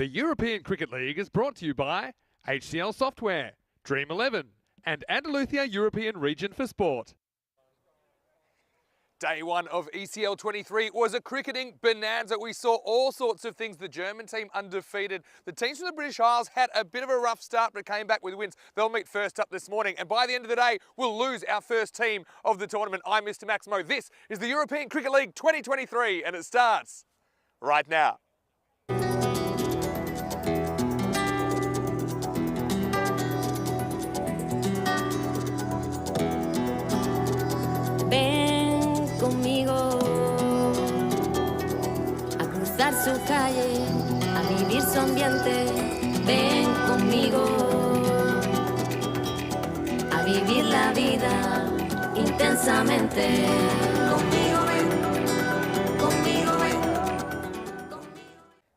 The European Cricket League is brought to you by HCL Software, Dream 11, and Andalusia European Region for Sport. Day one of ECL 23 was a cricketing bonanza. We saw all sorts of things. The German team undefeated. The teams from the British Isles had a bit of a rough start but came back with wins. They'll meet first up this morning, and by the end of the day, we'll lose our first team of the tournament. I'm Mr. Maximo. This is the European Cricket League 2023, and it starts right now. Ven conmigo a cruzar su calle, a vivir su ambiente. Ven conmigo a vivir la vida intensamente. Conmigo ven, conmigo ven.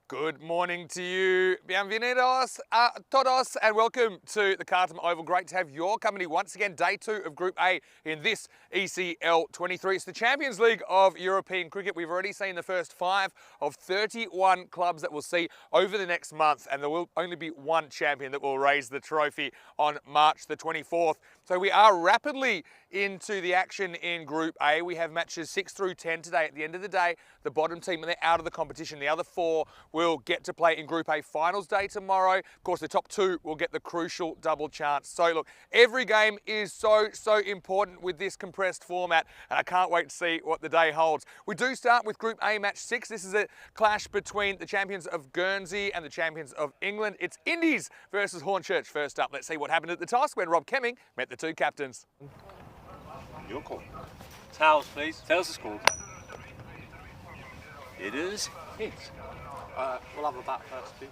Good morning to you. Bienvenidos a todos and welcome to the Carlton Oval. Great to have your company once again. Day two of Group A in this ECL 23. It's the Champions League of European Cricket. We've already seen the first 5 of 31 clubs that we'll see over the next month, and there will only be one champion that will raise the trophy on March the 24th. So we are rapidly into the action in Group A. We have matches 6 through 10 today. At the end of the day, the bottom team, when they're out of the competition, the other 4 will get to play in Group A finals day tomorrow. Of course, the top 2 will get the crucial double chance. So look, every game is so important with this compressed format, and I can't wait to see what the day holds. We do start with Group A match 6. This is a clash between the champions of Guernsey and the champions of England. It's Indies versus Hornchurch first up. Let's see what happened at the task when Rob Kemming met the 2 captains. Your call. Tails, please. Tails is called. It is hit. We'll have a bat first, please.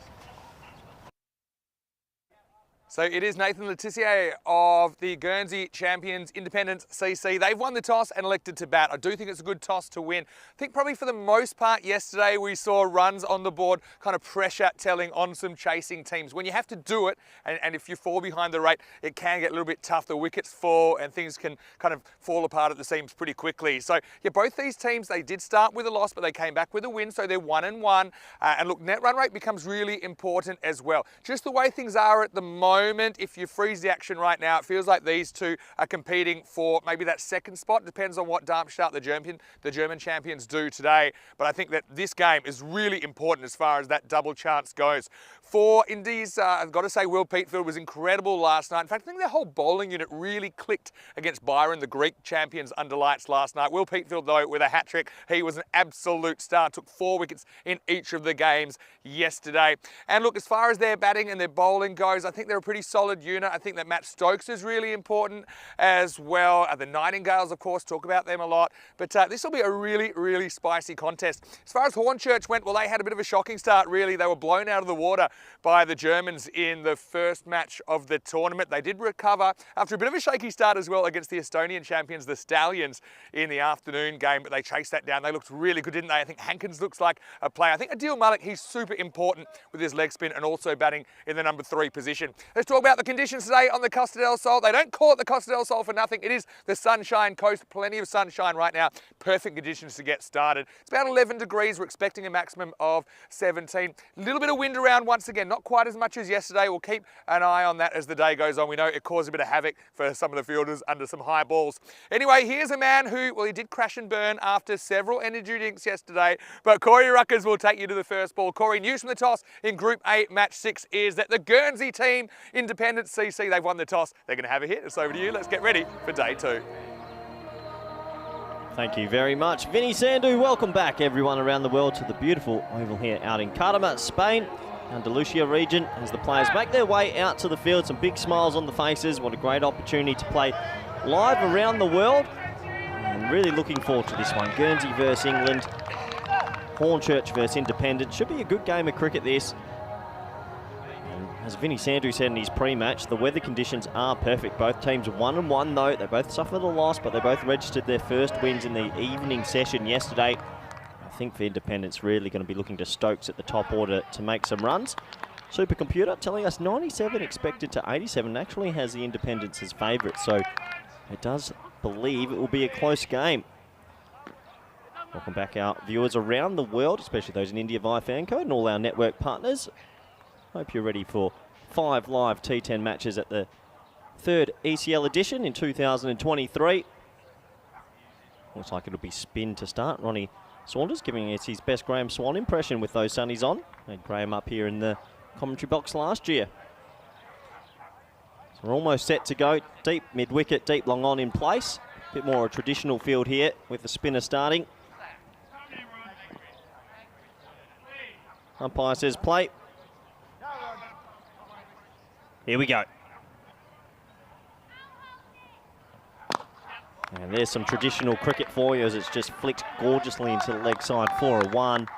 So it is Nathan Letitia of the Guernsey champions, Independence CC. They've won the toss and elected to bat. I do think it's a good toss to win. I think probably for the most part yesterday we saw runs on the board, kind of pressure telling on some chasing teams. When you have to do it, and if you fall behind the rate, it can get a little bit tough. The wickets fall and things can kind of fall apart at the seams pretty quickly. So yeah, both these teams, they did start with a loss, but they came back with a win, so they're 1-1. And look, net run rate becomes really important as well. Just the way things are at the moment, if you freeze the action right now, it feels like these two are competing for maybe that second spot. Depends on what Darmstadt, the German champions, do today. But I think that this game is really important as far as that double chance goes. For Indies, I've got to say Will Peatfield was incredible last night. In fact, I think their whole bowling unit really clicked against Byron, the Greek champions, under lights last night. Will Peatfield, though, with a hat-trick. He was an absolute star. Took 4 wickets in each of the games yesterday. And look, as far as their batting and their bowling goes, I think they're a pretty solid unit. I think that Matt Stokes is really important as well. The Nightingales, of course, talk about them a lot. But this will be a really spicy contest. As far as Hornchurch went, well, they had a bit of a shocking start, really. They were blown out of the water by the Germans in the first match of the tournament. They did recover after a bit of a shaky start as well against the Estonian champions, the Stallions, in the afternoon game, but they chased that down. They looked really good, didn't they? I think Hankins looks like a player. I think Adil Malik, he's super important with his leg spin and also batting in the number 3 position. Let's talk about the conditions today on the Costa del Sol. They don't call it the Costa del Sol for nothing. It is the Sunshine Coast. Plenty of sunshine right now. Perfect conditions to get started. It's about 11 degrees. We're expecting a maximum of 17. A little bit of wind around once again. Not quite as much as yesterday. We'll keep an eye on that as the day goes on. We know it caused a bit of havoc for some of the fielders under some high balls. Anyway, here's a man who, well, he did crash and burn after several energy drinks yesterday, but Corey Ruckers will take you to the first ball. Corey, news from the toss in Group A match 6 is that the Guernsey team, Independence CC, they've won the toss. They're going to have a hit. It's over to you. Let's get ready for day 2. Thank you very much, Vinny Sandu. Welcome back, everyone around the world, to the beautiful oval here out in Cartama, Spain, Andalusia region, as the players make their way out to the field. Some big smiles on the faces. What a great opportunity to play live around the world. And really looking forward to this one. Guernsey versus England, Hornchurch versus Independence. Should be a good game of cricket, this. As Vinny Sandu said in his pre-match, the weather conditions are perfect. Both teams 1-1 though. They both suffered a loss, but they both registered their first wins in the evening session yesterday. I think for Independence, really going to be looking to Stokes at the top order to make some runs. Supercomputer telling us 97 expected to 87 actually has the Independence as favourite, so it does believe it will be a close game. Welcome back our viewers around the world, especially those in India via fan code and all our network partners. Hope you're ready for 5 live T10 matches at the 3rd ECL edition in 2023. Looks like it'll be spin to start. Ronnie Saunders giving us his best Graham Swan impression with those sunnies on. Had Graham up here in the commentary box last year. So we're almost set to go. Deep mid-wicket, deep long on in place. A bit more a traditional field here with the spinner starting. Umpire says play. Here we go. And there's some traditional cricket for you as it's just flicked gorgeously into the leg side for a 1.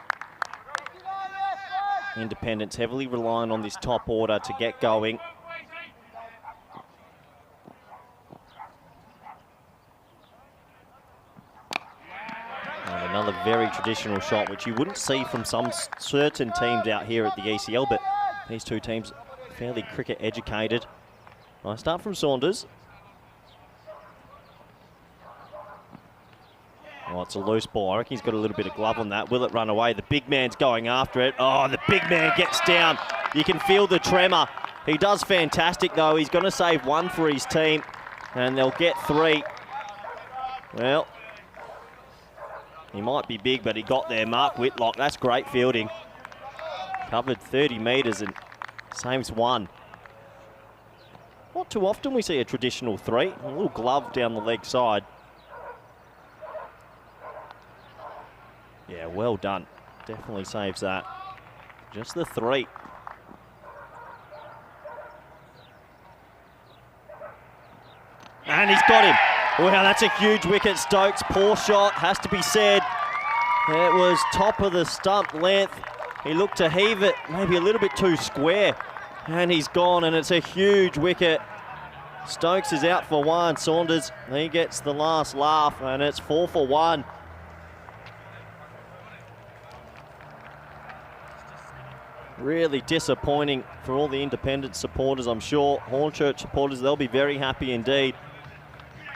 Independents heavily relying on this top order to get going. And another very traditional shot, which you wouldn't see from some certain teams out here at the ECL, but these two teams fairly cricket educated. Nice start from Saunders. Oh, it's a loose ball. I reckon he's got a little bit of glove on that. Will it run away? The big man's going after it. Oh, the big man gets down. You can feel the tremor. He does fantastic, though. He's going to save 1 for his team, and they'll get 3. Well, he might be big, but he got there. Mark Whitlock, that's great fielding. Covered 30 metres and saves 1. Not too often we see a traditional 3. A little glove down the leg side. Yeah, well done. Definitely saves that. Just the 3. And he's got him. Wow, that's a huge wicket, Stokes. Poor shot, has to be said. It was top of the stump length. He looked to heave it maybe a little bit too square. And he's gone, and it's a huge wicket. Stokes is out for 1. Saunders, he gets the last laugh, and it's 4 for 1. Really disappointing for all the independent supporters, I'm sure. Hornchurch supporters, they'll be very happy indeed.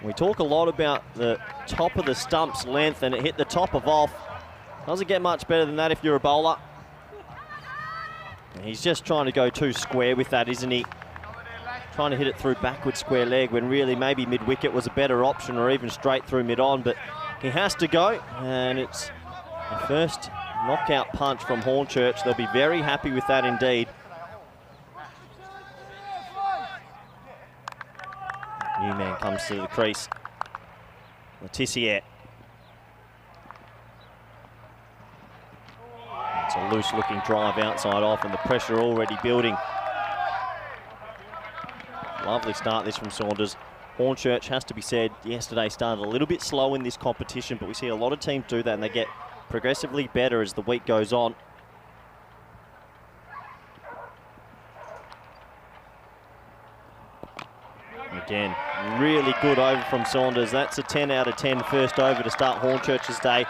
We talk a lot about the top of the stump's length, and it hit the top of off. Doesn't get much better than that if you're a bowler. And he's just trying to go too square with that, isn't he? Trying to hit it through backward square leg when really maybe mid-wicket was a better option, or even straight through mid-on, but he has to go, and it's the first knockout punch from Hornchurch. They'll be very happy with that indeed. New man comes to the crease. Letitia. It's a loose looking drive outside off, and the pressure already building. Lovely start this from Saunders. Hornchurch, has to be said, yesterday started a little bit slow in this competition, but we see a lot of teams do that, and they get progressively better as the week goes on. Again, really good over from Saunders. That's a 10 out of 10 first over to start Hornchurch's day.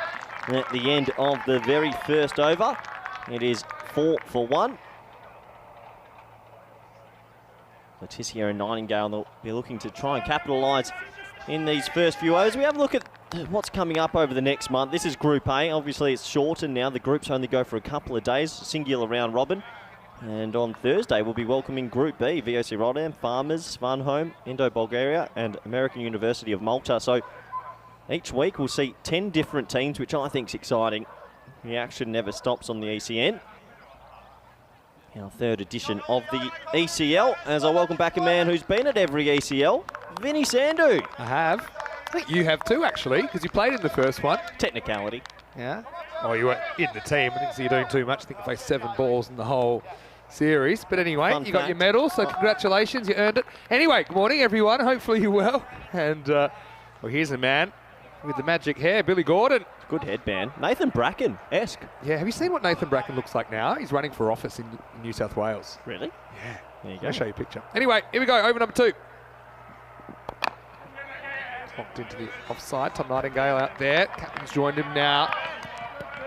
And at the end of the very first over, it is 4 for 1. Letitia and Nightingale will be looking to try and capitalise in these first few overs. We have a look at what's coming up over the next month. This is Group A. Obviously, it's shortened now. The groups only go for a couple of days, singular round robin. And on Thursday, we'll be welcoming Group B, VOC Rotterdam, Farmers, Svanholm, Indo-Bulgaria, and American University of Malta. So each week, we'll see 10 different teams, which I think is exciting. The action never stops on the ECN. Our 3rd edition of the ECL, as I welcome back a man who's been at every ECL, Vinny Sandhu. I have. I think you have too, actually, because you played in the first one. Technicality. Yeah. Oh, you were in the team. I didn't see you doing too much. I think you faced 7 balls in the whole series. But anyway, you got your medal, so congratulations. You earned it. Anyway, good morning, everyone. Hopefully you're well. And, well, here's a man with the magic hair, Billy Gordon. Good headband. Nathan Bracken-esque. Yeah, have you seen what Nathan Bracken looks like now? He's running for office in New South Wales. Really? Yeah. There you go. I'll show you a picture. Anyway, here we go. Over number 2. Locked into the offside. Tom Nightingale out there. Captain's joined him now.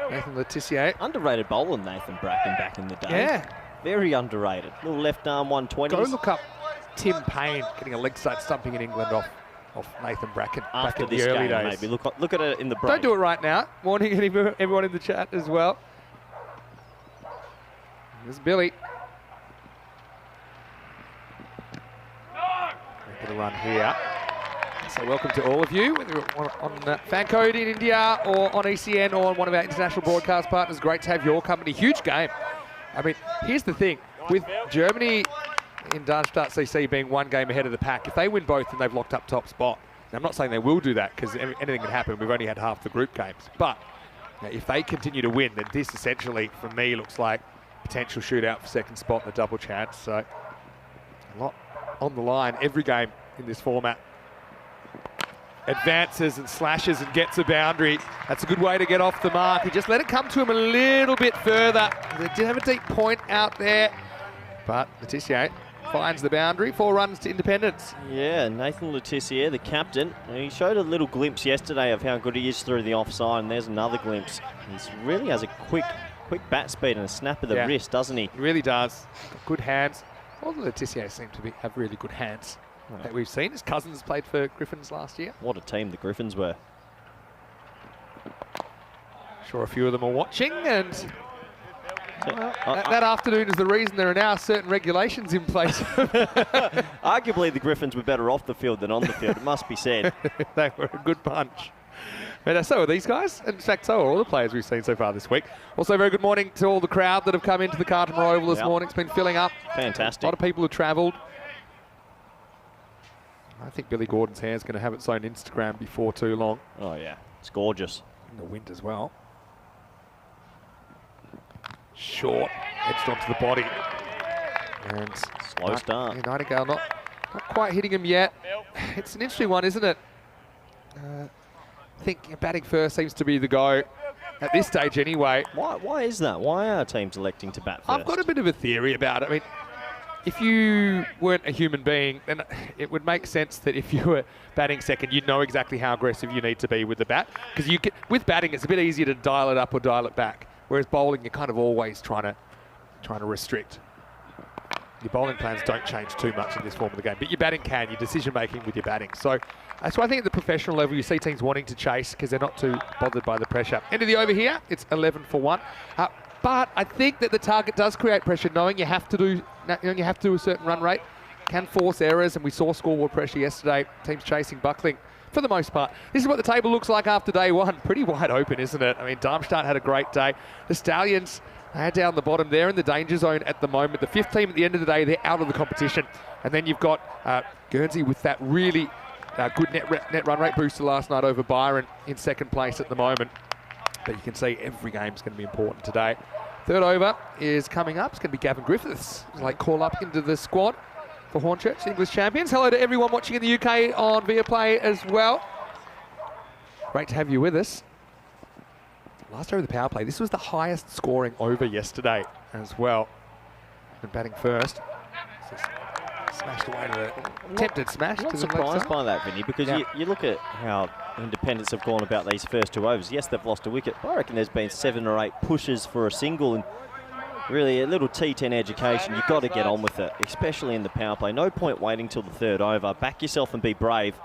Nathan Letitia. Underrated bowler, Nathan Bracken, back in the day. Yeah. Very underrated. Little left arm 120s. Go look up Tim Payne getting a leg side stumping in England off Nathan Bracken After back in this the early game, days. maybe. Look at it in the break. Don't do it right now. Morning, everyone in the chat as well. There's Billy. the run here. So welcome to all of you, whether you're on fan code in India or on ECN or on one of our international broadcast partners. Great to have your company. Huge game. I mean, here's the thing. With Germany in Darmstadt CC being one game ahead of the pack, if they win both, then they've locked up top spot. Now, I'm not saying they will do that because anything can happen. We've only had half the group games. But if they continue to win, then this essentially, for me, looks like potential shootout for second spot and a double chance. So a lot on the line every game in this format. Advances and slashes and gets a boundary. That's a good way to get off the mark. He just let it come to him a little bit further. They did have a deep point out there, but Letitia finds the boundary. 4 runs to independence. Yeah, Nathan Letitia, the captain, he showed a little glimpse yesterday of how good he is through the offside, and there's another glimpse. He really has a quick bat speed and a snap of the wrist, doesn't he? He really does. Got good hands. All the Letitia seem to have really good hands that we've seen. His cousins played for Griffins last year. What a team the Griffins were. Sure a few of them are watching, and that afternoon is the reason there are now certain regulations in place. Arguably the Griffins were better off the field than on the field, it must be said. They were a good bunch. And so are these guys. In fact, so are all the players we've seen so far this week. Also, very good morning to all the crowd that have come into the Carlton Oval this morning. It's been filling up. Fantastic. A lot of people have travelled. I think Billy Gordon's hair is going to have its own Instagram before too long. Oh, yeah. It's gorgeous. In the wind as well. Short. Edged onto the body. And slow start. Nightingale not quite hitting him yet. It's an interesting one, isn't it? I think batting first seems to be the go at this stage anyway. Why is that? Why are teams electing to bat first? I've got a bit of a theory about it. I mean, if you weren't a human being, then it would make sense that if you were batting second, you'd know exactly how aggressive you need to be with the bat. Because with batting, it's a bit easier to dial it up or dial it back. Whereas bowling, you're kind of always trying to restrict. Your bowling plans don't change too much in this form of the game, but your batting can, your decision-making with your batting. So that's why I think at the professional level, you see teams wanting to chase because they're not too bothered by the pressure. End of the over here, it's 11 for 1. But I think that the target does create pressure, knowing you have to do a certain run rate, can force errors, and we saw scoreboard pressure yesterday. Teams chasing, buckling for the most part. This is what the table looks like after day one. Pretty wide open, isn't it? I mean, Darmstadt had a great day. The Stallions, they're down the bottom. They're in the danger zone at the moment. The 5th team at the end of the day, they're out of the competition. And then you've got Guernsey with that really good net run rate booster last night over Byron in 2nd place at the moment. But you can see every game's going to be important today. 3rd over is coming up. It's going to be Gavin Griffiths. Like call up into the squad for Hornchurch, English champions. Hello to everyone watching in the UK on Viaplay as well. Great to have you with us. Last over the power play. This was the highest scoring over yesterday as well. And batting first. Smashed away to the attempted smash. I'm not surprised by that, Vinny, because you look at how independents have gone about these first 2 overs. Yes, they've lost a wicket. I reckon there's been 7 or 8 pushes for a single, and really a little T10 education. You've got to get on with it, especially in the power play. No point waiting till the 3rd over. Back yourself and be brave.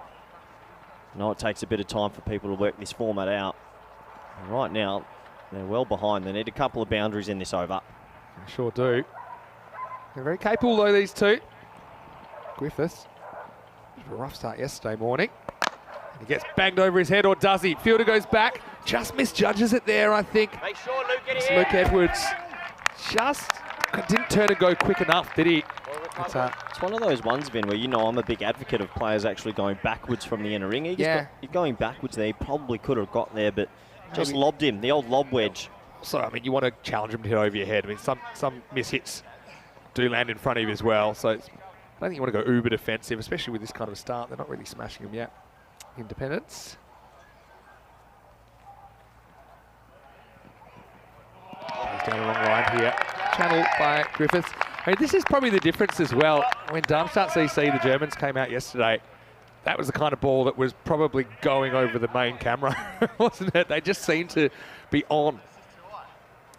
I know it takes a bit of time for people to work this format out. And right now, they're well behind. They need a couple of boundaries in this over. They sure do. They're very capable though, these two. Griffiths, a rough start yesterday morning. And he gets banged over his head, or does he? Fielder goes back, just misjudges it there, I think. Make sure Luke get it's Luke Edwards just didn't turn and go quick enough, did he? It's one of those ones, Vin, where you know I'm a big advocate of players actually going backwards from the inner ring. He's going backwards there. He probably could have got there, but just lobbed him, the old lob wedge. So, I mean, you want to challenge him to hit over your head. I mean, some mishits do land in front of you as well. So, I don't think you want to go uber defensive, especially with this kind of start. They're not really smashing him yet. Independence. He's down the wrong line here. Channeled by Griffiths. I mean, this is probably the difference as well. When Darmstadt CC, the Germans, came out yesterday, that was the kind of ball that was probably going over the main camera, wasn't it? They just seemed to be on.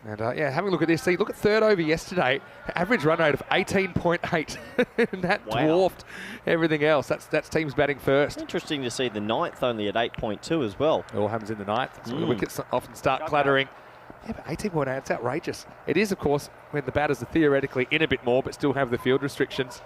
And having a look at this, see, look at 3rd over yesterday, average run rate of 18.8, and that dwarfed everything else. That's teams batting first. Interesting to see the 9th only at 8.2 as well. It all happens in the 9th. So the wickets often start clattering. Yeah, but 18.8, it's outrageous. It is, of course, when the batters are theoretically in a bit more, but still have the field restrictions.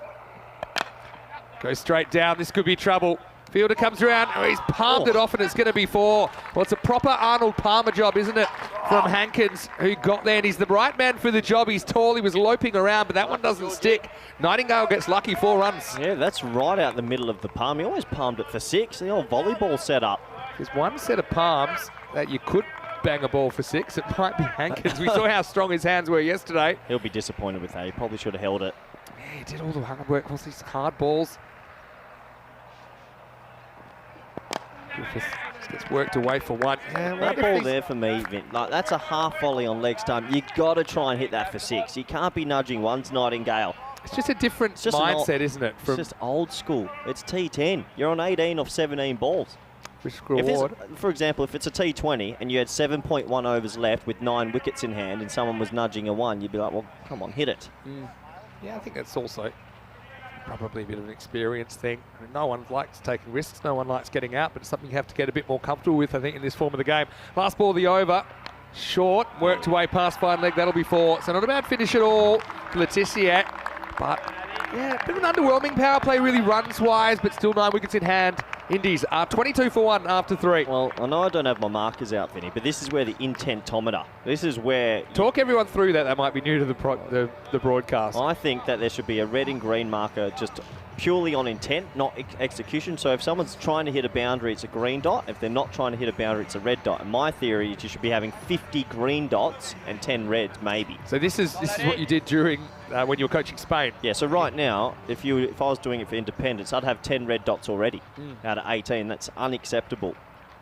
Goes straight down. This could be trouble. Fielder comes around. Oh, he's palmed it off, and it's going to be 4. Well, it's a proper Arnold Palmer job, isn't it, from Hankins, who got there, and he's the right man for the job. He's tall. He was loping around, but that one doesn't stick. Nightingale gets lucky, 4 runs. Yeah, that's right out the middle of the palm. He always palmed it for 6. The old volleyball setup. There's one set of palms that you could bang a ball for 6. It might be Hankins. We saw how strong his hands were yesterday. He'll be disappointed with that. He probably should have held it. Yeah, he did all the hard work. What's these hard balls? Griffith gets worked away for 1. Yeah, that ball there for me, Vin, like, that's a half volley on leg stump. You got to try and hit that for 6. You can't be nudging ones Nightingale. It's just a different mindset, isn't it? It's just old school. It's T10. You're on 18 off 17 balls. For example, if it's a T20 and you had 7.1 overs left with 9 wickets in hand and someone was nudging a 1, you'd be like, well, come on, hit it. Yeah, I think that's also probably a bit of an experience thing. I mean, no one likes taking risks, no one likes getting out, but it's something you have to get a bit more comfortable with, I think, in this form of the game. Last ball of the over, short, worked away past fine leg, that'll be 4. So not a bad finish at all for Letitia, but yeah, a bit of an underwhelming power play, really runs-wise, but still 9 wickets in hand. Indies are 22 for 1 after 3. Well, I know I don't have my markers out, Vinny, but this is where the intentometer, this is where... Talk everyone through that. That might be new to the broadcast. I think that there should be a red and green marker just purely on intent, not execution. So if someone's trying to hit a boundary, it's a green dot. If they're not trying to hit a boundary, it's a red dot. And my theory is you should be having 50 green dots and 10 reds, maybe. So this is what you did during when you were coaching Spain. Yeah. So right now, if I was doing it for independence, I'd have 10 red dots already out of 18. That's unacceptable.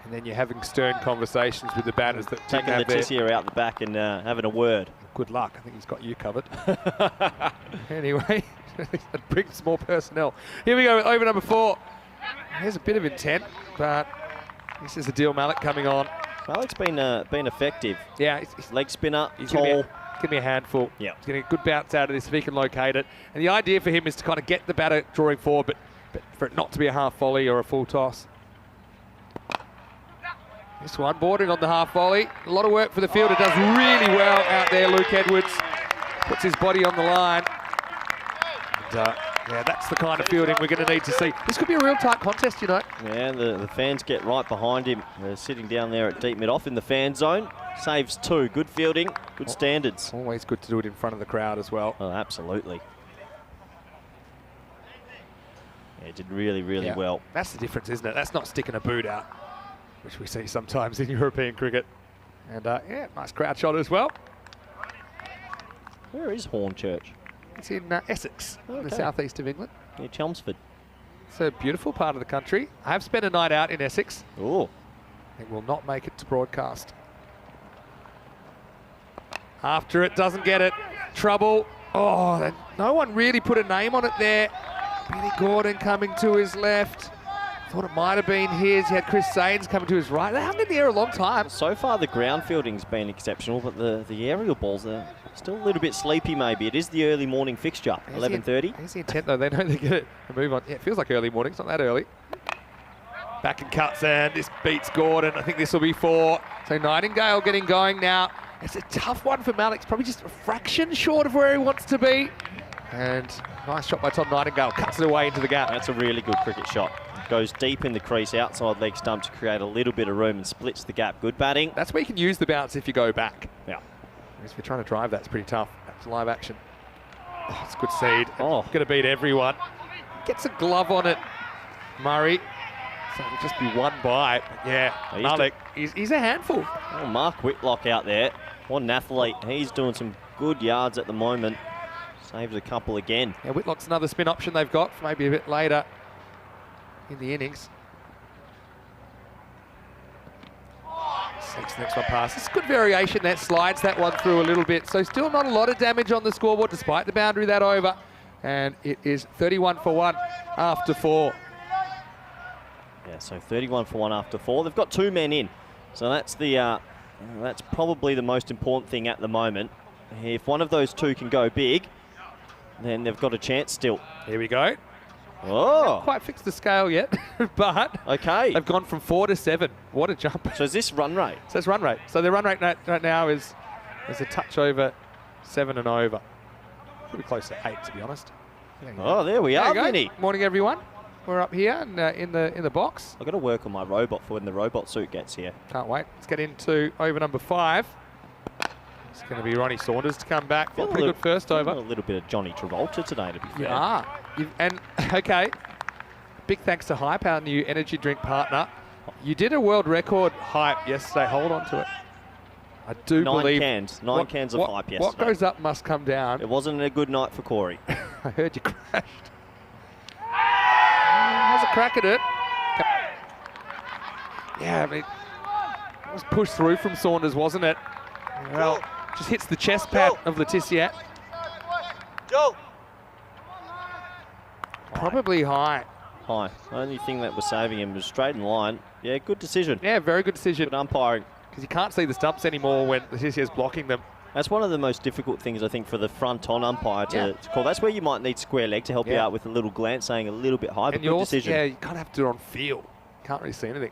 And then you're having stern conversations with the batters that taking Letitia out the back and having a word. Good luck. I think he's got you covered. Anyway. That brings more personnel. Here we go with over number 4. There's a bit of intent, but this is Adil Malik coming on. Malik's been effective. Yeah, he's leg spinner, he's tall. Going to be a handful. Yeah, he's getting a good bounce out of this if he can locate it. And the idea for him is to kind of get the batter drawing forward, but for it not to be a half volley or a full toss. This one bordering on the half volley. A lot of work for the fielder. Does really well out there, Luke Edwards. Puts his body on the line. Yeah, that's the kind of fielding we're going to need to see. This could be a real tight contest, you know. Yeah, the fans get right behind him. They're sitting down there at deep mid-off in the fan zone. Saves 2. Good fielding, good standards. Always good to do it in front of the crowd as well. Oh, absolutely. Yeah, did really, really well. That's the difference, isn't it? That's not sticking a boot out, which we see sometimes in European cricket. And yeah, nice crowd shot as well. Where is Hornchurch? It's in Essex, in the southeast of England. Near Chelmsford. It's a beautiful part of the country. I have spent a night out in Essex. Oh. It will not make it to broadcast. After it, doesn't get it. Trouble. Oh, no one really put a name on it there. Billy Gordon coming to his left. Thought it might have been his. He had Chris Sains coming to his right. They haven't been in the air a long time. So far, the ground fielding's been exceptional, but the aerial balls are still a little bit sleepy, maybe. It is the early morning fixture, 11:30. Here's the intent, though. They know they get it and move on. Yeah, it feels like early morning. It's not that early. Back and cuts, and this beats Gordon. I think this will be 4. So Nightingale getting going now. It's a tough one for Malik. It's probably just a fraction short of where he wants to be. And nice shot by Tom Nightingale. Cuts it away into the gap. That's a really good cricket shot. Goes deep in the crease, outside leg stump to create a little bit of room and splits the gap. Good batting. That's where you can use the bounce if you go back. Yeah. If you're trying to drive, that's pretty tough. That's live action. Oh, it's good seed. Oh. Going to beat everyone. Gets a glove on it, Murray. So it'll just be 1 by. Yeah, Malik, he's a handful. Oh, Mark Whitlock out there. What an athlete. He's doing some good yards at the moment. Saves a couple again. Yeah, Whitlock's another spin option they've got for maybe a bit later in the innings. Takes the next one past. It's good variation. That slides that one through a little bit. So still not a lot of damage on the scoreboard despite the boundary that over. And it is 31 for 1 after 4. Yeah, so 31 for 1 after 4. They've got 2 men in. So that's that's probably the most important thing at the moment. If one of those 2 can go big, then they've got a chance still. Here we go. Oh. Haven't quite fixed the scale yet, but okay. They've gone from 4 to 7. What a jump. So is this run rate? So it's run rate. So their run rate right now is a touch over 7 and over. Pretty close to 8, to be honest. Oh, there we are, Vinny. Morning, everyone. We're up here and, in the box. I've got to work on my robot for when the robot suit gets here. Can't wait. Let's get into over number 5. It's going to be Ronnie Saunders to come back. Pretty good first over. A little bit of Johnny Travolta today, to be fair. Yeah. And, okay, big thanks to Hype, our new energy drink partner. You did a world record Hype yesterday. Hold on to it. I do believe... 9 cans of Hype yesterday. What goes up must come down. It wasn't a good night for Corey. I heard you crashed. Has a crack at it. Yeah, I mean, it was pushed through from Saunders, wasn't it? Well, just hits the chest pad of Letitia. Probably high. High. Only thing that was saving him was straight in line. Yeah, good decision. Yeah, very good decision. Good umpiring. Because you can't see the stumps anymore when Letitia's blocking them. That's one of the most difficult things, I think, for the front-on umpire to call. That's where you might need square leg to help you out with a little glance, saying a little bit high, but good decision. Yeah, you kind of have to do it on feel. Can't really see anything.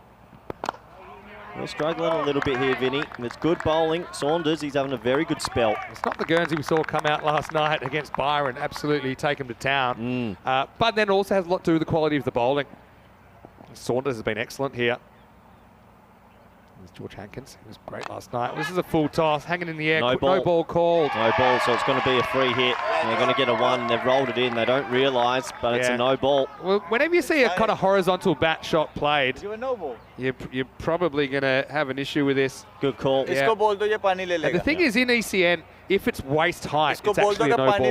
We're struggling a little bit here, Vinny. It's good bowling. Saunders, he's having a very good spell. It's not the Guernsey we saw come out last night against Byron, absolutely take him to town. But then it also has a lot to do with the quality of the bowling. Saunders has been excellent here. There's George Hankins, he was great last night. This is a full toss, hanging in the air. No ball called. No ball, so it's going to be a free hit. And they're going to get a 1. They've rolled it in. They don't realise, but it's a no ball. Well, whenever you see a kind of horizontal bat shot played, you're probably going to have an issue with this. Good call. And the thing is, in ECN, if it's waist height, it's actually a no ball.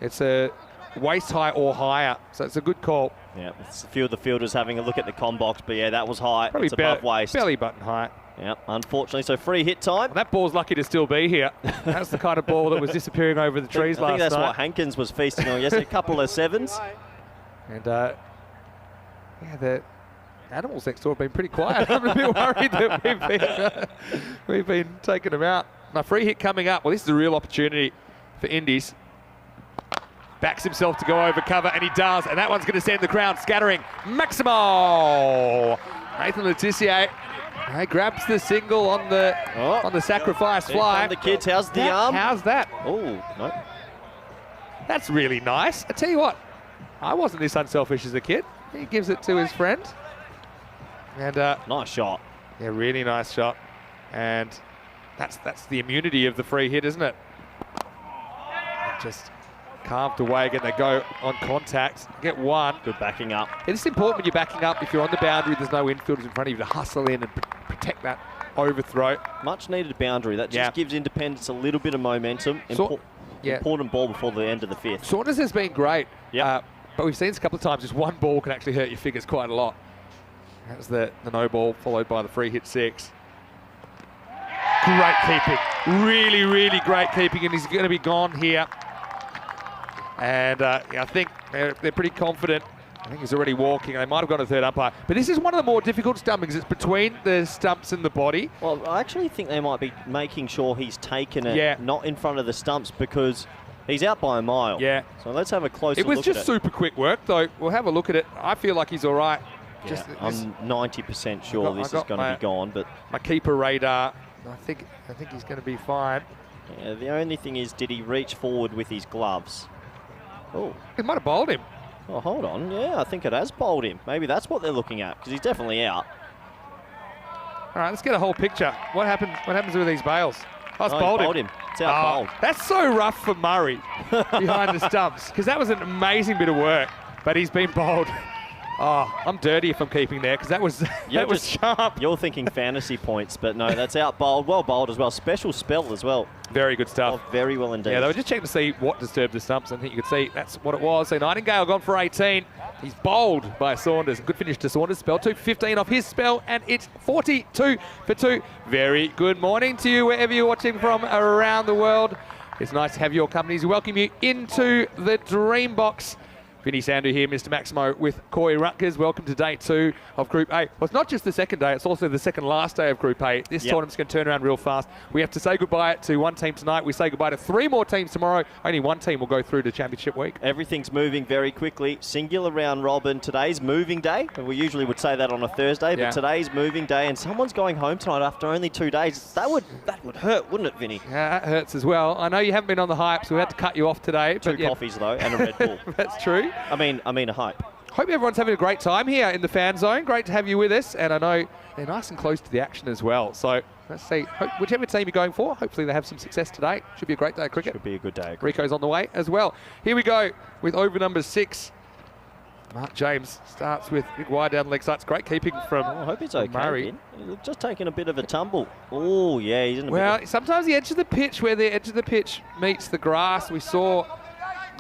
It's a waist high or higher, so it's a good call. Yeah, it's a few of the fielders having a look at the com box, but yeah, that was high. Probably it's above waist. Belly button height. Yeah, unfortunately, so free hit time. Well, that ball's lucky to still be here. That's the kind of ball that was disappearing over the trees last night. I think that's what Hankins was feasting on yesterday, a couple of 7s. And yeah, the animals next door have been pretty quiet. I'm a bit worried that we've been taking them out. My free hit coming up. Well, this is a real opportunity for Indies. Backs himself to go over cover, and he does, and that one's going to send the crowd scattering. Maximo! Nathan Letitia grabs the single on the sacrifice fly. The kids, how's the arm? How's that? Oh, no. That's really nice. I tell you what, I wasn't this unselfish as a kid. He gives it to his friend. And nice shot. Yeah, really nice shot. And that's the immunity of the free hit, isn't it? Just carved away again. They go on contact, get 1. Good backing up. It's important when you're backing up, if you're on the boundary, there's no infielders in front of you, to hustle in and protect that overthrow. Much needed boundary. That just gives Independence a little bit of momentum. Important ball before the end of the 5th. Saunders has been great, but we've seen this a couple of times, just one ball can actually hurt your figures quite a lot. That was the no ball, followed by the free hit 6. Great keeping. Really, really great keeping, and he's going to be gone here. And I think they're pretty confident. I think he's already walking. They might have gone to third umpire. But this is one of the more difficult stumpings. It's between the stumps and the body. Well, I actually think they might be making sure he's taken it not in front of the stumps, because he's out by a mile. Yeah. So let's have a closer look at it. It was just super quick work, though. We'll have a look at it. I feel like he's all right. Yeah, I'm 90% sure this is going to be gone. But my keeper radar, I think he's going to be fine. Yeah, the only thing is, did he reach forward with his gloves? Oh, it might have bowled him. Oh, hold on. Yeah, I think it has bowled him. Maybe that's what they're looking at, because he's definitely out. All right, let's get a whole picture. What happens with these bails? Oh, it's bowled him. It's out bowled. That's so rough for Murray behind the stumps, because that was an amazing bit of work, but he's been bowled. Oh, I'm dirty if I'm keeping there, because that was sharp. You're thinking fantasy points, but no, that's out bowled. Well bowled as well. Special spell as well. Very good stuff. Oh, very well indeed. Yeah, they were just checking to see what disturbed the stumps. I think you could see that's what it was. So Nightingale gone for 18. He's bowled by Saunders. Good finish to Saunders. Spell 215 off his spell, and it's 42 for 2. Very good morning to you, wherever you're watching from around the world. It's nice to have your companies. We welcome you into the Dream Box. Vinny Sandu here, Mr. Maximo with Coy Rutgers. Welcome to day 2 of Group A. Well, it's not just the second day, it's also the second last day of Group A. This tournament's going to turn around real fast. We have to say goodbye to one team tonight. We say goodbye to 3 more teams tomorrow. Only one team will go through to Championship Week. Everything's moving very quickly. Singular round robin. Today's moving day. We usually would say that on a Thursday, but today's moving day, and someone's going home tonight after only 2 days. That would hurt, wouldn't it, Vinny? Yeah, that hurts as well. I know you haven't been on the hype, so we had to cut you off today. 2 coffees, though, and a Red Bull. That's true. I mean a hype. Hope everyone's having a great time here in the fan zone. Great to have you with us, and I know they're nice and close to the action as well. So let's see, whichever team you're going for, hopefully they have some success today. Should be a great day of cricket. Should be a good day of cricket. Rico's on the way as well. Here we go with over number 6. Mark James starts with big wide down the leg side. It's great keeping from I hope he's okay. Murray. He's just taking a bit of a tumble. Oh, yeah, he's in a well, bit sometimes the edge of the pitch, where the edge of the pitch meets the grass, we saw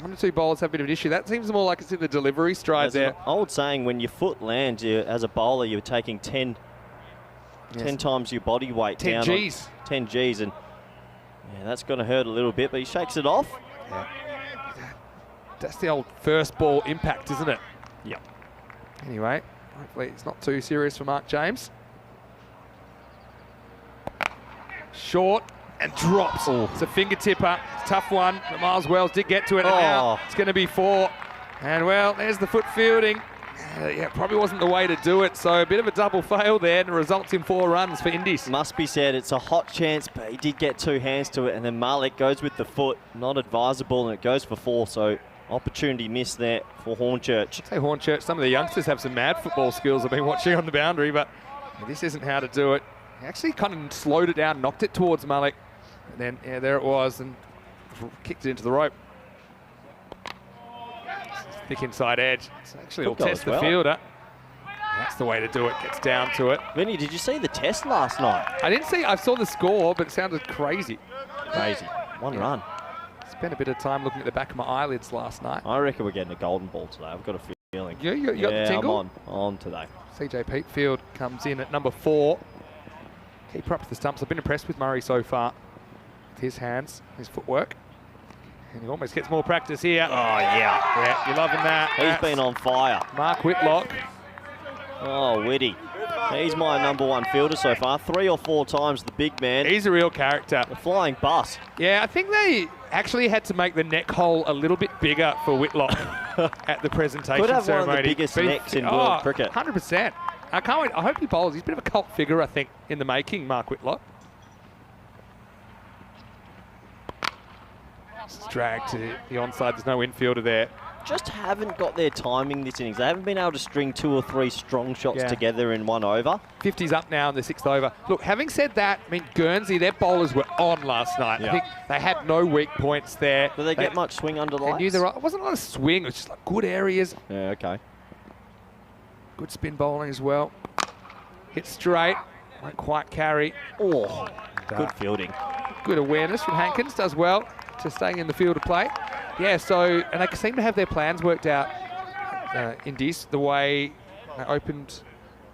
1 or 2 bowlers have a bit of an issue. That seems more like it's in the delivery stride there. An old saying, when your foot lands, as a bowler, you're taking 10 times your body weight 10 down. 10 Gs. 10 Gs, and that's going to hurt a little bit, but he shakes it off. Yeah. That's the old first ball impact, isn't it? Yep. Anyway, hopefully it's not too serious for Mark James. Short and drops. Ooh. It's a finger tipper. It's a tough one, but Miles Wells did get to it. And now it's going to be 4. And well, there's the foot fielding. Yeah, probably wasn't the way to do it. So a bit of a double fail there, and it results in 4 runs for Indies. Must be said, it's a hot chance, but he did get 2 hands to it, and then Malik goes with the foot. Not advisable, and it goes for 4. So opportunity missed there for Hornchurch. I'd say Hornchurch, some of the youngsters have some mad football skills I've been watching on the boundary, but this isn't how to do it. He actually kind of slowed it down, knocked it towards Malik. And then, there it was, and kicked it into the rope. Thick inside edge. So actually, it'll test the fielder. That's the way to do it. Gets down to it. Vinny, did you see the test last night? I didn't see. I saw the score, but it sounded crazy. Crazy. 1 run. Spent a bit of time looking at the back of my eyelids last night. I reckon we're getting a golden ball today. I've got a feeling. You got the tingle? I'm on today. CJ Peatfield comes in at number 4. Keep her up to the stumps. I've been impressed with Murray so far. With his hands, his footwork. And he almost gets more practice here. Oh, yeah. You're loving that. He's been on fire. Mark Whitlock. Oh, Whitty. He's my number 1 fielder so far. 3 or 4 times the big man. He's a real character. A flying bus. Yeah, I think they actually had to make the neck hole a little bit bigger for Whitlock at the presentation Could have ceremony. one of the biggest necks in world cricket. 100%. I can't wait. I hope he bowls. He's a bit of a cult figure, I think, in the making, Mark Whitlock. It's dragged to the onside. There's no infielder there. Just haven't got their timing this innings. They haven't been able to string 2 or 3 strong shots together in 1 over. 50's up now in the 6th over. Look, having said that, I mean, Guernsey, their bowlers were on last night. I think they had no weak points there. Did they get much swing under the lights? It wasn't a lot of swing. It was just like good areas. Yeah, okay. Good spin bowling as well. Hit straight. Won't quite carry. Oh, good fielding. Good awareness from Hankins. Does well to staying in the field of play. Yeah, so, and they seem to have their plans worked out, Indies, the way they opened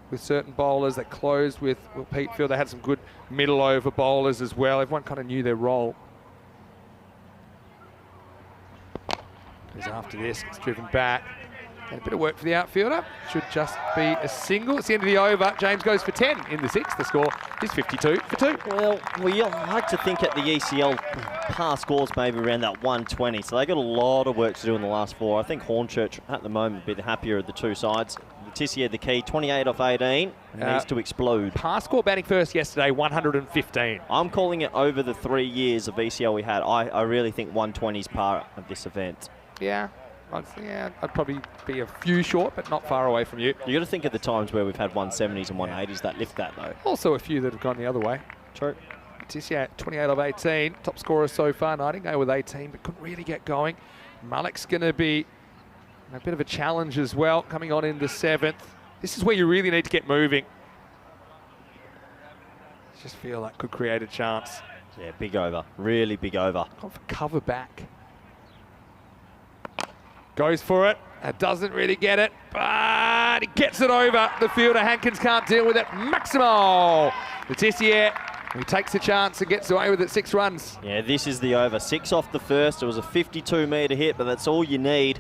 with certain bowlers, they closed with Peatfield. They had some good middle over bowlers as well. Everyone kind of knew their role. Because after this, it's driven back. And a bit of work for the outfielder. Should just be a single. It's the end of the over. James goes for 10 in the 6th. The score is 52 for 2. Well, we like to think at the ECL past scores maybe around that 120. So they got a lot of work to do in the last 4. I think Hornchurch at the moment would be the happier of the 2 sides. Letitia the key, 28 off 18. Needs to explode. Past score batting first yesterday, 115. I'm calling it over the 3 years of ECL we had. I really think 120 is part of this event. Yeah. I'd probably be a few short, but not far away from you. You got to think of the times where we've had 170s and 180s that lift that though. Also a few that have gone the other way. True. Letitia, 28 of 18, top scorer so far. Nightingale with 18, but couldn't really get going. Malik's going to be a bit of a challenge as well, coming on in the 7th. This is where you really need to get moving. Just feel that could create a chance. Yeah, big over, really big over. Gone for cover back. Goes for it, doesn't really get it, but he gets it over. The fielder, Hankins, can't deal with it. Maximo Letitia, he takes a chance and gets away with it. 6 runs. Yeah, this is the over. 6 off the first. It was a 52-metre hit, but that's all you need.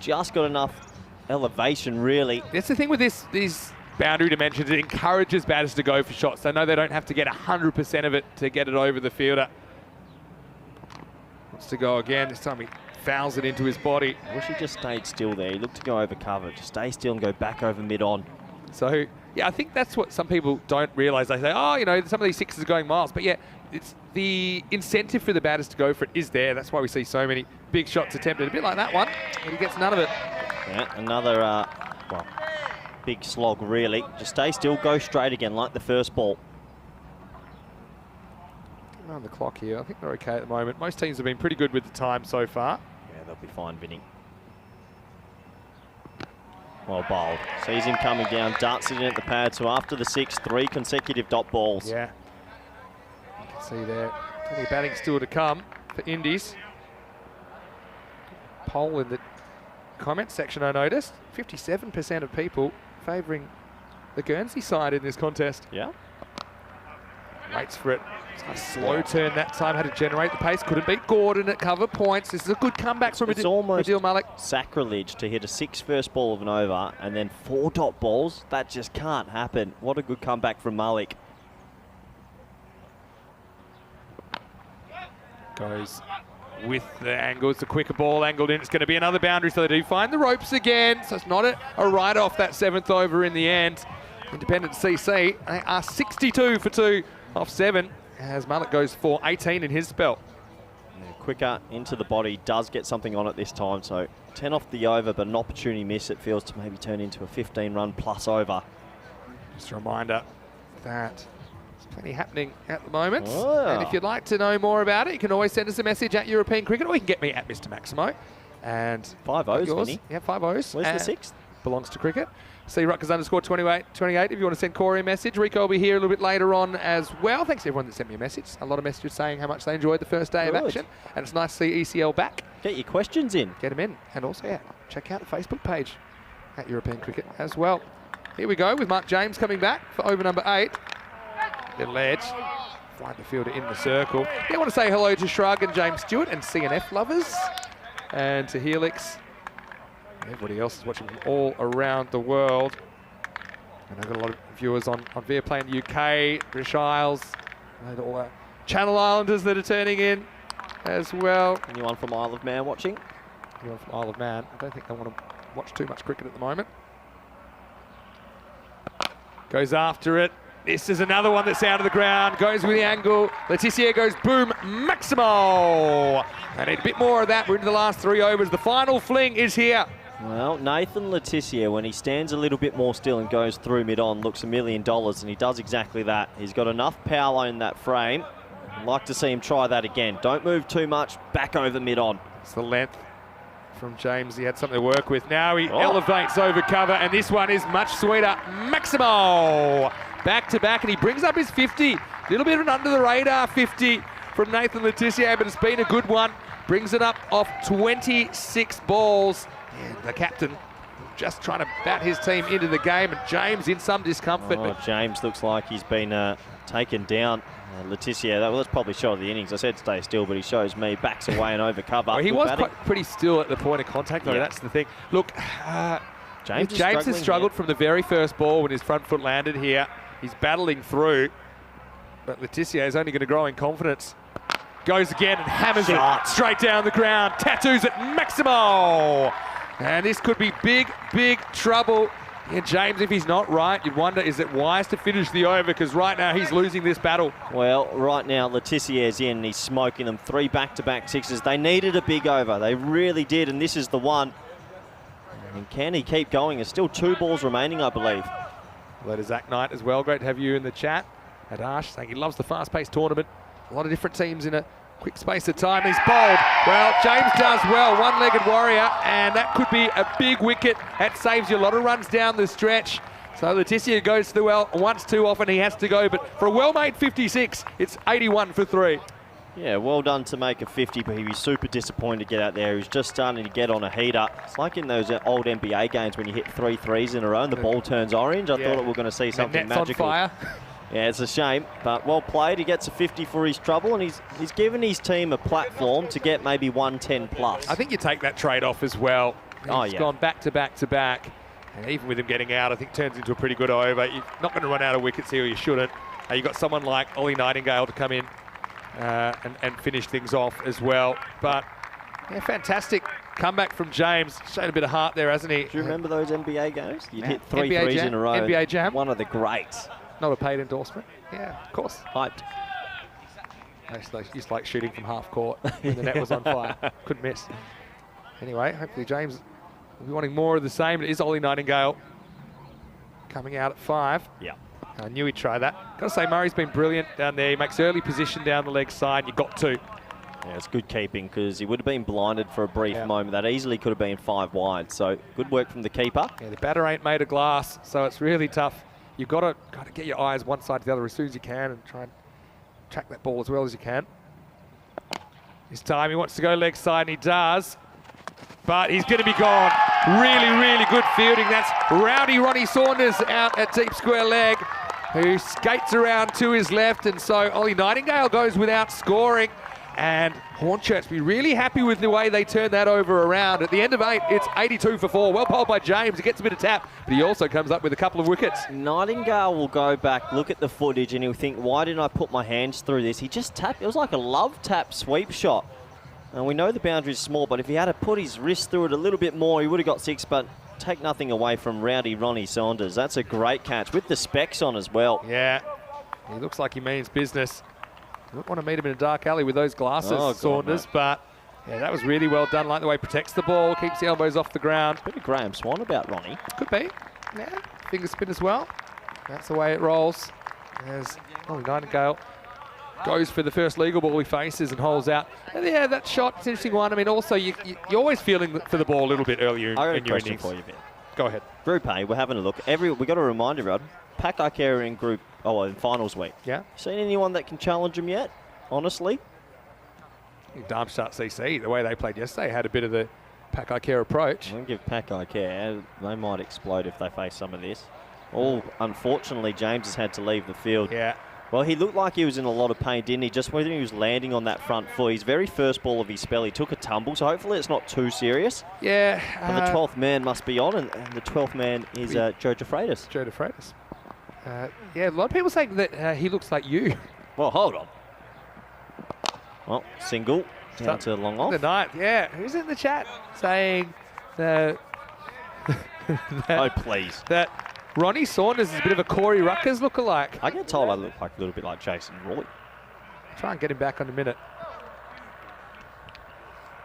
just got enough elevation, really. That's the thing with these boundary dimensions. It encourages batters to go for shots. They know they don't have to get 100% of it to get it over the fielder. Wants to go again. This time he fouls it into his body. I wish he just stayed still there. He looked to go over cover. Just stay still and go back over mid-on. So, yeah, I think that's what some people don't realise. They say, oh, you know, some of these sixes are going miles. But, yeah, it's the incentive for the batters to go for it is there. That's why we see so many big shots attempted. A bit like that one, and he gets none of it. Yeah, another, well, big slog, really. Just stay still, go straight again, like the first ball. On the clock here. I think they're okay at the moment. Most teams have been pretty good with the time so far. Yeah, they'll be fine, Vinny. Well bowled. Sees him coming down, darts it in at the pad. So after the 6, 3 consecutive dot balls. Yeah. You can see there. Plenty of batting still to come for Indies. Poll in the comment section I noticed. 57% of people favouring the Guernsey side in this contest. Yeah. Waits for it. A slow turn that time, had to generate the pace. Couldn't beat Gordon at cover points. This is a good comeback from Adil Malik. Sacrilege to hit a 6 first ball of an over and then 4 dot balls. That just can't happen. What a good comeback from Malik. Goes with the angle. It's a quicker ball angled in. It's going to be another boundary, so they do find the ropes again. So it's not a write-off that 7th over in the end. Independent CC, they are 62 for 2 off 7. As Malik goes for 18 in his spell. Yeah, quicker into the body, does get something on it this time. So 10 off the over, but an opportunity miss. It feels to maybe turn into a 15-run plus over. Just a reminder that there's plenty happening at the moment. Oh. And if you'd like to know more about it, you can always send us a message at European Cricket, or you can get me at Mr. Maximo. And 5 O's, Vinny. Yeah, 5 O's. Where's the 6th? Belongs to cricket. See Rutgers _28 if you want to send Corey a message. Rico will be here a little bit later on as well. Thanks to everyone that sent me a message. A lot of messages saying how much they enjoyed the first day of action. And it's nice to see ECL back. Get your questions in. Get them in. And also, yeah, check out the Facebook page at European Cricket as well. Here we go with Mark James coming back for over number 8. Little edge. Find the fielder in the circle. I want to say hello to Shrug and James Stewart and CNF lovers. And to Helix. Everybody else is watching from all around the world. And I've got a lot of viewers on Viaplay in the UK, British Isles, and all the Channel Islanders that are turning in as well. Anyone from Isle of Man watching? Anyone from Isle of Man. I don't think they want to watch too much cricket at the moment. Goes after it. This is another one that's out of the ground. Goes with the angle. Letitia goes boom, Maximo. I need a bit more of that. We're into the last 3 overs. The final fling is here. Well, Nathan Letitia, when he stands a little bit more still and goes through mid-on, looks $1 million, and he does exactly that. He's got enough power in that frame. I'd like to see him try that again. Don't move too much, back over mid-on. It's the length from James. He had something to work with. Now he elevates over cover, and this one is much sweeter. Maximo! Back to back, and he brings up his 50. A little bit of an under-the-radar 50 from Nathan Letitia, but it's been a good one. Brings it up off 26 balls. And the captain just trying to bat his team into the game, and James in some discomfort. Oh, James looks like he's been taken down. Letitia, that's probably shot of the innings. I said stay still, but he shows me backs away and over cover. Well, he was pretty still at the point of contact, though. Yeah. That's the thing. Look, James has struggled from the very first ball when his front foot landed here. He's battling through, but Letitia is only going to grow in confidence. Goes again and hammers it straight down the ground. Tattoos it, Maximo! And this could be big, big trouble. Yeah, James, if he's not right, you'd wonder, is it wise to finish the over? Because right now he's losing this battle. Well, right now Letitia's in. He's smoking them. 3 back-to-back sixes. They needed a big over. They really did, and this is the one. And can he keep going? There's still 2 balls remaining, I believe. Hello to Zach Knight as well. Great to have you in the chat. Adash saying he loves the fast-paced tournament. A lot of different teams in a quick space of time. He's bowled. Well, James does well. One-legged warrior, and that could be a big wicket. That saves you a lot of runs down the stretch. So Letitia goes to the well once too often. He has to go, but for a well-made 56, it's 81 for 3. Yeah, well done to make a 50, but he was super disappointed to get out there. He was just starting to get on a heater. It's like in those old NBA games when you hit 3 threes in a row and the ball turns orange. I thought we were going to see something magical. On fire. Yeah, it's a shame, but well played. He gets a 50 for his trouble, and he's given his team a platform to get maybe 110 plus. I think you take that trade-off as well. He's gone back to back to back. And even with him getting out, I think turns into a pretty good over. You're not going to run out of wickets here, or you shouldn't. You've got someone like Ollie Nightingale to come in and finish things off as well. But yeah, fantastic comeback from James. Showed a bit of heart there, hasn't he? Do you remember those NBA games? You'd hit three threes in a row. NBA Jam. One of the greats. Not a paid endorsement. Yeah, of course. Hyped. I used to like shooting from half court when the net was on fire. Couldn't miss. Anyway, hopefully James will be wanting more of the same. It is Ollie Nightingale coming out at 5. Yeah. I knew he'd try that. Got to say, Murray's been brilliant down there. He makes early position down the leg side. You got to. Yeah, it's good keeping because he would have been blinded for a brief moment. That easily could have been 5 wide. So good work from the keeper. Yeah, the batter ain't made of glass, so it's really tough. You've got to get your eyes one side to the other as soon as you can and try and track that ball as well as you can. This time he wants to go leg side, and he does. But he's going to be gone. Really, really good fielding. That's rowdy Ronnie Saunders out at deep square leg, who skates around to his left. And so Ollie Nightingale goes without scoring. And Hornchurch be really happy with the way they turn that over around. At the end of 8, it's 82 for 4. Well bowled by James. He gets a bit of tap, but he also comes up with a couple of wickets. Nightingale will go back, look at the footage, and he'll think, why didn't I put my hands through this? He just tapped. It was like a love tap sweep shot. And we know the boundary is small, but if he had to put his wrist through it a little bit more, he would have got 6, but take nothing away from rowdy Ronnie Saunders. That's a great catch with the specs on as well. Yeah, he looks like he means business. You don't want to meet him in a dark alley with those glasses, Saunders, but yeah, that was really well done. Like the way he protects the ball, keeps the elbows off the ground. Bit of Graham Swan about Ronnie. Could be. Yeah, finger spin as well. That's the way it rolls. As Ollie Nightingale goes for the first legal ball he faces and holds out. And yeah, that shot, it's an interesting one. I mean, also, you're always feeling for the ball a little bit earlier in your innings. I got a question for you, Ben. Go ahead. Group A, we're having a look. We've got to remind everyone, Pack Ikea in finals week. Yeah. Seen anyone that can challenge them yet, honestly? Darmstadt CC, the way they played yesterday, had a bit of the Pack Ikea approach. I'm going to give Pack Ikea, they might explode if they face some of this. Unfortunately, James has had to leave the field. Yeah. Well, he looked like he was in a lot of pain, didn't he? Just whether he was landing on that front foot. His very first ball of his spell, he took a tumble, so hopefully it's not too serious. Yeah. But the 12th man must be on, and the 12th man is Joe DeFreitas. Joe DeFreitas. Yeah, a lot of people saying that he looks like you. Well, hold on. Well, single down to long off. The 9th, yeah. Who's in the chat saying that... Oh, please. That Ronnie Saunders is a bit of a Corey Ruckers lookalike. I get told I look like a little bit like Jason Roy. Try and get him back on a minute.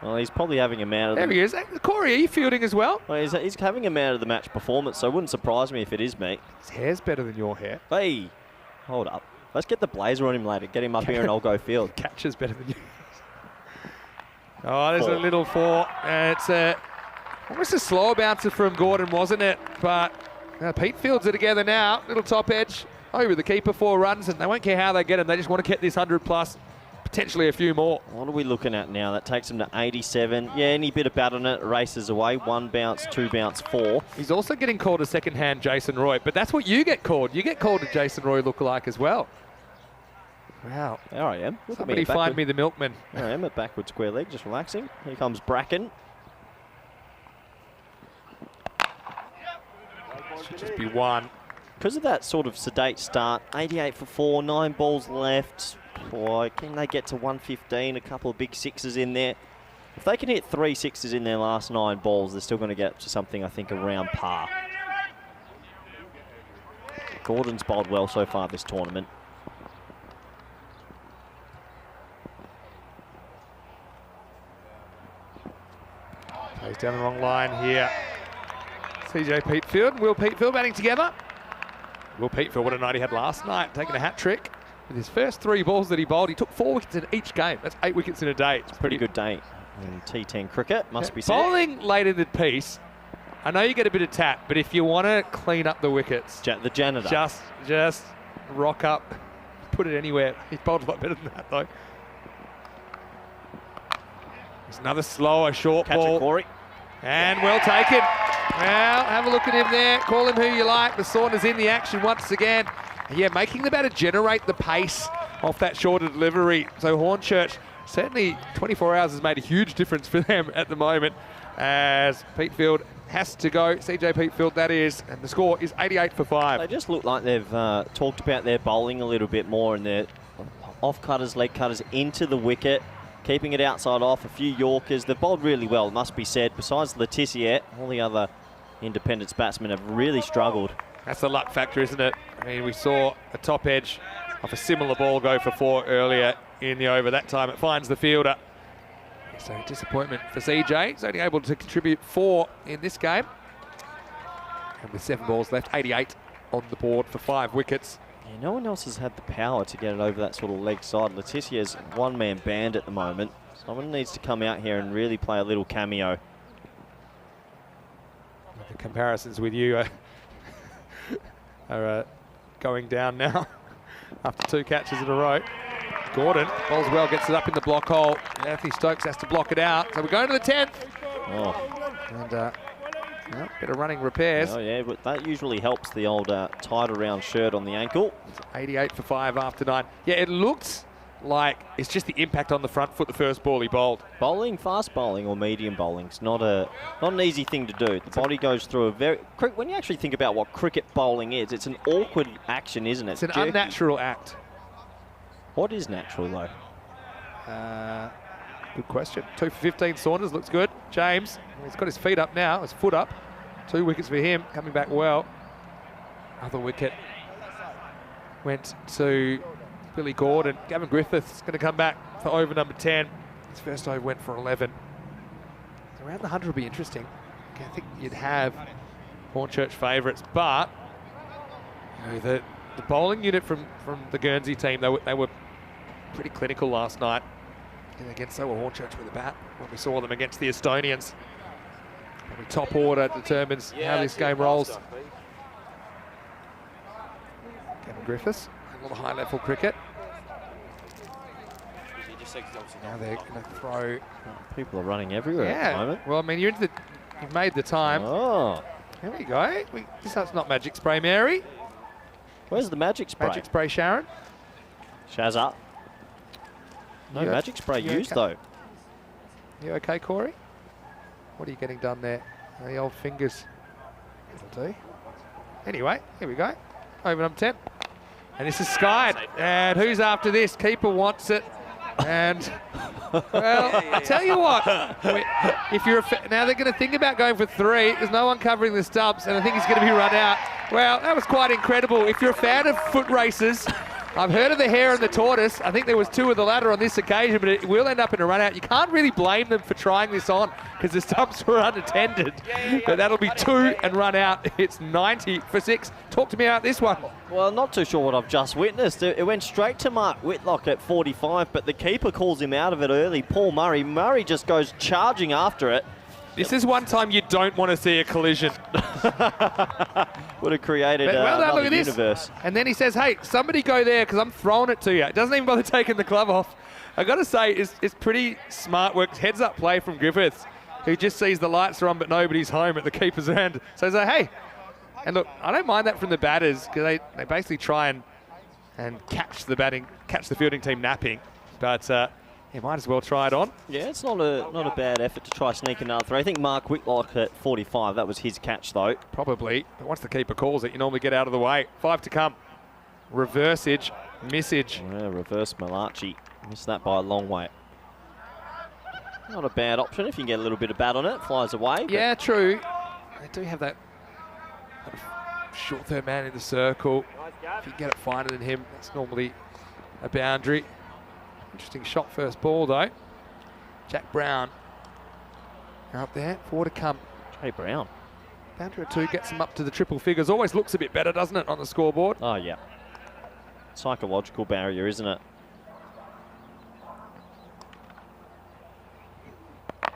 Well, he's probably having a man of There he is. Corey, are you fielding as well? Well, he's having a man of the match performance, so it wouldn't surprise me if it is me. His hair's better than your hair. Hey, hold up. Let's get the blazer on him later. Get him up here and I'll go field. Catcher's better than you. Oh, there's a little 4. It's almost a slower bouncer from Gordon, wasn't it? But Pete fields it together now. Little top edge over the keeper, 4 runs, and they won't care how they get him. They just want to get this 100 plus, potentially a few more. What are we looking at now? That takes him to 87. Yeah, any bit of bat on it races away. 1 bounce, 2 bounce, 4. He's also getting called a second-hand Jason Roy, but that's what you get called. You get called a Jason Roy lookalike as well. Wow. There I am. Somebody find me the milkman. There I am at backward square leg, just relaxing. Here comes Bracken. Should just be 1. Because of that sort of sedate start, 88 for 4, 9 balls left. Boy, can they get to 115? A couple of big 6s in there. If they can hit 3 6s in their last 9 balls, they're still going to get to something, I think, around par. Gordon's bowled well so far this tournament. Plays down the wrong line here. CJ Petefield and Will Petefield batting together. Will Petefield, what a night he had last night, taking a hat trick. With his first 3 balls that he bowled, he took 4 wickets in each game. That's 8 wickets in a day. It's a pretty good day in T10 cricket, must be said. Bowling late in the piece, I know you get a bit of tap, but if you want to clean up the wickets, the janitor. Just rock up, put it anywhere. He bowled a lot better than that, though. There's another slower short ball. Catch it, Corey. And well taken. Well, have a look at him there. Call him who you like. The Saunders in the action once again. And yeah, making the batter generate the pace off that shorter delivery. So Hornchurch, certainly 24 hours has made a huge difference for them at the moment. as Petefield has to go. CJ Petefield, that is, and the score is 88 for 5. They just look like they've talked about their bowling a little bit more, and their off cutters, leg cutters into the wicket, keeping it outside off, a few Yorkers. They've bowled really well, it must be said. Besides Letitia, all the other Independence batsmen have really struggled. That's the luck factor, isn't it? I mean, we saw a top edge of a similar ball go for 4 earlier in the over. That time it finds the fielder. So disappointment for CJ. He's only able to contribute 4 in this game. And with 7 balls left, 88 on the board for 5 wickets. Yeah, no one else has had the power to get it over that sort of leg side. Letitia's one-man band at the moment. Someone needs to come out here and really play a little cameo. The comparisons with you are going down now after 2 catches in a row. Gordon bowls well, gets it up in the block hole. Anthony Stokes has to block it out. So we're going to the 10th. Oh. And well, bit of running repairs. Oh yeah, but that usually helps the old tied around shirt on the ankle. It's 88 for 5 after 9. Yeah, it looks like it's just the impact on the front foot the first ball he bowled. Bowling, fast bowling or medium bowling is not an easy thing to do. The body goes through a very... When you actually think about what cricket bowling is, it's an awkward action, isn't it? It's an unnatural act. What is natural, though? Good question. 2 for 15, Saunders looks good. James, he's got his feet up now, his foot up. 2 wickets for him, coming back well. Other wicket went to Billy Gordon. Gavin Griffith's going to come back for over number 10. His first over went for 11. So around the 100 will be interesting. I think you'd have Hornchurch favourites, but you know, the bowling unit from the Guernsey team, they were pretty clinical last night. And again, so were Hornchurch with the bat when we saw them against the Estonians. Probably top order determines how this game rolls. Gavin Griffiths, a lot of high-level cricket. Now they're going to throw. People are running everywhere at the moment. Well, I mean, you've made the time. Oh. There we go. This is not magic spray, Mary. Where's the magic spray? Magic spray, Sharon. Shazza. No magic spray used, though. You okay, Corey? What are you getting done there? The old fingers. That'll do. Anyway, here we go. Over number 10. And this is skied. And who's after this? Keeper wants it. And, well, I tell you what. If you're now they're going to think about going for 3. There's no one covering the stumps, and I think he's going to be run out. Well, that was quite incredible. If you're a fan of foot races, I've heard of the hare and the tortoise. I think there was 2 of the latter on this occasion, but it will end up in a run out. You can't really blame them for trying this on because the stumps were unattended. But that'll be 2 and run out. It's 90 for 6. Talk to me about this one. Well, not too sure what I've just witnessed. It went straight to Mark Whitlock at 45, but the keeper calls him out of it early. Paul Murray. Murray just goes charging after it. This is one time you don't want to see a collision. Would have created well done, look at universe. This. And then he says, hey, somebody go there because I'm throwing it to you. It doesn't even bother taking the glove off. I got to say, it's pretty smart work. Heads up play from Griffiths, who just sees the lights are on but nobody's home at the keeper's end. So he's like, hey. And look, I don't mind that from the batters because they basically try and catch the fielding team napping. But you might as well try it on. Yeah, it's not a bad effort to try sneak another throw. I think Mark Whitlock at 45, that was his catch though. Probably, but once the keeper calls it, you normally get out of the way. 5 to come. Reverse-age, miss-age. Yeah, reverse Malachi. Missed that by a long way. Not a bad option if you can get a little bit of bat on it. Flies away. Yeah, true. They do have that short third man in the circle. If you get it finer than him, that's normally a boundary. Interesting shot first ball though. Jack Brown out there, 4 to come. Jay Brown. Boundary at 2 gets him up to the triple figures. Always looks a bit better, doesn't it, on the scoreboard? Oh yeah. Psychological barrier, isn't it?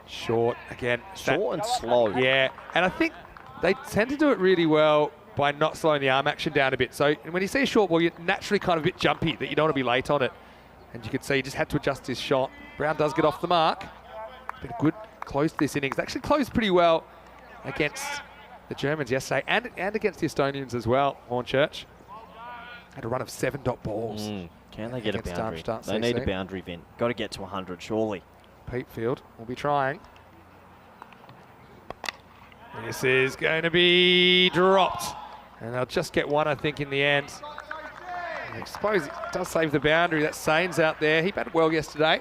Short again. Short and slow. Yeah, and I think they tend to do it really well by not slowing the arm action down a bit. So when you see a short ball, you're naturally kind of a bit jumpy that you don't want to be late on it. And you could see he just had to adjust his shot. Brown does get off the mark. It's been a good close to this innings. They actually closed pretty well against the Germans yesterday and against the Estonians as well, Hornchurch. Had a run of 7 dot balls. Can they get a boundary? Darmstadt They need a CC. boundary, Vin. Got to get to 100, surely. Petefield will be trying. This is going to be dropped. And they'll just get one, I think, in the end. I suppose it does save the boundary. That's Sains out there. He batted well yesterday.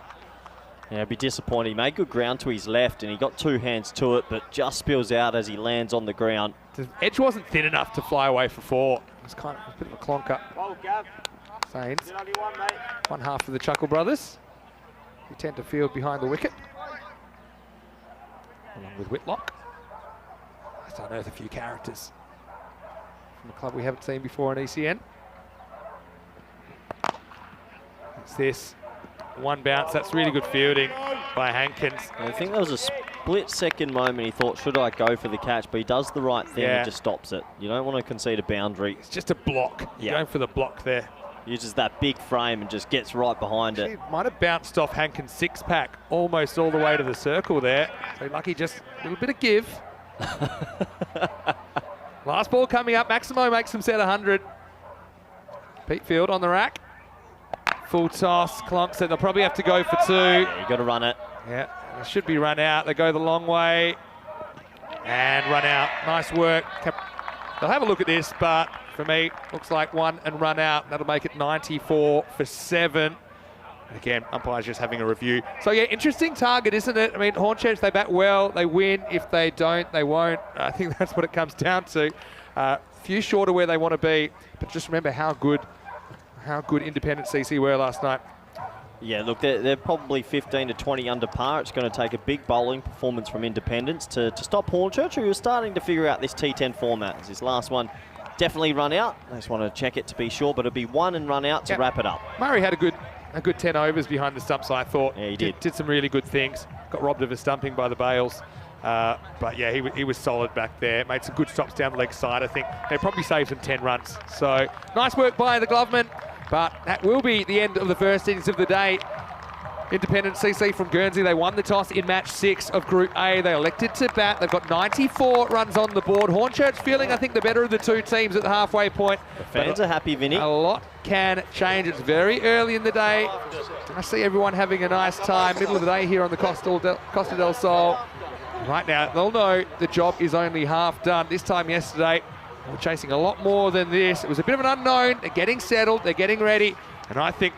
Yeah, it'd be disappointing. He made good ground to his left and he got 2 hands to it, but just spills out as he lands on the ground. The edge wasn't thin enough to fly away for 4. It was kind of a bit of a clonker. Sains, one half of the Chuckle brothers, who tend to field behind the wicket, along with Whitlock. Let's unearth a few characters from a club we haven't seen before in ECN. It's this one bounce. That's really good fielding by Hankins. I think there was a split-second moment he thought, should I go for the catch? But he does the right thing and just stops it. You don't want to concede a boundary. It's just a block. Yeah. Going for the block there. Uses that big frame and just gets right behind it. Might have bounced off Hankins' 6-pack almost all the way to the circle there. So lucky, just a little bit of give. Last ball coming up. Maximo makes him set 100. Pete Field on the rack. Full toss. Clonk said they'll probably have to go for 2. Yeah, you got to run it. Yeah, it should be run out. They go the long way and run out. Nice work. They'll have a look at this, but for me, looks like 1 and run out. That'll make it 94 for 7. Again, umpire's just having a review. So yeah, interesting target, isn't it? I mean, Hornchurch, they bat well, they win. If they don't, they won't. I think that's what it comes down to. Few short of where they want to be, but just remember how good Independent CC were last night. Yeah, look, they're probably 15 to 20 under par. It's going to take a big bowling performance from Independence to stop Hornchurch, who are starting to figure out this T10 format. As this last one definitely run out. I just want to check it to be sure, but it'll be 1 and run out to wrap it up. Murray had a good 10 overs behind the stumps, I thought. Yeah, he did. Did some really good things. Got robbed of a stumping by the Bales. But yeah, he was solid back there. Made some good stops down the leg side, I think. They probably saved them 10 runs. So nice work by the Gloveman. But that will be the end of the first innings of the day. Independent CC from Guernsey, they won the toss in match 6 of Group A. They elected to bat. They've got 94 runs on the board. Hornchurch feeling, I think, the better of the 2 teams at the halfway point. The fans are happy, Vinny. A lot can change. It's very early in the day. I see everyone having a nice time. Middle of the day here on the Costa del Sol. Right now, they'll know the job is only half done. This time yesterday, they were chasing a lot more than this. It was a bit of an unknown. They're getting settled. They're getting ready. And I think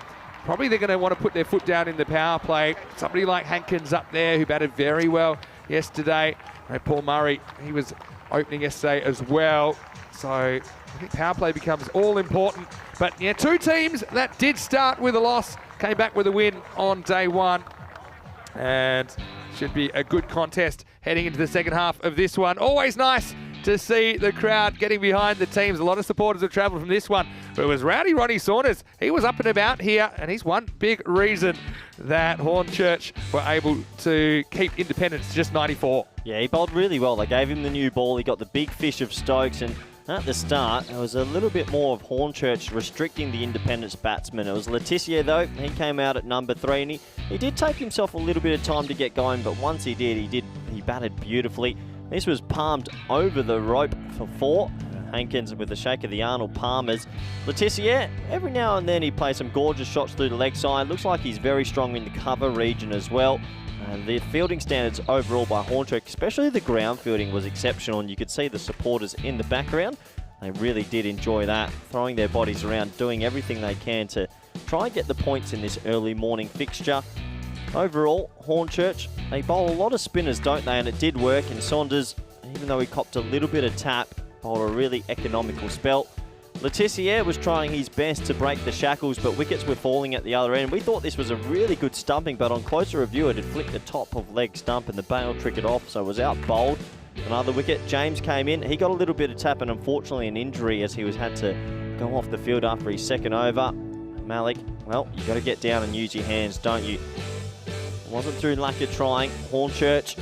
probably they're going to want to put their foot down in the power play. Somebody like Hankins up there who batted very well yesterday. And Paul Murray, he was opening yesterday as well. So I think power play becomes all important. But yeah, 2 teams that did start with a loss came back with a win on day 1. And should be a good contest heading into the second half of this one. Always nice to see the crowd getting behind the teams. A lot of supporters have travelled from this one. But it was rowdy Ronnie Saunders. He was up and about here, and he's one big reason that Hornchurch were able to keep Independence to just 94. Yeah, he bowled really well. They gave him the new ball. He got the big fish of Stokes, and at the start, there was a little bit more of Hornchurch restricting the Independence batsmen. It was Letitia, though. He came out at number 3, and he did take himself a little bit of time to get going, but once he did, he batted beautifully. This was palmed over the rope for 4. Hankins with the shake of the Arnold Palmers. Letitia, every now and then he plays some gorgeous shots through the leg side. Looks like he's very strong in the cover region as well. The fielding standards overall by Hornchurch, especially the ground fielding, was exceptional, and you could see the supporters in the background. They really did enjoy that, throwing their bodies around, doing everything they can to try and get the points in this early morning fixture. Overall, Hornchurch, they bowl a lot of spinners, don't they? And it did work, and Saunders, even though he copped a little bit of tap, bowled a really economical spell. Letitia was trying his best to break the shackles, but wickets were falling at the other end. We thought this was a really good stumping, but on closer review, it had flicked the top of leg stump and the bail triggered off, so it was out bowled. Another wicket, James came in. He got a little bit of tap and unfortunately an injury as he had to go off the field after his second over. Malik, well, you got to get down and use your hands, don't you? It wasn't through lack of trying. Hornchurch,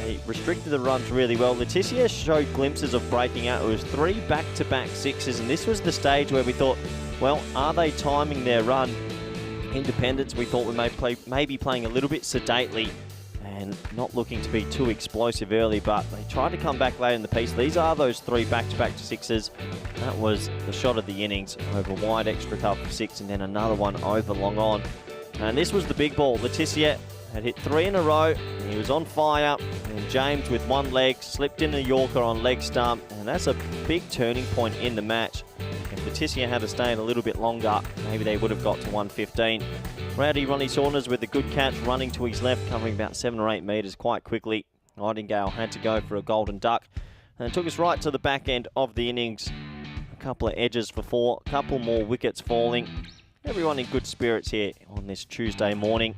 he restricted the runs really well. Letitia showed glimpses of breaking out. It was 3 back-to-back 6s, and this was the stage where we thought, well, are they timing their run? Independence, we thought we may be playing a little bit sedately and not looking to be too explosive early, but they tried to come back late in the piece. These are those 3 back-to-back 6s. That was the shot of the innings, over wide extra cover for 6, and then another one over long on. And this was the big ball. Letitia had hit 3 in a row, and he was on fire, and James with one leg slipped in a Yorker on leg stump, and that's a big turning point in the match. If Letitia had to stay a little bit longer, maybe they would have got to 115. Rowdy Ronnie Saunders with a good catch running to his left, covering about 7 or 8 metres quite quickly. Nightingale had to go for a golden duck, and it took us right to the back end of the innings. A couple of edges for 4, a couple more wickets falling. Everyone in good spirits here on this Tuesday morning.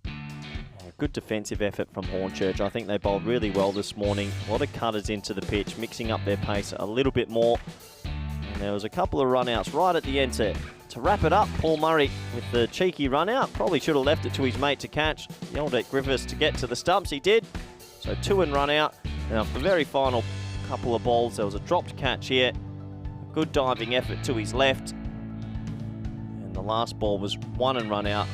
A good defensive effort from Hornchurch. I think they bowled really well this morning. A lot of cutters into the pitch, mixing up their pace a little bit more. And there was a couple of run-outs right at the end to wrap it up. Paul Murray with the cheeky run-out. Probably should have left it to his mate to catch. Yelled at Griffiths to get to the stumps. He did. So 2 and run-out. Now, for the very final couple of balls, there was a dropped catch here. A good diving effort to his left. And the last ball was 1 and run-out.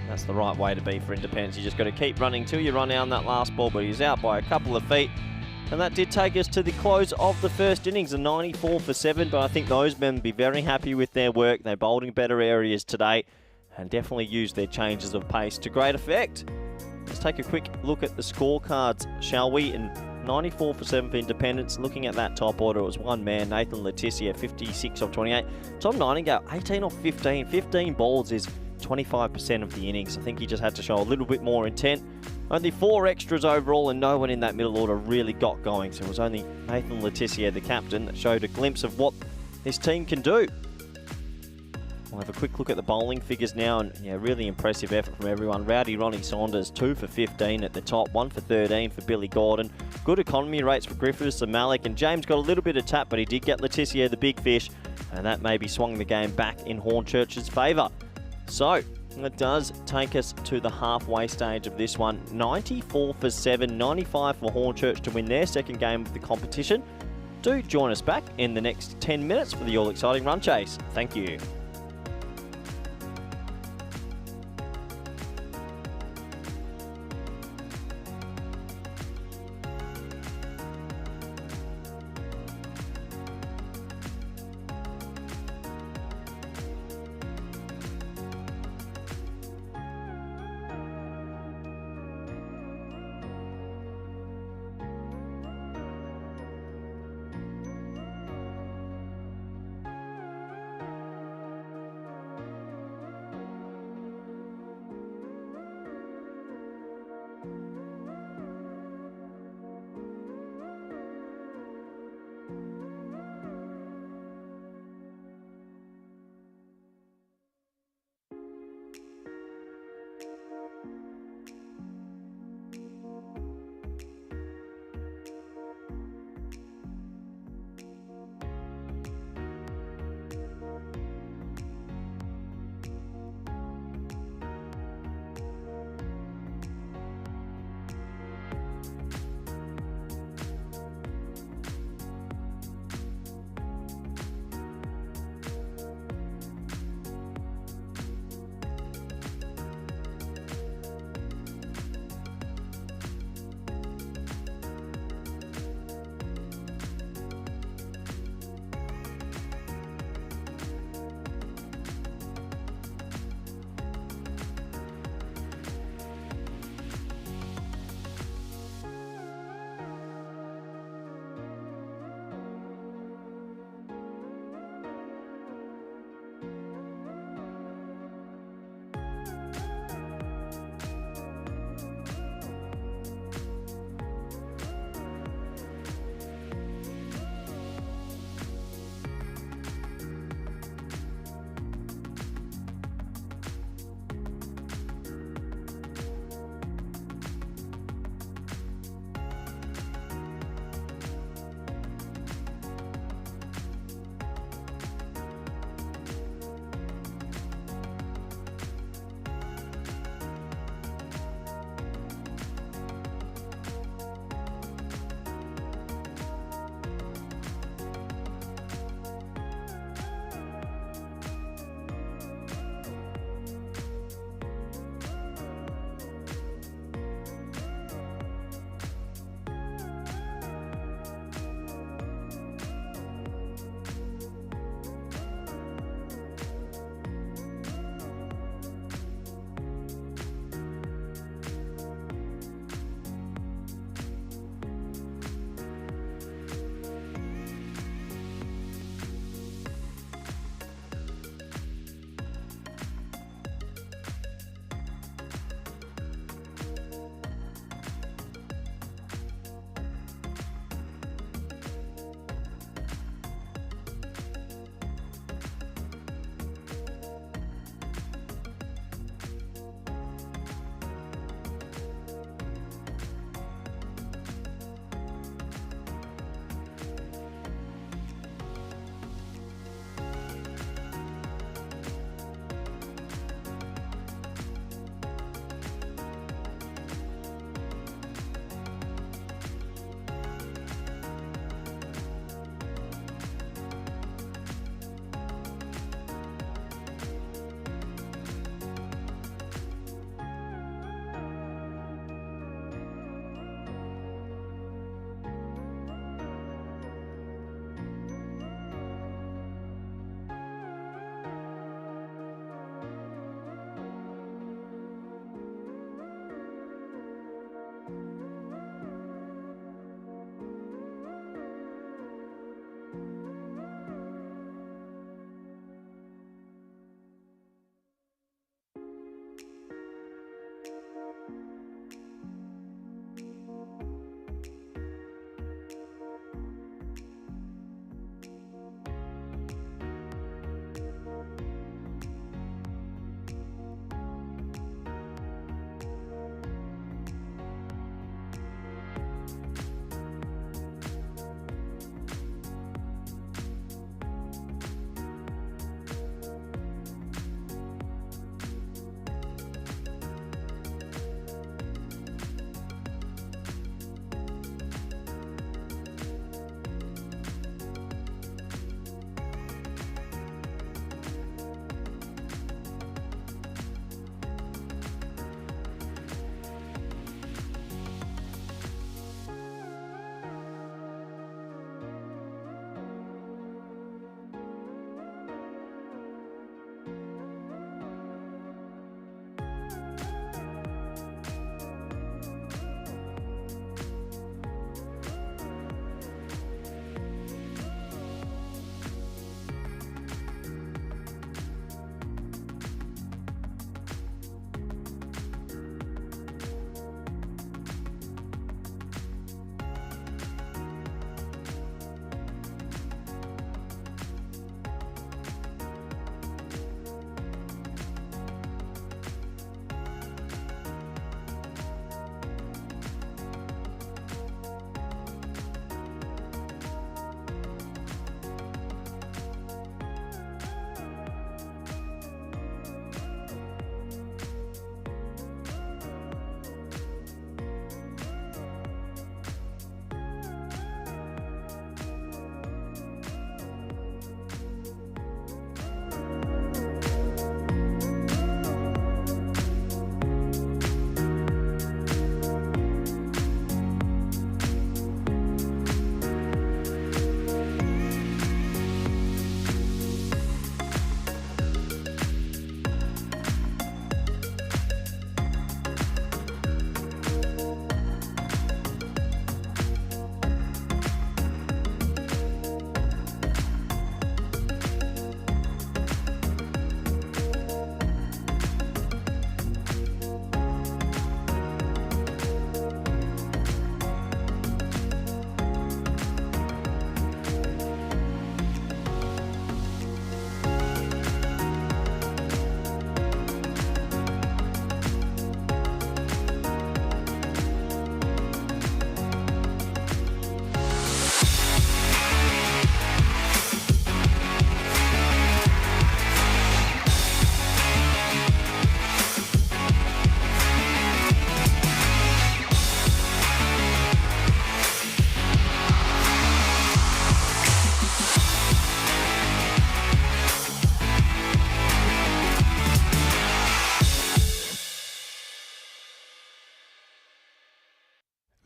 That's the right way to be for Independence. You just got to keep running till you run out on that last ball, but he's out by a couple of feet. And that did take us to the close of the first innings, a 94 for 7, but I think those men will be very happy with their work. They bowled in better areas today and definitely used their changes of pace to great effect. Let's take a quick look at the scorecards, shall we? And 94 for 7 for Independence. Looking at that top order, it was one man, Nathan Letitia, 56 off 28. Tom Nightingale, 18 off 15. 15 balls is 25% of the innings. I think he just had to show a little bit more intent. Only 4 extras overall, and no one in that middle order really got going. So it was only Nathan Letitia, the captain, that showed a glimpse of what this team can do. We'll have a quick look at the bowling figures now, and yeah, really impressive effort from everyone. Rowdy Ronnie Saunders, 2 for 15 at the top, 1 for 13 for Billy Gordon. Good economy rates for Griffiths and Malik, and James got a little bit of tap, but he did get Letitia the big fish, and that maybe swung the game back in Hornchurch's favour. So, it does take us to the halfway stage of this one. 94 for 7, 95 for Hornchurch to win their second game of the competition. Do join us back in the next 10 minutes for the all-exciting run chase. Thank you.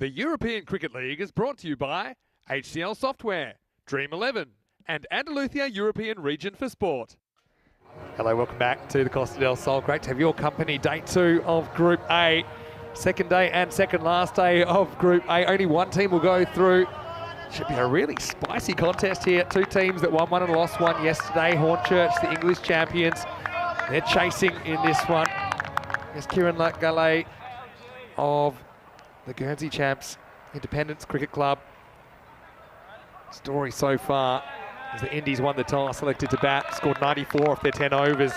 The European Cricket League is brought to you by HCL Software, Dream 11, and Andalusia European Region for Sport. Hello, welcome back to the Costa del Sol. Great to have your company. Day 2 of Group A. Second day and second last day of Group A. Only one team will go through. Should be a really spicy contest here. Two teams that won one and lost one yesterday. Hornchurch, the English champions. They're chasing in this one. There's Kieran Galay of the Guernsey champs, Independence Cricket Club. Story so far is the Indies won the toss, selected to bat, scored 94 off their 10 overs.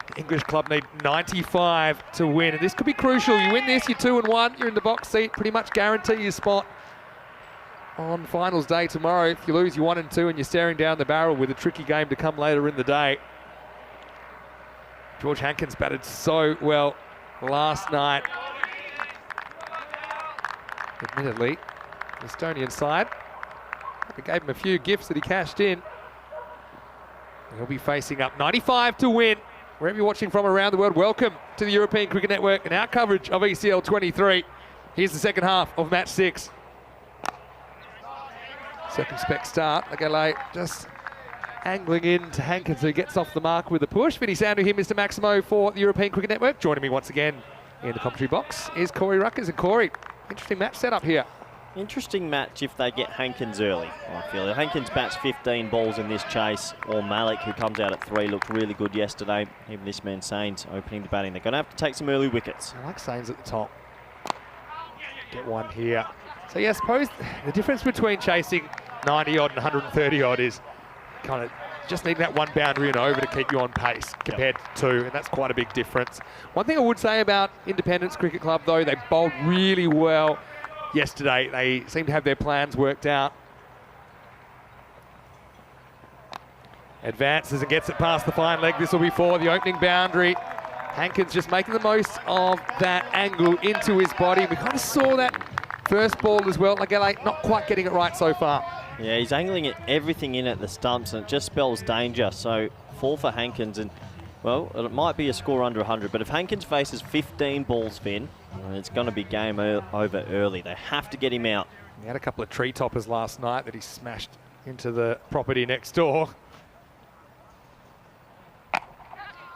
The English club need 95 to win, and this could be crucial. You win this, you're 2-1, you're in the box seat, pretty much guarantee your spot on finals day tomorrow. If you lose, you're 1-2, and you're staring down the barrel with a tricky game to come later in the day. George Hankins batted so well last night. Admittedly, the Estonian side, we gave him a few gifts that he cashed in. He'll be facing up 95 to win. Wherever you're watching from around the world, welcome to the European Cricket Network and our coverage of ECL 23. Here's the second half of match 6. Circumspect start. Galay just angling in to Hankins, who gets off the mark with a push. Vinny Sandhu here, Mr. Maximo for the European Cricket Network. Joining me once again in the commentary box is Corey Ruckers. And Corey, interesting match setup here. Interesting match if they get Hankins early, I feel. Hankins bats 15 balls in this chase, or Malik, who comes out at 3, looked really good yesterday. Even this man, Sains, opening the batting. They're going to have to take some early wickets. I like Sains at the top. Get one here. So, yeah, I suppose the difference between chasing 90-odd and 130-odd is kind of just needing that one boundary and over to keep you on pace compared to 2, and that's quite a big difference. One thing I would say about Independence Cricket Club, though, they bowled really well yesterday. They seem to have their plans worked out. Advances and gets it past the fine leg. This will be for the opening boundary. Hankins just making the most of that angle into his body. We kind of saw that first ball as well. Like, not quite getting it right so far. Yeah, he's angling it, everything in at the stumps, and it just spells danger. So 4 for Hankins, and well, it might be a score under 100, but if Hankins faces 15 balls, Finn, it's going to be game over early. They have to get him out. He had a couple of tree toppers last night that he smashed into the property next door.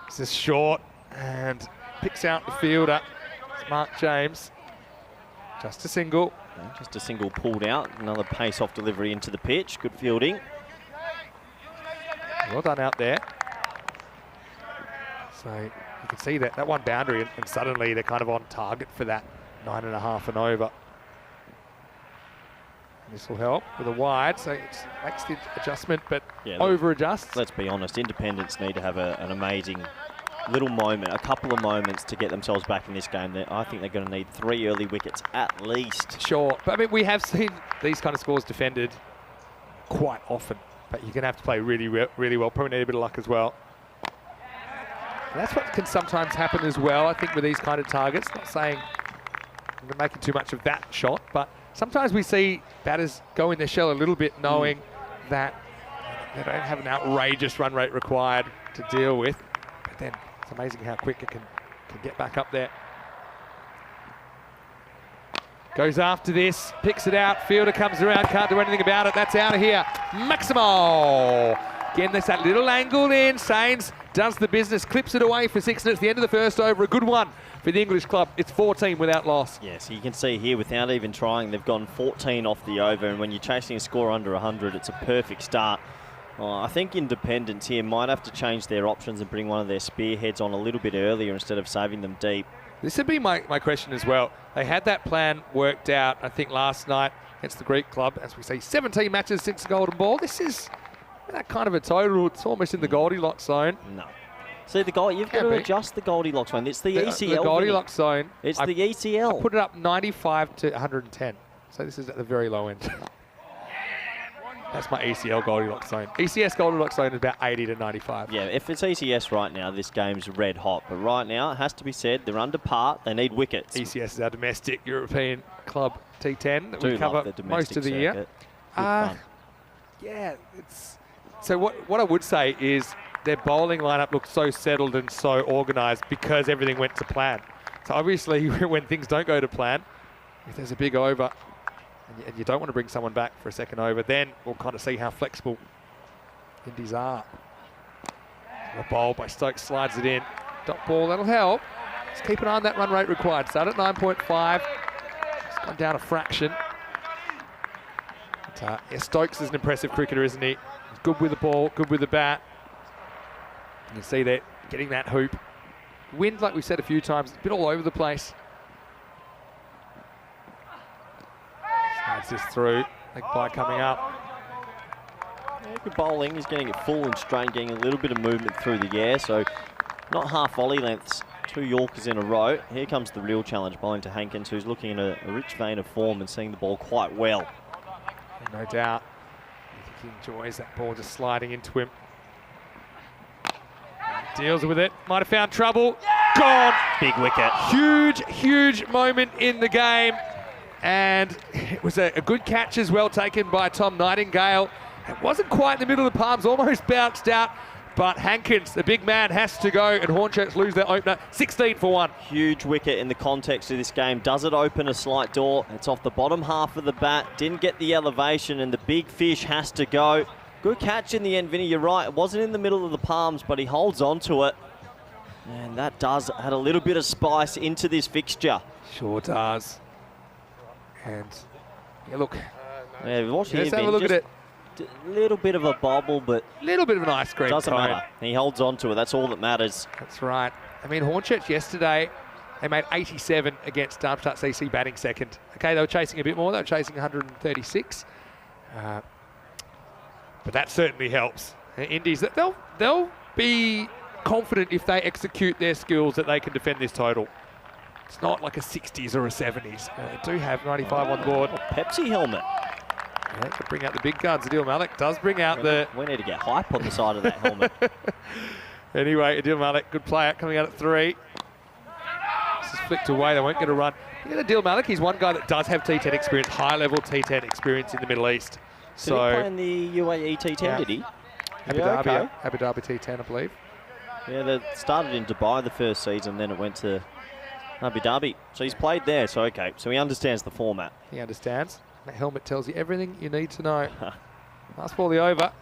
This is short and picks out the fielder. It's Mark James. Just a single. Just a single pulled out. Another pace-off delivery into the pitch. Good fielding. Well done out there. So you can see that one boundary, and suddenly they're kind of on target for that 9.5 and over. This will help with a wide, so it makes the adjustment, but over-adjusts. Let's be honest, Independents need to have an amazing little moment, a couple of moments to get themselves back in this game. I think they're going to need 3 early wickets at least. Sure, but I mean, we have seen these kind of scores defended quite often, but you're going to have to play really, really well. Probably need a bit of luck as well. And that's what can sometimes happen as well, I think, with these kind of targets. Not saying I'm making too much of that shot, but sometimes we see batters go in their shell a little bit, knowing that they don't have an outrageous run rate required to deal with. But then it's amazing how quick it can get back up there. Goes after this, picks it out, fielder comes around, can't do anything about it. That's out of here. Maximo! Again, there's that little angle in. Sains does the business, clips it away for 6, and it's the end of the first over. A good one for the English club. It's 14 without loss. Yes, you can see here, without even trying, they've gone 14 off the over, and when you're chasing a score under 100, it's a perfect start. I think Independents here might have to change their options and bring one of their spearheads on a little bit earlier instead of saving them deep. This would be my question as well. They had that plan worked out, I think, last night against the Greek club. As we say, 17 matches since the Golden Ball. This is that kind of a total. It's almost in the Goldilocks zone. No. See, you've got to adjust the Goldilocks zone. It's the ECL. The Goldilocks zone. It's the ECL. I put it up 95 to 110. So this is at the very low end. That's my ECL Goldilocks zone. ECS Goldilocks zone is about 80 to 95. Yeah, if it's ECS right now, this game's red hot. But right now, it has to be said, they're under par. They need wickets. ECS is our domestic European club T10 that we cover most of the year. Yeah, so what I would say is their bowling lineup looks so settled and so organised because everything went to plan. So obviously, when things don't go to plan, if there's a big over and you don't want to bring someone back for a second over, then we'll kind of see how flexible Indies are. A bowl by Stokes, slides it in. Dot ball, that'll help. Just keep an eye on that run rate required. Start at 9.5. It's gone down a fraction. But, yeah, Stokes is an impressive cricketer, isn't he? He's good with the ball, good with the bat. You can see that getting that hoop. Wind, like we've said a few times, it's a bit all over the place. Slides this through. Leg bye coming up. Yeah, good bowling. He's getting it full and straight, getting a little bit of movement through the air. So not half volley lengths. 2 Yorkers in a row. Here comes the real challenge, bowling to Hankins, who's looking in a rich vein of form and seeing the ball quite well. No doubt. I think he enjoys that ball just sliding into him. Deals with it. Might have found trouble. Gone. Big wicket. Huge moment in the game. And it was a good catch as well, taken by Tom Nightingale. It wasn't quite in the middle of the palms, almost bounced out. But Hankins, the big man, has to go, and Hornchurch lose their opener 16 for 1. Huge wicket in the context of this game. Does it open a slight door? It's off the bottom half of the bat. Didn't get the elevation, and the big fish has to go. Good catch in the end, Vinny. You're right. It wasn't in the middle of the palms, but he holds on to it. And that does add a little bit of spice into this fixture. Sure does. And, yeah, look. Yeah, watch Let's have a look at it. A little bit of a bobble, but little bit of an ice cream doesn't cone. matter. He holds on to it. That's all that matters. That's right. I mean, Hornchurch yesterday, they made 87 against Darmstadt CC batting second. Okay, they were chasing a bit more. They were chasing 136. But that certainly helps. Indies, they'll be confident if they execute their skills that they can defend this total. It's not like a 60s or a 70s. They do have 95 on board. Pepsi helmet. Yeah, to bring out the big guns. Adil Malik does bring out We need to get hype on the side of that helmet. Anyway, Adil Malik, good player, coming out at 3. This is flicked away, they won't get a run. Look at Adil Malik, he's one guy that does have T10 experience, high-level T10 experience in the Middle East. Did he play in the UAE T10, yeah. Did he? Abu Dhabi T10, I believe. Yeah, they started in Dubai the first season, then it went to Abu Dhabi. So he's played there, so okay. So he understands the format. He understands. That helmet tells you everything you need to know. Last ball, the over.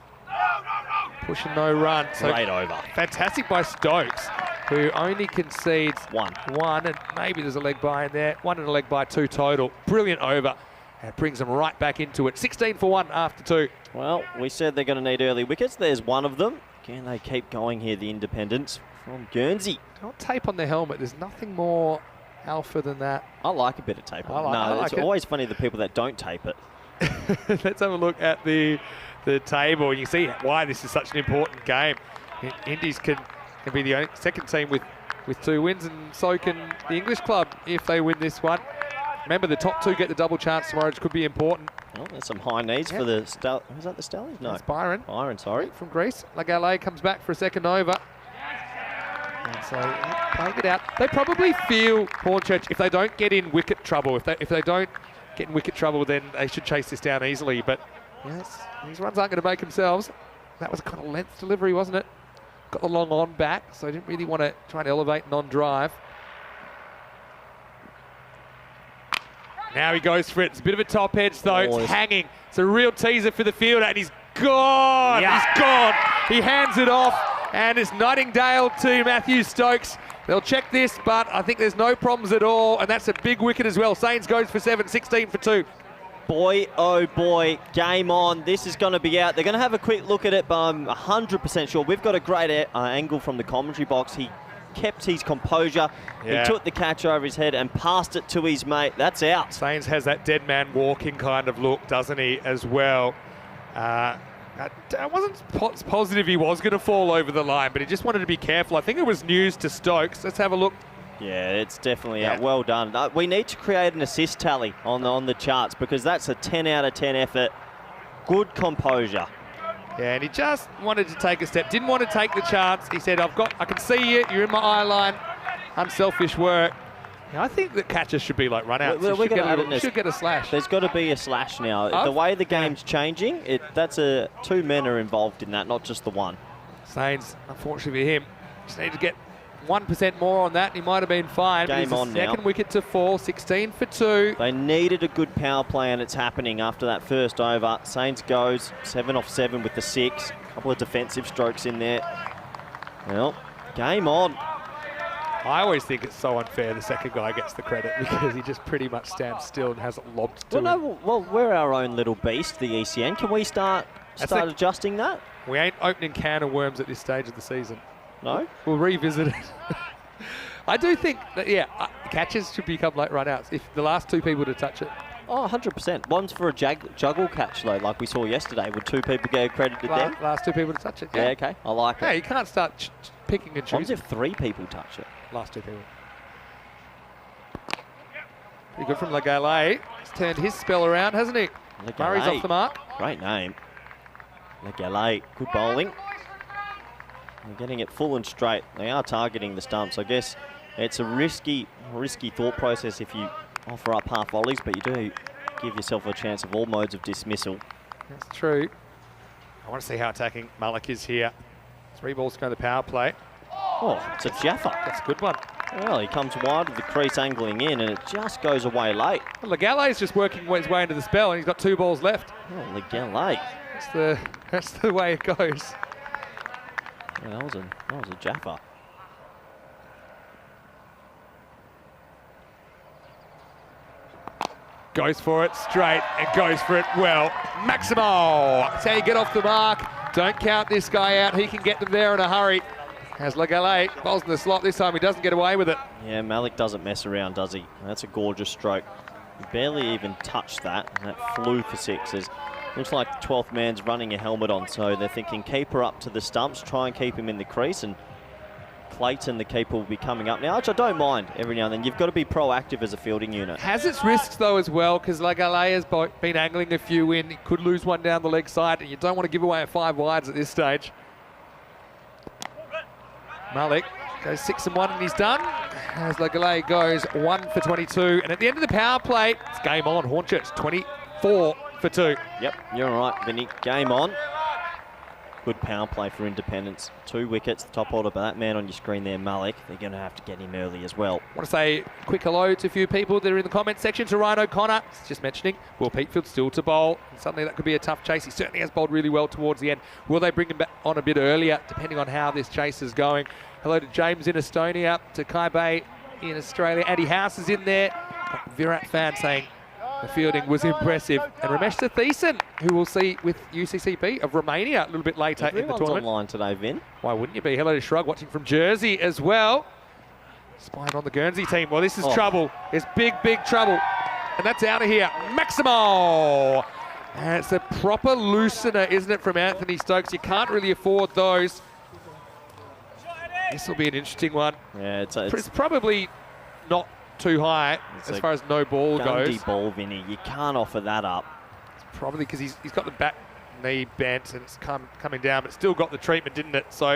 Pushing no run. So great over. Fantastic by Stokes, who only concedes one, and maybe there's a leg by in there. 1 and a leg by 2 total. Brilliant over. And it brings them right back into it. 16 for 1 after 2. Well, we said they're going to need early wickets. There's one of them. Can they keep going here, the Independents from Guernsey? Don't tape on the helmet. There's nothing more alpha than that. I like a bit of tape on it. It's always funny the people that don't tape it. Let's have a look at the table. You see why this is such an important game. Indies can be the second team with 2 wins, and so can the English club if they win this one. Remember, the top 2 get the double chance tomorrow, which could be important. Oh, there's some high needs for the Stallions. Was that the Stallions? No. It's Byron. Byron, sorry. From Greece. Lagale comes back for a second over. And so, playing it out. They probably feel, Hornchurch, if they don't get in wicket trouble, if they don't get in wicket trouble, then they should chase this down easily. But yes, these runs aren't going to make themselves. That was a kind of length delivery, wasn't it? Got the long on back, so I didn't really want to try and elevate non-drive. Now he goes for it. It's a bit of a top edge, though. It's hanging. It's a real teaser for the fielder, and he's gone. Yeah. He's gone. He hands it off, and it's Nightingale to Matthew Stokes. They'll check this, but I think there's no problems at all, and that's a big wicket as well. Sains goes for 7, 16 for 2. Boy, oh boy, game on. This is going to be out. They're going to have a quick look at it, but I'm 100% sure. We've got a great angle from the commentary box. He kept his composure. Yeah. He took the catch over his head and passed it to his mate. That's out. Sains has that dead man walking kind of look, doesn't he, as well? I wasn't positive he was going to fall over the line, but he just wanted to be careful. I think it was news to Stokes. Let's have a look. Yeah, it's definitely out. Well done. We need to create an assist tally on the charts, because that's a 10 out of 10 effort. Good composure. Yeah, and he just wanted to take a step. Didn't want to take the chance. He said, I can see you. You're in my eye line. Unselfish work. Now, I think that catchers should be like run-outs. Should get a slash. There's got to be a slash now. The way the game's changing, that's 2 men are involved in that, not just the one. Sains, unfortunately for him, just need to get 1% more on that, he might have been fine. Game on now. Second wicket to fall, 16 for 2. They needed a good power play, and it's happening after that first over. Saints goes 7 off 7 with the 6. A couple of defensive strokes in there. Well, game on. I always think it's so unfair the second guy gets the credit because he just pretty much stands still and hasn't lobbed to him. Well, we're our own little beast, the ECN. Can we start adjusting that? We ain't opening can of worms at this stage of the season. No? We'll revisit it. I do think that, catches should become late run-outs if the last 2 people to touch it. Oh, 100%. One's for a juggle catch, though, like we saw yesterday. Would 2 people get credited then? Last 2 people to touch it, yeah. Okay, I like it. Yeah, you can't start picking and choosing. What if 3 people touch it? Last 2 people. Pretty good from Legale. He's turned his spell around, hasn't he? Murray's off the mark. Great name. Legale, good bowling. They're getting it full and straight. They are targeting the stumps. I guess it's a risky thought process if you offer up half volleys, but you do give yourself a chance of all modes of dismissal. That's true. I want to see how attacking Malik is here. 3 balls to go to the power play. Oh, it's a Jaffa. That's a good one. Well, he comes wide with the crease angling in, and it just goes away late. Well, Legale's just working his way into the spell, and he's got 2 balls left. Oh, Legale. That's the way it goes. Yeah, that was a Jaffa. Goes for it straight and goes for it well. Maximo! That's how you get off the mark. Don't count this guy out. He can get them there in a hurry. As Legale bowls in the slot this time, he doesn't get away with it. Yeah, Malik doesn't mess around, does he? That's a gorgeous stroke. He barely even touched that, and that flew for 6s. Looks like the 12th man's running a helmet on, so they're thinking keeper up to the stumps, try and keep him in the crease, and Clayton, the keeper, will be coming up now, which I don't mind every now and then. You've got to be proactive as a fielding unit. Has its risks, though, as well, because Legale has been angling a few in. He could lose one down the leg side, and you don't want to give away a 5 wides at this stage. Malik goes 6 and 1, and he's done. As Legale goes 1 for 22. And at the end of the power play, it's game on. Hornchurch 24 for 2. Yep, you're all right, Vinny. Game on. Good power play for Independence. 2 wickets, the top order, but that man on your screen there, Malik, they're going to have to get him early as well. I want to say a quick hello to a few people that are in the comment section. To Ryan O'Connor, just mentioning, Will Peatfield still to bowl. And suddenly that could be a tough chase. He certainly has bowled really well towards the end. Will they bring him back on a bit earlier, depending on how this chase is going? Hello to James in Estonia, to Kai Bay in Australia. Andy House is in there. Virat fan saying, the fielding was impressive. And Ramesh Satheesan, who we'll see with UCCP of Romania a little bit later in the tournament. Online today, Vin. Why wouldn't you be? Hello to Shrug, watching from Jersey as well. Spying on the Guernsey team. Well, this is trouble. It's big, big trouble. And that's out of here. Maximo! And it's a proper loosener, isn't it, from Anthony Stokes? You can't really afford those. This will be an interesting one. Yeah, it's probably not too high as far as no ball goes. Ball, Vinny. You can't offer that up. It's probably because he's got the back knee bent and it's coming down, but still got the treatment, didn't it? So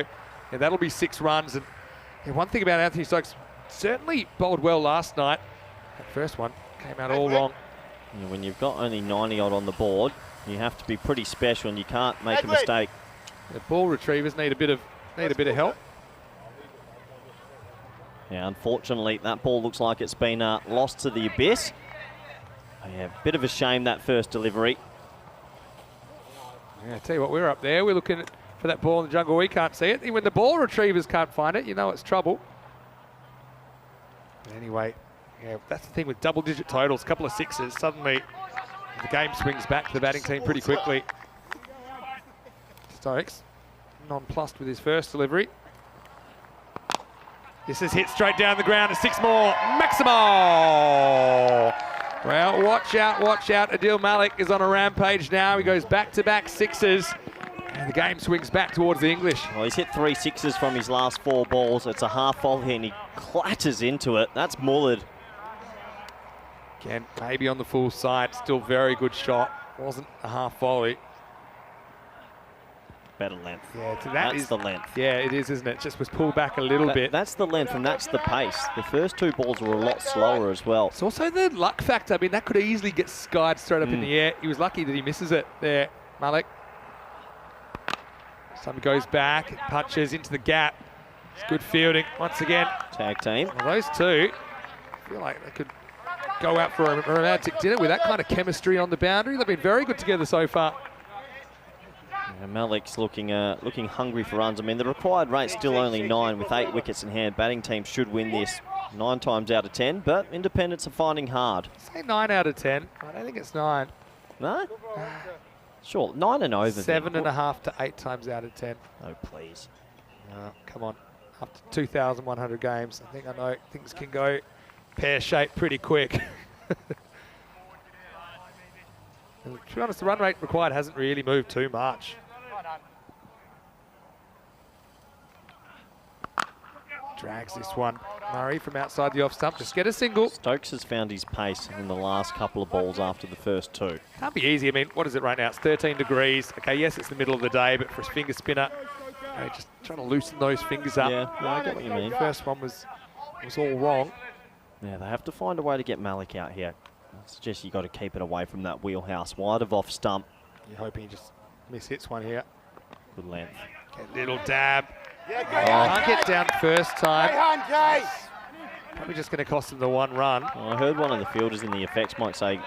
yeah, that'll be 6 runs. And one thing about Anthony Stokes, certainly bowled well last night. That first one came out all wrong. Yeah, when you've got only 90 odd on the board, you have to be pretty special and you can't make a mistake. The ball retrievers need a bit of help. Yeah, unfortunately, that ball looks like it's been lost to the abyss. Yeah, bit of a shame, that first delivery. Yeah, I tell you what, we're up there. We're looking for that ball in the jungle. We can't see it. When the ball retrievers can't find it, you know it's trouble. But anyway, yeah, that's the thing with double-digit totals, a couple of 6s. Suddenly, the game swings back to the batting team pretty quickly. Stokes, nonplussed with his first delivery. This is hit straight down the ground to 6 more. Maximo! Well, watch out, watch out. Adil Malik is on a rampage now. He goes back-to-back 6s. And the game swings back towards the English. Well, he's hit 3 6s from his last 4 balls. It's a half volley and he clatters into it. That's mullered. Again, maybe on the full side. Still very good shot. Wasn't a half volley. Better length. Yeah, that's the length. Yeah, it is, isn't it? Just was pulled back a little bit. That's the length and that's the pace. The first 2 balls were a lot slower as well. It's also the luck factor. I mean, that could easily get skied straight up in the air. He was lucky that he misses it there, Malik. Some goes back, punches into the gap. It's good fielding once again. Tag team. Well, those two, I feel like they could go out for a romantic dinner with that kind of chemistry on the boundary. They've been very good together so far. Yeah, Malik's looking hungry for runs. I mean, the required rate's still only 9 with 8 wickets in hand. Batting team should win this 9 times out of 10, but independents are finding hard. Say 9 out of 10. I don't think it's 9. No? Sure, 9 and over. 7.5 to 8 times out of 10. Oh, please. Come on. Up to 2,100 games. I think I know things can go pear-shaped pretty quick. And to be honest, the run rate required hasn't really moved too much. Drags this one. Murray from outside the off stump. Just get a single. Stokes has found his pace in the last couple of balls after the first 2. Can't be easy. I mean, what is it right now? It's 13 degrees. Okay, yes, it's the middle of the day, but for a finger spinner, just trying to loosen those fingers up. Yeah, I get what you mean. The first one was all wrong. Yeah, they have to find a way to get Malik out here. I suggest you got to keep it away from that wheelhouse, wide of off stump. You're hoping he just mishits one here. Good length. Okay, little dab. Can't get down first time. Probably just going to cost him the 1 run. Well, I heard one of the fielders in the effects might say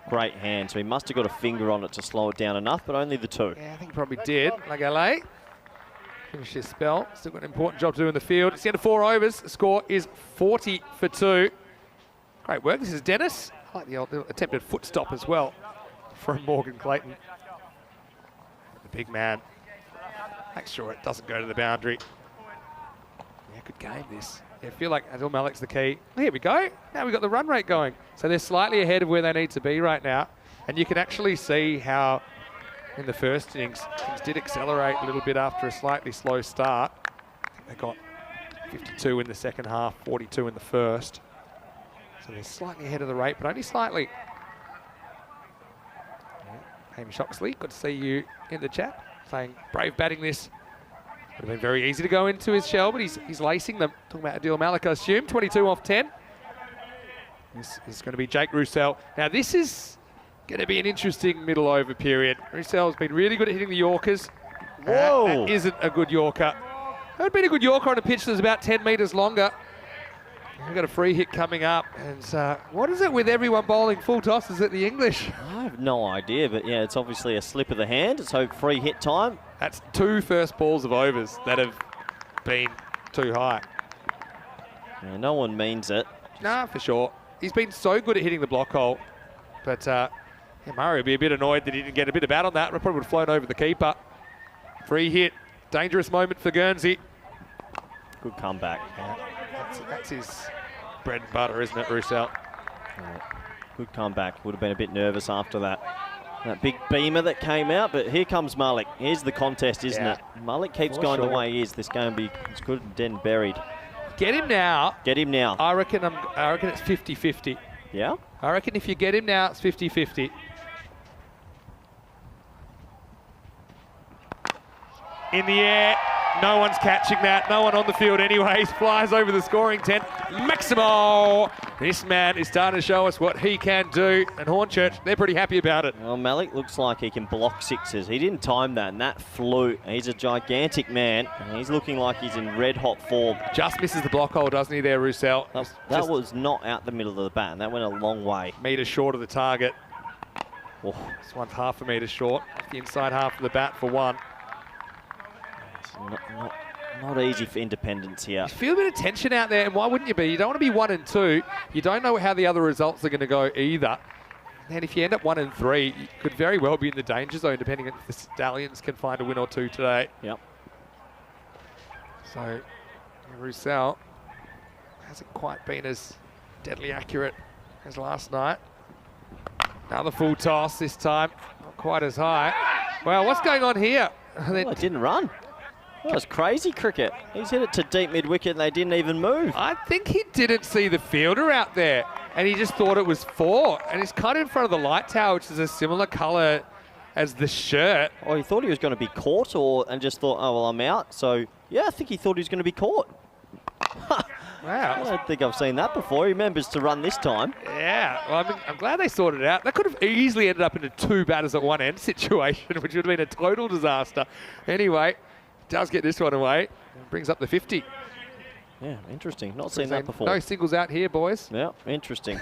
great hand, so he must have got a finger on it to slow it down enough, but only the 2. Yeah, I think he probably did. Lagale. Finish his spell. Still got an important job to do in the field. It's the end of 4 overs. The score is 40 for 2. Great work. This is Dennis. I like the old attempted foot stop as well from Morgan Clayton. The big man. Make sure it doesn't go to the boundary. Yeah, good game this. Yeah, I feel like Adil Malik's the key. Here we go. Now we've got the run rate going. So they're slightly ahead of where they need to be right now. And you can actually see how in the first innings things did accelerate a little bit after a slightly slow start. I think they got 52 in the second half, 42 in the first. So they're slightly ahead of the rate, but only slightly. Yeah. Hamish Oxley, good to see you in the chat, saying brave batting this. Would have been very easy to go into his shell, but he's lacing them. Talking about Adil Malik, I assume. 22 off 10. This is going to be Jake Roussel. Now this is going to be an interesting middle over period. Roussel's been really good at hitting the Yorkers. Whoa! That isn't a good Yorker. That would have been a good Yorker on a pitch that's about 10 metres longer. We've got a free hit coming up. And what is it with everyone bowling full tosses at the English? I have no idea, but yeah, it's obviously a slip of the hand. It's hope free hit time. That's 2 first balls of overs that have been too high. Yeah, no one means it. Nah, for sure. He's been so good at hitting the block hole. But yeah, Murray would be a bit annoyed that he didn't get a bit of bat on that. Probably would have flown over the keeper. Free hit. Dangerous moment for Guernsey. Good comeback. Yeah, that's his bread and butter, isn't it, Roussel? Yeah, good comeback. Would have been a bit nervous after that big beamer that came out, but here comes Malik. Here's the contest, isn't it? Malik keeps going the way he is. This game will be as good and dead and buried. Get him now. Get him now. I reckon it's 50-50. Yeah? I reckon if you get him now, it's 50-50. In the air. No one's catching that. No one on the field anyways. Flies over the scoring tent. Maximo! This man is starting to show us what he can do. And Hornchurch, they're pretty happy about it. Well, Malik looks like he can block sixes. He didn't time that, and that flew. He's a gigantic man, and he's looking like he's in red-hot form. Just misses the block hole, doesn't he, there, Roussel? That was not out the middle of the bat, and that went a long way. Metre short of the target. Oh. This one's half a metre short. Off the inside half of the bat for 1. Not easy for independence here. You feel a bit of tension out there, and why wouldn't you be? You don't want to be 1 and 2. You don't know how the other results are going to go either. And if you end up 1 and 3, you could very well be in the danger zone, depending on if the Stallions can find a win or 2 today. Yep. So, Roussel hasn't quite been as deadly accurate as last night. Another full toss this time, not quite as high. Well, what's going on here? It didn't run. That was crazy cricket. He's hit it to deep mid-wicket and they didn't even move. I think he didn't see the fielder out there and he just thought it was 4. And he's kind of in front of the light tower, which is a similar colour as the shirt. Oh, he thought he was going to be caught and just thought, oh, well, I'm out. So, yeah, I think he thought he was going to be caught. Wow. I don't think I've seen that before. He remembers to run this time. Yeah, well, I mean, I'm glad they sorted it out. That could have easily ended up in a 2 batters at one end situation, which would have been a total disaster. Anyway, does get this one away. Brings up the 50. Yeah, interesting. Not seen that before. No singles out here, boys. Yeah, interesting.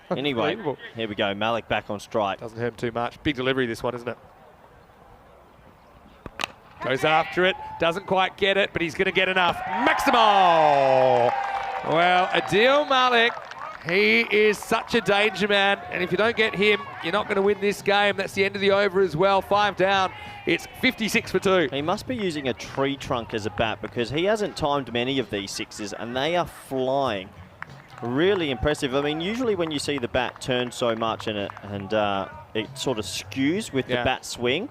Anyway, here we go. Malik back on strike. Doesn't hurt him too much. Big delivery, this one, isn't it? Goes after it. Doesn't quite get it, but he's going to get enough. Maximal! Well, Adil Malik, he is such a danger man. And if you don't get him, you're not going to win this game. That's the end of the over as well. 5 down. It's 56 for 2. He must be using a tree trunk as a bat because he hasn't timed many of these sixes and they are flying. Really impressive. I mean, usually when you see the bat turn so much and it sort of skews with the bat swing,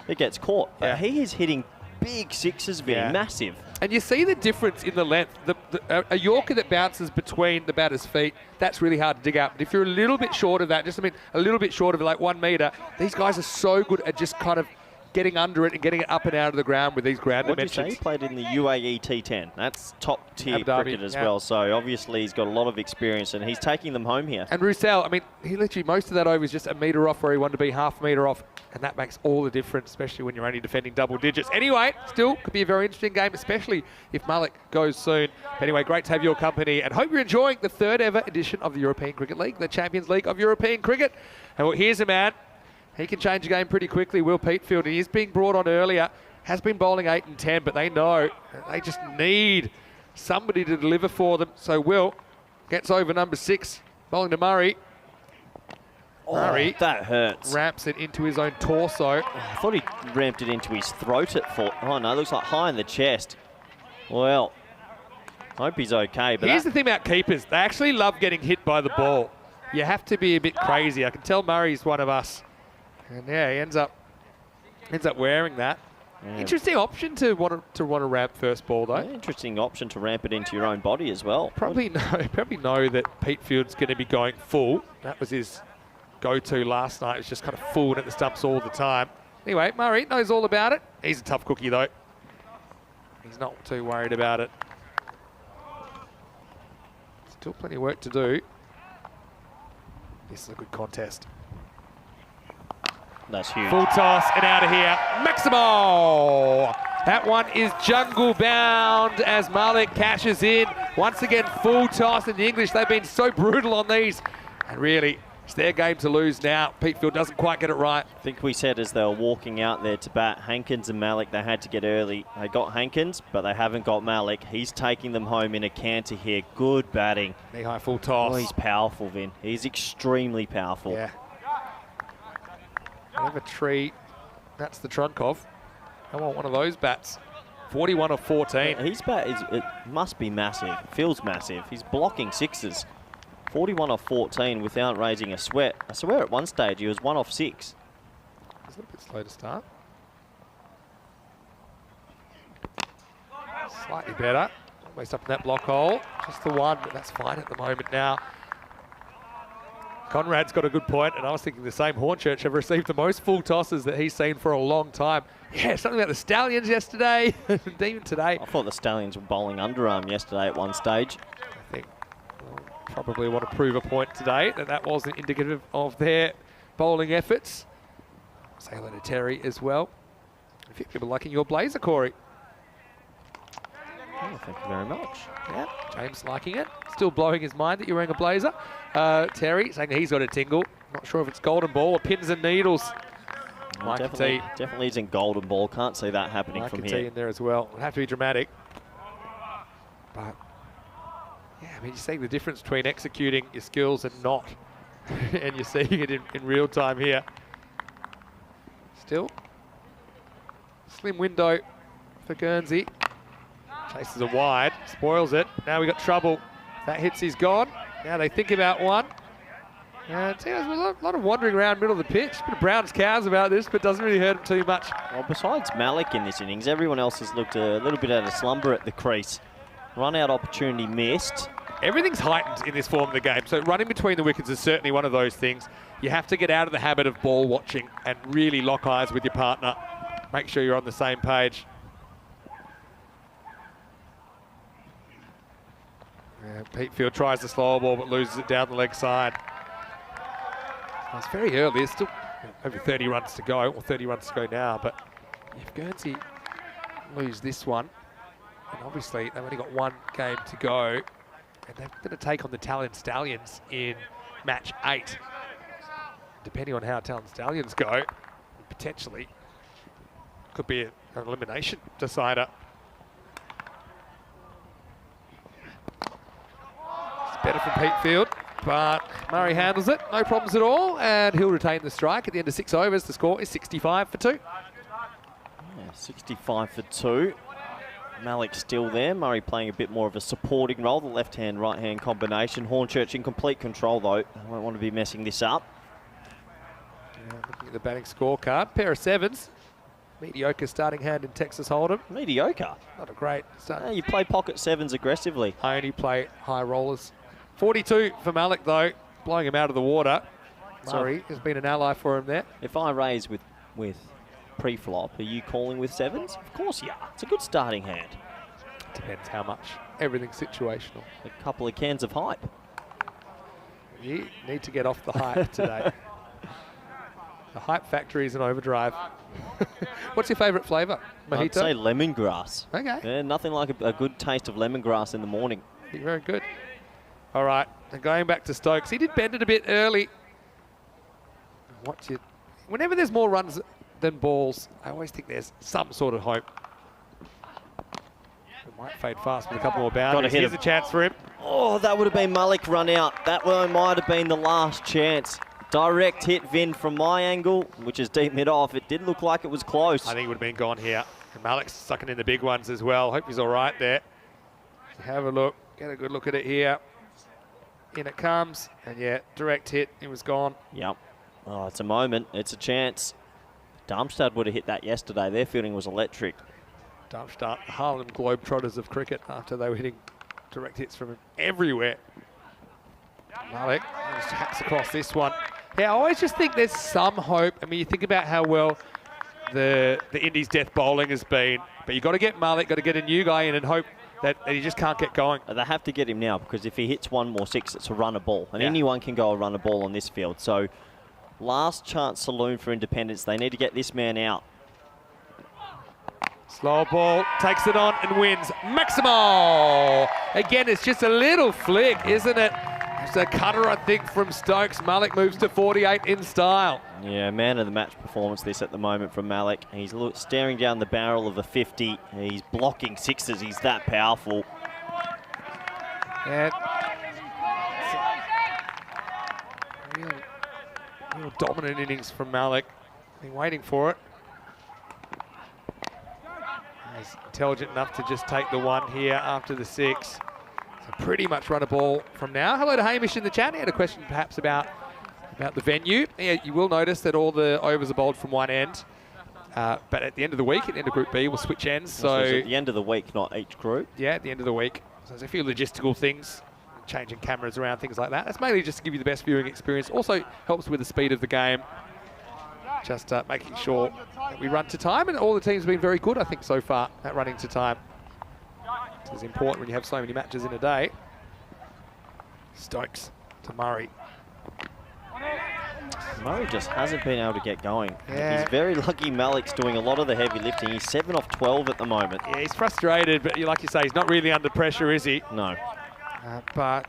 it gets caught. But he is hitting big sixes, Vinny, massive. And you see the difference in the length. A Yorker that bounces between the batter's feet, that's really hard to dig out. But if you're a little bit short of that, a little bit short of it, like 1 metre, these guys are so good at just kind of getting under it and getting it up and out of the ground with these ground dimensions. What did you say? He played in the UAE T10. That's top tier cricket as well. So obviously he's got a lot of experience and he's taking them home here. And Roussel, I mean, he literally, most of that over is just a metre off where he wanted to be, half a metre off. And that makes all the difference, especially when you're only defending double digits. Anyway, still could be a very interesting game, especially if Malik goes soon. But anyway, great to have your company and hope you're enjoying the 3rd ever edition of the European Cricket League, the Champions League of European Cricket. And well, here's a man. He can change the game pretty quickly, Will Peatfield. He is being brought on earlier, has been bowling 8 and 10, but they know they just need somebody to deliver for them. So Will gets over number 6, bowling to Murray. Murray, that hurts. Ramps it into his own torso. I thought he ramped it into his throat at full. Oh no, it looks like high in the chest. Well, hope he's okay. But here's the thing about keepers. They actually love getting hit by the ball. You have to be a bit crazy. I can tell Murray's one of us. And yeah, he ends up wearing that. Yeah. Interesting option to want to ramp first ball though. Yeah, interesting option to ramp it into your own body as well. Probably know that Peatfield's going to be going full. That was his go-to last night. It's just kind of fooling at the stumps all the time. Anyway, Murray knows all about it. He's a tough cookie though. He's not too worried about it. Still plenty of work to do. This is a good contest. That's huge. Full toss and out of here. Maximal! That one is jungle bound as Malik cashes in. Once again, full toss in the English. They've been so brutal on these. And really, it's their game to lose now. Peatfield doesn't quite get it right. I think we said as they were walking out there to bat, Hankins and Malik, they had to get early. They got Hankins, but they haven't got Malik. He's taking them home in a canter here. Good batting. Knee-high full toss. Oh, he's powerful, Vin. He's extremely powerful. Yeah. Whatever tree that's the trunk of. I want one of those bats. 41 or 14. His bat it must be massive. Feels massive. He's blocking sixes. 41 or 14 without raising a sweat. I swear at one stage he was 1 off 6. It's a little bit slow to start. Slightly better. Almost up in that block hole. Just the one, but that's fine at the moment now. Conrad's got a good point, and I was thinking the same. Hornchurch have received the most full tosses that he's seen for a long time. Yeah, something about the Stallions yesterday, and even today. I thought the Stallions were bowling underarm yesterday at one stage. I think we'll probably want to prove a point today that wasn't indicative of their bowling efforts. Say hello to Terry as well. A few people liking your blazer, Corey. Oh, thank you very much. Yeah, James liking it. Still blowing his mind that you're wearing a blazer. Terry saying he's got a tingle. Not sure if it's golden ball or pins and needles. Definitely isn't golden ball. Can't see that happening from here. in there as well. It'll have to be dramatic. But, yeah, I mean, you're seeing the difference between executing your skills and not. And you're seeing it in real time here. Still, slim window for Guernsey. Chases it wide, spoils it. Now we got trouble. If that hits, he's gone. Now they think about one. And there's a lot of wandering around middle of the pitch. Bit of Brown's cows about this, but doesn't really hurt him too much. Well, besides Malik in this innings, everyone else has looked a little bit out of slumber at the crease. Run out opportunity missed. Everything's heightened in this form of the game. So running between the wickets is certainly one of those things. You have to get out of the habit of ball watching and really lock eyes with your partner. Make sure you're on the same page. Yeah, Peatfield tries the slower ball but loses it down the leg side. It's very early. There's still over 30 runs to go, or 30 runs to go now. But if Guernsey lose this one, And obviously, they've only got one game to go. And they're going to take on the Talon Stallions in match 8. Depending on how Talon Stallions go, potentially could be an elimination decider. It's better from Pete Field, but Murray handles it, no problems at all, and he'll retain the strike at the end of 6 overs. The score is 65 for 2. Yeah, 65 for 2. Malik still there. Murray playing a bit more of a supporting role, the left-hand, right-hand combination. Hornchurch in complete control, though. I won't want to be messing this up. Yeah, looking at the batting scorecard, pair of 7s. Mediocre starting hand in Texas Hold'em. Mediocre? Not a great start. Yeah, you play pocket 7s aggressively. I only play high rollers. 42 for Malik, though, blowing him out of the water. Murray has been an ally for him there. If I raise with pre-flop, are you calling with 7s? Of course you are. It's a good starting hand. Depends how much. Everything's situational. A couple of cans of hype. You need to get off the hype today. The hype factory is an overdrive. What's your favourite flavour? Mojito? I'd say lemongrass. Okay. Yeah, nothing like a good taste of lemongrass in the morning. Very good. All right, and going back to Stokes, he did bend it a bit early. Whenever there's more runs than balls, I always think there's some sort of hope. It might fade fast with a couple more boundaries. Here's a chance for him. Oh, that would have been Malik run out. That one might have been the last chance. Direct hit, Vin, from my angle, which is deep mid-off. It did look like it was close. I think it would have been gone here. And Malik's sucking in the big ones as well. Hope he's all right there. Have a look. Get a good look at it here. In it comes. And yeah, direct hit. It was gone. Yep. Oh, it's a moment. It's a chance. Damstard would have hit that yesterday. Their fielding was electric. Damstard, the Harlem Globetrotters of cricket, after they were hitting direct hits from everywhere. Malik just hacks across this one. Yeah, I always just think there's some hope. I mean, you think about how well the Indies' death bowling has been, but you've got to get Malik, got to get a new guy in and hope that he just can't get going. They have to get him now, because if he hits one more 6, it's a runner ball. And anyone can go a runner ball on this field. So last chance saloon for Independence. They need to get this man out. Slow ball, takes it on and wins. Maximo! Again, it's just a little flick, isn't it? It's a cutter, I think, from Stokes. Malik moves to 48 in style. Yeah, man of the match performance this at the moment from Malik. He's staring down the barrel of a 50. He's blocking 6s. He's that powerful. And real dominant innings from Malik. Been waiting for it. He's intelligent enough to just take the one here after the 6. So pretty much run a ball from now. Hello to Hamish in the chat. He had a question perhaps about the venue. Yeah, you will notice that all the overs are bowled from one end. But at the end of the week, at the end of Group B, we'll switch ends. So at the end of the week, not each group. Yeah, at the end of the week. So there's a few logistical things, changing cameras around, things like that. That's mainly just to give you the best viewing experience. Also helps with the speed of the game. Just making sure that we run to time, and all the teams have been very good, I think, so far at running to time. It's important when you have so many matches in a day. Stokes to Murray. Murray just hasn't been able to get going. Yeah. He's very lucky Malik's doing a lot of the heavy lifting. He's 7 off 12 at the moment. Yeah, he's frustrated, but like you say, he's not really under pressure, is he? No. But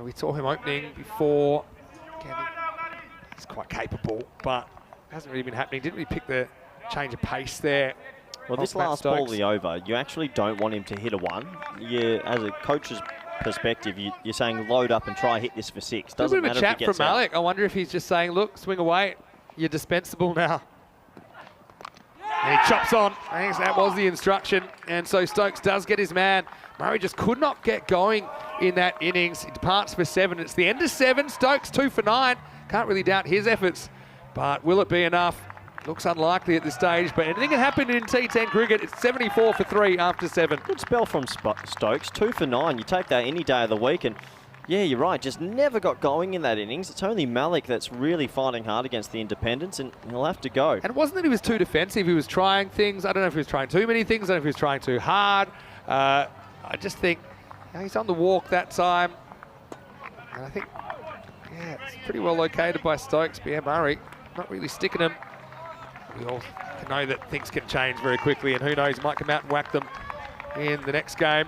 we saw him opening before. Again, he's quite capable, but hasn't really been happening. Didn't really pick the change of pace there. Well, this last ball of the over, you actually don't want him to hit a 1. As a coach's perspective, you're saying load up and try hit this for 6. Doesn't a bit of a chat from Malik. I wonder if he's just saying, look, swing away. You're dispensable now. And he chops on. I think that was the instruction. And so Stokes does get his man. Murray just could not get going in that innings. He departs for 7. It's the end of 7. Stokes 2 for 9. Can't really doubt his efforts. But will it be enough? Looks unlikely at this stage, but anything can happen in T10 cricket. It's 74 for 3 after 7. Good spell from Stokes, 2 for 9. You take that any day of the week, and yeah, you're right, just never got going in that innings. It's only Malik that's really fighting hard against the Independents, and he'll have to go. And it wasn't that he was too defensive. He was trying things. I don't know if he was trying too many things. I don't know if he was trying too hard. I just think he's on the walk that time. And I think, yeah, it's pretty well located by Stokes. But yeah, Murray not really sticking him. We all know that things can change very quickly, and who knows, he might come out and whack them in the next game.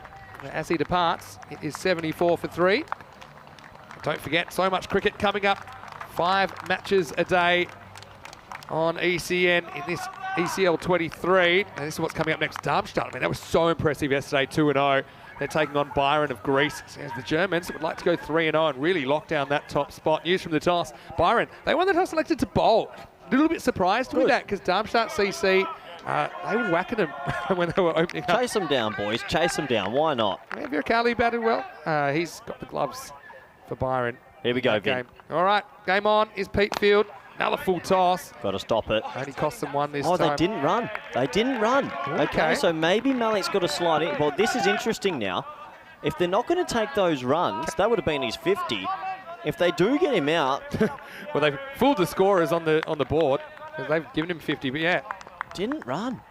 As he departs, it is 74 for 3. Don't forget, so much cricket coming up. 5 matches a day on ECN in this ECL 23. And this is what's coming up next. Darmstadt, I mean, that was so impressive yesterday, 2-0. They're taking on Byron of Greece. As the Germans would like to go 3-0 and really lock down that top spot. News from the toss. Byron, they won the toss, selected to bowl. A little bit surprised with that because Darmstadt CC, they were whacking them when they were opening up. Chase them down, boys. Chase them down. Why not? Yeah, Viracali batted well. He's got the gloves for Byron. Here we go, Vin. All right, game on is Pete Field. Another full toss. Got to stop it. Only cost them 1 this time. Oh, they didn't run. They didn't run. Okay, so maybe Malik's got to slide in. Well, this is interesting now. If they're not going to take those runs, that would have been his 50. If they do get him out... well, they've fooled the scorers on the board because they've given him 50, but yeah. Didn't run.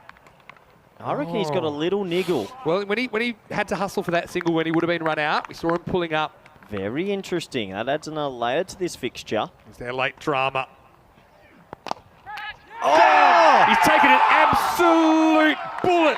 I reckon he's got a little niggle. Well, when he had to hustle for that single when he would have been run out, we saw him pulling up. Very interesting. That adds another layer to this fixture. Is there late drama? Oh! He's taken an absolute bullet.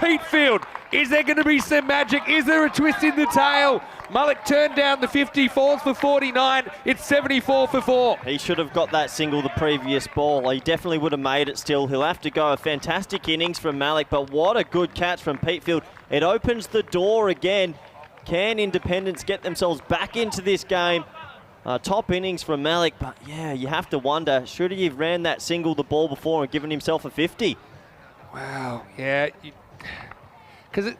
Pete Field. Is there going to be some magic? Is there a twist in the tail? Malik turned down the 50, falls for 49. It's 74 for 4. He should have got that single the previous ball. He definitely would have made it still. He'll have to go. A fantastic innings from Malik, but what a good catch from Pete Field. It opens the door again. Can Independence get themselves back into this game? Top innings from Malik, but yeah, you have to wonder, should he have ran that single the ball before and given himself a 50? Wow, yeah. Because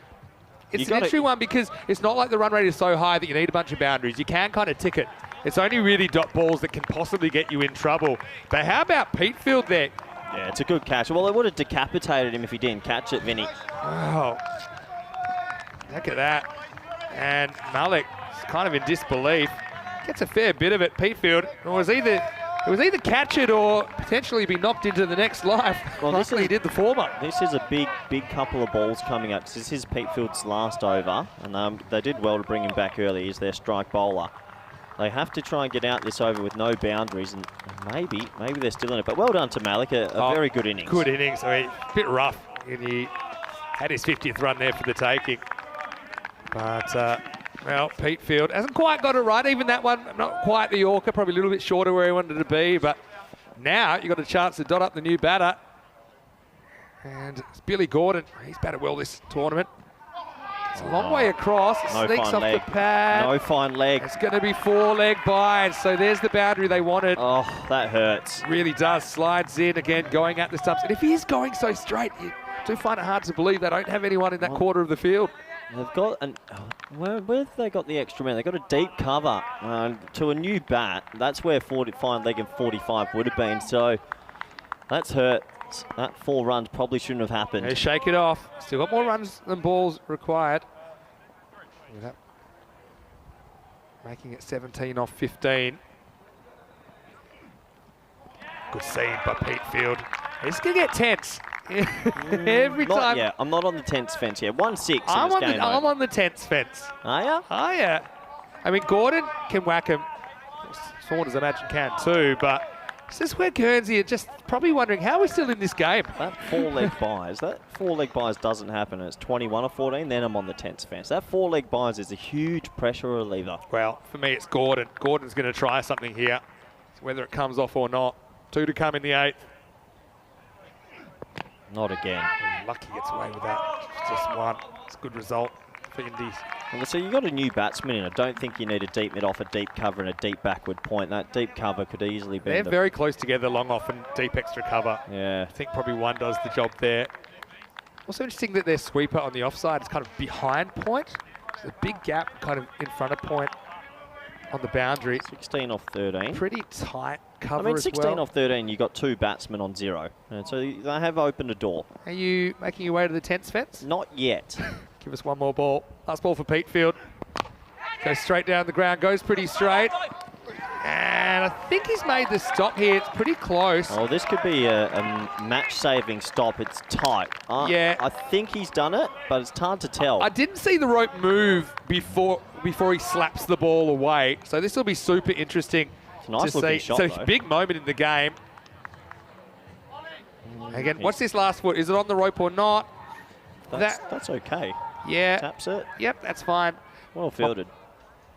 it's an interesting one because it's not like the run rate is so high that you need a bunch of boundaries. You can kind of tick it. It's only really dot balls that can possibly get you in trouble. But how about Pete Field there? Yeah, it's a good catch. Well, it would have decapitated him if he didn't catch it, Vinny. Wow. Look at that. And Malik is kind of in disbelief. Gets a fair bit of it. Pete Field, it was either catch it or potentially be knocked into the next life. Well, luckily he did the former. This is a big couple of balls coming up. This is Pete Field's last over, and they did well to bring him back early. He's their strike bowler. They have to try and get out this over with no boundaries, and maybe they're still in it. But well done to Malik, a very good innings. Good innings. I mean, a bit rough. And he had his 50th run there for the taking. But, well, Pete Field hasn't quite got it right. Even that one, not quite the Yorker, probably a little bit shorter where he wanted to be. But now you've got a chance to dot up the new batter. And it's Billy Gordon. He's batted well this tournament. It's a long way across. It sneaks off the pad. No fine leg. It's going to be 4-leg bind. So there's the boundary they wanted. Oh, that hurts. Really does. Slides in again, going at the stumps. And if he is going so straight, you do find it hard to believe they don't have anyone in that quarter of the field. They've got where have they got the extra man? They've got a deep cover to a new bat. That's where 45 leg and 45 would have been. So that's hurt. That 4 runs probably shouldn't have happened. They shake it off. Still got more runs than balls required. Making it 17 off 15. Good scene by Pete Field. He's going to get tense. Every time. Yeah, I'm not on the tense fence here. 1-6 I'm on the tense fence. Are you? Oh, yeah. I mean, Gordon can whack him. Saunders, I imagine, can too, but this is where Guernsey are just probably wondering how we're still in this game. That 4-leg buys doesn't happen. And it's 21 or 14, then I'm on the tense fence. That 4-leg buys is a huge pressure reliever. Well, for me, it's Gordon. Gordon's going to try something here, whether it comes off or not. 2 to come in the 8th. Not again. Lucky gets away with that. Just 1. It's a good result for Indies. Well, so you've got a new batsman in. I don't think you need a deep mid off, a deep cover, and a deep backward point. That deep cover could easily be. They're very close together, long off and deep extra cover. Yeah. I think probably 1 does the job there. Also interesting that their sweeper on the offside is kind of behind point. There's a big gap kind of in front of point on the boundary. 16 off 13. Pretty tight cover. I mean, as 16 well. off 13, you got 2 batsmen on 0. And so they have opened a door. Are you making your way to the tense fence? Not yet. Give us 1 more ball. Last ball for Pete Field. Goes straight down the ground, goes pretty straight. And I think he's made the stop here. It's pretty close. Oh, this could be a match-saving stop. It's tight. Yeah. I think he's done it, but it's hard to tell. I didn't see the rope move before he slaps the ball away. So this will be super interesting nice to see. Shot, so though. Big moment in the game. Again, what's this last foot? Is it on the rope or not? That's okay. Yeah. Taps it. Yep, that's fine. Well fielded.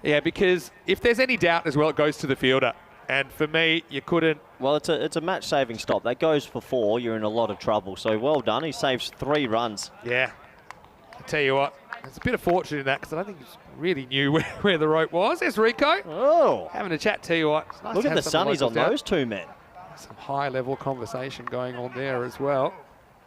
Yeah, because if there's any doubt as well, it goes to the fielder. And for me, you couldn't... Well, it's a match-saving stop. That goes for 4. You're in a lot of trouble. So well done. He saves 3 runs. Yeah. I tell you what, there's a bit of fortune in that because I don't think he really knew where the rope was. There's Rico. Oh. Having a chat, tell you what. It's nice Look to at have the some sunnies on locals down. those 2 men. Some high-level conversation going on there as well.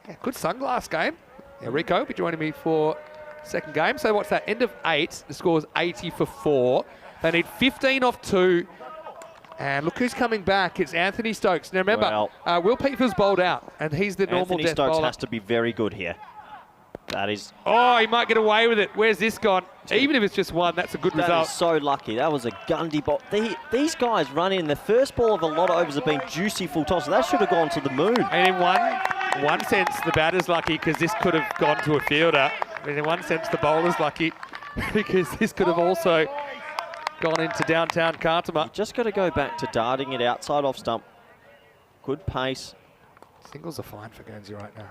Yeah, good sunglass game. Yeah, Rico will be joining me for second game. So what's that? End of 8. The score's 80 for 4. They need 15 off 2. And look who's coming back. It's Anthony Stokes. Now remember, Will Peter's bowled out, and he's the normal Anthony death Stokes bowler. has to be very good here. That is... Oh, he might get away with it. Where's this gone? Even if it's just 1, that's a good That result. is so lucky. That was a Gundy ball. These guys run in. The first ball of a lot of overs have been juicy full toss. That should have gone to the moon. And in one sense, the batter's lucky because this could have gone to a fielder. And in one sense, the bowler's lucky because this could have also gone into downtown Kartama. You just got to go back to darting it outside off stump. Good pace. Singles are fine for Guernsey right now.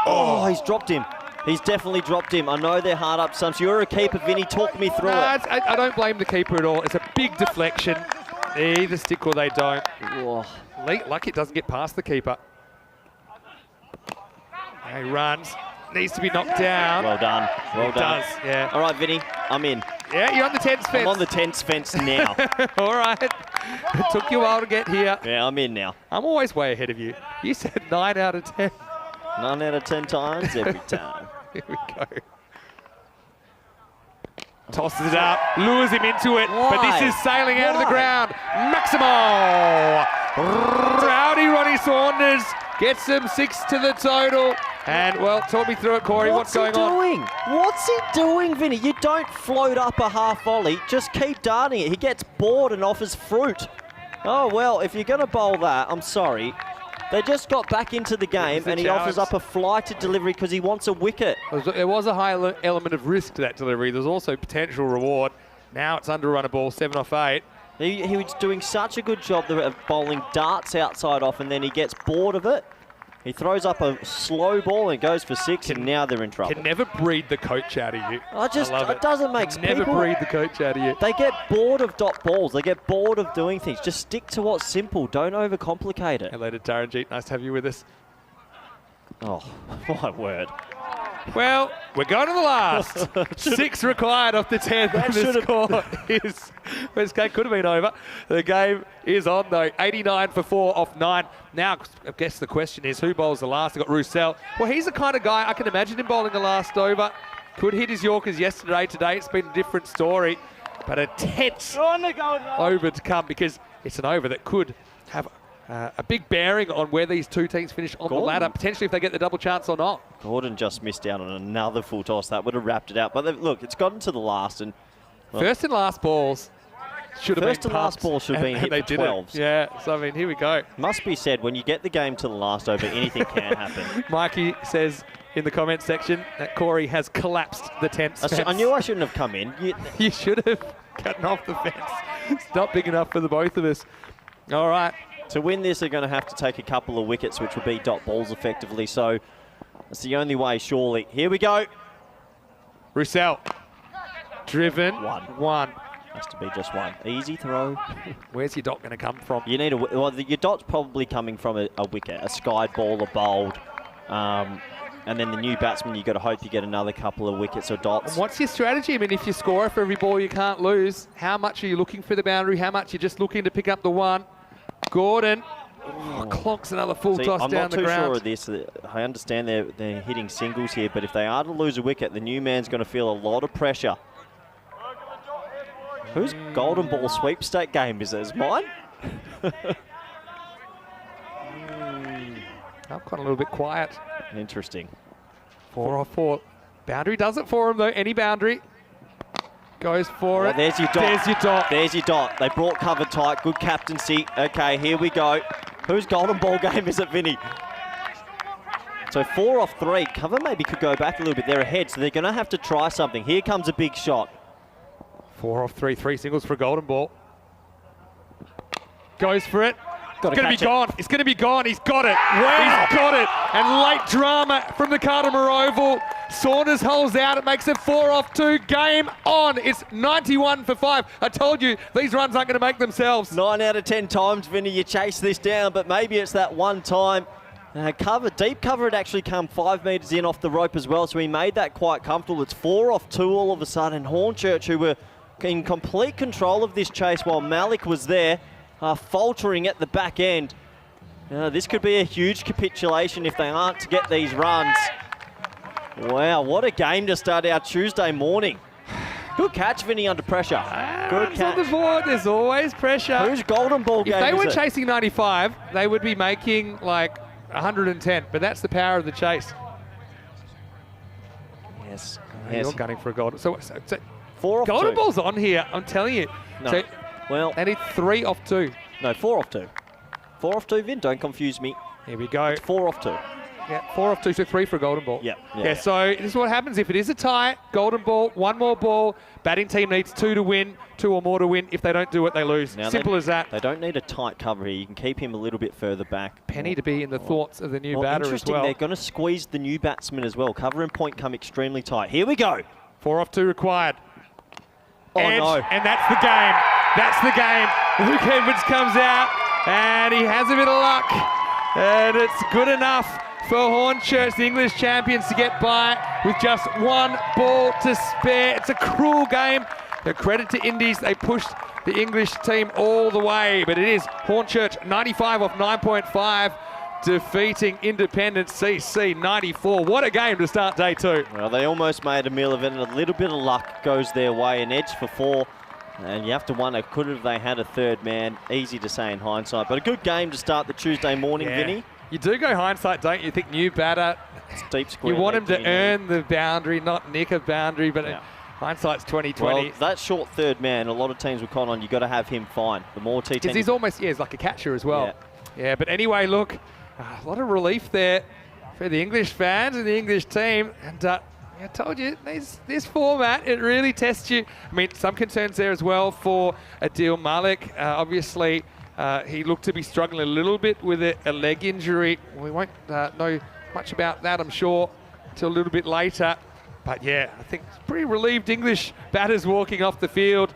Oh, he's dropped him. He's definitely dropped him. I know they're hard up stumps. You're a keeper, Vinny. Talk me through it. I don't blame the keeper at all. It's a big deflection. They either stick or they don't. Oh. Lucky it doesn't get past the keeper. He runs. Needs to be knocked down. Well done. Well done. Does, yeah. All right, Vinny, I'm in. Yeah, you're on the 10th fence. I'm on the 10th fence now. All right. It took you a while to get here. Yeah, I'm in now. I'm always way ahead of you. You said 9 out of 10. 9 out of 10 times every time. Here we go. Tosses it up, lures him into it, but this is sailing out of the ground. Maximo! Rowdy Ronnie Saunders gets them 6 to the total. And, well, talk me through it, Corey. What's going on? What's he doing, Vinny? You don't float up a half volley. Just keep darting it. He gets bored and offers fruit. Oh, well, if you're going to bowl that, I'm sorry. They just got back into the game and he offers up a flighted delivery because he wants a wicket. There was a high element of risk to that delivery. There's also potential reward. Now it's under a run a ball, 7 off 8. He was doing such a good job of bowling darts outside off, and then he gets bored of it. He throws up a slow ball and goes for 6, and now they're in trouble. Can never breed the coach out of you. It doesn't make sense. Never breed the coach out of you. They get bored of dot balls. They get bored of doing things. Just stick to what's simple. Don't overcomplicate it. Hello to Taranjeet. Nice to have you with us. Oh, my word. Well, we're going to the last. 6 required off the 10. The score is... This game could have been over. The game is on, though. 89 for 4 off 9. Now, I guess the question is, who bowls the last? I've got Roussel. Well, he's the kind of guy I can imagine him bowling the last over. Could hit his Yorkers yesterday. Today, it's been a different story. But a tense over to come because it's an over that could have a big bearing on where these two teams finish on the ladder, potentially if they get the double chance or not. Gordon just missed out on another full toss. That would have wrapped it out. But look, it's gotten to the last. And well, first and last balls should have been First and last ball should have been hit for 12s. Yeah, so I mean, here we go. Must be said, when you get the game to the last over, anything can happen. Mikey says in the comment section that Corey has collapsed the 10th fence. I knew I shouldn't have come in. You should have gotten off the fence. It's not big enough for the both of us. All right. To win this, they're going to have to take a couple of wickets, which will be dot balls effectively. So that's the only way, surely. Here we go. Roussel. Driven. One. Has to be just 1. Easy throw. Where's your dot going to come from? You need your dot's probably coming from a wicket, a skied ball, a bowled. And then the new batsman, you've got to hope you get another couple of wickets or dots. And what's your strategy? I mean, if you score for every ball you can't lose, how much are you looking for the boundary? How much you're just looking to pick up the 1? Gordon clonks another full toss down the ground. I'm not too sure of this. I understand they're hitting singles here, but if they are to lose a wicket, the new man's going to feel a lot of pressure. Whose golden ball sweepstake game is it? Is mine? I've gone a little bit quiet. Interesting. 4 off 4. Boundary does it for him, though. Any boundary. Goes for it. There's your dot. There's your dot. There's your dot. They brought cover tight. Good captaincy. Okay, here we go. Whose golden ball game is it, Vinny? So 4 off 3. Cover maybe could go back a little bit. They're ahead, so they're going to have to try something. Here comes a big shot. 4 off 3. 3 singles for a golden ball. Goes for it. It's going to be gone. It's going to be gone. He's got it. Wow. He's got it. And late drama from the Kartama Oval. Saunders holds out. It makes it 4 off 2. Game on. It's 91 for 5. I told you, these runs aren't going to make themselves. 9 out of 10 times, Vinny, you chase this down, but maybe it's that one time. Deep cover had actually come 5 metres in off the rope as well, so he made that quite comfortable. It's 4 off 2 all of a sudden. Hornchurch, who were in complete control of this chase while Malik was there, faltering at the back end. This could be a huge capitulation if they aren't to get these runs. Wow, what a game to start our Tuesday morning. Good catch, Vinny, under pressure. Good catch. On the board, there's always pressure. Whose golden ball game is it? If they were chasing 95, they would be making like 110, but that's the power of the chase. Yes. You're gunning for a golden. So 4 off 2. golden ball's on here, I'm telling you. No. So well, they need 3 off 2. No, 4 off 2. 4 off 2, Vin, don't confuse me. Here we go. It's 4 off 2. Yeah, 4 off 2, so 3 for a golden ball. Yeah, so this is what happens if it is a tie, golden ball, 1 more ball, batting team needs 2 to win, 2 or more to win. If they don't do it, they lose. Now Simple as that. They don't need a tight cover here. You can keep him a little bit further back. Penny to be in the thoughts of the new batter as interesting, well. they're going to squeeze the new batsman as well. Cover and point come extremely tight. Here we go. 4 off 2 required. Oh, no. And that's the game. That's the game. Luke Edwards comes out, and he has a bit of luck. And it's good enough for Hornchurch, the English champions, to get by with just 1 ball to spare. It's a cruel game. A credit to Indies, they pushed the English team all the way, but it is Hornchurch 95 off 9.5, defeating Independence CC 94. What a game to start day 2. Well, they almost made a meal of it, and a little bit of luck goes their way. An edge for 4, and you have to wonder, could have they had a third man? Easy to say in hindsight, but a good game to start the Tuesday morning, Vinny. You do go hindsight, don't you? Think new batter. It's deep square. You want him to earn the boundary, not nick a boundary, but hindsight's 20/20. Well, that short third man, a lot of teams will count on. You got to have him fine. The more T10. Because he's almost, he's like a catcher as well. Yeah, but anyway, look, a lot of relief there for the English fans and the English team. And I told you, this format, it really tests you. I mean, some concerns there as well for Adil Malik. Obviously, he looked to be struggling a little bit with a leg injury. We won't know much about that, I'm sure, until a little bit later. But yeah, I think it's pretty relieved English batters walking off the field.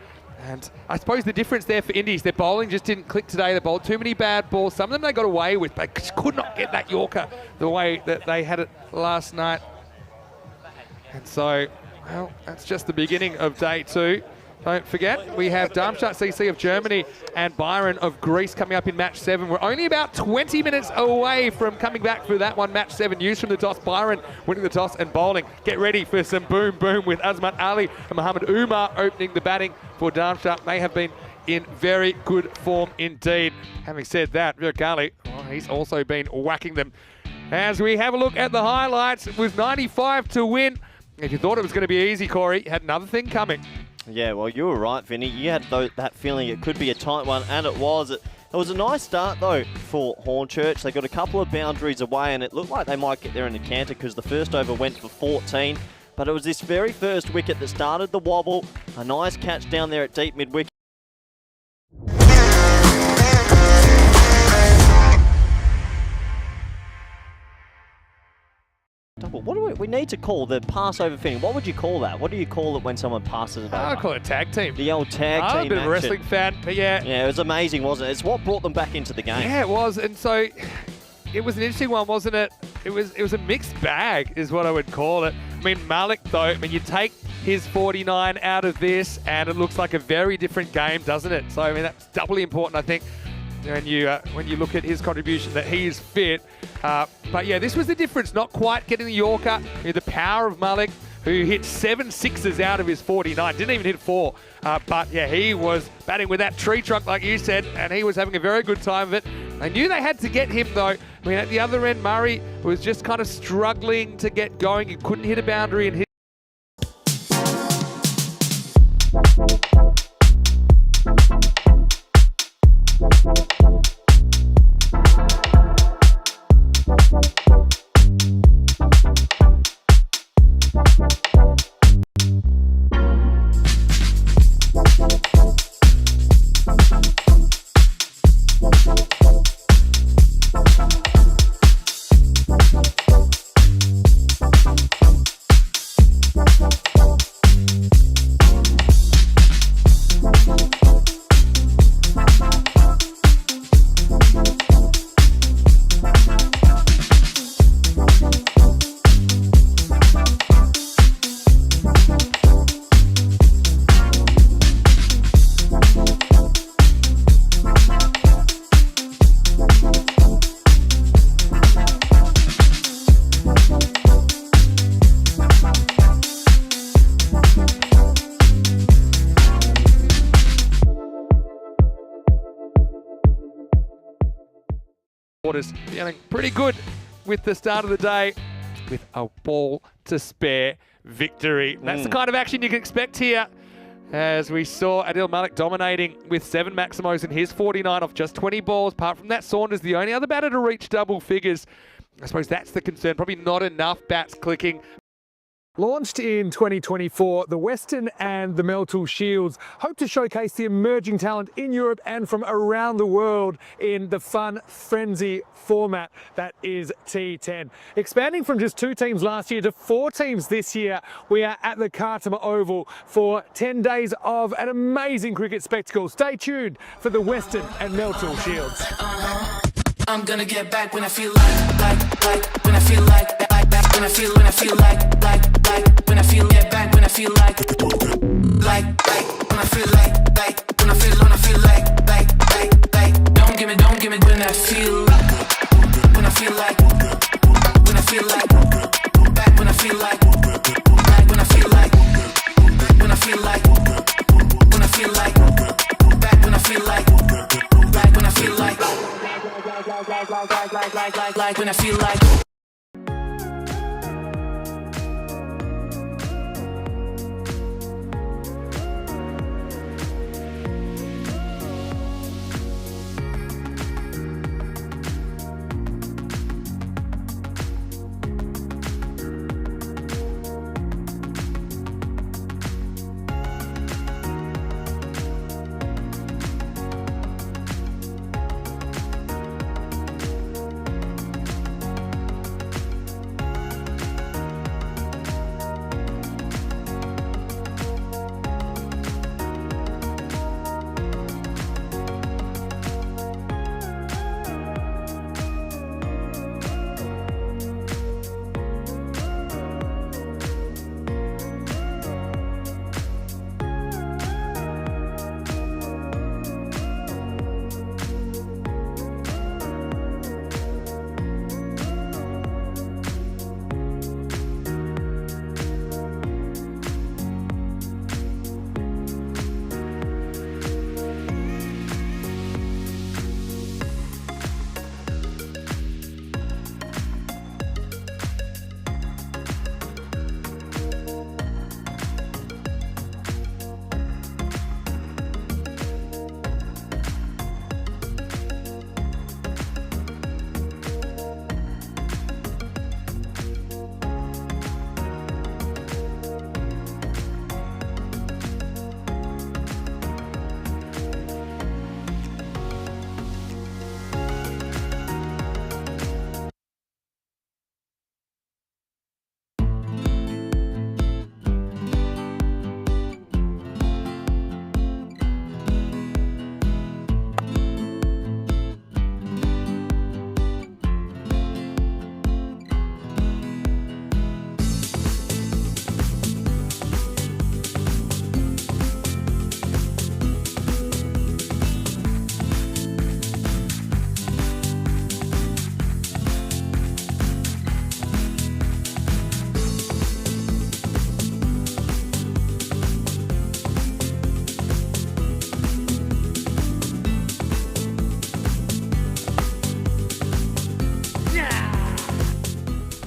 And I suppose the difference there for Indies, their bowling just didn't click today. They bowled too many bad balls. Some of them they got away with, but just could not get that Yorker the way that they had it last night. And so, well, that's just the beginning of day 2. Don't forget, we have Darmstadt CC of Germany and Byron of Greece coming up in match 7. We're only about 20 minutes away from coming back for that one, match 7. News from the toss, Byron winning the toss and bowling. Get ready for some boom boom with Azmat Ali and Mohammed Umar opening the batting for Darmstadt. May have been in very good form indeed. Having said that, Virat Kohli, he's also been whacking them. As we have a look at the highlights, it was 95 to win. If you thought it was going to be easy, Corey, you had another thing coming. Yeah, well, you were right, Vinny. You had that feeling it could be a tight one, and it was. It was a nice start, though, for Hornchurch. They got a couple of boundaries away, and it looked like they might get there in a canter because the first over went for 14. But it was this very first wicket that started the wobble. A nice catch down there at deep mid-wicket. What do we need to call the pass over fitting? What would you call that? What do you call it when someone passes it over? I call it tag team. The old tag team. I'm a bit of a wrestling fan, but yeah. Yeah, it was amazing, wasn't it? It's what brought them back into the game. Yeah, it was. And so it was an interesting one, wasn't it? It was a mixed bag is what I would call it. I mean, Malik, though, I mean, you take his 49 out of this and it looks like a very different game, doesn't it? So, I mean, that's doubly important, I think, when you look at his contribution, that he is fit. But yeah, this was the difference, not quite getting the Yorker. The power of Malik, who hit 7 sixes out of his 49, didn't even hit 4. But yeah, he was batting with that tree trunk, like you said, and he was having a very good time of it. They knew they had to get him, though. I mean, at the other end, Murray was just kind of struggling to get going. He couldn't hit a boundary and hit. supporters feeling pretty good with the start of the day with a ball to spare victory. That's the kind of action you can expect here, as we saw Adil Malik dominating with 7 Maximos in his 49 off just 20 balls. Apart from that, Saunders the only other batter to reach double figures. I suppose that's the concern. Probably not enough bats clicking. Launched in 2024, the Western and the Melton Shields hope to showcase the emerging talent in Europe and from around the world in the fun frenzy format that is T10. Expanding from just 2 teams last year to 4 teams this year, we are at the Kartama Oval for 10 days of an amazing cricket spectacle. Stay tuned for the Western and Melton Shields. I'm gonna get back when I feel like, when I feel like, when I feel like, when I feel get back when I feel like, when I feel like, when I feel like, don't give me when I feel like, when I feel like, back when I feel like, when I feel like, when I feel like, when I feel like, back when I feel like, when I feel like, when I feel like.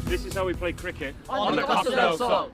This is how we play cricket On the Costa del Sol.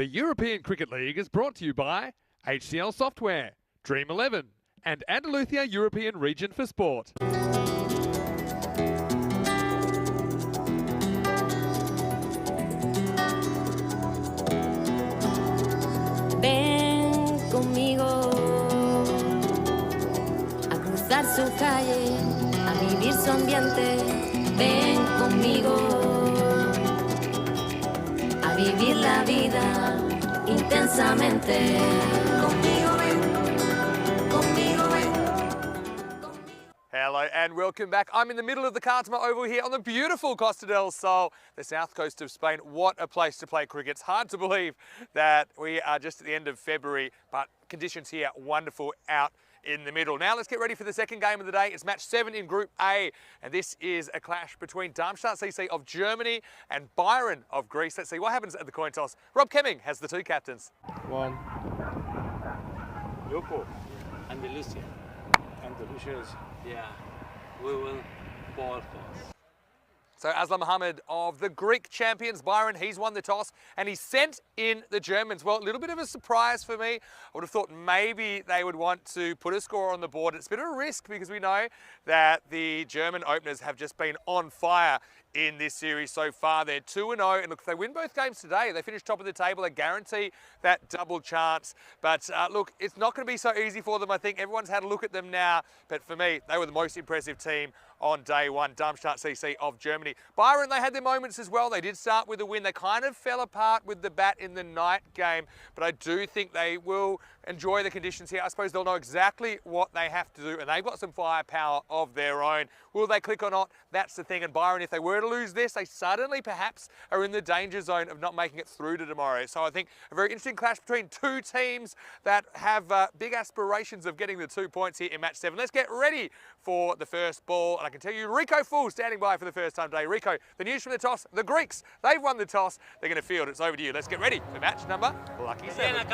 The European Cricket League is brought to you by HCL Software, Dream 11, and Andalusia European Region for Sport. Ven conmigo a cruzar su calle, a vivir su ambiente. Ven conmigo a vivir la vida intensamente. Conmigo ven, conmigo ven. Hello and welcome back. I'm in the middle of the Cartama Oval here on the beautiful Costa del Sol, the south coast of Spain. What a place to play cricket. It's hard to believe that we are just at the end of February, but conditions here wonderful out in the middle. Now let's get ready for the second game of the day. It's match 7 in Group A, and this is a clash between Darmstadt CC of Germany and Byron of Greece. Let's see what happens at the coin toss. Rob Kemming has the two captains. One. Yoko. Andalusia. Andalusia's. Yeah. We will ball first. So Aslam Mohammed of the Greek champions, Byron, he's won the toss and he sent in the Germans. Well, a little bit of a surprise for me. I would have thought maybe they would want to put a score on the board. It's a bit of a risk because we know that the German openers have just been on fire in this series so far. They're 2-0, and look, if they win both games today, they finish top of the table, they guarantee that double chance. But look, it's not going to be so easy for them. I think everyone's had a look at them now, but for me, they were the most impressive team on day one, Darmstadt CC of Germany. Byron, they had their moments as well. They did start with a win. They kind of fell apart with the bat in the night game, but I do think they will enjoy the conditions here. I suppose they'll know exactly what they have to do, and they've got some firepower of their own. Will they click or not? That's the thing. And Byron, if they were to lose this, they suddenly perhaps are in the danger zone of not making it through to tomorrow. So I think a very interesting clash between two teams that have big aspirations of getting the 2 points here in match 7. Let's get ready for the first ball. And I can tell you, Rico Full standing by for the first time today. Rico, the news from the toss, the Greeks, they've won the toss. They're going to field. It's over to you. Let's get ready for match number lucky 7.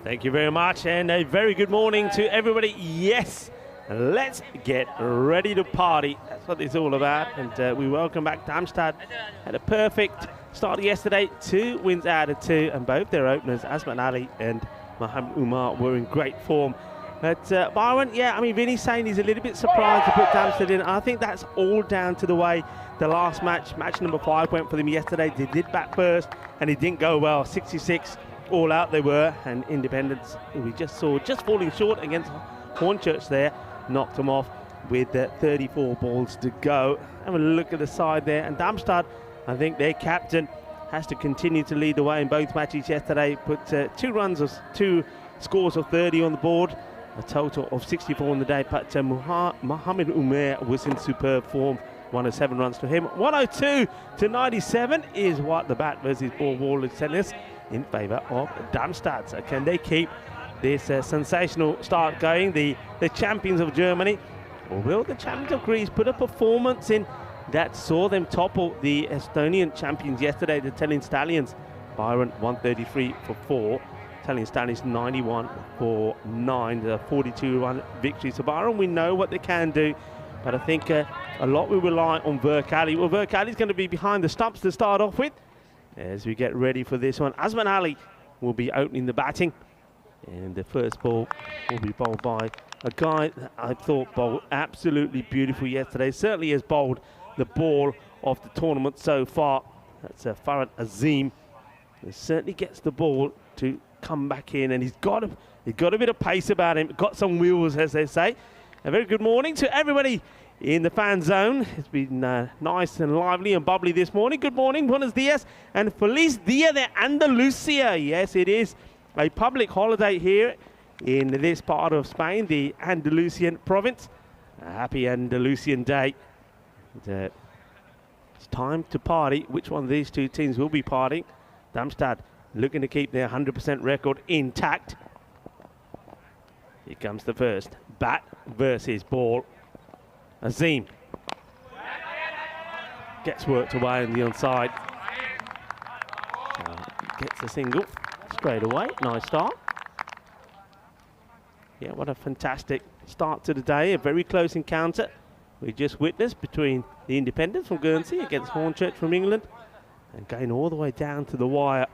Thank you very much, and a very good morning to everybody. Yes, let's get ready to party. That's what it's all about, and we welcome back Damstard. Had a perfect start yesterday, 2 wins out of 2, and both their openers, Asman Ali and Mohammed Umar, were in great form. But Byron, yeah, I mean, Vinny's saying he's a little bit surprised to put Damstard in. I think that's all down to the way the last match, match number 5, went for them yesterday. They did bat first, and it didn't go well. 66 all out they were, and Independence, we just saw just falling short against Hornchurch there, knocked them off with 34 balls to go. Have a look at the side there, and Damstard, I think their captain has to continue to lead the way in both matches yesterday. Put 2 scores of 30 on the board, a total of 64 on the day. But Mohammed Umar was in superb form. 107 runs to him. 102 to 97 is what the bat versus ball wall is telling us in favour of Darmstadt. So can they keep this sensational start going, the champions of Germany? Or will the champions of Greece put a performance in that saw them topple the Estonian champions yesterday, the Italian Stallions? Byron 133 for 4. Italian Stallions 91 for 9, the 42-run victory. So Byron, we know what they can do, but I think a lot will rely on Verkali. Well, Verkali's going to be behind the stumps to start off with as we get ready for this one. Asman Ali will be opening the batting, and the first ball will be bowled by a guy that I thought bowled absolutely beautiful yesterday. Certainly has bowled the ball of the tournament so far. That's Farhad Azim. He certainly gets the ball to come back in, and he's got a bit of pace about him, got some wheels, as they say. A very good morning to everybody in the fan zone. It's been nice and lively and bubbly this morning. Good morning, buenos dias, and feliz dia de Andalusia. Yes, it is a public holiday here in this part of Spain, the Andalusian province. A happy Andalusian day. And, it's time to party. Which one of these two teams will be partying? Darmstadt looking to keep their 100% record intact. Here comes the first. Bat versus ball. Azim gets worked away on the onside. Gets a single straight away. Nice start. Yeah, what a fantastic start to the day. A very close encounter we just witnessed between the Independents from Guernsey against Hornchurch from England. and going all the way down to the wire.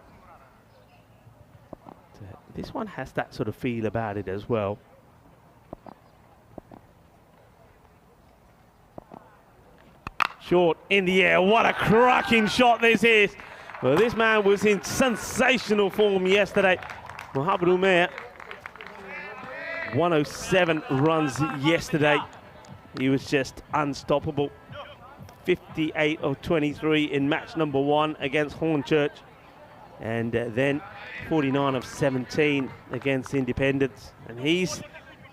This one has that sort of feel about it as well. Short in the air. What a cracking shot this is. Well, this man was in sensational form yesterday. Mohamed Umair, 107 runs yesterday. He was just unstoppable. 58 of 23 in match number 1 against Hornchurch. And then 49 of 17 against Independence. And he's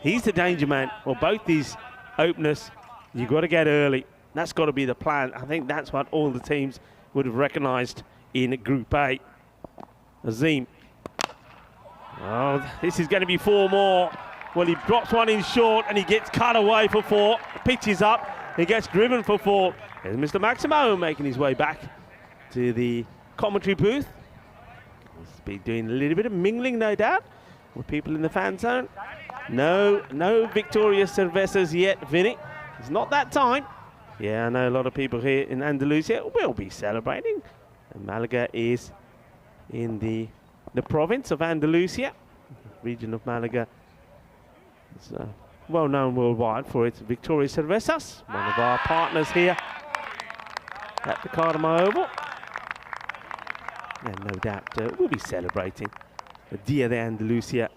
the danger man. Well, both these openers, you've got to get early. That's got to be the plan. I think that's what all the teams would have recognised in Group A. Azim. Oh, this is going to be 4 more. Well, he drops one in short and he gets cut away for 4. Pitch is up. He gets driven for 4. There's Mr. Maximo making his way back to the commentary booth. He's been doing a little bit of mingling, no doubt, with people in the fan zone. No victorious cervezas yet, Vinny. It's not that time. Yeah, I know a lot of people here in Andalusia will be celebrating. And Malaga is in the province of Andalusia, region of Malaga. It's well known worldwide for its Victoria Cervezas, one of our partners here at the Cartama Oval. And no doubt we'll be celebrating the Dia de Andalusia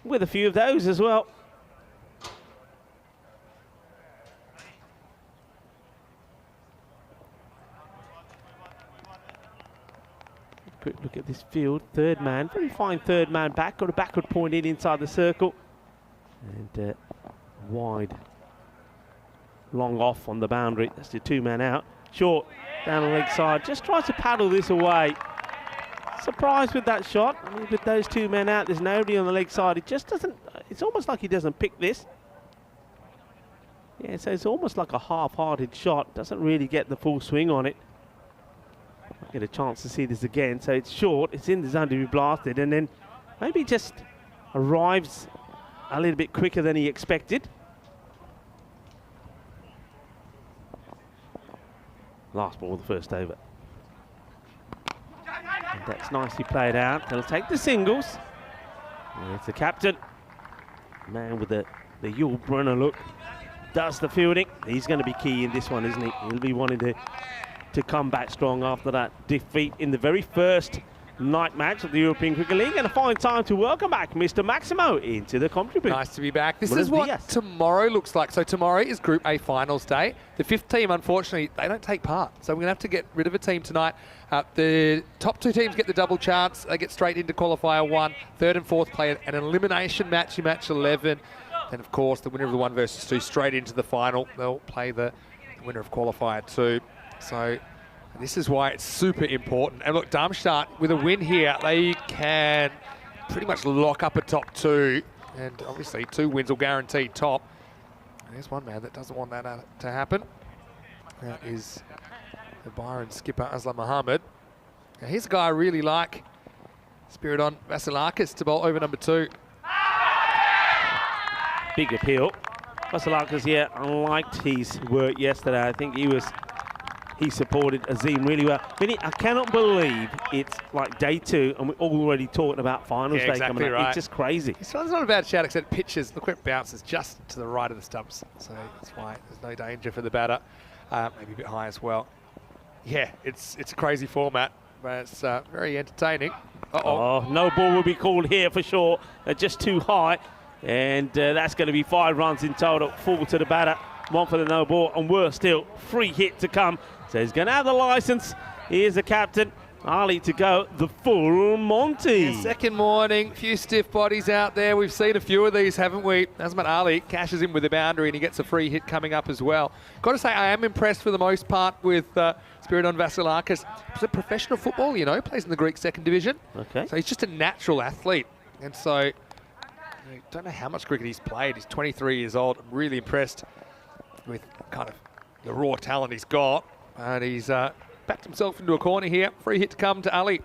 with a few of those as well. Quick look at this field. Third man, very fine third man back. Got a backward point in inside the circle. And wide, long off on the boundary. That's the 2-man out. Short, down the leg side. Just tries to paddle this away. Surprised with that shot. I mean, with those 2 men out, there's nobody on the leg side. It just doesn't, it's almost like he doesn't pick this. Yeah, so it's almost like a half-hearted shot. Doesn't really get the full swing on it. I'll get a chance to see this again. So it's short, it's in the zone to be blasted, and then maybe just arrives a little bit quicker than he expected. Last ball, the first over. And that's nicely played out. They'll take the singles. There's the captain. Man with the Yul Brunner look. Does the fielding. He's going to be key in this one, isn't he? He'll be wanting to come back strong after that defeat in the very first night match of the European Cricket League. And a fine time to welcome back Mr. Maximo into the commentary booth. Nice to be back. This is what tomorrow looks like. So tomorrow is Group A finals day. The 5th team, unfortunately, they don't take part. So we're going to have to get rid of a team tonight. The top 2 teams get the double chance. They get straight into qualifier 1. 3rd and 4th play an elimination match in match 11. Then, of course, the winner of the 1 versus 2 straight into the final. They'll play the winner of qualifier 2. So this is why it's super important. And look, Darmstadt, with a win here, they can pretty much lock up a top 2. And obviously 2 wins will guarantee top. There's one man that doesn't want that to happen. That is the Byron skipper, Aslam Mohammed. Now here's a guy I really like. Spiridon Vasilakis to bowl over number 2. Big appeal. Vasilakis here liked his work yesterday. I think he supported Azim really well. Vinny, I cannot believe it's like day 2 and we're already talking about finals day exactly coming up. Right. It's just crazy. It's not a bad shout, except pitches. Look where it bounces, just to the right of the stumps. So that's why there's no danger for the batter. Maybe a bit high as well. Yeah, it's a crazy format, but it's very entertaining. Oh, no ball will be called here for sure. They're just too high. And that's going to be 5 runs in total. 4 to the batter, 1 for the no ball, and worse still, free hit to come. So he's going to have the license. Here's the captain, Ali, to go the full Monty. Yeah, second morning, few stiff bodies out there. We've seen a few of these, haven't we? Azmat Ali cashes in with the boundary and he gets a free hit coming up as well. Got to say, I am impressed for the most part with Spiridon Vasilakis. He's a professional football, you know, plays in the Greek 2nd division. Okay. So he's just a natural athlete. And so, I don't know how much cricket he's played. He's 23 years old. I'm really impressed with kind of the raw talent he's got. And he's backed himself into a corner here. Free hit to come to Ali.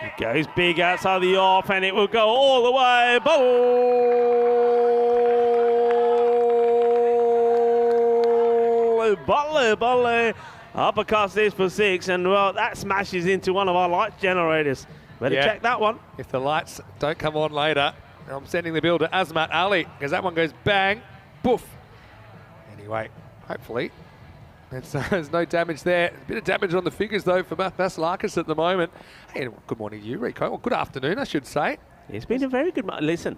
He goes big outside the off, and it will go all the way. Ball! Uppercuts this for 6, and well, that smashes into one of our light generators. Better check that one. If the lights don't come on later, I'm sending the bill to Azmat Ali, because that one goes bang, boof. Anyway, hopefully there's no damage there. A bit of damage on the figures, though, for Vasilakis at the moment. Hey, good morning to you, Rico. Well, good afternoon, I should say. It's been a very good month. Listen,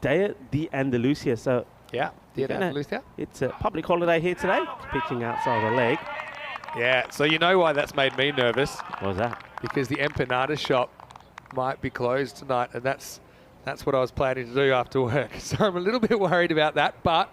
Day de Andalusia, so... Yeah, Dia de Andalusia. It's a public holiday here today. It's pitching outside the leg. Yeah, so you know why that's made me nervous. What was that? Because the empanada shop might be closed tonight, and that's what I was planning to do after work. So I'm a little bit worried about that, but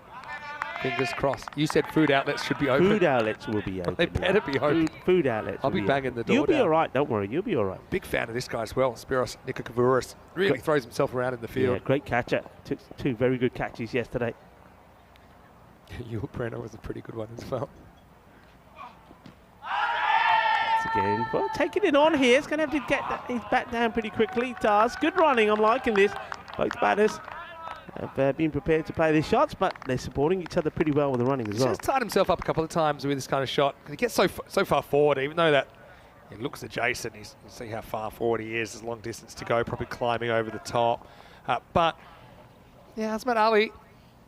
fingers crossed. You said food outlets should be open. Food outlets will be open. They better be open. Food outlets. I'll be banging the door You'll be down. all right. Don't worry. You'll be all right. Big fan of this guy as well, Spiros Nikakavouris. Really throws himself around in the field. Yeah, great catcher. Took 2 very good catches yesterday. Yul Brenner was a pretty good one as well. Again, well, taking it on here. It's going to have to get his bat down pretty quickly. He does. Good running. I'm liking this. Both batters have been prepared to play their shots, but they're supporting each other pretty well with the running as well. He's just tied himself up a couple of times with this kind of shot. He gets so far forward, even though that it looks adjacent. You see how far forward he is. There's a long distance to go, probably climbing over the top. But yeah, Azmat Ali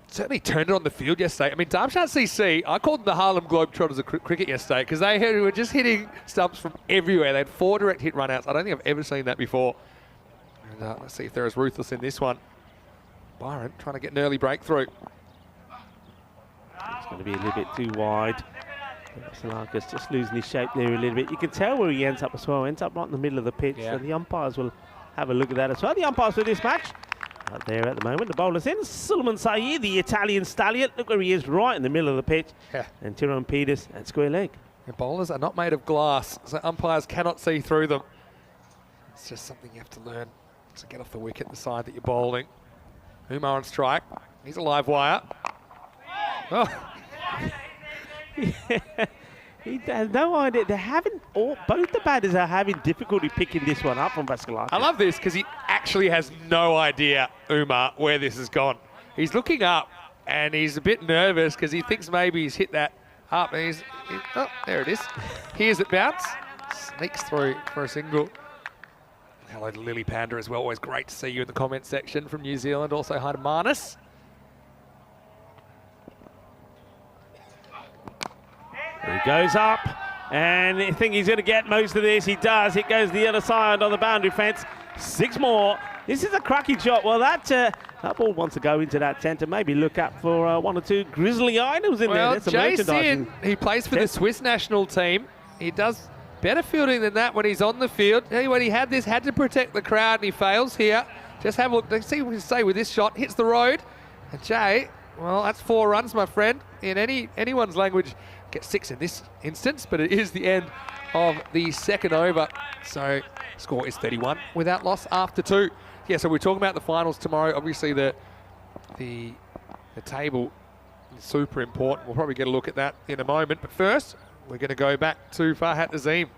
certainly turned it on the field yesterday. I mean, Darmstadt CC, I called them the Harlem Globetrotters of cricket yesterday because they were just hitting stumps from everywhere. They had 4 direct hit run-outs. I don't think I've ever seen that before. And let's see if they're as ruthless in this one. Byron trying to get an early breakthrough. It's going to be a little bit too wide. Vasilakis just losing his shape there a little bit. You can tell where he ends up as well. Ends up right in the middle of the pitch. Yeah. So the umpires will have a look at that as well. The umpires for this match out there at the moment. The bowler's in. Suleiman Saeed, the Italian stallion. Look where he is, right in the middle of the pitch. Yeah. And Tyrone Peters at square leg. The bowlers are not made of glass, so umpires cannot see through them. It's just something you have to learn to get off the wicket, the side that you're bowling. Umar on strike. He's a live wire. Oh. He has no idea. They're having both the batters are having difficulty picking this one up from Vasilakis. I love this because he actually has no idea, Umar, where this has gone. He's looking up and he's a bit nervous because he thinks maybe he's hit that up. And oh, there it is. Here's it bounce. Sneaks through for a single. Hello to Lily Panda as well. Always great to see you in the comment section from New Zealand. Also hi to Marnus. He goes up, and I think he's going to get most of this. He does. It goes the other side on the boundary fence. 6 more. This is a cracking shot. Well, that ball wants to go into that centre. Maybe look up for 1 or 2 grizzly items in there. That's Jason, he plays for the Swiss national team. He does better fielding than that when he's on the field. When he had to protect the crowd, and he fails here. Just have a look. Let's see what he say with this shot. Hits the road. And Jay, well, that's 4 runs, my friend. In anyone's language, gets 6 in this instance, but it is the end of the second over. So score is 31 without loss after 2. Yeah, so we're talking about the finals tomorrow. Obviously the table is super important. We'll probably get a look at that in a moment. But first, we're going to go back to Farhat Azim.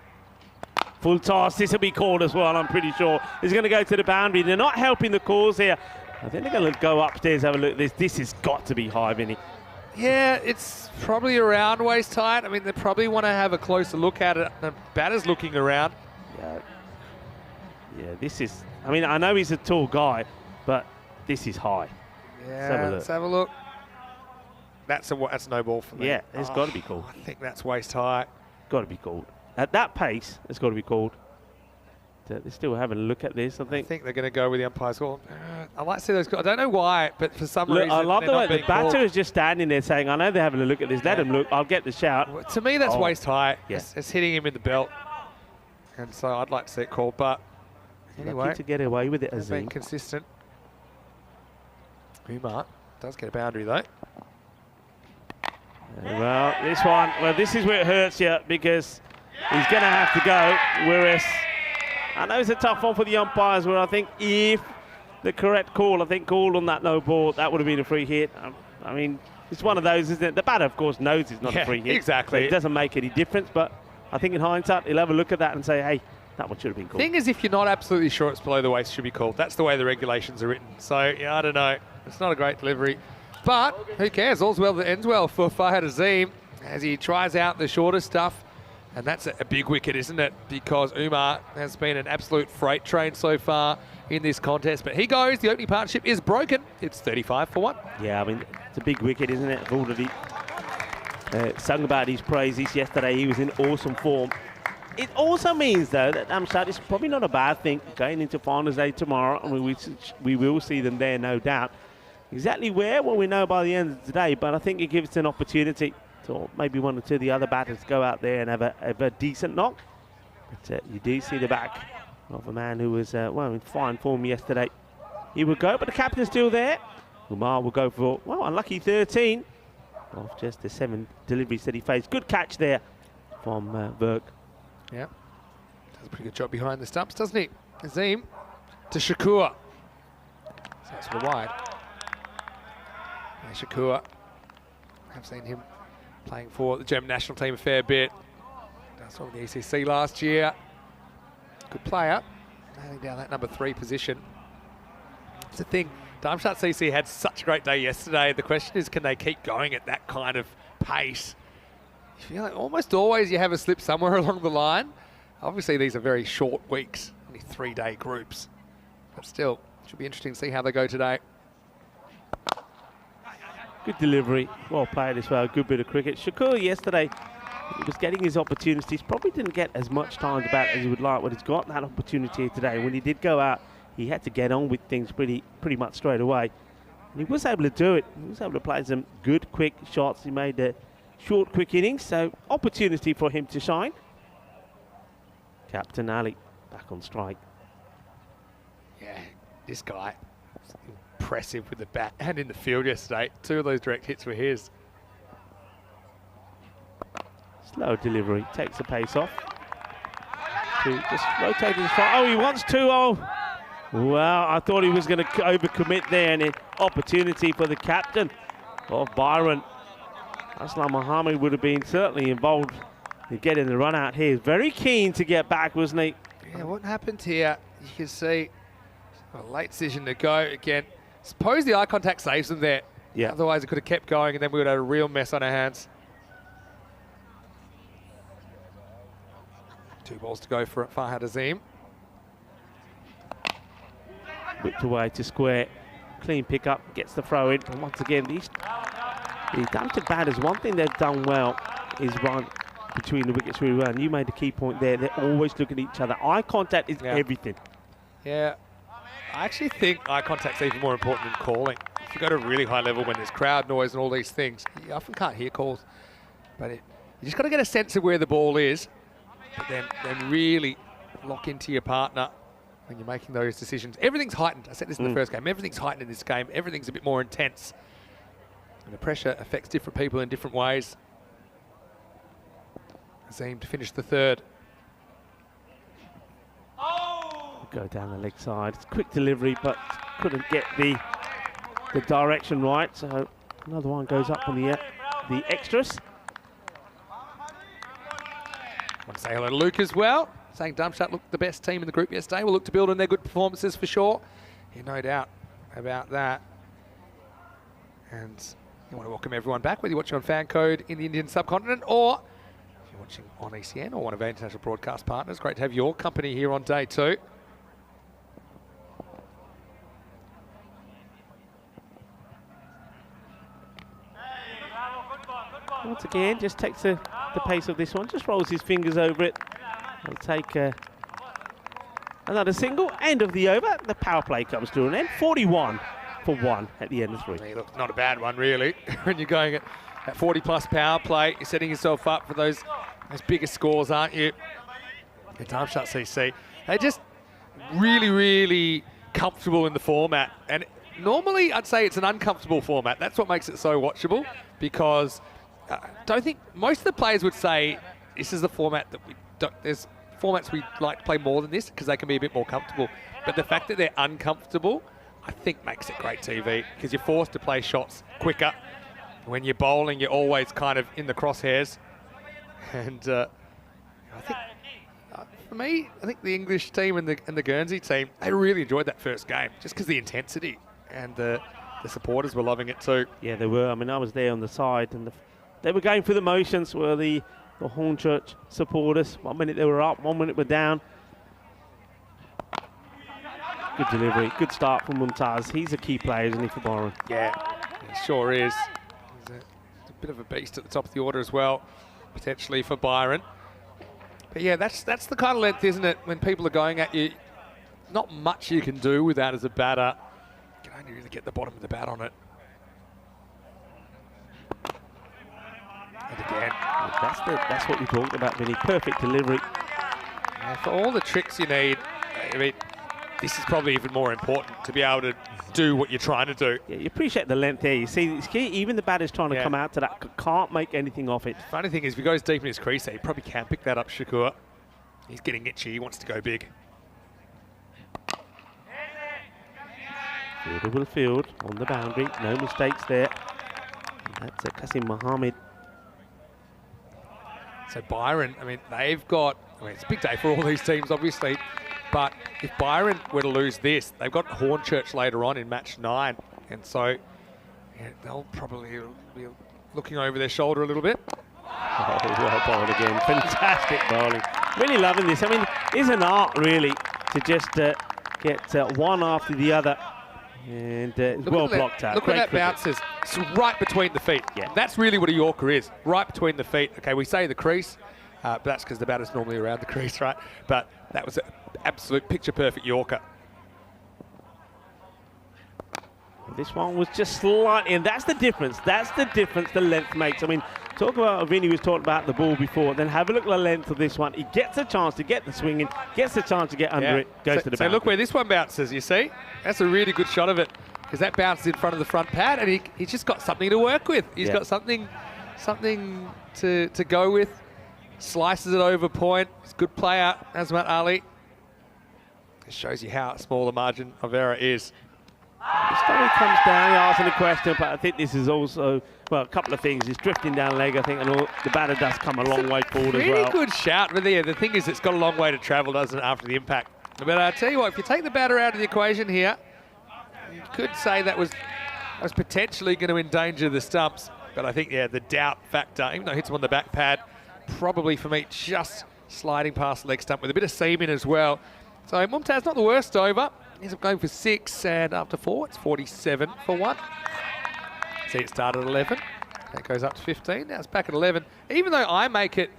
Full toss. This will be called as well, I'm pretty sure. He's going to go to the boundary. They're not helping the cause here. I think they're going to go upstairs, have a look at this. This has got to be high, Vinny. Yeah, it's probably around waist height. I mean, they probably want to have a closer look at it. The batter's looking around. Yeah, this is... I mean, I know he's a tall guy, but this is high. Yeah, let's have a look. That's no ball for me. Yeah, it's got to be called. I think that's waist high. Got to be called. At that pace, it's got to be called. They're still having a look at this, I think. They're going to go with the umpire's call. I like to see those. I don't know why, but for some reason, I love the way the batter called. is just standing there saying, I know they're having a look at this. Let them look. I'll get the shout. Well, to me, that's waist high. Yeah. It's hitting him in the belt. And so I'd like to see it called. But anyway, to get away with it, being Azim. consistent. Umar does get a boundary, though. Well, this is where it hurts you because he's going to have to go. Whereas I know it's a tough one for the umpires where I think if the correct call, called on that no ball, that would have been a free hit. I mean, it's one of those, isn't it? The batter, of course, knows it's not a free hit. Exactly. So it doesn't make any difference, but I think in hindsight, he'll have a look at that and say, hey, that one should have been called. Thing is, if you're not absolutely sure it's below the waist, it should be called. That's the way the regulations are written. So, yeah, I don't know. It's not a great delivery. But who cares? All's well that ends well for Farhat Azim as he tries out the shorter stuff. And that's a big wicket, isn't it? Because Umar has been an absolute freight train so far in this contest. But he goes, the opening partnership is broken. It's 35 for 1. Yeah, I mean, it's a big wicket, isn't it? I've already sung about his praises yesterday. He was in awesome form. It also means, though, that Damstard is probably not a bad thing going into Finals Day tomorrow, and we will see them there, no doubt. Exactly where? Well, we know by the end of today, but I think it gives us an opportunity to maybe one or two of the other batters go out there and have a decent knock. But you do see the back of a man who was, well, in fine form yesterday. He would go, but the captain's still there. Umar will go for, well, unlucky 13 off just the 7 deliveries that he faced. Good catch there from Verk. Yeah, does a pretty good job behind the stumps, doesn't he? Azim to Shakur. So that's for the wide. Yeah, Shakur, I've seen him playing for the German national team a fair bit. Does all the ECC last year. Good player, nailing down that number 3 position. It's the thing, Darmstadt CC had such a great day yesterday. The question is, can they keep going at that kind of pace? You feel like almost always you have a slip somewhere along the line. Obviously, these are very short weeks, only 3-day groups. But still, it should be interesting to see how they go today. Good delivery, well played as well, good bit of cricket. Shakur yesterday, he was getting his opportunities, probably didn't get as much time to bat as he would like, but he's got that opportunity today. When he did go out, he had to get on with things pretty much straight away. And he was able to do it. He was able to play some good, quick shots. He made the short, quick innings, so opportunity for him to shine. Captain Ali back on strike. Yeah, this guy, impressive with the bat and in the field yesterday. 2 of those direct hits were his. Slow delivery, takes the pace off. Just rotating his fire. Oh, he wants 2. Oh, well, I thought he was going to overcommit there, and an opportunity for the captain of Byron. Aslam Mohammed would have been certainly involved in getting the run out here. He's very keen to get back, wasn't he? Yeah, what happened here? You can see a late decision to go again. Suppose the eye contact saves them there. Yeah. Otherwise, it could have kept going, and then we would have had a real mess on our hands. 2 balls to go for Farhad Azim. Whipped away to square. Clean pickup, gets the throw in. And once again, these Damstard batters, one thing they've done well is run between the wickets really well. And you made the key point there. They're always looking at each other. Eye contact is everything. Yeah. I actually think eye contact's even more important than calling. If you go to a really high level when there's crowd noise and all these things, you often can't hear calls. But you just got to get a sense of where the ball is, but then really lock into your partner when you're making those decisions. Everything's heightened. I said this in the first game. Everything's heightened in this game. Everything's a bit more intense. And the pressure affects different people in different ways. Azim to finish the 3rd. Go down the leg side. It's quick delivery, but couldn't get the direction right. So another one goes up on the extras. I want to say hello to Luke as well, saying Darmstadt looked the best team in the group yesterday. We'll look to build on their good performances for sure. Yeah, no doubt about that. And I want to welcome everyone back, whether you're watching on Fan Code in the Indian subcontinent or if you're watching on ECN or one of our international broadcast partners. Great to have your company here on day 2. Once again, just takes the pace of this one, just rolls his fingers over it. He'll take another single, end of the over. The power play comes to an end, 41 for 1 at the end of 3. Hey, look, not a bad one, really. When you're going at 40-plus power play, you're setting yourself up for those bigger scores, aren't you? The Darmstadt CC, they're just really, really comfortable in the format. And normally, I'd say it's an uncomfortable format. That's what makes it so watchable, because I don't think most of the players would say this is the format that we don't. There's formats we like to play more than this because they can be a bit more comfortable. But the fact that they're uncomfortable, I think makes it great TV, because you're forced to play shots quicker. When you're bowling, you're always kind of in the crosshairs. And I think, for me, I think the English team and the Guernsey team, they really enjoyed that first game just because the intensity, and the supporters were loving it too. Yeah, they were. I mean, I was there on the side, and they were going through the motions. Well, the the Hornchurch supporters. 1 minute they were up, 1 minute we're down. Good delivery, good start from Mumtaz. He's a key player, isn't he, for Byron? Yeah, he sure is. He's a bit of a beast at the top of the order as well, potentially for Byron. But yeah, that's the kind of length, isn't it? When people are going at you, not much you can do with that as a batter. You can only really get the bottom of the bat on it. And again, That's what we talked about, Vinny. Perfect delivery. for all the tricks you need, I mean, this is probably even more important to be able to do what you're trying to do. Yeah, you appreciate the length there. You see, it's key, even the batter's trying to come out to that, can't make anything off it. Funny thing is, if he goes deep in his crease there, he probably can pick that up, Shakur. He's getting itchy, he wants to go big. Fieldable field on the boundary, no mistakes there. That's Qasim Mohammed. So Byron, I mean, they've got, it's a big day for all these teams, obviously, but if Byron were to lose this, they've got Hornchurch later on in match 9, and so they'll probably be looking over their shoulder a little bit. Oh, well bowled again, fantastic bowling. Really loving this. I mean, it's an art really to just get one after the other. And it's well blocked out. Look at that bounces. It's right between the feet. Yeah. That's really what a Yorker is, right between the feet. Okay, we say the crease, but that's because the batter's normally around the crease, right? But that was an absolute picture-perfect Yorker. This one was just slightly, and that's the difference. That's the difference the length makes. I mean, talk about, Vinny was talking about the ball before, then have a look at the length of this one. He gets a chance to get the swing in, gets a chance to get under it, goes to the boundary. So look where this one bounces, you see? That's a really good shot of it, because that bounces in front of the front pad, and he's just got something to work with. He's got something to go with. Slices it over point. He's a good player, Azmat Ali. It shows you how small the margin of error is. The story comes down, you're asking a question, but I think this is also, well, a couple of things. He's drifting down leg, I think, and the batter does come a long way forward as well. Pretty good shout, but the thing is, it's got a long way to travel, doesn't it, after the impact? But I'll tell you what, if you take the batter out of the equation here, you could say that was potentially going to endanger the stumps. But I think, the doubt factor, even though it hits him on the back pad, probably for me just sliding past the leg stump with a bit of seam in as well. So Mumtaz not the worst over. He's going for 6, and after 4, it's 47 for 1. See, it started at 11. That goes up to 15. Now it's back at 11. Even though I make it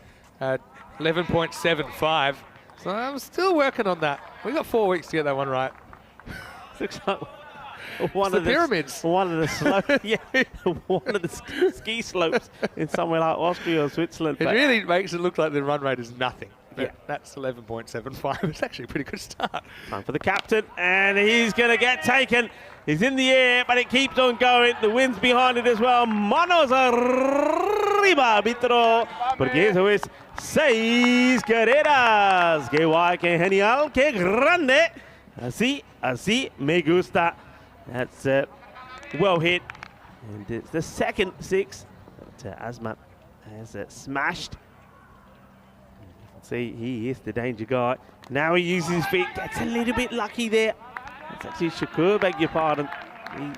11.75, so I'm still working on that. We've got 4 weeks to get that one right. Looks like one of the pyramids. One of the slopes, one of the ski slopes in somewhere like Austria or Switzerland. It really makes it look like the run rate is nothing. But that's 11.75. It's actually a pretty good start. Time for the captain, and he's going to get taken. He's in the air, but it keeps on going. The wind's behind it as well. Manos arriba, árbitro, porque eso es 6 carreras. Qué guay, qué genial, qué grande. Así me gusta. That's well hit. And it's the second 6 that Azmat has smashed. See, he is the danger guy. Now he uses his feet. Gets a little bit lucky there. That's actually Shakur, beg your pardon. He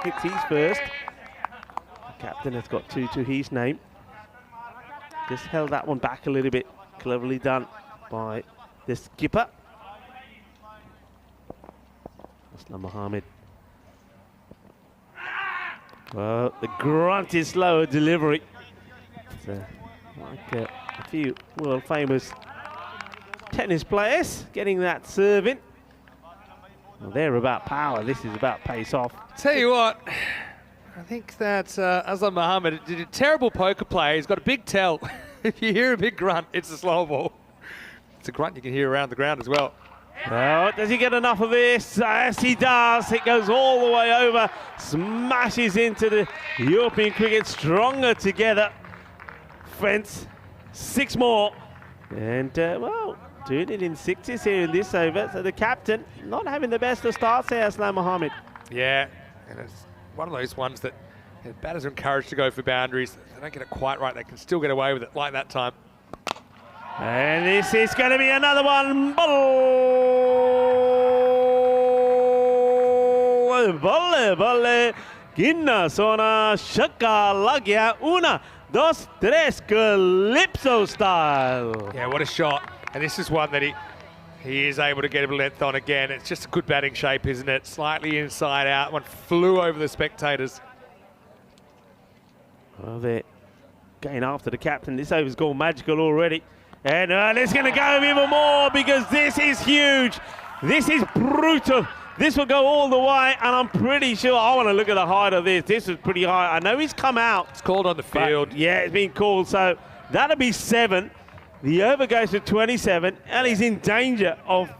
hits his first. The captain has got 2 to his name. Just held that one back a little bit. Cleverly done by the skipper. Aslam Mohammed. Well, the grunt is slower delivery. It's like a few world famous tennis players getting that serve in. Well, they're about power. This is about pace off. Tell you what, I think that Aslam Mohammed did a terrible poker play. He's got a big tell. If you hear a big grunt, it's a slow ball. It's a grunt you can hear around the ground as well. Well, does he get enough of this? Yes, he does. It goes all the way over, smashes into the European cricket. Stronger together. Fence. 6 more. And, well, doing it in 6s here in this over. So the captain not having the best of starts here, Aslam Mohammed. Yeah, and it's one of those ones that batters are encouraged to go for boundaries. If they don't get it quite right, they can still get away with it, like that time. And this is going to be another one. Volley. Ginna Sona Shaka Lagya Una Dos Tres Calypso style. Yeah, what a shot. And this is one that he is able to get a length on again. It's just a good batting shape, isn't it? Slightly inside out. One flew over the spectators. Well, they're going after the captain. This over's gone magical already. And it's going to go even more because this is huge. This is brutal. This will go all the way, and I'm pretty sure I want to look at the height of this. This is pretty high. I know he's come out. It's called on the field. Yeah, it's been called. So that'll be 7. The over goes to 27, and he's in danger of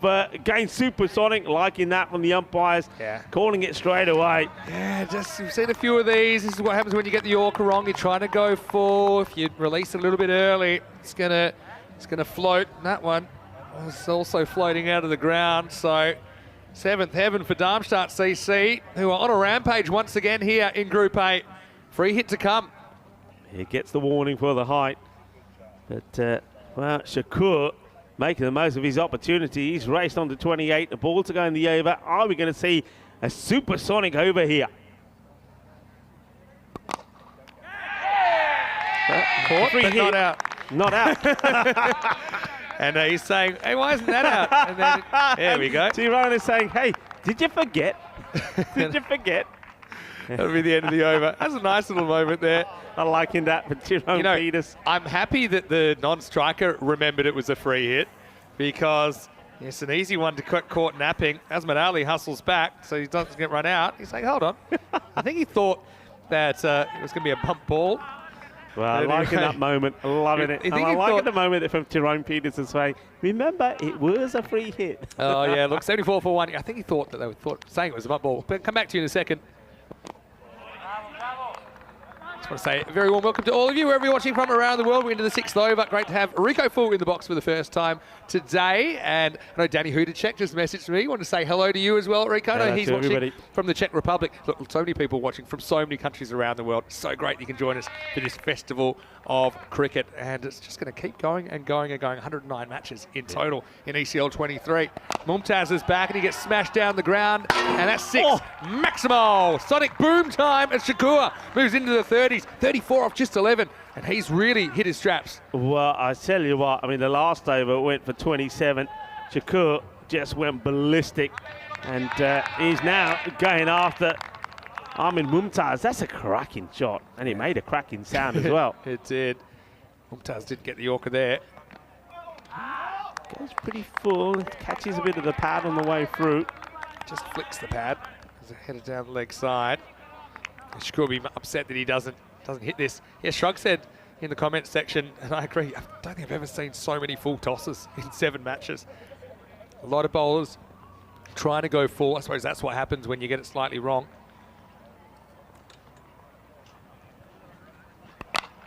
going supersonic, liking that from the umpires, calling it straight away. Yeah, just we've seen a few of these. This is what happens when you get the Yorker wrong. You're trying to go full. If you release a little bit early, it's gonna float. And that one was also floating out of the ground. So 7th heaven for Darmstadt CC, who are on a rampage once again here in Group 8. Free hit to come. He gets the warning for the height, but. Well, Shakur making the most of his opportunity. He's raced on to 28. The ball to go in the over. Are we going to see a supersonic over here? Caught, but not out. Not out. And he's saying, hey, why isn't that out? And then, there we go. Tyrone is saying, hey, did you forget? Did you forget? That'll be the end of the over. That's a nice little moment there. I'm liking that for Tyrone Peters. I'm happy that the non-striker remembered it was a free hit because it's an easy one to get caught napping. Asmat Ali hustles back so he doesn't get run out. He's like, hold on. I think he thought that it was going to be a bump ball. Well, I'm liking that moment. Loving it. And I'm liking the moment from Tyrone Peters is saying, remember, it was a free hit. Oh, yeah, look, 74 for 1. I think he thought that they were saying it was a bump ball. But come back to you in a second. I want to say a very warm welcome to all of you, wherever you're watching from around the world. We're into the 6th over. Great to have Rico Full in the box for the first time today. And I know Danny Hudacek just messaged me. I want to say hello to you as well, Rico. I know he's watching everybody from the Czech Republic. Look, so many people watching from so many countries around the world. So great you can join us for this festival of cricket. And it's just going to keep going and going and going. 109 matches in total in ECL 23. Mumtaz is back and he gets smashed down the ground. And that's 6. Maximal. Sonic boom time as Shakur moves into the 30s. 34 off just 11, and he's really hit his straps. Well, I tell you what, I mean, the last over went for 27. Shakur just went ballistic, and he's now going after Ahmed Mumtaz. That's a cracking shot, and it made a cracking sound as well. It did. Mumtaz didn't get the Yorker there. Goes pretty full, catches a bit of the pad on the way through. Just flicks the pad as it headed down the leg side. Shakur will be upset that he doesn't hit this. Yeah, Shrug said in the comments section, and I agree, I don't think I've ever seen so many full tosses in 7 matches. A lot of bowlers trying to go full. I suppose that's what happens when you get it slightly wrong.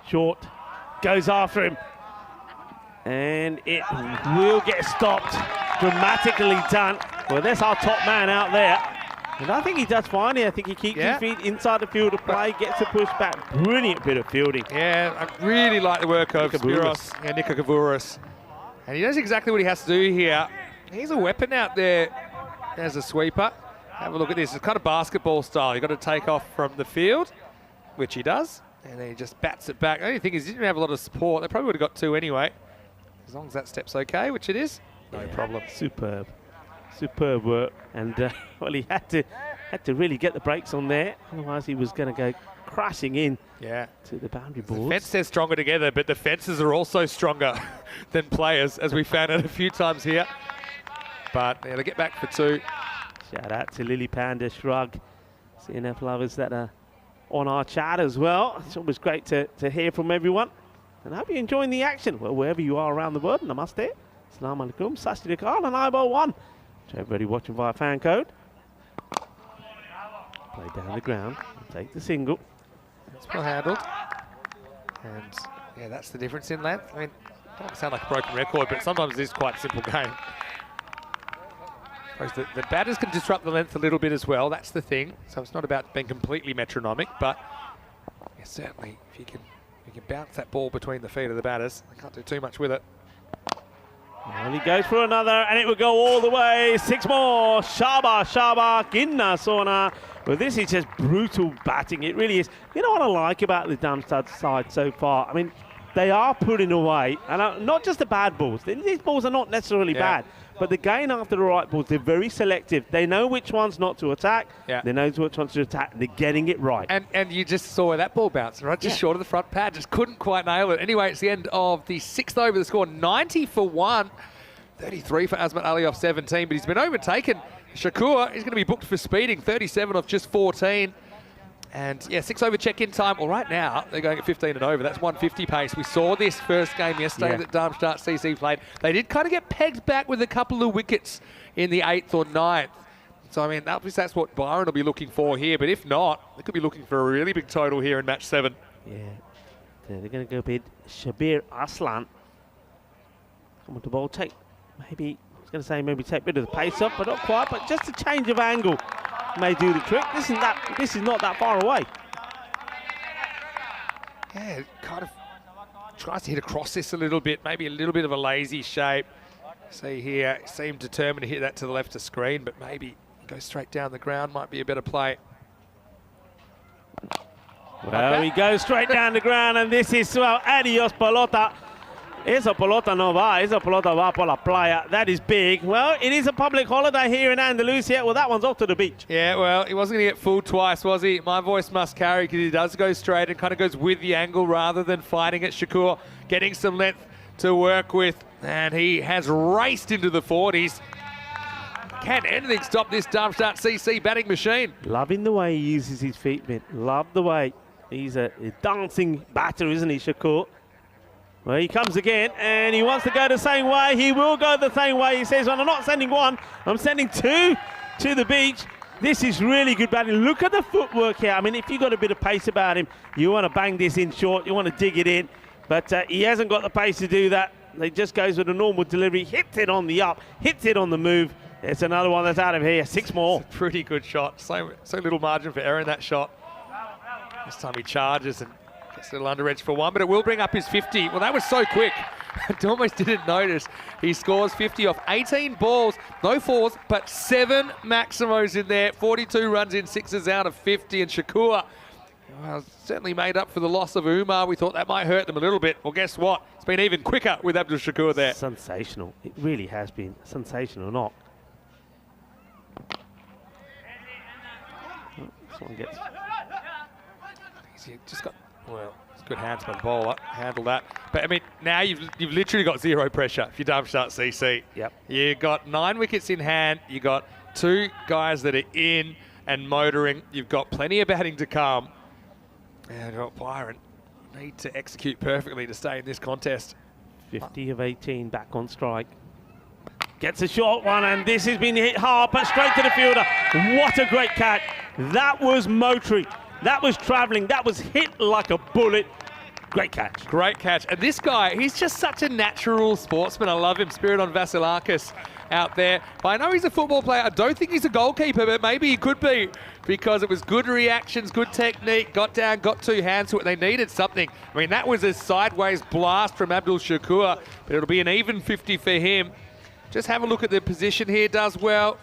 Short, goes after him. And it will get stopped. Dramatically done. Well, there's our top man out there. And I think he does fine here. I think he keeps his feet inside the field of play, gets a push back. Brilliant bit of fielding. Yeah, I really like the work of Spiros and Nika Kavouris. And he knows exactly what he has to do here. He's a weapon out there as a sweeper. Have a look at this. It's kind of basketball style. You've got to take off from the field, which he does. And then he just bats it back. The only thing is he didn't have a lot of support. They probably would have got 2 anyway. As long as that step's okay, which it is, no problem. Superb. Superb work, and well, he had to really get the brakes on there, otherwise he was going to go crashing in to the boundary boards. The fence says stronger together, but the fences are also stronger than players, as we found out a few times here. But they'll get back for 2. Shout out to Lily Panda, Shrug, CNF lovers that are on our chat as well. It's always great to hear from everyone, and I hope you're enjoying the action, well, wherever you are around the world. Namaste, Assalamu alaikum, Sasti Dakar, and Eyeball 1. To everybody watching via fan code. Play down the ground and take the single. It's well handled. And yeah, that's the difference in length. I mean, it doesn't sound like a broken record, but sometimes it is quite a simple game. I suppose the batters can disrupt the length a little bit as well. That's the thing. So it's not about being completely metronomic, but yeah, certainly if you can bounce that ball between the feet of the batters, they can't do too much with it. And he goes for another, and it will go all the way. 6 more. Shaba, Ginna, Sona. Well, this is just brutal batting. It really is. You know what I like about the Damstard side so far? I mean, they are putting away, and not just the bad balls. These balls are not necessarily bad, but they're going after the right balls. They're very selective. They know which ones not to attack. Yeah. They know which ones to attack. They're getting it right. And you just saw where that ball bounced, right? Just short of the front pad. Just couldn't quite nail it. Anyway, it's the end of the 6th over. The score 90 for 1. 33 for Azmat Ali off 17, but he's been overtaken. Shakur is going to be booked for speeding, 37 off just 14. And yeah, 6 over check-in time. Well, right now, they're going at 15 and over. That's 150 pace. We saw this first game yesterday that Darmstadt CC played. They did kind of get pegged back with a couple of wickets in the 8th or 9th. So, I mean, that's what Byron will be looking for here. But if not, they could be looking for a really big total here in match 7. Yeah, they're going to go with Shabir Aslan. Come on to bowl, take maybe, I was going to say maybe take a bit of the pace up, but not quite, but just a change of angle may do the trick. This is not that far away. Yeah, kind of tries to hit across this a little bit, maybe a little bit of a lazy shape. See here, seemed determined to hit that to the left of screen, but maybe go straight down the ground might be a better play. Well, he goes straight down the ground, and this is, well, adios pelota. Esa pelota no va, esa pelota va por la playa. That is big. Well, it is a public holiday here in Andalusia. Well, that one's off to the beach. Yeah, well, he wasn't going to get fooled twice, was he? My voice must carry, because he does go straight and kind of goes with the angle rather than fighting it. Shakur getting some length to work with, and he has raced into the 40s. Can anything stop this Darmstadt CC batting machine? Loving the way he uses his feet, man. Love the way. He's a dancing batter, isn't he, Shakur? Well, he comes again, and he wants to go the same way. He will go the same way. He says, well, I'm not sending 1, I'm sending 2 to the beach. This is really good batting. Look at the footwork here. I mean, if you've got a bit of pace about him, you want to bang this in short, you want to dig it in, but he hasn't got the pace to do that. He just goes with a normal delivery, hits it on the up, hits it on the move. It's another one that's out of here. 6 more. It's a pretty good shot. So little margin for error in that shot. This time he charges and gets a little under edge for 1, but it will bring up his 50. Well, that was so quick. I almost didn't notice. He scores 50 off 18 balls, no 4s, but 7 Maximos in there. 42 runs in, 6s out of 50. And Shakur, well, certainly made up for the loss of Umar. We thought that might hurt them a little bit. Well, guess what? It's been even quicker with Abdul Shakur there. Sensational. It really has been sensational knock. This one gets... He's just got, well, it's good hands by the bowler, handle that. But I mean, now you've literally got 0 pressure if you're Darmstadt CC. Yep. You got 9 wickets in hand. You got 2 guys that are in and motoring. You've got plenty of batting to come. And you've got Byron. Need to execute perfectly to stay in this contest. 50 of 18 back on strike. Gets a short one, and this has been hit hard, but straight to the fielder. What a great catch. That was motoring. That was travelling. That was hit like a bullet. Great catch. Great catch. And this guy, he's just such a natural sportsman. I love him. Spiridon Vasilakis out there. But I know he's a football player. I don't think he's a goalkeeper, but maybe he could be, because it was good reactions, good technique, got down, got 2 hands to it. They needed something. I mean, that was a sideways blast from Abdul Shakur, but it'll be an even 50 for him. Just have a look at the position here. Does well.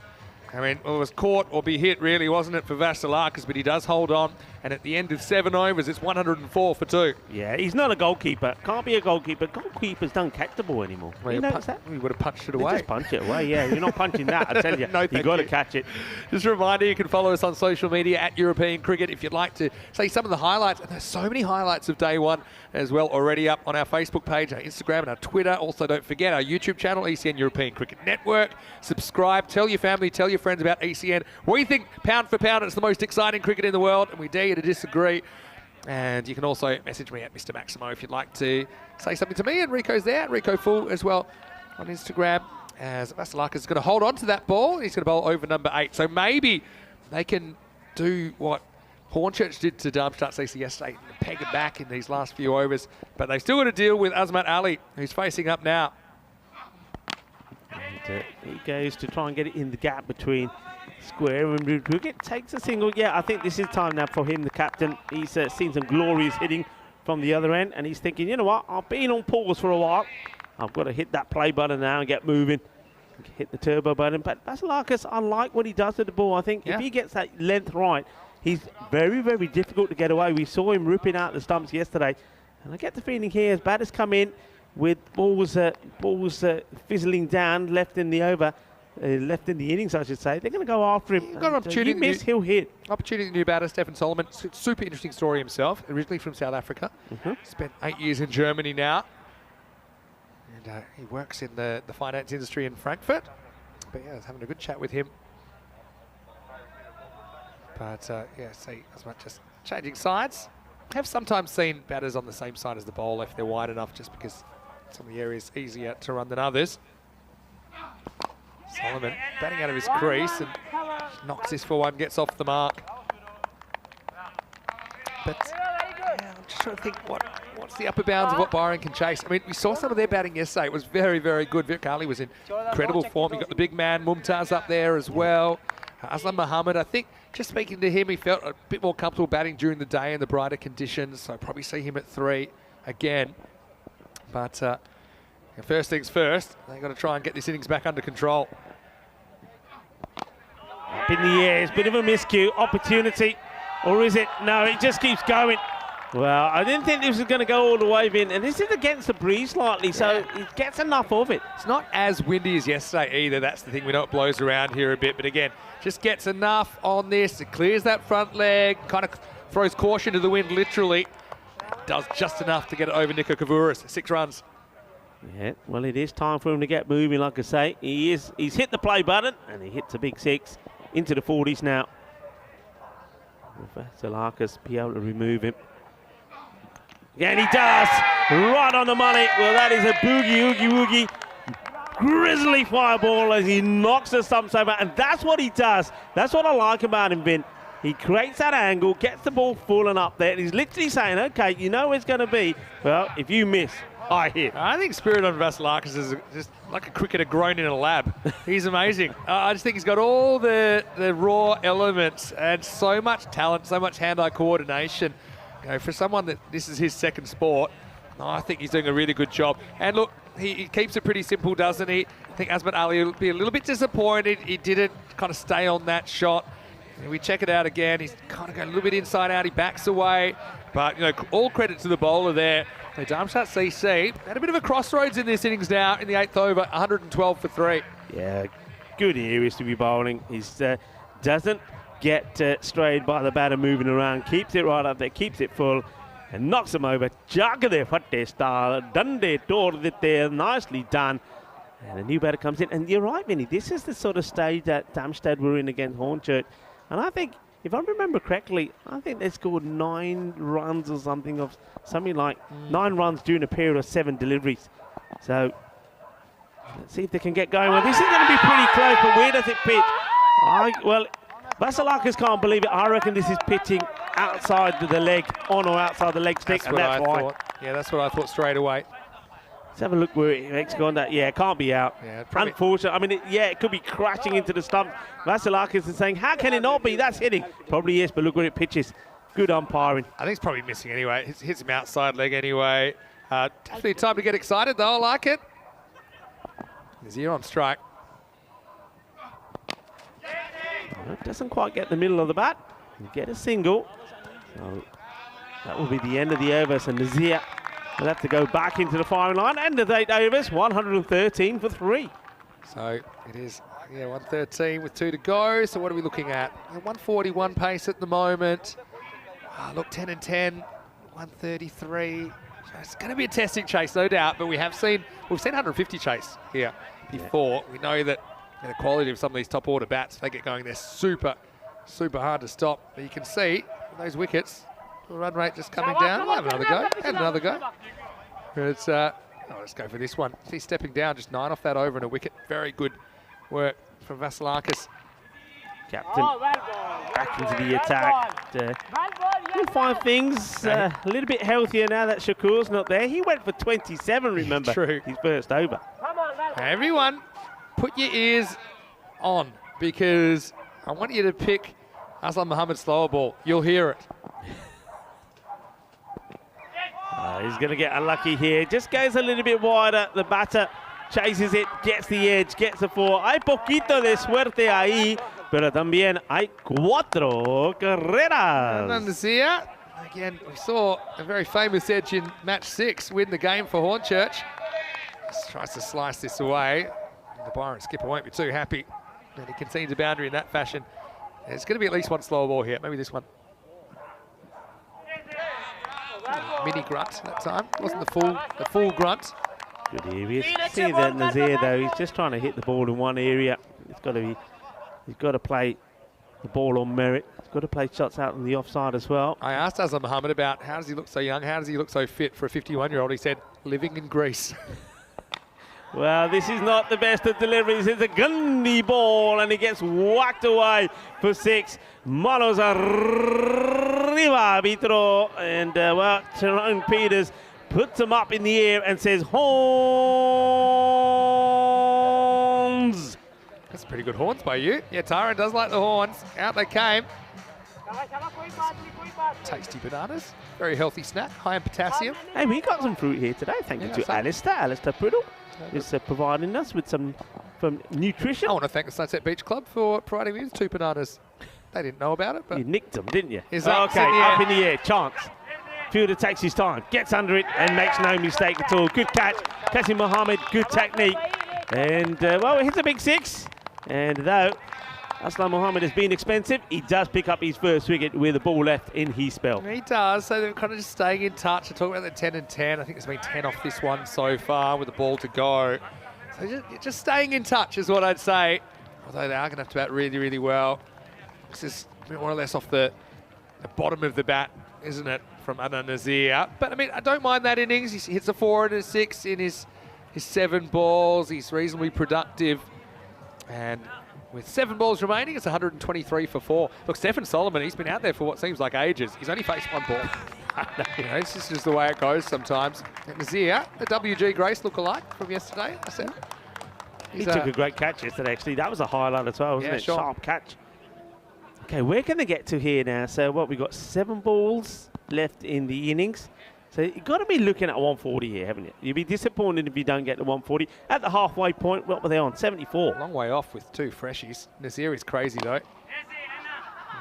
I mean, well, it was caught or be hit, really, wasn't it, for Vasilakis, but he does hold on. And at the end of 7 overs, it's 104 for 2. Yeah, he's not a goalkeeper. Can't be a goalkeeper. Goalkeepers don't catch the ball anymore. Well, you notice that? We would have punched it They away. just punch it away, yeah. You're not punching that, I tell you. No, you got to catch it. Just a reminder, you can follow us on social media at European Cricket if you'd like to see some of the highlights. And there's so many highlights of day 1 as well already up on our Facebook page, our Instagram and our Twitter. Also, don't forget our YouTube channel, ECN European Cricket Network. Subscribe, tell your family, tell your friends about ECN. We think, pound for pound, it's the most exciting cricket in the world, and we dare you to disagree. And you can also message me at Mr. Maximo if you'd like to say something to me. And Rico's there, Rico Full as well on Instagram. As Vasilakis is going to hold on to that ball. He's going to bowl over number 8. So maybe they can do what Hornchurch did to Darmstadt CC yesterday, peg it back in these last few overs. But they've still got to deal with Azmat Ali, who's facing up now. And he goes to try and get it in the gap between square and wicket. Takes a single. Yeah, I think this is time now for him, the captain. He's seen some glorious hitting from the other end, and he's thinking, you know what, I've been on pause for a while. I've got to hit that play button now and get moving. hit the turbo button. But Vasilakis, I like what he does with the ball. I think if he gets that length right, he's very, very difficult to get away. We saw him ripping out the stumps yesterday. And I get the feeling here, as batters come in with balls fizzling down, left in the over, left in the innings, I should say, they're going to go after him. Got an opportunity. You miss, he'll hit. Opportunity, new batter, Stephen Solomon. Super interesting story himself, originally from South Africa. Spent 8 years in Germany now. And he works in the finance industry in Frankfurt. But yeah, I was having a good chat with him. But yeah, see, as much as changing sides. Have sometimes seen batters on the same side as the bowler if they're wide enough, just because some of the areas easier to run than others. Solomon batting out of his crease and knocks this for one, gets off the mark. But yeah, I'm just trying to think what's the upper bounds of what Byron can chase. I mean, we saw some of their batting yesterday. It was very, very good. Virat Kohli was in incredible form. You got the big man Mumtaz up there as well. Aslam Mohammed, I think, just speaking to him, he felt a bit more comfortable batting during the day in the brighter conditions. So I probably see him at 3 again. But first things first, they've got to try and get this innings back under control. Up in the air, it's a bit of a miscue, opportunity, or is it? No, it just keeps going. Well, I didn't think this was going to go all the way in, and this is against the breeze slightly, so it gets enough of it. It's not as windy as yesterday either. That's the thing. We know it blows around here a bit, but again, just gets enough on this. It clears that front leg, kind of throws caution to the wind, literally. Does just enough to get it over Nico Kavouris. 6 runs. Yeah, well, it is time for him to get moving, like I say. He's hit the play button, and he hits a big 6 into the 40s now. Vasilakis be able to remove him. Yeah, and he does. Right on the money. Well, that is a boogie, oogie, woogie. Grizzly fire ball as he knocks the stumps over, and that's what he does. That's what I like about him, Vin. He creates that angle, gets the ball full and up there, and he's literally saying, okay, you know where it's going to be. Well, if you miss, I hit. I think Spirit on Vasilakis is just like a cricketer grown in a lab. He's amazing. I just think he's got all the raw elements and so much talent, so much hand-eye coordination. You know, for someone that this is his second sport, I think he's doing a really good job. And look, he keeps it pretty simple, doesn't he? I think Azmat Ali will be a little bit disappointed. He didn't kind of stay on that shot. And we check it out again. He's kind of going a little bit inside out. He backs away. But, you know, all credit to the bowler there. So Darmstadt CC had a bit of a crossroads in this innings now in the 8th over, 112 for 3. Yeah, good areas to be bowling. He doesn't get strayed by the batter moving around, keeps it right up there, keeps it full, and knocks him over. Jagade fatte star, dande torde there, nicely done. And a new batter comes in. And you're right, Vinny, this is the sort of stage that Damstard were in against Hornchurch. And I think, if I remember correctly, I think they scored 9 runs or something like 9 runs during a period of 7 deliveries. So let's see if they can get going. Well, this is going to be pretty close, but where does it pitch? Well, Vasilakis can't believe it. I reckon this is pitching outside the leg, on or outside the leg stick, and that's why. Yeah, that's what I thought straight away. Let's have a look where it's gone. Yeah, it can't be out. Yeah, unfortunate. I mean, it could be crashing into the stump. Vasilakis is saying, how can it not be? That's hitting. Probably is, but look where it pitches. Good umpiring. I think it's probably missing anyway. It hits him outside leg anyway. Definitely time to get excited, though. I like it. There's here on strike. It doesn't quite get the middle of the bat. You get a single. So that will be the end of the over. So Nazir will have to go back into the firing line. End of 8 overs, 113 for 3. So it is, 113 with 2 to go. So what are we looking at? 141 pace at the moment. Look, 10 and 10, 133. So it's going to be a testing chase, no doubt. But we've seen 150 chase here before. We know that the quality of some of these top order bats, if they get going, they're super, super hard to stop. But you can see those wickets, the run rate just coming down. We'll have another go, and another go. It's, let's go for this one. He's stepping down, just 9 off that over and a wicket. Very good work from Vasilakis. Captain back into the attack. You'll find things a little bit healthier now that Shakur's not there. He went for 27, remember, True. his first over. Everyone, put your ears on, because I want you to pick Aslam Mohammed's slower ball. You'll hear it. He's going to get unlucky here. Just goes a little bit wider. The batter chases it, gets the edge, gets the 4. Hay poquito de suerte ahí, pero también hay 4 carreras. Nazir, again, we saw a very famous edge in match 6 win the game for Hornchurch. Just tries to slice this away. The Byron skipper won't be too happy. And he concedes a boundary in that fashion. There's going to be at least one slow ball here, maybe this one. Mini grunt that time. Wasn't the full grunt. Good area. See that Nazir though, he's just trying to hit the ball in one area. He's got to play the ball on merit. He's got to play shots out on the offside as well. I asked Azam Mohammed about how does he look so young, how does he look so fit for a 51-year-old. He said, living in Greece. Well, this is not the best of deliveries. It's a gunny ball, and he gets whacked away for 6. Manos arriba, arbitro. And, well, Tyrone Peters puts him up in the air and says, horns. That's pretty good horns by you. Yeah, Tyrone does like the horns. Out they came. Tasty bananas. Very healthy snack, high in potassium. Hey, we got some fruit here today. Thank you to Alistair Priddle. Is providing us with some nutrition. I want to thank the Sunset Beach Club for providing me with 2 bananas. They didn't know about it, but you nicked them, didn't you? Okay, up in the air, chance. Fielder takes his time, gets under it, and makes no mistake at all. Good catch, Qasim Mohammed, good technique. And, well, it hits a big 6. And though Aslam Mohammed has been expensive, he does pick up his first wicket with the ball left in his spell. He does, so they're kind of just staying in touch. I talk about the 10 and 10. I think there's been 10 off this one so far with the ball to go. So just staying in touch is what I'd say. Although they are going to have to bat really, really well. This is more or less off the bottom of the bat, isn't it, from Adnan Nazir? But, I mean, I don't mind that innings. He hits a 4 and a 6 in his 7 balls. He's reasonably productive. And with 7 balls remaining, it's 123 for 4. Look, Stephen Solomon, he's been out there for what seems like ages. He's only faced 1 ball. You know, it's just the way it goes sometimes. And Nazir, the WG Grace look-alike from yesterday, I said. He took a great catch yesterday, actually. That was a highlight as well, wasn't it? Sure. Sharp catch. Okay, where can they get to here now? So, what, we've got 7 balls left in the innings. So you've got to be looking at 140 here, haven't you? You'd be disappointed if you don't get the 140. At the halfway point, what were they on? 74. Long way off with 2 freshies. Nazir is crazy, though.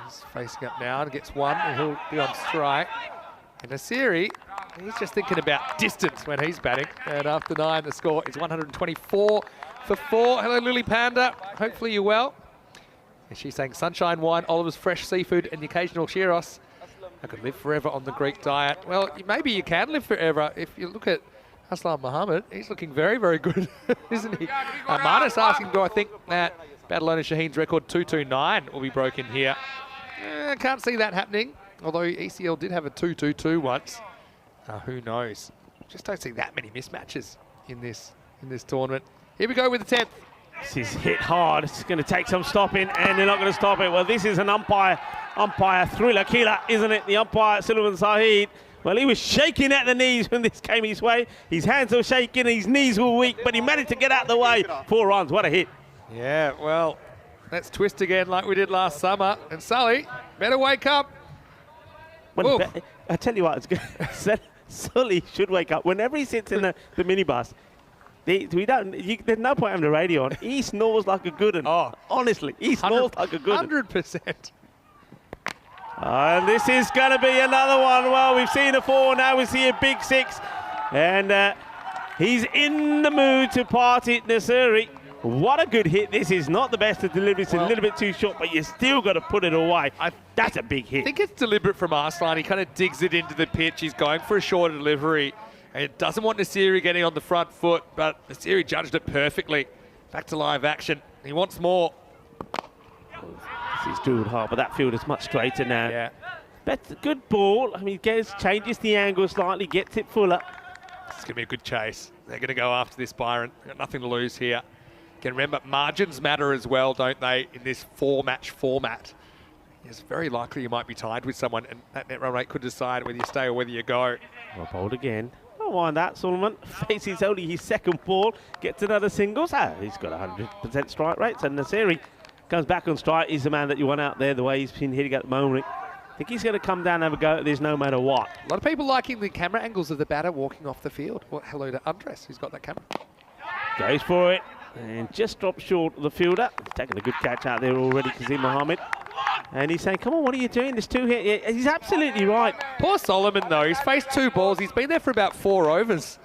He's facing up now and gets 1, and he'll be on strike. And Nasiri, he's just thinking about distance when he's batting. And after 9, the score is 124 for 4. Hello, Lily Panda. Hopefully you're well. And she's saying sunshine wine, Oliver's fresh seafood, and the occasional gyros. I could live forever on the Greek diet. Well, maybe you can live forever. If you look at Aslam Mohammed, he's looking very, very good, isn't he? Marnus asking, do I think that Badalona Shaheen's record 229 will be broken here? I can't see that happening, although ECL did have a 222 once. Who knows? Just don't see that many mismatches in this tournament. Here we go with the 10th. This is hit hard. It's going to take some stopping, and they're not going to stop it. Well, this is an umpire thriller killer, isn't it? The umpire, Sullivan Saeed. Well, he was shaking at the knees when this came his way. His hands were shaking, his knees were weak, but he managed to get out of the way. 4 runs, what a hit. Yeah, well, let's twist again like we did last summer. And Sully, better wake up. Well, I tell you what, it's good. Sully should wake up. Whenever he sits in the minibus, there's no point having the radio on. He snores like a good one. Oh, honestly, he snores like a good one. 100%. And this is going to be another one. Well, we've seen a 4, now we see a big 6. And he's in the mood to party, Nasiri. What a good hit. This is not the best of deliveries. It's a little bit too short, but you still got to put it away. That's a big hit. I think it's deliberate from Arslan. He kind of digs it into the pitch. He's going for a shorter delivery. It doesn't want Nasiri getting on the front foot, but Nasiri judged it perfectly. Back to live action. He wants more. He's drilled hard, but that field is much straighter now. Yeah. That's a good ball. I mean, changes the angle slightly, gets it fuller. It's going to be a good chase. They're going to go after this, Byron. They've got nothing to lose here. Again, remember, margins matter as well, don't they, in this 4-match format. It's very likely you might be tied with someone, and that net run rate could decide whether you stay or whether you go. Well bowled again. Don't mind that, Solomon. Faces only his 2nd ball, gets another singles. He's got 100% strike rate. So Nasiri comes back on strike. He's the man that you want out there, the way he's been hitting at the moment. I think he's going to come down and have a go at this no matter what. A lot of people liking the camera angles of the batter walking off the field. Well, hello to Andres, who's got that camera. Goes for it and just drops short of the fielder. Taking a good catch out there already, Kazim Mohammed. And he's saying, come on, what are you doing? There's 2 here. Yeah, he's absolutely right. Poor Solomon, though. He's faced 2 balls. He's been there for about 4 overs.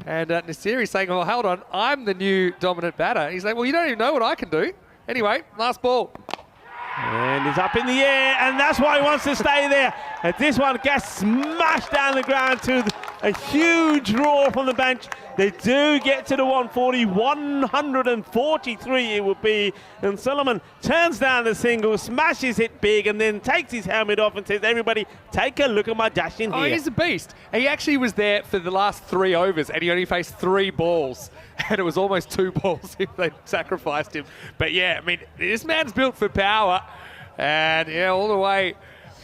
And Nasiri's saying, well, hold on, I'm the new dominant batter. He's like, well, you don't even know what I can do. Anyway, last ball. And he's up in the air, and that's why he wants to stay there. And this one gets smashed down the ground to a huge roar from the bench. They do get to the 140, 143 it would be. And Solomon turns down the single, smashes it big, and then takes his helmet off and says, everybody, take a look at my dash in here. Oh, he's a beast. He actually was there for the last 3 overs, and he only faced 3 balls. And it was almost 2 balls if they sacrificed him. But yeah, I mean, this man's built for power. And yeah, all the way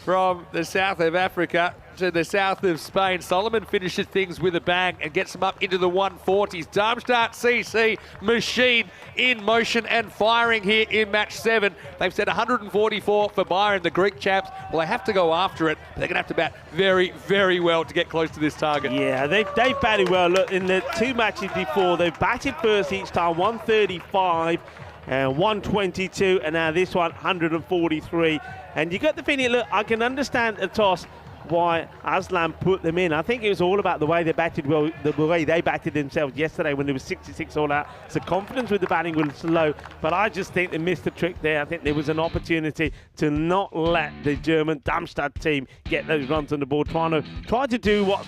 from the south of Africa to the south of Spain, Solomon finishes things with a bang and gets them up into the 140s. Darmstadt CC machine in motion and firing here in match 7. They've set 144 for Byron, the Greek chaps. Well, they have to go after it, but they're going to have to bat very, very well to get close to this target. Yeah, they've batted well. Look, in the 2 matches before, they've batted first each time, 135 and 122, and now this one, 143. And you got the feeling, look, I can understand the toss, why Aslam put them in. I think it was all about the way they batted, well, the way they batted themselves yesterday when there was 66 all out. So confidence with the batting was low, but I just think they missed the trick there. I think there was an opportunity to not let the German Damstard team get those runs on the board, try to do what,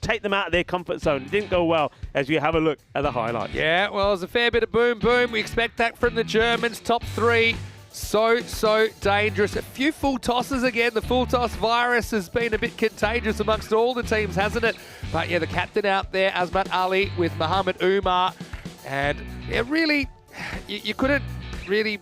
take them out of their comfort zone. It didn't go well as you have a look at the highlights. Yeah, well, there's a fair bit of boom. We expect that from the Germans. Top 3. So dangerous. A few full tosses again. The full toss virus has been a bit contagious amongst all the teams, hasn't it? But yeah, the captain out there, Azmat Ali with Muhammad Umar. And yeah, really, you couldn't really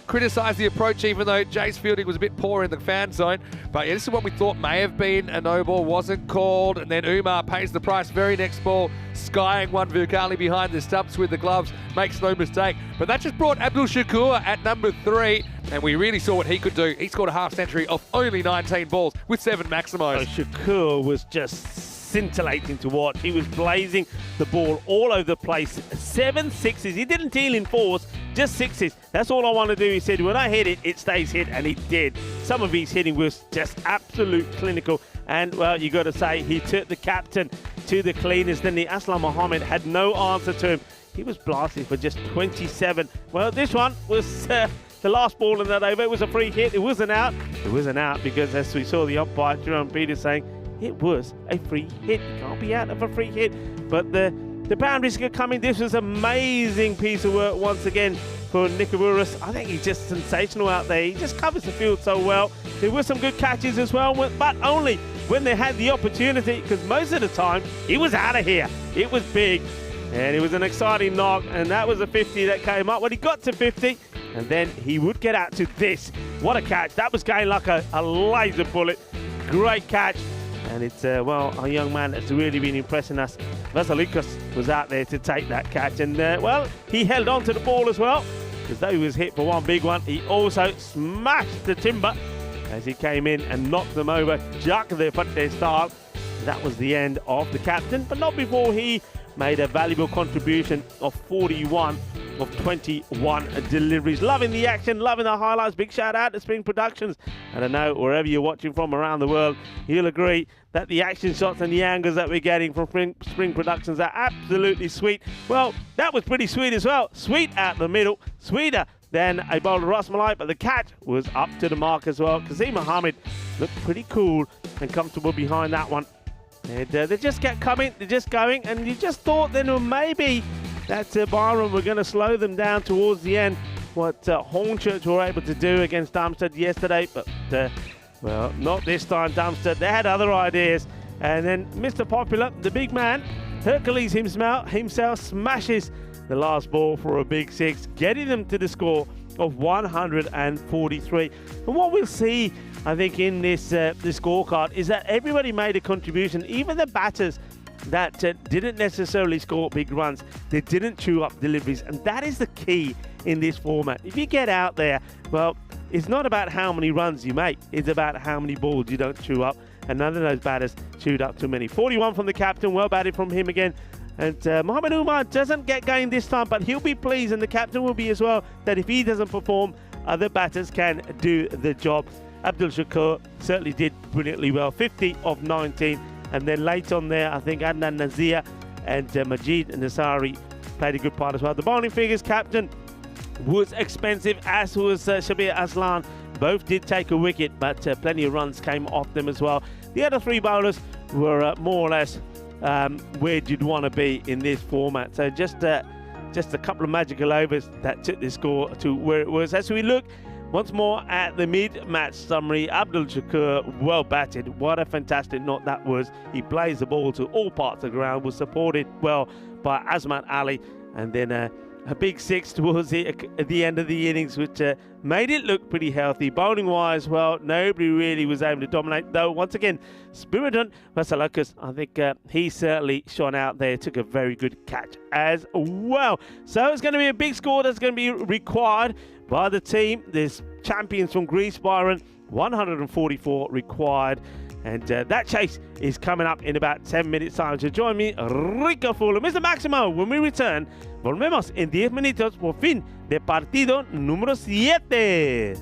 criticise the approach, even though Jay's fielding was a bit poor in the fan zone. But yeah, this is what we thought may have been a no ball, wasn't called. And then Umar pays the price. Very next ball, skying one Vukali behind the stumps with the gloves, makes no mistake. But that just brought Abdul Shakur at number 3, and we really saw what he could do. He scored a half century off only 19 balls with 7 maximos. Shakur was just scintillating to watch. He was blazing the ball all over the place. 7 sixes. He didn't deal in 4s, just 6s. That's all I want to do. He said, when I hit it, it stays hit, and it did. Some of his hitting was just absolute clinical. And, well, you got to say, he took the captain to the cleaners. Then the Aslam Mohammed had no answer to him. He was blasting for just 27. Well, this one was the last ball in that over. It was a free hit. It wasn't out. It wasn't out because, as we saw the umpire, Jerome Peters, saying it was a free hit. You can't be out of a free hit. But the boundaries could come in. This was an amazing piece of work once again for Nicoburus. I think he's just sensational out there. He just covers the field so well. There were some good catches as well, but only when they had the opportunity, because most of the time he was out of here. It was big, and it was an exciting knock, and that was a 50 that came up. When he got to 50, and then he would get out to this. What a catch. That was going like a laser bullet. Great catch. And it's, well, a young man that's really been impressing us. Vasilikas was out there to take that catch. And, well, he held on to the ball as well, because though he was hit for one big one, he also smashed the timber as he came in and knocked them over. Jack the Fatte style. That was the end of the captain, but not before he made a valuable contribution of 41 of 21 deliveries. Loving the action, loving the highlights. Big shout out to Spring Productions. And I know wherever you're watching from around the world, you'll agree that the action shots and the angles that we're getting from Spring Productions are absolutely sweet. Well, that was pretty sweet as well. Sweet out the middle, sweeter than a bowl of Rasmalai, but the catch was up to the mark as well. Kazim Mohammed looked pretty cool and comfortable behind that one. And they just kept coming, they're just going, and you just thought then maybe that Byron were going to slow them down towards the end. What Hornchurch were able to do against Damstard yesterday, but well, not this time. Damstard, they had other ideas. And then Mr. Popular, the big man, Hercules himself smashes the last ball for a big 6, getting them to the score of 143. And what we'll see, I think, in this scorecard is that everybody made a contribution, even the batters that didn't necessarily score big runs. They didn't chew up deliveries, and that is the key in this format. If you get out there, well, it's not about how many runs you make, it's about how many balls you don't chew up, and none of those batters chewed up too many. 41 from the captain, well batted from him again. And Mohamed Umar doesn't get going this time, but he'll be pleased, and the captain will be as well, that if he doesn't perform, other batters can do the job. Abdul Shakur certainly did brilliantly well, 50 of 19. And then late on there, I think Adnan Nazir and Majid Nasari played a good part as well. The bowling figures, captain was expensive, as was Shabir Aslan. Both did take a wicket, but plenty of runs came off them as well. The other three bowlers were more or less where you'd want to be in this format. So just a couple of magical overs that took the score to where it was. As we look once more at the mid-match summary, Abdul Shakur, well batted. What a fantastic knot that was. He plays the ball to all parts of the ground, was supported well by Azmat Ali, and then a big six towards at the end of the innings, which made it look pretty healthy. Bowling-wise, well, nobody really was able to dominate, though once again, Spiridon Vasilakis, I think he certainly shone out there, took a very good catch as well. So it's going to be a big score that's going to be required by the team. There's champions from Greece, Byron, 144 required. And that chase is coming up in about 10 minutes time. So join me, Rico Fuller, Mr. Maximo, when we return. Volvemos en 10 minutos por fin de partido número 7.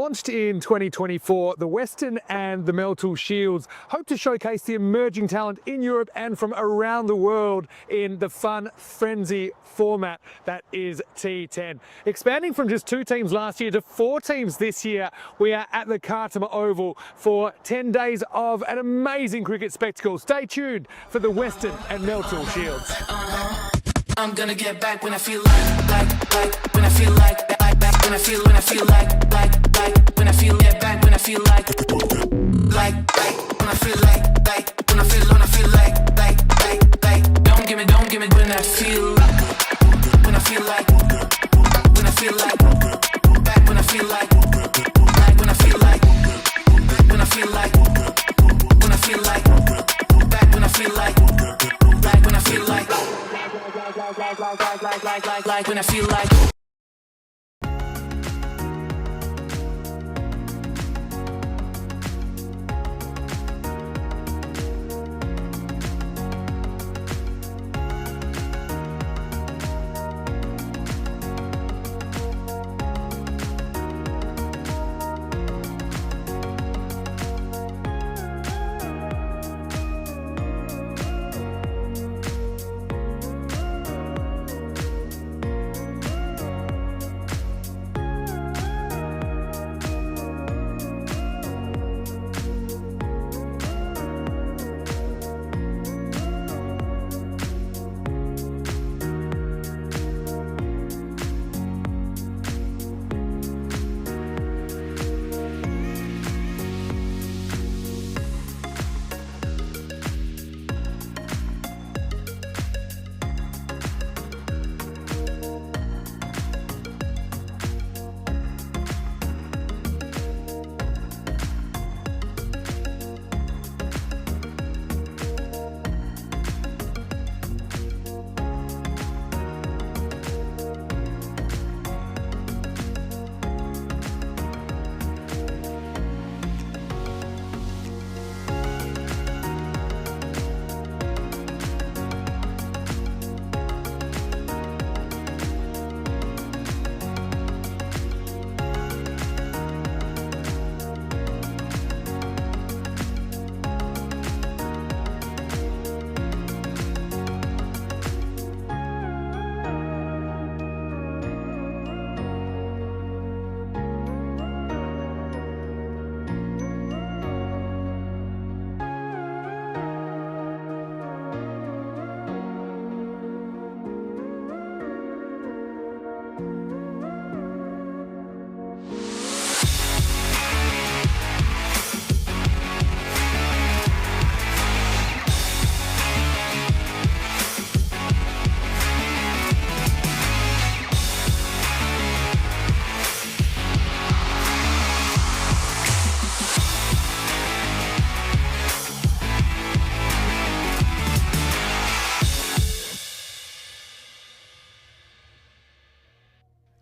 Launched in 2024, the Western and the Meltle Shields hope to showcase the emerging talent in Europe and from around the world in the fun frenzy format that is T10. Expanding from just 2 teams last year to 4 teams this year, we are at the Khartoum Oval for 10 days of an amazing cricket spectacle. Stay tuned for the Western and Meltle Shields. I'm gonna get back when I feel like, when I feel like, when I feel like, when I feel get back when I feel like, when I feel like, when I feel like, don't give me when I feel like, when I feel like, back when I feel like, when I feel like, when I feel like, when I feel like, back when I feel like, when I feel like, when I feel like.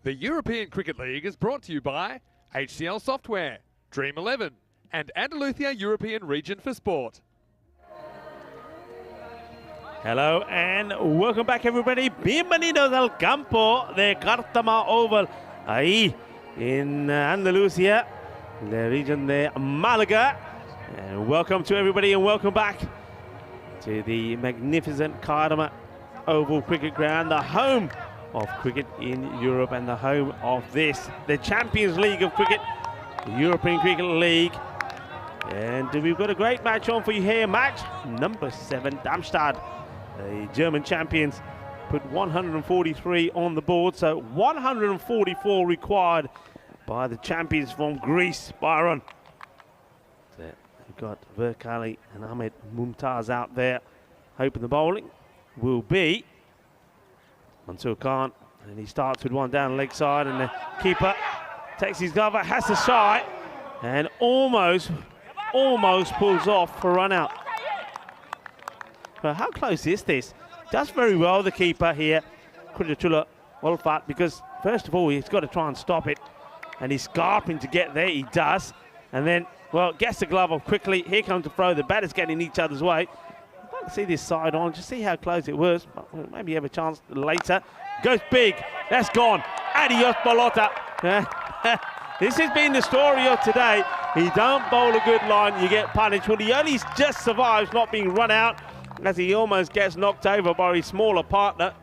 The European Cricket League is brought to you by HCL Software, Dream 11, and Andalusia European Region for Sport. Hello and welcome back, everybody. Bienvenidos al campo de Khartoum Oval, ahí en Andalucía, la región de Málaga. And welcome to everybody and welcome back to the magnificent Khartoum Oval Cricket Ground, the home of cricket in Europe and the home of this, the Champions League of Cricket, the European Cricket League. And we've got a great match on for you here. Match number 7, Damstard, the German champions, put 143 on the board, so 144 required by the champions from Greece, Byron. We've got Verkali and Ahmed Mumtaz out there, hoping the bowling will be Mansoor Khan, and he starts with one down leg side, and the keeper takes his cover, has to shy, and almost pulls off for run out. But how close is this? Does very well, the keeper here, Kudratullah Wolfat, because first of all he's got to try and stop it, and he's scarping to get there. He does, and then well gets the glove off quickly. Here comes the throw. The batters getting in each other's way. See this side on, just see how close it was. Maybe you have a chance later. Goes big, that's gone. Adios, Bolota. This has been the story of today. He don't bowl a good line, you get punished. Well, he only just survives not being run out as he almost gets knocked over by his smaller partner,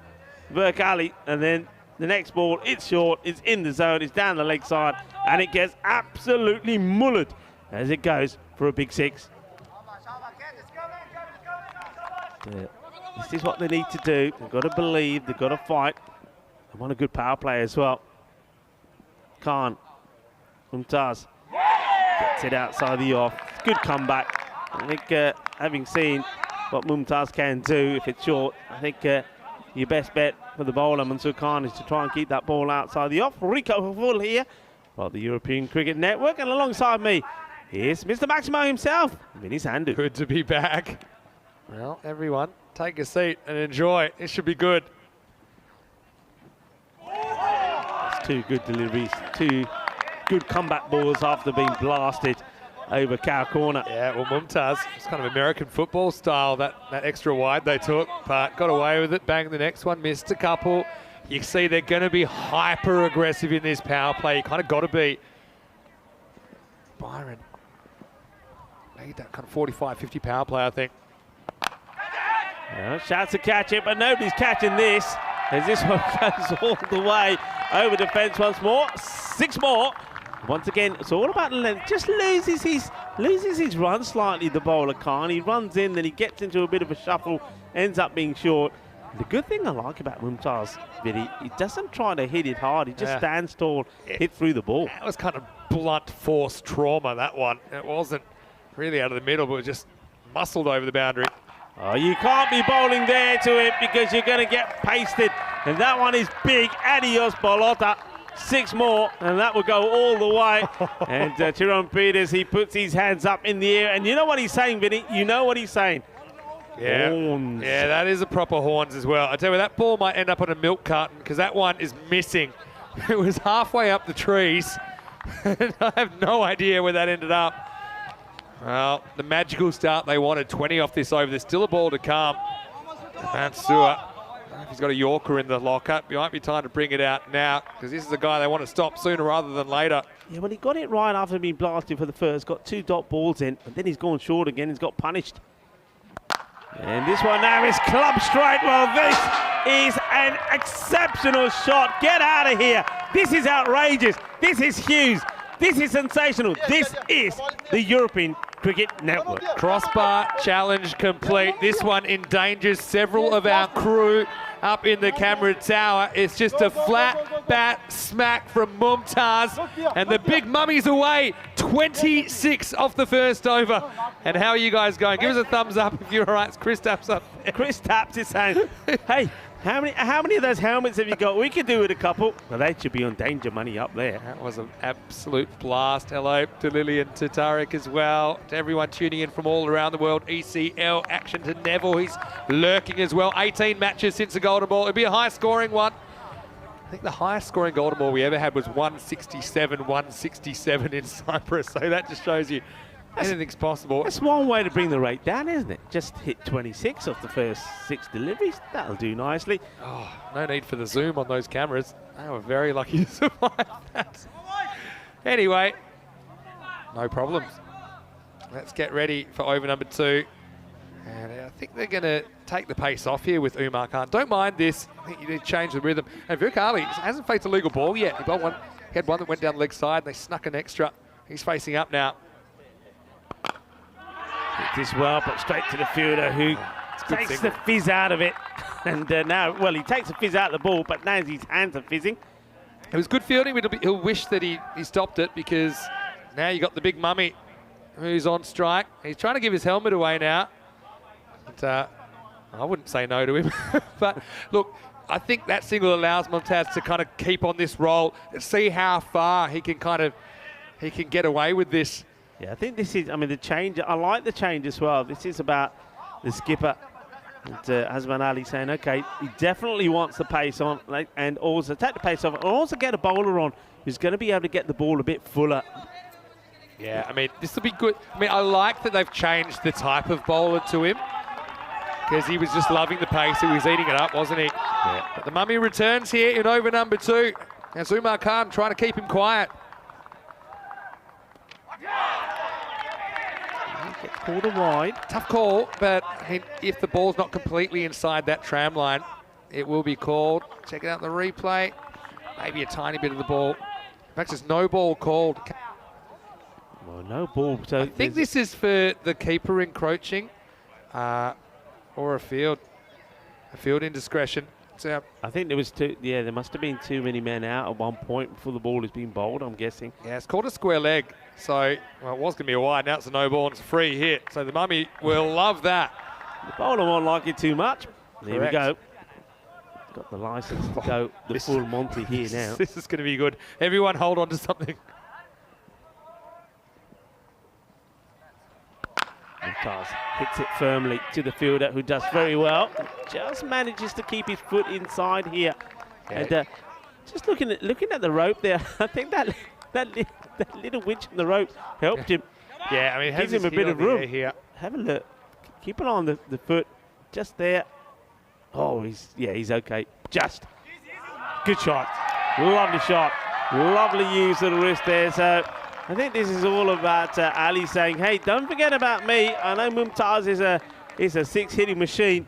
Burke Ali, and then the next ball, it's short, it's in the zone, it's down the leg side, and it gets absolutely mullered as it goes for a big 6. This is what they need to do. They've got to believe, they've got to fight. They want a good power play as well. Khan, Mumtaz gets it outside the off. Good comeback. I think having seen what Mumtaz can do if it's short, I think your best bet for the bowler, Mansoor Khan, is to try and keep that ball outside the off. Rico full here of the European Cricket Network, and alongside me, here's Mr. Maximo himself, Vinny Sandhu. Good to be back. Well, everyone, take a seat and enjoy. It should be good. It's 2 good deliveries, 2 good comeback balls after being blasted over cow corner. Yeah, well, Mumtaz, it's kind of American football style, that extra wide they took, but got away with it. Bang the next one, missed a couple. You can see they're going to be hyper aggressive in this power play. You kind of got to be. Byron made that kind of 45, 50 power play, I think. Yeah, shouts to catch it, but nobody's catching this, as this one goes all the way over the fence once more. 6 more. Once again, it's all about length. Just loses his run slightly, the bowler Khan. He runs in, then he gets into a bit of a shuffle, ends up being short. The good thing I like about Mumtaz, Vinny, he doesn't try to hit it hard. He just stands tall, hit through the ball. That was kind of blunt force trauma, that one. It wasn't really out of the middle, but it was just muscled over the boundary. Oh, you can't be bowling there to it because you're going to get pasted. And that one is big. Adios, Bolota. 6 more, and that will go all the way. And Tyrone Peters, he puts his hands up in the air. And you know what he's saying, Vinny? You know what he's saying. Yeah, Horns. Yeah, that is a proper horns as well. I tell you, that ball might end up on a milk carton because that one is missing. It was halfway up the trees. And I have no idea where that ended up. Well, the magical start they wanted, 20 off this over. There's still a ball to come. Mansoor, if he's got a Yorker in the lockup, it might be time to bring it out now because this is the guy they want to stop sooner rather than later. Yeah, well, he got it right after being blasted for the first, got 2 dot balls in, and then he's gone short again. He's got punished. And this one now is club straight. Well, this is an exceptional shot. Get out of here. This is outrageous. This is huge. This is sensational. This is the European Cricket Network. Crossbar challenge complete. This one endangers several of our crew up in the camera tower. It's just a flat bat smack from Mumtaz, and the big mummy's away. 26 off the first over. And how are you guys going? Give us a thumbs up if you're all right. Chris Taps up there. Chris Taps is saying, hey, how many of those helmets have you got? We could do with a couple. Well, they should be on danger money up there. That was an absolute blast. Hello to Lillian, to Tarek as well, to everyone tuning in from all around the world. ECL action to Neville. He's lurking as well. 18 matches since the Golden Ball. It'll be a high-scoring one. I think the highest-scoring Golden Ball we ever had was 167 in Cyprus. So that just shows you anything's possible. That's one way to bring the rate down, isn't it? Just hit 26 off the first 6 deliveries. That'll do nicely. Oh, no need for the zoom on those cameras. They were very lucky to survive that. Anyway, no problems. Let's get ready for over number 2. And I think they're going to take the pace off here with Umar Khan. Don't mind this. I think you need to change the rhythm. And Virkali hasn't faced a legal ball yet. He had one that went down the leg side, and they snuck an extra. He's facing up now. Hit this well, but straight to the fielder who takes the fizz out of it. And now, well, he takes the fizz out of the ball, but now his hands are fizzing. It was good fielding. He'll wish that he stopped it because now you got the big mummy who's on strike. He's trying to give his helmet away now. But, I wouldn't say no to him. But look, I think that single allows Mumtaz to kind of keep on this roll and see how far he can get away with this. Yeah, I think this is, the change, I like the change as well. This is about the skipper, and, Azman Ali, saying, okay, he definitely wants the pace on, and also take the pace off, and also get a bowler on who's going to be able to get the ball a bit fuller. Yeah, this will be good. I like that they've changed the type of bowler to him, because he was just loving the pace. He was eating it up, wasn't he? Yeah. But the mummy returns here in over number 2. As Umar Khan trying to keep him quiet. Gets called a wide. Tough call, but I mean, if the ball's not completely inside that tram line, it will be called. Check it out in the replay. Maybe a tiny bit of the ball. In fact, there's no ball called. Well, no ball. So I think this is for the keeper encroaching or a field indiscretion. So, I think there was two. Yeah, there must have been too many men out at one point before the ball has been bowled, I'm guessing. yeah, it's called a square leg. So, well, it was going to be a wide. Now it's a no ball and it's a free hit. So the mummy will love that. The bowler won't like it too much. There Correct. we go. Got the license to go the full Monty here now. This is going to be good. Everyone hold on to something. Mumtaz hits it firmly to the fielder, who does very well. Just manages to keep his foot inside here. Yeah. And just looking at the rope there, I think that little winch in the rope helped him. Yeah, I mean, it Gives has him a his bit heel of in the room. air here. Have a look. Keep an eye on the foot. Just there. Oh, he's okay. Just. Good shot. Lovely shot. Lovely use of the wrist there. So I think this is all about Ali saying, hey, don't forget about me. I know Mumtaz is a six-hitting machine,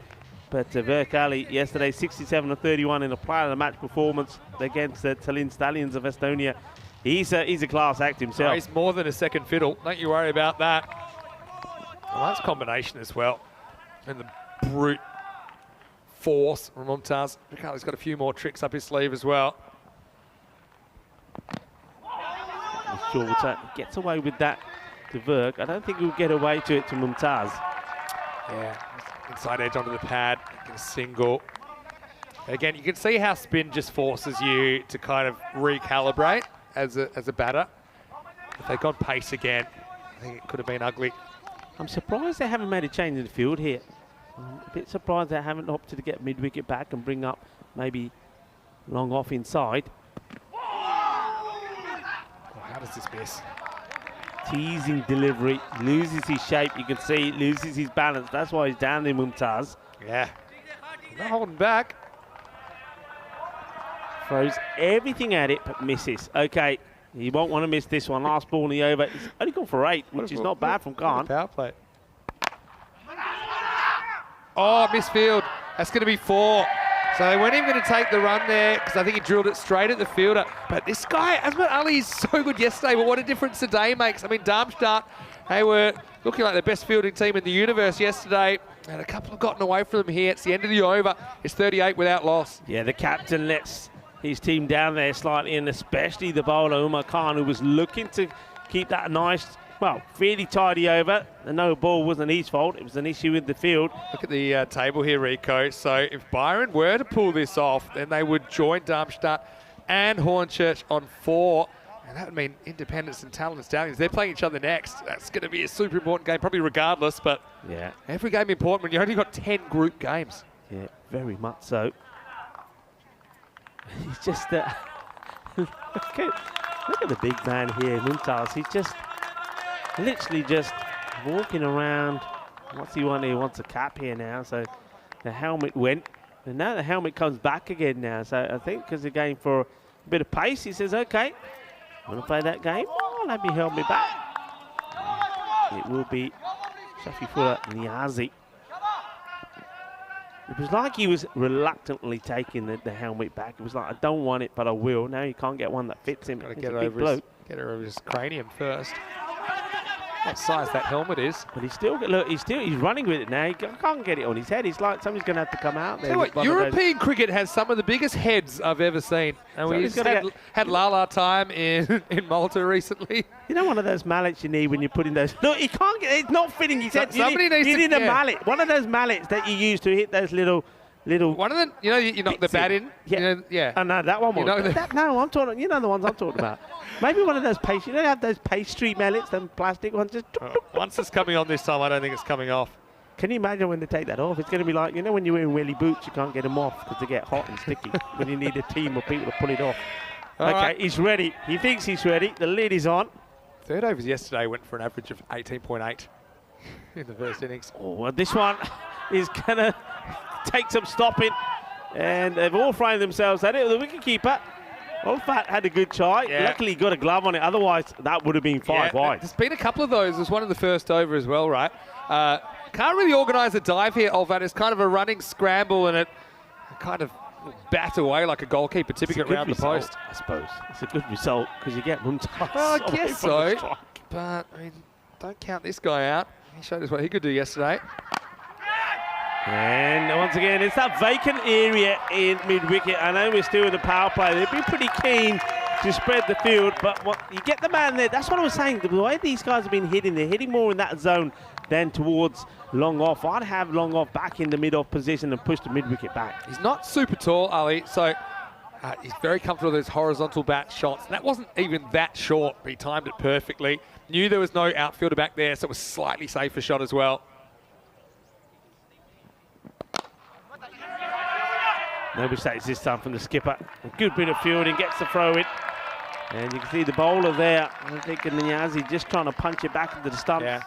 but Verk Ali yesterday, 67 of 31 in a player of the match performance against the Tallinn Stallions of Estonia. He's a class act himself. Oh, he's more than a second fiddle. Don't you worry about that. Well, nice combination as well. And the brute force from Mumtaz. Look how he's got a few more tricks up his sleeve as well. Shorter gets away with that to Verk. I don't think he'll get away to it to Mumtaz. Yeah, inside edge onto the pad, get a single. Again, you can see how spin just forces you to kind of recalibrate as a batter. If they'd gone pace again, I think it could have been ugly. I'm surprised they haven't made a change in the field here. I'm a bit surprised they haven't opted to get mid-wicket back and bring up maybe long off inside. How does this miss? Teasing delivery, loses his shape, you can see, loses his balance. That's why he's down there, Mumtaz. Yeah, not holding back. Throws everything at it, but misses. Okay, he won't want to miss this one. Last ball in the over. He's only gone for 8, which is not bad from Khan. Power play. Oh, misfield. That's going to be 4. So they weren't even going to take the run there because I think he drilled it straight at the fielder. But this guy, Asmat Ali, is so good yesterday, but what a difference today makes. I mean, Darmstadt, they were looking like the best fielding team in the universe yesterday, and a couple have gotten away from them here. It's the end of the over. It's 38 without loss. Yeah, the captain lets his team down there slightly, and especially the bowler, Umar Khan, who was looking to keep that nice, well, fairly tidy over. The no ball wasn't his fault. It was an issue with the field. Look at the table here, Rico. So if Byron were to pull this off, then they would join Darmstadt and Hornchurch on 4. And that would mean Independence and Talon and Stallions. They're playing each other next. That's going to be a super important game, probably regardless. But yeah, every game important when you only got 10 group games. Yeah, very much so. He's just... look at the big man here, Mumtaz. He's just... literally just walking around. What's he want? He wants a cap here now. So the helmet went. And now the helmet comes back again now. So I think because they're going for a bit of pace, he says, okay, want to play that game? Oh, let me helmet back. It will be Shafifullah Niazi. It was like he was reluctantly taking the helmet back. It was like, I don't want it, but I will. Now he can't get one that fits him. Got to get it over his cranium first. What size that helmet is. But he's still, look, he's running with it now. He can't get it on his head. He's like, somebody's going to have to come out there. Tell you what, European cricket has some of the biggest heads I've ever seen. And we just had Lala time in Malta recently. You know one of those mallets you need when you're putting those... Look, he can't get it's not fitting his head. You need a mallet. One of those mallets that you use to hit those little... One of them, you knock the bat in. Yeah. Yeah. Oh, no, that one was. No, I'm talking, you know the ones I'm talking about. Maybe one of those pastry, you know, have those pastry mallets, them plastic ones. Just once it's coming on this time, I don't think it's coming off. Can you imagine when they take that off? It's going to be like, you know, when you're wearing welly boots, you can't get them off because they get hot and sticky when you need a team of people to pull it off. Okay, right. He's ready. He thinks he's ready. The lid is on. Third overs yesterday went for an average of 18.8 in the first innings. Oh, well, this one is going to take some stopping. And they've all framed themselves at it. The wicketkeeper Olfat had a good try. Yeah. Luckily, he got a glove on it. Otherwise, that would have been 5 wide. There's been a couple of those. There's one in the first over as well, right? Can't really organise a dive here, Olfat. It's kind of a running scramble, and it kind of bat away like a goalkeeper, tipping it around the post. I suppose. It's a good result because you get Mumtaz. Well, I guess so. But, I mean, don't count this guy out. He showed us what he could do yesterday. And once again, it's that vacant area in mid-wicket. I know we're still in the power play. They'd be pretty keen to spread the field, but you get the man there. That's what I was saying. The way these guys have been hitting, they're hitting more in that zone than towards long off. I'd have long off back in the mid-off position and push the mid-wicket back. He's not super tall, Ali, so he's very comfortable with those horizontal bat shots. And that wasn't even that short, but he timed it perfectly. Knew there was no outfielder back there, so it was slightly safer shot as well. No mistakes this time from the skipper. A good bit of fielding, gets the throw in. And you can see the bowler there. I think Niazi just trying to punch it back into the stumps. Yeah,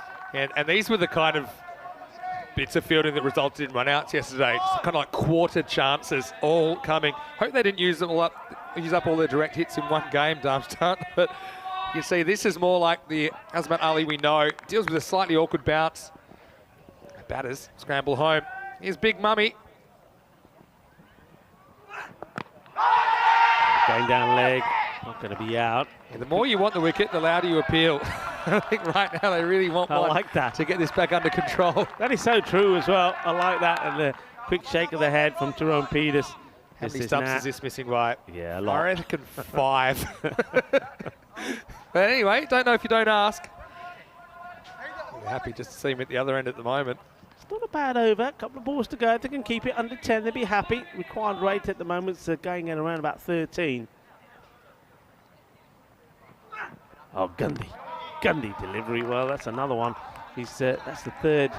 and these were the kind of bits of fielding that resulted in run-outs yesterday. Just kind of like quarter chances all coming. Hope they didn't use up all their direct hits in one game, Damstard. But you see, this is more like the Azmat Ali we know. Deals with a slightly awkward bounce. Batters scramble home. Here's Big Mummy. Going down leg, not going to be out. And the more you want the wicket, the louder you appeal. I think right now they really want one like that. to get this back under control. That is so true as well. I like that. And the quick shake of the head from Tyrone Peters. How many stumps is this missing by? Yeah, a lot. I reckon 5. But anyway, don't know if you don't ask. We're happy just to see him at the other end at the moment. It's not a bad over. A couple of balls to go. If they can keep it under 10, they'll be happy. Required rate at the moment is going at around about 13. Oh, Gundy delivery. Well, that's another one. That's the third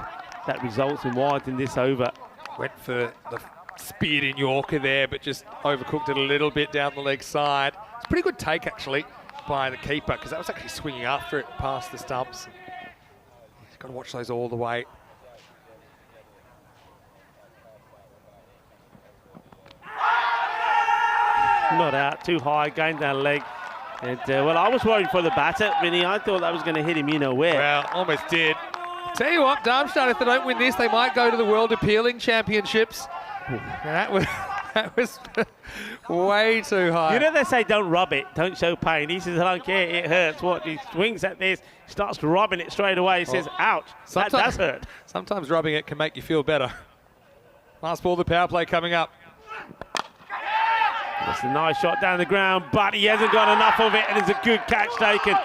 that results in wide in this over. Went for the speed in Yorker there, but just overcooked it a little bit down the leg side. It's a pretty good take, actually, by the keeper, because that was actually swinging after it past the stumps. You've got to watch those all the way. Not out, too high, going down leg. And, well, I was worried for the batter, Vinny. I thought that was going to hit him, you know where. Well, almost did. Tell you what, Darmstadt, if they don't win this, they might go to the World Appealing Championships. That was way too high. You know they say don't rub it, don't show pain. He says, I don't care, it hurts. What? He swings at this, starts rubbing it straight away. He says, ouch, that does hurt. Sometimes rubbing it can make you feel better. Last ball, the power play coming up. That's a nice shot down the ground, but he hasn't got enough of it, and it's a good catch taken.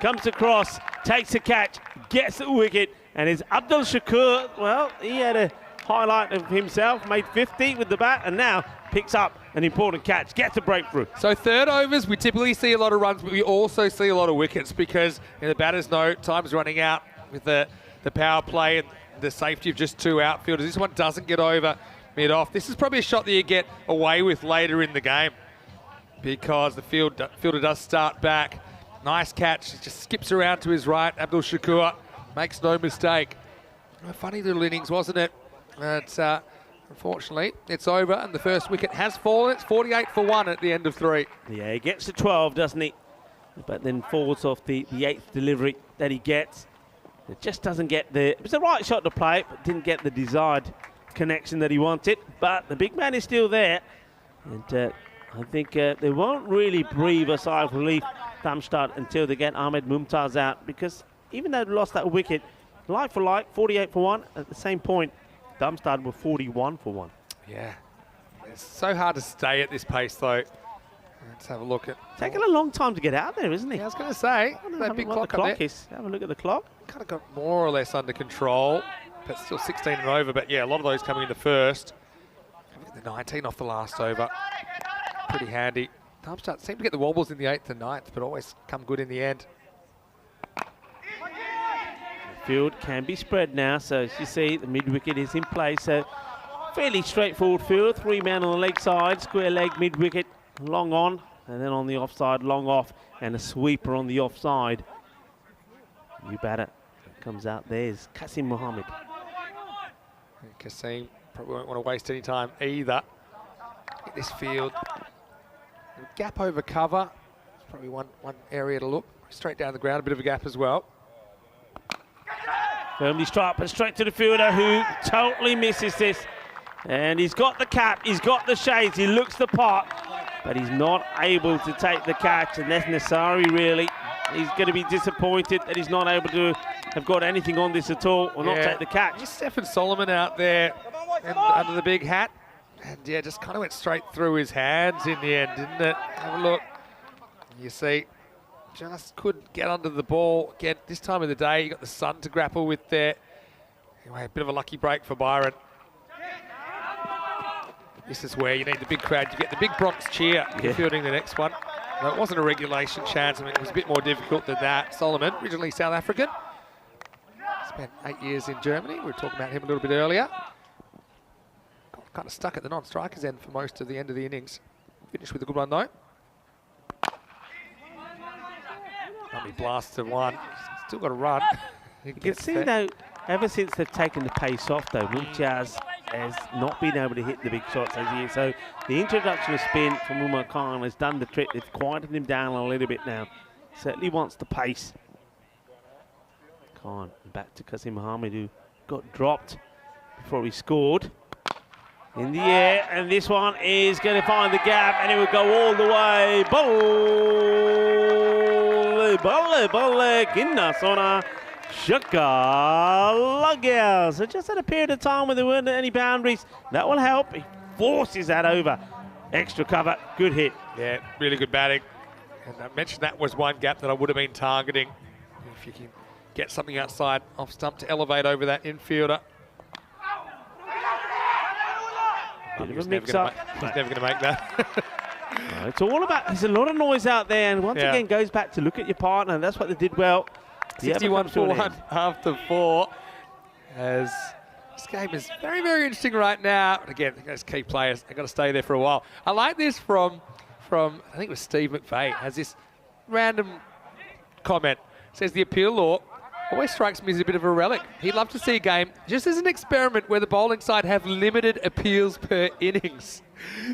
Comes across, takes a catch, gets the wicket, and it's Abdul Shakur. Well, he had a highlight of himself, made 50 with the bat, and now picks up an important catch, gets a breakthrough. So third overs, we typically see a lot of runs, but we also see a lot of wickets because the batters know time's running out with the power play and the safety of just 2 outfielders. This one doesn't get over mid-off. This is probably a shot that you get away with later in the game because the fielder does start back. Nice catch, he just skips around to his right. Abdul Shakur makes no mistake. A funny little innings, wasn't it? But unfortunately, it's over and the first wicket has fallen. It's 48 for 1 at the end of 3. Yeah, he gets to 12, doesn't he? But then falls off the 8th delivery that he gets. It just doesn't get the... It was the right shot to play, but didn't get the desired connection that he wanted. But the big man is still there. And I think they won't really breathe a sigh of relief, Damstard, until they get Ahmed Mumtaz out. Because even though they lost that wicket, like for like, 48 for 1, at the same point, Damstard were 41 for 1. Yeah. It's so hard to stay at this pace, though. Let's have a look at... Taking a long time to get out there, isn't he? Yeah, I was going to say, that big clock up there. Have a look at the clock. Kind of got more or less under control, but still 16 and over. But yeah, a lot of those coming in the first. Look at the 19 off the last over. Pretty handy. Darmstadt seem to get the wobbles in the 8th and 9th, but always come good in the end. The field can be spread now, so as you see, the mid-wicket is in place. So fairly straightforward field. 3 men on the leg side, square leg, mid-wicket, long on, and then on the offside, long off, and a sweeper on the offside. New batter comes out there is Qasim Mohammed. Qasim probably won't want to waste any time either. Look at this field. gap over cover. It's probably one area to look. Straight down the ground, a bit of a gap as well. Firmly struck, but straight to the fielder who totally misses this. And he's got the cap, he's got the shades, he looks the part, but he's not able to take the catch. And that's Nasari, really. He's going to be disappointed that he's not able to have got anything on this at all, or not take the catch. Stefan Solomon out there and under the big hat. And yeah, just kind of went straight through his hands in the end, didn't it? Have a look. You see, just couldn't get under the ball. Again, this time of the day, you got the sun to grapple with there. Anyway, a bit of a lucky break for Byron. This is where you need the big crowd. You get the big Bronx cheer fielding the next one. No, it wasn't a regulation chance. I mean, it was a bit more difficult than that. Solomon, originally South African. Spent 8 years in Germany. We were talking about him a little bit earlier. Got kind of stuck at the non-strikers end for most of the end of the innings. Finished with a good one, though. Lummy blast to one. Still got to run. You can see, though, ever since they've taken the pace off, though, Munchaz has not been able to hit the big shots as he is. So the introduction of spin from Umar Khan has done the trick. They've quieted him down a little bit now. Certainly wants the pace. Khan back to Qasim Mohammed, who got dropped before he scored. In the air, and this one is going to find the gap, and it will go all the way. Balle, Kinnasona, Shaka, Lugger. So just at a period of time where there weren't any boundaries, that will help. He forces that over. Extra cover, good hit. Yeah, really good batting. And I mentioned that was one gap that I would have been targeting. If you can get something outside off stump to elevate over that infielder. He's never going to make that. No, it's all about, there's a lot of noise out there, and once again goes back to look at your partner, and that's what they did well. 61 for 1 after 4. As this game is very, very interesting right now. And again, those key players, they've got to stay there for a while. I like this from I think it was Steve McVeigh, has this random comment. Says the appeal law always strikes me as a bit of a relic. He'd love to see a game just as an experiment where the bowling side have limited appeals per innings.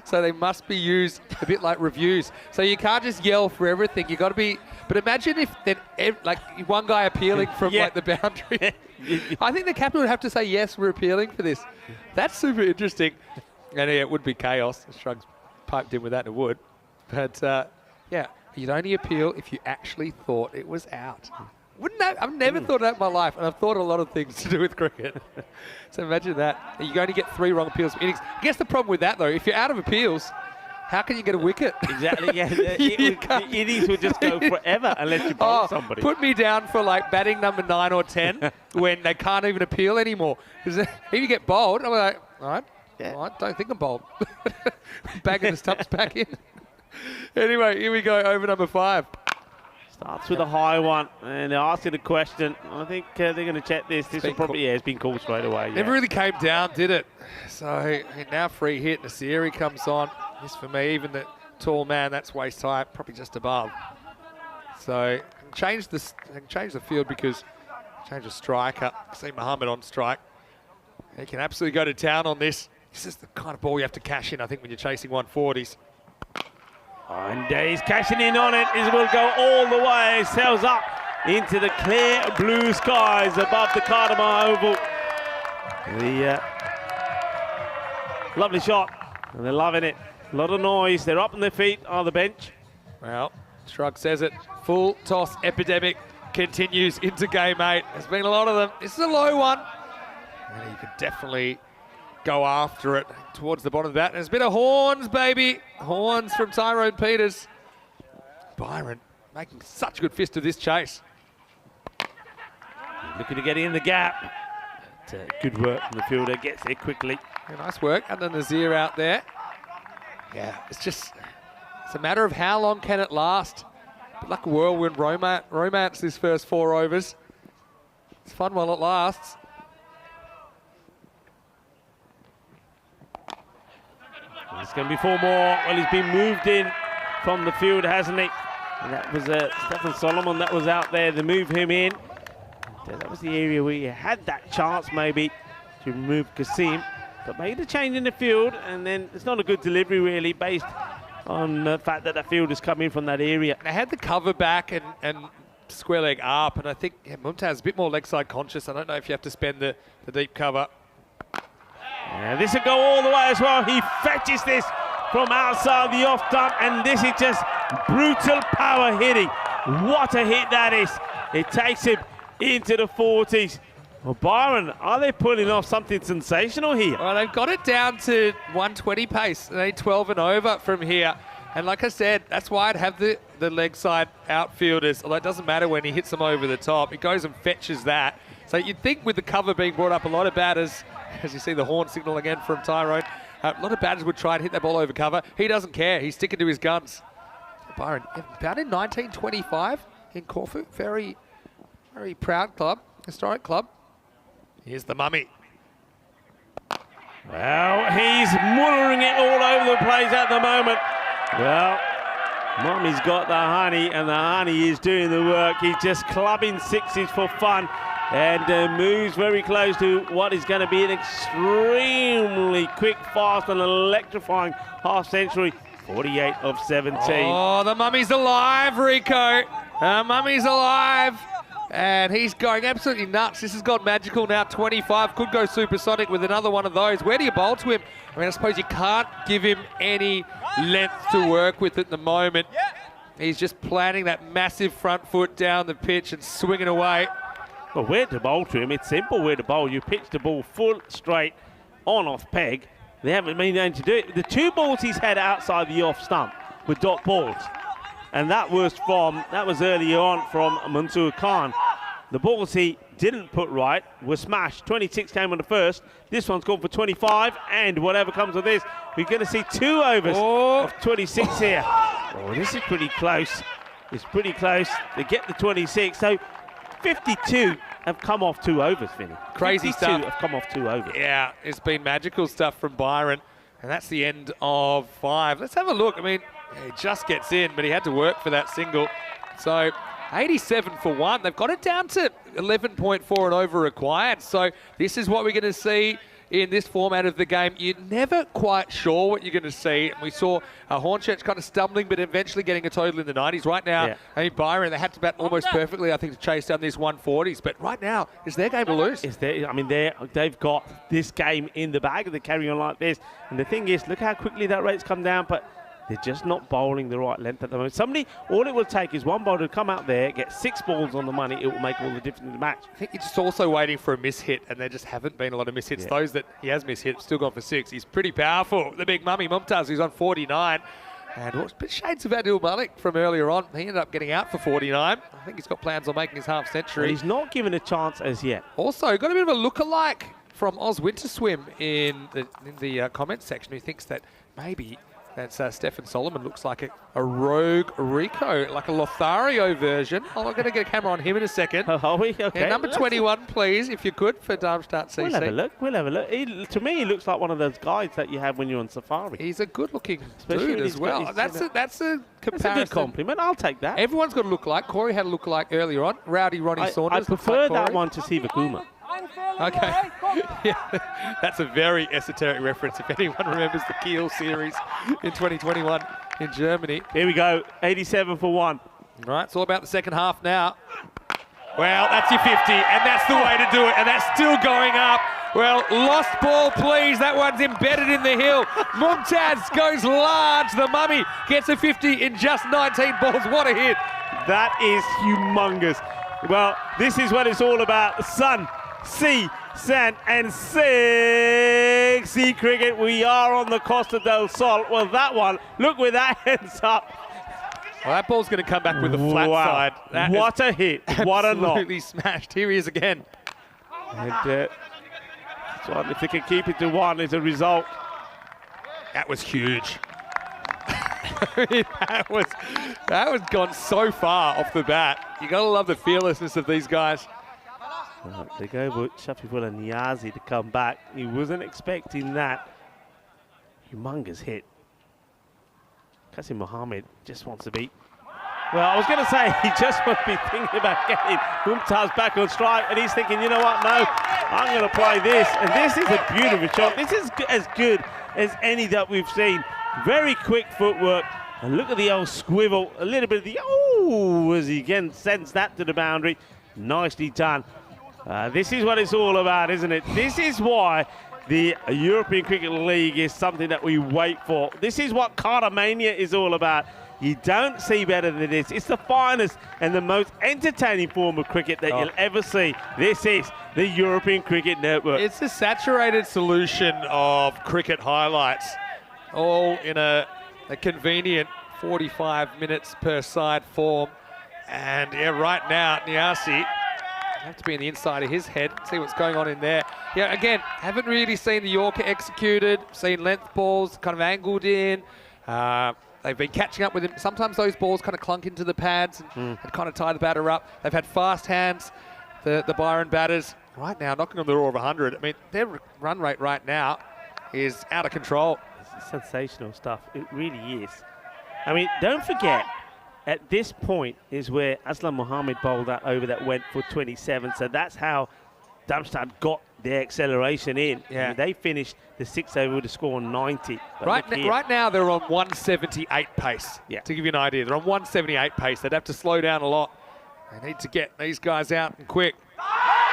So they must be used a bit like reviews. So you can't just yell for everything. You got to be. But imagine if then like one guy appealing from like the boundary. I think the captain would have to say yes, we're appealing for this. That's super interesting. And yeah, it would be chaos. Shrugs piped in with that, it would. But yeah, you'd only appeal if you actually thought it was out. Wouldn't that? I've never thought of that in my life, and I've thought a lot of things to do with cricket. So imagine that. You only get 3 wrong appeals per innings. I guess the problem with that, though, if you're out of appeals, how can you get a wicket? Exactly, yeah. The innings would just go forever unless you bowl somebody. Put me down for, like, batting number 9 or 10 when they can't even appeal anymore. Because if you get bowled, I'm like, all right, I don't think I'm bowled. Bagging the stumps back in. Anyway, here we go, over number 5. Starts with a high one, and they're asking a question. I think they're going to check this. This will probably, it's been called straight away. Never really came down, did it? So now free hit, Nasiri comes on. This for me, even the tall man, that's waist high, probably just above. So change the field because change the striker. See Mohammed on strike. He can absolutely go to town on this. This is the kind of ball you have to cash in, I think, when you're chasing 140s. And he's cashing in on it. It will go all the way. Sails up into the clear blue skies above the Cardamar Oval. The lovely shot, and they're loving it. A lot of noise. They're up on their feet on the bench. Well, Shrug says it. Full toss epidemic continues into game 8. There's been a lot of them. This is a low one. And you could definitely go after it towards the bottom of that. There's a bit of horns, baby. Horns from Tyrone Peters. Byron making such a good fist of this chase. Looking to get in the gap. Good work from the fielder. Gets there quickly. Yeah, nice work under Nazir out there. Yeah, it's a matter of how long can it last. But like a whirlwind romance this first 4 overs. It's fun while it lasts. It's going to be 4 more. Well, he's been moved in from the field, hasn't he? And that was Stefan Solomon that was out there to move him in. And, that was the area where you had that chance maybe to remove Qasim, but made a change in the field, and then it's not a good delivery really, based on the fact that the field is coming from that area. They had the cover back and square leg up, and I think Mumtaz is a bit more leg side conscious. I don't know if you have to spend the deep cover. Yeah, this will go all the way as well. He fetches this from outside the off stump, and this is just brutal power hitting. What a hit that is. It takes him into the 40s. Well, Byron, are they pulling off something sensational here? Well, they've got it down to 120 pace. They need 12 and over from here. And like I said, that's why I'd have the leg side outfielders, although it doesn't matter when he hits them over the top. He goes and fetches that. So you'd think with the cover being brought up, a lot of batters, as you see the horn signal again from Tyrone, a lot of batters would try and hit that ball over cover. He doesn't care. He's sticking to his guns. Byron, found in 1925 in Corfu. Very, very proud club, historic club. Here's the mummy. Well, he's muttering it all over the place at the moment. Well, Mummy's got the honey, and the honey is doing the work. He's just clubbing sixes for fun, and moves very close to what is going to be an extremely quick, fast, and electrifying half century. 48 of 17. Oh, the mummy's alive, Rico. Mummy's alive. And he's going absolutely nuts. This has gone magical now. 25 could go supersonic with another one of those. Where do you bowl to him? I mean, I suppose you can't give him any length to work with at the moment. He's just planting that massive front foot down the pitch and swinging away. Well, where to bowl to him? It's simple where to bowl. You pitch the ball full straight on off peg. They haven't been able to do it. The two balls he's had outside the off stump were dot balls. And that was earlier on from Mansoor Khan. The balls he didn't put right were smashed. 26 came on the first. This one's gone for 25, and whatever comes of this, we're going to see 2 overs of 26 here. Oh, this is pretty close. It's pretty close. They get the 26, so 52 have come off 2 overs, Vinny. Crazy stuff. Have come off 2 overs. Yeah, it's been magical stuff from Byron, and that's the end of 5. Let's have a look. I mean, he just gets in, but he had to work for that single. So 87 for 1. They've got it down to 11.4 and over required. So this is what we're going to see in this format of the game. You're never quite sure what you're going to see. We saw Hornchurch kind of stumbling, but eventually getting a total in the 90s. Right now, I mean, Byron, they had to bat almost perfectly, I think, to chase down these 140s. But right now, it's their game to lose. They've got this game in the bag. They're carrying on like this. And the thing is, look how quickly that rate's come down. But they're just not bowling the right length at the moment. All it will take is one bowler to come out there, get 6 balls on the money. It will make all the difference in the match. I think he's just also waiting for a mishit, and there just haven't been a lot of mishits. Yeah. Those that he has mishit, still gone for 6. He's pretty powerful. The big mummy, Mumtaz, who's on 49. And a bit shades of Adil Malik from earlier on. He ended up getting out for 49. I think he's got plans on making his half century. Well, he's not given a chance as yet. Also, got a bit of a lookalike from Oz Winterswim in the comments section, who thinks that maybe that's Stefan Solomon looks like a rogue Rico, like a Lothario version. Oh, I'm going to get a camera on him in a second. Oh, are we? Okay. And number 21, please, if you could, for Darmstadt CC. We'll have a look. To me, he looks like one of those guys that you have when you're on safari. He's a good-looking dude as well. That's a comparison. That's a good compliment. I'll take that. Everyone's got a look-alike. Corey had a look-alike earlier on. Rowdy Ronnie Saunders. I prefer that one to Siva Kumar. Okay. Yeah, that's a very esoteric reference if anyone remembers the Kiel series in 2021 in Germany. Here we go, 87 for 1. Right, it's all about the second half now. Well, that's your 50, and that's the way to do it, and that's still going up. Well, lost ball, please. That one's embedded in the hill. Mumtaz goes large. The mummy gets a 50 in just 19 balls. What a hit. That is humongous. Well, this is what it's all about. Sun, sea, sand, and sexy cricket. We are on the Costa del Sol. Well, that one, look where that ends up. Well, that ball's going to come back with the flat side. That what a hit. What a knock. Absolutely smashed. Here he is again. And so if they can keep it to 1 as a result. That was huge. that was gone so far off the bat. You got to love the fearlessness of these guys. They go with Shafifullah Niazi to come back. He wasn't expecting that. Humongous hit. Qasim Mohammed just wants to be. Well, I was going to say he just must be thinking about getting Mumtaz back on strike, and he's thinking, you know what? No, I'm going to play this, and this is a beautiful shot. This is as good as any that we've seen. Very quick footwork. And look at the old swivel. A little bit of the, oh, as he again sends that to the boundary. Nicely done. This is what it's all about, isn't it? This is why the European Cricket League is something that we wait for. This is what Cartamania is all about. You don't see better than this. It's the finest and the most entertaining form of cricket that you'll ever see. This is the European Cricket Network. It's a saturated solution of cricket highlights, all in a convenient 45 minutes per side form. And yeah, right now, Niasi, have to be on the inside of his head, see what's going on in there. Yeah, again, haven't really seen the Yorker executed, seen length balls kind of angled in. They've been catching up with him. Sometimes those balls kind of clunk into the pads and kind of tie the batter up. They've had fast hands, the Byron batters. Right now, knocking on the door of 100. I mean, their run rate right now is out of control. This is sensational stuff. It really is. I mean, don't forget, at this point is where Aslam Mohammed bowled that over that went for 27. So that's how Damstard got their acceleration in. Yeah. I mean, they finished the 6 over with a score on 90. Right now, they're on 178 pace. Yeah. To give you an idea, they're on 178 pace. They'd have to slow down a lot. They need to get these guys out and quick.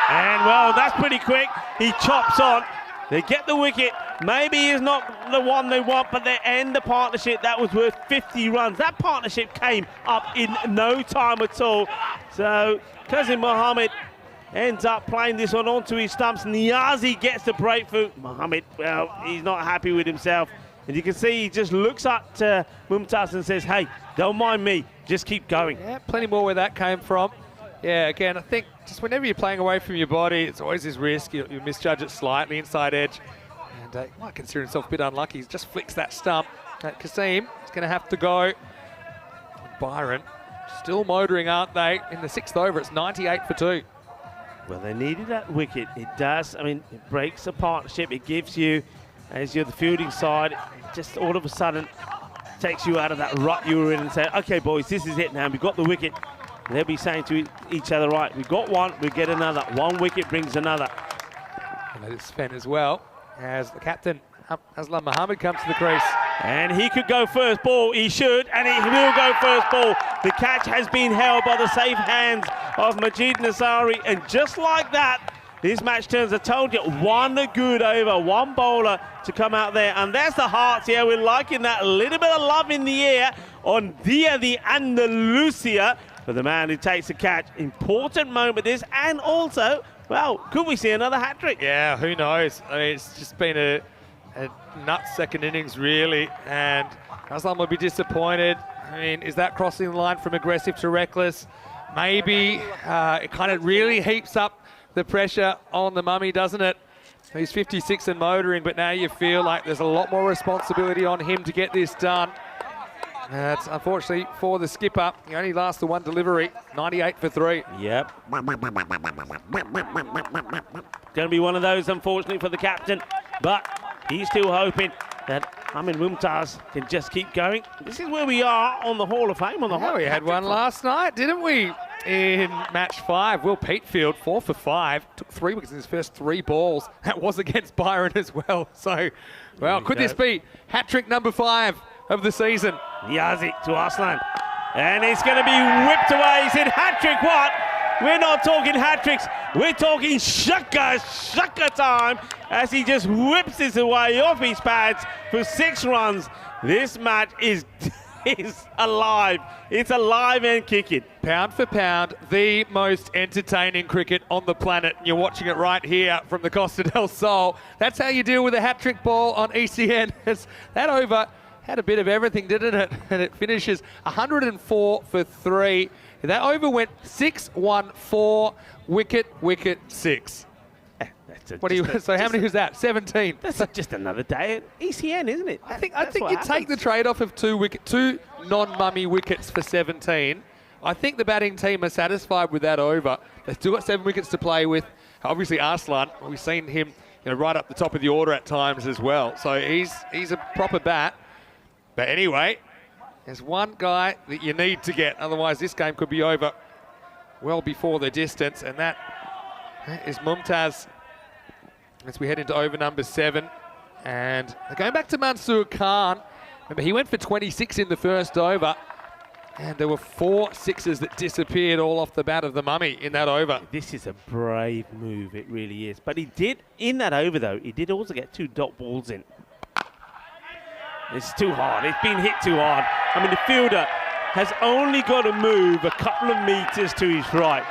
And, well, that's pretty quick. He chops on. They get the wicket. Maybe he's not the one they want, but they end the partnership. That was worth 50 runs. That partnership came up in no time at all. So, Qasim Mohammed ends up playing this one onto his stumps. Niazi gets the breakthrough. Mohammed, well, he's not happy with himself. And you can see he just looks at Mumtaz and says, hey, don't mind me. Just keep going. Yeah, plenty more where that came from. Yeah, again, I think just whenever you're playing away from your body, it's always this risk. You misjudge it slightly, inside edge. And he might consider himself a bit unlucky. He just flicks that stump. Qasim is going to have to go. Byron still motoring, aren't they? In the 6th over, it's 98 for 2. Well, they needed that wicket. It does. I mean, it breaks the partnership. It gives you, as you're the fielding side, just all of a sudden takes you out of that rut you were in and say, okay, boys, this is it now. We've got the wicket. And they'll be saying to each other, right, we've got one, we get another. One wicket brings another. And that is Sven as well, as the captain, Aslam Mohammed, comes to the crease. And he could go first ball, he should, and he will go first ball. The catch has been held by the safe hands of Majid Nasari, and just like that, this match turns. I told you, one good over, one bowler to come out there, and there's the hearts. Yeah, we're liking that. A little bit of love in the air on Dia the Andalusia for the man who takes the catch. Important moment this, and also, well, could we see another hat-trick? Yeah, who knows? I mean, it's just been a nuts second innings, really, and Aslam would be disappointed. I mean, is that crossing the line from aggressive to reckless? Maybe. It kind of really heaps up the pressure on the mummy, doesn't it? He's 56 and motoring, but now you feel like there's a lot more responsibility on him to get this done. That's unfortunately for the skipper. He only lasts the one delivery, 98 for 3. Yep. Going to be one of those, unfortunately, for the captain, but he's still hoping that Amin Mumtaz can just keep going. This is where we are on the Hall of Fame. We had one last night, didn't we? In match 5, Will Peatfield, 4 for 5, took 3 wickets in his first 3 balls. That was against Byron as well. So, well, could this be hat-trick number 5 of the season? Niazi to Arslan. And it's going to be whipped away. He said, hat-trick what? We're not talking hat-tricks. We're talking shaka time, as he just whips this away off his pads for 6 runs. This match is alive. It's alive and kicking. Pound for pound, the most entertaining cricket on the planet. You're watching it right here from the Costa del Sol. That's how you deal with a hat-trick ball on ECN. That over had a bit of everything, didn't it? And it finishes 104 for 3. That over went 6-1-4, wicket 6. So how many was that? 17. That's just another day at ECN, isn't it? I think you take the trade-off of 2 non-mummy wickets for 17. I think the batting team are satisfied with that over. They've still got 7 wickets to play with. Obviously, Arslan, we've seen him, right up the top of the order at times as well. So he's a proper bat. But anyway, there's one guy that you need to get. Otherwise, this game could be over well before the distance. And that is Mumtaz as we head into over number 7. And going back to Mansoor Khan. Remember, he went for 26 in the first over, and there were 4 sixes that disappeared all off the bat of the Mummy in that over. This is a brave move, it really is. But he did, in that over though, he did also get 2 dot balls in. It's too hard, it's been hit too hard. I mean, the fielder has only got to move a couple of meters to his right.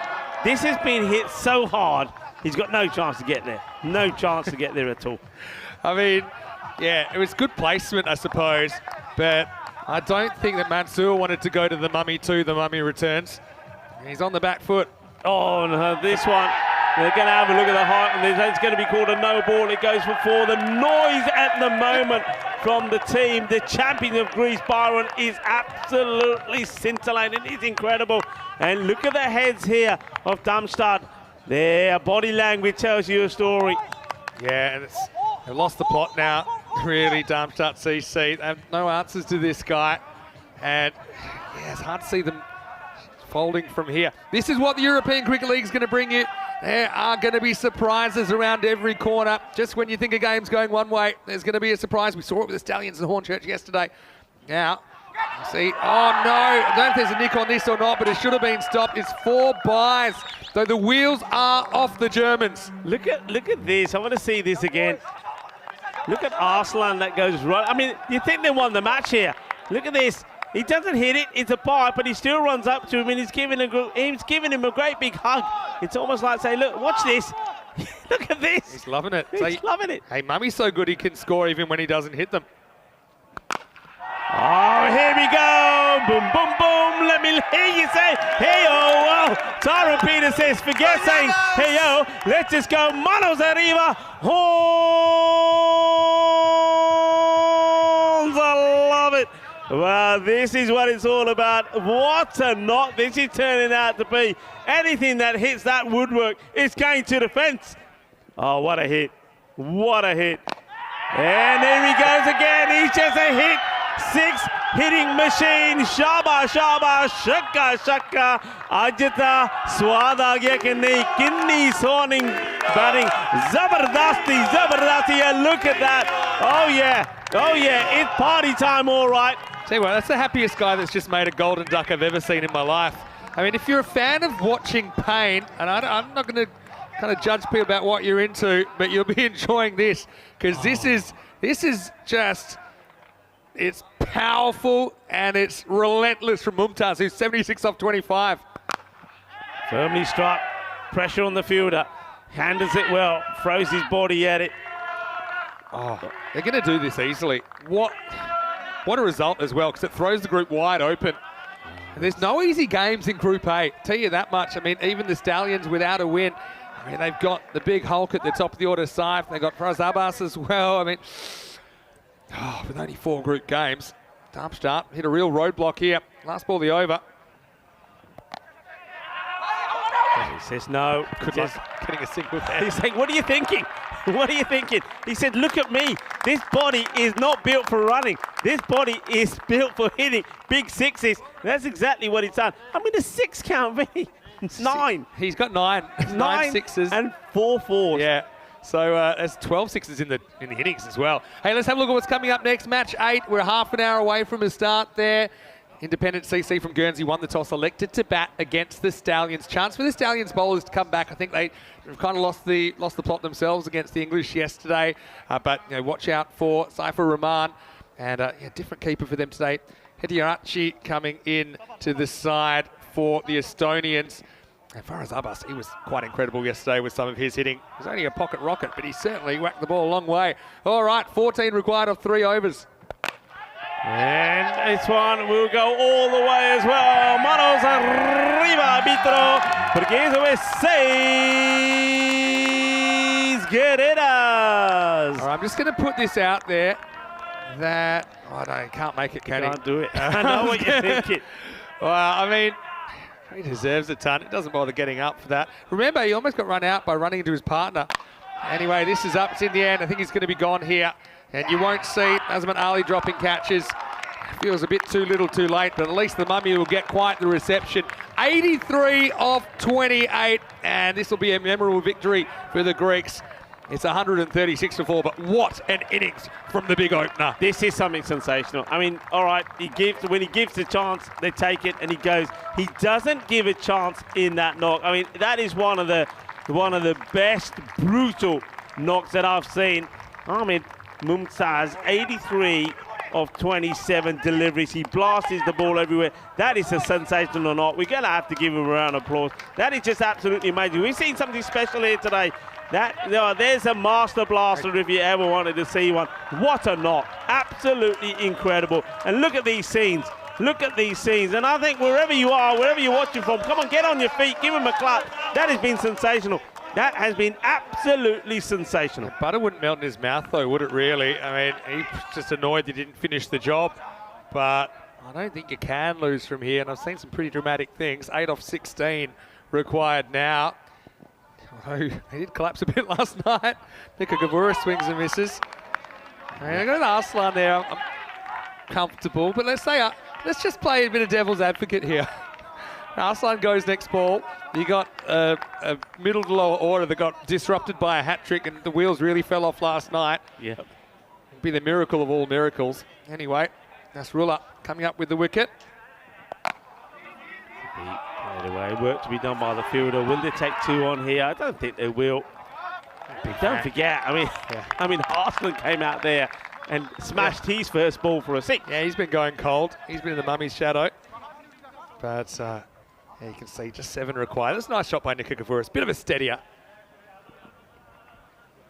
This has been hit so hard, he's got no chance to get there. No chance to get there at all. I mean, yeah, it was good placement, I suppose, but I don't think that Mansour wanted to go to the Mummy too. The Mummy returns. He's on the back foot. Oh, no, this one, they're going to have a look at the height, and it's going to be called a no ball. It goes for 4. The noise at the moment from the team, the champion of Greece, Byron, is absolutely scintillating. It's incredible. And look at the heads here of Damstard. Their body language tells you a story. Yeah, and they've lost the plot now, really, Darmstadt CC. They have no answers to this guy. And yeah, it's hard to see them folding from here. This is what the European Cricket League is going to bring you. There are going to be surprises around every corner. Just when you think a game's going one way, there's going to be a surprise. We saw it with the Stallions and Hornchurch yesterday. Now, see, oh no, I don't know if there's a nick on this or not, but it should have been stopped. It's 4 byes, though the wheels are off the Germans. Look at this. I want to see this again. Look at Arslan that goes right. I mean, you think they won the match here. Look at this. He doesn't hit it. It's a bye, but he still runs up to him and he's giving him a great big hug. It's almost like saying, look, watch this. Look at this. He's loving it. He's loving it. Hey, Mummy's so good he can score even when he doesn't hit them. Oh, here we go. Boom, boom, boom. Let me hear you say, hey-oh. Well, Tyron Peter says, forget saying, hey-yo. Let's just go manos arriba. Horns. I love it. Well, this is what it's all about. What a knot this is turning out to be. Anything that hits that woodwork is going to the fence. Oh, what a hit. What a hit. And there he goes again. He's just a hit. 6 hitting machine. Shaba, shaba, shaka, shaka. Ajita, swad aa gaya ki nahi. Kinni soning batting. Zabardasti, zabardasti. Yeah, look at that. Oh, yeah. Oh, yeah. It's party time, all right. Tell you what, that's the happiest guy that's just made a golden duck I've ever seen in my life. I mean, if you're a fan of watching pain, and I'm not going to kind of judge people about what you're into, but you'll be enjoying this, because this is just, it's powerful and it's relentless from Mumtaz, who's 76 off 25. Firmly struck, pressure on the fielder, handles it well, throws his body at it. Oh, they're going to do this easily. What a result as well, because it throws the group wide open. And there's no easy games in Group A, tell you that much. I mean, even the Stallions without a win, I mean, they've got the big Hulk at the top of the order, Saif. They've got Faraz Abbas as well. I mean, with only 4 group games, Darmstadt hit a real roadblock here. Last ball of the over. He says no. Good luck getting a single there. He's saying, what are you thinking? What are you thinking? He said, look at me. This body is not built for running. This body is built for hitting big sixes. That's exactly what he's done. I mean, a 6 count, Vinny. 9. He's got 9. 9 sixes. And 4 fours. Yeah. So there's 12 sixes in the innings as well. Hey, let's have a look at what's coming up next. Match 8. We're half an hour away from a start there. Independent CC from Guernsey won the toss, elected to bat against the Stallions. Chance for the Stallions bowlers to come back. I think they've kind of lost the plot themselves against the English yesterday. But you know, watch out for Saifur Rahman. And different keeper for them today. Hediarachi coming in to the side for the Estonians. And Faraz Abbas, he was quite incredible yesterday with some of his hitting. It was only a pocket rocket, but he certainly whacked the ball a long way. All right, 14 required of 3 overs. And this one will go all the way as well. Manos arriba, arbitro. Porque eso es 6 guerreras. All right, I'm just going to put this out there that, can't make it, can he? Can't do it. I know what you're thinking. Well, I mean, he deserves a ton. It doesn't bother getting up for that. Remember, he almost got run out by running into his partner. Anyway, this is up. It's in the end. I think he's going to be gone here. And you won't see Azman Ali dropping catches. Feels a bit too little too late, but at least the Mummy will get quite the reception. 83 of 28, and this will be a memorable victory for the Greeks. It's 136 for 4, but what an innings from the big opener. This is something sensational. I mean, all right, when he gives the chance, they take it and he goes. He doesn't give a chance in that knock. I mean, that is one of the best brutal knocks that I've seen. Ahmed Mumtaz, 83 of 27 deliveries. He blasts the ball everywhere. That is a sensational knock. We're going to have to give him a round of applause. That is just absolutely amazing. We've seen something special here today. There's a master blaster if you ever wanted to see one. What a knock. Absolutely incredible. And look at these scenes. Look at these scenes. And I think wherever you are, wherever you're watching from, come on, get on your feet, give him a clap. That has been sensational. That has been absolutely sensational. Butter wouldn't melt in his mouth, though, would it really? I mean, he's just annoyed he didn't finish the job. But I don't think you can lose from here. And I've seen some pretty dramatic things. 8 off 16 required now. Although he did collapse a bit last night. Nika Gavura swings and misses. And I got an Arslan there. I'm comfortable. But let's just play a bit of devil's advocate here. Arslan goes next ball. You got a middle to lower order that got disrupted by a hat trick, and the wheels really fell off last night. Yeah. It'd be the miracle of all miracles. Anyway, Nasrullah coming up with the wicket. Anyway, work to be done by the fielder. Will they take 2 on here? I don't think they will. Don't forget, I mean, Arslan came out there and smashed his first ball for a 6. Yeah, he's been going cold. He's been in the mummy's shadow. But yeah, you can see just 7 required. That's a nice shot by Nika Gavouris. Bit of a steadier.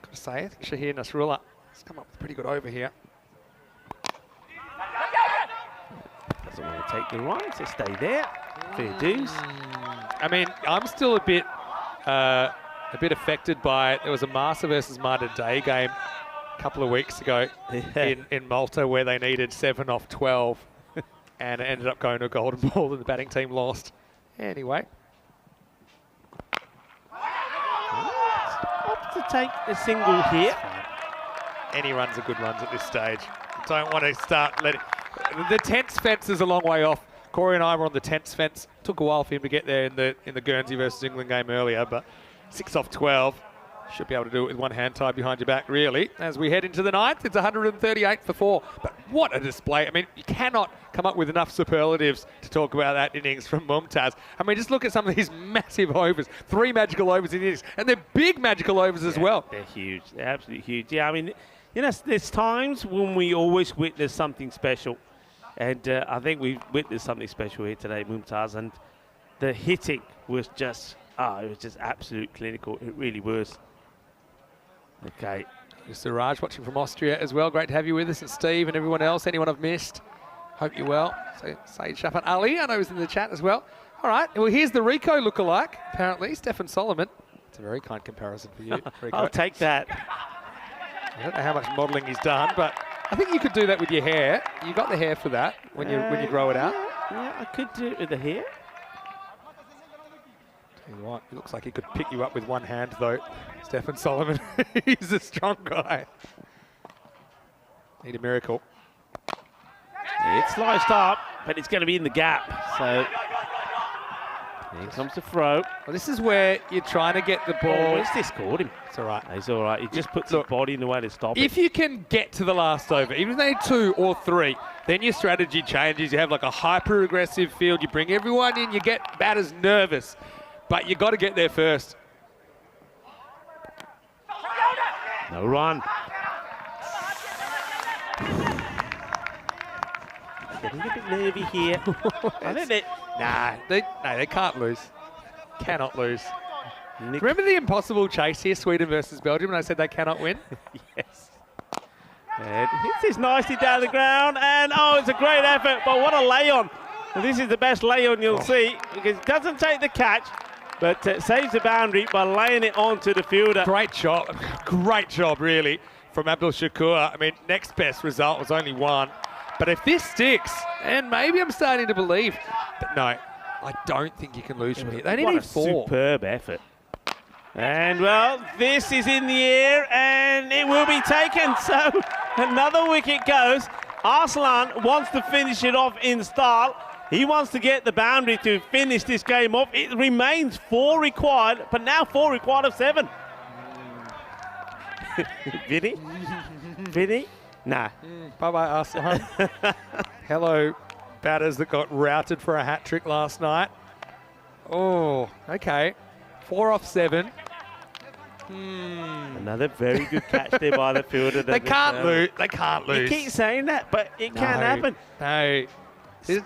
Got to say, I think Shahir Nasrullah has come up with a pretty good over here. Doesn't want to take the run, so stay there. Fair dues. I mean, I'm still a bit affected by it. There was a Massa versus Mater Day game a couple of weeks ago in Malta where they needed 7 off 12 and it ended up going to a golden ball and the batting team lost. Anyway. Opt to take a single here. Any runs are good runs at this stage. Don't want to start letting... The tense fence is a long way off. Corey and I were on the tense fence. Took a while for him to get there in the Guernsey versus England game earlier, but 6 off 12. Should be able to do it with one hand tied behind your back, really. As we head into the 9th, it's 138 for 4. But what a display. I mean, you cannot come up with enough superlatives to talk about that innings from Mumtaz. I mean, just look at some of these massive overs. 3 magical overs in innings. And they're big magical overs as well. They're huge. They're absolutely huge. Yeah, I mean, you know, there's times when we always witness something special. And I think we've witnessed something special here today, Mumtaz. And the hitting was just, it was just absolute clinical. It really was. Okay. Suraj watching from Austria as well. Great to have you with us, and Steve and everyone else. Anyone I've missed? Hope you're well. So Saeed Shafat Ali, I know he's in the chat as well. All right. Well, here's the Rico lookalike, apparently. Stefan Solomon. It's a very kind comparison for you, Rico. I'll take that. I don't know how much modelling he's done, but I think you could do that with your hair. You got the hair for that when you grow it out. Yeah, I could do it with the hair. Tell you what, it looks like he could pick you up with one hand, though. Stefan Solomon, he's a strong guy. Need a miracle. It's sliced up, but it's going to be in the gap. So here comes the throw. Well, this is where you're trying to get the ball. What's this called him? It's all right. He's all right. He just puts his body in the way to stop it. If you can get to the last over, even if they need 2 or 3, then your strategy changes. You have like a hyper-aggressive field. You bring everyone in. You get batters nervous. But you got to get there first. No run. Getting a bit nervy here. I think they can't lose. Cannot lose. Remember the impossible chase here, Sweden versus Belgium, when I said they cannot win? Yes. And hits this nicely down the ground, and it's a great effort, but what a lay-on. And this is the best lay-on you'll see, because it doesn't take the catch, but saves the boundary by laying it onto the fielder. Great job, really, from Abdul Shakur. I mean, next best result was only 1. But if this sticks, and maybe I'm starting to believe, but no, I don't think you can lose from here. They need 4. Superb effort. And, well, this is in the air, and it will be taken. So another wicket goes. Arslan wants to finish it off in style. He wants to get the boundary to finish this game off. It remains 4 required, but now 4 required of 7. Vinny? Vinny? Nah. Bye-bye, Arslan. Hello, batters that got routed for a hat-trick last night. Oh, okay. 4 off 7. Another very good catch there by the fielder. They can't lose. They can't lose. You keep saying that, but it can happen. No.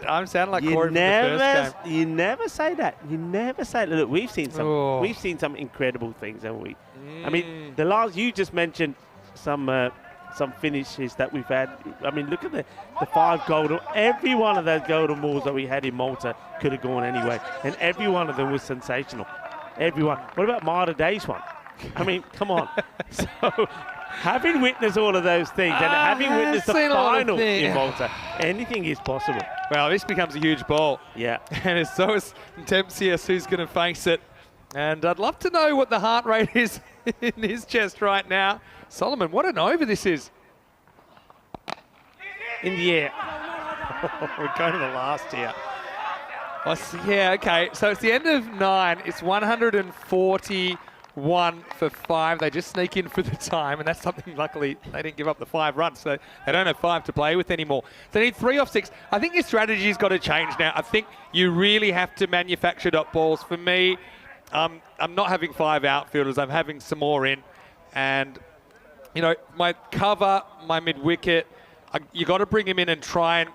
I'm sounding like Corey from the first game. You never say that. You never say that. Look, we've seen some. Oh. We've seen some incredible things, haven't we? I mean, the last you just mentioned some finishes that we've had. I mean, look at the 5 golden. Every one of those golden balls that we had in Malta could have gone anyway, and every one of them was sensational. Everyone. What about Marta Day's one? I mean, come on. So, having witnessed all of those things and having witnessed the final in Malta, anything is possible. Well, this becomes a huge ball. Yeah. And it's Tempsius who's going to face it. And I'd love to know what the heart rate is in his chest right now. Solomon, what an over this is. In the air. We're going to the last here. Yeah, okay. So it's the end of 9. It's 141 for 5. They just sneak in for the time, and that's something, luckily, they didn't give up the 5 runs, so they don't have 5 to play with anymore. They need 3 off 6. I think your strategy's got to change now. I think you really have to manufacture dot balls. For me, I'm not having 5 outfielders. I'm having some more in. And, you know, my cover, my mid-wicket, you got to bring him in and try and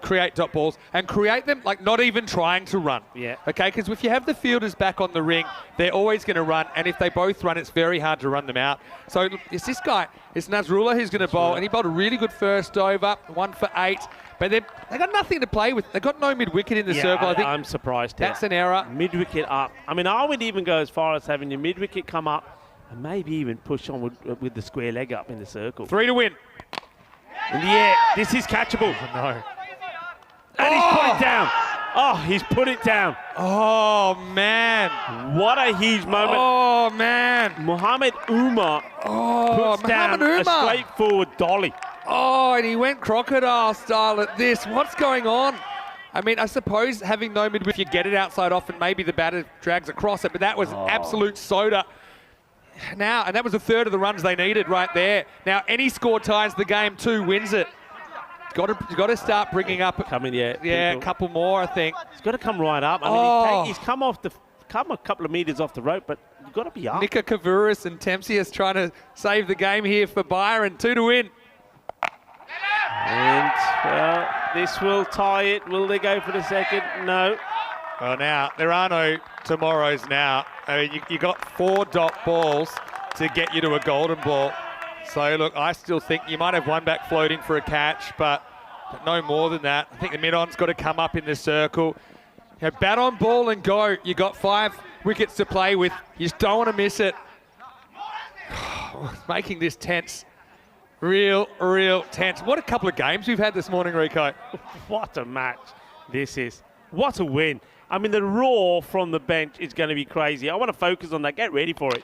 create dot balls and create them like not even trying to run. Yeah. Okay, because if you have the fielders back on the ring, they're always going to run, and if they both run, it's very hard to run them out. So look, it's this guy, it's Nazrullah who's going to bowl, and he bowled a really good first over, 1 for 8, but they got nothing to play with. They got no mid-wicket in the circle. I think I'm surprised. That's an error. Mid-wicket up. I mean, I would even go as far as having your mid-wicket come up and maybe even push on with the square leg up in the circle. 3 to win. In the air. This is catchable. Oh, no. And he's put it down. Oh, he's put it down. Oh, man. What a huge moment. Oh, man. Mohammed Umar puts down a straightforward dolly. Oh, and he went crocodile style at this. What's going on? I mean, I suppose having no mid-wicket, you get it outside off and maybe the batter drags across it, but that was absolute soda. Now, and that was a third of the runs they needed right there. Now, any score ties the game, 2 wins it. You've got to start bringing up a couple more, I think. He's got to come right up. I mean, he's come a couple of metres off the rope, but you've got to be up. Nika Kavuris and Tempsius trying to save the game here for Byron. 2 to win. And, well, this will tie it. Will they go for the second? No. Well, now, there are no tomorrows now. I mean, you got 4 dot balls to get you to a golden ball. So, look, I still think you might have one back floating for a catch, but no more than that. I think the mid-on's got to come up in the circle. You know, bat on ball and go. You got 5 wickets to play with. You just don't want to miss it. It's making this tense. Real tense. What a couple of games we've had this morning, Rico. What a match this is. What a win. I mean, the roar from the bench is going to be crazy. I want to focus on that. Get ready for it.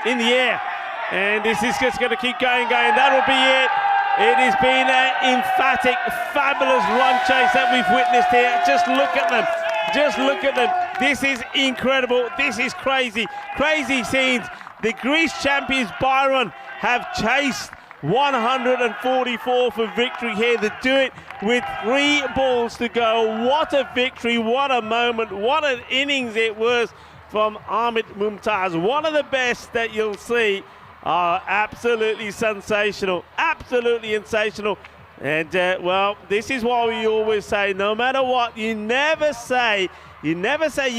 In the air. And this is just going to keep going. That'll be it. It has been an emphatic, fabulous run chase that we've witnessed here. Just look at them. Just look at them. This is incredible. This is crazy. Crazy scenes. The Greece champions, Byron, have chased 144 for victory here. They do it with 3 balls to go. What a victory. What a moment. What an innings it was from Ahmed Mumtaz. One of the best that you'll see. Absolutely sensational. Absolutely sensational. And, well, this is why we always say, no matter what, you never say you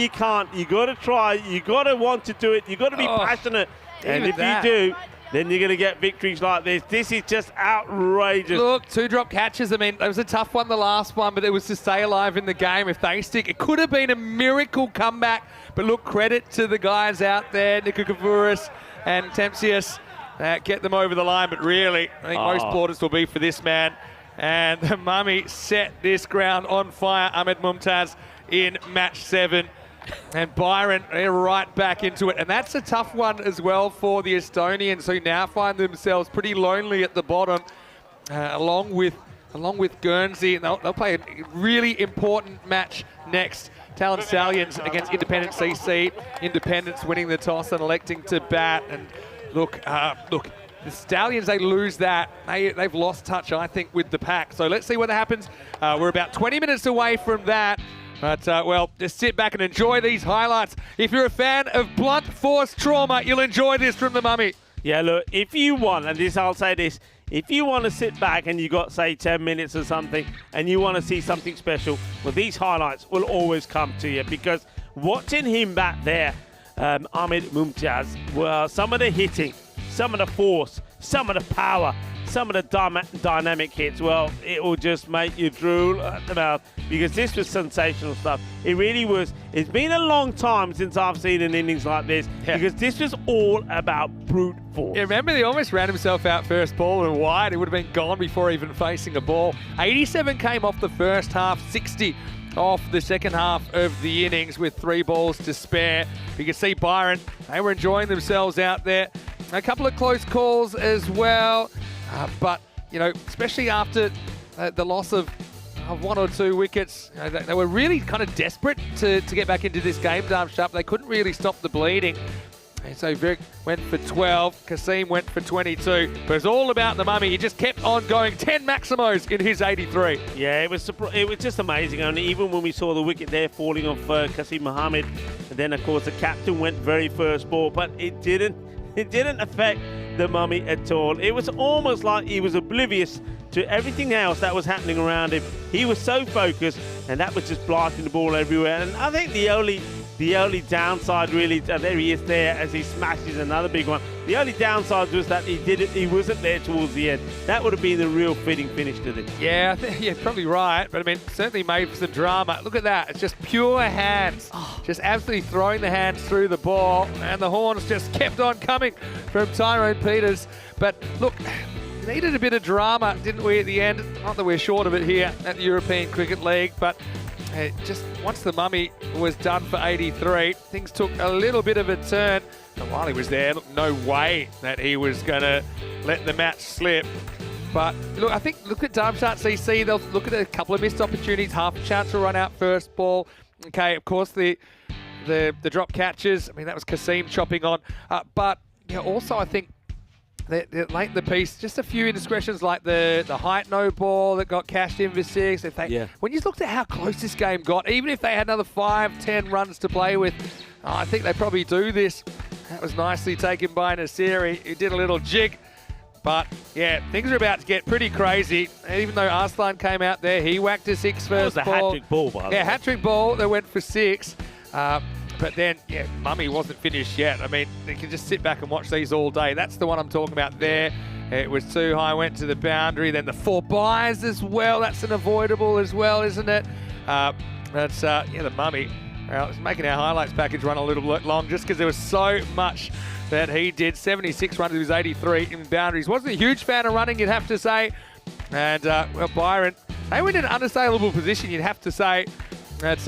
can't. You got to try. You got to want to do it. You got to be passionate. And if you do, then you're going to get victories like this. This is just outrageous. Look, 2 drop catches. I mean, it was a tough one, the last one, but it was to stay alive in the game. If they stick, it could have been a miracle comeback. But look, credit to the guys out there, Nika Kavuris and Tempsius. Get them over the line, but really, I think most plaudits will be for this man. And the Mummy set this ground on fire. Ahmed Mumtaz in match 7. And Byron, they're right back into it. And that's a tough one as well for the Estonians, who now find themselves pretty lonely at the bottom, along with Guernsey. And they'll play a really important match next. Talent Stallions against Independent CC. Independence winning the toss and electing to bat. And look, the Stallions, they lose that. They've lost touch, I think, with the pack. So let's see what happens. We're about 20 minutes away from that. But, well, just sit back and enjoy these highlights. If you're a fan of blunt force trauma, you'll enjoy this from the Mummy. Yeah, look, if you want, and this, I'll say this, if you want to sit back and you got, say, 10 minutes or something, and you want to see something special, well, these highlights will always come to you, because watching him back there, Ahmed Mumtaz, well, some of the hitting, some of the force, some of the power, some of the dynamic hits, well, it will just make you drool at the mouth, because this was sensational stuff. It really was. It's been a long time since I've seen an innings like this, because this was all about brute force. Yeah, remember, he almost ran himself out first ball and wide. It would have been gone before even facing a ball. 87 came off the first half, 60 off the second half of the innings with 3 balls to spare. You can see Byron, they were enjoying themselves out there. A couple of close calls as well. But, you know, especially after the loss of 1 or 2 wickets, you know, they were really kind of desperate to get back into this game, Darmstadt. They couldn't really stop the bleeding. And so Vic went for 12, Kasim went for 22. But it's all about the Mummy. He just kept on going, 10 Maximos in his 83. Yeah, it was just amazing. And even when we saw the wicket there falling off Kasim Mohammed, and then, of course, the captain went very first ball, but it didn't affect the Mummy at all. It was almost like he was oblivious to everything else that was happening around him. He was so focused, and that was just blasting the ball everywhere. And I think the only downside, really, there he is there as he smashes another big one. The only downside was that he wasn't there towards the end. That would have been the real fitting finish to this. Yeah, you're probably right. But I mean, certainly made for some drama. Look at that. It's just pure hands. Just absolutely throwing the hands through the ball. And the horns just kept on coming from Tyrone Peters. But look, needed a bit of drama, didn't we, at the end? Not that we're short of it here at the European Cricket League, but just once the Mummy was done for 83, things took a little bit of a turn. And while he was there, look, no way that he was going to let the match slip. But look, I think, look at Darmstadt CC. They'll look at a couple of missed opportunities, half a chance to run out first ball. Okay, of course, the drop catches. I mean, that was Kasim chopping on. But you know, also, I think late in the piece, just a few indiscretions like the height no ball that got cashed in for 6. When you looked at how close this game got, even if they had another 5-10 runs to play with, I think they probably do this. That was nicely taken by Nasiri, who did a little jig. But yeah, things are about to get pretty crazy. And even though Arslan came out there, he whacked a 6 first ball. That was a hat-trick ball, by the way. Yeah, hat-trick ball that went for 6. But then, yeah, Mummy wasn't finished yet. I mean, you can just sit back and watch these all day. That's the one I'm talking about there. It was too high, went to the boundary. Then the 4 byes as well. That's an avoidable as well, isn't it? Yeah, the Mummy. Well, it's making our highlights package run a little bit long just because there was so much that he did. 76 runs, he was 83 in boundaries. Wasn't a huge fan of running, you'd have to say. And, well, Byron, they were in an unassailable position, you'd have to say. That's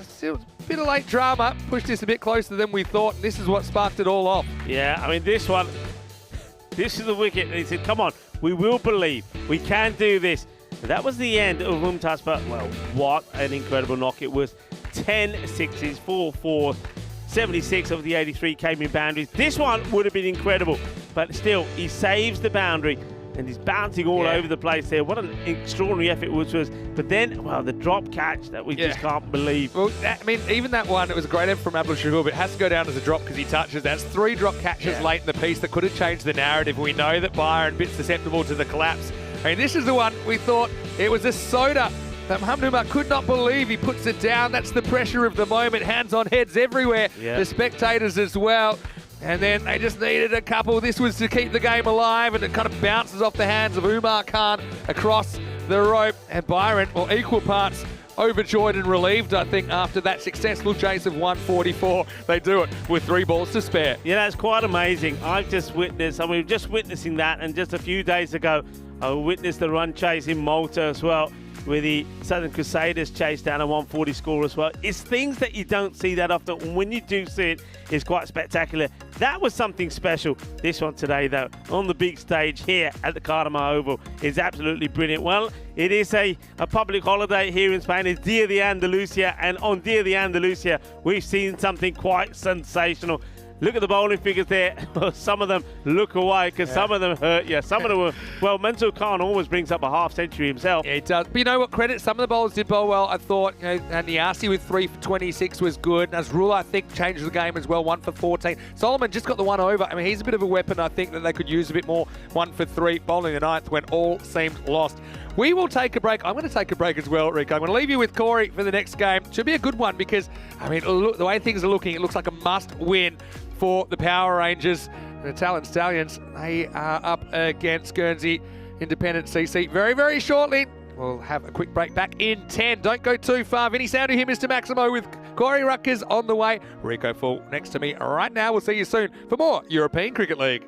still a bit of late drama, pushed this a bit closer than we thought. This is what sparked it all off. Yeah, I mean, this is the wicket. And he said, come on, we will believe. We can do this. And that was the end of Mumtaz, but, well, what an incredible knock. It was 10 sixes, 4 fours, 76 of the 83 came in boundaries. This one would have been incredible, but still, he saves the boundary. And he's bouncing all over the place there. What an extraordinary effort it was. But then, well, the drop catch that we just can't believe. Well, I mean, even that one, it was a great effort from Abdul Shahur, but it has to go down as a drop because he touches. That's 3 drop catches late in the piece that could have changed the narrative. We know that Byron, a bit susceptible to the collapse. I mean, this is the one we thought it was a soda that Mohamed Umar could not believe. He puts it down. That's the pressure of the moment. Hands on heads everywhere. Yeah. The spectators as well. And then they just needed a couple. This was to keep the game alive, and it kind of bounces off the hands of Umar Khan across the rope. And Byron, well, equal parts overjoyed and relieved, I think, after that successful chase of 144. They do it with 3 balls to spare. Yeah, that's quite amazing. I've just witnessed, I mean, just witnessing that, and just a few days ago, I witnessed the run chase in Malta as well, with the Southern Crusaders chase down a 140 score as well. It's things that you don't see that often. And when you do see it, it's quite spectacular. That was something special. This one today, though, on the big stage here at the Cartama Oval, is absolutely brilliant. Well, it is a public holiday here in Spain. It's Dia de Andalusia, and on Dia de Andalusia, we've seen something quite sensational. Look at the bowling figures there. Some of them look away because some of them hurt you. Some of them were, well, Mansoor Khan always brings up a half century himself. Yeah, it does. But you know what, credit, some of the bowlers did bowl well. I thought, you know, and Niasi with 3 for 26 was good. Nasrullah, I think, changed the game as well, 1 for 14. Solomon just got the one over. I mean, he's a bit of a weapon, I think, that they could use a bit more. 1 for 3, bowling the 9th when all seemed lost. We will take a break. I'm going to take a break as well, Rick. I'm going to leave you with Corey for the next game. Should be a good one because, I mean, look, the way things are looking, it looks like a must-win for the Power Rangers. The Stallions, they are up against Guernsey Independent CC very, very shortly. We'll have a quick break back in 10. Don't go too far. Vinny Sandu here, Mr. Maximo, with Corey Rutgers on the way. Rico Full next to me right now. We'll see you soon for more European Cricket League.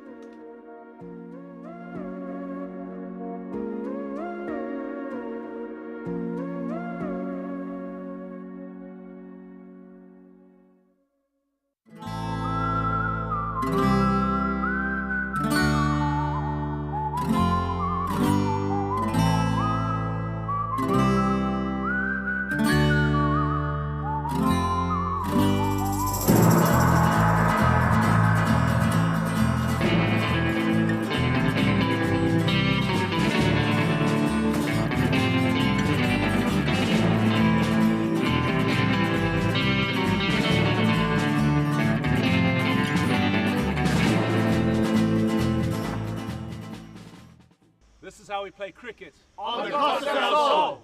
This is how we play cricket. On the cost of our soul.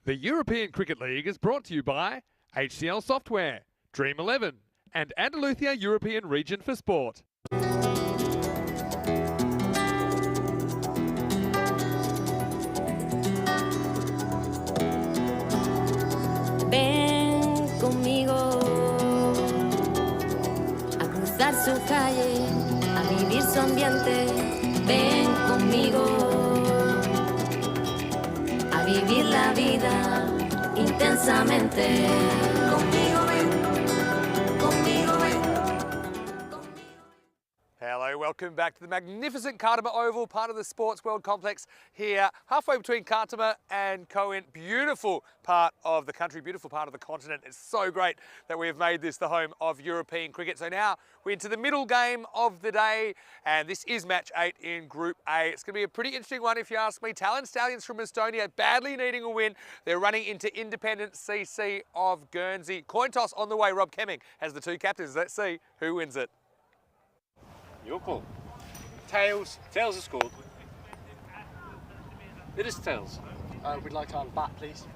The European Cricket League is brought to you by HCL Software, Dream 11, and Andalusia European Region for Sport. Ven conmigo a cruzar su calle, a vivir su ambiente. Ven conmigo a vivir la vida intensamente. Conmigo ven, conmigo ven. Hello, welcome back to the magnificent Khartoum Oval, part of the Sports World Complex here, halfway between Khartoum and Coen. Beautiful part of the country, beautiful part of the continent. It's so great that we have made this the home of European cricket. So now we're into the middle game of the day, and this is match 8 in Group A. It's going to be a pretty interesting one if you ask me. Stallions from Estonia badly needing a win. They're running into independent CC of Guernsey. Coin toss on the way. Rob Kemming has the two captains. Let's see who wins it. Your call. Tails. Tails is scored. It is tails. We'd like to bat, please.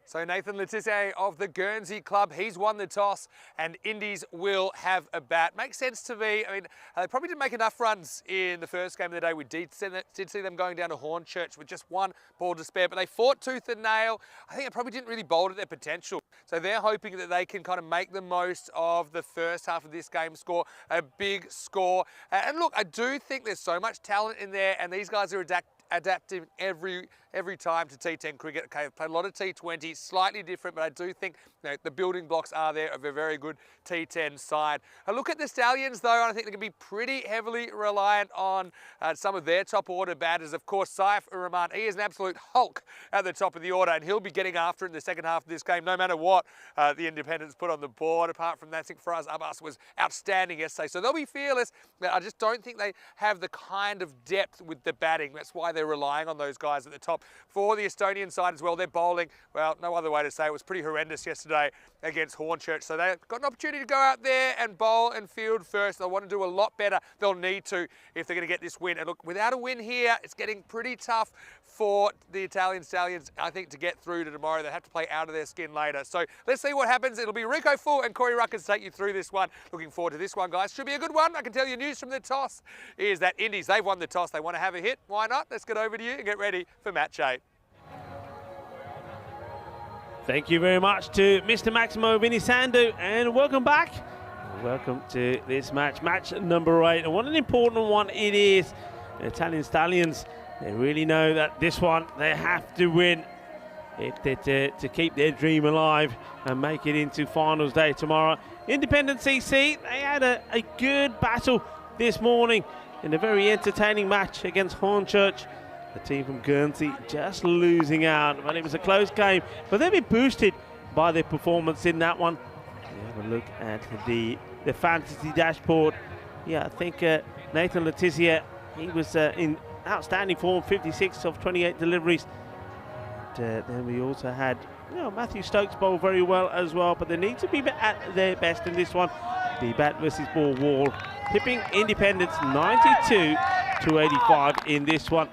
So Nathan Letitia of the Guernsey club, he's won the toss and Indies will have a bat. Makes sense to me. I mean, they probably didn't make enough runs in the first game of the day. We did see them going down to Hornchurch with just one ball to spare, but they fought tooth and nail. I think they probably didn't really bowl at their potential. So they're hoping that they can kind of make the most of the first half of this game, score a big score. And look, I do think there's so much talent in there and these guys are adapting every time to T10 cricket. Okay, I've played a lot of T20, slightly different, but I do think the building blocks are there of a very good T10 side. I look at the Stallions though, and I think they're going to be pretty heavily reliant on some of their top order batters. Of course, Saif Ur-Rahman, he is an absolute Hulk at the top of the order, and he'll be getting after it in the second half of this game, no matter what the independents put on the board. Apart from that, I think Faraz Abbas was outstanding yesterday, so they'll be fearless. I just don't think they have the kind of depth with the batting. That's why they're relying on those guys at the top. For the Estonian side as well, they're bowling, well, no other way to say it, was pretty horrendous yesterday against Hornchurch. So they've got an opportunity to go out there and bowl and field first. They'll want to do a lot better. They'll need to if they're going to get this win. And look, without a win here, it's getting pretty tough for the Italian Stallions, I think, to get through to tomorrow. They have to play out of their skin later. So let's see what happens. It'll be Rico Full and Corey Ruckers take you through this one. Looking forward to this one, guys. Should be a good one. I can tell you news from the toss is that Indies, they've won the toss. They want to have a hit. Why not? Let's get over to you and get ready for match 8. Thank you very much to Mr. Maximo Vinisandu, and welcome back. Welcome to this match, match number 8. And what an important one it is. The Italian Stallions, they really know that this one they have to win if they're to keep their dream alive and make it into finals day tomorrow. Independent CC, they had a good battle this morning in a very entertaining match against Hornchurch. The team from Guernsey just losing out, but it was a close game. But they've been boosted by their performance in that one. You have a look at the fantasy dashboard. Yeah, I think Nathan Letitia, he was in outstanding form, 56 of 28 deliveries. And, then we also had Matthew Stokes bowl very well as well, but they need to be at their best in this one. The bat versus ball wall, tipping Independence 92 to 85 in this one.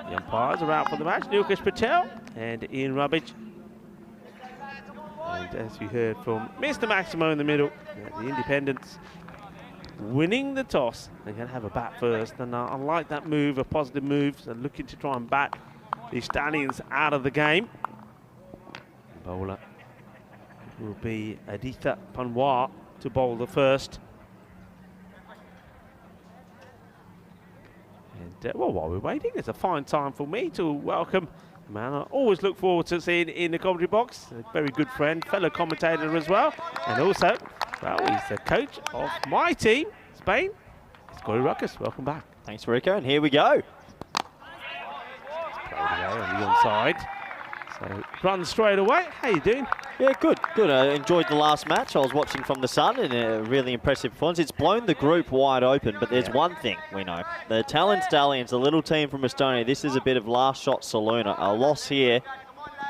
The umpires are out for the match, Nilkesh Patel and Ian Rubbage. And as you heard from Mr. Maximo in the middle, the Independents winning the toss. They're going to have a bat first, and I like that move, a positive move. So looking to try and bat the Stallions out of the game. The bowler will be Aditya Panwar to bowl the first. And well, while we're waiting, it's a fine time for me to welcome a man I always look forward to seeing in the commentary box. A very good friend, fellow commentator as well. And also, well, he's the coach of my team, Spain. It's Corey Ruckers. Welcome back. Thanks, Rico, and here we go. Played away on the onside. So run straight away. How you doing? Yeah, good, good. I enjoyed the last match. I was watching from the sun, and a really impressive performance. It's blown the group wide open, but there's one thing we know. The Italian Stallions, a little team from Estonia, this is a bit of last shot saloon. A loss here,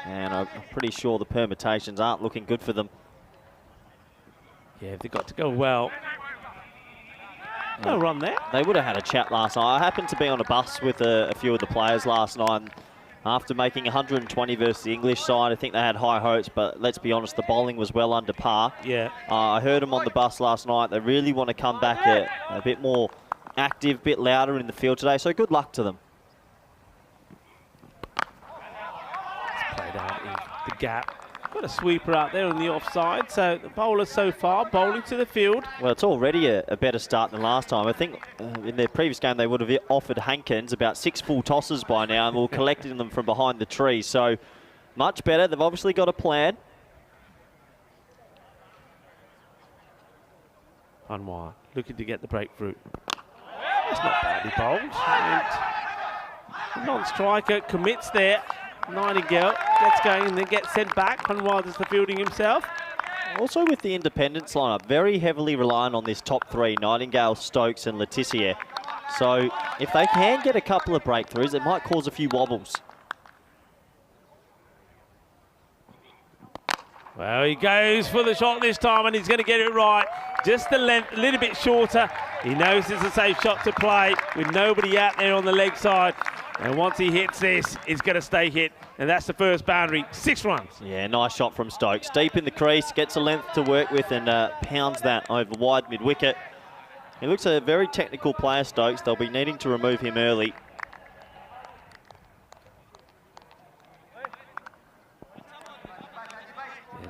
and I'm pretty sure the permutations aren't looking good for them. Yeah, they've got to go well. No run there. They would have had a chat last night. I happened to be on a bus with a few of the players last night, and After making 120 versus the English side, I think they had high hopes, but let's be honest, the bowling was well under par. Yeah. I heard them on the bus last night. They really want to come back a bit more active, a bit louder in the field today, so good luck to them. It's played out in the gap. Got a sweeper out there on the offside, so the bowlers so far bowling to the field. Well, it's already a better start than last time. I think in their previous game they would have offered Hankins about 6 full tosses by now and were collecting them from behind the tree. So much better. They've obviously got a plan. Anwar looking to get the breakthrough. It's not badly bowled. And non-striker commits there. Nightingale gets going and then gets sent back. Anwar does the fielding himself. Also with the independence lineup, very heavily reliant on this top three, Nightingale, Stokes and Letitia. So if they can get a couple of breakthroughs, it might cause a few wobbles. Well, he goes for the shot this time and he's going to get it right. Just the length, a little bit shorter. He knows it's a safe shot to play with nobody out there on the leg side. And once he hits this, it's going to stay hit. And that's the first boundary, 6 runs. Yeah, nice shot from Stokes. Deep in the crease, gets a length to work with and pounds that over wide mid-wicket. He looks a very technical player, Stokes. They'll be needing to remove him early.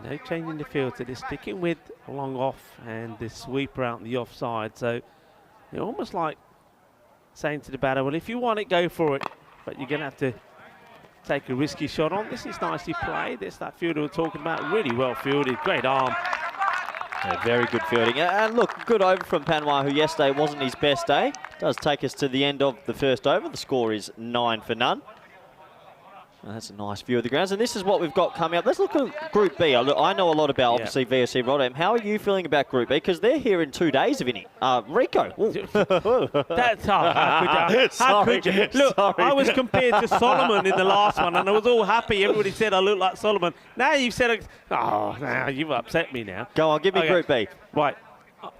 Yeah, no change in the field, so they're sticking with a long off and the sweeper out on the offside. So they're almost like saying to the batter, well, if you want it, go for it. But you're going to have to take a risky shot on. This is nicely played. This that fielder we're talking about. Really well fielded. Great arm. Yeah, very good fielding. And look, good over from Panwar, who yesterday wasn't his best day. Does take us to the end of the first over. The score is 9 for none. And that's a nice view of the grounds. And this is what we've got coming up. Let's look at Group B. I know a lot about, obviously, VSC Rotterdam. How are you feeling about Group B? Because they're here in 2 days, Vinny. Rico. That's how could you? Look, sorry. I was compared to Solomon in the last one, and I was all happy. Everybody said I look like Solomon. Now you've said, oh, now you've upset me now. Go on, give me Group B. Right.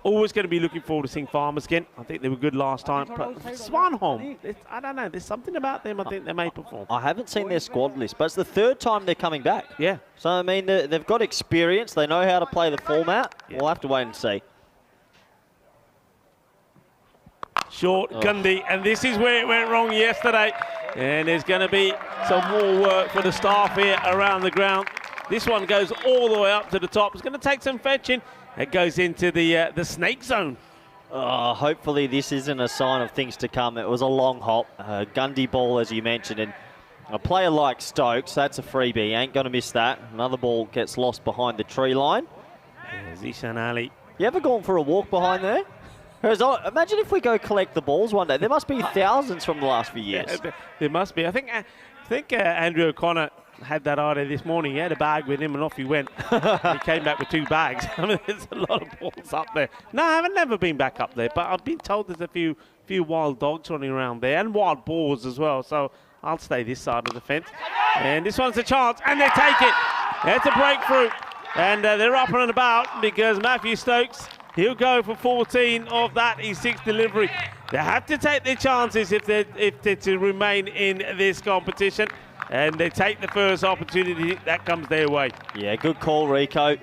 Always going to be looking forward to seeing Farmers again. I think they were good last time. But Swanholm, I don't know. There's something about them I think they may perform. I haven't seen their squad list, but it's the 3rd time they're coming back. Yeah. So, I mean, they've got experience. They know how to play the format. Yeah. We'll have to wait and see. Short, Gundy, and this is where it went wrong yesterday. And there's going to be some more work for the staff here around the ground. This one goes all the way up to the top. It's going to take some fetching. It goes into the snake zone. Hopefully this isn't a sign of things to come. It was a long hop, Gundy ball as you mentioned, and a player like Stokes, that's a freebie, ain't going to miss that. Another ball gets lost behind the tree line. Yeah, Zishan Ali. You ever gone for a walk behind there? Imagine if we go collect the balls one day. There must be thousands from the last few years. Yeah, there must be. I think Andrew O'Connor had that idea this morning. He had a bag with him and off he went. He came back with 2 bags. I mean, there's a lot of balls up there. No, I've never been back up there, but I've been told there's a few wild dogs running around there and wild boars as well. So I'll stay this side of the fence. And this one's a chance, and they take it. It's a breakthrough. And they're up and about because Matthew Stokes, he'll go for 14 of that. His 6th delivery. They have to take their chances if they're to remain in this competition. And they take the first opportunity that comes their way. Yeah, good call, Rico.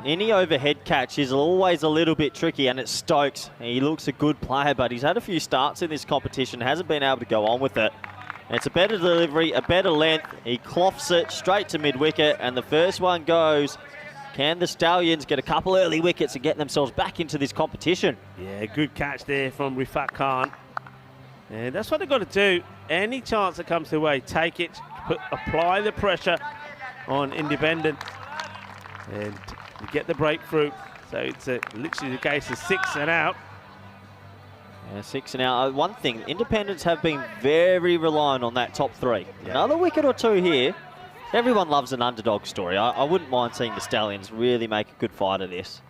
Any overhead catch is always a little bit tricky, and it's Stokes. He looks a good player, but he's had a few starts in this competition, hasn't been able to go on with it. And it's a better delivery, a better length. He cloths it straight to mid-wicket, and the first one goes. Can the Stallions get a couple early wickets and get themselves back into this competition? Yeah, good catch there from Rifat Khan. And that's what they've got to do. Any chance that comes their way, take it, apply the pressure on Independent, and get the breakthrough. So it's literally the case of 6 and out. Yeah, 6 and out. One thing, Independents have been very reliant on that top 3. Yeah. Another wicket or 2 here. Everyone loves an underdog story. I wouldn't mind seeing the Stallions really make a good fight of this.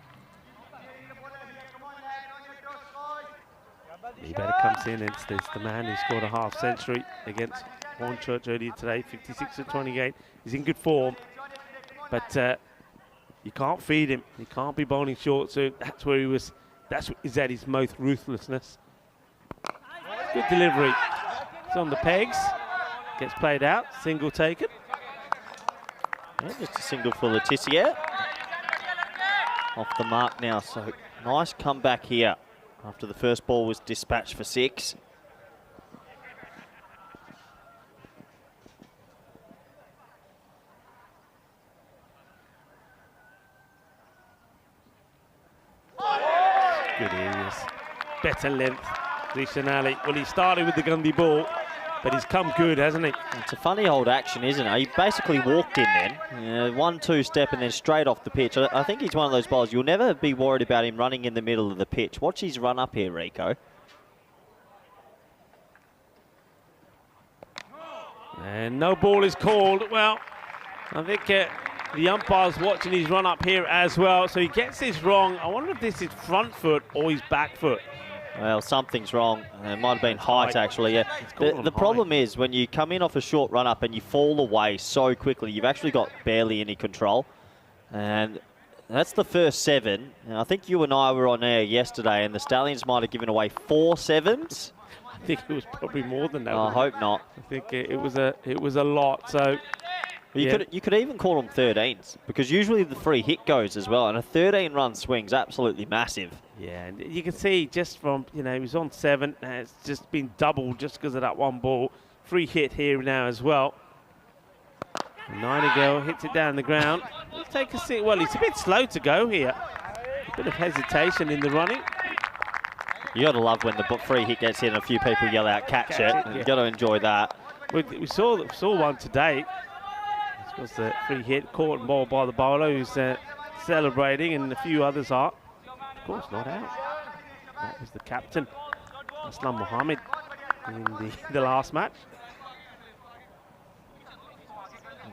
Better comes in, and it's the man who scored a half century against Hornchurch earlier today, 56 to 28. He's in good form, but you can't feed him. He can't be bowling short, so that's where he was. Is at his most ruthlessness. Good delivery. It's on the pegs. Gets played out, single taken. Yeah, just a single for Letitia. Off the mark now, so nice comeback here after the first ball was dispatched for 6. Good areas. Better length. Rishanali. Well, he started with the Gundy ball, but he's come good, hasn't he? It's a funny old action, isn't it? He basically walked in then, 1-2 step and then straight off the pitch. I think he's one of those bowlers, you'll never be worried about him running in the middle of the pitch. Watch his run up here, Rico. And no ball is called. Well, I think the umpire's watching his run up here as well, so he gets this wrong. I wonder if this is front foot or his back foot. Well, something's wrong. It might have been height, actually. Yeah. The problem is when you come in off a short run-up and you fall away so quickly, you've actually got barely any control. And that's the first 7. And I think you and I were on air yesterday, and the Stallions might have given away 4 7s. I think it was probably more than that. I hope not. I think it was a lot. So you could even call them 13s, because usually the free hit goes as well, and a 13-run swing's absolutely massive. Yeah, and you can see just from, he was on 7, and it's just been doubled just because of that one ball. Free hit here now as well. Nightingale hits it down the ground. Let's take a seat. Well, he's a bit slow to go here. A bit of hesitation in the running. You got to love when the free hit gets in and a few people yell out, catch it. Yeah. You've got to enjoy that. We saw one today. This was the free hit, caught and ball by the bowler, who's celebrating, and a few others are. Of course, not out. That was the captain, Aslam Mohammed, in the last match.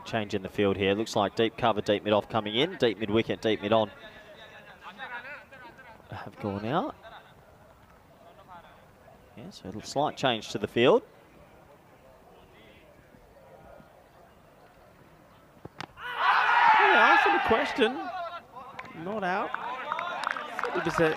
Change in the field here. Looks like deep cover, deep mid off coming in. Deep mid wicket, deep mid on. Have gone out. Yeah, so a slight change to the field. Yeah, answer the question. Not out. It was a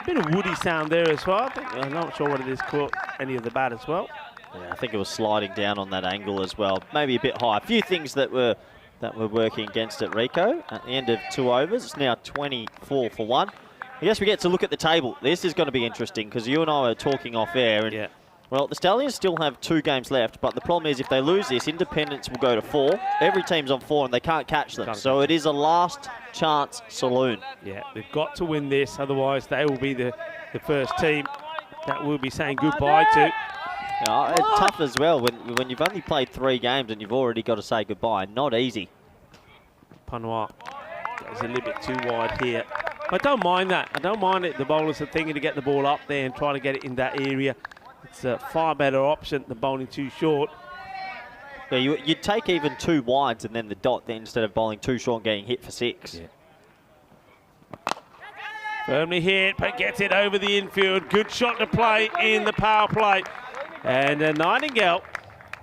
bit of woody sound there as well. I'm not sure what it is, caught any of the bat as well. Yeah, I think it was sliding down on that angle as well. Maybe a bit high. A few things that were working against it, Rico. At the end of 2 overs, it's now 24 for 1. I guess we get to look at the table. This is going to be interesting because you and I are talking off air. And, well, the Stallions still have 2 games left, but the problem is if they lose this, Independence will go to 4. Every team's on 4 and they can't catch them. So it is a last chance saloon. Yeah, they've got to win this, otherwise they will be the first team that we'll be saying goodbye to. Yeah, it's tough as well when you've only played 3 games and you've already got to say goodbye. Not easy. Panua goes a little bit too wide here. I don't mind that. I don't mind it. The bowlers are thinking to get the ball up there and trying to get it in that area. It's a far better option than bowling too short. Yeah, you'd take even 2 wides and then the dot then instead of bowling too short and getting hit for 6. Yeah. Firmly hit, but gets it over the infield. Good shot to play in the power play. And Nightingale,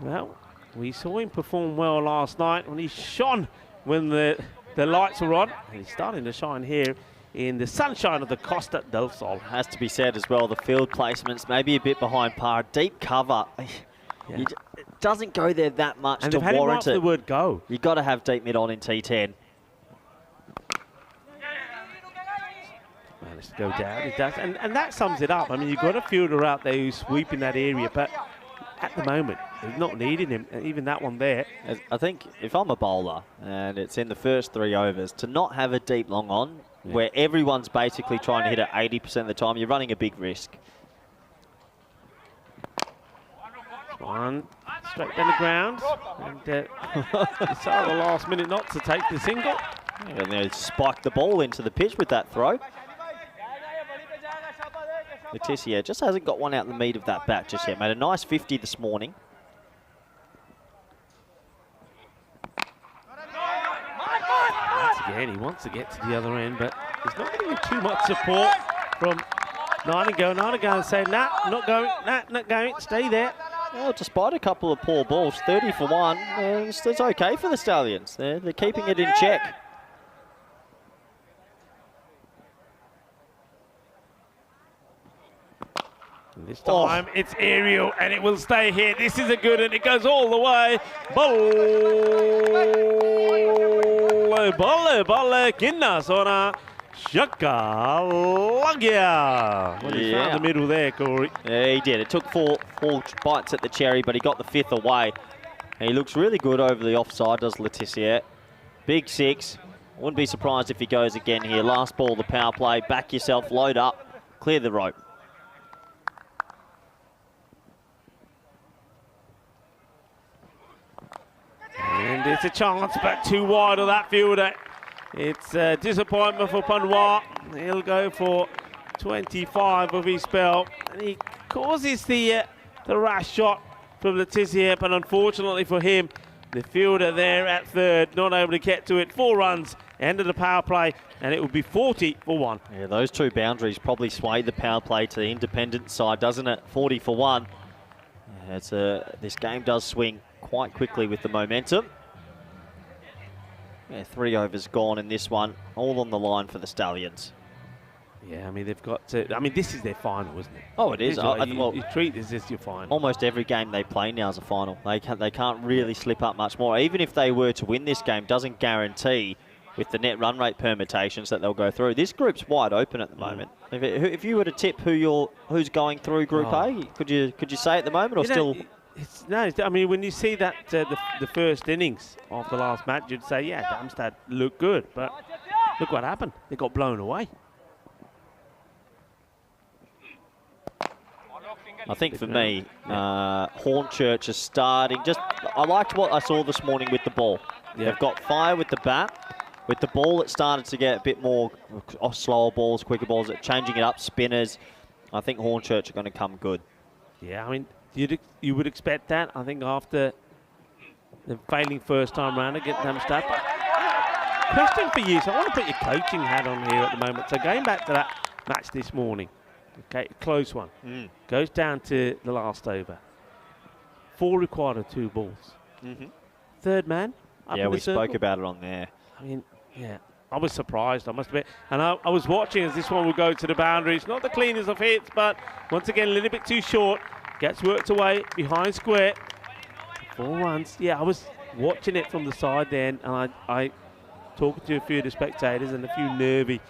well, we saw him perform well last night when he shone when the lights were on. And he's starting to shine here in the sunshine of the Costa del Sol. Has to be said as well, the field placements maybe a bit behind par. Deep cover. Yeah. It doesn't go there that much and to warrant warrant it. The word go. You've got to have deep mid on in T10. Managed to go down, it does, and that sums it up. I mean, you've got a fielder out there who's sweeping that area, but at the moment, they're not needing him, even that one there. I think if I'm a bowler and it's in the first 3 overs, to not have a deep long on, where everyone's basically trying to hit it 80% of the time, you're running a big risk. One straight down the ground, and decided the last minute not to take the single. And they spiked the ball into the pitch with that throw. Letitia just hasn't got one out the meat of that bat just yet. Made a nice 50 this morning. Once again, he wants to get to the other end, but he's not getting too much support from Nightingale. Nightingale saying, nah, not going, nah, not going, stay there. Well, despite a couple of poor balls, 30 for 1, it's okay for the Stallions. They're keeping it in check. And this time it's aerial and it will stay here. This is a good and it goes all the way. Bolle, Kinna, Sona, Shaka, Lagia. Well, he found the middle there, Corey. Yeah, he did. It took four bites at the cherry, but he got the 5th away. And he looks really good over the offside, does Letitia. Big 6. Wouldn't be surprised if he goes again here. Last ball, the power play. Back yourself, load up, clear the rope. And it's a chance, but too wide of that fielder. It's a disappointment for Panois. He'll go for 25 of his spell. And he causes the rash shot from Letitia, but unfortunately for him, the fielder there at third, not able to get to it. 4 runs, end of the power play, and it will be 40 for 1. Yeah, those 2 boundaries probably swayed the power play to the independent side, doesn't it? 40 for 1. Yeah, this game does swing quite quickly with the momentum. Yeah, 3 overs gone in this one, all on the line for the Stallions. Yeah, I mean, they've got to... I mean, this is their final, isn't it? Oh, it is. You treat this as your final. Almost every game they play now is a final. They can't really slip up much more. Even if they were to win this game, doesn't guarantee with the net run rate permutations that they'll go through. This group's wide open at the moment. If you were to tip who's going through Group A, could you say at the moment, or still? I mean, when you see that the first innings of the last match, you'd say, yeah, Damstard looked good, but look what happened. They got blown away. I think for me, Hornchurch is starting. I liked what I saw this morning with the ball. Yeah. They've got fire with the bat. With the ball, it started to get a bit more slower balls, quicker balls, changing it up, spinners. I think Hornchurch are going to come good. Yeah, I mean, you would expect that. I think after the failing first time round against Damstard. Question for you, so I want to put your coaching hat on here at the moment. So going back to that match this morning, okay, close one. Goes down to the last over. 4 required of 2 balls. Third man. Yeah, we spoke about it on there. I mean, yeah, I was surprised, I must admit. And I was watching as this one would go to the boundaries. Not the cleanest of hits, but once again, a little bit too short. Gets worked away behind square. 4 runs. Yeah, I was watching it from the side then, and I talking to a few of the spectators and a few nervy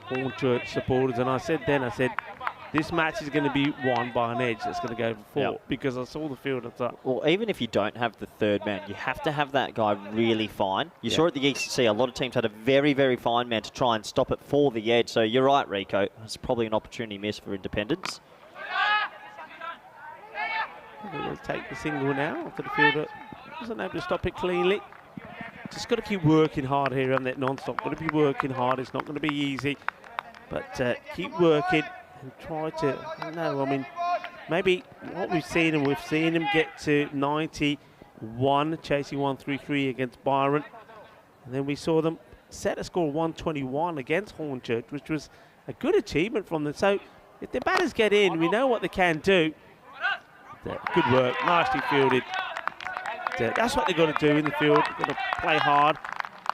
Hornchurch supporters, and I said, this match is going to be won by an edge that's going to go for 4, because I saw the field and thought... Well, even if you don't have the third man, you have to have that guy really fine. You saw at the ECC, a lot of teams had a very, very fine man to try and stop it for the edge. So you're right, Rico. It's probably an opportunity miss for Independence. They'll take the single now after the fielder wasn't able to stop it cleanly. Just got to keep working hard here on that non-stop. Got to be working hard. It's not going to be easy, but keep working and try to. I mean, maybe what we've seen him get to 91, chasing 133 against Byron, and then we saw them set a score of 121 against Hornchurch, which was a good achievement from them. So if the batters get in, we know what they can do. Good work, nicely fielded. That's what they've got to do in the field. They've got to play hard.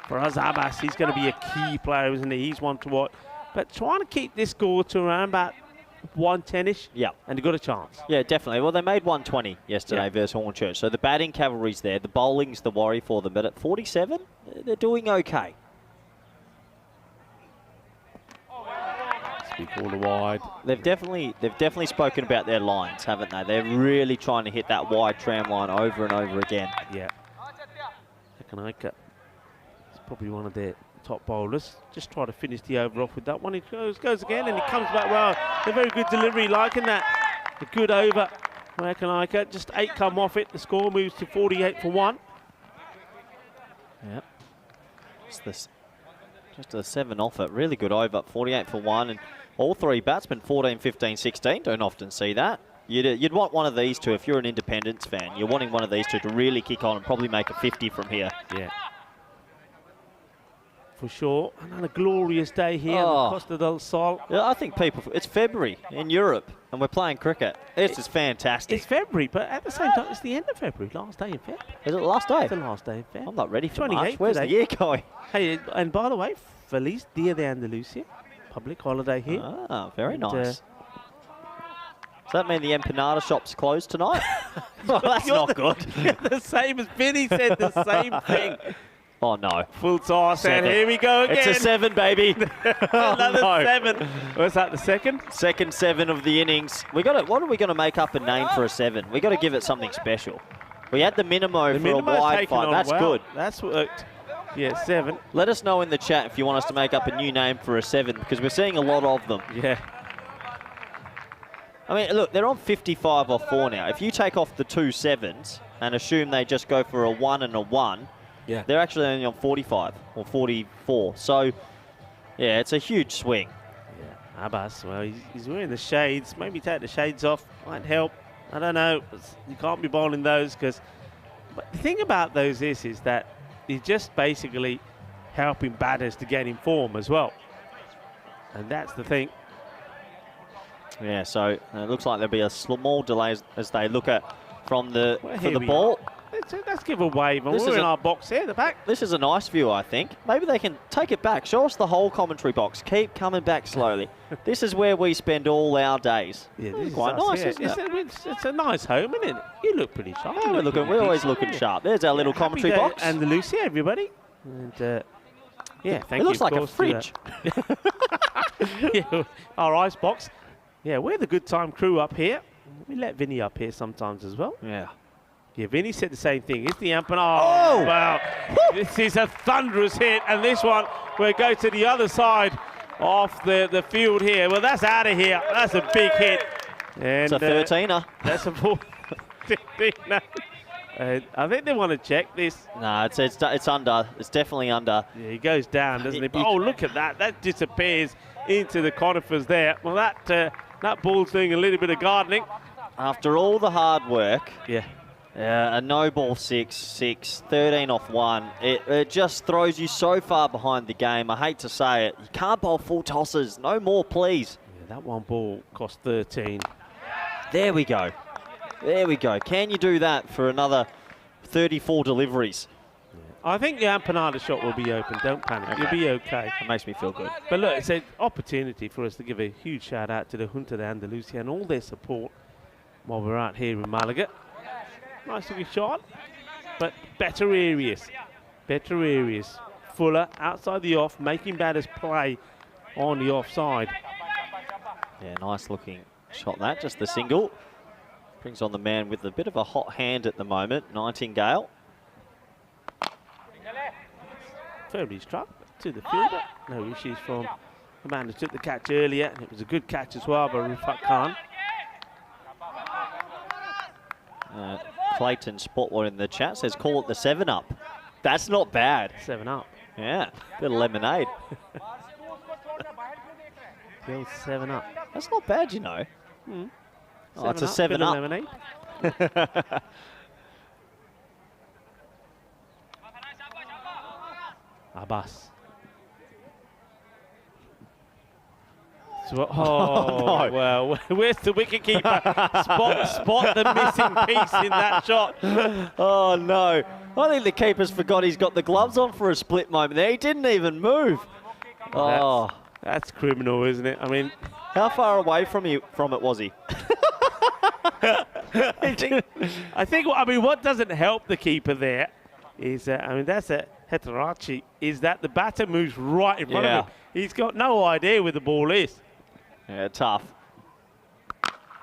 For us, Abbas, he's going to be a key player, isn't he? He's one to watch. But trying to keep this score to around about 110-ish. Yeah. And they've got a chance. Yeah, definitely. Well, they made 120 yesterday versus Hornchurch. So the batting cavalry's there. The bowling's the worry for them. But at 47, they're doing okay. Corner wide. They've definitely spoken about their lines, haven't they? They're really trying to hit that wide tram line over and over again. Yeah. Hekanika is probably one of their top bowlers. Just try to finish the over off with that one. He goes again, and he comes back well. A very good delivery, liking that. A good over for Hekanika. Just 8 come off it. The score moves to 48 for 1. Yep. Just a 7 off it. Really good over. 48 for 1. And all 3 batsmen, 14, 15, 16. Don't often see that. You'd want one of these two, if you're an Independence fan, you're wanting one of these two to really kick on and probably make a 50 from here. Yeah. For sure. And a glorious day here on the Costa del Sol. Yeah, I think it's February in Europe and we're playing cricket. This is fantastic. It's February, but at the same time, it's the end of February. Last day in Feb. Is it the last day? It's the last day in Feb. I'm not ready for March. Where's the year going? Hey, and by the way, Feliz Dia de Andalusia. Public holiday here. Very nice. Does that mean the empanada shop's closed tonight? Well, that's not good. The same as Vinny said, the same thing. Oh, no. Full toss, and here we go again. It's a 7, baby. Another no. 7. Was that the second? Second 7 of the innings. What are we going to make up a name for a 7? We got to give it something special. We had the Minimo for a wide fight. That's good. That's worked. Yeah, 7. Let us know in the chat if you want us to make up a new name for a 7, because we're seeing a lot of them. Yeah. I mean, look, they're on 55 off 4 now. If you take off the 2 7s and assume they just go for a 1 and a 1, yeah, they're actually only on 45 or 44. So, yeah, it's a huge swing. Yeah, Abbas, well, he's wearing the shades. Maybe take the shades off. Might help. I don't know. You can't be bowling those because... But the thing about those is that he's just basically helping batters to get in form as well. And that's the thing. Yeah, so it looks like there'll be a small delay as they look at from the ball. Let's give a wave. We're in our box here, the back. This is a nice view, I think. Maybe they can take it back. Show us the whole commentary box. Keep coming back slowly. This is where we spend all our days. Yeah, this is quite nice, isn't it? It's a nice home, isn't it? You look pretty sharp. Yeah, we're always looking sharp. There's our little commentary box. And the Lucy, everybody. And yeah, thank you. It looks like a fridge. Yeah, our ice box. Yeah, we're the good time crew up here. We let Vinny up here sometimes as well. Yeah. Yeah, Vinny said the same thing. It's the amp. Oh, wow. This is a thunderous hit. And this one will go to the other side of the field here. Well, that's out of here. That's a big hit. And, it's a 13er. That's a 15er. I think they want to check this. No, it's under. It's definitely under. Yeah, he goes down, doesn't he? Oh, look at that. That disappears into the conifers there. Well, that ball's doing a little bit of gardening. After all the hard work. Yeah. A no ball 6, 13 off 1. It just throws you so far behind the game. I hate to say it. You can't bowl full tosses. No more, please. Yeah, that one ball cost 13. There we go. There we go. Can you do that for another 34 deliveries? Yeah. I think the empanada shot will be open. Don't panic. Okay. You'll be okay. It makes me feel good. But look, it's an opportunity for us to give a huge shout out to the Junta de Andalusia and all their support while we're out here in Malaga. Nice looking shot, but better areas. Better areas. Fuller outside the off, making batters play on the offside. Yeah, nice looking shot that. Just the single. Brings on the man with a bit of a hot hand at the moment, Nightingale. Firmly struck to the fielder. No issues from the man who took the catch earlier, and it was a good catch as well by Rifat Khan. Clayton Spotwood in the chat says, call it the 7-up. That's not bad. 7-up. Yeah, bit of lemonade. Bill 7-up. That's not bad, you know. Mm. Oh, it's a 7-up. Lemonade. Abbas. So, no. Well, where's the wicketkeeper? Spot the missing piece in that shot. Oh, no. I think the keeper's forgot he's got the gloves on for a split moment there. He didn't even move. Oh. That's criminal, isn't it? I mean... How far away from it was he? I think, what doesn't help the keeper there is, that's a Heterachi, is that the batter moves right in front of him. He's got no idea where the ball is. Yeah, tough.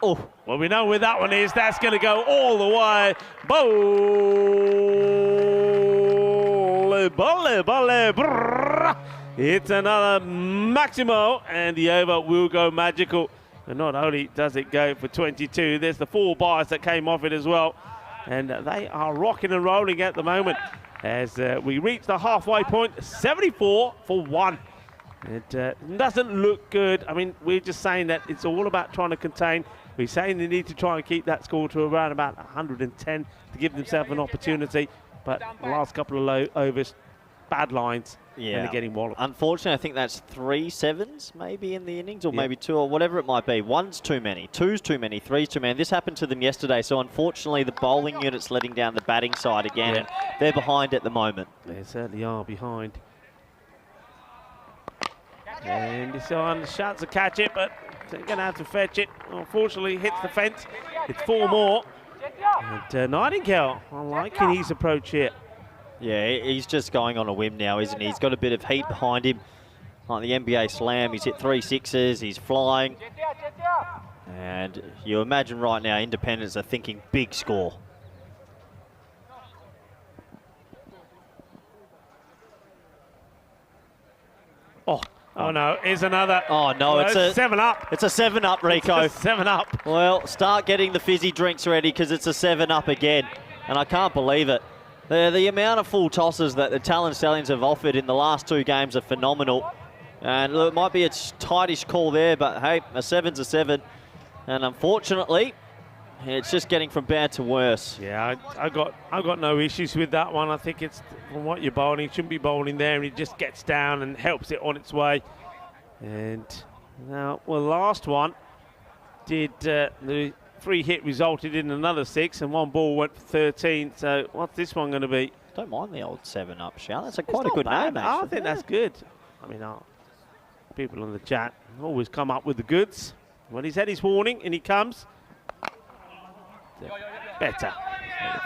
Oh, well, we know where that one is. That's going to go all the way. Bolle. It's another Maximo, and the over will go magical. And not only does it go for 22, there's the 4 bars that came off it as well. And they are rocking and rolling at the moment as we reach the halfway point, 74 for 1. It doesn't look good. I mean, we're just saying that it's all about trying to contain. We're saying they need to try and keep that score to around about 110 to give themselves an opportunity. But the last couple of low overs, bad lines, and they're getting walloped. Unfortunately, I think that's 3 7s maybe in the innings, or maybe 2, or whatever it might be. 1's too many, 2's too many, 3's too many. This happened to them yesterday, so unfortunately the bowling unit's letting down the batting side again. And they're behind at the moment. They certainly are behind. And this one shouts to catch it, but They're going to have to fetch it. Unfortunately, hits the fence. It's 4 more. And Nightingale, I'm liking his approach here. Yeah, he's just going on a whim now, isn't he? He's got a bit of heat behind him. Like the NBA Slam, he's hit 3 sixes, he's flying. And you imagine right now, Independents are thinking big score. Oh no, here's another. Oh no, it's a 7-up. It's a 7-up, Rico. It's a 7-up. Well, start getting the fizzy drinks ready because it's a 7-up again. And I can't believe it. The amount of full tosses that the Talon Stallions have offered in the last 2 games are phenomenal. And look, it might be a tightish call there, but hey, a 7's a 7. And unfortunately, it's just getting from bad to worse. Yeah, I got no issues with that one. I think it's from what you're bowling, shouldn't be bowling there, and it just gets down and helps it on its way. And now, well, last one did the free hit resulted in another 6, and 1 ball went for 13. So what's this one going to be? Don't mind the old 7-up, Shal. That's quite a good name, actually. I think that's good. I mean, people in the chat always come up with the goods. Well, he's had his warning, and he comes. Better.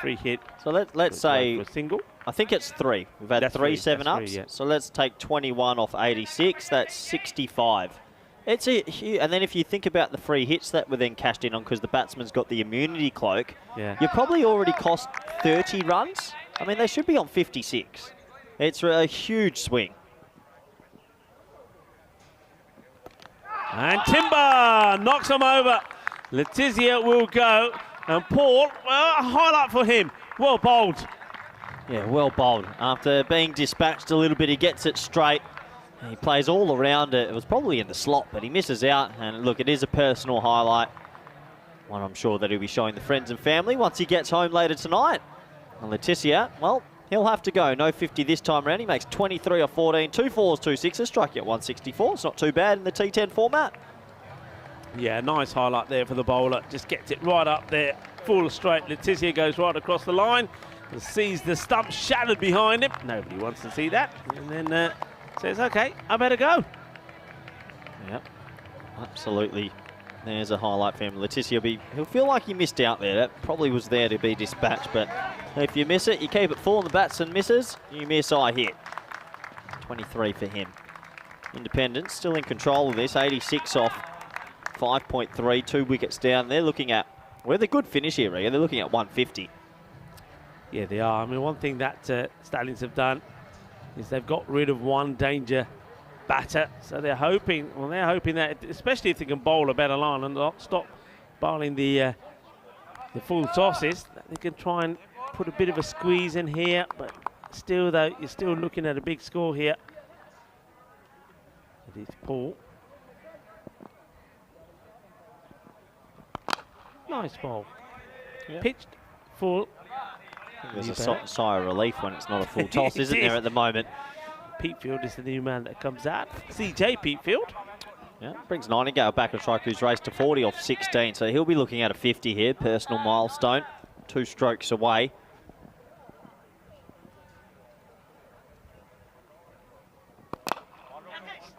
Free hit. So let's say a single. I think it's 3. We've had 3 7-ups. Yeah. So let's take 21 off 86. That's 65. It's a huge, and then if you think about the free hits that were then cashed in on because the batsman's got the immunity cloak, you probably already cost 30 runs. I mean, they should be on 56. It's a huge swing. And Timber knocks him over. Letizia will go. And Paul, well, a highlight for him. Well bowled. Yeah, well bowled. After being dispatched a little bit, he gets it straight. He plays all around it. It was probably in the slot, but he misses out. And look, it is a personal highlight. One I'm sure that he'll be showing the friends and family once he gets home later tonight. And Letizia, well, he'll have to go. No 50 this time around. He makes 23 or 14, 2 4s, 2 6s, striking at 164. It's not too bad in the T10 format. Yeah, nice highlight there for the bowler. Just gets it right up there, full straight. Letizia goes right across the line and sees the stump shattered behind him. Nobody wants to see that. And then says, okay, I better go. Yep, absolutely. There's a highlight for him. Letizia, he'll feel like he missed out there. That probably was there to be dispatched, but if you miss it, you keep it full and the batsman misses, you miss, I hit. 23 for him. Independents still in control of this, 86 off 5.3, 2 wickets down. They're looking at, the good finish here, Riga. They're looking at 150. Yeah, they are. I mean, one thing that Stallions have done is they've got rid of one danger batter. So they're hoping, that, especially if they can bowl a better line and not stop bowling the full tosses, that they can try and put a bit of a squeeze in here. But still, though, you're still looking at a big score here. It is Paul. Nice ball. Yep. Pitched full. There's a sigh of relief when it's not a full toss, isn't there, at the moment? Peatfield is the new man that comes out. CJ Peatfield. Yeah, brings Nightingale back and strike who's raced to 40 off 16. So he'll be looking at a 50 here, personal milestone. 2 strokes away.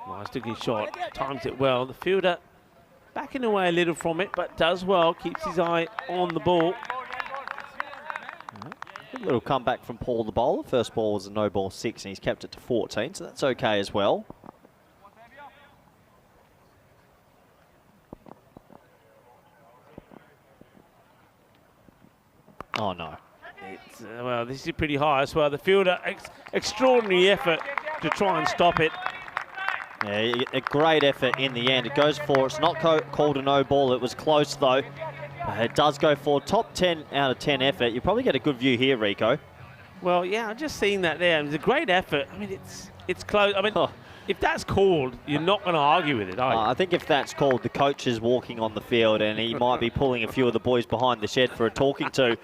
Nice looking shot. Times it well. The fielder backing away a little from it, but does well. Keeps his eye on the ball. Good little comeback from Paul the bowler. First ball was a no ball 6 and he's kept it to 14, so that's okay as well. Oh no. Well, this is pretty high as well. The fielder, extraordinary effort to try and stop it. Yeah, a great effort in the end. It goes for, it's not called a no ball. It was close though. It does go for top 10 out of 10 effort. You probably get a good view here, Rico. Well, yeah, I'm just seeing that there. It's a great effort. I mean, it's close. I mean, if that's called, you're not going to argue with it, are you? I think if that's called, the coach is walking on the field and he might be pulling a few of the boys behind the shed for a talking to.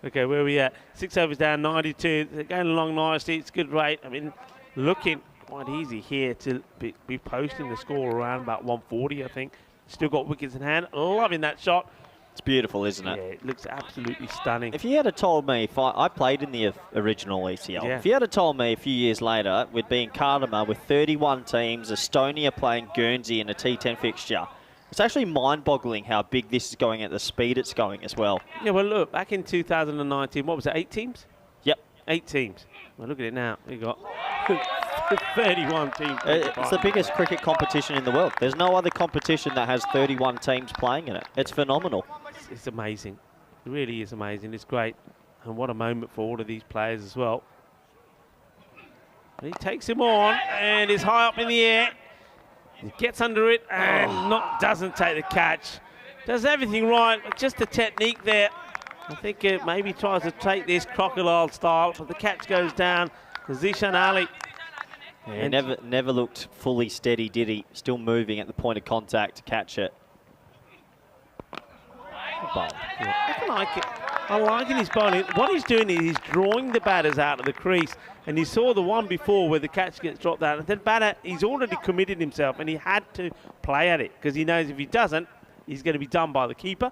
Okay, where are we at? 6 overs down, 92. They're going along nicely. It's a good rate. I mean, looking quite easy here to be posting the score around about 140, I think. Still got wickets in hand. Loving that shot. It's beautiful, isn't it? Yeah, it looks absolutely stunning. If you had told me, I played in the original ECL, if you had told me a few years later we'd be in Kardama with 31 teams, Estonia playing Guernsey in a T10 fixture, it's actually mind-boggling how big this is going at the speed it's going as well. Yeah, well, look, back in 2019, what was it, 8 teams? Yep. 8 teams. Well, look at it now. We got 31 teams. It's the biggest cricket competition in the world. There's no other competition that has 31 teams playing in it. It's phenomenal. It's amazing. It really is amazing. It's great. And what a moment for all of these players as well. And he takes him on, and is high up in the air. He gets under it and doesn't take the catch. Does everything right, but just the technique there. I think maybe tries to take this crocodile style, but the catch goes down to Zishan Ali. Yeah, never looked fully steady, did he? Still moving at the point of contact to catch it. I like his bowling. What he's doing is he's drawing the batters out of the crease, and he saw the one before where the catch gets dropped out, and then batter, he's already committed himself, and he had to play at it because he knows if he doesn't, he's going to be done by the keeper.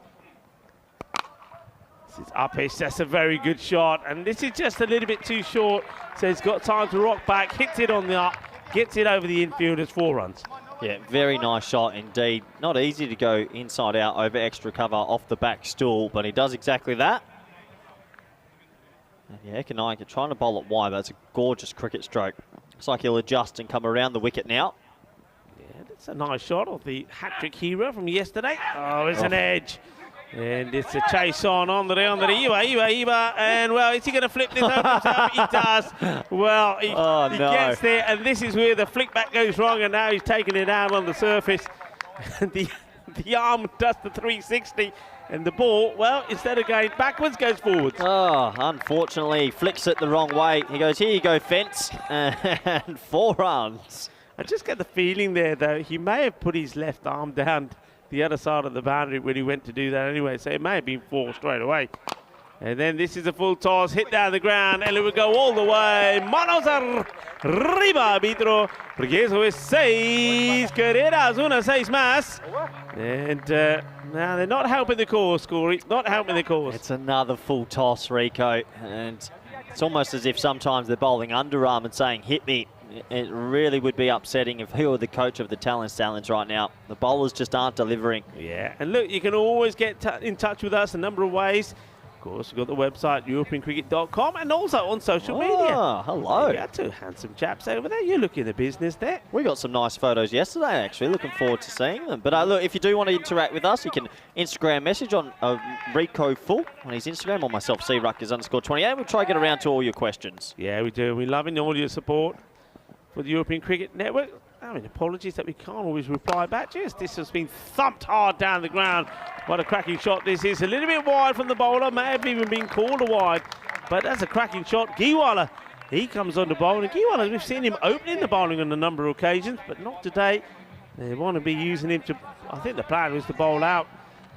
This is up-ish. That's a very good shot, and this is just a little bit too short, so he's got time to rock back, hits it on the up, gets it over the infield as 4 runs. Yeah, very nice shot indeed. Not easy to go inside out over extra cover off the back stool, but he does exactly that. And yeah, Ekanaika trying to bowl it wide, but it's a gorgeous cricket stroke. Looks like he'll adjust and come around the wicket now. Yeah, that's a nice shot of the hat-trick hero from yesterday. Oh, it's an edge. And it's a chase on the Iba, and well, is he going to flip this over himself? He does. Well, he gets there, and this is where the flick back goes wrong, and now he's taking it out on the surface. And the arm does the 360, and the ball, well, instead of going backwards, goes forwards. Oh, unfortunately, he flicks it the wrong way. He goes, here you go, fence, and 4 runs. I just get the feeling there, though, he may have put his left arm down the other side of the boundary when he went to do that anyway, so it may have been 4 straight away. And then this is a full toss, hit down the ground, and it will go all the way. Manos arriba, arbitro, porque eso es 6 carreras, 6 más. And now they're not helping the cause, Corey, not helping the cause. It's another full toss, Rico, and it's almost as if sometimes they're bowling underarm and saying, hit me. It really would be upsetting if he were the coach of the Stallions right now. The bowlers just aren't delivering. Yeah, and look, you can always get in touch with us a number of ways. Of course, we've got the website, europeancricket.com, and also on social media. Oh, hello. Yeah, 2 handsome chaps over there. You're looking at the business there. We got some nice photos yesterday, actually. Looking forward to seeing them. But look, if you do want to interact with us, you can Instagram message on Rico Full on his Instagram, or myself, cruckers_28. We'll try to get around to all your questions. Yeah, we do. We're loving all your support for the European Cricket Network. I mean, apologies that we can't always reply back. Just this has been thumped hard down the ground. What a cracking shot this is. A little bit wide from the bowler. May have even been called a wide. But that's a cracking shot. Giwala, he comes on the bowling. Giwala, we've seen him opening the bowling on a number of occasions, but not today. They want to be using him to, I think the plan was to bowl out,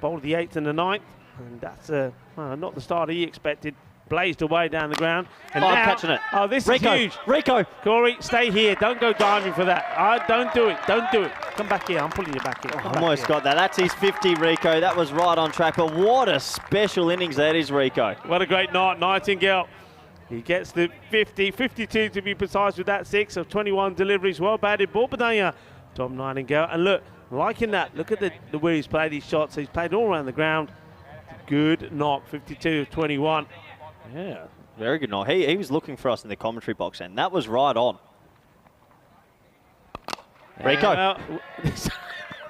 bowl the 8th and the 9th. And that's not the start he expected. Blazed away down the ground. And now, I'm catching it. Oh, this Rico, is huge. Rico. Corey, stay here. Don't go diving for that. Don't do it. Don't do it. Come back here. I'm pulling you back here. Almost got that. That's his 50, Rico. That was right on track. But what a special innings that is, Rico. What a great night, Nightingale. He gets the 50, 52 to be precise with that 6 of 21 deliveries. Well batted. Ball Badania, Tom Nightingale. And look, liking that. Look at the way he's played these shots. He's played all around the ground. Good knock. 52 of 21. Yeah, very good night. He was looking for us in the commentary box, and that was right on. Rico.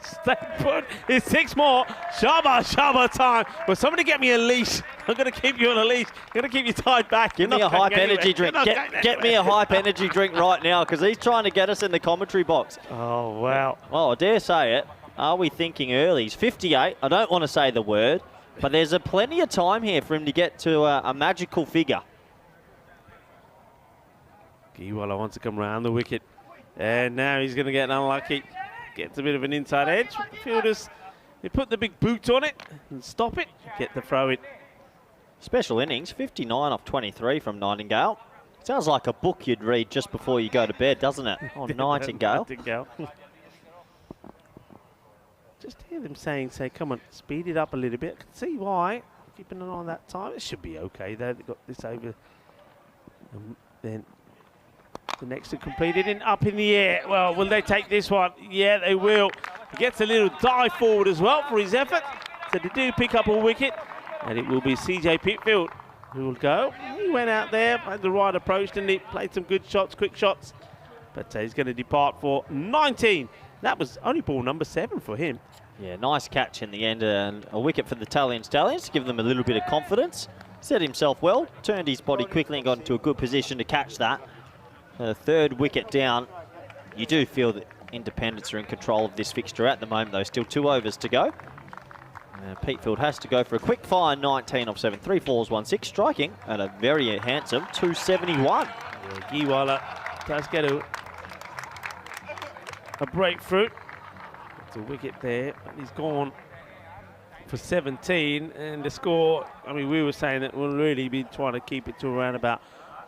Stay put. It's 6 more. Shabba time. Will somebody get me a leash? I'm going to keep you on a leash. I'm going to keep you tied back. Give me a hype energy drink. Get me a hype energy drink right now, because he's trying to get us in the commentary box. Oh, wow. Oh, I dare say it. Are we thinking early? He's 58. I don't want to say the word. But there's plenty of time here for him to get to a magical figure. Giwala wants to come round the wicket. And now he's going to get unlucky. Gets a bit of an inside edge. The fielders, they put the big boot on it and stop it. Get the throw in. Special innings, 59 off 23 from Nightingale. Sounds like a book you'd read just before you go to bed, doesn't it? Oh, Nightingale. just hear them saying, come on, speed it up a little bit. I can see why. Keeping an eye on that time. It should be okay though. They've got this over. Then the next to complete it up in the air. Well, will they take this one? Yeah, they will. He gets a little dive forward as well for his effort. So they do pick up a wicket. And it will be CJ Pitfield who will go. He went out there, had the right approach, and he played some good shots, quick shots. But he's going to depart for 19. That was only ball number 7 for him. Yeah, nice catch in the end, and a wicket for the Stallions to give them a little bit of confidence. Set himself well, turned his body quickly and got into a good position to catch that. Third wicket down. You do feel that Independents are in control of this fixture at the moment, though. Still 2 overs to go. Pitfield has to go for a quick fire, 19 off 7, 3 fours, 1 6, striking at a very handsome 271. Yeah, Giwala does get a breakthrough. It's a wicket there, but he's gone for 17, and the score, I mean, we were saying that we'll really be trying to keep it to around about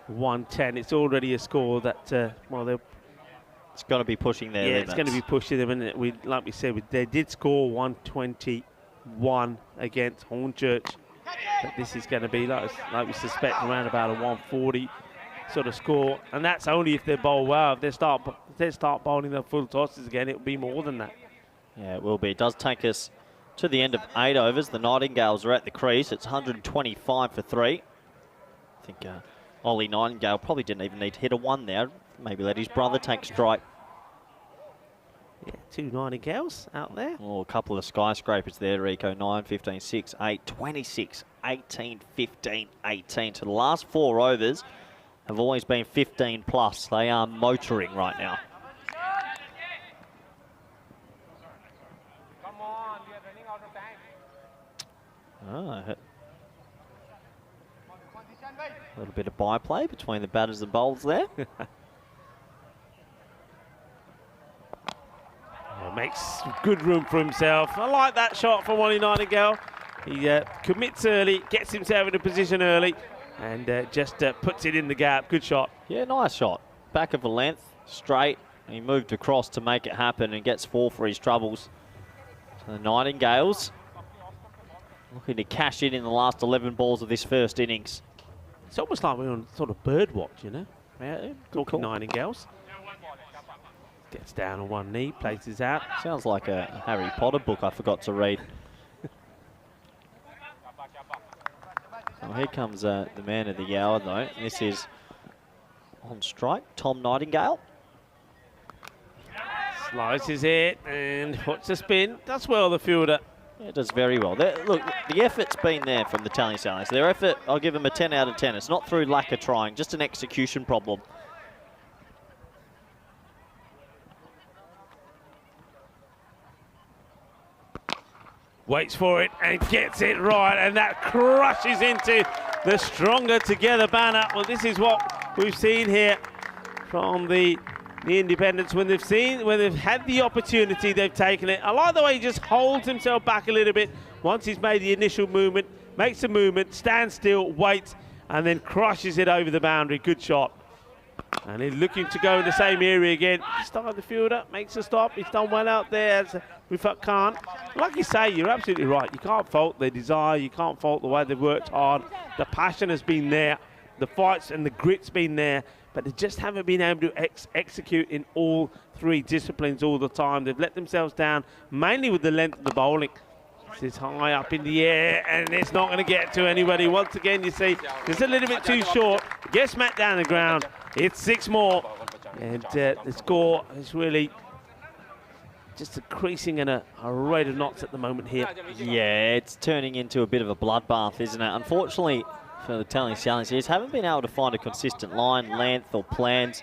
110. It's already a score that, well, it's going to be pushing their limits. It's going to be pushing them, and like we said, they did score 121 against Hornchurch. But this is going to be, like we suspect, around about a 140 sort of score, and that's only if they bowl well. If they start bowling their full tosses again, it'll be more than that. Yeah, it will be. It does take us to the end of 8 overs. The Nightingales are at the crease. It's 125 for 3. I think Ollie Nightingale probably didn't even need to hit a 1 there. Maybe let his brother take strike. Yeah, 2 Nightingales out there. Oh, a couple of skyscrapers there, Rico. 9, 15, 6, 8, 26, 18, 15, 18. So the last 4 overs have always been 15 plus. They are motoring right now. Oh, a little bit of byplay between the batters and bowlers there. Makes good room for himself. I like that shot from Ollie Nightingale. He commits early, gets himself in a position early, and just puts it in the gap. Good shot. Yeah, nice shot. Back of a length, straight. He moved across to make it happen and gets 4 for his troubles. So the Nightingales looking to cash in the last 11 balls of this first innings. It's almost like we're on sort of bird watch, you know. Yeah, talking Nightingales. Gets down on one knee, places out. Sounds like a Harry Potter book I forgot to read. Oh, here comes the man of the hour, though. This is on strike, Tom Nightingale. Slices it and puts a spin. Does well, the fielder. Yeah, it does very well. Look, the effort's been there from the Stallions. Their effort, I'll give them a 10 out of 10. It's not through lack of trying, just an execution problem. Waits for it and gets it right, and that crushes into the stronger together banner. Well, this is what we've seen here from the Independents when they've had the opportunity, they've taken it. I like the way he just holds himself back a little bit once he's made the initial movement, makes a movement, stands still, waits, and then crushes it over the boundary. Good shot. And he's looking to go in the same area again. Start the fielder, makes a stop. He's done well out there. Rifat Khan. Like you say, you're absolutely right. You can't fault their desire. You can't fault the way they've worked hard. The passion has been there. The fights and the grit's been there. But they just haven't been able to execute in all 3 disciplines all the time. They've let themselves down, mainly with the length of the bowling. This is high up in the air, and it's not going to get to anybody. Once again, you see, it's a little bit too short. Gets smacked down the ground. It's 6 more. And the score is really just increasing in a rate of knots at the moment here. Yeah, it's turning into a bit of a bloodbath, isn't it? Unfortunately for the Stallions, they haven't been able to find a consistent line, length or plans.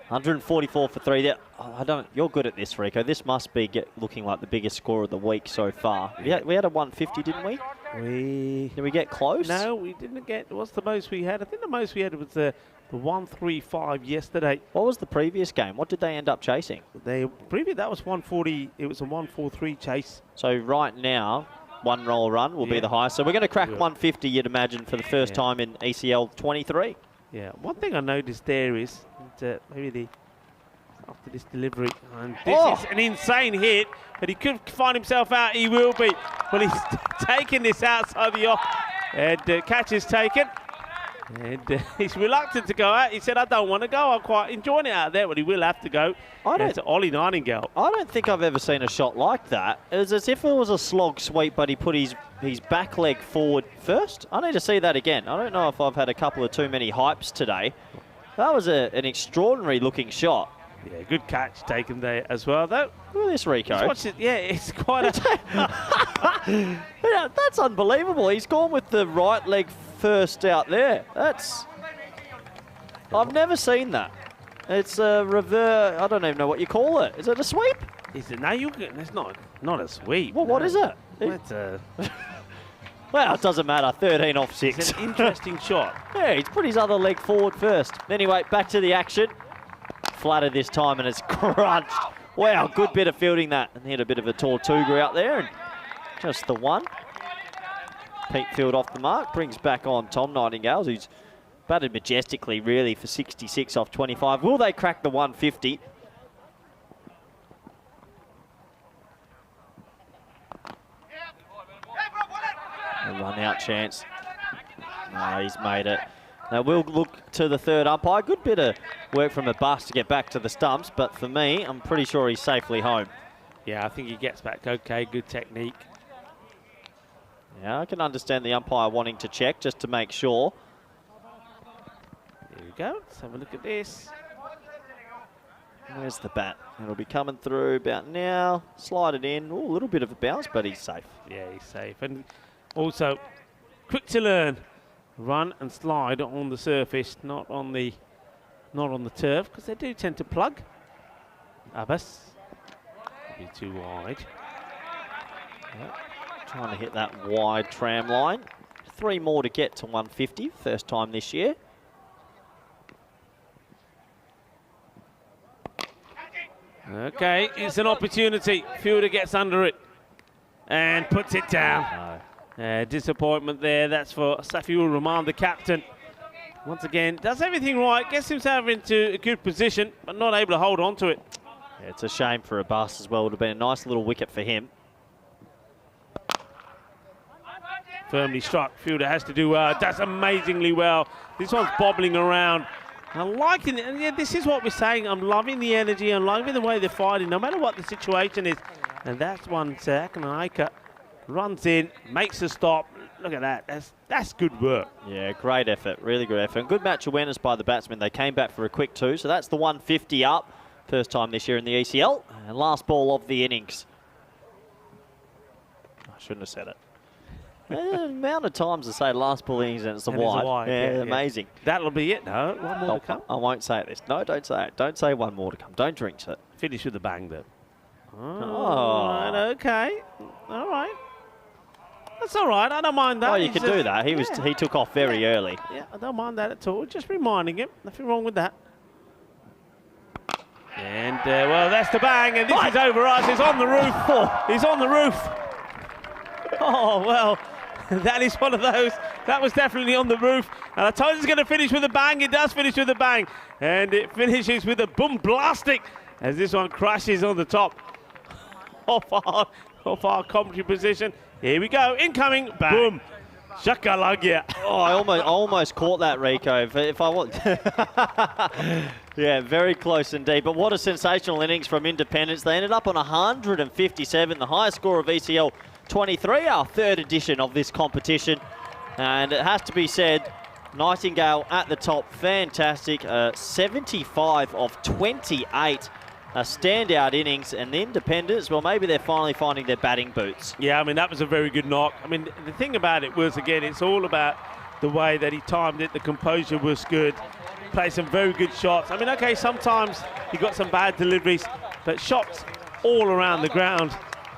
144 for 3 there. Oh, you're good at this, Rico. This must be looking like the biggest score of the week so far. We had a 150, didn't we? Did we get close? No, we didn't get. What's the most we had? I think the most we had was the 135 yesterday. What was the previous game? What did they end up chasing? That was 140. It was a 143 chase. So right now, 1 roll run will be the highest. So we're going to crack 150, you'd imagine, for the first time in ECL 23. Yeah. One thing I noticed there is maybe after this delivery. And this is an insane hit, but he could find himself out. He will be. Well, he's taking this outside the off, and catch is taken. And he's reluctant to go out. He said, I don't want to go. I'm quite enjoying it out there, but he will have to go. It's Ollie Nightingale. I don't think I've ever seen a shot like that. It was as if it was a slog sweep, but he put his back leg forward first. I need to see that again. I don't know if I've had a couple of too many hypes today. That was an extraordinary looking shot. Yeah, good catch taken there as well, though. Look at this, Rico. Yeah, it's quite a... Yeah, that's unbelievable. He's gone with the right leg first out there. I've never seen that. It's a reverse. I don't even know what you call it. Is it a sweep? Is it? No, it's not a sweep. Well, what is it? It's a... Well, it doesn't matter. 13 off 6. It's an interesting shot. Yeah, he's put his other leg forward first. Anyway, back to the action. Flatter this time, and it's crunched. Wow, good bit of fielding that. And he had a bit of a Tortuga out there, and just the one. Pete Field off the mark, brings back on Tom Nightingale, who's batted majestically, really, for 66 off 25. Will they crack the 150? A run-out chance. No, he's made it. Now we'll look to the third umpire. Good bit of work from Abbas to get back to the stumps, but for me, I'm pretty sure he's safely home. Yeah, I think he gets back okay, good technique. Yeah, I can understand the umpire wanting to check just to make sure. Here we go, let's have a look at this. Where's the bat? It'll be coming through about now. Slide it in. Ooh, a little bit of a bounce, but he's safe. Yeah, he's safe. And also, quick to learn. Run and slide on the surface, not on the turf, because they do tend to plug. Abbas, be too wide. Yep. Trying to hit that wide tram line. 3 more to get to 150, first time this year. Okay, it's an opportunity. Fielder gets under it and puts it down. No. Disappointment there. That's for Safiur Rahman, the captain. Once again, does everything right, gets himself into a good position, but not able to hold on to it. Yeah, it's a shame for Abbas as well. It would have been a nice little wicket for him. Firmly struck. Fielder has to do well. Does amazingly well. This one's bobbling around. I'm liking it. And yeah, this is what we're saying. I'm loving the energy. I'm loving the way they're fighting, no matter what the situation is. And that's one. Akanaika runs in, makes a stop. Look at that. That's good work. Yeah, great effort. Really good effort. And good match awareness by the batsmen. They came back for a quick 2. So that's the 150 up. First time this year in the ECL. And last ball of the innings. I shouldn't have said it. The amount of times I say last ball innings and it's a wide. Yeah, amazing. That'll be it, no? One more to come. I won't say this. No, don't say it. Don't say one more to come. Don't drink it. Finish with a bang, though. Oh. Right, okay. All right. That's all right. I don't mind that. Oh, you can do that. He took off very early. Yeah, I don't mind that at all. Just reminding him. Nothing wrong with that. And, well, that's the bang. And this is over us. It's on the roof. He's on the roof. Oh, well. That is one of those. That was definitely on the roof. And I told you it's going to finish with a bang. It does finish with a bang. And it finishes with a boom blastic as this one crashes on the top off our commentary position. Here we go. Incoming. Bang. Boom. Shakalagya. Oh, I almost caught that, Rico. If I want. Yeah, very close indeed. But what a sensational innings from Independence. They ended up on 157, the highest score of ECL 23, our third edition of this competition. And it has to be said, Nightingale at the top, fantastic. 75 of 28, a standout innings. And the Independents, well, maybe they're finally finding their batting boots. Yeah, I mean, that was a very good knock. I mean, the thing about it was, again, it's all about the way that he timed it. The composure was good. Played some very good shots. I mean, okay, sometimes he got some bad deliveries, but shots all around the ground.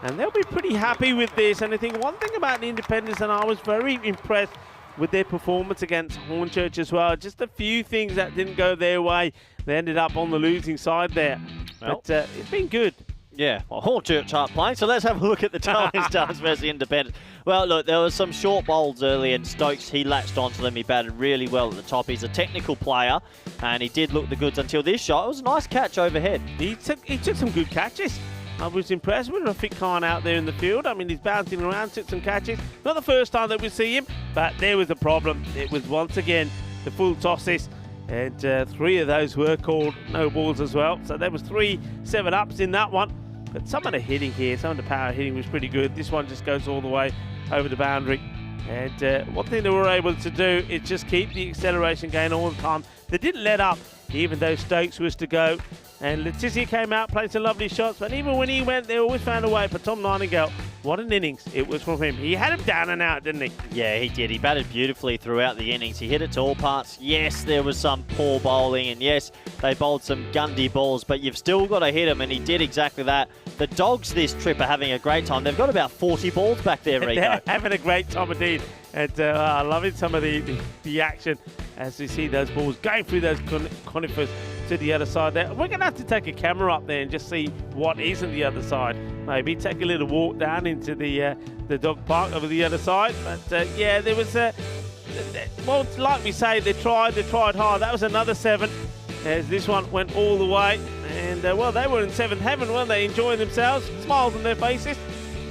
And they'll be pretty happy with this. And I think one thing about the Independents, and I was very impressed with their performance against Hornchurch as well. Just a few things that didn't go their way. They ended up on the losing side there. Well, but it's been good. Yeah, well, Hornchurch aren't playing, so let's have a look at the Stallions versus Independent. Well, look, there was some short bowls early, and Stokes, he latched onto them. He batted really well at the top. He's a technical player, and he did look the goods until this shot. It was a nice catch overhead. He took some good catches. I was impressed with Rafiq Khan out there in the field. I mean, he's bouncing around, took some catches. Not the first time that we see him, but there was a problem. It was once again the full tosses, and 3 of those were called no balls as well. So there was 3 7-ups in that one. But some of the hitting here, some of the power hitting was pretty good. This one just goes all the way over the boundary. And one thing they were able to do is just keep the acceleration going all the time. They didn't let up, even though Stokes was to go. And Le Tissier came out, played some lovely shots, but even when he went, they always found a way. For Tom Nightingale, what an innings it was from him. He had him down and out, didn't he? Yeah, he did. He batted beautifully throughout the innings. He hit it to all parts. Yes, there was some poor bowling, and yes, they bowled some Gundy balls, but you've still got to hit him, and he did exactly that. The Dogs this trip are having a great time. They've got about 40 balls back there, Rico. They're having a great time indeed. And I'm loving some of the action as we see those balls going through those conifers to the other side there. We're going to have to take a camera up there and just see what is on the other side. Maybe take a little walk down into the dog park over the other side. But yeah, there was well, like we say, they tried hard. That was another 7 as this one went all the way. And well, they were in 7th heaven, weren't they? Enjoying themselves, smiles on their faces.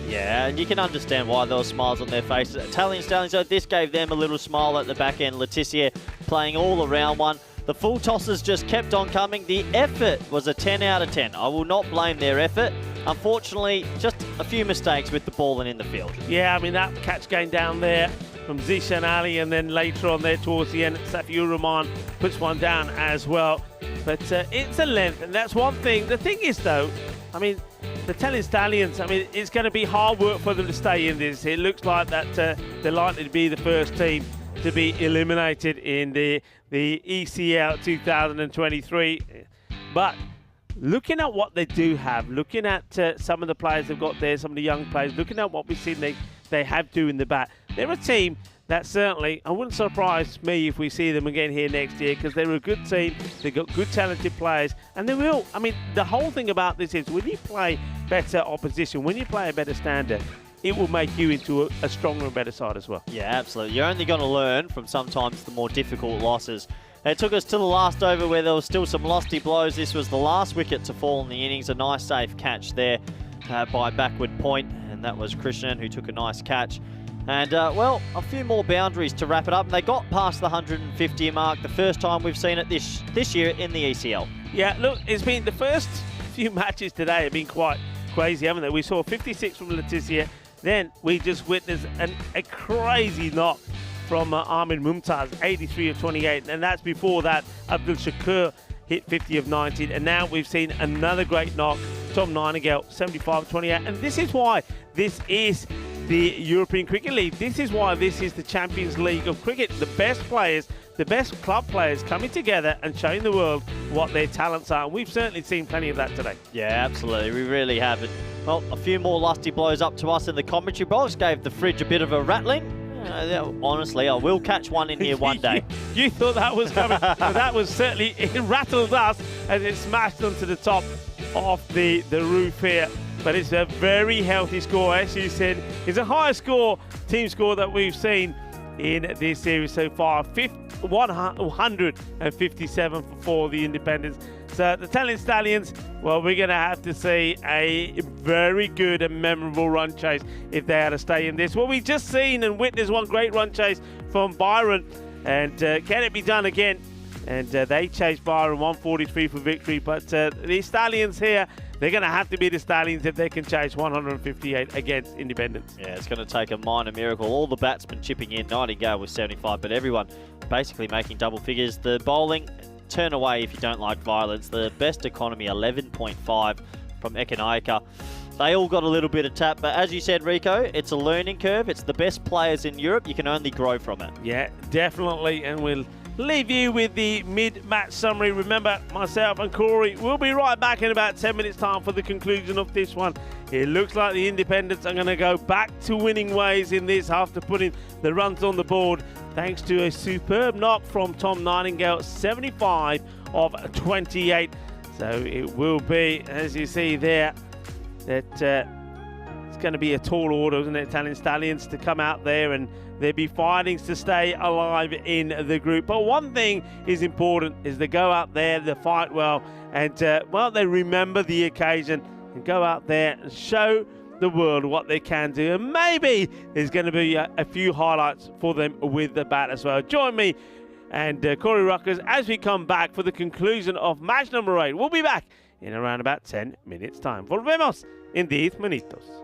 Yeah, and you can understand why there were smiles on their faces. Italian Stallions, though, this gave them a little smile at the back end. Le Tissier playing all around one. The full tosses just kept on coming. The effort was a 10 out of 10. I will not blame their effort. Unfortunately, just a few mistakes with the ball and in the field. Yeah, I mean, that catch going down there from Zishan Ali, and then later on there towards the end, Safiur Rahman puts one down as well. But it's a length, and that's one thing. The thing is, though, I mean, the Italian Stallions, I mean, it's going to be hard work for them to stay in this. It looks like that they're likely to be the first team to be eliminated in the ECL 2023. But looking at what they do have, looking at some of the players they've got there, some of the young players, looking at what we've seen they have doing the bat, they're a team that certainly, I wouldn't surprise me if we see them again here next year, because they're a good team, they've got good talented players, and they will. I mean, the whole thing about this is when you play better opposition, when you play a better standard, it will make you into a stronger and better side as well. Yeah, absolutely. You're only going to learn from sometimes the more difficult losses. It took us to the last over where there was still some lofty blows. This was the last wicket to fall in the innings. A nice safe catch there by backward point, and that was Krishnan who took a nice catch. And, well, a few more boundaries to wrap it up. And they got past the 150 mark, the first time we've seen it this year in the ECL. Yeah, look, it's been the first few matches today have been quite crazy, haven't they? We saw 56 from Le Tissier. Then we just witnessed a crazy knock from Ahmed Mumtaz, 83 of 28. And that's before that, Abdul Shakur hit 50 of 19. And now we've seen another great knock, Tom Nightingale, 75 of 28. And this is why this is the European Cricket League. This is why this is the Champions League of cricket. The best players, the best club players coming together and showing the world what their talents are. And we've certainly seen plenty of that today. Yeah, absolutely. We really have. Well, a few more lusty blows up to us in the commentary box. Gave the fridge a bit of a rattling. Honestly, I will catch one in here one day. You thought that was coming. But that was certainly, it rattled us as it smashed onto the top of the roof here. But it's a very healthy score, as you said. It's a higher score, team score that we've seen in this series so far. 157 for the Independents. So the Italian Stallions, well, we're going to have to see a very good and memorable run chase if they had to stay in this. Well, we've just seen and witnessed one great run chase from Byron. And can it be done again? And they chased Byron 143 for victory. But the Stallions here, they're going to have to be the Stallions if they can chase 158 against Independence. Yeah, it's going to take a minor miracle. All the batsmen chipping in. Nightingale was 75, but everyone basically making double figures. The bowling, turn away if you don't like violence. The best economy, 11.5 from Ekanaika. They all got a little bit of tap, but as you said, Rico, it's a learning curve. It's the best players in Europe. You can only grow from it. Yeah, definitely, and we'll leave you with the mid-match summary. Remember, myself and Corey will be right back in about 10 minutes' time for the conclusion of this one. It looks like the Independents are going to go back to winning ways in this after putting the runs on the board, thanks to a superb knock from Tom Nightingale, 75 of 28. So it will be, as you see there, that it's going to be a tall order, isn't it? Italian Stallions to come out there, and they'll be fighting to stay alive in the group. But one thing is important, is they go out there, they fight well, and well, they remember the occasion and go out there and show the world what they can do. And maybe there's going to be a few highlights for them with the bat as well. Join me and Corey Ruckers as we come back for the conclusion of match number 8. We'll be back in around about 10 minutes time. Volvemos en 10 minutos.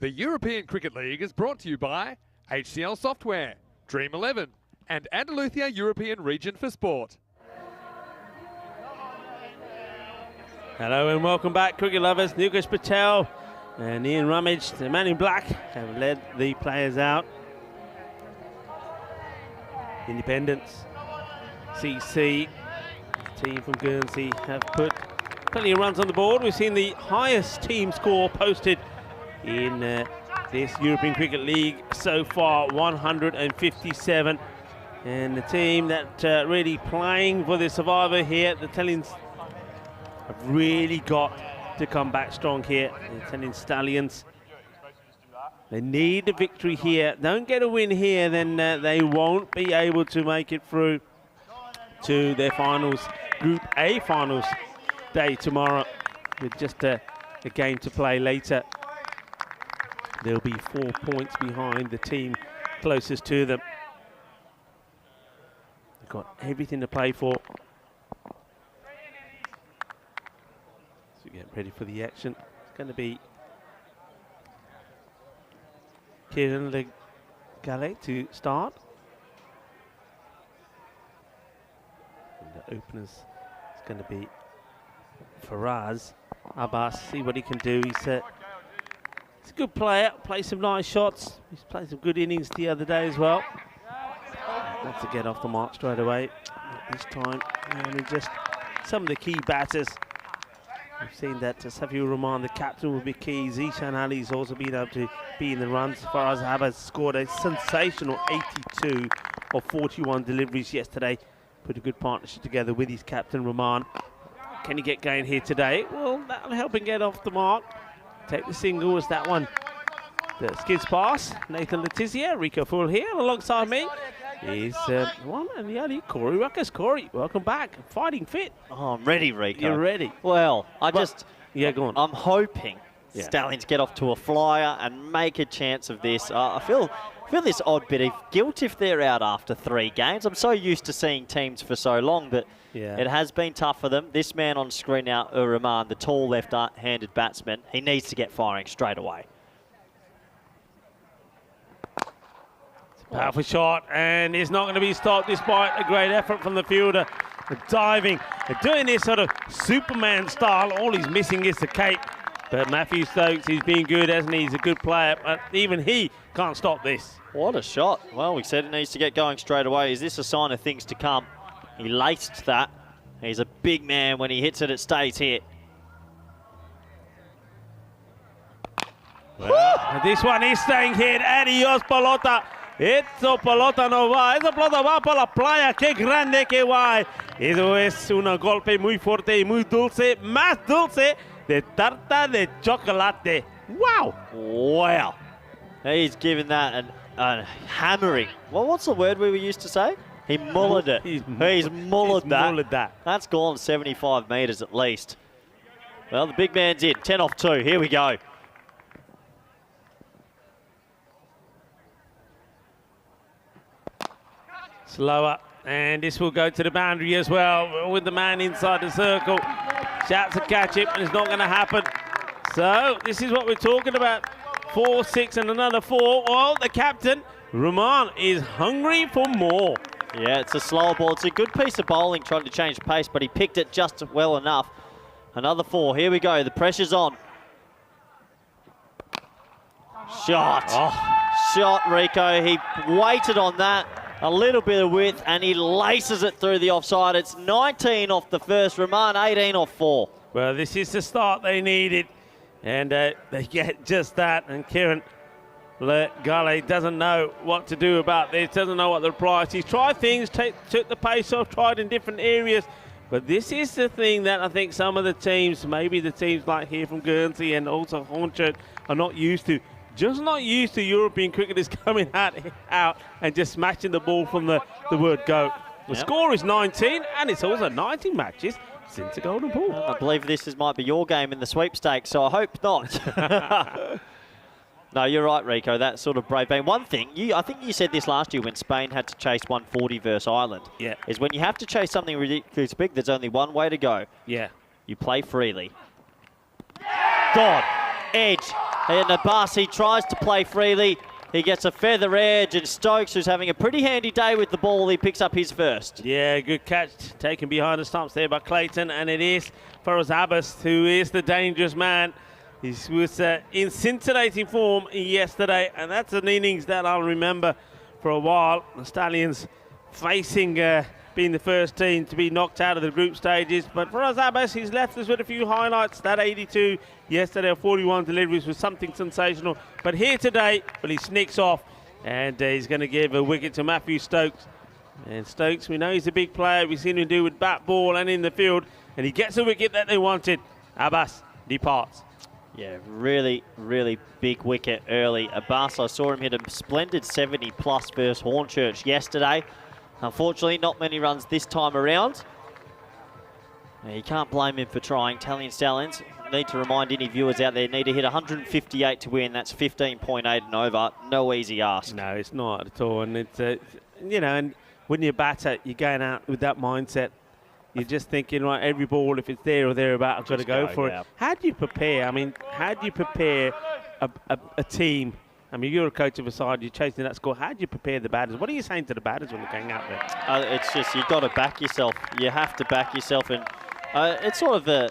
The European Cricket League is brought to you by HCL Software, Dream 11, and Andalusia European Region for Sport. Hello and welcome back, cricket lovers. Nukesh Patel and Ian Rummage, the man in black, have led the players out. Independence, CC, the team from Guernsey have put plenty of runs on the board. We've seen the highest team score posted in this European Cricket League so far, 157. And the team that really playing for the survivor here, the Stallions, have really got to come back strong here. The Stallions, they need a victory here. Don't get a win here, then they won't be able to make it through to their finals, Group A finals day tomorrow, with just a game to play later. They'll be 4 points behind the team closest to them. They've got everything to play for. So get ready for the action. It's going to be Kieran Le Gallet to start. And the openers is going to be Faraz Abbas. See what he can do. He's a good player, plays some nice shots. He's played some good innings the other day as well. Wants to get off the mark straight away. This time, I mean, just some of the key batters. We've seen that Safiur Rahman, the captain, will be key. Zishan Ali's also been able to be in the runs. Faraz Abbas scored a sensational 82 of 41 deliveries yesterday. Put a good partnership together with his captain, Rahman. Can he get going here today? Well, that'll help him get off the mark. Take the single as that one. The skids pass. Nathan Letizia, Rico Full here. Alongside me is one and the only Corey Ruckus. Corey, welcome back. Fighting fit. Oh, I'm ready, Rico. You're ready. Well, yeah, go on. I'm hoping Stallions get off to a flyer and make a chance of this. I feel this odd bit of guilt if they're out after 3 games. I'm so used to seeing teams for so long that it has been tough for them. This man on screen now, Rahman, the tall left-handed batsman, he needs to get firing straight away. It's a powerful shot, and it's not going to be stopped despite a great effort from the fielder. Diving, doing this sort of Superman style. All he's missing is the cape. But Matthew Stokes, he's been good, hasn't he? He's a good player, but even he can't stop this. What a shot. Well, we said it needs to get going straight away. Is this a sign of things to come? He laced that. He's a big man. When he hits it, it stays hit. Well, this one is staying hit. Adios, pelota. Esa pelota no va. Esa pelota va para la playa. Qué grande que va. Eso es un golpe muy fuerte y muy dulce. Más dulce de tarta de chocolate. Wow. Wow. He's given that a hammering. Well, what's the word we were used to say? He mullered it. He's mullered that. That's gone 75 metres at least. Well, the big man's in. 10 off 2. Here we go. Slower. And this will go to the boundary as well with the man inside the circle. Shouts to catch it, but it's not going to happen. So this is what we're talking about. 4, 6 and another 4. Well, the captain, Rahman, is hungry for more. Yeah, it's a slower ball. It's a good piece of bowling trying to change pace, but he picked it just well enough. Another 4. Here we go. The pressure's on. Shot. Shot, Rico. He waited on that. A little bit of width, and he laces it through the offside. It's 19 off the first. Rahman, 18 off 4. Well, this is the start they needed. And they get just that. And Kieran Le Gallet doesn't know what to do about this, doesn't know what the reply is. He's tried things, took the pace off, tried in different areas. But this is the thing that I think some of the teams, maybe the teams like here from Guernsey and also Hornchurch, are not used to. Just not used to European cricketers coming out and just smashing the ball from the word go. The score is 19, and it's also 19 matches since the Golden Ball. I believe this might be your game in the sweepstakes, so I hope not. No, you're right, Rico. That sort of brave bang. One thing, I think you said this last year when Spain had to chase 140 versus Ireland. Yeah. Is when you have to chase something ridiculously big, there's only one way to go. Yeah. You play freely. God. Edge. And Abbas, he tries to play freely. He gets a feather edge, and Stokes, who's having a pretty handy day with the ball, he picks up his first. Yeah, good catch taken behind the stumps there by Clayton, and it is Faraz Abbas, who is the dangerous man. He was in scintillating form yesterday, and that's an innings that I'll remember for a while. The Stallions facing being the first team to be knocked out of the group stages. But Faraz Abbas, he's left us with a few highlights. That 82 yesterday, of 41 deliveries was something sensational. But here today, well, he sneaks off, and he's going to give a wicket to Matthew Stokes. And Stokes, we know he's a big player. We've seen him do with bat, ball, and in the field. And he gets a wicket that they wanted. Abbas departs. Yeah, really, really big wicket early. Abbas, I saw him hit a splendid 70-plus versus Hornchurch yesterday. Unfortunately, not many runs this time around. You can't blame him for trying. Italian Stallions need to remind any viewers out there, need to hit 158 to win. That's 15.8 and over. No easy ask. No, it's not at all. And it's, you know, and when you're a batter, you're going out with that mindset. You're just thinking, right, every ball, if it's there or thereabout, I've got to go for it. How do you prepare? I mean, how do you prepare a team? I mean, you're a coach of a side, you're chasing that score. How do you prepare the batters? What are you saying to the batters when they're going out there? It's just, you've got to back yourself. You have to back yourself. And it's sort of a,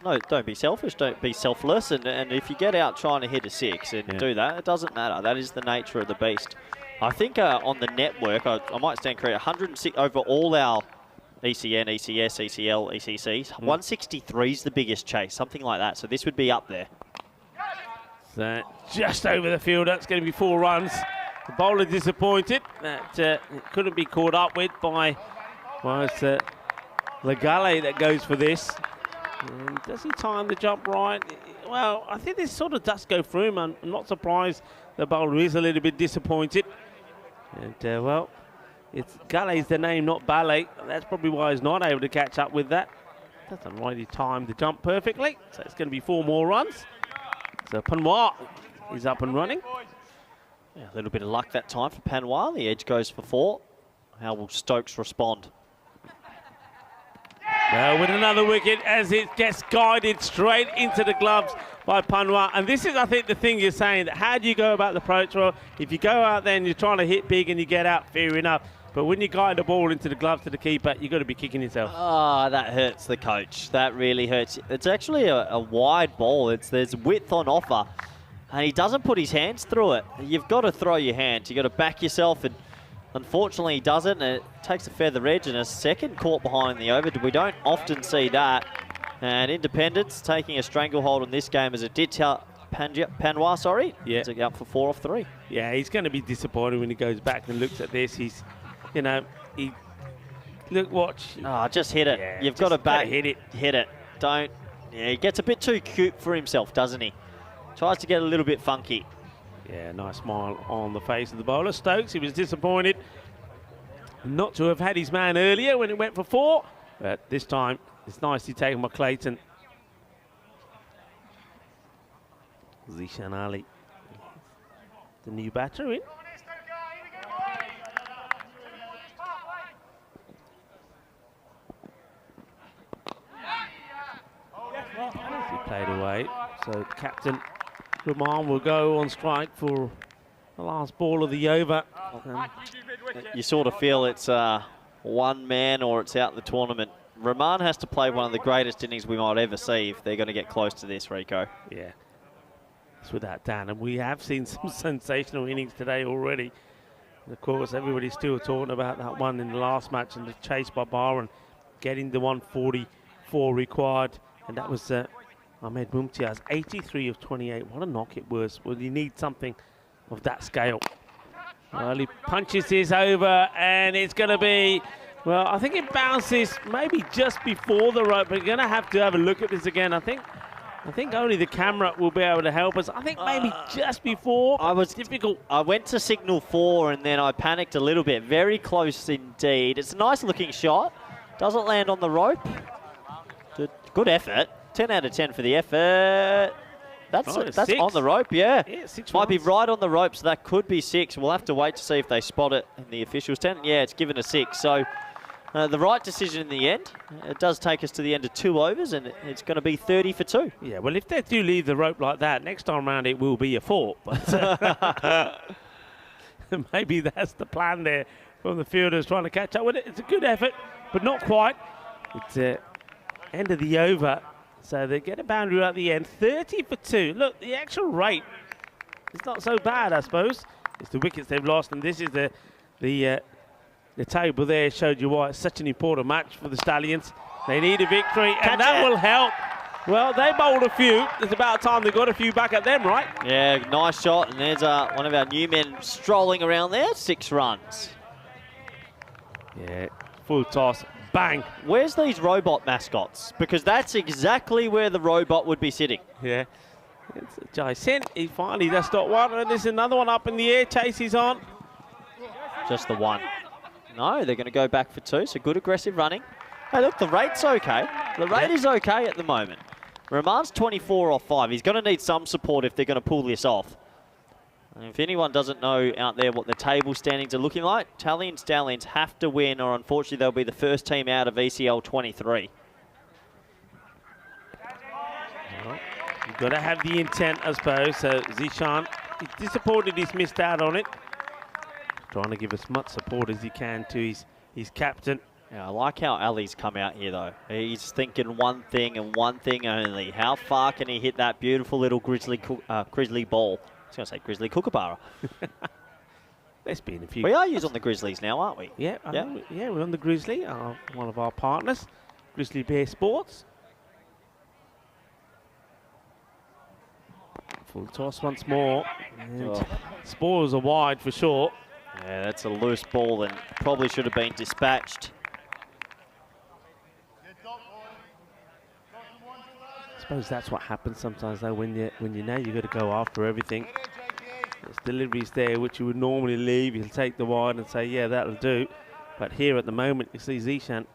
no, don't be selfish, don't be selfless. And if you get out trying to hit a six and do that, it doesn't matter. That is the nature of the beast. I think on the network, I might stand correct, 106 over all our ECN, ECS, ECL, ECCs. 163 is the biggest chase, something like that. So this would be up there. So just over the field, that's going to be 4 runs. The bowler disappointed. That it couldn't be caught up with by, well, it's Legale that goes for this. And does he time the jump right? Well, I think this sort of does go through him. I'm not surprised the bowler is a little bit disappointed. And, well, it's Galley's the name, not Ballet. That's probably why he's not able to catch up with that. Doesn't really time the jump perfectly. So it's going to be 4 more runs. So Panois is up and running. Yeah, a little bit of luck that time for Panois. The edge goes for 4. How will Stokes respond? Well, with another wicket as it gets guided straight into the gloves by Panois. And this is, I think, the thing you're saying, that how do you go about the approach? Well, if you go out there and you're trying to hit big and you get out, fair enough. But when you guide the ball into the gloves to the keeper, you've got to be kicking yourself. Ah, that hurts the coach. That really hurts. It's actually a wide ball. There's width on offer, and he doesn't put his hands through it. You've got to throw your hands. You've got to back yourself, and unfortunately he doesn't. And it takes a feather edge and a second caught behind the over. We don't often see that. And Independence taking a stranglehold on this game as it did tell Panois, sorry. Yeah. To get up for 4 off 3. Yeah, he's going to be disappointed when he goes back and looks at this. He's, you know, look, watch. Oh, just hit it. Yeah, You've got to back. Hit it. Hit it. Don't. Yeah, he gets a bit too cute for himself, doesn't he? Tries to get a little bit funky. Yeah, nice smile on the face of the bowler. Stokes, he was disappointed not to have had his man earlier when it went for 4. But this time, it's nicely taken by Clayton. Zishan Ali, the new batter in. He played away, so Captain Rahman will go on strike for the last ball of the over. You sort of feel it's one man or it's out the tournament. Rahman has to play one of the greatest innings we might ever see if they're going to get close to this, Rico. Yeah, it's without doubt, and we have seen some sensational innings today already. And of course, everybody's still talking about that one in the last match and the chase by Byron, getting the 144 required. And that was Ahmed Mumtiaz, 83 of 28. What a knock it was. Well, you need something of that scale. Well, he punches this over, and it's going to be, well, I think it bounces maybe just before the rope. We're going to have a look at this again. I think only the camera will be able to help us. I think maybe just before. I was difficult. I went to signal 4, and then I panicked a little bit. Very close indeed. It's a nice looking shot. Doesn't land on the rope. Good effort. 10 out of 10 for the effort. That's on the rope, yeah. Might be right on the rope, so that could be 6. We'll have to wait to see if they spot it in the officials' tent. Yeah, it's given a 6. So The right decision in the end. It does take us to the end of 2 overs, and it's going to be 30 for 2. Yeah, well, if they do leave the rope like that, next time round it will be a 4. But maybe that's the plan there from the fielders trying to catch up with it. It's a good effort, but not quite. It's end of the over, so they get a boundary at the end. 30 for 2. Look, the actual rate is not so bad, I suppose. It's the wickets they've lost, and this is the table there showed you why it's such an important match for the Stallions. They need a victory, and that will help. Well, they bowled a few. It's about time they got a few back at them, right? Yeah, nice shot, and there's one of our new men strolling around there. 6 runs. Yeah, full toss, bang. Where's these robot mascots? Because that's exactly where the robot would be sitting. Yeah. It's Jason. He finally does stop one, and there's another one up in the air. Chases on. Just the one. No, they're going to go back for 2, so good aggressive running. Hey, look, the rate's okay. The rate is okay at the moment. Rahman's 24 off 5. He's going to need some support if they're going to pull this off. And if anyone doesn't know out there what the table standings are looking like, Tally and Stallions have to win, or unfortunately they'll be the first team out of ECL 23. Well, you've got to have the intent, I suppose. So Zishan is disappointed he's missed out on it. Trying to give as much support as he can to his captain. Yeah, I like how Ali's come out here, though. He's thinking one thing and one thing only. How far can he hit that beautiful little grizzly ball? I was going to say grizzly kookaburra. There's been a few. We are using the Grizzlies now, aren't we? Yeah, yeah, we're on the Grizzly, one of our partners, Grizzly Bear Sports. Full toss once more. And Spores are wide for sure. Yeah, that's a loose ball and probably should have been dispatched. I suppose that's what happens sometimes though when you know you've got to go after everything. There's deliveries there which you would normally leave. You'll take the wide and say, yeah, that'll do. But here at the moment, you see Zishan,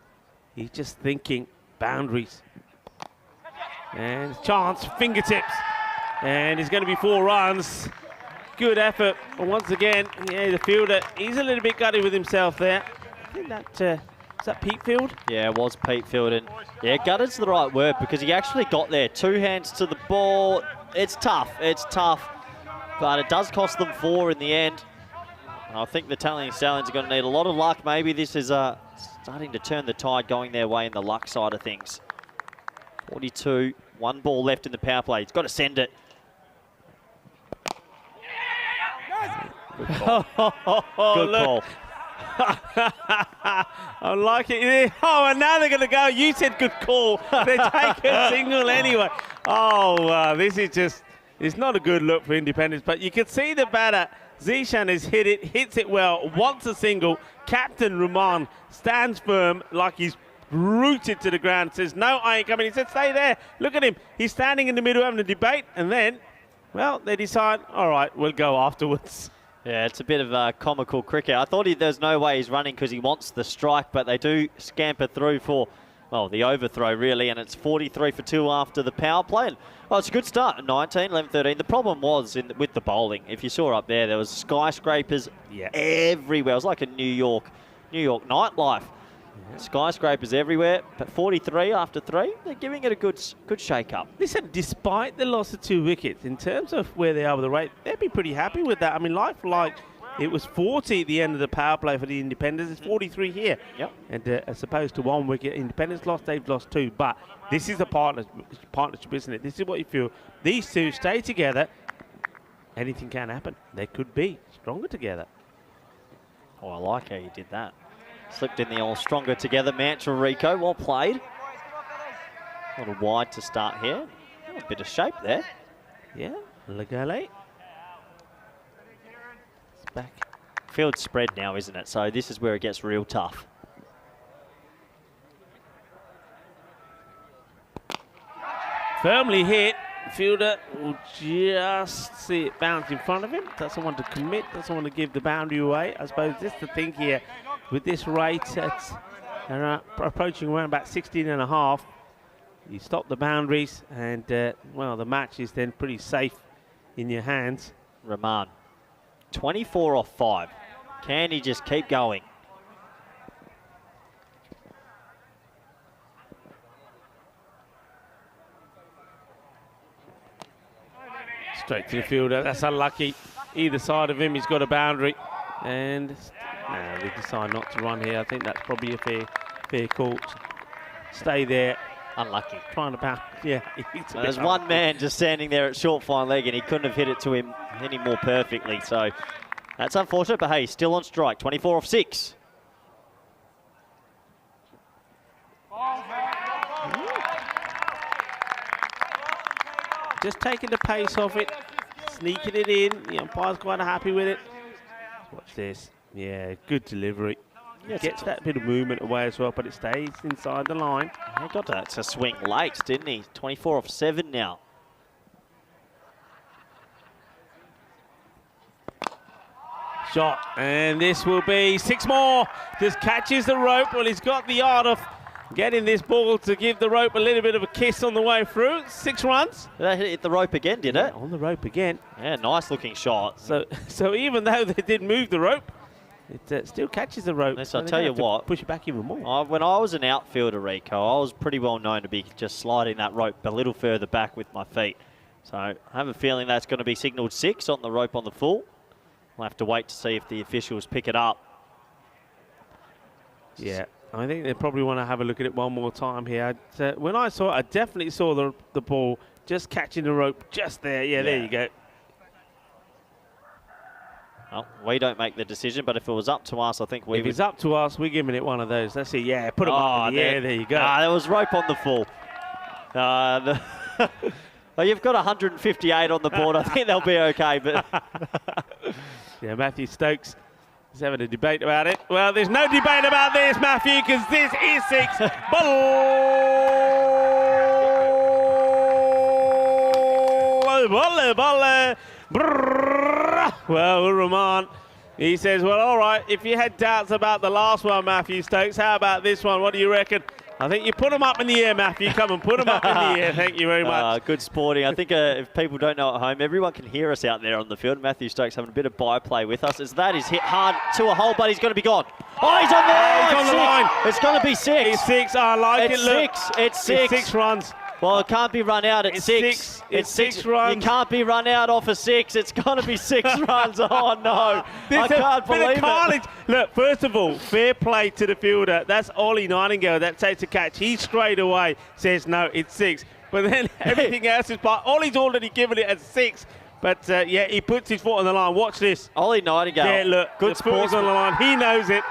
he's just thinking boundaries. And chance, fingertips. And it's going to be 4 runs. Good effort. And once again, yeah, the fielder, he's a little bit gutty with himself there. I think that, is that Pete Field? Yeah, it was Pete Field. And yeah, gutted's the right word because he actually got there. 2 hands to the ball. It's tough. But it does cost them 4 in the end. And I think the Stallions are going to need a lot of luck. Maybe this is starting to turn the tide going their way in the luck side of things. 42, 1 ball left in the power play. He's got to send it. Good call. Good call. I like it. Oh, and now they're going to go. You said good call. They take a single anyway. Oh, this is just, it's not a good look for Independence, but you can see the batter. Zishan has hits it well, wants a single. Captain Rahman stands firm like he's rooted to the ground, says, no, I ain't coming. He said, stay there. Look at him. He's standing in the middle having a debate, and then, well, they decide, all right, we'll go afterwards. Yeah, it's a bit of comical cricket. I thought there's no way he's running because he wants the strike, but they do scamper through for, well, the overthrow, really, and it's 43 for 2 after the power play. And, well, it's a good start at 19, 11, 13. The problem was with the bowling. If you saw up there was skyscrapers everywhere. It was like a New York nightlife. Yeah. Skyscrapers everywhere, but 43 after 3, they're giving it a good shake-up. Listen, despite the loss of 2 wickets, in terms of where they are with the rate, they'd be pretty happy with that. I mean, like it was 40 at the end of the power play for the Independents. It's 43 here. Yep. And as opposed to 1 wicket, Independents lost, they've lost 2. But this is a partnership, isn't it? This is what you feel. These 2 stay together, anything can happen. They could be stronger together. Oh, I like how you did that. Slipped in the all stronger together. Mantra Rico, well played. A little wide to start here. Oh, a bit of shape there. Yeah, Legale. It's back. Field spread now, isn't it? So this is where it gets real tough. Firmly hit. Fielder will just see it bounce in front of him. Doesn't want to commit, doesn't want to give the boundary away. I suppose this is the thing here. With this rate, it's approaching around about 16.5. You stop the boundaries, and well, the match is then pretty safe in your hands. Rahman, 24 off 5. Can he just keep going? Straight to the fielder. That's unlucky. Either side of him, he's got a boundary. And no, they decide not to run here. I think that's probably a fair call. Stay there. Unlucky. Trying to bounce. Yeah. There's one man just standing there at short fine leg, and he couldn't have hit it to him any more perfectly. So that's unfortunate, but hey, still on strike. 24 off 6. Just taking the pace off it, sneaking it in. The umpire's quite happy with it. Watch this. Yeah, good delivery. Yeah, gets that bit of movement away as well, but it stays inside the line. He got that to swing late, didn't he? 24 off 7 now. Shot, and this will be 6 more. Just catches the rope. Well, he's got the art of getting this ball to give the rope a little bit of a kiss on the way through. 6 runs. That hit the rope again, did it? On the rope again. Yeah, nice looking shot. So even though they did move the rope, it still catches the rope. So I'll tell you what, push it back even more. When I was an outfielder, Rico, I was pretty well known to be just sliding that rope a little further back with my feet. So I have a feeling that's going to be signalled 6 on the rope on the full. We'll have to wait to see if the officials pick it up. Yeah, I think they probably want to have a look at it one more time here. When I saw it, I definitely saw the ball just catching the rope just there. Yeah, there you go. Well, we don't make the decision, but if it was up to us, I think we If it's up to us, we're giving it one of those. Let's see. Yeah, put them up in the air. There you go. There was rope on the full. Well, you've got 158 on the board. I think they'll be okay. But yeah, Matthew Stokes is having a debate about it. Well, there's no debate about this, Matthew, because this is 6. Well, Rahman, he says, well, all right, if you had doubts about the last one, Matthew Stokes, how about this one? What do you reckon? I think you put them up in the air, Matthew. Come and put them up in the air. Thank you very much. Good sporting. I think if people don't know at home, everyone can hear us out there on the field. Matthew Stokes having a bit of byplay with us. As that is hit hard to a hole, but he's going to be gone. Oh, he's on the line. He's on the line. It's going to be 6. It's 6. I like it. Look. It's 6. It's 6 runs. Well, it can't be run out at 6. It's 6 runs. You can't be run out off a 6. It's going to be 6 runs. Oh, no. I can't believe it. Look, first of all, fair play to the fielder. That's Ollie Nightingale that takes a catch. He straight away says, no, it's 6. But then everything else is part. Ollie's already given it at 6. But, yeah, he puts his foot on the line. Watch this. Ollie Nightingale. Yeah, look, good foot's on the line. He knows it.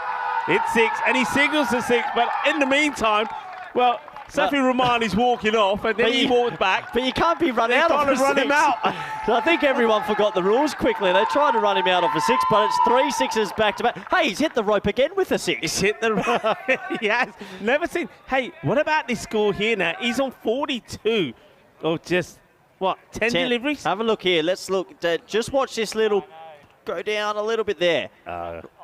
It's 6, and he signals the 6. But in the meantime, well, Safi Rahman is walking off, and then he walks back. But you can't be run out off a 6. Run him out. So I think everyone forgot the rules quickly. They tried to run him out off a 6, but it's 3 6s back to back. Hey, he's hit the rope again with a 6. He's hit the rope. He has. Never seen. Hey, what about this score here now? He's on 42. Oh, just, what, 10 deliveries? Have a look here. Let's look. Just watch this little go down a little bit there.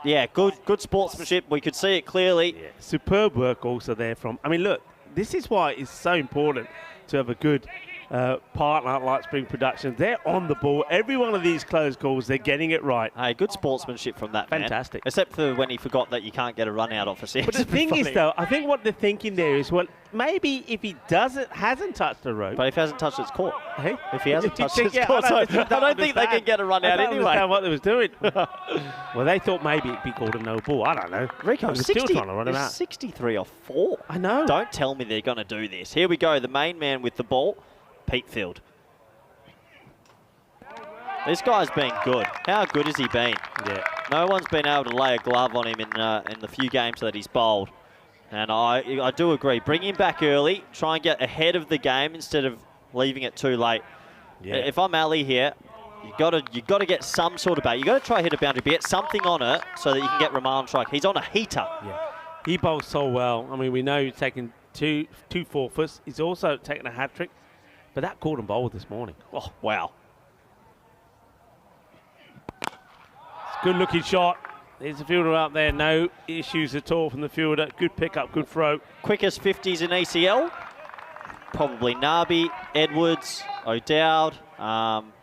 Yeah, good sportsmanship. We could see it clearly. Yeah. Superb work also there from, I mean, look, this is why it's so important to have a good partner like Spring Productions. They're on the ball. Every one of these close calls, they're getting it right. Hey, good sportsmanship from that man. Fantastic. Except for when he forgot that you can't get a run out off a 6. But the thing is, though, I think what they're thinking there is, well, maybe if he hasn't touched the rope. But if he hasn't touched it, it's caught. Hey? If he hasn't touched it, it's caught. So I don't think they can get a run out anyway. I don't understand what they was doing. Well, they thought maybe it'd be called a no ball. I don't know. Rico, still trying to run him out. 63 off 4. I know. Don't tell me they're going to do this. Here we go. The main man with the ball, Peatfield. This guy's been good. How good has he been? Yeah. No one's been able to lay a glove on him in the few games that he's bowled. And I do agree. Bring him back early. Try and get ahead of the game instead of leaving it too late. Yeah. If I'm Ali here, you got to get some sort of bat. You got to try hit a boundary, but get something on it so that you can get Rahman on strike. He's on a heater. Yeah. He bowls so well. I mean, we know he's taken two four-footers. He's also taken a hat-trick. But that caught him bowled this morning. Oh, wow. Good looking shot. There's the fielder out there. No issues at all from the fielder. Good pickup, good throw. Quickest 50s in ECL. Probably Nabi, Edwards, O'Dowd.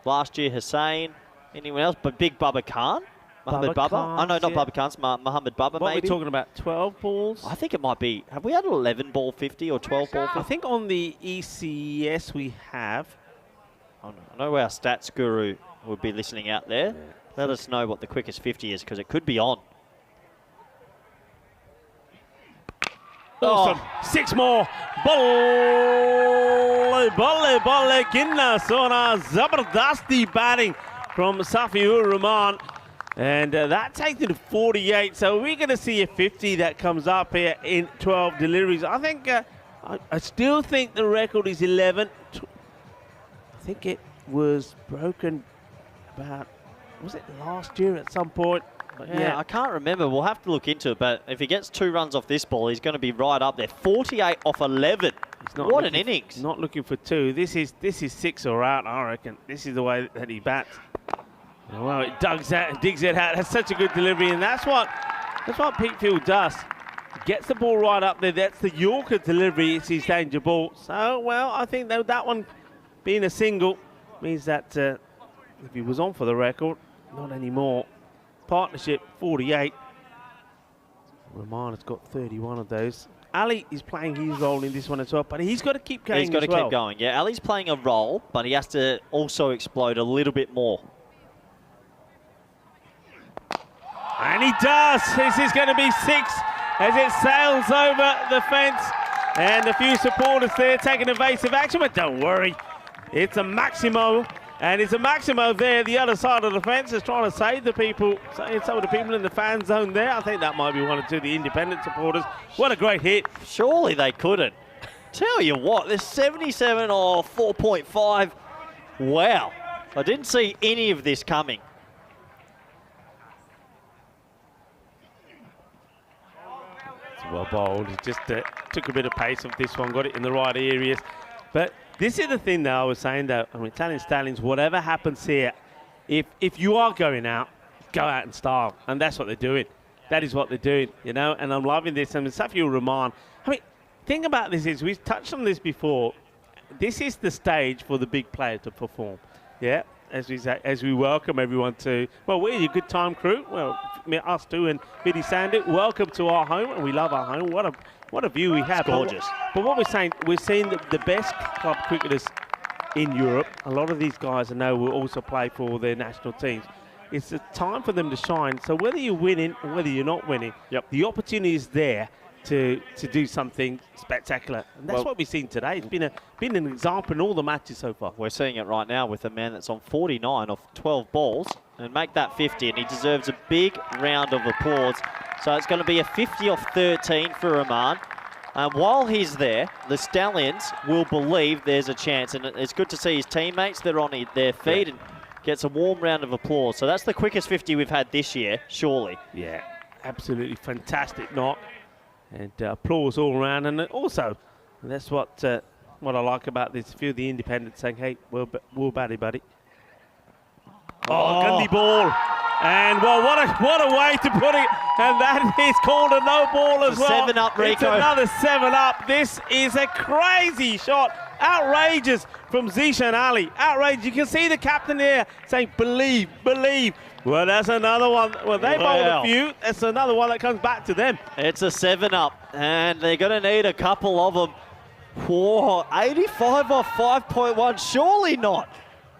Last year Hussain. Anyone else? But Big Bubba Khan. Mohammed Bubba. Oh, no, not Bubba Khan. Mohammed Bubba, maybe. What are we talking about? 12 balls? I think it might be. Have we had 11 ball 50 or 12 ball 50? I think on the ECS we have. I know our stats guru would be listening out there. Let us know what the quickest 50 is, because it could be on. Awesome. 6 more. Bolle ginna sona zabardasti batting from Safiur Rahman. And that takes it to 48. So we're going to see a 50 that comes up here in 12 deliveries. I think, I still think the record is 11. I think it was broken about, was it last year at some point? Yeah, I can't remember. We'll have to look into it. But if he gets 2 runs off this ball, he's going to be right up there. 48 off 11. What an innings! Not looking for 2. This is 6 or out, I reckon. This is the way that he bats. Well, it digs it out. That's such a good delivery, and that's what Pete Field does. Gets the ball right up there. That's the Yorker delivery. It's his danger ball. So, well, I think that one being a single means that if he was on for the record, not anymore. Partnership 48. Rahman has got 31 of those. Ali is playing his role in this one as well, but he's got to keep going. He's got to keep going. Yeah, Ali's playing a role, but he has to also explode a little bit more. And he does. This is going to be 6 as it sails over the fence. And a few supporters there taking evasive action, but don't worry. It's a Maximo. And it's a Maximo there, the other side of the fence, is trying to save the people, save some of the people in the fan zone there. I think that might be one or two of the independent supporters. What a great hit. Surely they couldn't. Tell you what, there's 77 or 4.5. Wow. I didn't see any of this coming. It's well bowled. He just took a bit of pace of this one, got it in the right areas. But this is the thing that I was saying, though. I mean, Italian Stallions, whatever happens here, if you are going out, go out in style. And that's what they're doing. That is what they're doing, you know. And I'm loving this. I mean, Safiur Rahman. I mean, thing about this is, we've touched on this before. This is the stage for the big player to perform. Yeah, as we welcome everyone to, well, we're your good time crew. Well, us too and Biddy Sandu. Welcome to our home, and we love our home. What a view we have. It's gorgeous. But what we're seeing the best club cricketers in Europe. A lot of these guys I know will also play for their national teams. It's a time for them to shine. So whether you're winning or whether you're not winning, the opportunity is there to do something spectacular. And that's what we've seen today. It's been an example in all the matches so far. We're seeing it right now with a man that's on 49 off 12 balls and make that 50, and he deserves a big round of applause. So it's going to be a 50 off 13 for Rahman. While he's there, the Stallions will believe there's a chance, and it's good to see his teammates. They're on their feet and gets a warm round of applause. So that's the quickest 50 we've had this year, surely. Yeah, absolutely fantastic knock. And applause all around, and also that's what I like about this. A few of the independents saying, "Hey, we'll batty, buddy." Oh, Gundy ball, and well, what a way to put it, and that is called a no ball as well. 7 up, Rico. It's another 7 up. This is a crazy shot, outrageous from Zishan Ali, outrageous. You can see the captain here saying, "Believe, believe." Well, that's another one. Well, they bowled a few. That's another one that comes back to them. It's a 7 up, and they're going to need a couple of them. Whoa, 85 off 5.1. Surely not.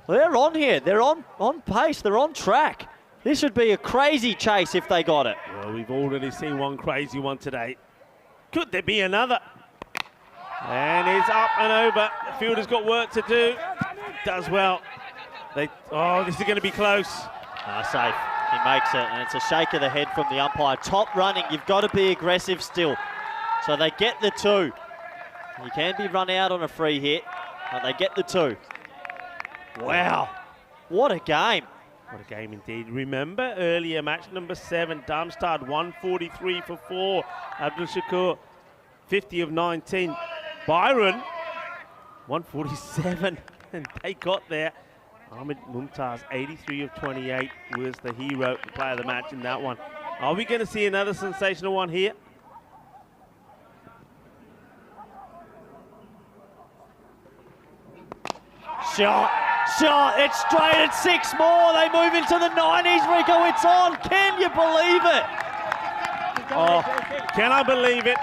They're on here. They're on pace. They're on track. This would be a crazy chase if they got it. Well, we've already seen one crazy one today. Could there be another? And it's up and over. The fielder's got work to do. Does well. This is going to be close. Safe. He makes it, and it's a shake of the head from the umpire. Top running, you've got to be aggressive still. So they get the 2. You can be run out on a free hit, but they get the 2. Wow, what a game. What a game indeed. Remember earlier, match number 7, Damstard 143 for 4. Abdul Shakur 50 of 19. Byron 147, and they got there. Ahmed Mumtaz, 83 of 28, was the hero, the player of the match in that one. Are we going to see another sensational one here? Shot, it's straight at 6 more. They move into the 90s, Rico, it's on. Can you believe it? Oh, can I believe it?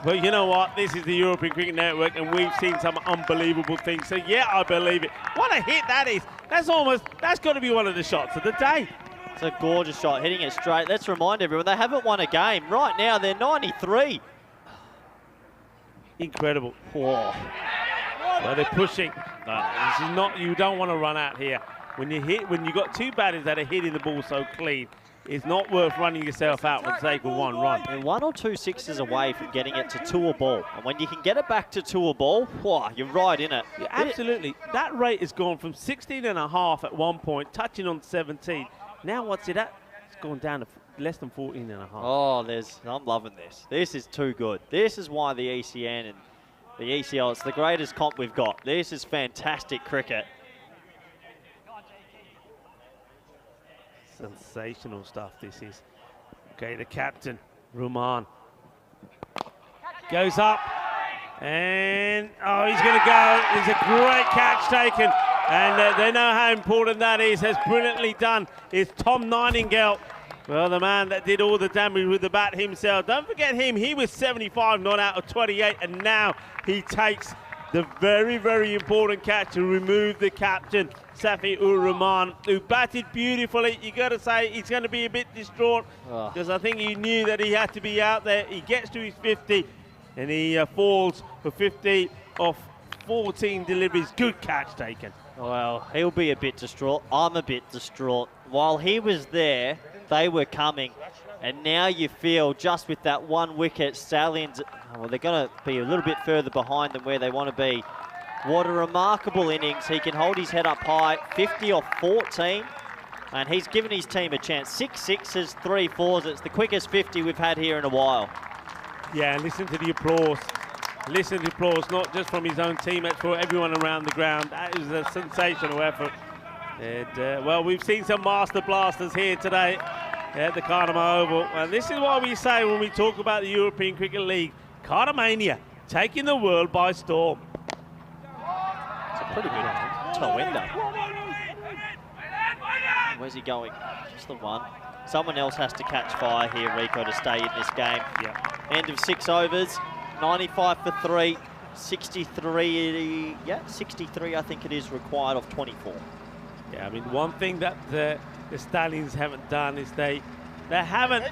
Well, you know what? This is the European Cricket Network, and we've seen some unbelievable things. So, yeah, I believe it. What a hit that is. That's got to be one of the shots of the day. It's a gorgeous shot, hitting it straight. Let's remind everyone, they haven't won a game. Right now, they're 93. Incredible. Whoa. Well, they're pushing. No, this is not, you don't want to run out here. When you got two batters that are hitting the ball so clean, it's not worth running yourself out for the sake of one run. They're 1 or 2 sixes away from getting it to 2 a ball. And when you can get it back to 2 a ball, whoa, you're right in it. Yeah, absolutely. That rate has gone from 16.5 at one point, touching on 17. Now what's it at? It's gone down to less than 14.5. Oh, I'm loving this. This is too good. This is why the ECN and the ECL, it's the greatest comp we've got. This is fantastic cricket. Sensational stuff this is. Okay, the captain, Ruman, goes up, and oh, he's going to go. It's a great catch taken, and they know how important that is. Has brilliantly done is Tom Nightingale. Well, the man that did all the damage with the bat himself. Don't forget him. He was 75 not out of 28, and now he takes the very, very important catch to remove the captain, Safi-ur-Rahman, who batted beautifully. You got to say he's going to be a bit distraught because I think he knew that he had to be out there. He gets to his 50 and he falls for 50 off 14 deliveries. Good catch taken. Well, he'll be a bit distraught. I'm a bit distraught. While he was there, they were coming. And now you feel just with that 1 wicket, Stallions, well, they're going to be a little bit further behind than where they want to be. What a remarkable innings. He can hold his head up high, 50 off 14. And he's given his team a chance. 6 sixes, 3 fours. It's the quickest 50 we've had here in a while. Yeah, listen to the applause. Listen to the applause, not just from his own teammates, for everyone around the ground. That is a sensational effort. And, well, we've seen some master blasters here today at the Karma Oval. And this is what we say when we talk about the European Cricket League. Kartamania taking the world by storm. It's a pretty good one. It's no window. Where's he going? Just the one. Someone else has to catch fire here, Rico, to stay in this game. Yeah. End of 6 overs, 95 for 3, 63, 63 I think it is required of 24. Yeah, I mean, one thing that the Stallions haven't done is they haven't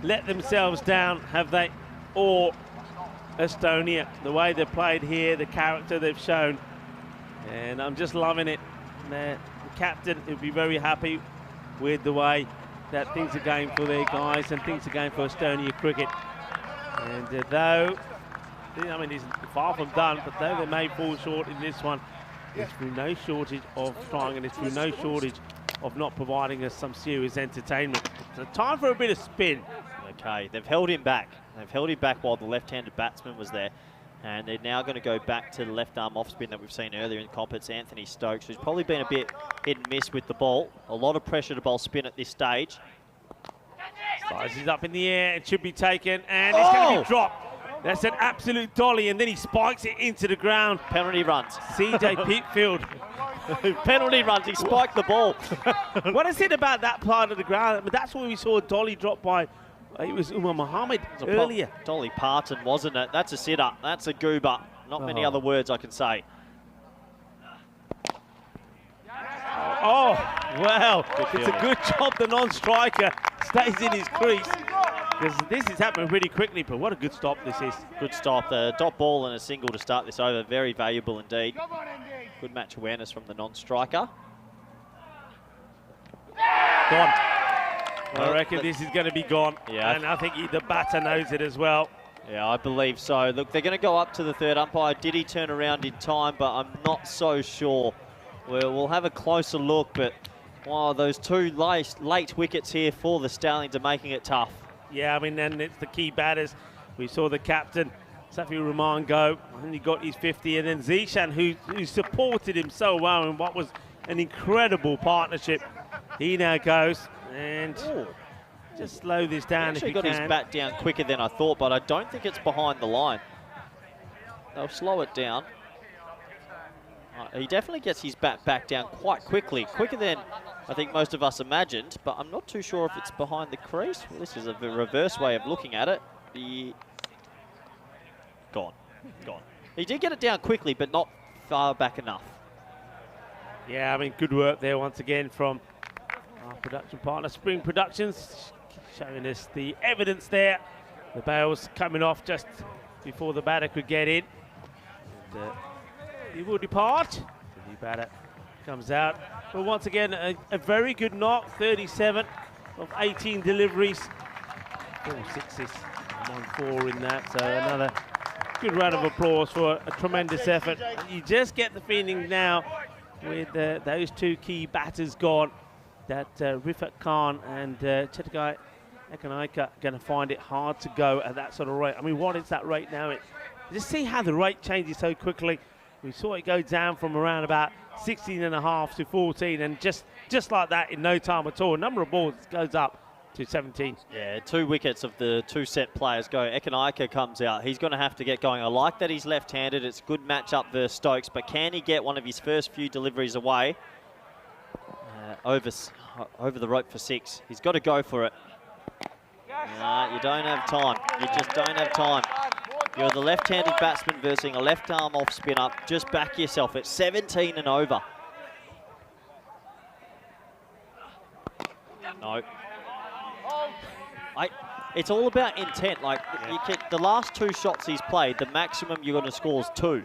let themselves down, have they? Or Estonia, the way they've played here, the character they've shown. And I'm just loving it. The captain will be very happy with the way that things are going for their guys and things are going for Estonia cricket. And though, I mean, it's far from done, but though they may fall short in this one, it's through no shortage of trying, and it's through no shortage of not providing us some serious entertainment. So time for a bit of spin. Okay, they've held him back. They've held him back while the left-handed batsman was there. And they're now going to go back to the left-arm off-spin that we've seen earlier in the comp. It's Anthony Stokes, who's probably been a bit hit and miss with the ball. A lot of pressure to bowl spin at this stage. Slices up in the air, it should be taken, and it's going to be dropped. That's an absolute dolly, and then he spikes it into the ground. Penalty runs. CJ Peatfield. Penalty runs, he spiked the ball. What is it about that part of the ground? I mean, that's where we saw a dolly drop by, it was Umar Mohammed earlier. Dolly Parton, wasn't it? That's a sitter, that's a goober. Not many other words I can say. Oh, well, it's a good job the non-striker stays in his crease. Because this is happening pretty quickly, but what a good stop this is. Good stop. The dot ball and a single to start this over. Very valuable indeed. Good match awareness from the non-striker. Gone. I reckon this is going to be gone. Yeah. And I think the batter knows it as well. Yeah, I believe so. Look, they're going to go up to the third umpire. Did he turn around in time? But I'm not so sure. We'll have a closer look, but wow, those 2 late wickets here for the Stallions are making it tough. Yeah, I mean, and it's the key batters. We saw the captain, Safi-ur-Rahman, go, and he got his 50, and then Zishan, who supported him so well in what was an incredible partnership. He now goes, and just slow this down if you can. He got his bat down quicker than I thought, but I don't think it's behind the line. They'll slow it down. He definitely gets his bat back down quite quickly, quicker than I think most of us imagined, but I'm not too sure if it's behind the crease. Well, this is a reverse way of looking at it. Gone. He did get it down quickly, but not far back enough. Yeah, I mean, good work there once again from our production partner, Spring Productions, showing us the evidence there. The bails coming off just before the batter could get in. And, he will depart. The new batter comes out. But once again, a very good knock, 37 of 18 deliveries. 4 sixes, 1 4 in that. So another good round of applause for a tremendous effort. You just get the feeling now with those two key batters gone that Rifat Khan and Chetakai Ekanaika are going to find it hard to go at that sort of rate. I mean, what is that rate now? Just see how the rate changes so quickly. We saw it go down from around about 16.5 to 14, and just like that in no time at all. A number of balls goes up to 17. Yeah, 2 wickets of the 2 set players go. Ekanaika comes out. He's going to have to get going. I like that he's left-handed. It's a good matchup versus Stokes, but can he get one of his first few deliveries away over the rope for 6? He's got to go for it. You don't have time. You just don't have time. You're the left-handed batsman versus a left-arm off spinner. Just back yourself. It's 17 and over. No. It's all about intent. Like, the last 2 shots he's played, the maximum you're going to score is 2.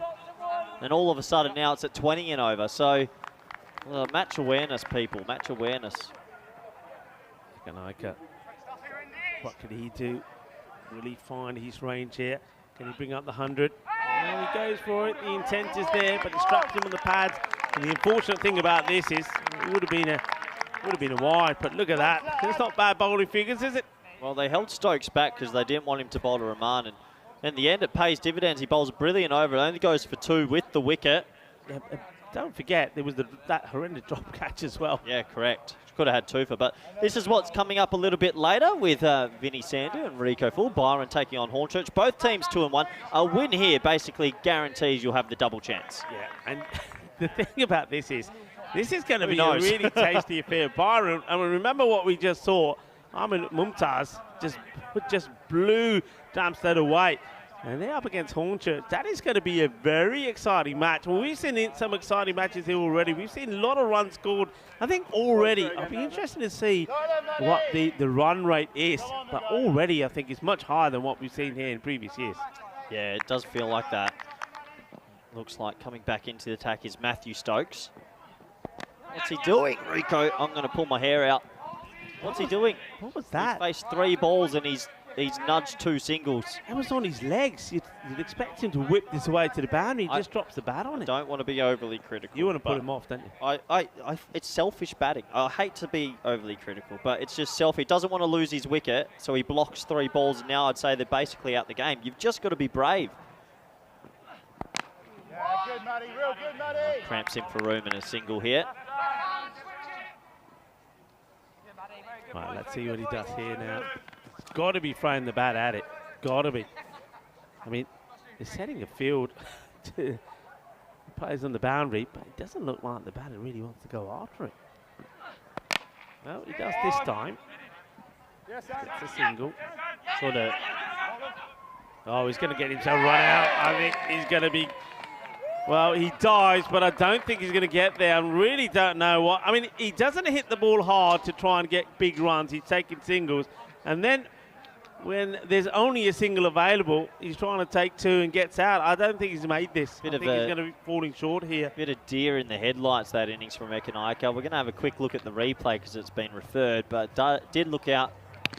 And all of a sudden now it's at 20 and over. So, match awareness, people. Match awareness. Ekanaika. What can he do? Will he find his range here? Can he bring up the 100? And he goes for it. The intent is there, but distracts him on the pads. And the unfortunate thing about this is it would have been a wide, but look at that. It's not bad bowling figures, is it? Well, they held Stokes back because they didn't want him to bowl to Rahman, and in the end it pays dividends. He bowls a brilliant over. It only goes for 2 with the wicket. Yeah, don't forget, there was that horrendous drop catch as well. Yeah, correct. Could have had 2 for, but this is what's coming up a little bit later with Vinny Sandu and Rico Full. Byron taking on Hornchurch. Both teams 2 and 1. A win here basically guarantees you'll have the double chance. Yeah, and the thing about this is going to be a really tasty affair. Byron, and remember what we just saw. Ahmed Mumtaz just blew Damstard away. And they're up against Hornchurch. That is going to be a very exciting match. Well, we've seen some exciting matches here already. We've seen a lot of runs scored, I think, already. I'll be interested to see what the run rate is. But already, I think, it's much higher than what we've seen here in previous years. Yeah, it does feel like that. Looks like coming back into the attack is Matthew Stokes. What's he doing, Rico? I'm going to pull my hair out. What's he doing? What was that? He's faced 3 balls and he's nudged 2 singles. It was on his legs. You'd expect him to whip this away to the boundary. He just drops the bat on it. Don't want to be overly critical. You want to put him off, don't you? It's selfish batting. I hate to be overly critical, but it's just selfish. He doesn't want to lose his wicket, so he blocks 3 balls, and now I'd say they're basically out the game. You've just got to be brave. Yeah, good, Matty. Real good, Matty. Cramps in for room and a single here. Right, let's see what he does here now. It's got to be throwing the bat at it. Got to be. I mean, they're setting a field to players on the boundary, but it doesn't look like the batter really wants to go after it. Well, he does this time. It's a single. Sort of. Oh, he's going to get himself run out. I think he's going to be. Well, he dives, but I don't think he's going to get there. I really don't know what. I mean, he doesn't hit the ball hard to try and get big runs. He's taking singles. And then when there's only a single available, he's trying to take 2 and gets out. I don't think he's made this. I think he's going to be falling short here. Bit of deer in the headlights, that innings from Ekanaika. We're going to have a quick look at the replay because it's been referred, but did look out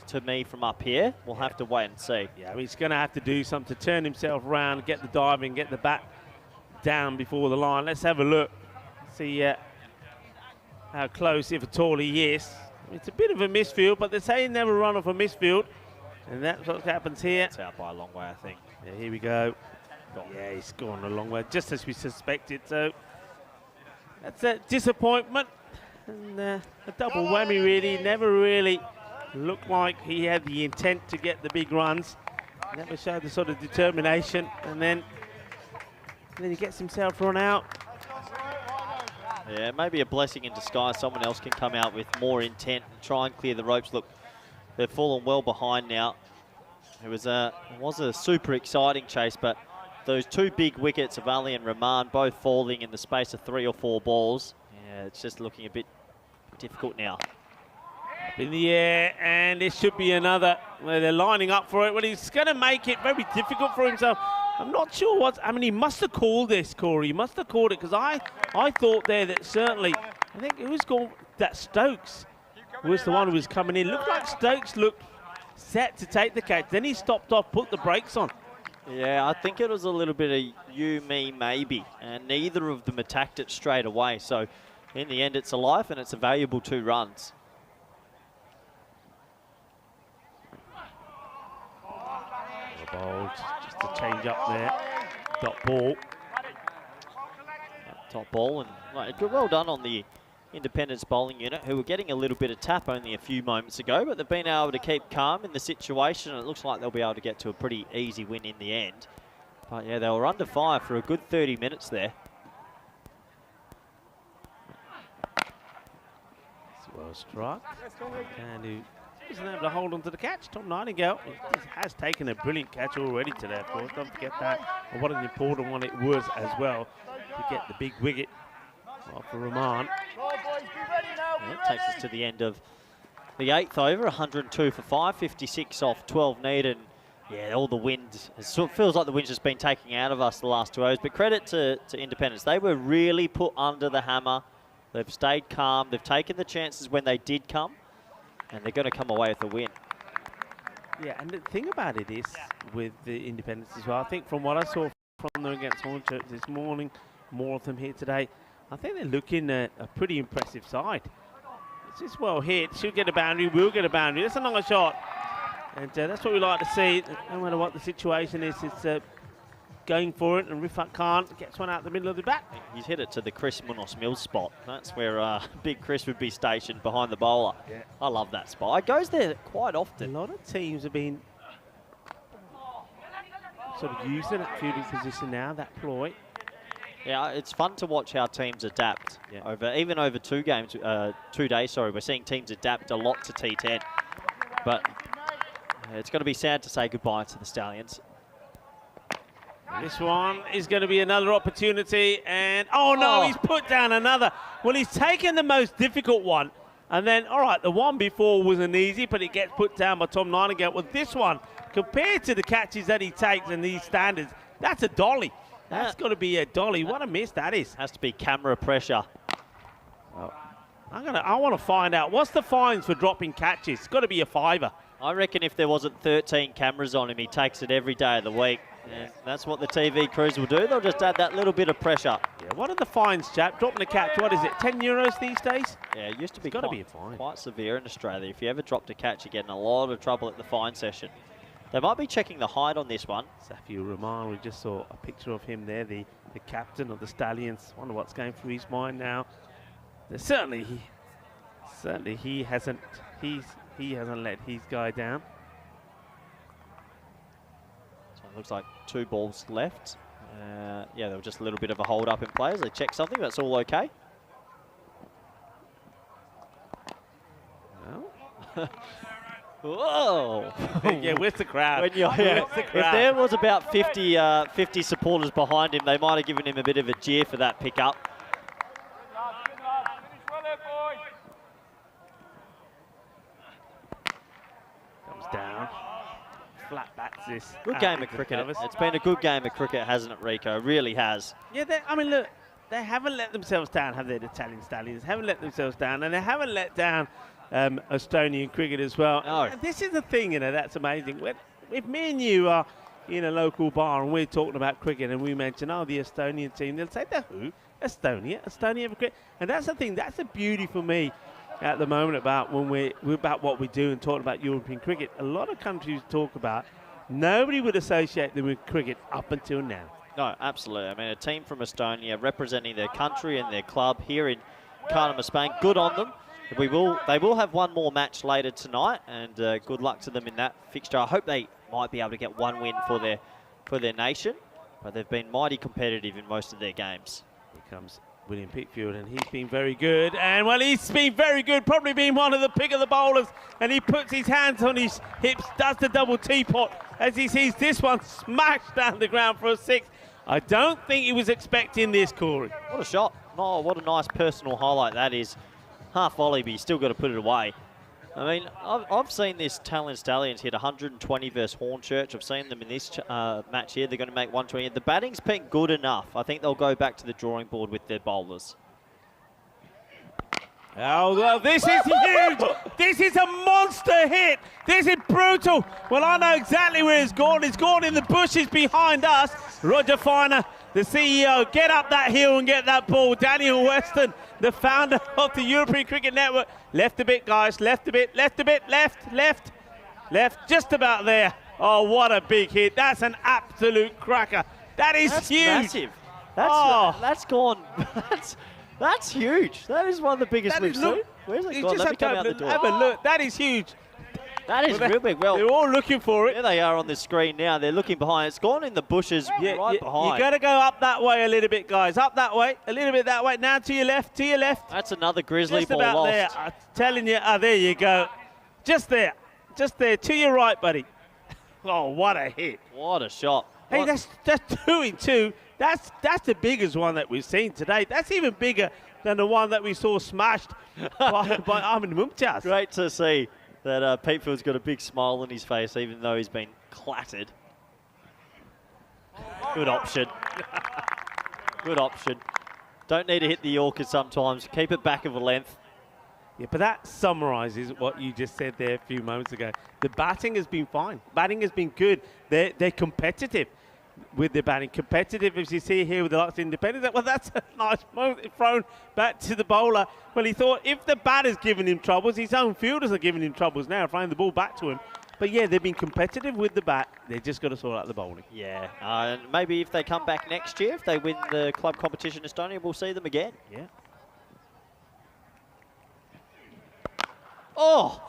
to me from up here. We'll have to wait and see. Yeah, I mean, he's going to have to do something to turn himself around, get the diving, get the bat down before the line. Let's have a look. See how close, if at all, he is. It's a bit of a misfield, but they say never run off a misfield, and that's what happens here. It's out by a long way, I think. Yeah, here we go. Yeah, he's gone a long way, just as we suspected. So that's a disappointment, and a double whammy really. Never really looked like he had the intent to get the big runs. Never showed the sort of determination, and then he gets himself run out. Yeah, maybe a blessing in disguise. Someone else can come out with more intent and try and clear the ropes. Look, they've fallen well behind now. It was a super exciting chase, but those two big wickets of Ali and Rahman, both falling in the space of 3 or 4 balls. Yeah, it's just looking a bit difficult now. Up in the air, and it should be another where they're lining up for it. Well, he's going to make it very difficult for himself. I'm not sure what, I mean, he must have called this, Corey. He must have called it, because I thought there that certainly, I think it was called that Stokes was the one who was coming in. Looked like Stokes looked set to take the catch. Then he stopped off, put the brakes on. Yeah, I think it was a little bit of you, me, maybe. And neither of them attacked it straight away. So in the end, it's a life and it's a valuable 2 runs. Bowled, just a change up there. Dot ball. Top ball, and well done on the Independence bowling unit, who were getting a little bit of tap only a few moments ago, but they've been able to keep calm in the situation, and it looks like they'll be able to get to a pretty easy win in the end. But yeah, they were under fire for a good 30 minutes there. Well struck. And who isn't able to hold on to the catch. Tom Nightingale has taken a brilliant catch already today, of course. Don't forget that. And what an important one it was as well to get the big wicket for Rahman. Yeah, it takes us to the end of the 8th over, 102 for 5, 56 off 12 needed. Yeah, all the wind, it sort of feels like the wind's just been taking out of us the last 2 overs. But credit to Independence. They were really put under the hammer. They've stayed calm. They've taken the chances when they did come. And they're going to come away with a win. Yeah, and the thing about it is, with the Independence as well, I think from what I saw from them against Hornchurch this morning, more of them here today, I think they're looking at a pretty impressive side. It's just well hit. Should get a boundary, will get a boundary. That's a nice shot. And that's what we like to see. No matter what the situation is, it's going for it. And Rifat Khan gets one out the middle of the bat. He's hit it to the Chris Munoz Mills spot. That's where Big Chris would be stationed behind the bowler. Yeah. I love that spot. It goes there quite often. A lot of teams have been sort of using that fielding position now, that ploy. Yeah, it's fun to watch how teams adapt. Yeah. Even over 2 games, 2 days, sorry, we're seeing teams adapt a lot to T10. But it's going to be sad to say goodbye to the Stallions. This one is going to be another opportunity, and oh no, he's put down another. Well, he's taken the most difficult one, and then, all right, the one before wasn't easy, but it gets put down by Tom Nightingale. Well, this one, compared to the catches that he takes in these standards, that's a dolly. That's got to be a dolly. What a miss that is. Has to be camera pressure. Well, I want to find out, what's the fines for dropping catches? It's got to be a $5. I reckon if there wasn't 13 cameras on him, he takes it every day of the week. Yeah, that's what the TV crews will do. They'll just add that little bit of pressure. Yeah, what are the fines, chap? Dropping a catch, what is it, 10 euros these days? Yeah, it used to be got to be a fine. Quite severe in Australia. If you ever dropped a catch, you get in a lot of trouble at the fine session. They might be checking the height on this one. Safiur Rahman, we just saw a picture of him there, the captain of the Stallions. Wonder what's going through his mind now. Certainly he hasn't let his guy down. So it looks like 2 balls left. Yeah, there was just a little bit of a hold up in play as they check something. That's all okay. Well. Whoa! Yeah, where's the crowd? If there was about 50 supporters behind him, they might have given him a bit of a jeer for that pickup. Comes down. Flat bats this. Good game of cricket. It's been a good game of cricket, hasn't it, Rico? It really has. Yeah, I mean, look, they haven't let themselves down, have they, the Italian Stallions? Haven't let themselves down, and they haven't let down Estonian cricket as well. No. And this is the thing, you know, that's amazing. If me and you are in a local bar and we're talking about cricket and we mention, oh, the Estonian team, they'll say, the who? Estonia for cricket. And that's the thing, that's the beauty for me at the moment about when we're about what we do and talking about European cricket. A lot of countries talk about, nobody would associate them with cricket up until now. No, absolutely. I mean, a team from Estonia representing their country and their club here in Kardama, Spain. Good on them. They will have one more match later tonight, and good luck to them in that fixture. I hope they might be able to get one win for their nation, but they've been mighty competitive in most of their games. Here comes William Pickfield, and he's been very good. And, well, he's been very good, probably been one of the pick of the bowlers. And he puts his hands on his hips, does the double teapot as he sees this one smashed down the ground for a 6. I don't think he was expecting this, Corey. What a shot. Oh, what a nice personal highlight that is. Half volley, but you still got to put it away. I mean, I've seen this Stallions hit 120 versus Hornchurch. I've seen them in this match here. They're going to make 120. The batting's been good enough. I think they'll go back to the drawing board with their bowlers. Oh, well, this is huge. This is a monster hit. This is brutal. Well, I know exactly where it's gone. It's gone in the bushes behind us. Roger Finer, the CEO, get up that hill and get that ball. Daniel Weston, the founder of the European Cricket Network. Left a bit, guys. Left a bit, left a bit, left. Just about there. Oh, what a big hit. That's an absolute cracker. That's huge. Massive. That's gone. That's huge. That is one of the biggest we've seen. Where's it gone? Let me come out the door. Have a look. That is huge. That is real big. Well, they're all looking for it. There they are on the screen now. They're looking behind. It's gone in the bushes right behind. You got to go up that way a little bit, guys. Up that way. A little bit that way. Now to your left. To your left. That's another grizzly just ball about lost. There. I'm telling you. There you go. Just there. Just there. To your right, buddy. Oh, what a hit. What a shot. Hey, that's 2 in 2. That's the biggest one that we've seen today. That's even bigger than the one that we saw smashed by Armin Mumtaz. Great to see that Peatfield's got a big smile on his face, even though he's been clattered. Good option. Good option. Don't need to hit the Yorker sometimes. Keep it back of a length. Yeah, but that summarises what you just said there a few moments ago. The batting has been fine. Batting has been good. They're competitive with the batting. Competitive, as you see here with the likes of Independence. Well, that's a nice moment thrown back to the bowler. Well, he thought if the batter's giving him troubles, his own fielders are giving him troubles now, throwing the ball back to him. But yeah, they've been competitive with the bat. They've just got to sort out the bowling. Yeah, and maybe if they come back next year, if they win the club competition in Estonia, we'll see them again. Yeah. Oh,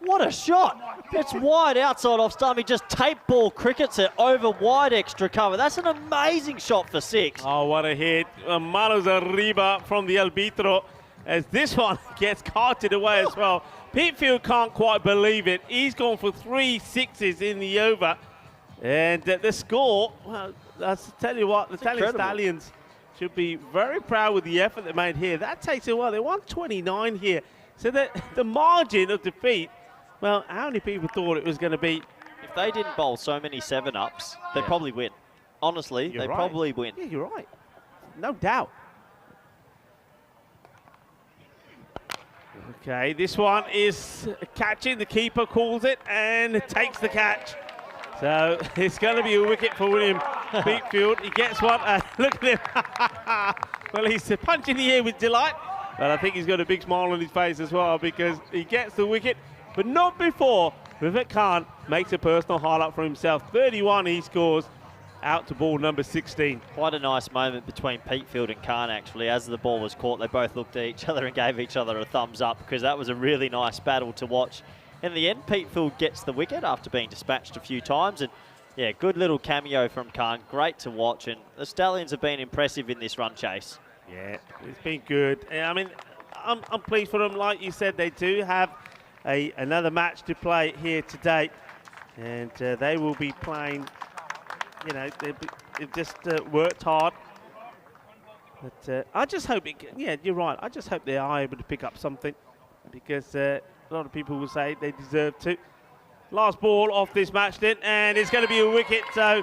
what a shot. It's wide outside off stump. He just tape ball crickets it over wide extra cover. That's an amazing shot for 6. Oh, what a hit. Manos arriba from the arbitro as this one gets carted away as well. Peatfield can't quite believe it. He's gone for 3 sixes in the over. And the score, well, I'll tell you what, the Stallions should be very proud with the effort they made here. That takes a while. They won 29 here. So the margin of defeat, well, how many people thought it was going to be? If they didn't bowl so many 7-ups, they'd probably win. Honestly, they'd probably win. Yeah, you're right. No doubt. Okay, this one is catching. The keeper calls it and takes the catch. So it's going to be a wicket for William Peatfield. He gets one. Look at him. Well, he's punching the air with delight. But I think he's got a big smile on his face as well because he gets the wicket, but not before Vivek Khan makes a personal highlight for himself. 31 he scores out to ball number 16. Quite a nice moment between Peatfield and Khan, actually. As the ball was caught, they both looked at each other and gave each other a thumbs up because that was a really nice battle to watch. In the end, Peatfield gets the wicket after being dispatched a few times. And yeah, good little cameo from Khan. Great to watch. And the Stallions have been impressive in this run chase. Yeah, it's been good. I mean, I'm pleased for them. Like you said, they do have another match to play here today. And they will be playing, you know, they've just worked hard. But I just hope, yeah, you're right. I just hope they are able to pick up something because a lot of people will say they deserve to. Last ball off this match then, and it's going to be a wicket. So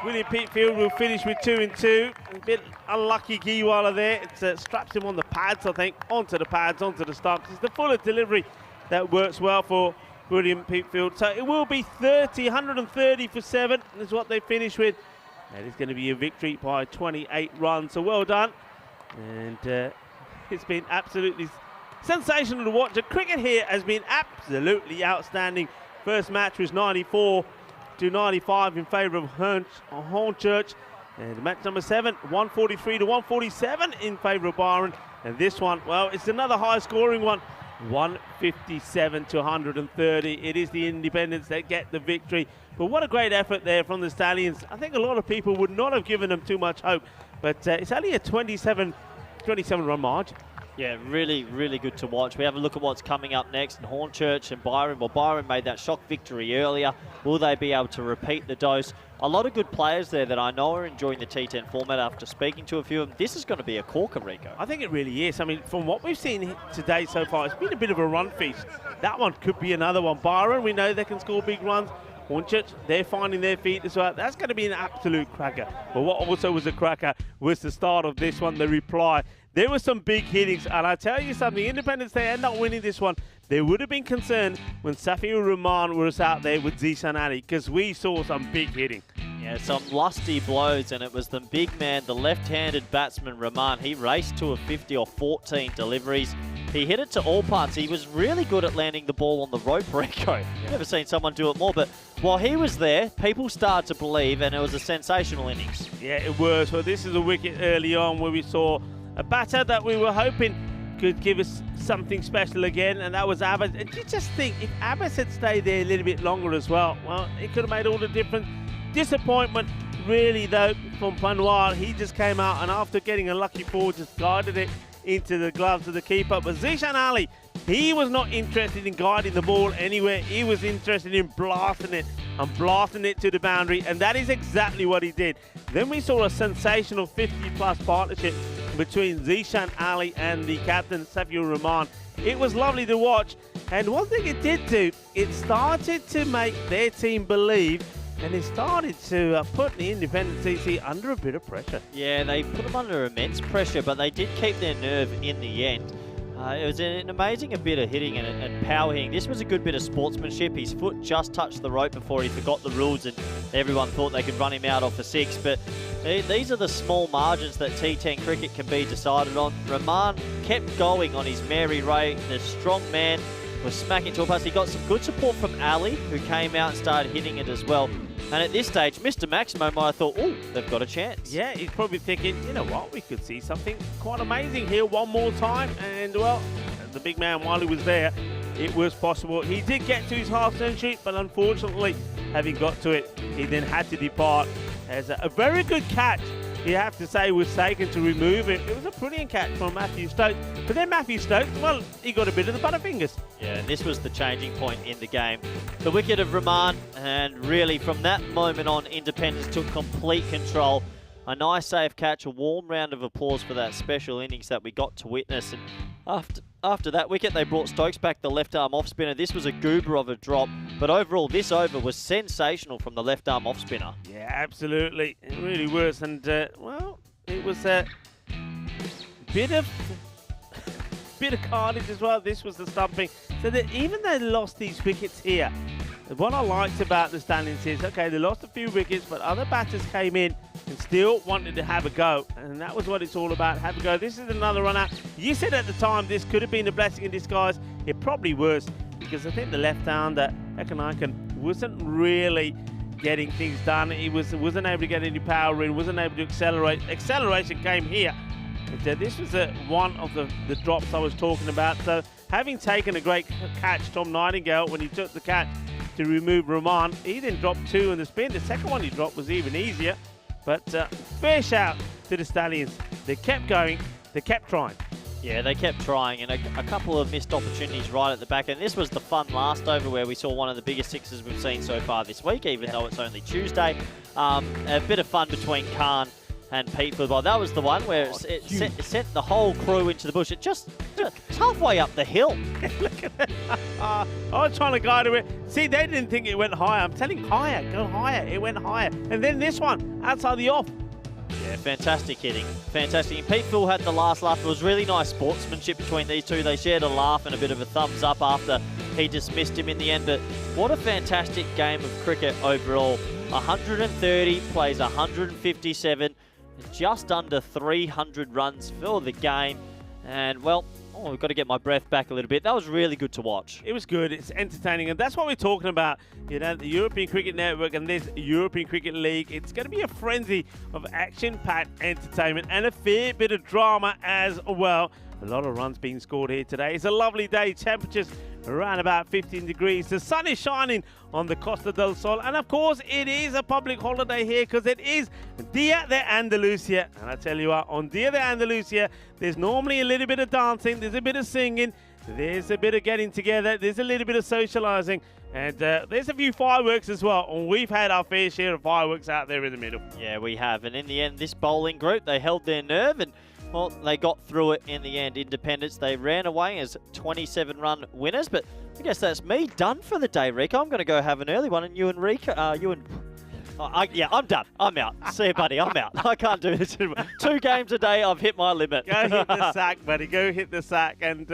William Peatfield will finish with 2 in 2. A bit unlucky Giwala there. It straps him on the pads, I think, onto the pads, onto the stumps. It's the fuller delivery that works well for William Peatfield. So it will be 130 for 7 is what they finish with. And it's going to be a victory by 28 runs. So well done. And it's been absolutely sensational to watch. The cricket here has been absolutely outstanding. First match was 94 to 95 in favour of Hornchurch. And match number 7, 143 to 147 in favour of Byron. And this one, well, it's another high-scoring one, 157 to 130. It is the Independents that get the victory. But what a great effort there from the Stallions. I think a lot of people would not have given them too much hope. But it's only a 27 run margin. Yeah, really, really good to watch. We have a look at what's coming up next in Hornchurch and Byron. Well, Byron made that shock victory earlier. Will they be able to repeat the dose? A lot of good players there that I know are enjoying the T10 format after speaking to a few of them. This is going to be a corker, Rico. I think it really is. I mean, from what we've seen today so far, it's been a bit of a run feast. That one could be another one. Byron, we know they can score big runs. Hornchurch, they're finding their feet as well. That's going to be an absolute cracker. But what also was a cracker was the start of this one, the reply. There were some big hittings, and I tell you something, Independence, they end up winning this one. There would have been concern when Safiur Rahman was out there with Zishan Ali, because we saw some big hitting. Yeah, some lusty blows, and it was the big man, the left-handed batsman Rahman. He raced to a 50 or 14 deliveries. He hit it to all parts. He was really good at landing the ball on the rope, Rico. Never seen someone do it more, but while he was there, people started to believe, and it was a sensational innings. Yeah, it was. Well, this is a wicket early on where we saw a batter that we were hoping could give us something special again, and that was Abbas. And you just think, if Abbas had stayed there a little bit longer as well, well, it could have made all the difference. Disappointment, really, though, from Panwar. He just came out, and after getting a lucky ball, just guided it into the gloves of the keeper. But Zishan Ali, he was not interested in guiding the ball anywhere. He was interested in blasting it and blasting it to the boundary, and that is exactly what he did. Then we saw a sensational 50-plus partnership between Zishan Ali and the captain, Safiur Rahman. It was lovely to watch, and one thing it did do, it started to make their team believe, and it started to put the Independent CC under a bit of pressure. Yeah, they put them under immense pressure, but they did keep their nerve in the end. It was an amazing bit of hitting and power hitting. This was a good bit of sportsmanship. His foot just touched the rope before he forgot the rules, and everyone thought they could run him out off a 6. But these are the small margins that T10 cricket can be decided on. Rahman kept going on his merry way. The strong man was smacking to a pass. He got some good support from Ali, who came out and started hitting it as well. And at this stage, Mr. Maximo might have thought, oh, they've got a chance. Yeah, he's probably thinking, you know what, we could see something quite amazing here one more time. And, well, the big man, while he was there, it was possible. He did get to his half century, but unfortunately, having got to it, he then had to depart. As a very good catch, you have to say, was taken to remove it. It was a brilliant catch from Matthew Stokes. But then Matthew Stokes, well, he got a bit of the butterfingers. Yeah, and this was the changing point in the game. The wicket of Rahman, and really from that moment on, Independence took complete control. A nice safe catch, a warm round of applause for that special innings that we got to witness. And after that wicket, they brought Stokes back, the left-arm off-spinner. This was a goober of a drop, but overall, this over was sensational from the left-arm off-spinner. Yeah, absolutely. It really was. And, well, it was a bit of carnage as well. This was the stumping. So that even though they lost these wickets here, what I liked about the Stallions is, okay, they lost a few wickets, but other batters came in and still wanted to have a go. And that was what it's all about, have a go. This is another run out. You said at the time this could have been a blessing in disguise. It probably was, because I think the left-hander, Ekanakan, wasn't really getting things done. He wasn't able to get any power in, wasn't able to accelerate. Acceleration came here. But, this was one of the drops I was talking about. So having taken a great catch, Tom Nightingale, when he took the catch to remove Rahman, he then dropped 2 in the spin. The second one he dropped was even easier. But fair shout to the Stallions. They kept going, they kept trying. Yeah, they kept trying, and a couple of missed opportunities right at the back. And this was the fun last over where we saw one of the biggest sixes we've seen so far this week, even though it's only Tuesday. A bit of fun between Khan and Pete Football. That was the one where it sent the whole crew into the bush. It just halfway up the hill. Look at that. I was trying to guide it. See, they didn't think it went higher. I'm telling you, higher, go higher. It went higher. And then this one, outside the off. Yeah, fantastic hitting. Fantastic. And Pete Phil had the last laugh. It was really nice sportsmanship between these two. They shared a laugh and a bit of a thumbs up after he dismissed him in the end. But what a fantastic game of cricket overall. 130 plays 157. Just under 300 runs for the game. And, well, we've got to get my breath back a little bit. That was really good to watch. It was good. It's entertaining. And that's what we're talking about. You know, the European Cricket Network and this European Cricket League. It's going to be a frenzy of action-packed entertainment and a fair bit of drama as well. A lot of runs being scored here today. It's a lovely day. Temperatures around about 15 degrees. The sun is shining on the Costa del Sol, and of course it is a public holiday here because it is Dia de Andalusia. And I tell you what, on Dia de Andalusia, there's normally a little bit of dancing, there's a bit of singing, there's a bit of getting together, there's a little bit of socializing, and there's a few fireworks as well. And we've had our fair share of fireworks out there in the middle. Yeah, we have. And in the end, this bowling group, they held their nerve and, well, they got through it in the end. Independence, they ran away as 27-run winners. But I guess that's me done for the day, Rico. I'm going to go have an early one. And you and Rico, yeah, I'm done. I'm out. See you, buddy. I'm out. I can't do this anymore. 2 games a day, I've hit my limit. Go hit the sack, buddy. Go hit the sack. And,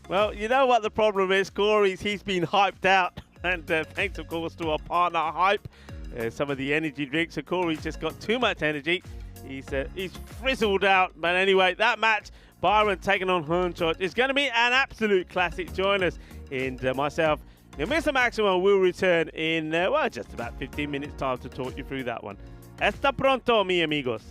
well, you know what the problem is, Corey's. He's been hyped out. And thanks, of course, to our partner, Hype. Some of the energy drinks. So Corey's just got too much energy. He's frizzled out. But anyway, that match, Byron taking on Hornchurch, is going to be an absolute classic. Join us. And myself and Mr. Maximo will return in, well, just about 15 minutes time to talk you through that one. Hasta pronto, mi amigos.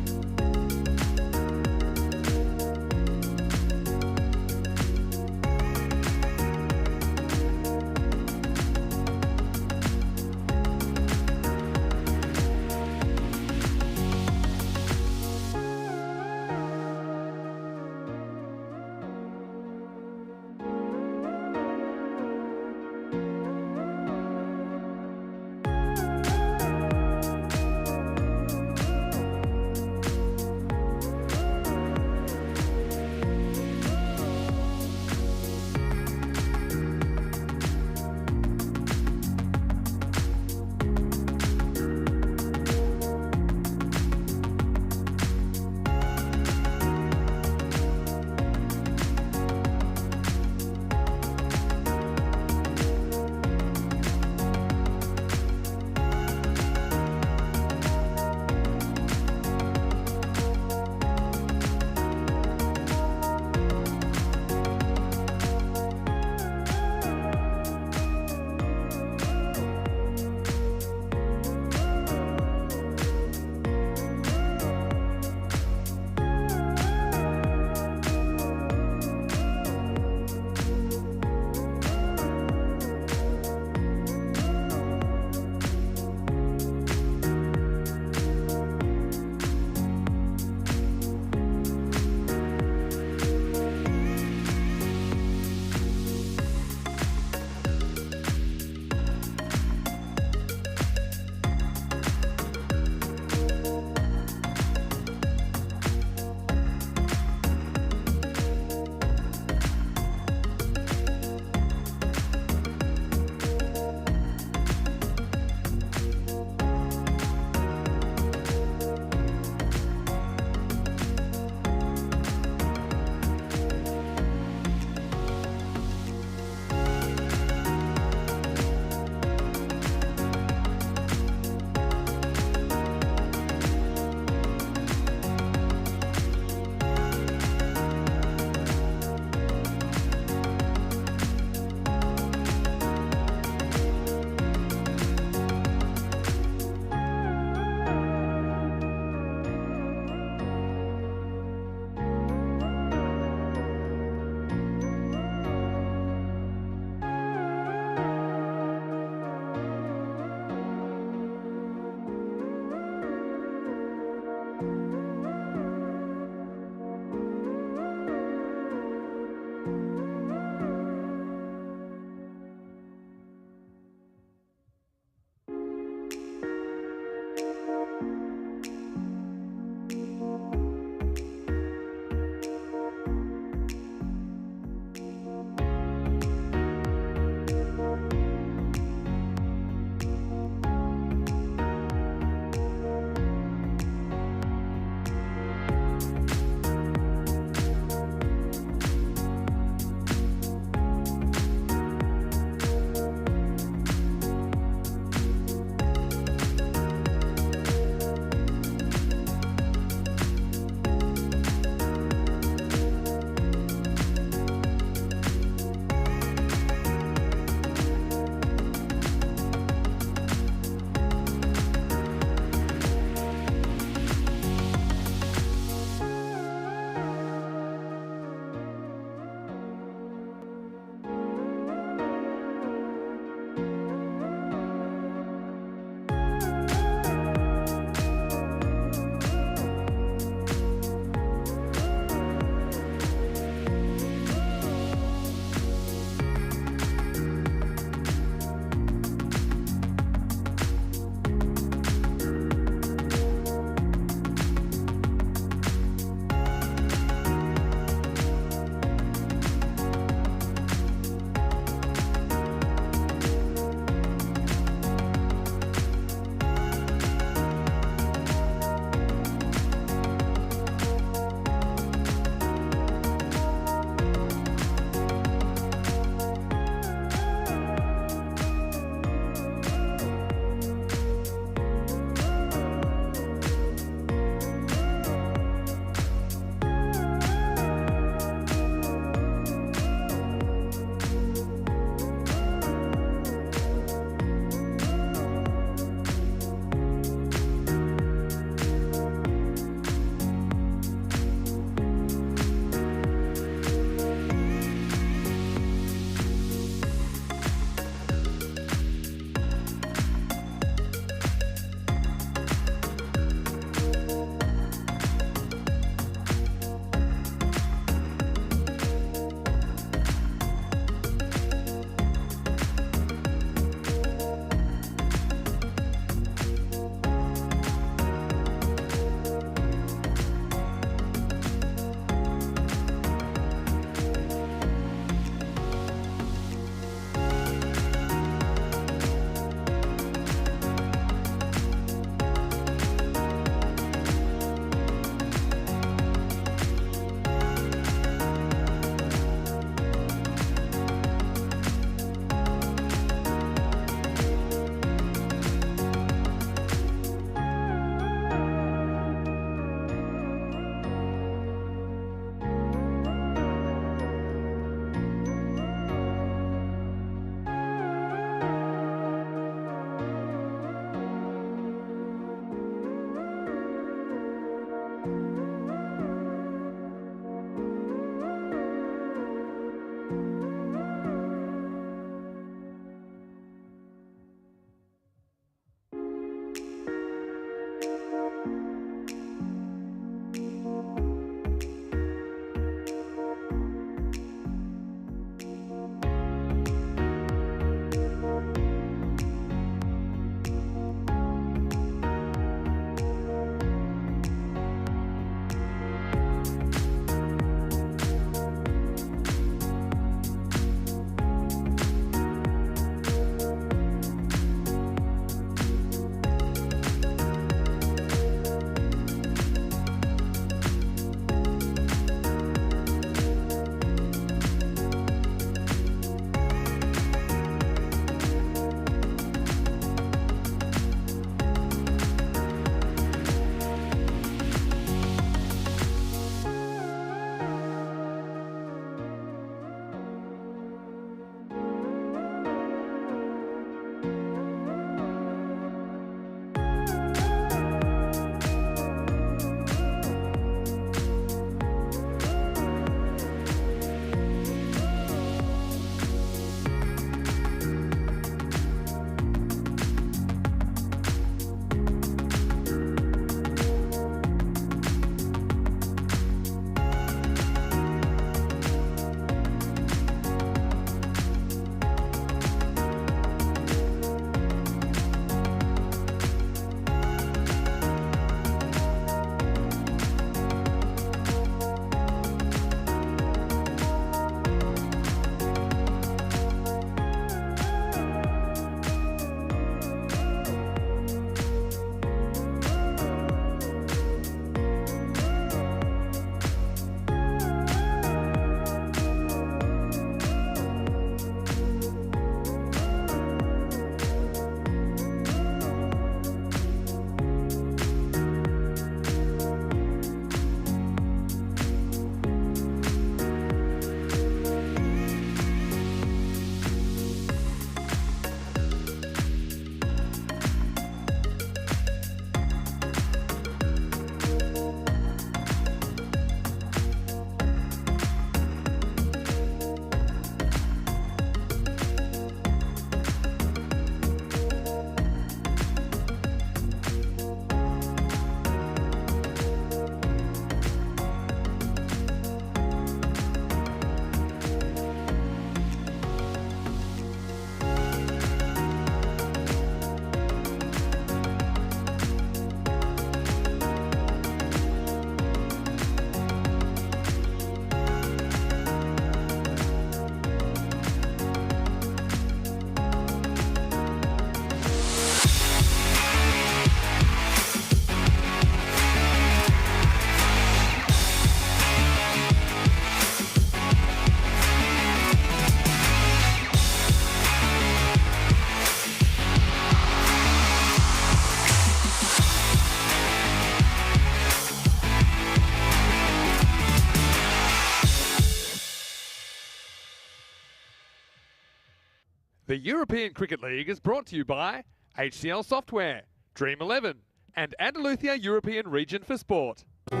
The European Cricket League is brought to you by HCL Software, Dream 11, and Andalusia European Region for Sport. Ven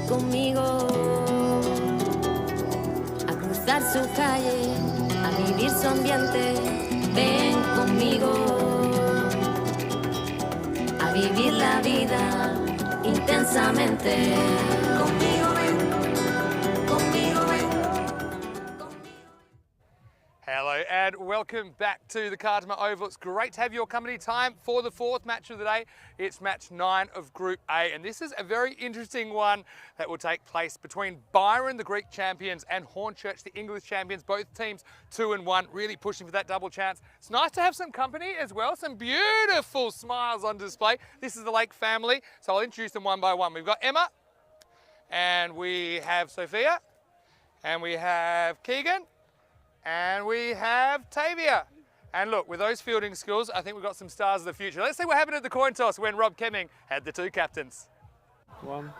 conmigo a cruzar su calle, a vivir su ambiente. Ven conmigo a vivir la vida intensamente. Conmigo ven, conmigo ven. Hello and welcome back to the Cardamom Oval. It's great to have your company. Time for the fourth match of the day. It's match 9 of Group A, and this is a very interesting one that will take place between Byron, the Greek champions, and Hornchurch, the English champions. Both teams 2-1, really pushing for that double chance. It's nice to have some company as well, some beautiful smiles on display. This is the Lake family, so I'll introduce them one by one. We've got Emma, and we have Sophia, and we have Keegan, and we have Tavia. And look, with those fielding skills, I think we've got some stars of the future. Let's see what happened at the coin toss when Rob Kemming had the two captains. One.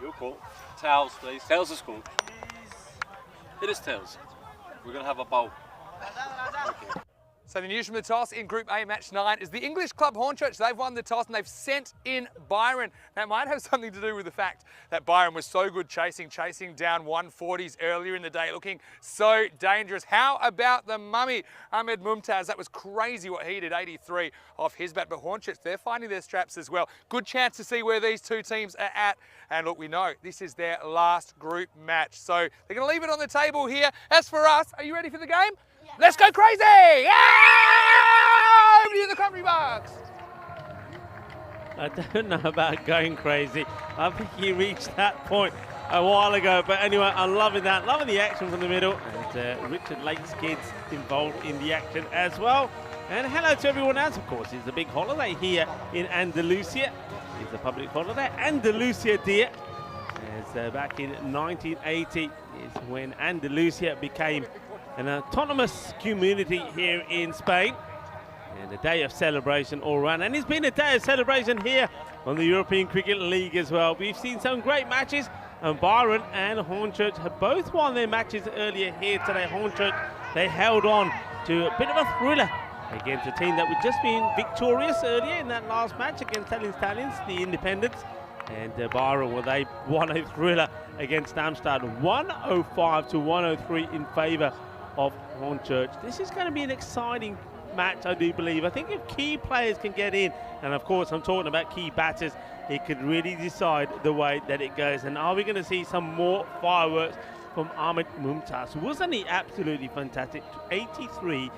Your call. Tails, please. Tails is cool. It is tails. We're going to have a bowl. Okay. So the news from the toss in Group A, match 9, is the English club Hornchurch. They've won the toss and they've sent in Byron. That might have something to do with the fact that Byron was so good chasing down 140s earlier in the day, looking so dangerous. How about the mummy, Ahmed Mumtaz? That was crazy what he did, 83 off his bat. But Hornchurch, they're finding their straps as well. Good chance to see where these two teams are at. And look, we know this is their last group match. So they're going to leave it on the table here. As for us, are you ready for the game? Let's go crazy! Yeah! Over to the commentary box. I don't know about going crazy. I think he reached that point a while ago. But anyway, I'm loving that. Loving the action from the middle. And Richard Lake's kids involved in the action as well. And hello to everyone else. Of course, it's a big holiday here in Andalusia. It's a public holiday. Andalusia, dear. As back in 1980 is when Andalusia became an autonomous community here in Spain, and a day of celebration all around. And it's been a day of celebration here on the European Cricket League as well. We've seen some great matches, and Byron and Hornchurch have both won their matches earlier here today. Hornchurch, they held on to a bit of a thriller against a team that was just been victorious earlier in that last match against Stallions, the independents. And Byron, well, they won a thriller against Damstard, 105 to 103 in favour of Hornchurch. This is going to be an exciting match, I do believe. I think if key players can get in, and of course I'm talking about key batters, it could really decide the way that it goes. And are we going to see some more fireworks from Ahmed Mumtaz? Wasn't he absolutely fantastic? 83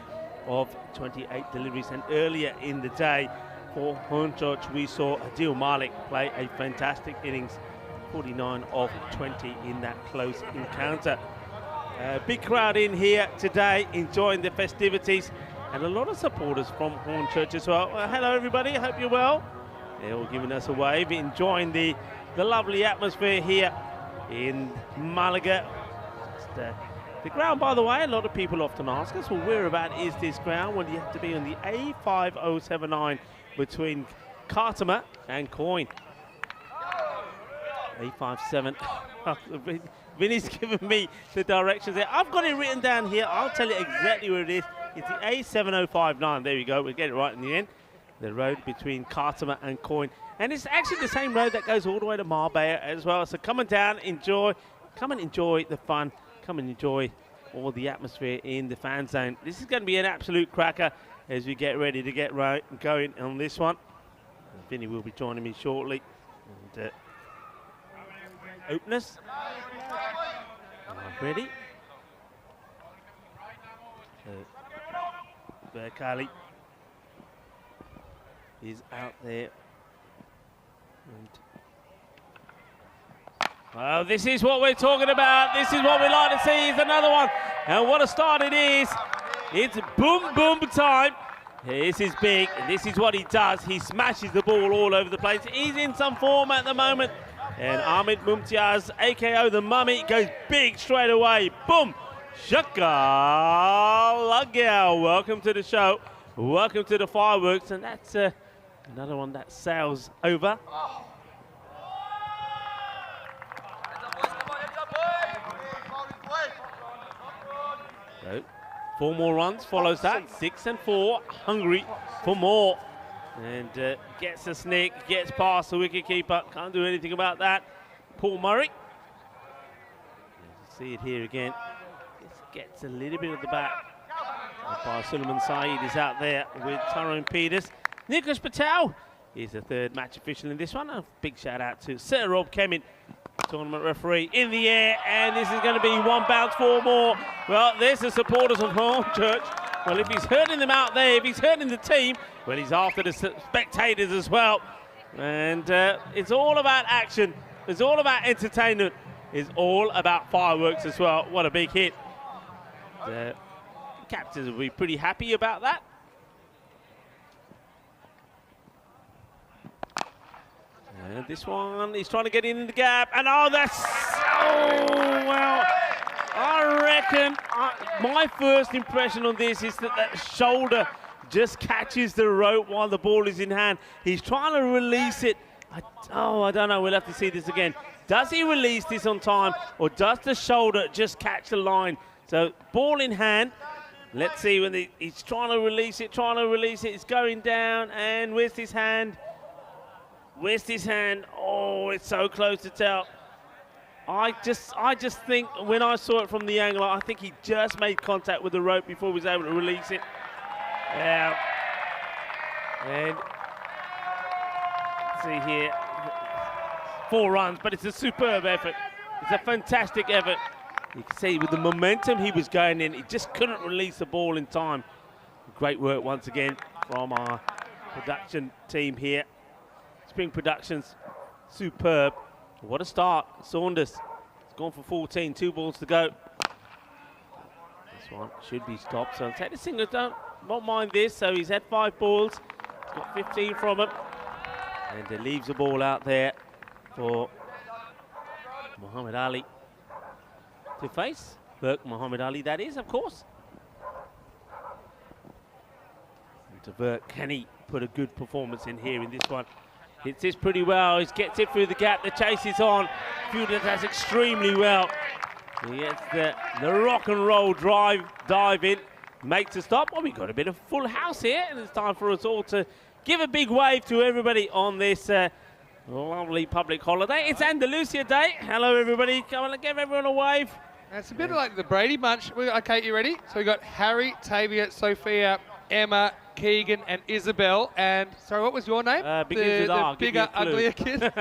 of 28 deliveries, and earlier in the day for Hornchurch we saw Adil Malik play a fantastic innings, 49 of 20 in that close encounter. Big crowd in here today enjoying the festivities, and a lot of supporters from Hornchurch as well. Hello everybody, I hope you're well. They're all giving us a wave, enjoying the lovely atmosphere here in Malaga. The ground, by the way, a lot of people often ask us, well, whereabout is this ground? Well, you have to be on the A5079 between Cartama and Coin. A57. Vinny's given me the directions there. I've got it written down here. I'll tell you exactly where it is. It's the A7059. There we go. We'll get it right in the end. The road between Cartama and Coin. And it's actually the same road that goes all the way to Marbella as well. So come on down, enjoy. Come and enjoy the fun. Come and enjoy all the atmosphere in the fan zone. This is going to be an absolute cracker as we get ready to get going on this one. And Vinny will be joining me shortly. And, openers. Ready. Berkali is out there. And well, this is what we're talking about. This is what we like to see. Is another one. And what a start it is. It's boom, boom time. This is big. And this is what he does. He smashes the ball all over the place. He's in some form at the moment. And Ahmed Mumtaz, a.k.o. the Mummy, goes big straight away. Boom. Shaka Lagao. Welcome to the show. Welcome to the fireworks. And that's Another one that sails over. So, 4 more runs follows that. 6 and 4, hungry for more. And gets a sneak, gets past the wicketkeeper. Can't do anything about that. Paul Murray. See it here again. Just gets a little bit of the bat. By Suleiman Saeed is out there with Tyrone Peters. Nicholas Patel is the 3rd match official in this one. A big shout out to Sir Rob Kemin, tournament referee, in the air, and this is going to be 1 bounce, 4 more. Well, there's the supporters of Hornchurch. Well, if he's hurting them out there, if he's hurting the team, well, he's after the spectators as well. And it's all about action. It's all about entertainment. It's all about fireworks as well. What a big hit. The captains will be pretty happy about that. And this one, he's trying to get in the gap, and oh, well, I reckon my first impression on this is that that shoulder just catches the rope while the ball is in hand. He's trying to release it. I don't know, we'll have to see this again. Does he release this on time, or does the shoulder just catch the line? So, ball in hand. Let's see when he's trying to release it, it's going down, and where's his hand? Where's his hand? Oh, it's so close to tell. I just think when I saw it from the angle, I think he just made contact with the rope before he was able to release it. Yeah. And see here, 4 runs, but it's a superb effort. It's a fantastic effort. You can see with the momentum he was going in, he just couldn't release the ball in time. Great work once again from our production team here. Spring Productions, superb. What a start. Saunders has gone for 14, 2 balls to go. This one should be stopped. So Taylor Singer won't mind this. So he's had 5 balls. He's got 15 from him. And he leaves the ball out there for Muhammad Ali to face. Burke Muhammad Ali, that is, of course. And to Burke, can he put a good performance in here in this one? Hits this pretty well. He gets it through the gap. The chase is on. Fielder does extremely well. He gets the rock and roll dive in. Makes a stop. Well, we've got a bit of full house here, and it's time for us all to give a big wave to everybody on this lovely public holiday. It's Andalusia Day. Hello, everybody. Come on, give everyone a wave. It's a bit like the Brady Bunch. Okay, you ready? So we got Harry, Tavia, Sophia, Emma, Keegan and Isabel, and sorry, what was your name? The bigger, uglier kid.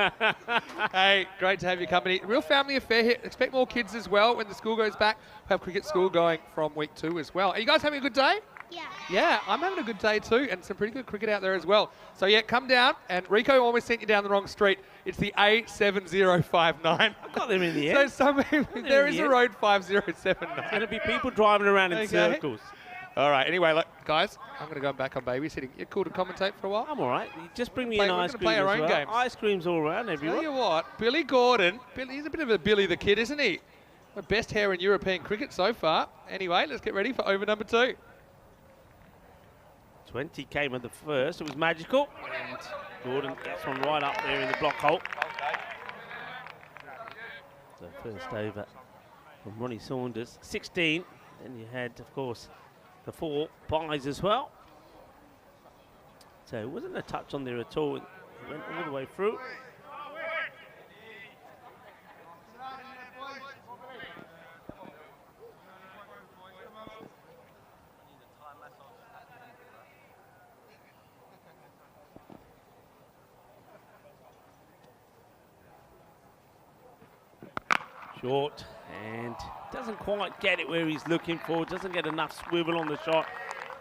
Hey, great to have your company. Real family affair here. Expect more kids as well when the school goes back. We'll have cricket school going from week 2 as well. Are you guys having a good day? Yeah. Yeah, I'm having a good day too, and some pretty good cricket out there as well. So yeah, come down, and Rico almost sent you down the wrong street. It's the A7059. I got them in the end. So there is a road 5079. There's going to be people driving around in circles. All right, anyway, look, guys, I'm going to go back on babysitting. You're cool to commentate for a while? I'm all right. You just bring me an ice cream play our own games. Ice cream's all around everywhere. Tell you what, Billy Gordon, he's a bit of a Billy the Kid, isn't he? The best hair in European cricket so far. Anyway, let's get ready for over number 2. 20 came at the first. It was magical. And Gordon gets one right up there in the block hole. So first over from Ronnie Saunders. 16. And you had, of course, the 4 byes as well. So it wasn't a touch on there at all. It went all the way through. Short, and doesn't quite get it where he's looking for, doesn't get enough swivel on the shot,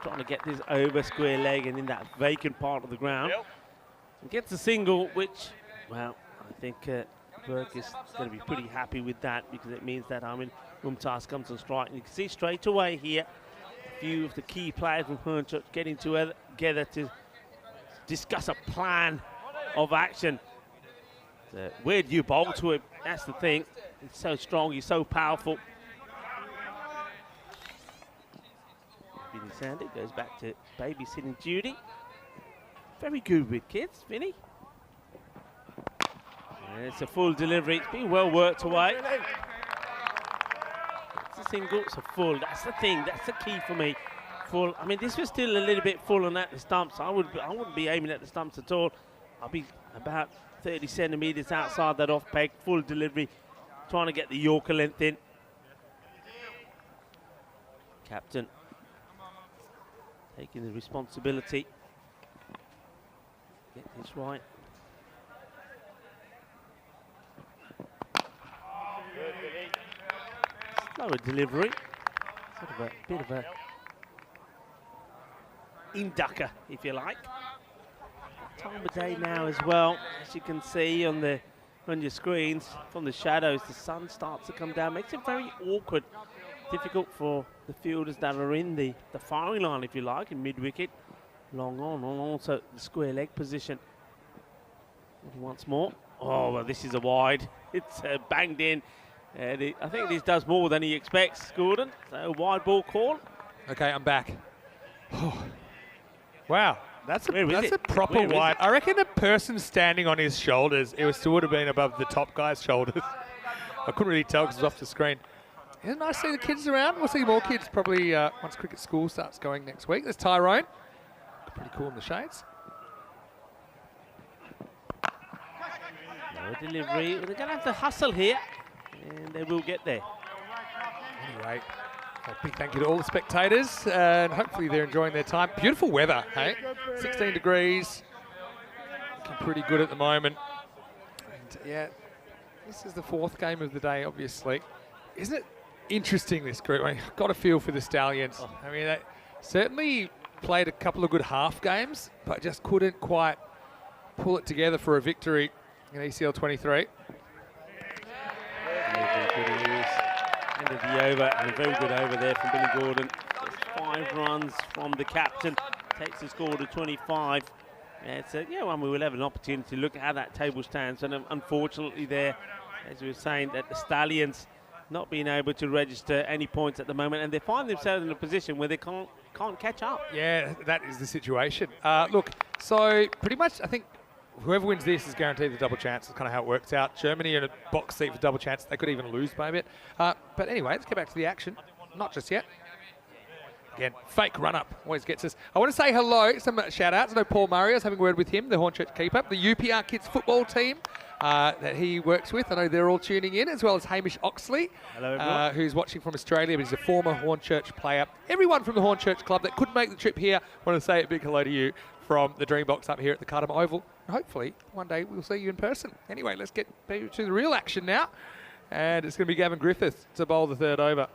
trying to get this over square leg and in that vacant part of the ground. And gets a single, which, well, I think Burke is going to be pretty happy with that, because it means that Amin Mumtaz comes on strike. And you can see straight away here a few of the key players from Hornchurch getting together to discuss a plan of action. So where do you bowl to him? That's the thing. He's so strong, he's so powerful. Billy Sandy goes back to babysitting duty. very good with kids, Vinny. And it's a full delivery. It's been well worked away. It's a single, it's a full. That's the thing. That's the key for me. Full. I mean, this was still a little bit full on at the stumps. I wouldn't be aiming at the stumps at all. I'll be about 30 centimetres outside that off peg. Full delivery, trying to get the Yorker length in. Captain taking the responsibility. Get this right. Slower delivery. Sort of a bit of a inducker, if you like. Time of day now as well, as you can see on your screens from the shadows. The sun starts to come down, makes it very awkward, difficult for the fielders that are in the firing line, if you like, in mid-wicket, long on, and also the square leg position. Once more. Oh, well, this is a wide. It's banged in. And I think this does more than he expects, Gordon. So a wide ball call. Okay, I'm back. Oh. Wow, that's a proper Where is wide. it? I reckon a person standing on his shoulders, it would have been above the top guy's shoulders. I couldn't really tell because it was off the screen. Isn't it nice to see the kids around? We'll see more kids probably once cricket school starts going next week. There's Tyrone. Pretty cool in the shades. No delivery. They're going to have to hustle here, and they will get there. Anyway, a big thank you to all the spectators, and hopefully they're enjoying their time. Beautiful weather, hey? 16 degrees. Looking pretty good at the moment. And yeah, this is the fourth game of the day, obviously. Isn't it interesting, this group? I mean, got a feel for the Stallions. I mean, they certainly played a couple of good half games, but just couldn't quite pull it together for a victory in ECL 23. End of the over, and a very good over there from Billy Gordon. Just 5 runs from the captain, takes the score to 25. It's one we will have an opportunity to look at how that table stands, and unfortunately there, as we were saying, that the Stallions not being able to register any points at the moment, and they find themselves in a position where they can't catch up. Yeah, that is the situation. Look, so pretty much I think whoever wins this is guaranteed the double chance. That's kind of how it works out. Germany in a box seat for double chance. They could even lose by a bit. But anyway, let's get back to the action. Not just yet. Again, fake run-up always gets us. I want to say hello, some shout-outs. I know Paul Murray, I was having a word with him, the Hornchurch keeper, the UPR Kids football team that he works with. I know they're all tuning in, as well as Hamish Oxley, who's watching from Australia, but he's a former Hornchurch player. Everyone from the Hornchurch club that couldn't make the trip here, I want to say a big hello to you from the Dream Box up here at the Cardamom Oval. Hopefully, one day we'll see you in person. Anyway, let's get to the real action now. And it's going to be Gavin Griffiths to bowl the third over.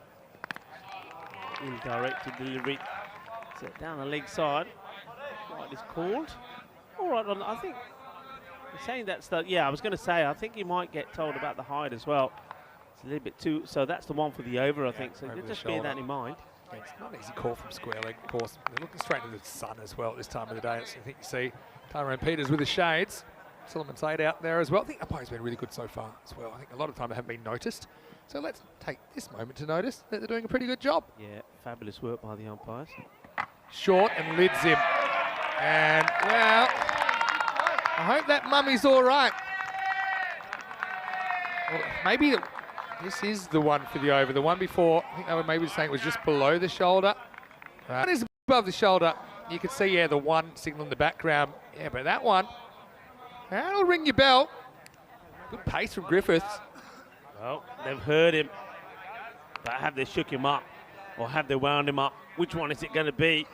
Indirect delivery. Set down the leg side. Right is called. All right, I think you're saying that's the, I was going to say, I think you might get told about the height as well. It's a little bit too, so that's the one for the over, I think. So just bear that in mind. Yeah, it's not an easy call from square leg, of course. They're looking straight into the sun as well at this time of the day. I think you see Tyrone Peters with the shades. Solomon Said out there as well. I think umpire's been really good so far as well. I think a lot of time they haven't been noticed. So let's take this moment to notice that they're doing a pretty good job. Yeah, fabulous work by the umpires. Short and lids him. And, well, I hope that mummy's all right. Well, maybe this is the one for the over. The one before, I think they were maybe saying it was just below the shoulder. That is above the shoulder. You can see, the one signal in the background. Yeah, but that one, that'll ring your bell. Good pace from Griffiths. Well, they've heard him, but have they shook him up or have they wound him up? Which one is it going to be?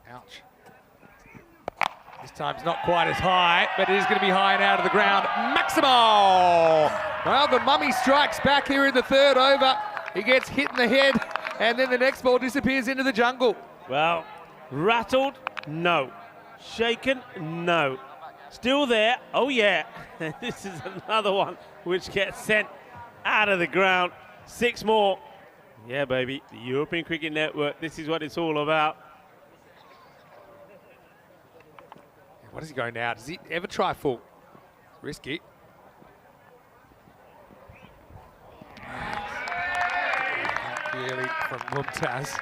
Yeah. Ouch. This time's not quite as high, but it is going to be high and out of the ground. Maximo! Well, the mummy strikes back here in the third over. He gets hit in the head, and then the next ball disappears into the jungle. Well, rattled? No. Shaken? No. Still there? Oh, yeah. This is another one which gets sent out of the ground. 6 more. Yeah, baby. The European Cricket Network. This is what it's all about. What does he go now? Does he ever try full? It's risky. Really from Mumtaz.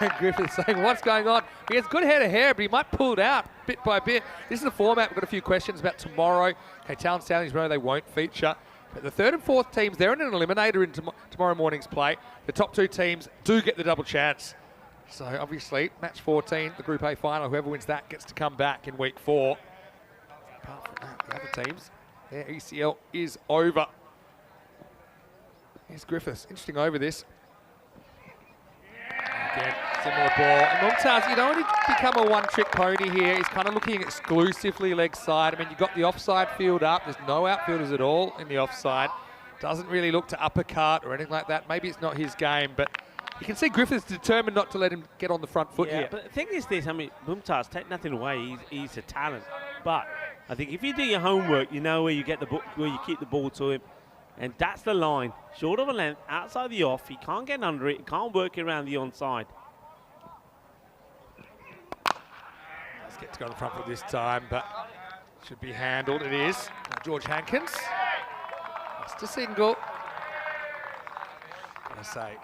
And Griffiths saying, what's going on? He has good head of hair, but he might pull it out bit by bit. This is the format. We've got a few questions about tomorrow. Okay, Town Stallions, they won't feature. But the third and fourth teams, they're in an eliminator in tomorrow morning's play. The top two teams do get the double chance. So obviously, match 14, the Group A final, whoever wins that gets to come back in week 4. Apart from that, the other teams, their ECL is over. Here's Griffiths, interesting over this. Again, similar ball. And Mumtaz, you don't want to become a one-trick pony here. He's kind of looking exclusively leg side. I mean, you've got the offside field up. There's no outfielders at all in the offside. Doesn't really look to uppercut or anything like that. Maybe it's not his game, but you can see Griffiths determined not to let him get on the front foot here. But the thing is this, I mean, Mumtaz, take nothing away. He's a talent. But I think if you do your homework, you know where you get the where you keep the ball to him. And that's the line. Short of a length, outside the off. He can't get under it. He can't work it around the onside. Let's get to go on the front foot this time, but should be handled. It is. George Hankins. Just a single. I say,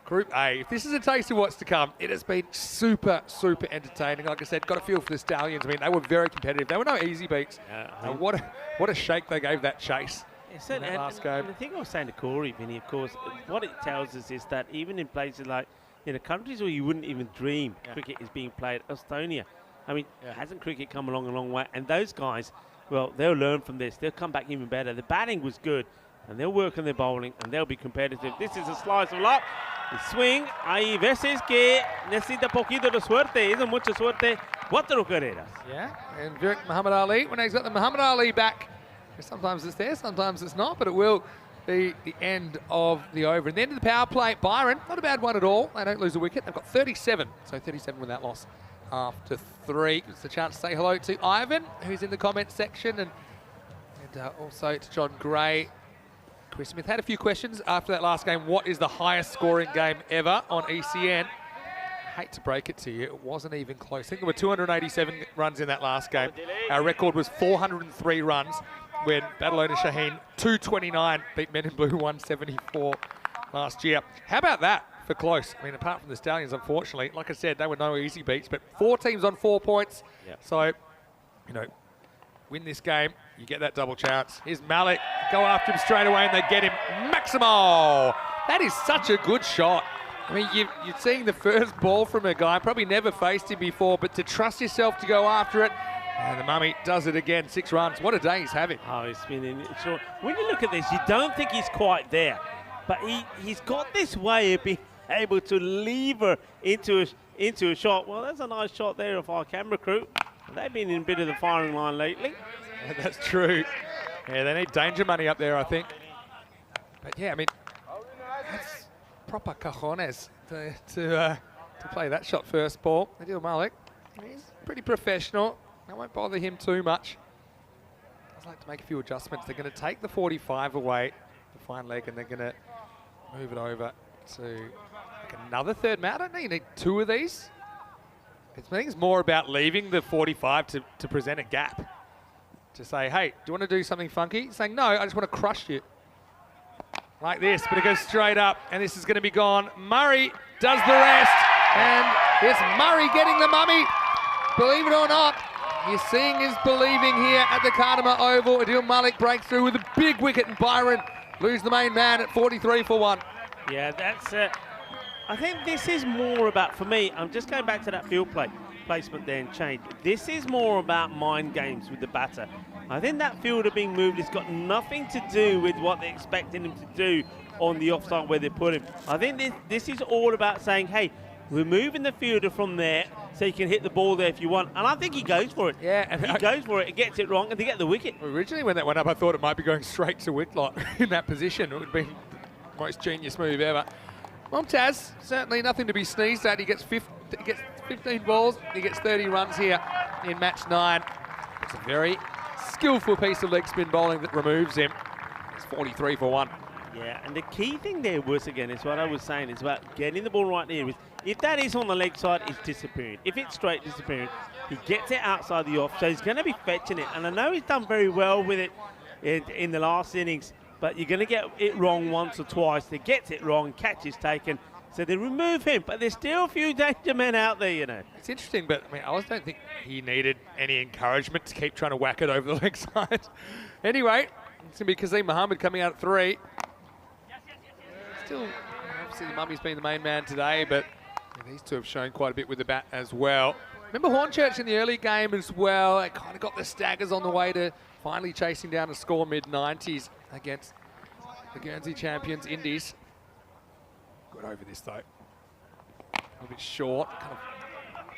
Group A, if this is a taste of what's to come, it has been super, super entertaining. Like I said, got a feel for the Stallions. I mean, they were very competitive. They were no easy beats. And what a shake they gave that chase. And the thing I was saying to Corey, Vinny, of course, what it tells us is that even in places like, countries where you wouldn't even dream cricket is being played, Estonia, I mean, hasn't cricket come along a long way? And those guys, well, they'll learn from this. They'll come back even better. The batting was good, and they'll work on their bowling, and they'll be competitive. This is a slice of luck. El swing, hay veces que necesita poquito de suerte, hizo mucha suerte, 4 carreras. Yeah, and Virat Muhammad Ali, when he's got the Muhammad Ali back, sometimes it's there, sometimes it's not, but it will be the end of the over. And the end of the power play, Byron, not a bad one at all. They don't lose a wicket. They've got 37, so 37 without loss after 3. It's a chance to say hello to Ivan, who's in the comment section, and also to John Gray. Chris Smith had a few questions after that last game. What is the highest scoring game ever on ECN? Hate to break it to you, it wasn't even close. I think there were 287 runs in that last game. Our record was 403 runs when Badalona Shaheen 229 beat Men in Blue 174 last year. How about that for close? I mean, apart from the Stallions, unfortunately, like I said, they were no easy beats, but 4 teams on 4 points. So, win this game, you get that double chance. Here's Malik, go after him straight away and they get him. Maximo! That is such a good shot. I mean, you're seeing the first ball from a guy, probably never faced him before, but to trust yourself to go after it, and the Mummy does it again, 6 runs. What a day he's having. Oh, he's been in short. When you look at this, you don't think he's quite there, but he's got this way of being able to lever into a shot. Well, that's a nice shot there of our camera crew. They've been in a bit of the firing line lately. Yeah, that's true. Yeah, they need danger money up there, I think. But yeah, I mean, that's proper cojones to play that shot first ball. Adil Malik, he's pretty professional. I won't bother him too much. I'd like to make a few adjustments. They're going to take the 45 away, the fine leg, and they're going to move it over to like another third man. I don't know, you need 2 of these. I think it's more about leaving the 45 to present a gap. To say, hey, do you want to do something funky? Saying, no, I just want to crush you. Like this, but it goes straight up, and this is going to be gone. Murray does the rest, and it's Murray getting the Mummy. Believe it or not, you're seeing is believing here at the Kardama Oval. Adil Malik breaks through with a big wicket, and Byron lose the main man at 43 for 1. Yeah, that's I think this is more about, for me, I'm just going back to that field placement there and change. This is more about mind games with the batter. I think that fielder being moved has got nothing to do with what they're expecting him to do on the offside where they put him. I think this is all about saying, hey, we're moving the fielder from there so you can hit the ball there if you want. And I think he goes for it. Yeah. He goes for it, he gets it wrong, and they get the wicket. Originally when that went up, I thought it might be going straight to Whitlock in that position. It would have been the most genius move ever. Mumtaz, certainly nothing to be sneezed at. He gets 15 balls, he gets 30 runs here in match 9. It's a very skillful piece of leg spin bowling that removes him. It's 43 for 1. Yeah, and the key thing there was, again, is what I was saying, is about getting the ball right there. If that is on the leg side, it's disappearing. If it's straight, disappearing. He gets it outside the off, so he's going to be fetching it. And I know he's done very well with it in the last innings, but you're going to get it wrong once or twice. He gets it wrong, catch is taken, So they remove him, but there's still a few danger men out there, you know. It's interesting, but I mean, I don't think he needed any encouragement to keep trying to whack it over the leg side. Anyway, it's going to be Kazim Mohammed coming out at 3. Still, obviously the Mummy's been the main man today, but these two have shown quite a bit with the bat as well. Remember Hornchurch in the early game as well. It kind of got the staggers on the way to finally chasing down a score mid-90s against the Guernsey champions, Indies. Got over this though. A little bit short. Kind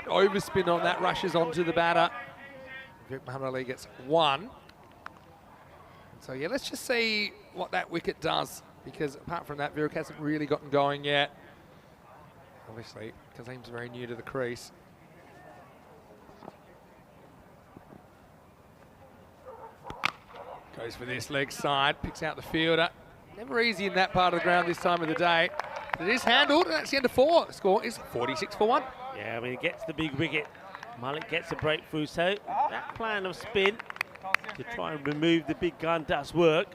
of overspin on that, rushes onto the batter. Vic Muhammad Ali gets 1. So yeah, let's just see what that wicket does, because apart from that, Viruk hasn't really gotten going yet. Obviously, Kazim's very new to the crease. Goes for this leg side, picks out the fielder. Never easy in that part of the ground this time of the day. But it is handled, and that's the end of 4. The score is 46 for 1. Yeah, I mean, it gets the big wicket. Malik gets a breakthrough, so that plan of spin to try and remove the big gun does work.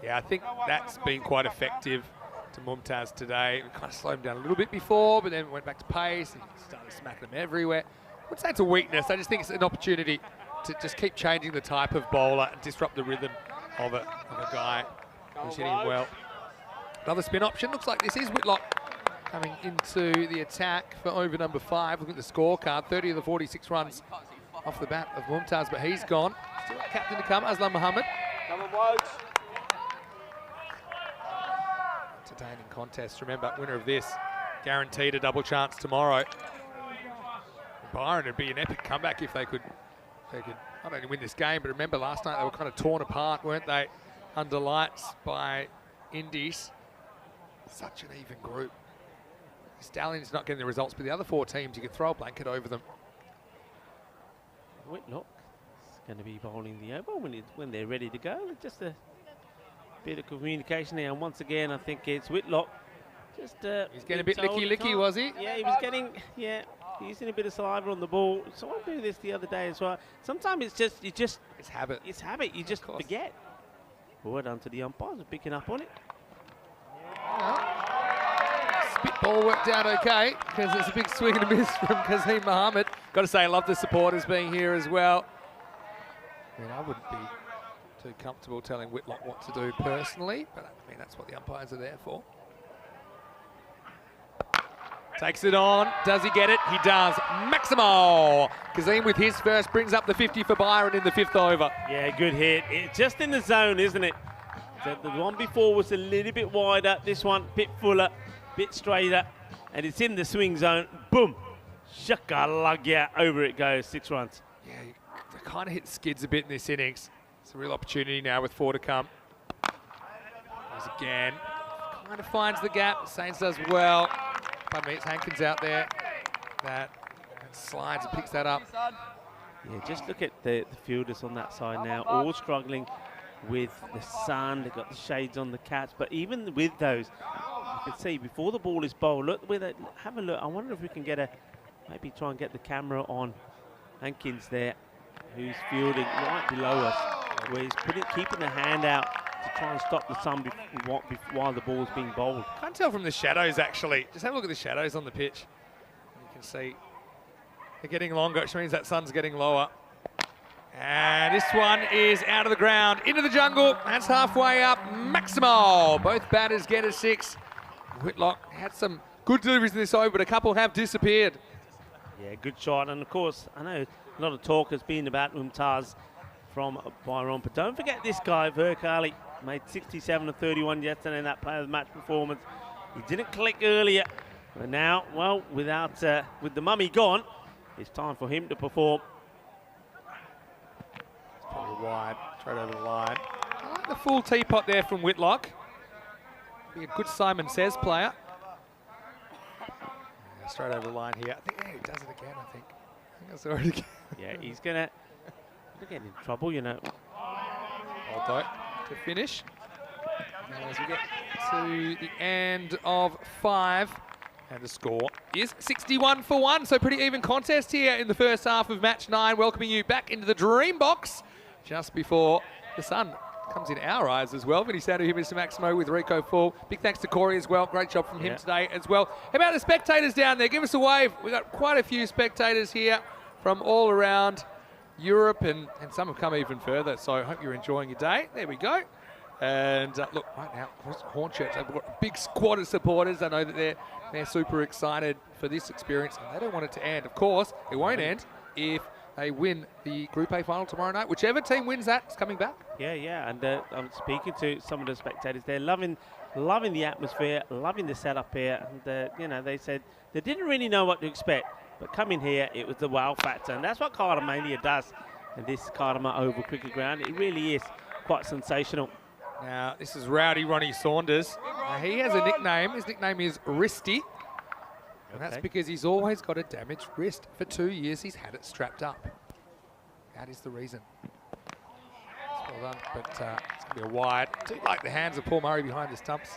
Yeah, I think that's been quite effective to Mumtaz today. We kind of slowed him down a little bit before, but then went back to pace and started smacking them everywhere. I wouldn't say it's a weakness. I just think it's an opportunity to just keep changing the type of bowler and disrupt the rhythm of a guy who's hitting well. Another spin option. Looks like this is Whitlock coming into the attack for over number 5. Look at the scorecard. 30 of the 46 runs off the bat of Mumtaz, but he's gone. Still captain to come, Aslam Mohammed. Entertaining contest. Remember, winner of this guaranteed a double chance tomorrow. Byron would be an epic comeback if they could not only win this game, but remember last night they were kind of torn apart, weren't they, under lights by Indies. Such an even group. Stallions not getting the results, but the other 4 teams, you can throw a blanket over them. Whitlock is going to be bowling the over when they're ready to go. Just a bit of communication there, and once again I think it's Whitlock. Just he's getting a bit licky, was he? Yeah, he was getting, using a bit of saliva on the ball. Someone do this the other day as well. Sometimes it's habit. It's habit. You just forget. Well done to the umpires for picking up on it. Spitball worked out okay, because there's a big swing and a miss from Kazim Mohammed. Got to say, I love the supporters being here as well. I mean, I wouldn't be too comfortable telling Whitlock what to do personally, but I mean, that's what the umpires are there for. Takes it on. Does he get it? He does. Maximo! Kazim with his first brings up the 50 for Byron in the 5th over. Yeah, good hit. It's just in the zone, isn't it? So the one before was a little bit wider. This one, a bit fuller, bit straighter. And it's in the swing zone. Boom! Shakalagya. Over it goes. 6 runs. Yeah, they kind of hit skids a bit in this innings. It's a real opportunity now with 4 to come. Goes again. Kind of finds the gap. Saints does well. Pardon me, it's Hankins out there. That slides and picks that up. Yeah, just look at the fielders on that side now, all struggling with the sun. They've got the shades on the cats, but even with those, you can see before the ball is bowled, look with it, have a look. I wonder if we can get maybe try and get the camera on Hankins there, who's fielding right below us, where he's keeping the hand out to try and stop the sun while the ball's being bowled. Can't tell from the shadows, actually. Just have a look at the shadows on the pitch. You can see they're getting longer, which means that sun's getting lower. And this one is out of the ground, into the jungle. That's halfway up. Maximo. Both batters get a 6. Whitlock had some good deliveries in this over, but a couple have disappeared. Yeah, good shot. And of course, I know a lot of talk has been about Mumtaz from Byron, but don't forget this guy, Viruk Ali, made 67 of 31 yesterday in that player of the match performance. He didn't click earlier, but now, well, with the mummy gone, it's time for him to perform. It's probably wide, straight over the line. I like the full teapot there from Whitlock. Be a good Simon Says player. Yeah, straight over the line here. I think he does it again, I think I saw it again. Yeah, he's gonna get in trouble, you know. Although, to finish. Now as we get to the end of 5, and the score is 61 for 1. So pretty even contest here in the first half of match 9. Welcoming you back into the Dream Box just before the sun comes in our eyes as well. Vinny Sandu here, Mr. Maximo with Rico Full. Big thanks to Corey as well. Great job from him today as well. How about the spectators down there? Give us a wave. We've got quite a few spectators here from all around Europe, and some have come even further. So I hope you're enjoying your day. There we go. And look, right now, Hornchurch, they've got a big squad of supporters. I know that they're super excited for this experience, and they don't want it to end. Of course, it won't end if they win the Group A final tomorrow night. Whichever team wins that is coming back. Yeah, and I'm speaking to some of the spectators. They're loving the atmosphere, loving the setup here. And they said they didn't really know what to expect, but coming here, it was the wow factor, and that's what Cardamania does. And this Cardama Oval cricket ground, it really is quite sensational. Now, this is Rowdy Ronnie Saunders. Now, he has a nickname. His nickname is Wristy. And that's because he's always got a damaged wrist. For 2 years, he's had it strapped up. That is the reason. Well done, but it's going to be a wide. I do like the hands of Paul Murray behind the stumps.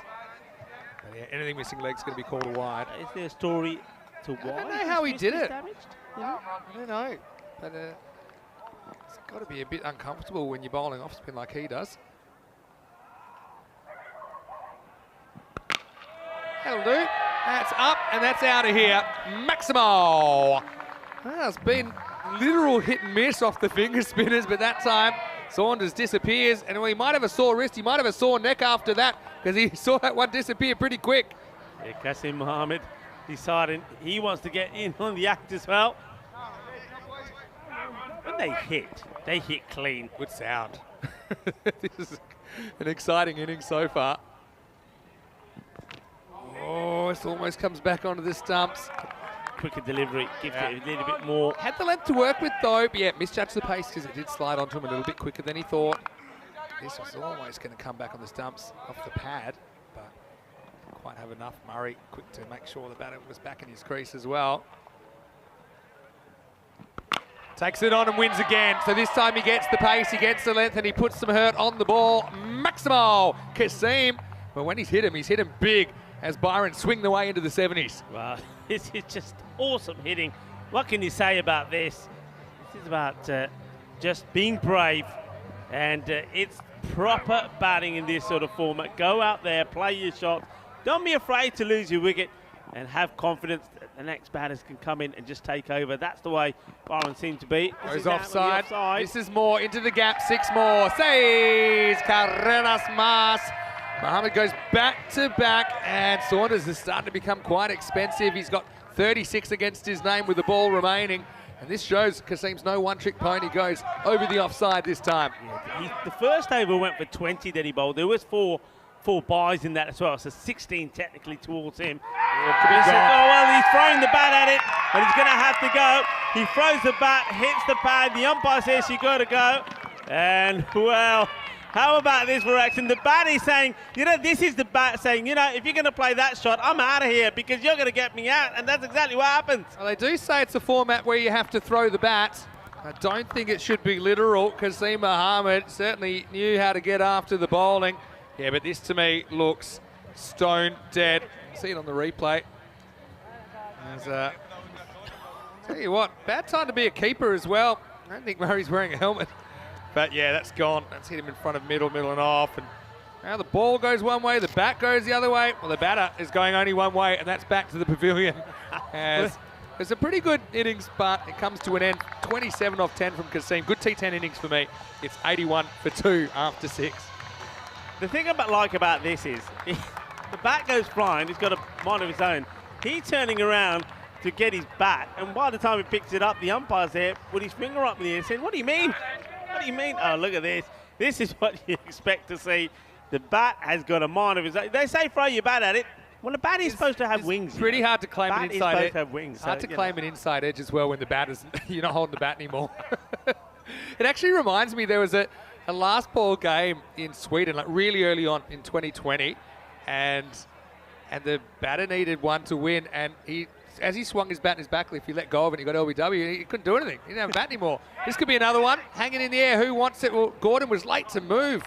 But yeah, anything missing legs is going to be called a wide. Is there a story to why? I don't know how he did it. Damaged? I don't know. But it's got to be a bit uncomfortable when you're bowling off spin like he does. That'll do. That's up and that's out of here. Maximo. Well, it's been literal hit and miss off the finger spinners, but that time Saunders disappears, and he might have a sore wrist, he might have a sore neck after that, because he saw that one disappear pretty quick. Yeah, Qasim Mohammed deciding he wants to get in on the act as well. When they hit clean. Good sound. This is an exciting inning so far. Oh, it almost comes back onto the stumps. Quicker delivery, gives it a little bit more. Had the length to work with though, but yeah, misjudged the pace because it did slide onto him a little bit quicker than he thought. This was almost going to come back on the stumps off the pad, but didn't quite have enough. Murray quick to make sure the batter was back in his crease as well. Takes it on and wins again. So this time he gets the pace, he gets the length, and he puts some hurt on the ball. Maximo Qasim. But when he's hit him big, as Byron swing the way into the 70s. Wow, this is just awesome hitting. What can you say about this? This is about just being brave, and it's proper batting in this sort of format. Go out there, play your shot. Don't be afraid to lose your wicket, and have confidence that the next batters can come in and just take over. That's the way Byron seems to be. Goes offside. This is more into the gap. 6 more. Seis carreras más. Mohammed goes back to back, and Saunders is starting to become quite expensive. He's got 36 against his name with the ball remaining, and this shows Qasim's no one-trick pony. Goes over the offside this time. Yeah, the first over went for 20 that he bowled. There was four byes in that as well, so 16 technically towards him. Well, he's throwing the bat at it, but he's going to have to go. He throws the bat, hits the pad. The umpire says you got to go, and well. How about this for action? The bat is saying, this is the bat saying, if you're going to play that shot, I'm out of here because you're going to get me out. And that's exactly what happens. Well, they do say it's a format where you have to throw the bat. I don't think it should be literal. Qasim Mohammed certainly knew how to get after the bowling. Yeah, but this to me looks stone dead. See it on the replay. Tell you what, bad time to be a keeper as well. I don't think Murray's wearing a helmet. But yeah, that's gone. That's hit him in front of middle and off. And now the ball goes one way, the bat goes the other way. Well, the batter is going only one way, and that's back to the pavilion. It's a pretty good innings, but it comes to an end. 27 off 10 from Qasim. Good T10 innings for me. It's 81 for 2 after 6. The thing I like about this is, the bat goes flying. He's got a mind of his own. He's turning around to get his bat, and by the time he picks it up, the umpire's there with his finger up in the air saying, "What do you mean? What do you mean?" Oh, look at this. This is what you expect to see. The bat has got a mind of his own. They say throw your bat at it. Well, the bat is supposed to have wings. It's pretty hard to claim an inside edge. To have wings, hard to claim an inside edge as well when the bat is, you're not holding the bat anymore. It actually reminds me, there was a last ball game in Sweden, like really early on in 2020, and the batter needed one to win, and as he swung his bat in his backlift, he let go of it, he got LBW, he couldn't do anything. He didn't have a bat anymore. This could be another one, hanging in the air. Who wants it? Well, Gordon was late to move.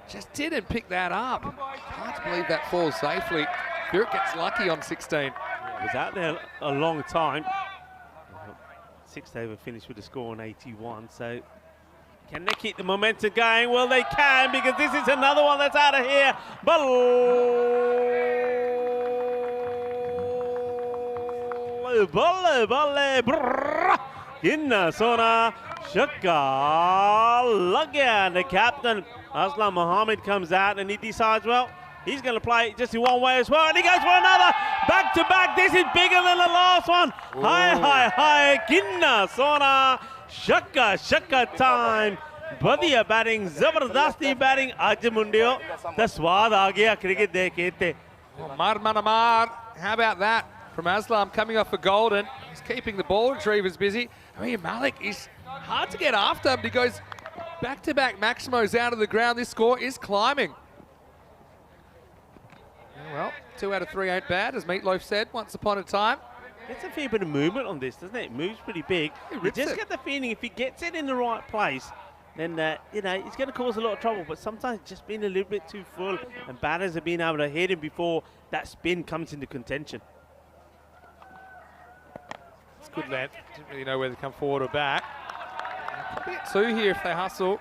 Just didn't pick that up. Hard to believe that falls safely. Burke gets lucky on 16. Yeah, was out there a long time. 6th over finished with a score on 81, so Can they keep the momentum going? Well, they can, because this is another one that's out of here. Inna Sona Shaka Lagya. The captain, Aslam Mohammed, comes out and he decides, well, he's going to play just in one way as well. And he goes for another. Back to back. This is bigger than the last one. Whoa. Hi. Kinna Sona Shaka time. Badhiya batting, zabardasti batting. Aaj mundiyo. The swad aa gaya cricket dekhe the. Mar Manamar. How about that from Aslam coming off for Golden? He's keeping the ball retrievers busy. I mean, Malik is hard to get after, but he goes back-to-back Maximos out of the ground. This score is climbing. Well, 2 out of 3 ain't bad, as Meatloaf said once upon a time. Gets a fair bit of movement on this, doesn't it? It moves pretty big. You just get the feeling if he gets it in the right place, then, you know, it's going to cause a lot of trouble. But sometimes it's just been a little bit too full, and batters have been able to hit him before that spin comes into contention. It's good length. Didn't really know whether to come forward or back. Probably get 2 here if they hustle.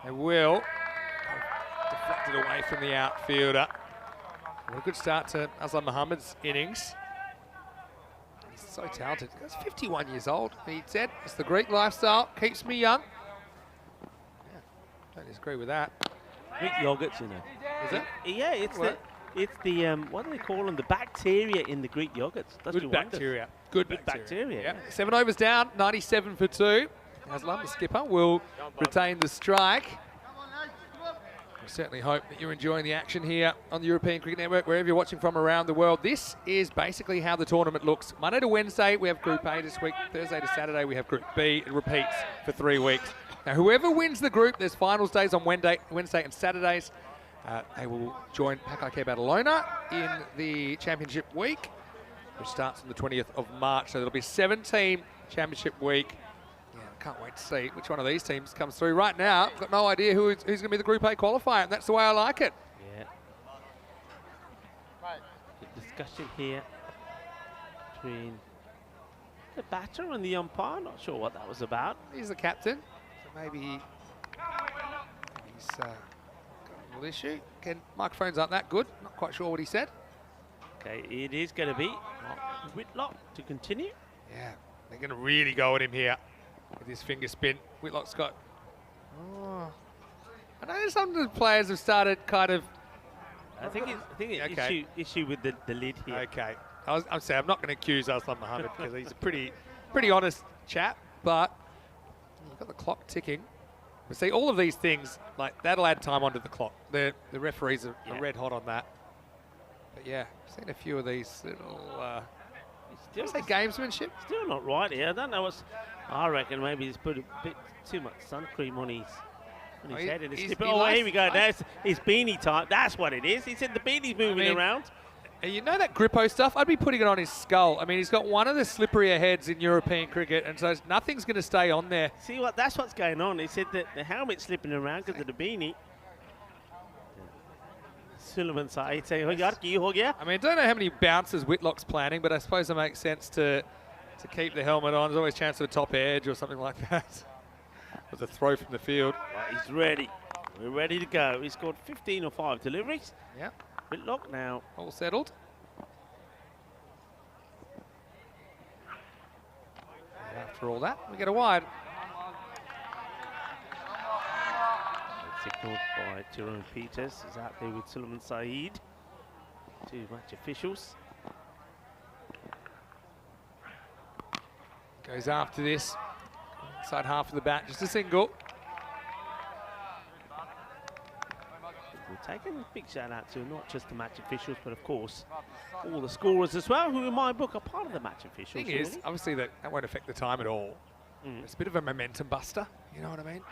They will. Deflected away from the outfielder. What a good start to Aslam Mohammed's innings. He's so talented. He's 51 years old. He said, it's the Greek lifestyle. Keeps me young. Yeah, don't disagree with that. Greek yogurts, you know. Is it? Yeah, it's the what do they call them? The bacteria in the Greek yogurts. Good bacteria. Good bacteria. Yep. 7 overs down, 97 for 2. Aslam, the skipper, will retain the strike. We certainly hope that you're enjoying the action here on the European Cricket Network, wherever you're watching from around the world. This is basically how the tournament looks. Monday to Wednesday, we have Group A this week. Thursday to Saturday, we have Group B. It repeats for 3 weeks. Now, whoever wins the group, there's finals days on Wednesday and Saturdays. They will join Pakai Badalona in the championship week, which starts on the 20th of March. So there'll be 7-team championship week. Yeah, I can't wait to see which one of these teams comes through. Right now, I've got no idea who's going to be the Group A qualifier, and that's the way I like it. Yeah. Good discussion here between the batter and the umpire. Not sure what that was about. He's the captain, so maybe he's got a little issue. Again, microphones aren't that good. Not quite sure what he said. Okay, it is going to be Whitlock to continue. Yeah, they're going to really go at him here with his finger spin. Whitlock's got... Oh, I know some of the players have started kind of... I think it's okay. issue with the lid here. Okay. I'm saying I'm not going to accuse Aslam Mohammed because he's a pretty honest chap, but you've got the clock ticking. But see, all of these things, like, that'll add time onto the clock. The referees are red hot on that. But yeah, I've seen a few of these little... Still say gamesmanship? Still not right here. I don't know what's... I reckon maybe he's put a bit too much sun cream on his head. And here we go. That's his beanie type. That's what it is. He said the beanie's moving around. And you know that Grippo stuff? I'd be putting it on his skull. I mean, he's got one of the slipperier heads in European cricket, and so nothing's going to stay on there. See what? That's what's going on. He said that the helmet's slipping around because of the beanie. Sullivan Saeed saying, I mean, I don't know how many bounces Whitlock's planning, but I suppose it makes sense to keep the helmet on. There's always a chance of a top edge or something like that. With a throw from the field. Right, he's ready. We're ready to go. He scored 15 or 5 deliveries. Yep. Whitlock now. All settled. And after all that, we get a wide. Signalled by Jerome Peters. Is out there with Sullivan Saeed. 2 match officials. Goes after this. Inside half of the bat, just a single. We're taking a big shout out to not just the match officials, but of course all the scorers as well, who in my book are part of the match officials. Thing is, obviously that won't affect the time at all. It's a bit of a momentum buster, you know what I mean?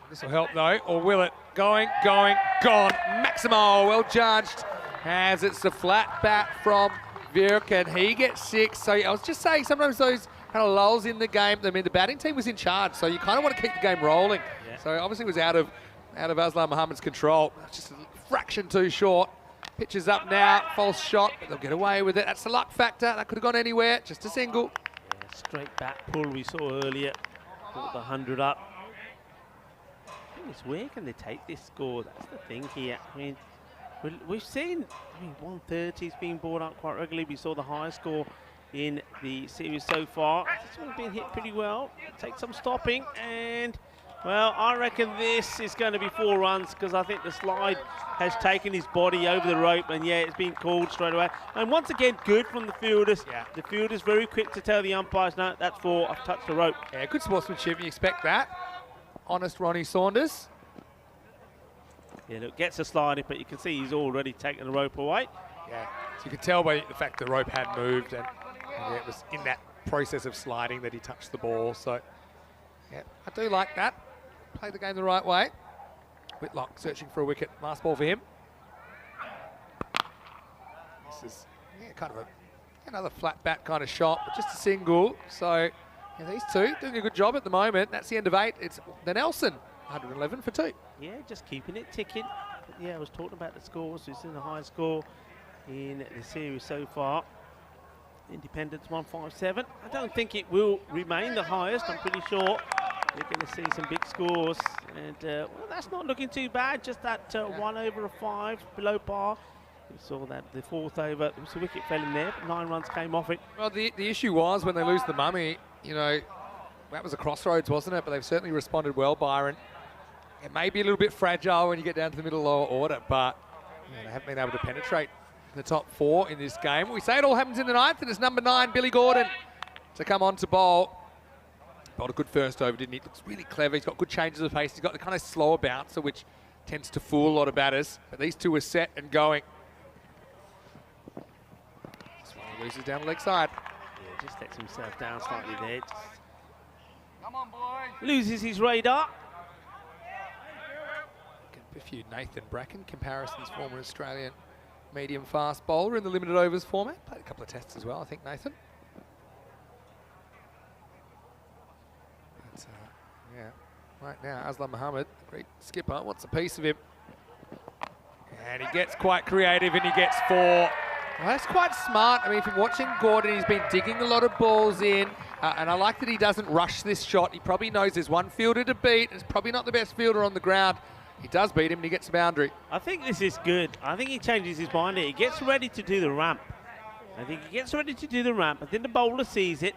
This will help though, or will it? Going, gone. Maximo, well judged, as it's the flat bat from Virk, and he gets 6. So I was just saying, sometimes those kind of lulls in the game. I mean, the batting team was in charge, so you kind of want to keep the game rolling. Yeah. So obviously it was out of Aslam Mohammed's control. Just a fraction too short. Pitches up now, false shot, but they'll get away with it. That's the luck factor. That could have gone anywhere. Just a single. Yeah, straight bat pull we saw earlier. Brought the 100 up. is where can they take this score? That's the thing here. I mean, we've seen 130s being brought up quite regularly. We saw the highest score in the series so far. This one's been hit pretty well. Take some stopping, and well, I reckon this is going to be 4 runs because I think the slide has taken his body over the rope, and yeah, it's been called straight away. And once again, good from the fielders. Yeah. The fielders very quick to tell the umpires, no, that's 4, I've touched the rope. Yeah, good sportsmanship, you expect that. Honest Ronnie Saunders. Yeah, look, gets a sliding, but you can see he's already taken the rope away. Yeah, so you could tell by the fact the rope had moved, and yeah, it was in that process of sliding that he touched the ball. So, yeah, I do like that. Play the game the right way. Whitlock searching for a wicket. Last ball for him. This is kind of another flat bat kind of shot, but just a single. So yeah, these two doing a good job at the moment. That's the end of 8. It's the Nelson, 111 for 2. Yeah, just keeping it ticking. But yeah, I was talking about the scores. It's in the highest score in the series so far. Independence 157. I don't think it will remain the highest. I'm pretty sure you're going to see some big scores, and well, that's not looking too bad. Just that 1 over a 5 below par. We saw that the 4th over, there was a wicket fell in there, but 9 runs came off it. Well, the issue was when they lose the mummy, you know, that was a crossroads, wasn't it? But they've certainly responded well, Byron. It may be a little bit fragile when you get down to the middle lower order, but you know, they haven't been able to penetrate the top 4 in this game. We say it all happens in the 9th, and it's number 9, Billy Gordon, to come on to bowl. Bowled a good first over, didn't he? Looks really clever. He's got good changes of pace. He's got the kind of slower bouncer, which tends to fool a lot of batters. But these two are set and going. This one loses down the leg side. Yeah, just lets himself down slightly there. Come on, boy. Loses his radar. A few Nathan Bracken comparisons, former Australian medium fast bowler in the limited overs format. Played a couple of tests as well, I think, Nathan. But, yeah, right now, Aslam Mohammed, great skipper, wants a piece of him. And he gets quite creative and he gets 4. Well, that's quite smart. I mean, from watching Gordon, he's been digging a lot of balls in. And I like that he doesn't rush this shot. He probably knows there's one fielder to beat. It's probably not the best fielder on the ground. He does beat him and he gets a boundary. I think this is good. I think he changes his mind here. He gets ready to do the ramp. I think he gets ready to do the ramp, but then the bowler sees it,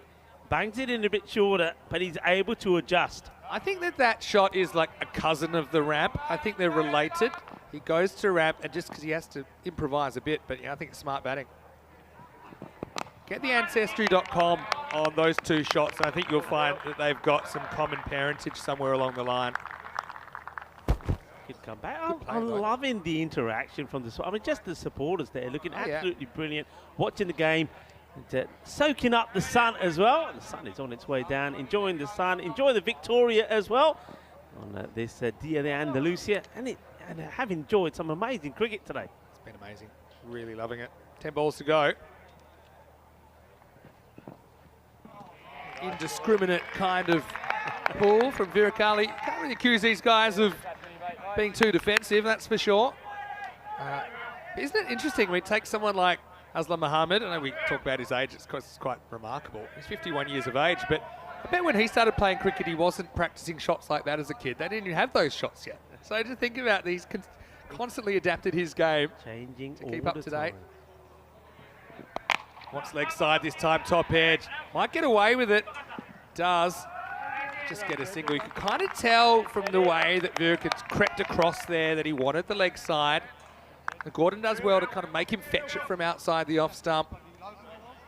bangs it in a bit shorter, but he's able to adjust. I think that shot is like a cousin of the ramp. I think they're related. He goes to ramp, and just because he has to improvise a bit, but yeah, I think it's smart batting. Get the Ancestry.com on those 2 shots, and I think you'll find that they've got some common parentage somewhere along the line. Good comeback. I'm loving the interaction from the. I mean, just the supporters there looking absolutely brilliant, watching the game, and soaking up the sun as well. The sun is on its way down, enjoying the sun, enjoy the Victoria as well on this Dia de Andalusia, and have enjoyed some amazing cricket today. It's been amazing. Really loving it. 10 balls to go. Indiscriminate kind of pull from Virakali. Can't really accuse these guys of being too defensive, that's for sure. Isn't it interesting when we take someone like Aslam Mohammed? I know we talk about his age, it's quite remarkable. He's 51 years of age, but I bet when he started playing cricket, he wasn't practicing shots like that as a kid. They didn't even have those shots yet. So to think about these, constantly adapted his game changing to keep up to date. Wants leg side this time, top edge. Might get away with it. Does. Just get a single. You can kind of tell from the way that Virk had crept across there that he wanted the leg side. And Gordon does well to kind of make him fetch it from outside the off stump.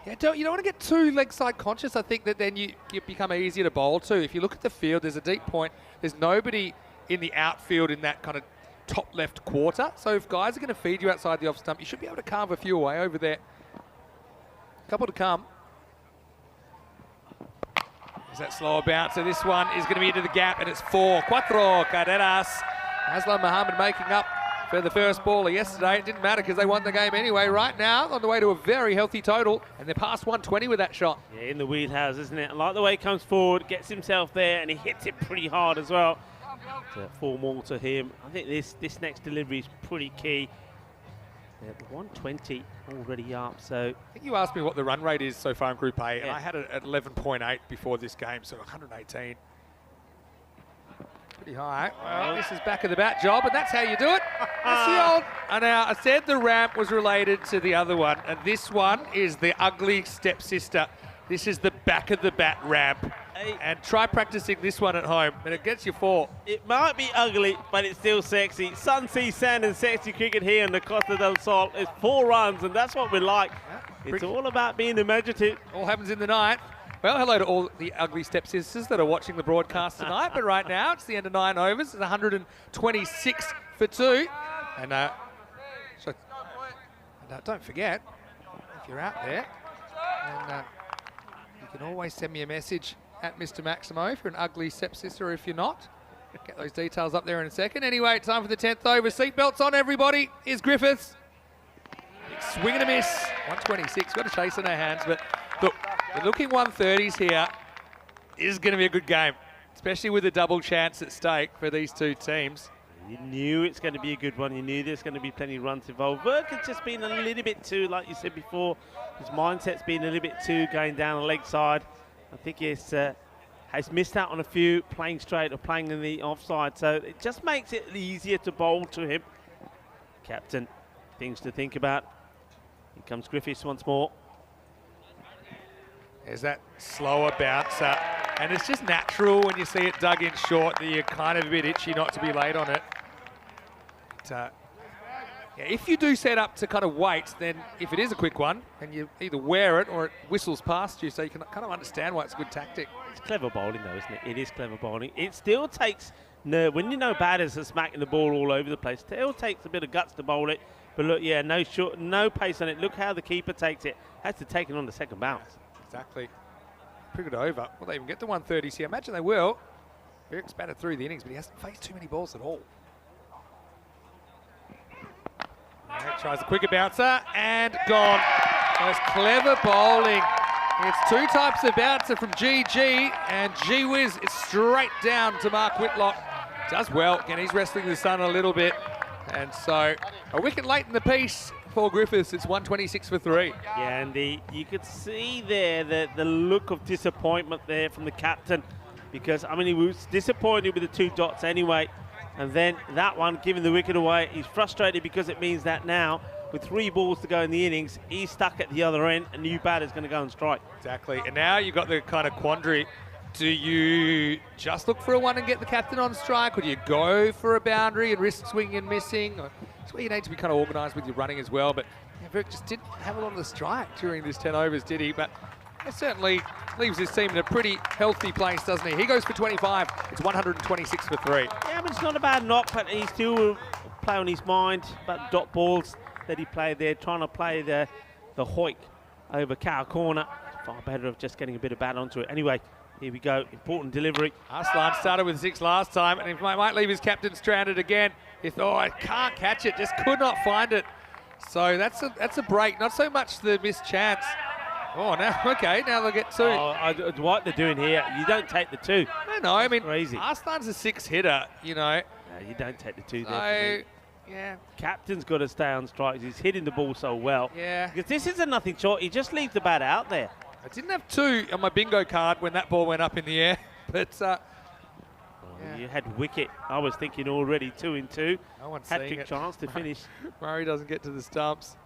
Yeah, you don't want to get too leg side conscious. I think that then you become easier to bowl to. If you look at the field, there's a deep point. There's nobody in the outfield in that kind of top left quarter. So if guys are going to feed you outside the off stump, you should be able to carve a few away over there. Couple to come. Is that slower bouncer? This one is going to be into the gap, and it's 4. Cuatro carreras. Aslam Mohammed making up for the first baller yesterday. It didn't matter because they won the game anyway. Right now, on the way to a very healthy total, and they're past 120 with that shot. Yeah, in the wheelhouse, isn't it? I like the way he comes forward, gets himself there, and he hits it pretty hard as well. 4 more to him. I think this next delivery is pretty key. Yeah, 120 already up, so... I think you asked me what the run rate is so far in Group A, and I had it at 11.8 before this game, so 118. Pretty high. Well, this is back of the bat job, and that's how you do it. That's the old. Now, I said the ramp was related to the other one, and this one is the ugly stepsister. This is the back of the bat ramp. And try practicing this one at home, and it gets you 4. It might be ugly, but it's still sexy. Sun, sea, sand, and sexy cricket here in the Costa del Sol. It's 4 runs, and that's what we like. It's all about being imaginative. All happens in the night. Well, hello to all the ugly stepsisters that are watching the broadcast tonight. But right now, it's the end of 9 overs. It's 126 for 2. And don't forget, if you're out there, and you can always send me a message at Mr. Maximo if you're an ugly stepsister or if you're not. Get those details up there in a second. Anyway, time for the 10th over. Seatbelts on, everybody. Is Griffiths. Big swing and a miss. 126. Got a chase in our hands, but look, we're looking 130s here. This is going to be a good game, especially with a double chance at stake for these two teams. You knew it's going to be a good one. You knew there's going to be plenty of runs involved. Burke has just been a little bit too, like you said before, his mindset's been a little bit too going down the leg side. I think he's has missed out on a few playing straight or playing in the offside. So it just makes it easier to bowl to him. Captain, things to think about. Here comes Griffiths once more. There's that slower bouncer. And it's just natural when you see it dug in short that you're kind of a bit itchy not to be late on it. But, yeah, if you do set up to kind of wait, then if it is a quick one, and you either wear it or it whistles past you, so you can kind of understand why it's a good tactic. It's clever bowling though, isn't it? It is clever bowling. It still takes nerve. When you know batters are smacking the ball all over the place, it still takes a bit of guts to bowl it. But look, yeah, no pace on it. Look how the keeper takes it. Has to take it on the second bounce. Exactly. Pretty good over. Will they even get to 130s here? Imagine they will. Eric's batted through the innings, but he hasn't faced too many balls at all. Tries a quicker bouncer and gone. Most clever bowling. It's 2 types of bouncer from GG, and gee whiz, it's straight down to Mark Whitlock. Does well. Again, he's wrestling the sun a little bit. And so a wicket late in the piece for Griffiths. It's 126 for 3. Yeah, and you could see there the look of disappointment there from the captain, because, I mean, he was disappointed with the 2 dots anyway. And then that one, giving the wicket away, he's frustrated because it means that now, with 3 balls to go in the innings, he's stuck at the other end, and new batter's going to go and strike. Exactly. And now you've got the kind of quandary. Do you just look for a 1 and get the captain on strike, or do you go for a boundary and risk swinging and missing? It's where you need to be kind of organised with your running as well. But yeah, Burke just didn't have a lot of the strike during this 10 overs, did he? But it certainly leaves his team in a pretty healthy place, doesn't he? He goes for 25. It's 126 for 3. Yeah, but it's not a bad knock, but he still will play on his mind about dot balls that he played there, trying to play the hoik over cow corner. Far better of just getting a bit of bat onto it. Anyway, here we go. Important delivery. Arslan started with 6 last time, and he might leave his captain stranded again. He thought, I can't catch it, just could not find it. So that's a break. Not so much the missed chance. Oh, now, okay, now they'll get 2. What they're doing here, you don't take the 2. No, I mean, crazy. Arslan's a 6 hitter, you know. No, you don't take the 2 so, there. Yeah. Captain's got to stay on strikes. He's hitting the ball so well. Yeah. Because this is a nothing shot. He just leaves the bat out there. I didn't have 2 on my bingo card when that ball went up in the air, but yeah. You had wicket. I was thinking already 2 in 2. No one's seeing Hat-trick it. chance to finish. Murray doesn't get to the stumps.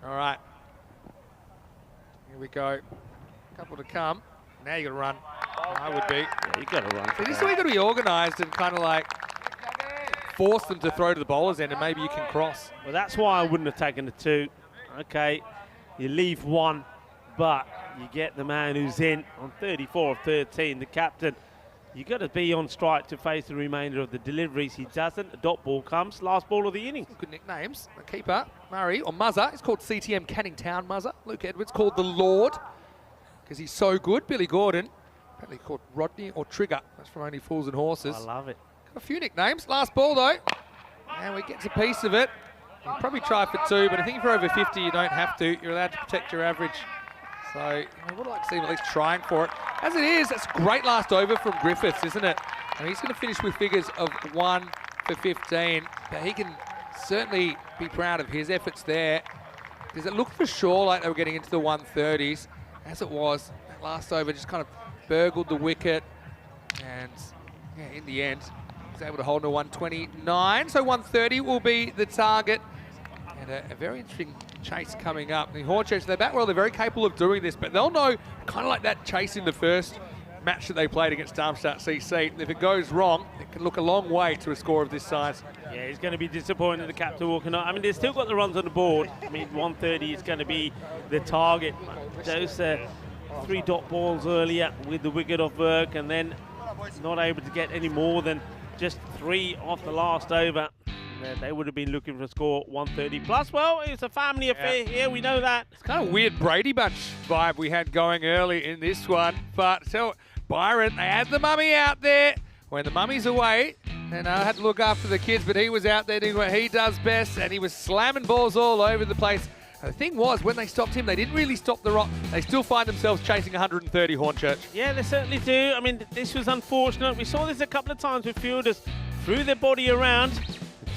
All right. Here we go. Couple to come. Now you got to run. I would be. Yeah, you got to run. See, this is where you got to be organised and kind of like force them to throw to the bowler's end, and maybe you can cross. Well, that's why I wouldn't have taken the 2. Okay, you leave 1, but you get the man who's in on 34 of 13, the captain. You got to be on strike to face the remainder of the deliveries. He doesn't. A dot ball comes. Last ball of the innings. Good nicknames. The keeper, Murray, or Muzzer. He's called CTM Canning Town Muzzer. Luke Edwards called the Lord because he's so good. Billy Gordon, apparently called Rodney or Trigger. That's from Only Fools and Horses. I love it. Got a few nicknames. Last ball, though. And we get a piece of it. You'll probably try for 2, but I think if you're over 50, you don't have to. You're allowed to protect your average. So I would like to see him at least trying for it. As it is, that's a great last over from Griffiths, isn't it? And he's going to finish with figures of 1 for 15. But he can certainly be proud of his efforts there. Because it looked for sure like they were getting into the 130s. As it was, that last over just kind of burgled the wicket. And Yeah, in the end, was able to hold to 129. So 130 will be the target. And a very interesting chase coming up. The Hornchurch, they're back well, they're very capable of doing this, but they'll know, kind of like that chase in the first match that they played against Darmstadt CC. If it goes wrong, it can look a long way to a score of this size. Yeah, he's going to be disappointed, the captain walking on. I mean, they've still got the runs on the board. I mean, 130 is going to be the target. Those 3 dot balls earlier with the wicket off work, and then not able to get any more than just 3 off the last over. They would have been looking for a score 130 plus. Well, it's a family affair here, we know that. It's kind of weird Brady Bunch vibe we had going early in this one. But so Byron, they had the mummy out there. When the mummy's away, and I had to look after the kids, but he was out there doing what he does best, and he was slamming balls all over the place. And the thing was, when they stopped him, they didn't really stop the rock. They still find themselves chasing 130 Hornchurch. Yeah, they certainly do. I mean, this was unfortunate. We saw this a couple of times with fielders threw their body around,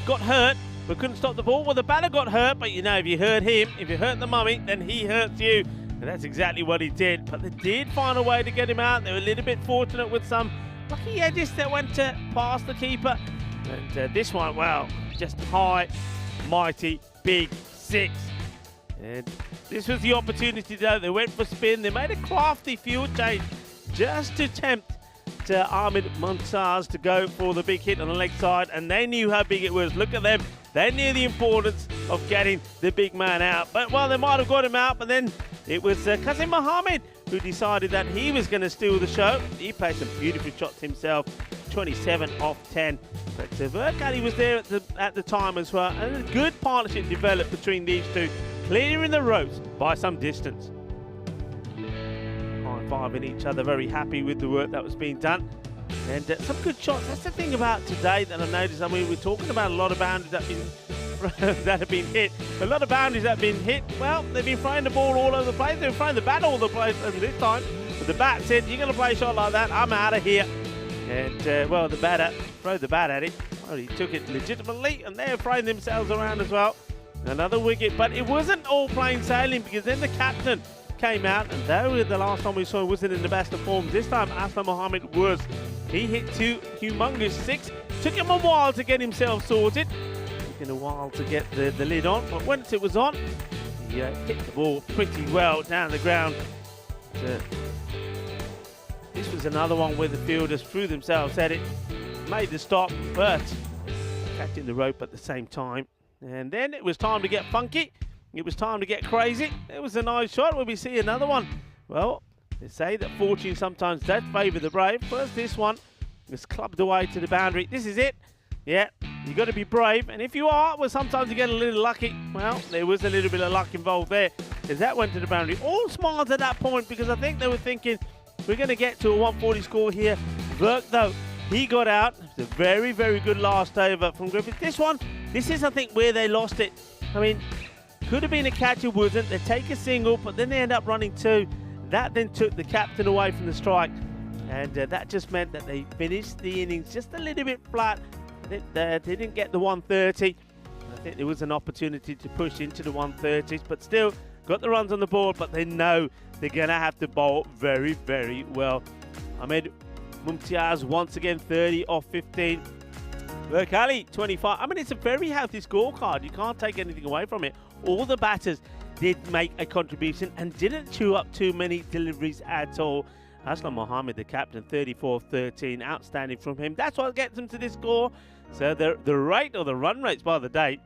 got hurt, but couldn't stop the ball. Well, the batter got hurt, but you know, if you hurt him, if you hurt the mummy, then he hurts you. And that's exactly what he did. But they did find a way to get him out. They were a little bit fortunate with some lucky edges that went past the keeper. And this one, well, just high, mighty, big 6. And this was the opportunity, though. They went for spin. They made a crafty field change just to tempt Ahmed Mumtaz to go for the big hit on the leg side, and they knew how big it was. Look at them. They knew the importance of getting the big man out. But, well, they might have got him out, but then it was Qasim Mohammed who decided that he was going to steal the show. He played some beautiful shots himself, 27 off 10. But Verkali was there at the time as well, and a good partnership developed between these two, clearing the ropes by some distance. High-fiving each other, very happy with the work that was being done. And some good shots. That's the thing about today that I noticed. I mean, we're talking about a lot of boundaries that have been hit. A lot of boundaries that have been hit. Well, they've been throwing the ball all over the place. They've been throwing the bat all over the place this time. But the bat said, you're going to play a shot like that, I'm out of here. And, well, the batter threw the bat at it. Well, he took it legitimately, and they're throwing themselves around as well. Another wicket. But it wasn't all plain sailing, because then the captain came out, and though the last time we saw him wasn't in the best of form, this time Aslam Mohammed was. He hit 2 humongous 6. Took him a while to get himself sorted. Taking a while to get the lid on, but once it was on, he hit the ball pretty well down the ground. This was another one where the fielders threw themselves at it, made the stop, but catching the rope at the same time. And then it was time to get funky. It was time to get crazy. It was a nice shot. Will we see another one? Well, they say that fortune sometimes does favour the brave. First, this one was clubbed away to the boundary. This is it. Yeah, you got to be brave. And if you are, well, sometimes you get a little lucky. Well, there was a little bit of luck involved there, as that went to the boundary. All smiles at that point, because I think they were thinking, we're going to get to a 140 score here. Verk, though, he got out. It's a very, very good last over from Griffith. This is, I think, where they lost it. I mean, could have been a catch, it wasn't. They take a single, but then they end up running 2. That then took the captain away from the strike, and that just meant that they finished the innings just a little bit flat. They didn't get the 130. I think there was an opportunity to push into the 130s, but still got the runs on the board, but they know they're going to have to bowl very, very well. Ahmed Mumtaz once again 30 off 15. Verkali 25. I mean, it's a very healthy scorecard. You can't take anything away from it. All the batters did make a contribution and didn't chew up too many deliveries at all. Aslam Mohammed, the captain, 34-13. Outstanding from him. That's what gets them to this score. So the rate, or the run rates by the day,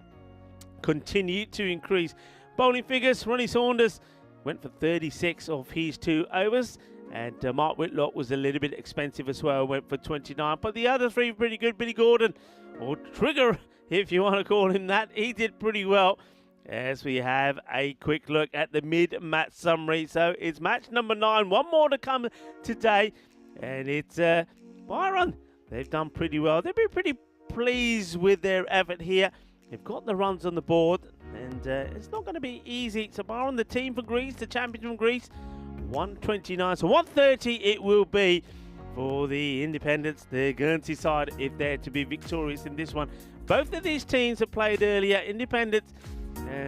continue to increase. Bowling figures, Ronnie Saunders went for 36 of his 2 overs. And Mark Whitlock was a little bit expensive as well, went for 29. But the other 3 pretty good. Billy Gordon, or Trigger, if you want to call him that, he did pretty well. As we have a quick look at the mid-match summary. So it's match number 9. One more to come today. And it's Byron. They've done pretty well. They've been pretty pleased with their effort here. They've got the runs on the board. And it's not going to be easy. So Byron, the team from Greece, the champion from Greece, 129. So 130 it will be for the Independents, the Guernsey side, if they're to be victorious in this one. Both of these teams have played earlier. Independents,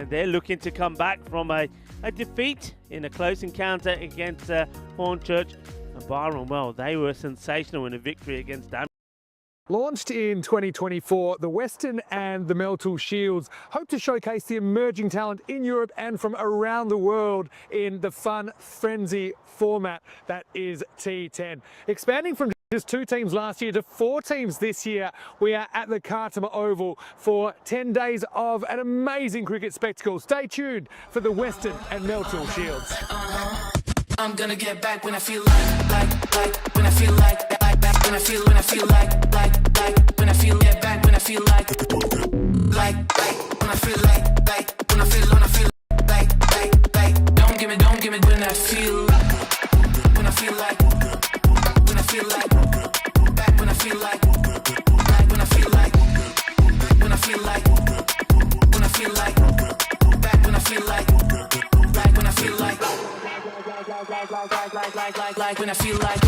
they're looking to come back from a defeat in a close encounter against Hornchurch. And Byron, well, they were sensational in a victory against Damstard. Launched in 2024, the Western and the Meltle Shields hope to showcase the emerging talent in Europe and from around the world in the fun frenzy format that is T10. Expanding from just 2 teams last year to 4 teams this year, we are at the Khartoum Oval for 10 days of an amazing cricket spectacle. Stay tuned for the Western and Meltle Shields. I'm gonna get back when I feel like, when I feel like, when I feel like, when I feel get back when I feel like, when I feel like, when I feel like, don't give me when I feel like, when I feel like, back when I feel like, when I feel like, when I feel like, when I feel like, back when I feel like, when I feel like, when I feel like.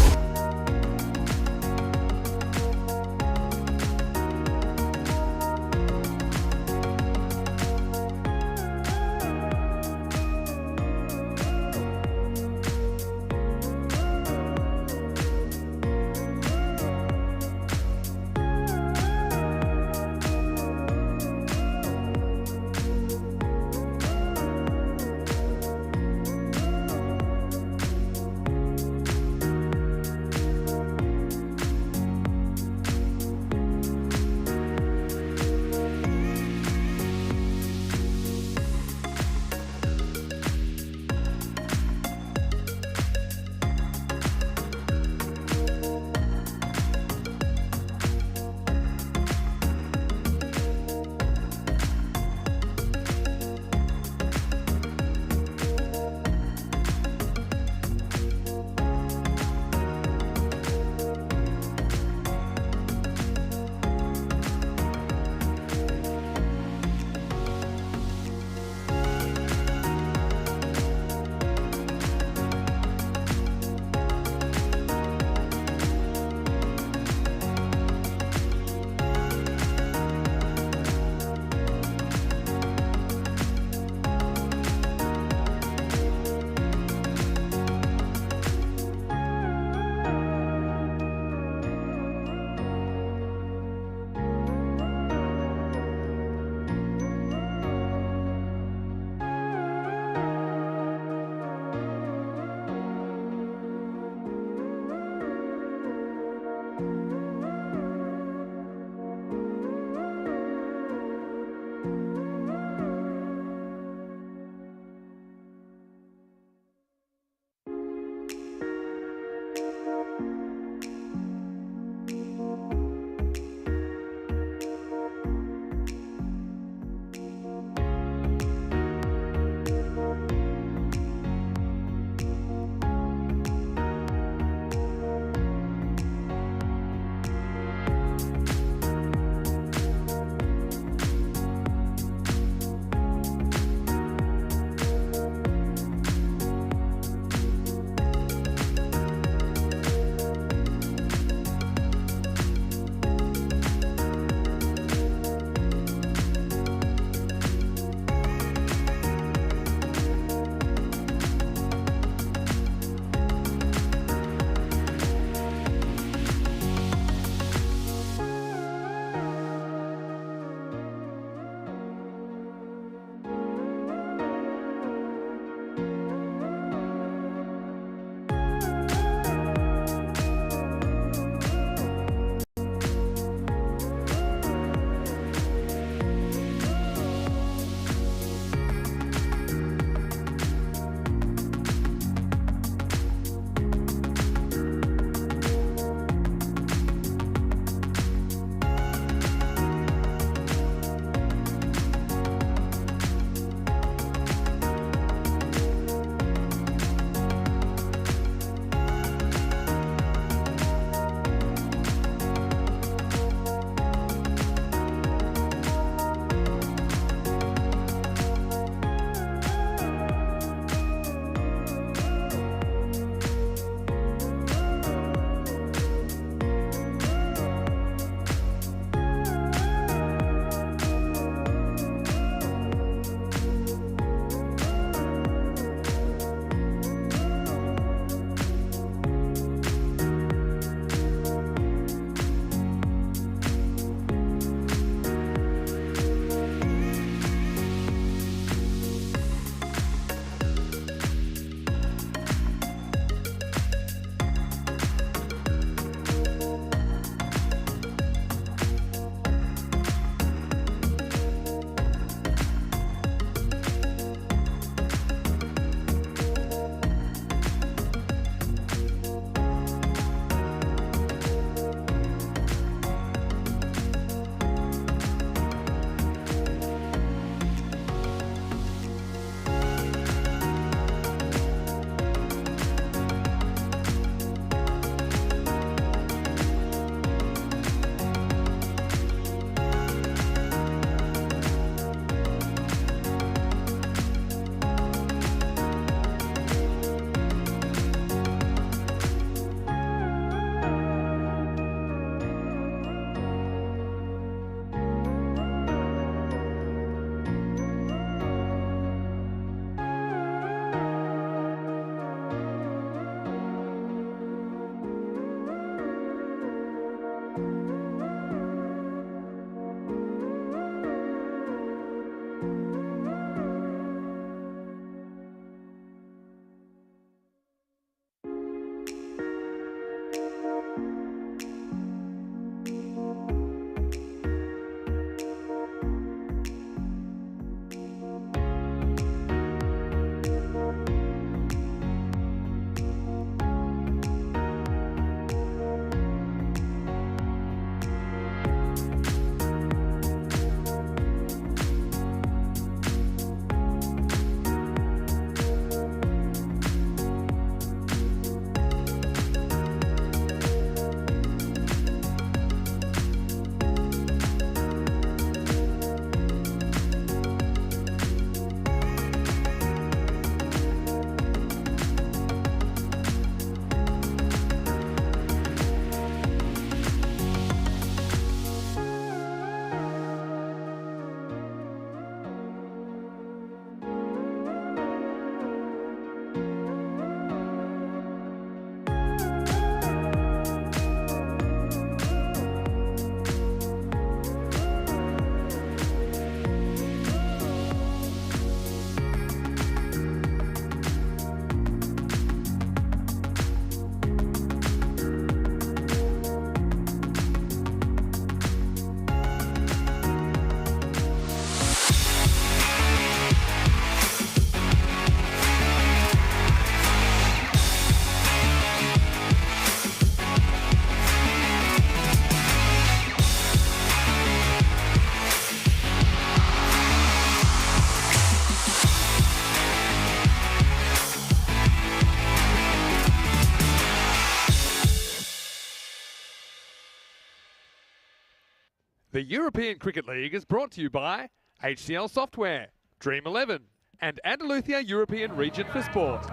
The European Cricket League is brought to you by HCL Software, Dream 11, and Andalusia European Region for Sport.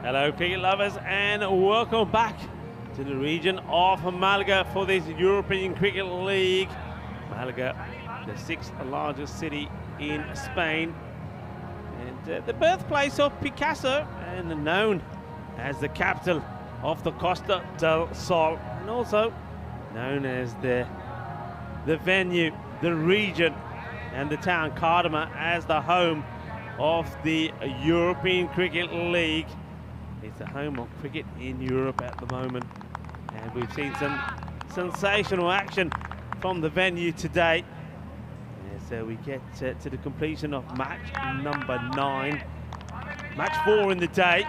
Hello cricket lovers and welcome back to the region of Malaga for this European Cricket League. Malaga, the 6th largest city in Spain, and the birthplace of Picasso, and known as the capital of the Costa del Sol, and also known as the venue, the region, and the town Cardama as the home of the European Cricket League. It's the home of cricket in Europe at the moment, and we've seen some sensational action from the venue today. And so we get to the completion of match number 9, match 4 in the day.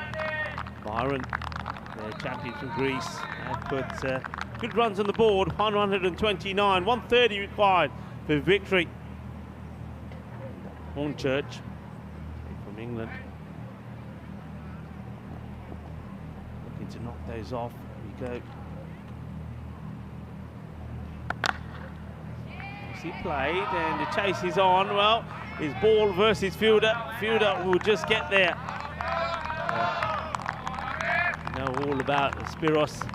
Byron, the champions from Greece, have put good runs on the board, 129, 130 required for victory. Hornchurch from England, looking to knock those off. Here we go. He played, and the chase is on. Well, his ball versus fielder. Fielder will just get there. You know all about Spiros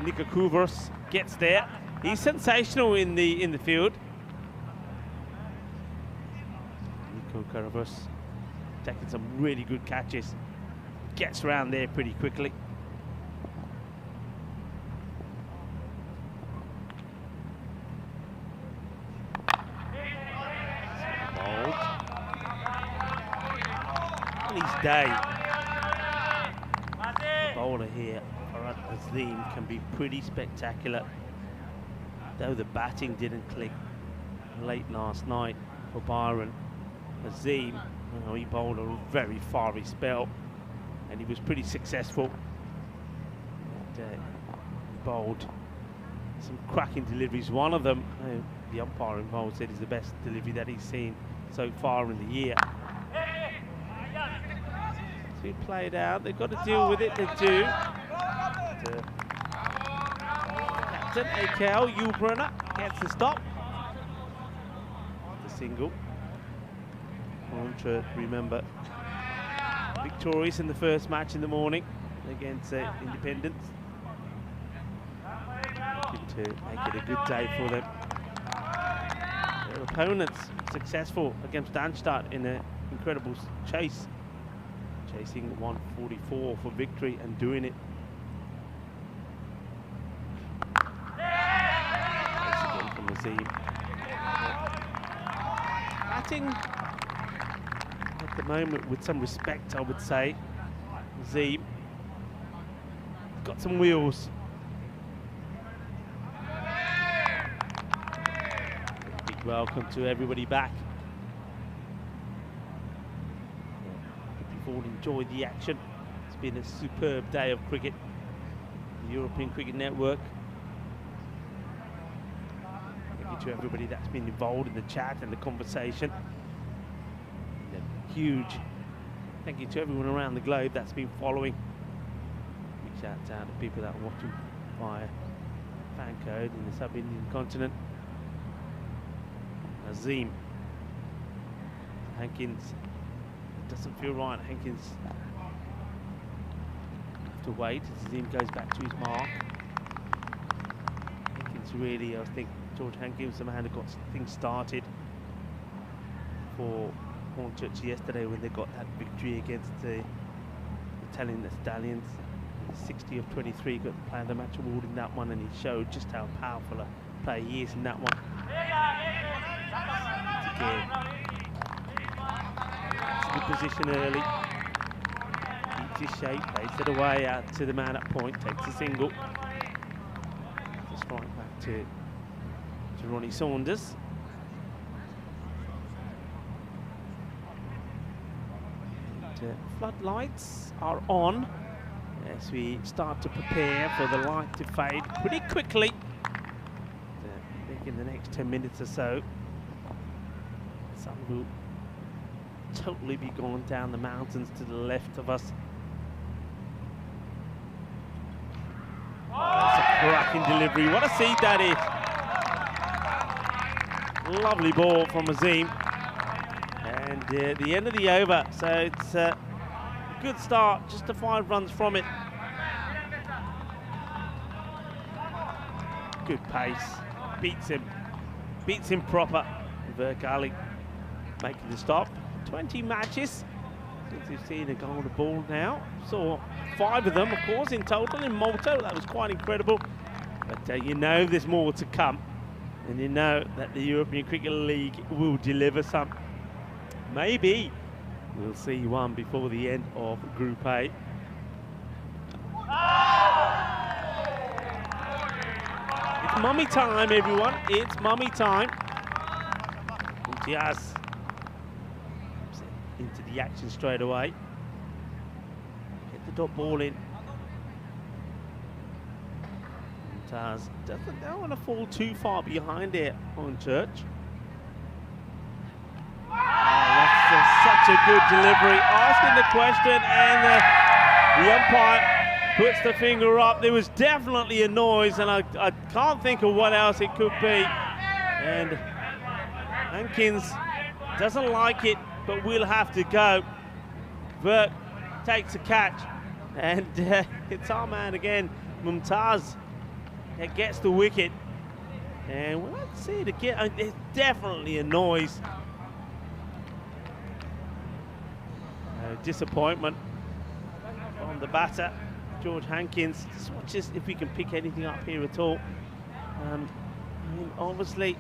Nikakouvaros gets there. He's sensational in the field. Nikakouvaros taking some really good catches. Gets around there pretty quickly. His day. The bowler here, Azim, can be pretty spectacular. Though the batting didn't click late last night for Byron, Azim, he bowled a very fiery spell, and he was pretty successful. And, he bowled some cracking deliveries. One of them, the umpire involved said is the best delivery that he's seen so far in the year. Be played out. They've got to deal with it. They do. Captain AKL Ulbrunner gets the stop. The single. Hornchurch, remember, victorious in the first match in the morning against Independence. Looking to make it a good day for them. Their opponents successful against Damstard in an incredible chase. Chasing 144 for victory and doing it. Again from Azim. Batting at the moment with some respect, I would say. Azim got some wheels. Big welcome to everybody back. Enjoy the action. It's been a superb day of cricket. The European Cricket Network. Thank you to everybody that's been involved in the chat and the conversation. And a huge thank you to everyone around the globe that's been following. Big shout out to people that are watching via fan code in the sub-Indian continent. Azim. Hankins. Doesn't feel right. Hankins have to wait as Azim goes back to his mark. Hankins really, I think George Hankins, the man who got things started for Hornchurch yesterday when they got that victory against the Italian Stallions. 60 of 23, got the player of the match award in that one, and he showed just how powerful a player he is in that one. Good position early, keeps his shape, plays it away out to the man at point, takes a single. Just right back to Ronnie Saunders. And, floodlights are on as we start to prepare for the light to fade pretty quickly. I think in the next 10 minutes or so, sun will totally be going down the mountains to the left of us. Oh, cracking delivery. What a seed that is. Lovely ball from Azim. And the end of the over. So it's a good start, just to 5 runs from it. Good pace. Beats him proper. Verkali making the stop. 20 matches since we've seen a golden ball now. Saw 5 of them, of course, in total in Malta. That was quite incredible. But you know there's more to come. And you know that the European Cricket League will deliver some. Maybe we'll see one before the end of Group A. It's mummy time, everyone. It's mummy time. Yes. Into the action straight away. Get the dot ball in. Taz don't want to fall too far behind there on Church. Oh, that's such a good delivery. Asking the question, and the umpire puts the finger up. There was definitely a noise, and I can't think of what else it could be. And Hankins doesn't like it, but will have to go. Vert takes a catch, and it's our man again, Mumtaz, that gets the wicket. And we'll have to see it again. There's definitely a noise. Disappointment from the batter, George Hankins. Just watch this, if we can pick anything up here at all. I mean, obviously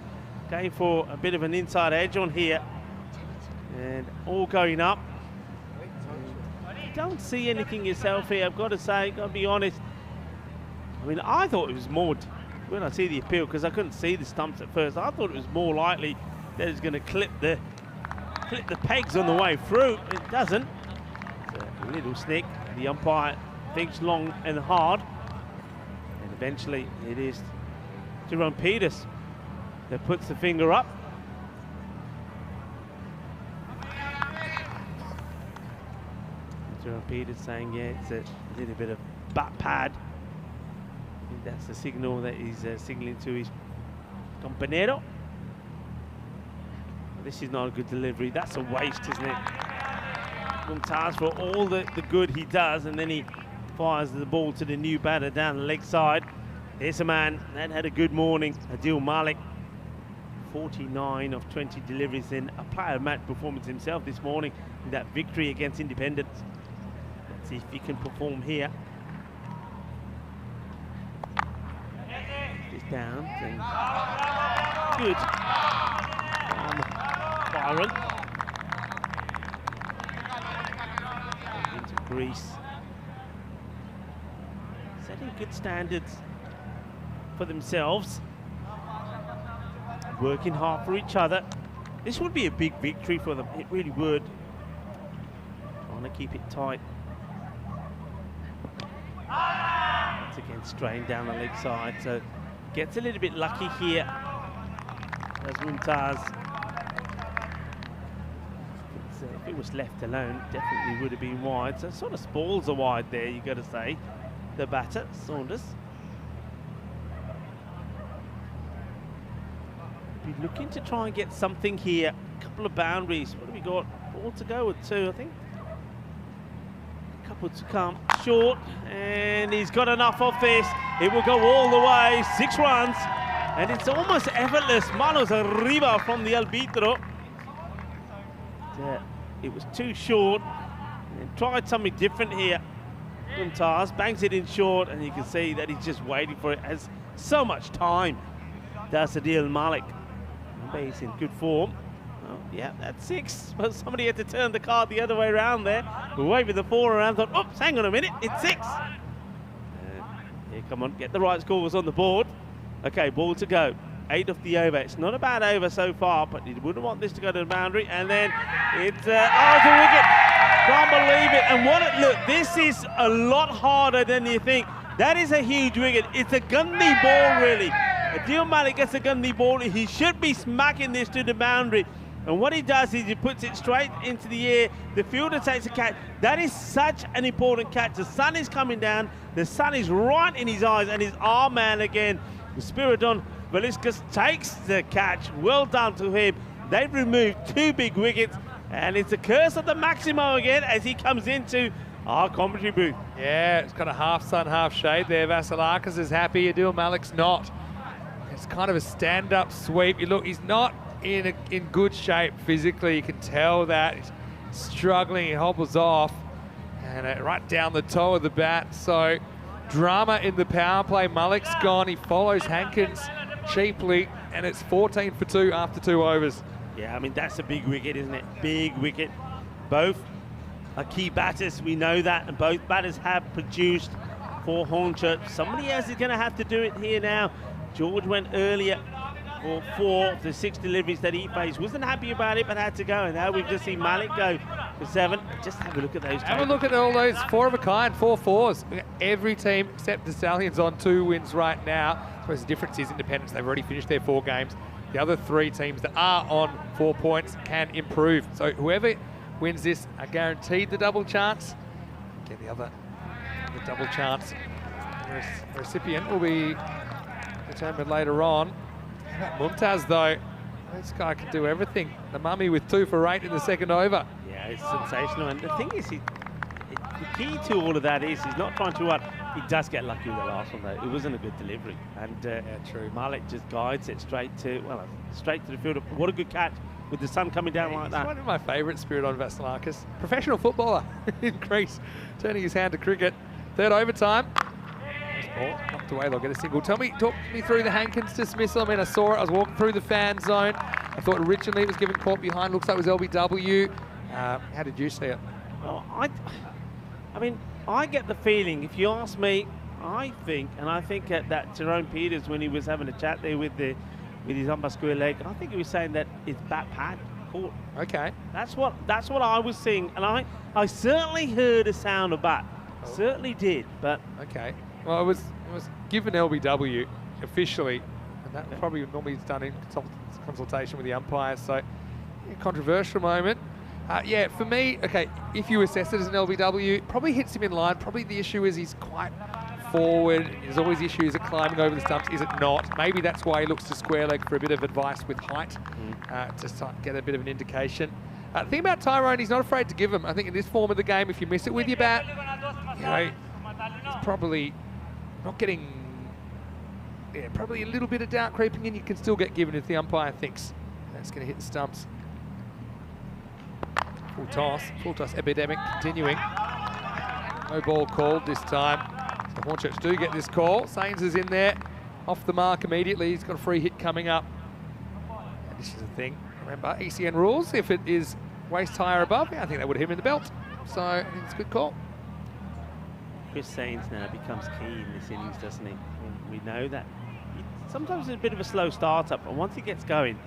going for a bit of an inside edge on here, and all going up. Don't see anything yourself here, I've got to say, got to be honest. I mean, I thought it was more, when I see the appeal, because I couldn't see the stumps at first, I thought it was more likely that it's going to clip the pegs on the way through. It doesn't. It's a little snick. The umpire thinks long and hard, and eventually it is Jerome Peters that puts the finger up. Jerome Peters saying, yeah, it's a little bit of bat pad. I think that's the signal that he's signaling to his compañero. This is not a good delivery. That's a waste, isn't it? Mumtaz, for all the good he does, and then he fires the ball to the new batter down the leg side. Here's a man that had a good morning, Adil Malik. 49 of 20 deliveries in a player match performance himself this morning in that victory against Independence. Let's see if he can perform here. This down. Good. Byron into Greece, setting good standards for themselves, working hard for each other. This would be a big victory for them, it really would. Trying to keep it tight. Once again, strained down the leg side, so gets a little bit lucky here as Mumtaz. If it was left alone, definitely would have been wide. So sort of spoils are wide there, you got to say. The batter, Saunders. Be looking to try and get something here. A couple of boundaries. What have we got? 4 to go with 2, I think. A couple to come. Short, and he's got enough of this. It will go all the way. 6 runs, and it's almost effortless. Manos arriba from the arbitro. It was too short, and tried something different here. Mumtaz bangs it in short, and you can see that he's just waiting for it. Has so much time. That's Adil Malik. He's in good form. Oh, yeah, that's 6. But somebody had to turn the card the other way around there. We waved the 4 around, thought, oops, hang on a minute, it's 6. Here, come on, get the right scores on the board. Okay, ball to go. 8 of the over. It's not a bad over so far, but you wouldn't want this to go to the boundary. And then it's it's a wicket. Can't believe it. And look, this is a lot harder than you think. That is a huge wicket. It's a gunny ball, really. Adil Malik gets a gunny ball. He should be smacking this to the boundary. And what he does is he puts it straight into the air. The fielder takes a catch. That is such an important catch. The sun is coming down. The sun is right in his eyes, and his arm man again, Spiridon Veliscus, takes the catch. Well done to him. They've removed 2 big wickets, and it's a curse of the Maximo again as he comes into our commentary booth. Yeah, it's got a half sun, half shade there. Vasilakis is happy. Adil Malik's not. It's kind of a stand-up sweep. You look, he's not in good shape physically. You can tell that. He's struggling. He hobbles off. And right down the toe of the bat. So drama in the power play. Malik's gone. He follows Hankins cheaply. And it's 14 for 2 after 2 overs. Yeah, I mean, that's a big wicket, isn't it? Big wicket. Both are key batters. We know that. And both batters have produced for Hornchurch. Somebody else is going to have to do it here now. George went earlier for 4 of the 6 deliveries that he faced. Wasn't happy about it, but had to go. And now we've just seen Malik go for 7. Just have a look at those. Have a look at all those 4 of a kind, 4 fours. Every team except the Stallions on 2 wins right now. I suppose the difference is Independence. They've already finished their 4 games. The other 3 teams that are on 4 points can improve. So whoever wins this are guaranteed the double chance. Get the double chance. The recipient will be determined later on. Mumtaz though, this guy can do everything. The mummy with 2 for 8 in the 2nd over. Yeah, it's sensational. And the thing is, the key to all of that is he's not trying too hard. He does get lucky with the last one though. It wasn't a good delivery. And yeah, true. Malik just guides it straight to the fielder. What a good catch with the sun coming down like that. He's one of my favourite Spiridon Vasilakis. Professional footballer in crease, turning his hand to cricket. 3rd overtime. Knocked away, they'll get a single. Talk me through the Hankins dismissal. I mean, I saw it. I was walking through the fan zone. I thought originally it was given caught behind. Looks like it was LBW. How did you see it? Well, I mean, I get the feeling, if you ask me, I think that Jerome Peters, when he was having a chat there with his umpire square leg, I think he was saying that it's bat pad caught. Okay. That's what I was seeing, and I certainly heard a sound of bat. Oh. Certainly did, but okay. Well, it was given LBW officially, and that probably normally is done in consultation with the umpire. So, controversial moment. Yeah, for me, okay, if you assess it as an LBW, probably hits him in line. Probably the issue is he's quite forward. There's always issues at climbing over the stumps. Is it not? Maybe that's why he looks to square leg for a bit of advice with height, to get a bit of an indication. The thing about Tyrone, he's not afraid to give him. I think in this form of the game, if you miss it with your bat, you know, it's probably not getting, probably a little bit of doubt creeping in. You can still get given if the umpire thinks that's going to hit the stumps. Full toss epidemic continuing. No ball called this time. So Hornchurch do get this call. Sains is in there, off the mark immediately. He's got a free hit coming up. And this is the thing. Remember, ECN rules, if it is waist high or above, I think that would hit him in the belt. So I think it's a good call. Chris Sains now becomes key in this innings, doesn't he? We know that. Sometimes it's a bit of a slow start-up, but once he gets going,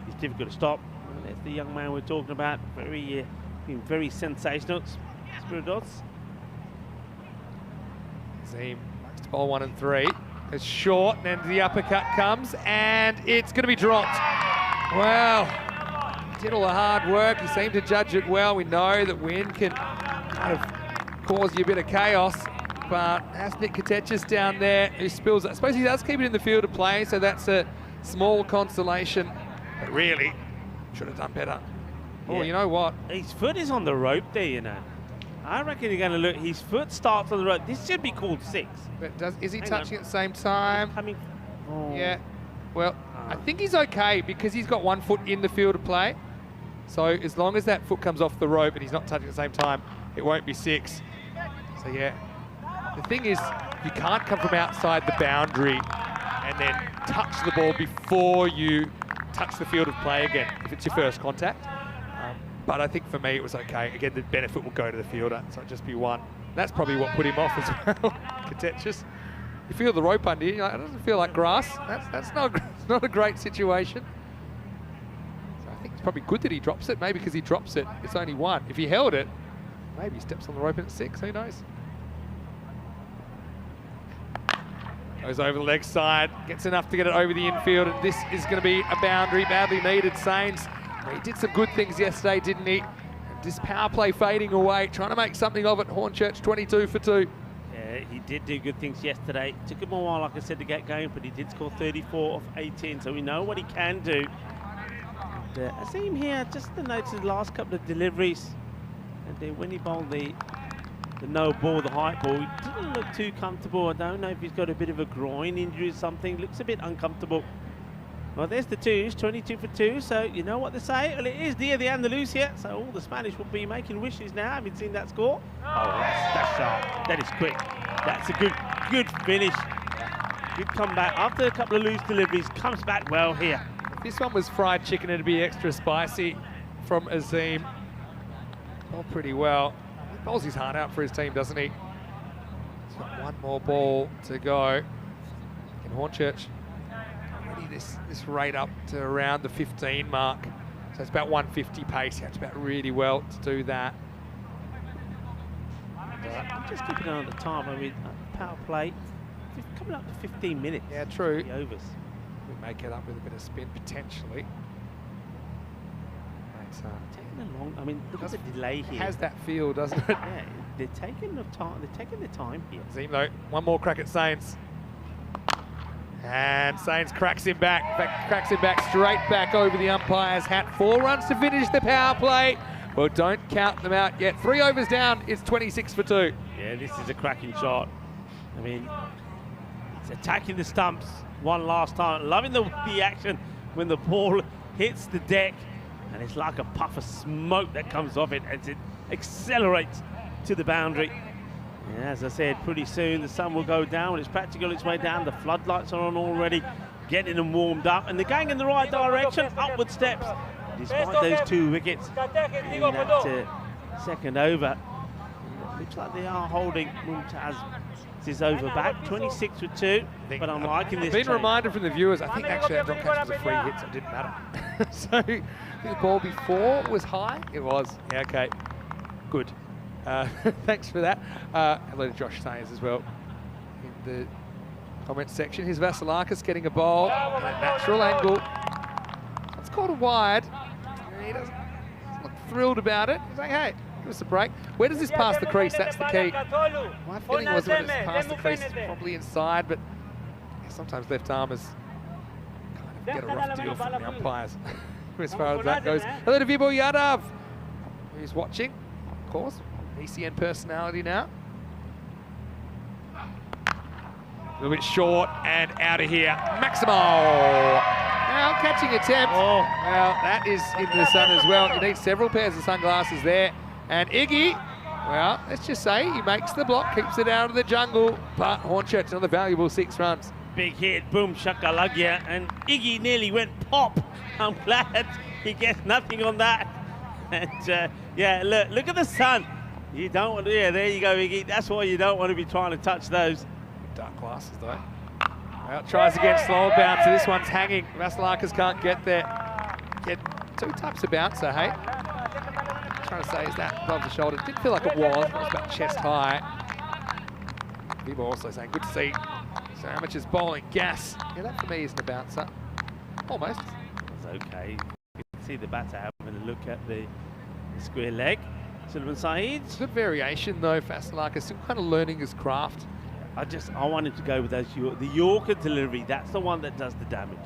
it's difficult to stop. And that's the young man we're talking about, being very sensational. Spiridots. Zim likes to bowl 1 and 3. It's short, and then the uppercut comes, and it's going to be dropped. Well, he did all the hard work. He seemed to judge it well. We know that wind can kind of cause you a bit of chaos, but that's Nick Katechis down there who spills it. I suppose he does keep it in the field of play, so that's a small consolation, but really should have done better. Yeah. Oh, you know what? His foot is on the rope there, you know. I reckon you're going to look. His foot starts on the rope. This should be called 6. But is he touching at the same time? Oh. Yeah. Well, I think he's okay because he's got 1 foot in the field of play. So as long as that foot comes off the rope and he's not touching at the same time, it won't be 6. So yeah. The thing is, you can't come from outside the boundary and then touch the ball before you touch the field of play again, if it's your first contact. But I think for me it was okay. Again, the benefit will go to the fielder, so it'll just be 1. That's probably what put him off as well. Katechis. You feel the rope under you, it doesn't feel like grass. That's not a great situation. So I think it's probably good that he drops it. Maybe because he drops it, it's only 1. If he held it, maybe he steps on the rope and it's 6, who knows? Goes over the leg side, gets enough to get it over the infield, and this is going to be a boundary, badly needed. Sains He did some good things yesterday, didn't he? This power play fading away, trying to make something of it. Hornchurch 22 for 2. Yeah, he did do good things yesterday. Took him a while, like I said, to get going, but he did score 34 off 18, so we know what he can do. And, I see him here, just to notice the last couple of deliveries. And then when he bowled the no ball, the high ball, he didn't look too comfortable. I don't know if he's got a bit of a groin injury or something. Looks a bit uncomfortable. Well, there's the twos, 22 for 2, so you know what they say. Well, it is Dia de Andalusia, so all the Spanish will be making wishes now. Having seen that score. Oh, that's sharp. That is quick. That's a good finish. Good comeback. After a couple of loose deliveries, comes back well here. If this one was fried chicken, it'd be extra spicy from Azim. All pretty well. He bowls his heart out for his team, doesn't he? He's got one more ball to go in Hornchurch. This rate up to around the 15 mark. So it's about 150 pace. You have to bat really well to do that. Just keeping an eye on the time. I mean, power play, coming up to 15 minutes. Yeah, true. The overs. We make it up with a bit of spin potentially. Taking a long. I mean, look at the delay here. Has that feel, doesn't it? Yeah, they're taking the time. They're taking the time here. Azim though, one more crack at Sains. And Sains cracks him back. In fact, cracks him back straight back over the umpire's hat. 4 runs to finish the power play. Well, don't count them out yet. 3 overs down, it's 26 for 2. Yeah, this is a cracking shot. I mean, it's attacking the stumps one last time. Loving the action when the ball hits the deck. And it's like a puff of smoke that comes off it as it accelerates to the boundary. Yeah, as I said, pretty soon the sun will go down. It's practically on its way down. The floodlights are on already, getting them warmed up. And they're going in the right direction, upward steps. Despite those 2 wickets in that second over. It looks like they are holding Mumtaz's over back. 26 for 2, but I'm liking this. I've been reminded from the viewers, I think actually that drop catch was a free hit, so it didn't matter. So the ball before was high? It was. Yeah, okay. Good. Thanks for that. Hello to Josh Sayers as well in the comments section. Here's Vasilakis getting a bowl at a natural angle. It's called a wide. He doesn't look thrilled about it. He's like, hey, give us a break. Where does this pass the crease? That's the key. My feeling was when it's past the crease, it's probably inside, but sometimes left armers kind of get a rough deal from the umpires as far as that goes. Hello to Vibor Yadav, who's watching, of course. ECN personality now. A little bit short and out of here. Maximo. Now catching attempt. Oh, well, that is in the sun as well. You need several pairs of sunglasses there. And Iggy, well, let's just say he makes the block, keeps it out of the jungle. But Hornchurch, another valuable 6 runs. Big hit, boom, shakalagya, and Iggy nearly went pop. I'm glad he gets nothing on that. And yeah, look at the sun. You don't want to, yeah, there you go, Iggy. That's why you don't want to be trying to touch those. Dark glasses, though. Well, tries again, slower bouncer. This one's hanging. Vasilakis can't get there. Get 2 types of bouncer, hey? Trying to say, is that above the shoulder? Didn't feel like it was. It was about chest high. Vivo also saying, good to see. So amateurs bowling gas. Yeah, that for me isn't a bouncer. Almost. It's okay. You can see the batter having a look at the square leg. Sullivan Saeed. Good variation though, Vasilakis still kind of learning his craft. I wanted to go with those the Yorker delivery. That's the one that does the damage.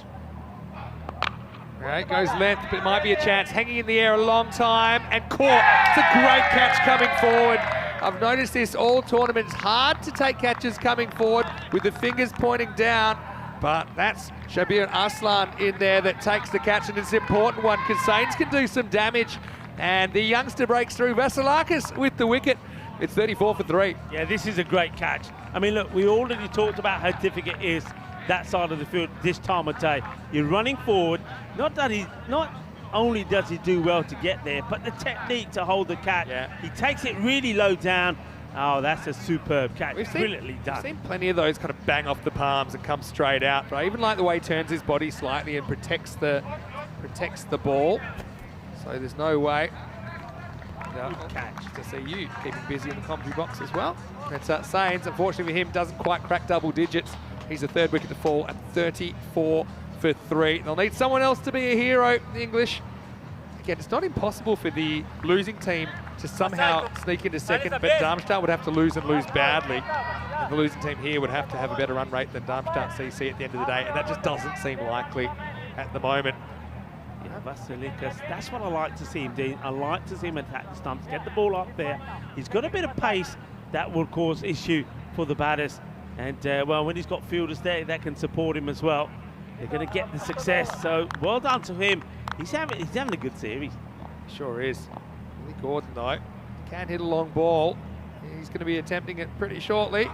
Right, goes length, but it might be a chance. Hanging in the air a long time and caught. It's a great catch coming forward. I've noticed this all tournaments. Hard to take catches coming forward with the fingers pointing down. But that's Shabir Aslan in there that takes the catch, and it's an important one because Sains can do some damage. And the youngster breaks through. Vasilakis with the wicket. It's 34 for 3. Yeah, this is a great catch. I mean, look, we already talked about how difficult it is that side of the field this time of day. You're running forward. Not only does he do well to get there, but the technique to hold the catch. Yeah. He takes it really low down. Oh, that's a superb catch. Brilliantly done. We've seen plenty of those kind of bang off the palms and come straight out. But I even like the way he turns his body slightly and protects the ball. So there's no way. Good catch to see you keeping busy in the commentary box as well. It's Sains, unfortunately for him, doesn't quite crack double digits. He's the 3rd wicket to fall at 34 for 3. They'll need someone else to be a hero, the English. again, it's not impossible for the losing team to somehow sneak into second, but Darmstadt would have to lose and lose badly. And the losing team here would have to have a better run rate than Darmstadt CC at the end of the day, and that just doesn't seem likely at the moment. Yeah, Vasilikas, that's what I like to see him do. I like to see him attack the stumps, get the ball up there. He's got a bit of pace that will cause issue for the batters. And, well, when he's got fielders there, that can support him as well. They're going to get the success, so well done to him. He's having a good series. Sure is. Billy Gordon, though, can hit a long ball. He's going to be attempting it pretty shortly.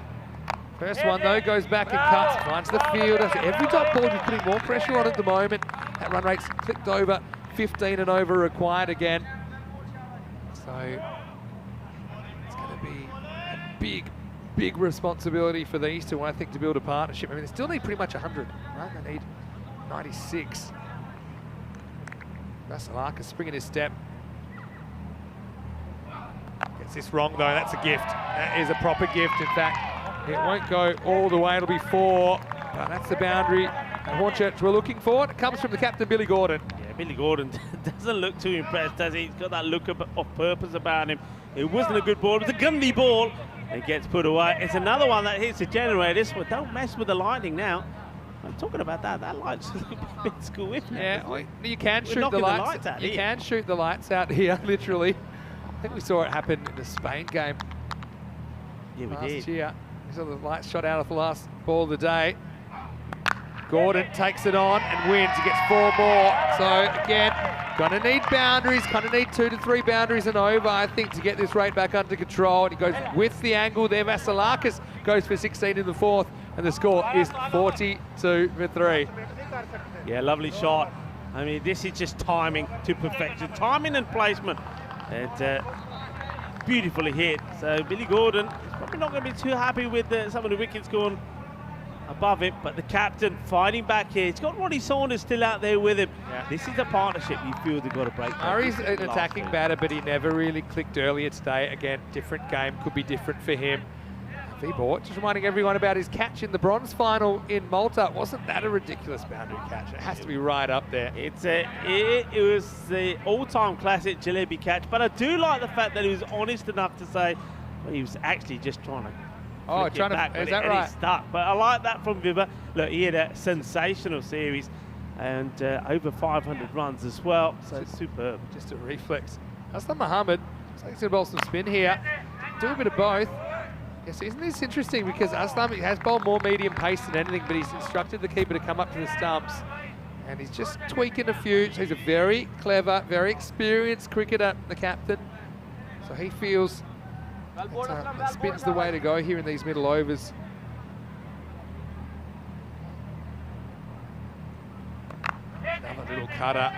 First one, though, goes back and cuts, finds the fielder. So every top ball, you're putting more pressure on at the moment. That run rate's clicked over, 15 and over required again. So it's going to be a big responsibility for these two, I think, to build a partnership. I mean, they still need pretty much 100, right? They need 96. Vasilikas springing his step. Gets this wrong, though. That's a gift. That is a proper gift, in fact. It won't go all the way. It'll be 4, but that's the boundary that Hornchurch were looking for. It comes from the captain, Billy Gordon. Yeah, Billy Gordon doesn't look too impressed, does he? He's got that look of purpose about him. It wasn't a good ball. It was a gundy ball. It gets put away. It's another one that hits the generators. Well, don't mess with the lighting now. I'm talking about that. That light's a bit school, isn't it? Yeah, well, you can shoot the lights out. You can shoot the lights out here, literally. I think we saw it happen in the Spain game. Yeah, we last did. year. We saw the lights shot out of the last ball of the day. Gordon takes it on and wins. He gets 4 more. So again, gonna need boundaries. Gonna need 2 to 3 boundaries and over, I think, to get this rate back under control. And he goes with the angle there. Vasilikas goes for 16 in the 4th, and the score is 42 for 3. Yeah, lovely shot. I mean, this is just timing to perfection. Timing and placement. And beautifully hit. So Billy Gordon is probably not going to be too happy with some of the wickets going above him, but the captain fighting back here. He's got Ronnie Saunders still out there with him. Yeah. This is a partnership you feel they've got to break. Murray's an attacking batter, but he never really clicked earlier today. Again, different game, could be different for him. Vibor, just reminding everyone about his catch in the bronze final in Malta. Wasn't that a ridiculous boundary catch? It has to be right up there. It was the all-time classic Jalebi catch, but I do like the fact that he was honest enough to say well, he was actually just trying to is that right? He stuck. But I like that from Vibor. Look, he had a sensational series and over 500 runs as well, so it's superb. Just a reflex. Aslam Mohammed, so he's going to bowl some spin here. Do a bit of both. Yes, isn't this interesting? Because Aslam has bowled more medium pace than anything, but he's instructed the keeper to come up to the stumps. And he's just tweaking a few. So he's a very clever, very experienced cricketer, the captain. So he feels that spin's the way to go here in these middle overs. Another little cutter.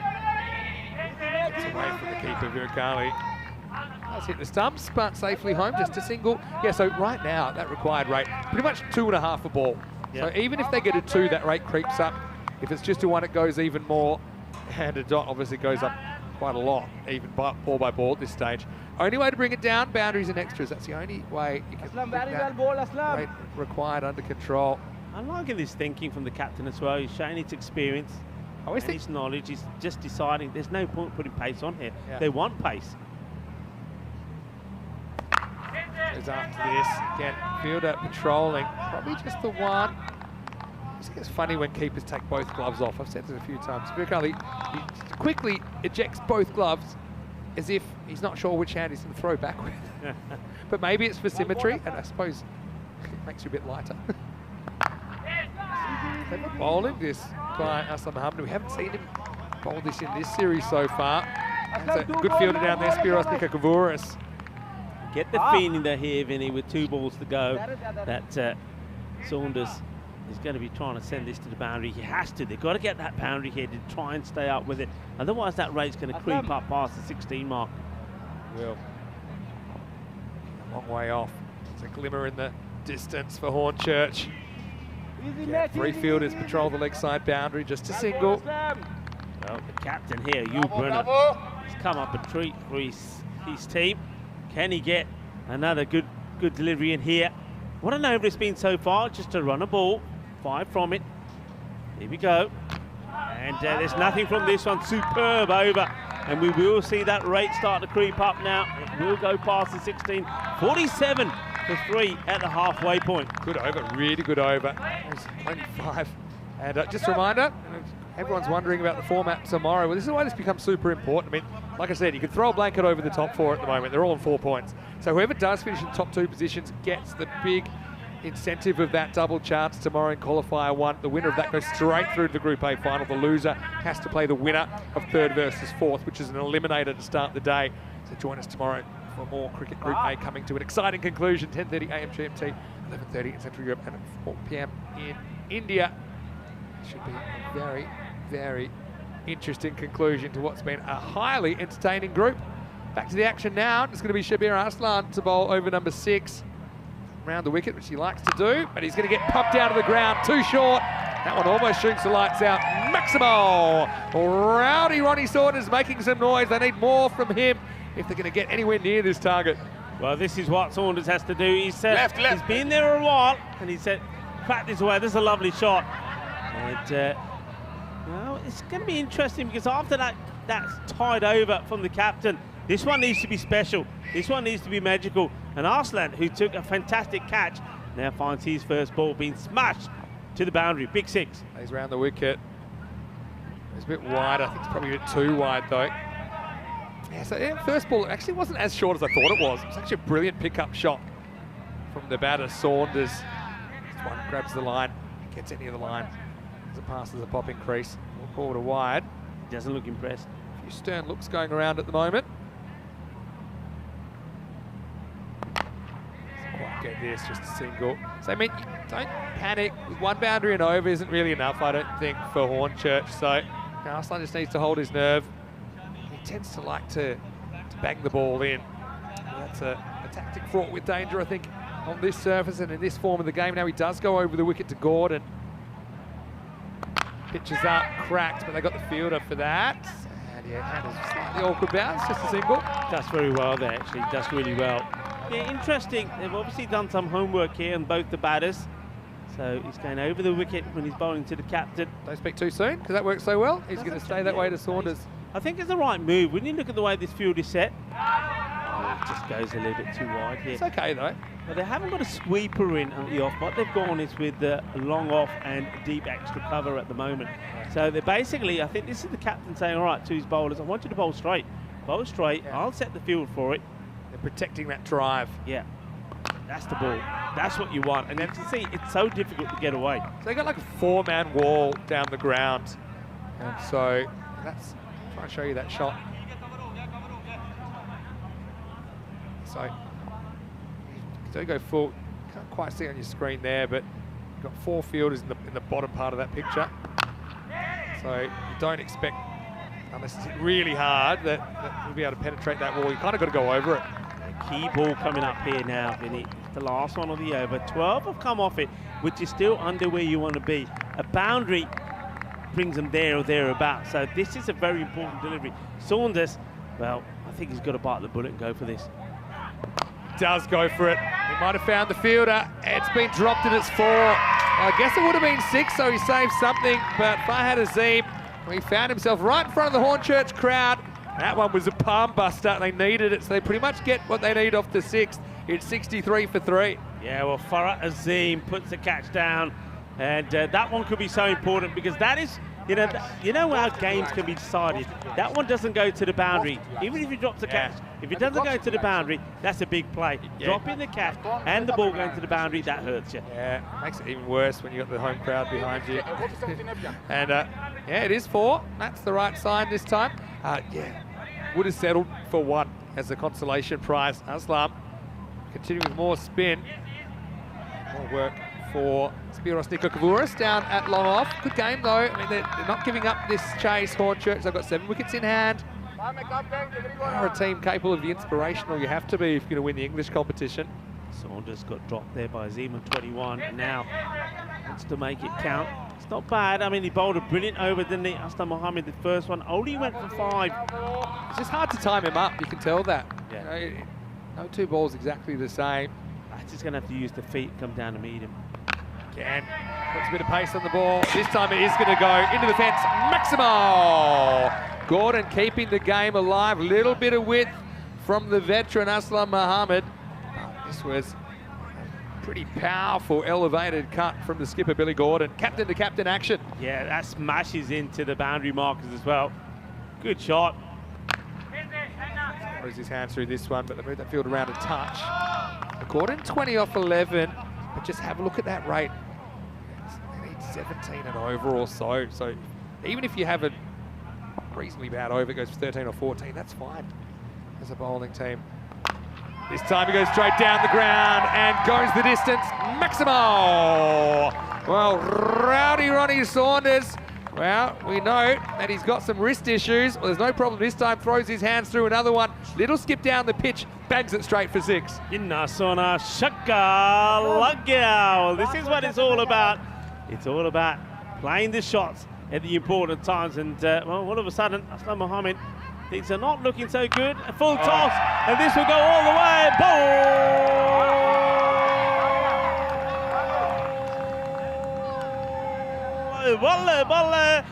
Gets away from the keeper, Virkali. Does hit the stumps, but safely home, just a single. Yeah, so right now, that required rate, pretty much 2.5 a ball. Yep. So even if they get a 2, that rate creeps up. If it's just a 1, it goes even more. And a dot obviously goes up quite a lot, even ball by ball at this stage. Only way to bring it down, boundaries and extras. That's the only way you can bring that rate required under control. I'm liking this thinking from the captain as well. He's showing his experience and his knowledge. He's just deciding there's no point putting pace on here. Yeah. They want pace. Goes after this, again, fielder patrolling, probably just the 1. It's funny when keepers take both gloves off. I've said this a few times. Virkali, he quickly ejects both gloves as if he's not sure which hand he's going to throw back with. But maybe it's for symmetry, and I suppose it makes you a bit lighter. Clever bowling this by Aslam Mohammed. We haven't seen him bowl this in this series so far. There's a good fielder down there, Spiros Nikakavouris. Get the feeling that here, Vinny, with 2 balls to go, that Saunders is going to be trying to send this to the boundary. He has to. They've got to get that boundary here to try and stay up with it. Otherwise, that rate's going to creep up past the 16 mark. Will. A long way off. There's a glimmer in the distance for Hornchurch. Yeah, 3 fielders patrol the leg side boundary, just a single. Well, the captain here, Hugh Brunner, has come up a treat for his team. Can he get another good delivery in here? What an over it's been so far, just to run a ball, 5 from it. Here we go. And there's nothing from this one, superb over and we will see that rate start to creep up now. It will go past the 16. 47 for 3 at the halfway point. Good over, really good over. It's 25. And just a reminder, everyone's wondering about the format tomorrow. Well, this is why this becomes super important. I mean, like I said, you could throw a blanket over the top four at the moment. They're all on 4 points. So whoever does finish in top 2 positions gets the big incentive of that double chance tomorrow in qualifier 1. The winner of that goes straight through to the Group A final. The loser has to play the winner of 3rd versus 4th, which is an eliminator to start the day. So join us tomorrow for more cricket. Group A coming to an exciting conclusion. 10:30 a.m. GMT, 11:30 in Central Europe, and at 4 p.m. in India. Should be a very, very interesting conclusion to what's been a highly entertaining group. Back to the action now. It's going to be Shabir Arslan to bowl over number 6. Round the wicket, which he likes to do, but he's going to get popped down to the ground, too short. That one almost shoots the lights out. Maximal! Rowdy Ronnie Saunders making some noise. They need more from him if they're going to get anywhere near this target. Well, this is what Saunders has to do. He's he's been there a while, and he said, crack this away. This is a lovely shot. And, well, it's going to be interesting because after that, that's tied over from the captain. This one needs to be special. This one needs to be magical. And Arslan, who took a fantastic catch, now finds his first ball being smashed to the boundary. Big 6. He's round the wicket. It's a bit wide. I think it's probably a bit too wide, though. Yeah, so yeah, first ball actually wasn't as short as I thought it was. It was actually a brilliant pickup shot from the batter, Saunders. This one grabs the line, gets any of the line as it passes the popping crease. We'll call it a wide. He doesn't look impressed. A few stern looks going around at the moment. Get this, just a single. So, I mean, don't panic. With 1 boundary and over isn't really enough, I don't think, for Hornchurch. So, Arslan just needs to hold his nerve. He tends to like to bang the ball in. That's a tactic fraught with danger, I think, on this surface and in this form of the game. Now he does go over the wicket to Gordon. Pitches up, cracked, but they got the fielder for that. And yeah, handles a slightly awkward bounce, just a single. Does very well there, actually. Does really well. Yeah, interesting. They've obviously done some homework here on both the batters. So he's going over the wicket when he's bowling to the captain. Don't speak too soon, because that works so well. He's going to stay that way to Saunders. I think it's the right move. When you look at the way this field is set, it just goes a little bit too wide here. It's okay, though. But they haven't got a sweeper in on the off. What they've gone is with the long off and deep extra cover at the moment. So they're basically, I think this is the captain saying, all right, to his bowlers, I want you to bowl straight. Bowl straight. Yeah. I'll set the field for it. They're protecting that drive. Yeah, that's the ball. That's what you want. And you can see it's so difficult to get away. So they got like a 4-man wall down the ground. And so that's, I'm trying to show you that shot. So you do go full, can't quite see it on your screen there, but you've got 4 fielders in the bottom part of that picture. So you don't expect, unless it's really hard, that you'll be able to penetrate that wall. You kind of got to go over it. Key ball coming up here now, Vinny. The last one of the over. 12 have come off it, which is still under where you want to be. A boundary brings them there or thereabouts. So this is a very important delivery. Saunders, well, I think he's got to bite the bullet and go for this. Does go for it. He might have found the fielder. It's been dropped and it's 4. I guess it would have been 6, so he saved something. But Farhad Azim, he found himself right in front of the Hornchurch crowd. That one was a palm buster. They needed it, so they pretty much get what they need off the 6th. It's 63 for 3. Yeah, well, Farhad Azim puts the catch down, and that one could be so important because that is, you know how games can be decided. That one doesn't go to the boundary, even if you drop the catch. If it doesn't go to the boundary, that's a big play. Yeah. Dropping the catch and the ball going to the boundary, that hurts you. Yeah, makes it even worse when you got the home crowd behind you. And yeah, it is 4. That's the right sign this time. Yeah, would have settled for 1 as a consolation prize. Aslam continuing with more spin. More work for Spiros Nikokavouris down at long off. Good game though. I mean, they're not giving up this chase. Hornchurch, they've got 7 wickets in hand. They're a team capable of the inspirational you have to be if you're going to win the English competition. Saunders got dropped there by Azim on 21 and now wants to make it count. It's not bad. I mean, he bowled a brilliant over, didn't he? Astan Mohammed, the first one, only went for 5. It's just hard to time him up. You can tell that. Yeah. You know, no 2 balls exactly the same. That's just going to have to use the feet, come down to meet him. Again, puts a bit of pace on the ball. This time it is going to go into the fence. Maximal! Gordon keeping the game alive. Little bit of width from the veteran Aslam Mohammed. This was a pretty powerful elevated cut from the skipper Billy Gordon. Captain to captain action. Yeah, that smashes into the boundary markers as well. Good shot. Throws his hands through this one, but they moved that field around a touch. Gordon 20 off 11, but just have a look at that rate. They need 17 and over or so. So even if you have a reasonably bad over, it goes for 13 or 14, that's fine as a bowling team. This time he goes straight down the ground and goes the distance. Maximo! Well, rowdy Ronnie Saunders. Well, we know that he's got some wrist issues. Well, there's no problem this time. Throws his hands through another one. Little skip down the pitch. Bangs it straight for 6. Inna sona shakka lagya. Well, this is what it's all about. It's all about playing the shots at the important times. And, well, all of a sudden, Aslam Mohammed, things are not looking so good. A full toss, and this will go all the way. Bolle, bolle.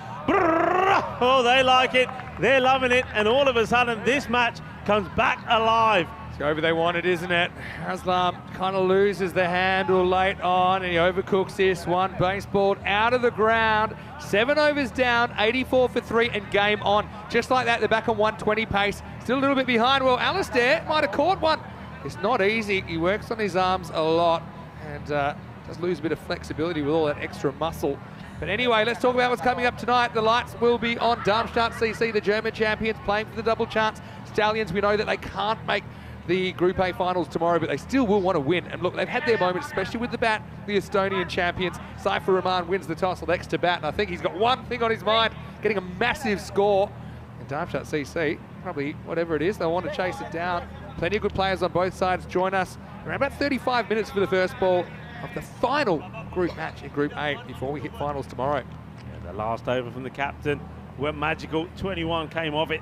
Oh, they like it. They're loving it. And all of a sudden, this match comes back alive. It's over they wanted, isn't it? Aslam kind of loses the handle late on, and he overcooks this one. Baseball out of the ground. 7 overs down, 84 for 3, and game on. Just like that, they're back on 120 pace. Still a little bit behind. Well, Alistair might have caught one. It's not easy. He works on his arms a lot and does lose a bit of flexibility with all that extra muscle. But anyway, let's talk about what's coming up tonight. The lights will be on. Darmstadt CC, the German champions, playing for the double chance. Stallions, we know that they can't make the Group A finals tomorrow, but they still will want to win. And look, they've had their moments, especially with the bat, the Estonian champions. Saifur Rahman wins the toss, next to bat, and I think he's got one thing on his mind, getting a massive score. And Darmstadt CC, probably whatever it is, they'll want to chase it down. Plenty of good players on both sides join us. Around about 35 minutes for the first ball of the final group match in Group A before we hit finals tomorrow. Yeah, the last over from the captain went magical. 21 came of it.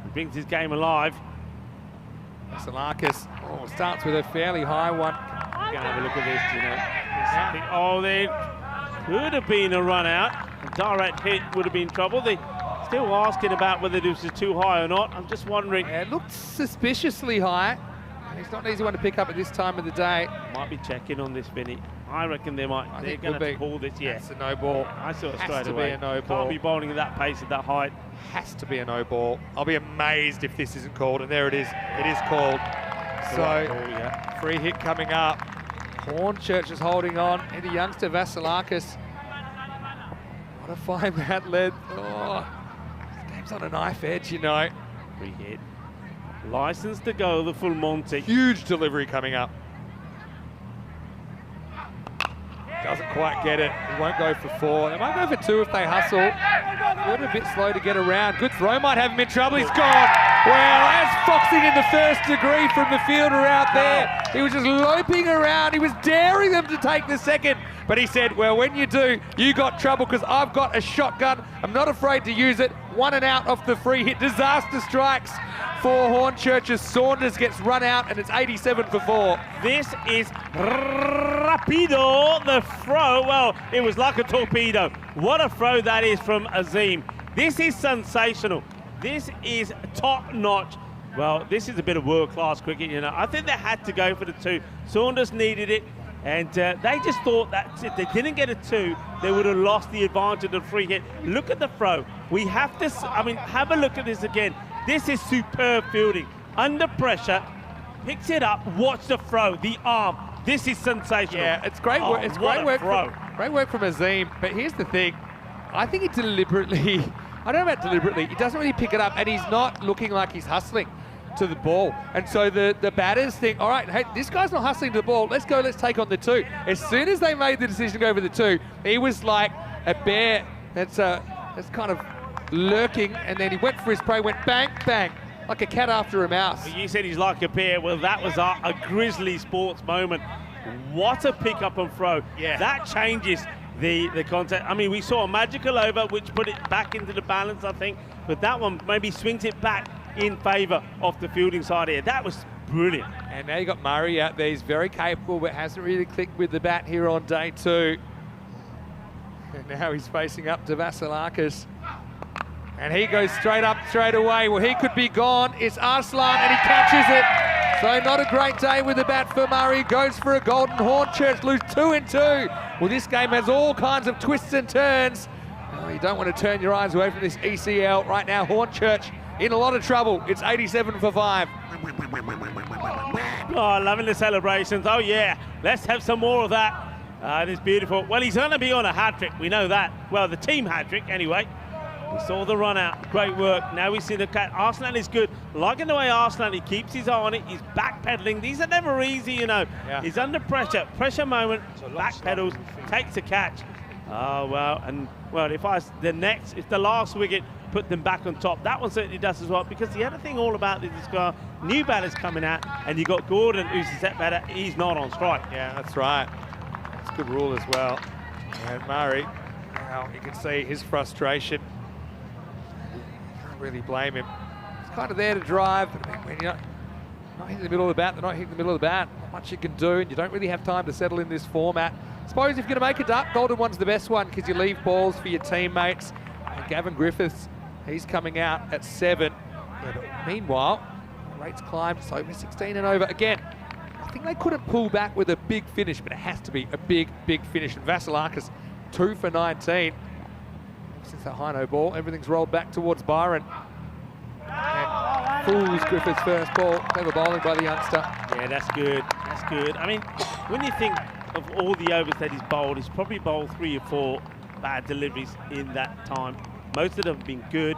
He brings his game alive. Vasilakis starts with a fairly high one. We're going to have a look at this, you know. Oh, there could have been a run out. A direct hit would have been trouble. They still asking about whether this is too high or not. I'm just wondering. Yeah, it looked suspiciously high. It's not an easy one to pick up at this time of the day. Might be checking on this, Vinny. I reckon they're going to have to call this. Yeah, it's a no ball. I saw it straight away. Has to be a no ball. Can't be bowling at that pace, at that height. Has to be a no ball. I'll be amazed if this isn't called, and there it is. It is called. So, free hit coming up. Hornchurch is holding on. And the youngster Vasilakis. What a fine bat led. Oh, this game's on a knife edge, you know. Free hit. License to go, the full Monty. Huge delivery coming up. Doesn't quite get it. He won't go for 4. They might go for 2 if they hustle. A bit slow to get around. Good throw, might have him in trouble. He's gone. Well, as foxing in the first degree from the fielder out there. He was just loping around. He was daring them to take the second. But he said, well, when you do, you got trouble because I've got a shotgun. I'm not afraid to use it. 1 and out off the free hit. Disaster strikes for Hornchurch as Saunders gets run out, and it's 87 for 4. This is rapido, the throw. Well, it was like a torpedo. What a throw that is from Azim. This is sensational. This is top notch. Well, this is a bit of world-class cricket, you know. I think they had to go for the 2. Saunders needed it, and they just thought that if they didn't get a 2, they would have lost the advantage of the free hit. Look at the throw. We have to, have a look at this again. This is superb fielding. Under pressure, picks it up, watch the throw, the arm. This is sensational. Yeah, it's great work. It's great work from Azim. But here's the thing. I think he deliberately, I don't know about deliberately, he doesn't really pick it up, and he's not looking like he's hustling to the ball. And so the batters think, all right, hey, this guy's not hustling to the ball. Let's go, let's take on the 2. As soon as they made the decision to go for the 2, he was like a bear that's kind of lurking, and then he went for his prey, went bang, bang, like a cat after a mouse. You said he's like a bear. Well, that was a Grizzly sports moment. What a pick up and throw. Yeah. That changes the concept. I mean, we saw a magical over, which put it back into the balance, I think. But that one maybe swings it back in favour of the fielding side here. That was brilliant. And now you got Murray out there. He's very capable, but hasn't really clicked with the bat here on day 2. And now he's facing up to Vasilakis. And he goes straight up, straight away. Well, he could be gone. It's Arslan, and he catches it. So not a great day with the bat for Murray. Goes for a golden. Hornchurch lose 2 in 2. Well, this game has all kinds of twists and turns. Oh, you don't want to turn your eyes away from this ECL right now. Hornchurch in a lot of trouble. It's 87 for 5. Oh, loving the celebrations. Oh, yeah. Let's have some more of that. It is beautiful. Well, he's going to be on a hat-trick. We know that. Well, the team hat-trick, anyway. We saw the run out. Great work. Now we see the cat. Arslan is good. Liking the way Arslan, he keeps his eye on it. He's backpedaling. These are never easy, you know. Yeah. He's under pressure. Pressure moment. Backpedals. Takes a catch. Oh, well. And, well, if the last wicket put them back on top, that one certainly does as well. Because the other thing all about this guy, new batters coming out, and you got Gordon, who's the set batter. He's not on strike. Yeah, that's right. That's a good rule as well. And Murray, now you can see his frustration. Really blame him. He's kind of there to drive, but when you're not hitting the middle of the bat, they're not hitting the middle of the bat. Not much you can do, and you don't really have time to settle in this format. I suppose if you're going to make a duck, golden one's the best one because you leave balls for your teammates. And Gavin Griffiths, he's coming out at 7. But meanwhile, the rates climbed. It's over 16 and over. Again, I think they couldn't pull back with a big finish, but it has to be a big, big finish. And Vasilakis, 2 for 19. Since that high no ball, everything's rolled back towards Byron. And fools Griffith's first ball. Clever bowling by the youngster. Yeah, that's good. That's good. I mean, when you think of all the overs that he's bowled, he's probably bowled 3 or 4 bad deliveries in that time. Most of them have been good.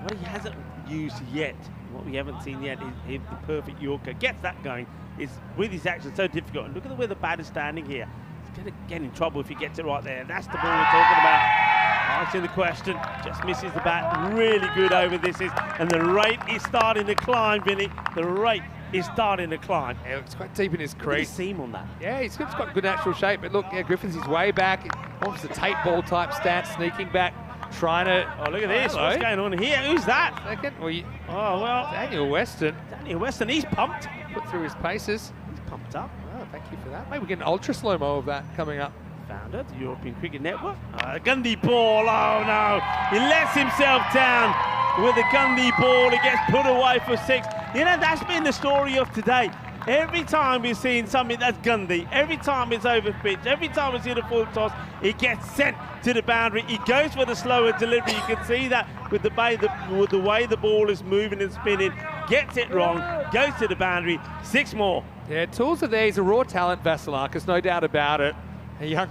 What he hasn't used yet, what we haven't seen yet, is the perfect Yorker. Gets that going. It's with his action so difficult. And look at where the bat is standing here. He's going to get in trouble if he gets it right there. That's the ball we're talking about. Asking the question, just misses the bat. Really good over this is, and the rate is starting to climb, Vinny. The rate is starting to climb. Yeah, it's quite deep in his crease. Seam on that. Yeah, he's got good natural shape, but look, yeah, Griffiths is way back. Almost a tape ball type stance, sneaking back, trying to. Oh, look at this! Hello. What's going on here? Who's that? Second. Well, oh well, Daniel Weston. Daniel Weston, he's pumped. Put through his paces. He's pumped up. Oh, thank you for that. Maybe we get an ultra slow-mo of that coming up. Found it, the European Cricket Network. Gundy ball, oh no. He lets himself down with a Gundy ball. He gets put away for 6. You know, that's been the story of today. Every time we've seen something that's Gundy, every time it's over pitch, every time it's in a full toss, it gets sent to the boundary. He goes for the slower delivery. You can see that with the way the ball is moving and spinning. Gets it wrong, goes to the boundary. 6 more. Yeah, tools are there. He's a raw talent, Vasilakis, no doubt about it. A young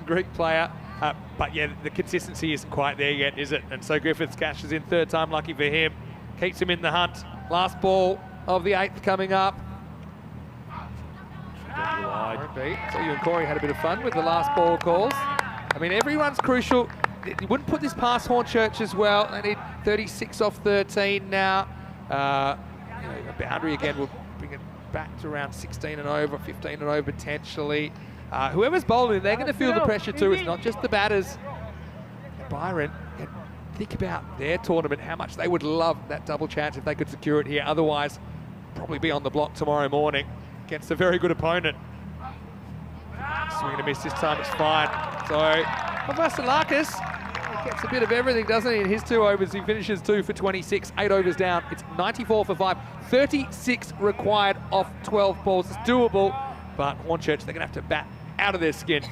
Greek player, but yeah, the consistency isn't quite there yet, is it? And so Griffiths cashes in 3rd time, lucky for him. Keeps him in the hunt. Last ball of the 8th coming up. So you and Corey had a bit of fun with the last ball calls. I mean, everyone's crucial. You wouldn't put this past Hornchurch as well. They need 36 off 13 now. A boundary again will bring it back to around 16 and over, 15 and over potentially. Whoever's bowling, they're going to feel the pressure too. It's not just the batters. And Byron, think about their tournament, how much they would love that double chance if they could secure it here. Otherwise, probably be on the block tomorrow morning against a very good opponent. Swing and a miss this time, it's fine. So, Vasilakis gets a bit of everything, doesn't he? In his 2 overs, he finishes 2 for 26, 8 overs down. It's 94 for 5, 36 required off 12 balls. It's doable, but Hornchurch, they're going to have to bat out of their skin.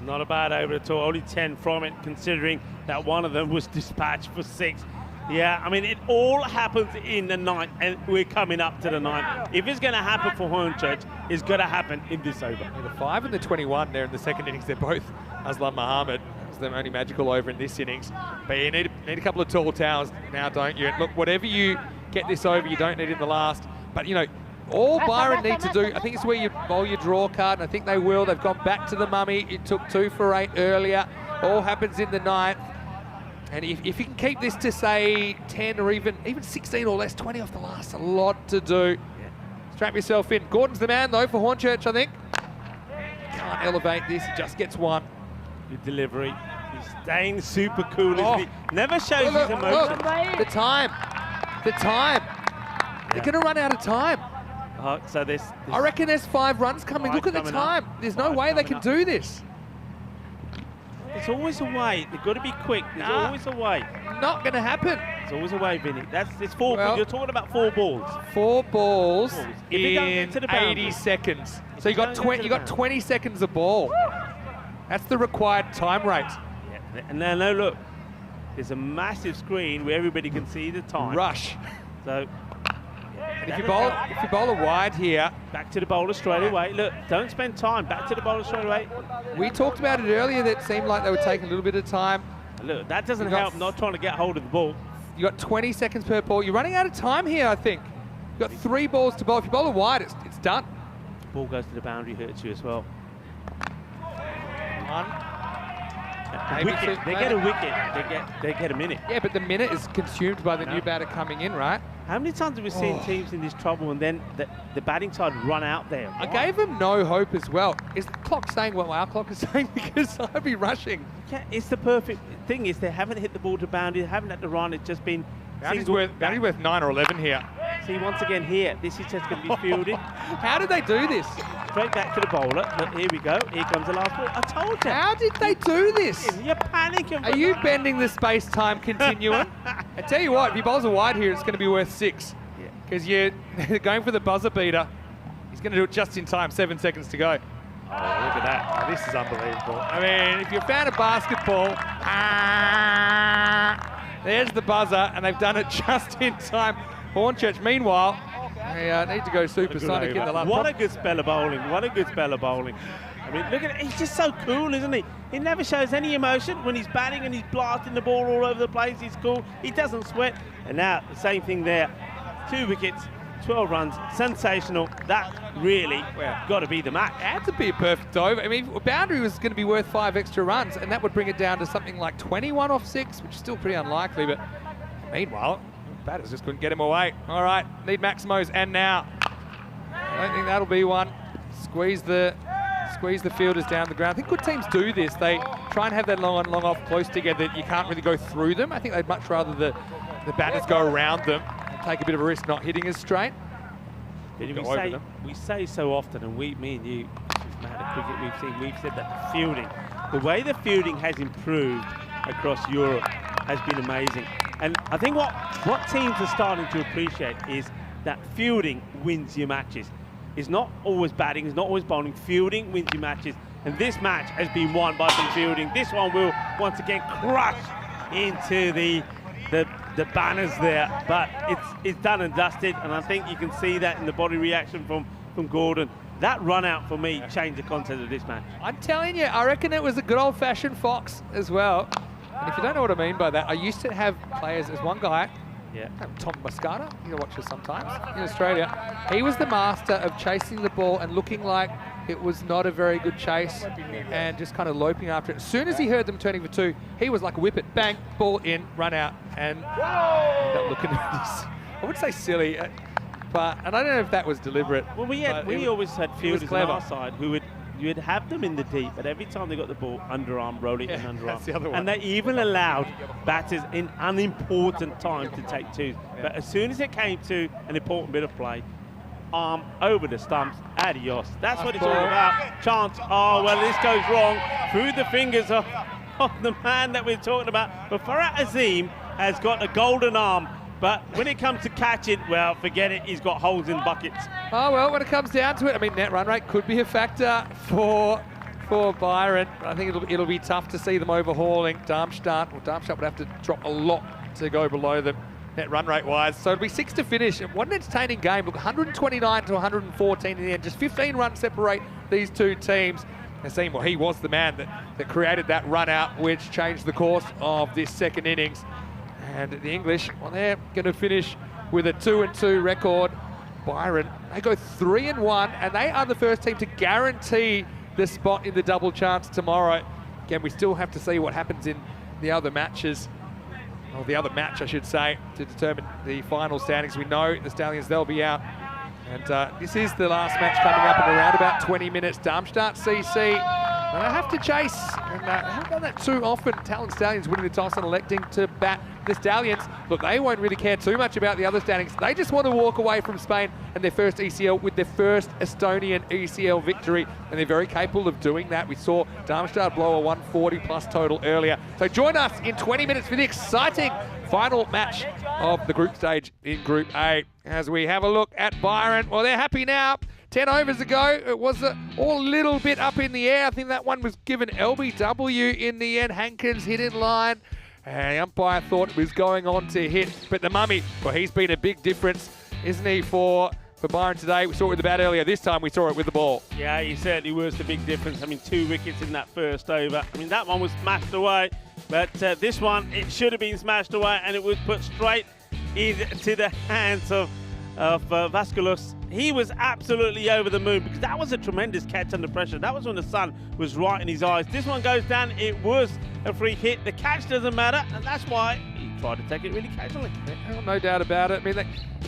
Not a bad over at all, only 10 from it, considering that one of them was dispatched for 6. Yeah, I mean, it all happens in the 9th, and we're coming up to the 9th. If it's going to happen for Hornchurch, it's going to happen in this over. Yeah, the 5 and the 21 there in the second innings, they're both Aslam Mohammed. It's the only magical over in this innings. But you need a couple of tall towers now, don't you? Look, whatever you get this over, you don't need in the last. But, you know, all Byron needs to do, I think it's where you bowl your draw card, and I think they will. They've gone back to the mummy. It took 2 for 8 earlier. All happens in the 9th. And if you can keep this to, say, 10 or even 16 or less, 20 off the last, a lot to do. Yeah. Strap yourself in. Gordon's the man, though, for Hornchurch, I think. Can't elevate this, he just gets 1. Good delivery. He's staying super cool, isn't he? Never shows his emotion. The time. They're going to run out of time. So this I reckon there's 5 runs coming. Look at the time. There's no way they can do this. There's always a way. They've got to be quick. There's always a way. Not going to happen. There's always a way, Vinny. It's 4 Well, you're talking about 4 balls. 4 balls If you don't in get to the boundary, 80 seconds. So you you got don't get to 20. You the got 20 seconds of ball. That's the required time rate. Yeah. And now, no, look. There's a massive screen where everybody can see the time. Rush. So, And if you bowl a wide here, back to the bowler straight away. Look, don't spend time. Back to the bowler straight away. we talked about it earlier that it seemed like they were taking a little bit of time. Look, that doesn't You got help not trying to get hold of the ball. You got 20 seconds per ball. You're running out of time here, I think. You got 3 balls to bowl. If you bowl a wide, it's done. Ball goes to the boundary, hurts you as well. 1. Wicket. Maybe They get a wicket. They get a minute. Yeah, but the minute is consumed by the new batter coming in, right? How many times have we seen teams in this trouble and then the batting side run out there? I gave him no hope as well. Is the clock saying what our clock is saying? Because I'd be rushing. Yeah, it's the perfect thing is they haven't hit the ball to boundary, they haven't had to run, it's just been Boundary's worth 9 or 11 here. See, once again here, this is just going to be fielded. How did they do this? Straight back to the bowler. Look, here we go. Here comes the last ball. I told you. How did they do this? You're panicking. Are you bending the space-time continuum? I tell you what, if he bowls a wide here, it's going to be worth 6. Yeah. Because you're going for the buzzer beater. He's going to do it just in time, 7 seconds to go. Oh, look at that. Oh, this is unbelievable. I mean, if you're a fan of basketball, there's the buzzer, and they've done it just in time. Hornchurch, meanwhile, they need to go supersonic in the last. What a good spell of bowling. What a good spell of bowling. I mean, look at it. He's just so cool, isn't he? He never shows any emotion when he's batting and he's blasting the ball all over the place. He's cool. He doesn't sweat. And now, the same thing there. 2 wickets, 12 runs. Sensational. That really got to be the match. It had to be a perfect over. I mean, boundary was going to be worth 5 extra runs, and that would bring it down to something like 21 off 6, which is still pretty unlikely. But meanwhile, batters just couldn't get him away. All right, need Maximos, and now. I don't think that'll be one. Squeeze the fielders down the ground. I think good teams do this. They try and have that long on, long off close together. You can't really go through them. I think they'd much rather the batters go around them and take a bit of a risk not hitting as straight. We say so often, and me and you, cricket we've said that the way the fielding has improved across Europe has been amazing. And I think what teams are starting to appreciate is that fielding wins your matches. It's not always batting, it's not always bowling. Fielding wins your matches. And this match has been won by some fielding. This one will once again crush into the banners there. But it's done and dusted, and I think you can see that in the body reaction from Gordon. That run out for me changed the content of this match. I'm telling you, I reckon it was a good old-fashioned fox as well. And if you don't know what I mean by that, I used to have players, there's one guy, Tom Muscata, you watch us sometimes, in Australia. He was the master of chasing the ball and looking like it was not a very good chase and just kind of loping after it. As soon as he heard them turning for 2, he was like a whippet, bang, ball in, run out, and ended up looking at this. I would say silly, and I don't know if that was deliberate. Well, we always had fielders on our side who you'd have them in the deep, but every time they got the ball, underarm, rolling and underarm. That's the other one. And they even allowed batters in unimportant time to take 2s. But as soon as it came to an important bit of play, arm over the stumps, adios. That's what it's all about. Chance, oh, well, this goes wrong. Through the fingers of the man that we're talking about. But Farhat Azim has got a golden arm. But when it comes to catching, well, forget it. He's got holes in buckets. Oh, well, when it comes down to it, I mean, net run rate could be a factor for Byron. I think it'll be tough to see them overhauling Darmstadt. Well, Darmstadt would have to drop a lot to go below them net run rate wise. So it'll be 6 to finish. What an entertaining game. Look, 129 to 114 in the end. Just 15 runs separate these two teams. Azim, well, he was the man that created that run out, which changed the course of this second innings. And the English, well, they're going to finish with a 2-2 record. Byron, they go 3-1, and they are the first team to guarantee the spot in the double chance tomorrow. Again, we still have to see what happens in the other matches, or the other match, I should say, to determine the final standings. We know the Stallions, they'll be out. And this is the last match coming up in around about 20 minutes. Darmstadt CC. And I have to chase, and I haven't done that too often. Talon Stallions winning the toss and electing to bat. the Stallions, look, they won't really care too much about the other standings. They just want to walk away from Spain and their first ECL with their first Estonian ECL victory, and they're very capable of doing that. We saw Damstard blow a 140 plus total earlier. So join us in 20 minutes for the exciting final match of the group stage in Group A as we have a look at Byron. Well, they're happy now. 10 overs ago, it was all a little bit up in the air. I think that one was given LBW in the end. Hankins hit in line. And the umpire thought it was going on to hit. But the mummy, well, he's been a big difference, isn't he, for Byron today? We saw it with the bat earlier. This time we saw it with the ball. Yeah, he certainly was the big difference. I mean, 2 wickets in that first over. I mean, that one was smashed away. But this one, it should have been smashed away, and it was put straight into the hands of Vasculos. He was absolutely over the moon because that was a tremendous catch under pressure. That was when the sun was right in his eyes. This one goes down. It was a free hit. The catch doesn't matter, and that's why he tried to take it really casually. Well, no doubt about it. I mean, they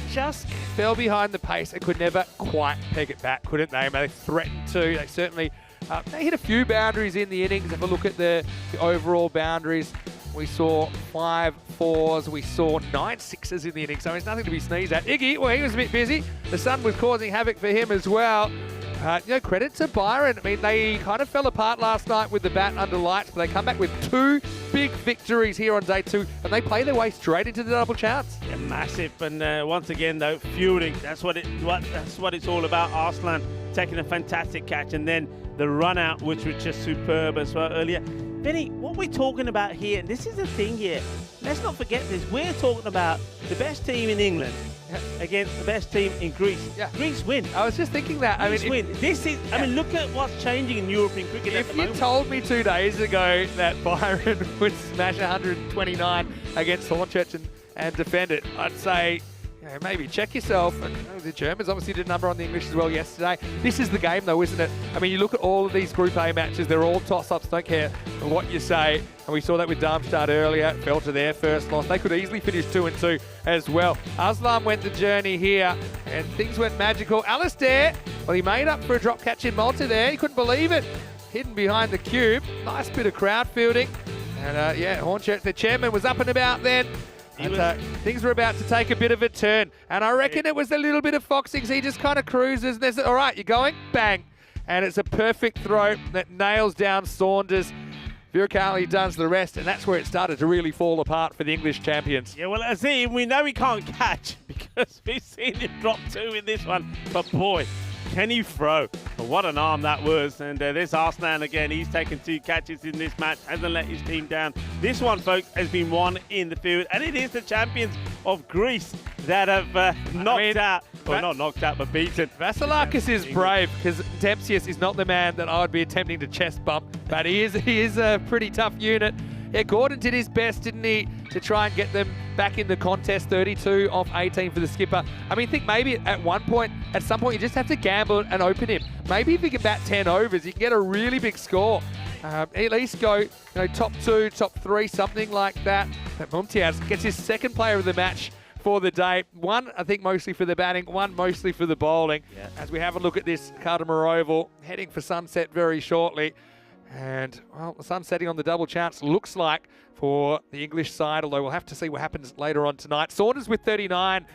just fell behind the pace and could never quite peg it back, couldn't they? I mean, they threatened to. They certainly they hit a few boundaries in the innings. If I look at the overall boundaries, we saw 5 4s, we saw 9 6s in the innings, so there's nothing to be sneezed at. Iggy, well, he was a bit busy. The sun was causing havoc for him as well. Credit to Byron. I mean, they kind of fell apart last night with the bat under lights, but they come back with 2 big victories here on day 2, and they play their way straight into the double chance. Yeah, massive. And once again, though, fueling. That's what it's all about. Arslan taking a fantastic catch, and then the run out, which was just superb as well earlier. Benny, what we're talking about here, and this is the thing here, let's not forget this, we're talking about the best team in England against the best team in Greece. Yeah. Greece win. I was just thinking that. Greece win. This is, I mean, look at what's changing in European cricket at the moment. If you told me 2 days ago that Byron would smash 129 against Hornchurch and defend it, I'd say, maybe check yourself. And the Germans obviously did a number on the English as well yesterday. This is the game, though, isn't it? I mean, you look at all of these Group A matches, they're all toss-ups, don't care what you say. And we saw that with Darmstadt earlier, fell to their first loss. They could easily finish 2-2 as well. Aslam went the journey here, and things went magical. Alistair, well, he made up for a drop catch in Malta there. He couldn't believe it. Hidden behind the cube. Nice bit of crowd fielding. And, Hornchurch, the chairman, was up and about then. Things were about to take a bit of a turn, and I reckon it was a little bit of foxing. He just kind of cruises. There's, all right, you're going, bang, and it's a perfect throw that nails down Saunders. Viracali does the rest, and that's where it started to really fall apart for the English champions. Yeah, well, Azim, we know he can't catch because we've seen him drop 2 in this one, but boy, can he throw? What an arm that was. And there's Arslan again. He's taken 2 catches in this match. Hasn't let his team down. This one, folks, has been won in the field. And it is the champions of Greece that have knocked out. Well, not knocked out, but beaten. Vasilakis is brave because Dempsius is not the man that I would be attempting to chest bump. But he is a pretty tough unit. Yeah, Gordon did his best, didn't he, to try and get them back in the contest. 32 off 18 for the skipper. I mean, think maybe at some point, you just have to gamble and open him. Maybe if you can bat 10 overs, you can get a really big score. At least go, top 2, top 3, something like that. But Mumtiaz gets his 2nd player of the match for the day. 1, I think, mostly for the batting, 1 mostly for the bowling. Yeah. As we have a look at this Cardimer Oval, heading for sunset very shortly. And, well, the sun setting on the double chance looks like for the English side, although we'll have to see what happens later on tonight. Saunders with 39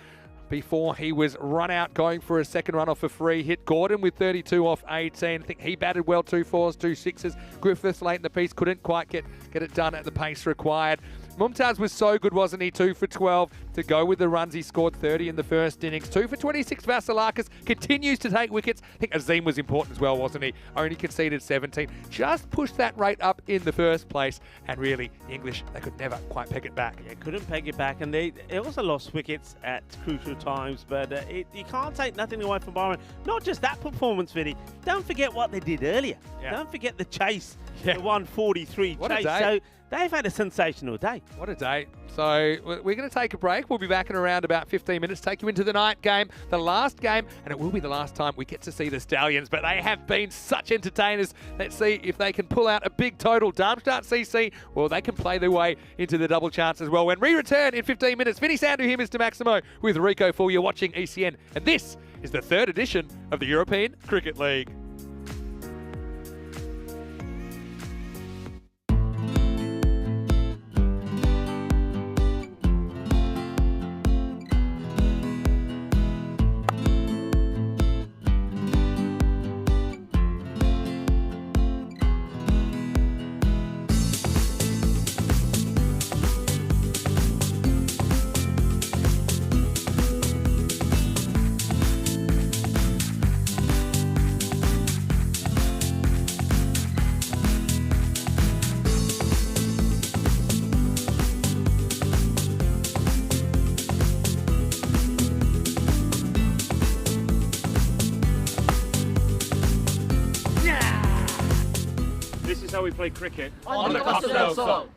before he was run out going for a 2nd run off a free hit. Gordon with 32 off 18. I think he batted well, 2 4s, 2 6s. Griffiths late in the piece couldn't quite get it done at the pace required. Mumtaz was so good, wasn't he? 2 for 12 to go with the runs. He scored 30 in the first innings. 2 for 26. Vasilakis continues to take wickets. I think Azim was important as well, wasn't he? Only conceded 17. Just pushed that rate up in the first place. And really, the English, they could never quite peg it back. Yeah, couldn't peg it back. And they also lost wickets at crucial times. But you can't take nothing away from Byron. Not just that performance, Vinny. Don't forget what they did earlier. Yeah. Don't forget the chase. Yeah. The 143 what chase. A day. So they've had a sensational day. What a day. So we're going to take a break. We'll be back in around about 15 minutes, take you into the night game, the last game, and it will be the last time we get to see the Stallions, but they have been such entertainers. Let's see if they can pull out a big total. Darmstadt CC, well, they can play their way into the double chance as well. When we return in 15 minutes, Vinny Sandu here, Mr. Maximo, with Rico for you watching ECN, and this is the 3rd edition of the European Cricket League. That's how we play cricket. On the Costa del Sol.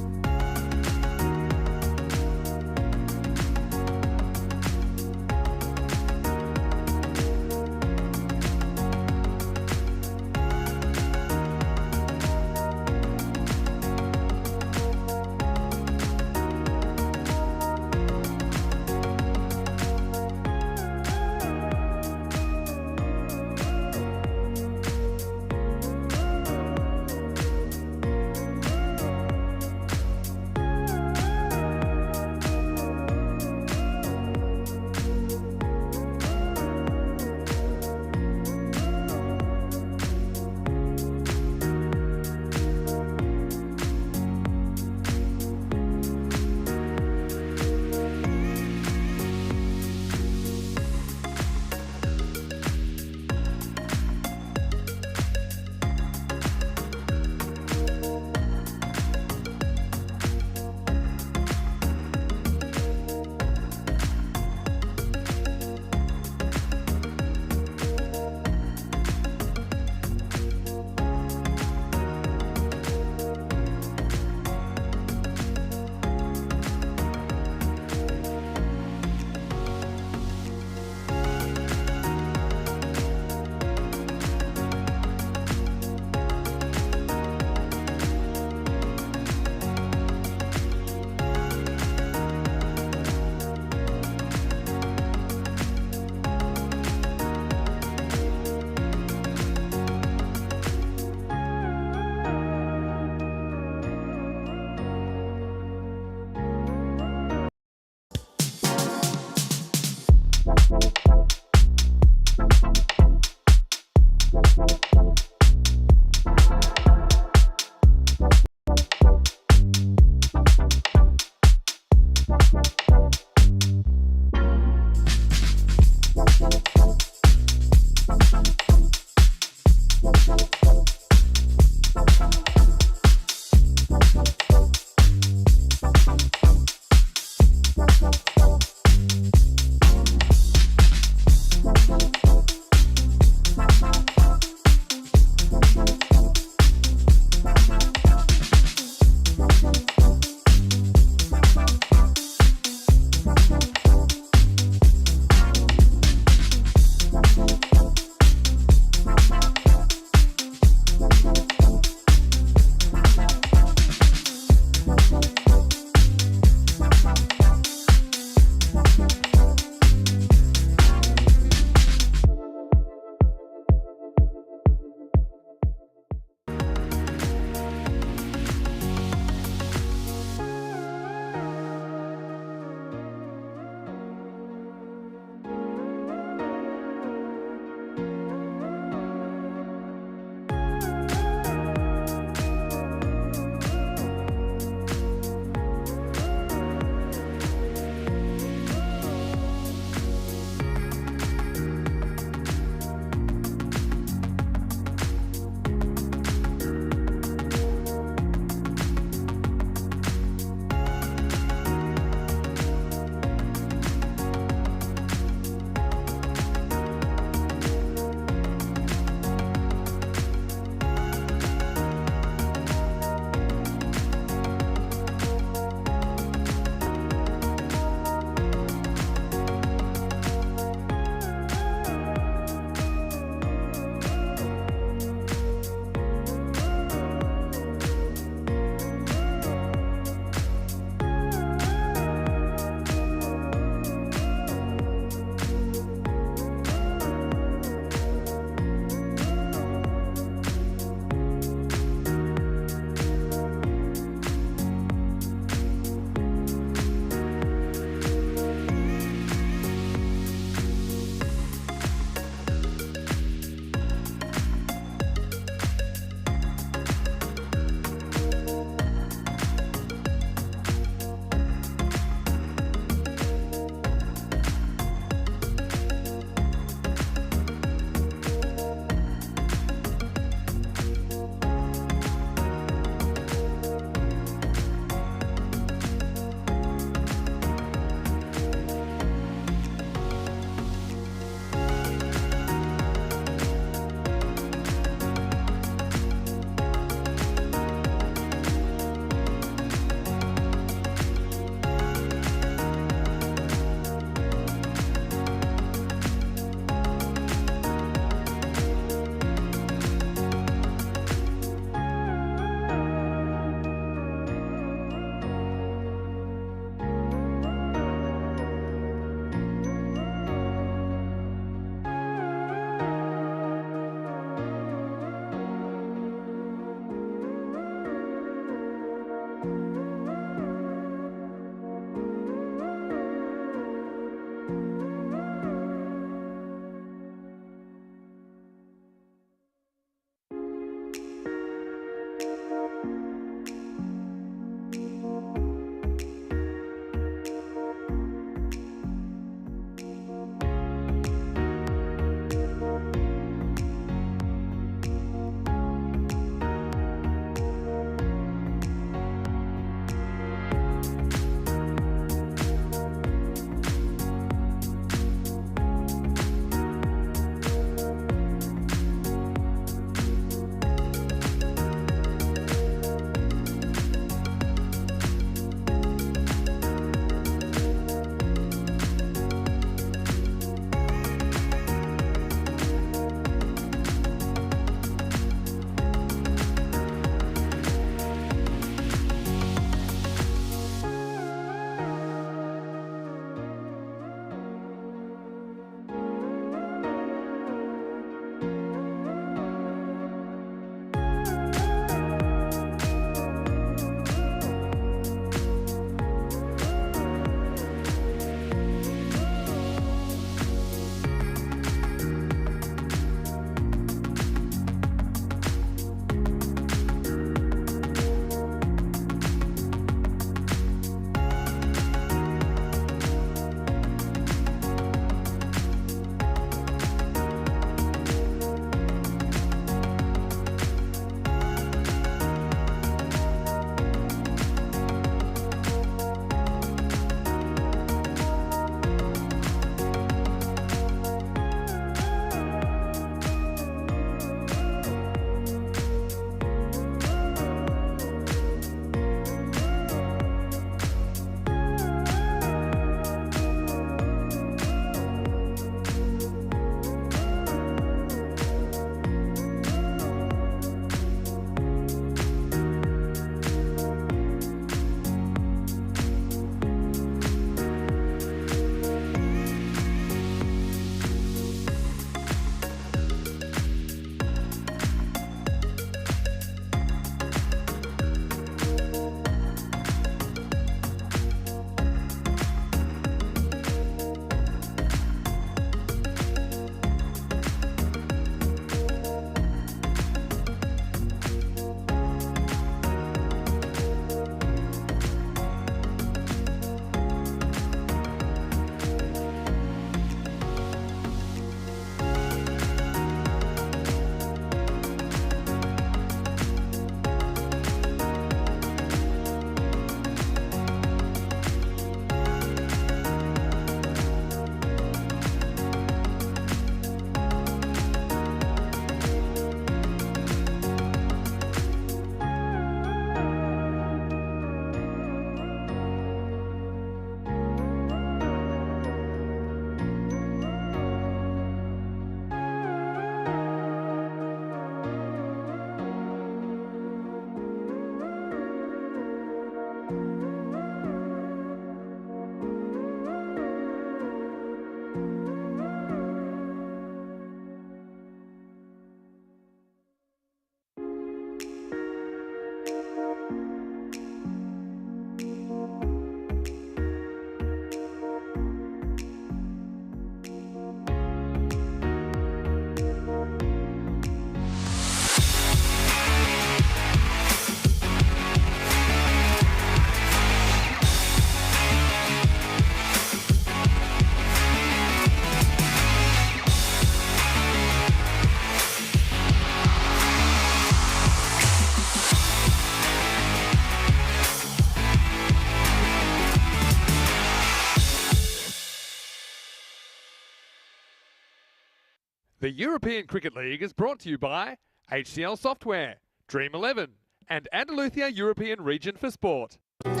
The European Cricket League is brought to you by HCL Software, Dream 11 and Andalusia European Region for Sport. Ven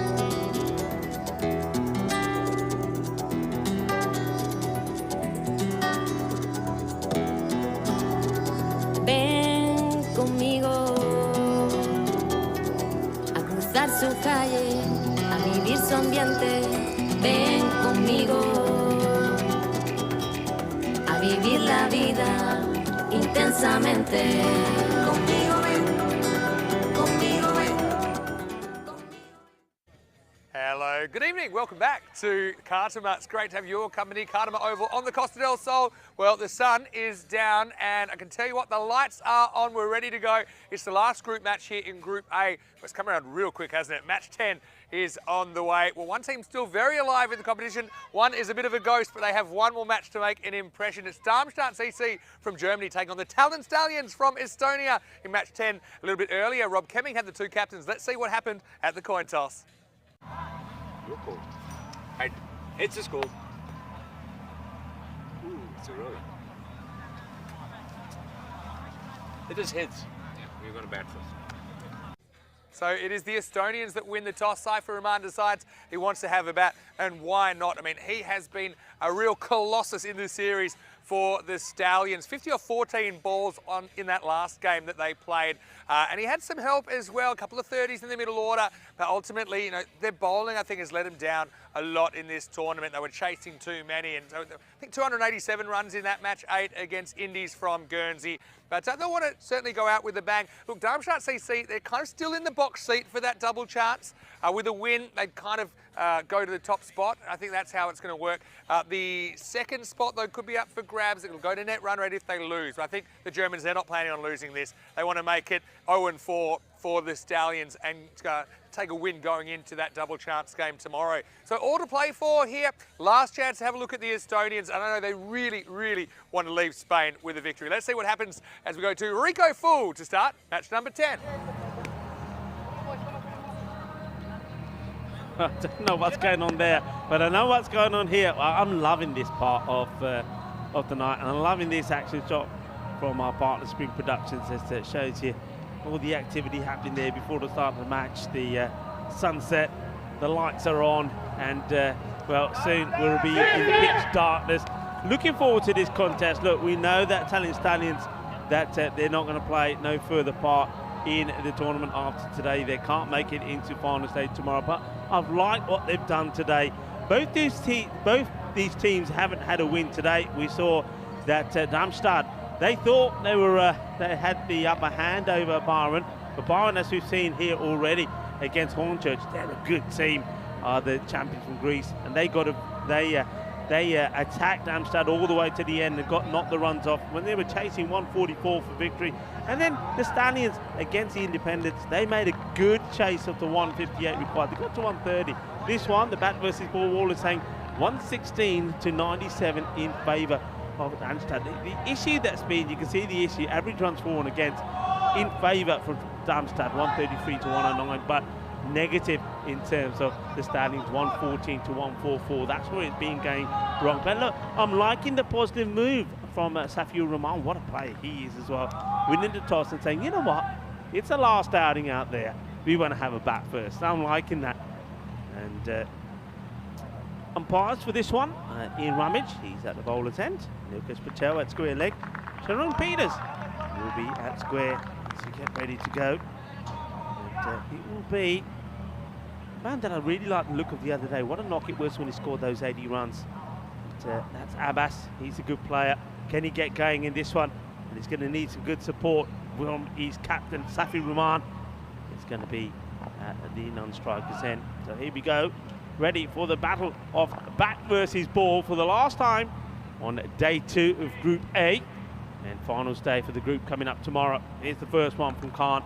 conmigo a cruzar su calle, a vivir su ambiente. Ven conmigo a vivir la vida intensamente. Conmigo ven, conmigo ven. Hello, good evening. Welcome back to Kartama. It's great to have your company, Kartama Oval on the Costa del Sol. Well, the sun is down and I can tell you what, the lights are on. We're ready to go. It's the last group match here in Group A. It's come around real quick, hasn't it? Match 10 is on the way. Well, one team's still very alive in the competition. One is a bit of a ghost, but they have one more match to make an impression. It's Darmstadt CC from Germany taking on the Talent Stallions from Estonia in match 10. A little bit earlier, Rob Kemming had the two captains. Let's see what happened at the coin toss. You're cool. Hey, hits is cool. Ooh, it's a roll. It is hits. Yeah, we're going to bat first. So it is the Estonians that win the toss. Saifa Rahman decides he wants to have a bat, and why not? I mean, he has been a real colossus in this series for the Stallions. 50 or 14 balls in that last game that they played. And he had some help as well, a couple of 30s in the middle order. But ultimately, you know, their bowling, I think, has let them down a lot in this tournament. They were chasing too many. And so I think 287 runs in that match 8 against Indies from Guernsey. But they want to certainly go out with a bang. Look, Darmstadt CC, they're kind of still in the box seat for that double chance. With a win, they'd kind of go to the top spot. I think that's how it's going to work. The second spot, though, could be up for grabs. It'll go to net run rate if they lose. But I think the Germans, they're not planning on losing this. They want to make it 0-4 for the Stallions and take a win going into that double chance game tomorrow. So all to play for here. Last chance to have a look at the Estonians. And I know they really, really want to leave Spain with a victory. Let's see what happens as we go to Rico Full to start match number 10. I don't know what's going on there, but I know what's going on here. I'm loving this part of the night, and I'm loving this action shot from our partner Spring Productions, as it shows you all the activity happening there before the start of the match. The sunset, the lights are on, and well, soon we'll be in pitch darkness. Looking forward to this contest. Look, we know that Talent Stallions, that they're not going to play no further part in the tournament after today. They can't make it into final stage tomorrow, but I've liked what they've done today. Both these teams haven't had a win today. We saw that Damstard, they thought they had the upper hand over Byron, but Byron, as we've seen here already against Hornchurch, they're a good team, the champions from Greece, and they attacked Damstard all the way to the end and knocked the runs off when they were chasing 144 for victory. And then the Stallions against the Independents, they made a good chase of the 158 required. They got to 130. This one, the bat versus ball wall, is saying 116 to 97 in favour of Damstard. The issue that's been, you can see the issue, average runs for and against in favour for Darmstadt, 133 to 109, but negative in terms of the Stallions, 114 to 144. That's where it's been going wrong. But look, I'm liking the positive move from Safiur Rahman. What a player he is as well. Winning the toss and saying, you know what, it's a last outing out there. We want to have a bat first. I'm liking that. And umpires for this one, Ian Rummage, he's at the bowler's end. Lucas Patel at square leg. Sharon Peters will be at square to get ready to go. And it will be a man that I really liked the look of the other day. What a knock it was when he scored those 80 runs. But, that's Abbas. He's a good player. Can he get going in this one? And he's going to need some good support from his captain, Safi Rahman. It's going to be at the non-strikers end. So here we go. Ready for the battle of bat versus ball for the last time on day 2 of Group A. And finals day for the group coming up tomorrow. Here's the first one from Khan.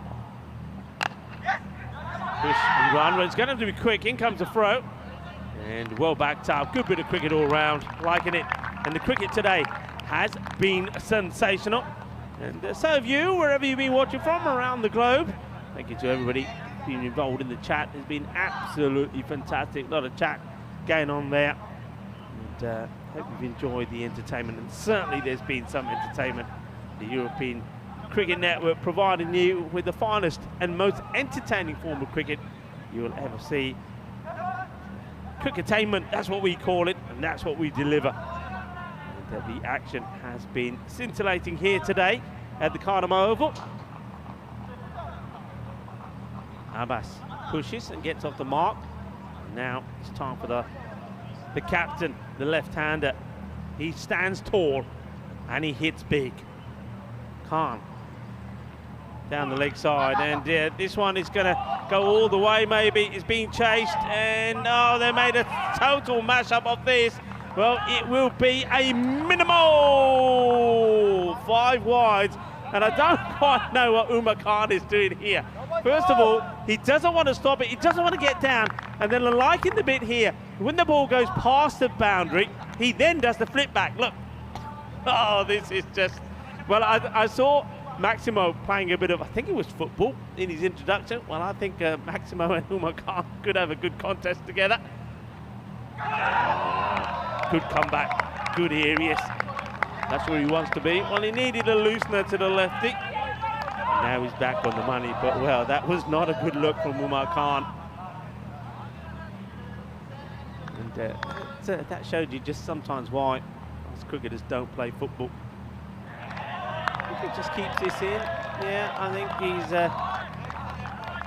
Push and run. Well, it's going to have to be quick. In comes the throw. And well backed up. Good bit of cricket all round. Liking it. And the cricket today has been sensational. And so have you, wherever you've been watching from around the globe. Thank you to everybody being involved in the chat. It's been absolutely fantastic. A lot of chat going on there. And hope you've enjoyed the entertainment, and certainly there's been some entertainment. The European Cricket Network providing you with the finest and most entertaining form of cricket you will ever see. Cricketainment, that's what we call it, and that's what we deliver. And the action has been scintillating here today at the Cardamom Oval. Abbas pushes and gets off the mark. And now it's time for the captain, the left-hander. He stands tall and he hits big. Khan down the leg side, and this one is going to go all the way. Maybe it's being chased, and oh, they made a total mashup of this. Well, it will be a minimal 5 wides, and I don't quite know what Umar Khan is doing here. First of all, he doesn't want to stop it, he doesn't want to get down, and then like in the bit here, when the ball goes past the boundary, he then does the flip back. Look, oh, this is just, well, I saw Maximo playing a bit of, I think it was football in his introduction. Well, I think Maximo and Umar Khan could have a good contest together. Good comeback, good areas. That's where he wants to be. Well, he needed a loosener to the lefty. Now he's back on the money, but well, that was not a good look from Umar Khan. And that showed you just sometimes why us cricketers don't play football. He just keeps this in. Yeah, I think he's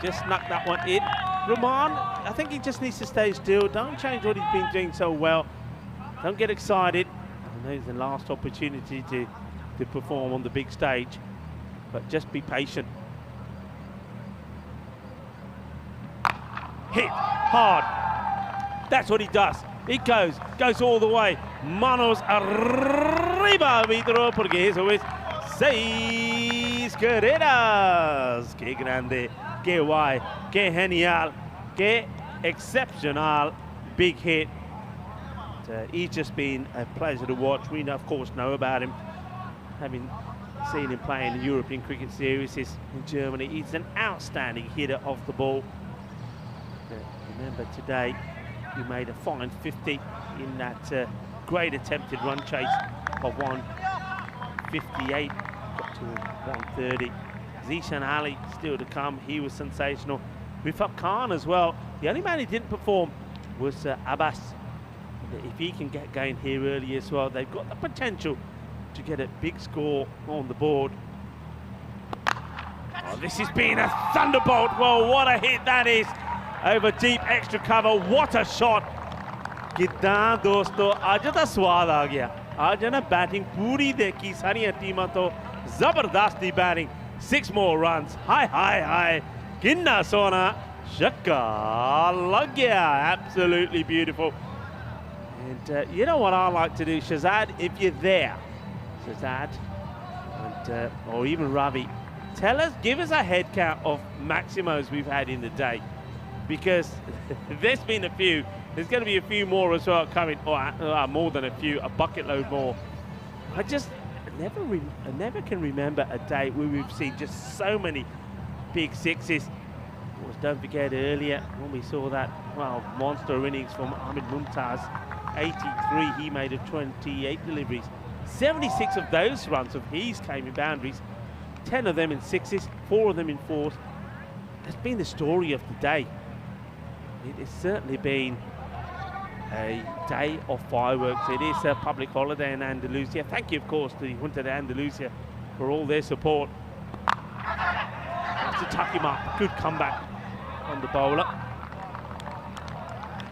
just snuck that one in. Rahman, I think he just needs to stay still. Don't change what he's been doing so well. Don't get excited. I know it's the last opportunity to perform on the big stage, but just be patient. Hit hard. That's what he does. It goes all the way. Manos arriba, Vitro, porque eso es 6 carreras. Qué grande, qué guay, qué genial, qué exceptional. Big hit. He's just been a pleasure to watch. We, of course, know about him, having seen him play in the European Cricket Series in Germany. He's an outstanding hitter off the ball. Remember today, he made a fine 50 in that great attempted run chase of 158, got to 130. Zishan Ali still to come. He was sensational. Rifat Khan as well. The only man who didn't perform was Abbas. If he can get going here early as well, they've got the potential to get a big score on the board. Oh, this has been a thunderbolt. Well, what a hit that is. Over deep extra cover. What a shot. Kitan dosto, aaj ta swad aa gaya. Aaj na batting puri dekhi sariya teeman to zabardasti batting. 6 more runs. Hi. Kinna sona shakka lag gaya. Absolutely beautiful. And you know what I like to do, Shazad, if you're there, Shazad, and, or even Ravi, give us a head count of Maximos we've had in the day, because there's been a few. There's going to be a few more as well coming, or more than a few, a bucket load more. I just never can remember a day where we've seen just so many big sixes. Of course, don't forget earlier when we saw that, well, monster innings from Ahmed Mumtaz. 83 he made of 28 deliveries. 76 of those runs of his came in boundaries. 10 of them in sixes, 4 of them in fours. That's been the story of the day. It has certainly been a day of fireworks. It is a public holiday in Andalusia. Thank you, of course, to the Junta de Andalusia for all their support. Has to tuck him up. Good comeback on the bowler.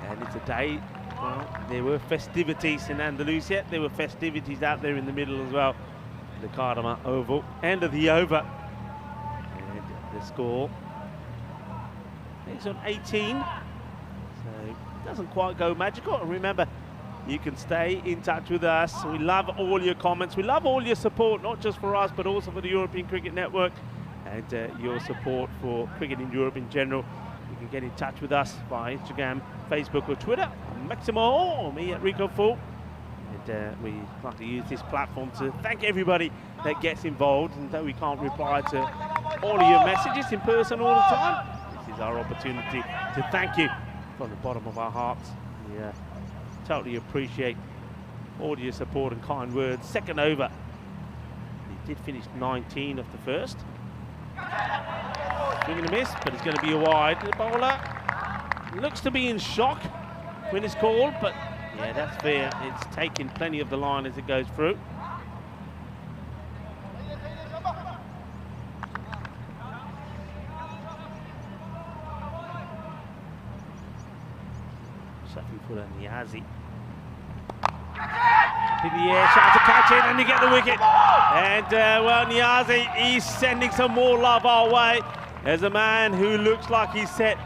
And it's a day. Well, there were festivities in Andalusia. There were festivities out there in the middle as well. The Cardamom Oval. End of the over. And the score is on 18. So it doesn't quite go magical. And remember, you can stay in touch with us. We love all your comments. We love all your support, not just for us, but also for the European Cricket Network and your support for cricket in Europe in general. You can get in touch with us via Instagram, Facebook or Twitter. Maximo or me at Rico Full. And we like to use this platform to thank everybody that gets involved. And though we can't reply to all of your messages in person all the time, this is our opportunity to thank you from the bottom of our hearts. We totally appreciate all your support and kind words. Second over. He did finish 19 off the first. Swing and a miss, but it's going to be a wide. The bowler looks to be in shock when it's called, but yeah, that's fair. It's taking plenty of the line as it goes through. Put on Niazi. In the air, shot to catch it, and you get the wicket. And well, Niazi, he's sending some more love our way. There's a man who looks like he's set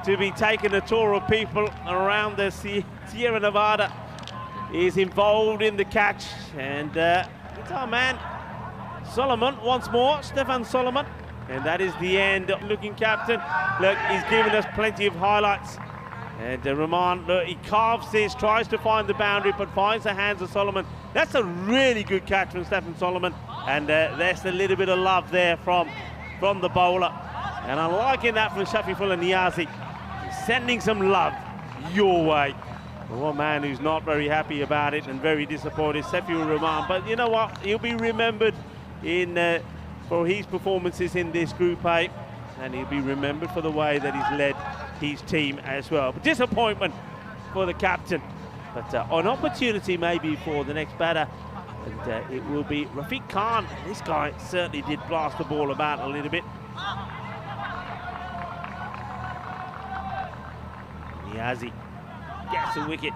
to be taking a tour of people around the Sierra Nevada. He's involved in the catch, and it's our man Solomon once more, Stefan Solomon. And that is the end. Looking captain, look, he's given us plenty of highlights. And Rahman, look, he carves this, tries to find the boundary, but finds the hands of Solomon. That's a really good catch from Stefan Solomon. And there's a little bit of love there from the bowler. And I'm liking that from Shafiqullah Niazi. He's sending some love your way. One man who's not very happy about it and very disappointed, Safiur Rahman. But you know what? He'll be remembered for his performances in this Group A. And he'll be remembered for the way that he's led his team as well. But disappointment for the captain, but an opportunity maybe for the next batter, and it will be Rafiq Khan. This guy certainly did blast the ball about a little bit. Niazi gets a wicket.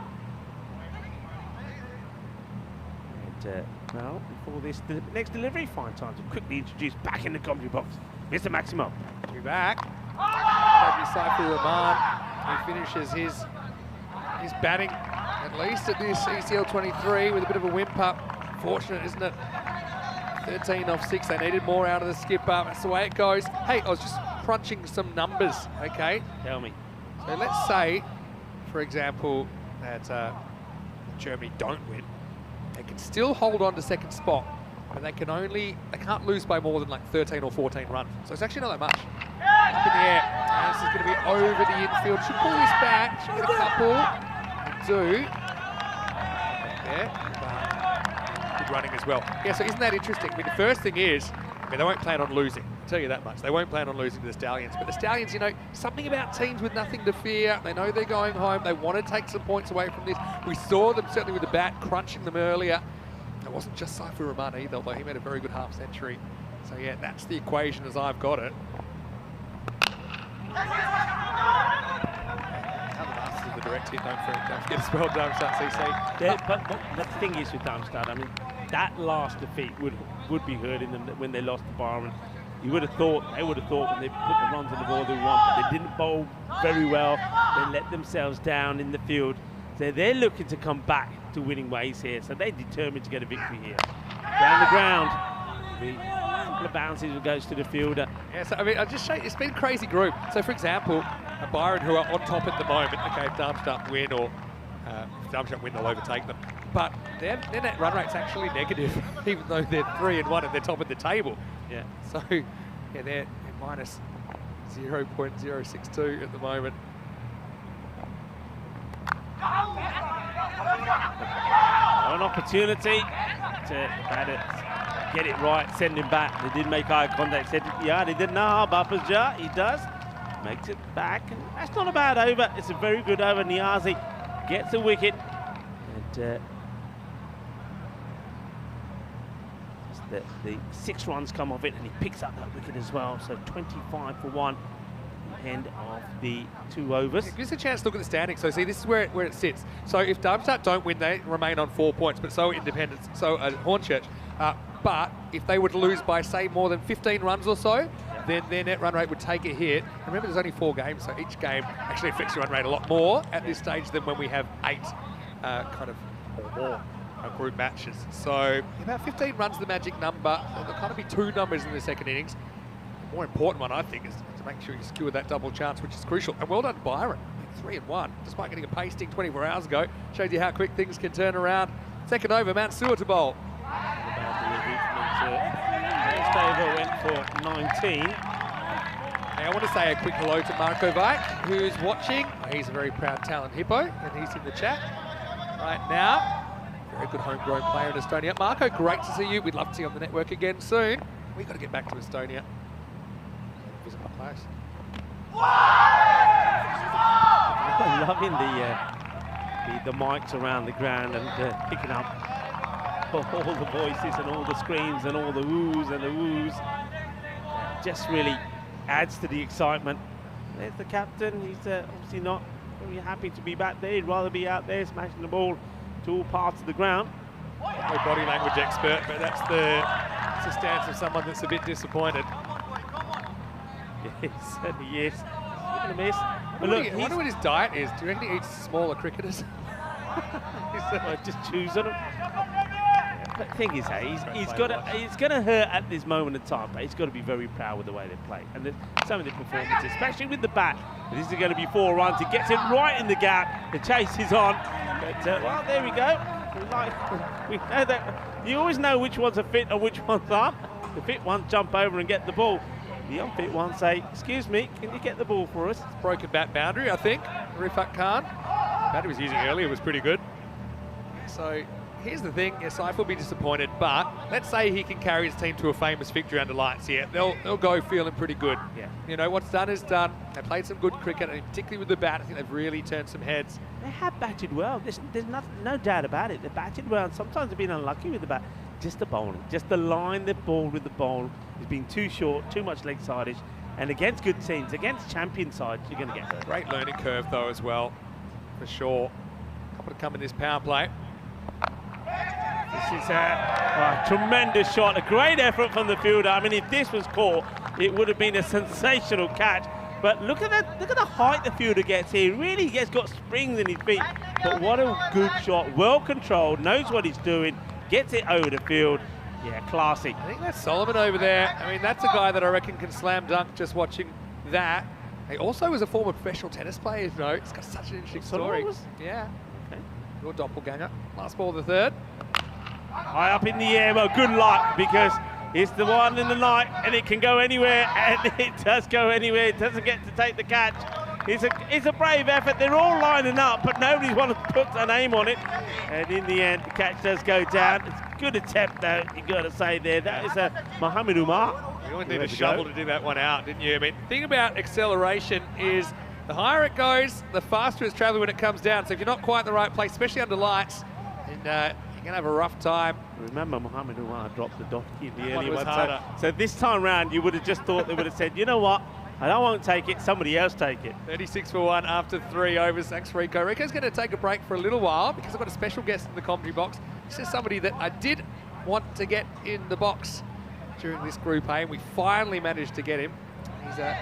And well, before this, the next delivery, find time to quickly introduce back in the commentary box, Mr. Maximo. We're back. Maybe Saifur Rahman, who finishes his batting at least at this ECL 23 with a bit of a whimper. Fortunate, isn't it? 13 off 6. They needed more out of the skipper. That's the way it goes. Hey, I was just crunching some numbers, okay? Tell me. So let's say, for example, that Germany don't win. They can still hold on to second spot, but they can't lose by more than like 13 or 14 runs. So it's actually not that much. Up in the air, and this is going to be over the infield. Should pull this back, should get a couple, and do. There, good running as well. Yeah, so isn't that interesting? I mean, the first thing is, they won't plan on losing. I'll tell you that much. They won't plan on losing to the Stallions. But the Stallions, you know, something about teams with nothing to fear. They know they're going home. They want to take some points away from this. We saw them certainly with the bat crunching them earlier. It wasn't just Saifur Rahman either, although he made a very good half century. So yeah, that's the equation as I've got it. The direct hit, don't forget as well, Damstard CC. Yeah, but the thing is with Damstard, I mean, that last defeat would be hurting them when they lost to Byron. They would have thought when they put the runs on the ball they want, but they didn't bowl very well. They let themselves down in the field. So they're looking to come back to winning ways here. So they're determined to get a victory here. Down the ground, a couple of bounces goes to the fielder. Yeah, so I mean, I'll just show you, it's been a crazy group. So for example, Byron, who are on top at the moment, okay, if Darmstadt win or if Darmstadt win, they'll overtake them. But their net run rate's actually negative, even though they're 3-1 and they're top of the table. Yeah. So yeah, they're minus 0.062 at the moment. An opportunity to get it right, send him back. They did make eye contact, said, yeah, they didn't know Bapa's jar. He does, makes it back. And that's not a bad over. It's a very good over. Niazi gets a wicket. And the 6 runs come off it, and he picks up that wicket as well. So 25 for 1. End of the 2 overs. It gives a chance to look at the standings. So see, this is where it sits. So if Darmstadt don't win, they remain on 4 points, but so Independence, so Hornchurch. But if they were to lose by, say, more than 15 runs or so, then their net run rate would take a hit. Remember, there's only 4 games, so each game actually affects your run rate a lot more at this stage than when we have 8 kind of or more group matches. So about 15 runs the magic number. So there'll kind of be 2 numbers in the second innings. The more important one, I think, is to make sure you secure that double chance, which is crucial. And well done, Byron. 3-1, despite getting a pasting 24 hours ago. Shows you how quick things can turn around. Second over, Mansour to bowl. First over went for 19. Hey, I want to say a quick hello to Marco Vike, who's watching. He's a very proud talent hippo, and he's in the chat right now. Very good homegrown player in Estonia. Marco, great to see you. We'd love to see you on the network again soon. We've got to get back to Estonia. Visit my place. I'm loving the mics around the ground and picking up all the voices and all the screams and all the woos and the woos. Just really adds to the excitement. There's the captain. He's obviously not very happy to be back there. He'd rather be out there smashing the ball to all parts of the ground. No body language expert, but that's the stance of someone that's a bit disappointed. Yes, yes. He's going to miss. But look, I wonder what his diet is. Do you reckon he eats smaller cricketers? Just choosing them. But the thing is, it's going to hurt at this moment in time, but he's got to be very proud with the way they play. And some of the performances, especially with the bat. This is going to be 4 runs. He gets it right in the gap. The chase is on. But, well, there we go. We know that you always know which ones are fit and which ones aren't. The fit ones jump over and get the ball. The unfit ones say, excuse me, can you get the ball for us? It's broken bat boundary, I think. Rifat Khan. Bat he was using earlier was pretty good. So here's the thing, yes, Saif will be disappointed, but let's say he can carry his team to a famous victory under lights here. They'll go feeling pretty good. Yeah. You know, what's done is done. They played some good cricket, and particularly with the bat, I think they've really turned some heads. They have batted well. There's no doubt about it. They batted well, and sometimes they've been unlucky with the bat. Just the bowling, just the line they've bowled with the bowl has been too short, too much leg sidage, and against good teams, against champion sides, you're going to get hurt. Great learning curve though as well, for sure. Couple to come in this power play. This is a tremendous shot, a great effort from the fielder. I mean, if this was caught, it would have been a sensational catch. But look at the height the fielder gets here. Really, he's got springs in his feet. But what a good shot, well controlled, knows what he's doing. Gets it over the field. Yeah, classy. I think that's Solomon over there. I mean, that's a guy that I reckon can slam dunk just watching that. He also was a former professional tennis player, you know. He's got such an interesting story. Yeah. Okay. Your doppelganger. Last ball of the third. High up in the air. Well, good luck, because it's the one in the night and it can go anywhere, and it does go anywhere. It doesn't get to take the catch. It's a brave effort. They're all lining up, but nobody's want to put an aim on it. And in the end, the catch does go down. It's a good attempt, though, you've got to say there. That is a Mohamed Umar. You always need a shovel to do that one out, didn't you? I mean, the thing about acceleration is the higher it goes, the faster it's traveling when it comes down. So if you're not quite in the right place, especially under lights, then you're going to have a rough time. Remember, Mohamed Umar dropped the donkey in the earlier one. So this time round, you would have just thought they would have said, you know what? I won't take it, somebody else take it. 36 for 1 after 3 overs. Thanks, Rico. Rico's going to take a break for a little while because I've got a special guest in the commentary box. This is somebody that I did want to get in the box during this Group A, and we finally managed to get him. He's a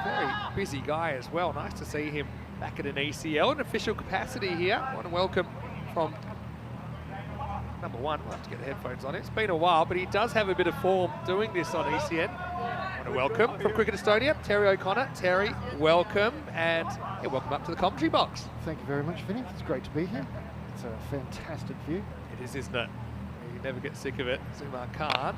very busy guy as well. Nice to see him back at an ECL in official capacity here. I want to welcome from number 1. We'll have to get the headphones on. It's been a while, but he does have a bit of form doing this on ECN. I want to welcome from Cricket Estonia, Terry O'Connor. Terry, welcome, and welcome up to the commentary box. Thank you very much, Vinny. It's great to be here. It's a fantastic view. It is, isn't it? You never get sick of it. Zumar Khan,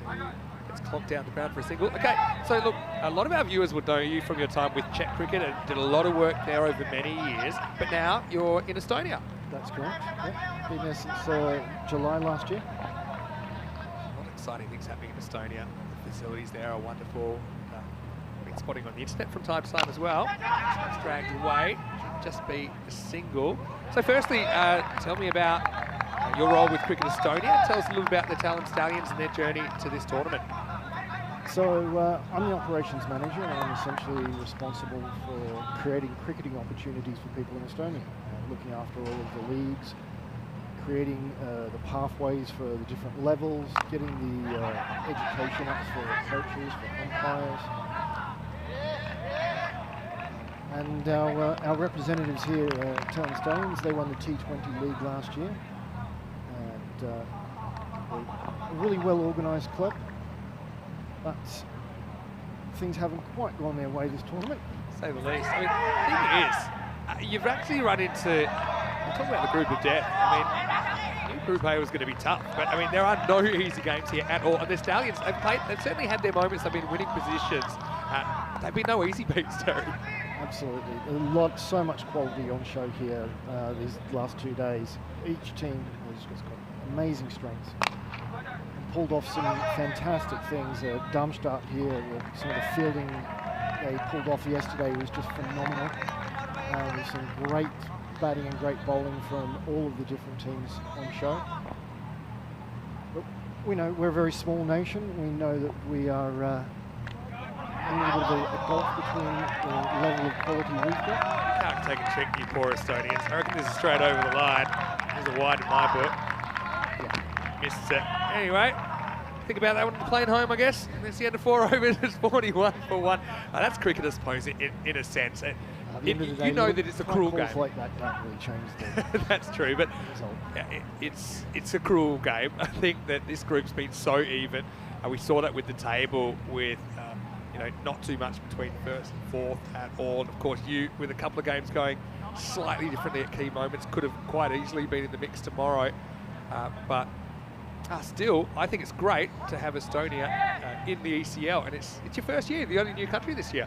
who gets clonked down the ground for a single. Okay, so look, a lot of our viewers would know you from your time with Czech cricket and did a lot of work there over many years, but now you're in Estonia. That's correct. Yep. Been there since July last year. A lot of exciting things happening in Estonia. The facilities there are wonderful. Been spotting on the internet from time to time as well. It's dragged away. Should just be a single. So firstly, tell me about your role with Cricket Estonia. Tell us a little about the Talent Stallions and their journey to this tournament. So I'm the operations manager, and I'm essentially responsible for creating cricketing opportunities for people in Estonia, looking after all of the leagues, creating the pathways for the different levels, getting the education up for coaches, for umpires. And our representatives here, Talent Stallions, they won the T20 league last year. And a really well-organised club. But things haven't quite gone their way this tournament. To say the least. I mean, the thing is, you've actually run into, we're talking about the group of death. I mean, I knew Group A was going to be tough, but I mean, there are no easy games here at all. And the Stallions, they've certainly had their moments, they've been winning positions. They've been no easy beats, Terry. Absolutely. So much quality on show here these last 2 days. Each team has just got amazing strengths. Pulled off some fantastic things. Darmstadt here, some of the fielding they pulled off yesterday was just phenomenal. With some great batting and great bowling from all of the different teams on show. But we know we're a very small nation. We know that we are a little bit of a gulf between the level of quality we've got. Can't take a check, you poor Estonians. I reckon this is straight over the line. There's a wide in my book. Yeah. Missed it. Anyway, think about that when you're playing home, I guess. And that's the end of 4 overs. It's 41 for 1. That's cricket, I suppose, in a sense. You know that it's a cruel game. Like that don't really change That's true, but it's a cruel game. I think that this group's been so even. We saw that with the table, with not too much between first and fourth at all. And of course, you with a couple of games going slightly differently at key moments could have quite easily been in the mix tomorrow. But still, I think it's great to have Estonia in the ECL, and it's your first year, the only new country this year.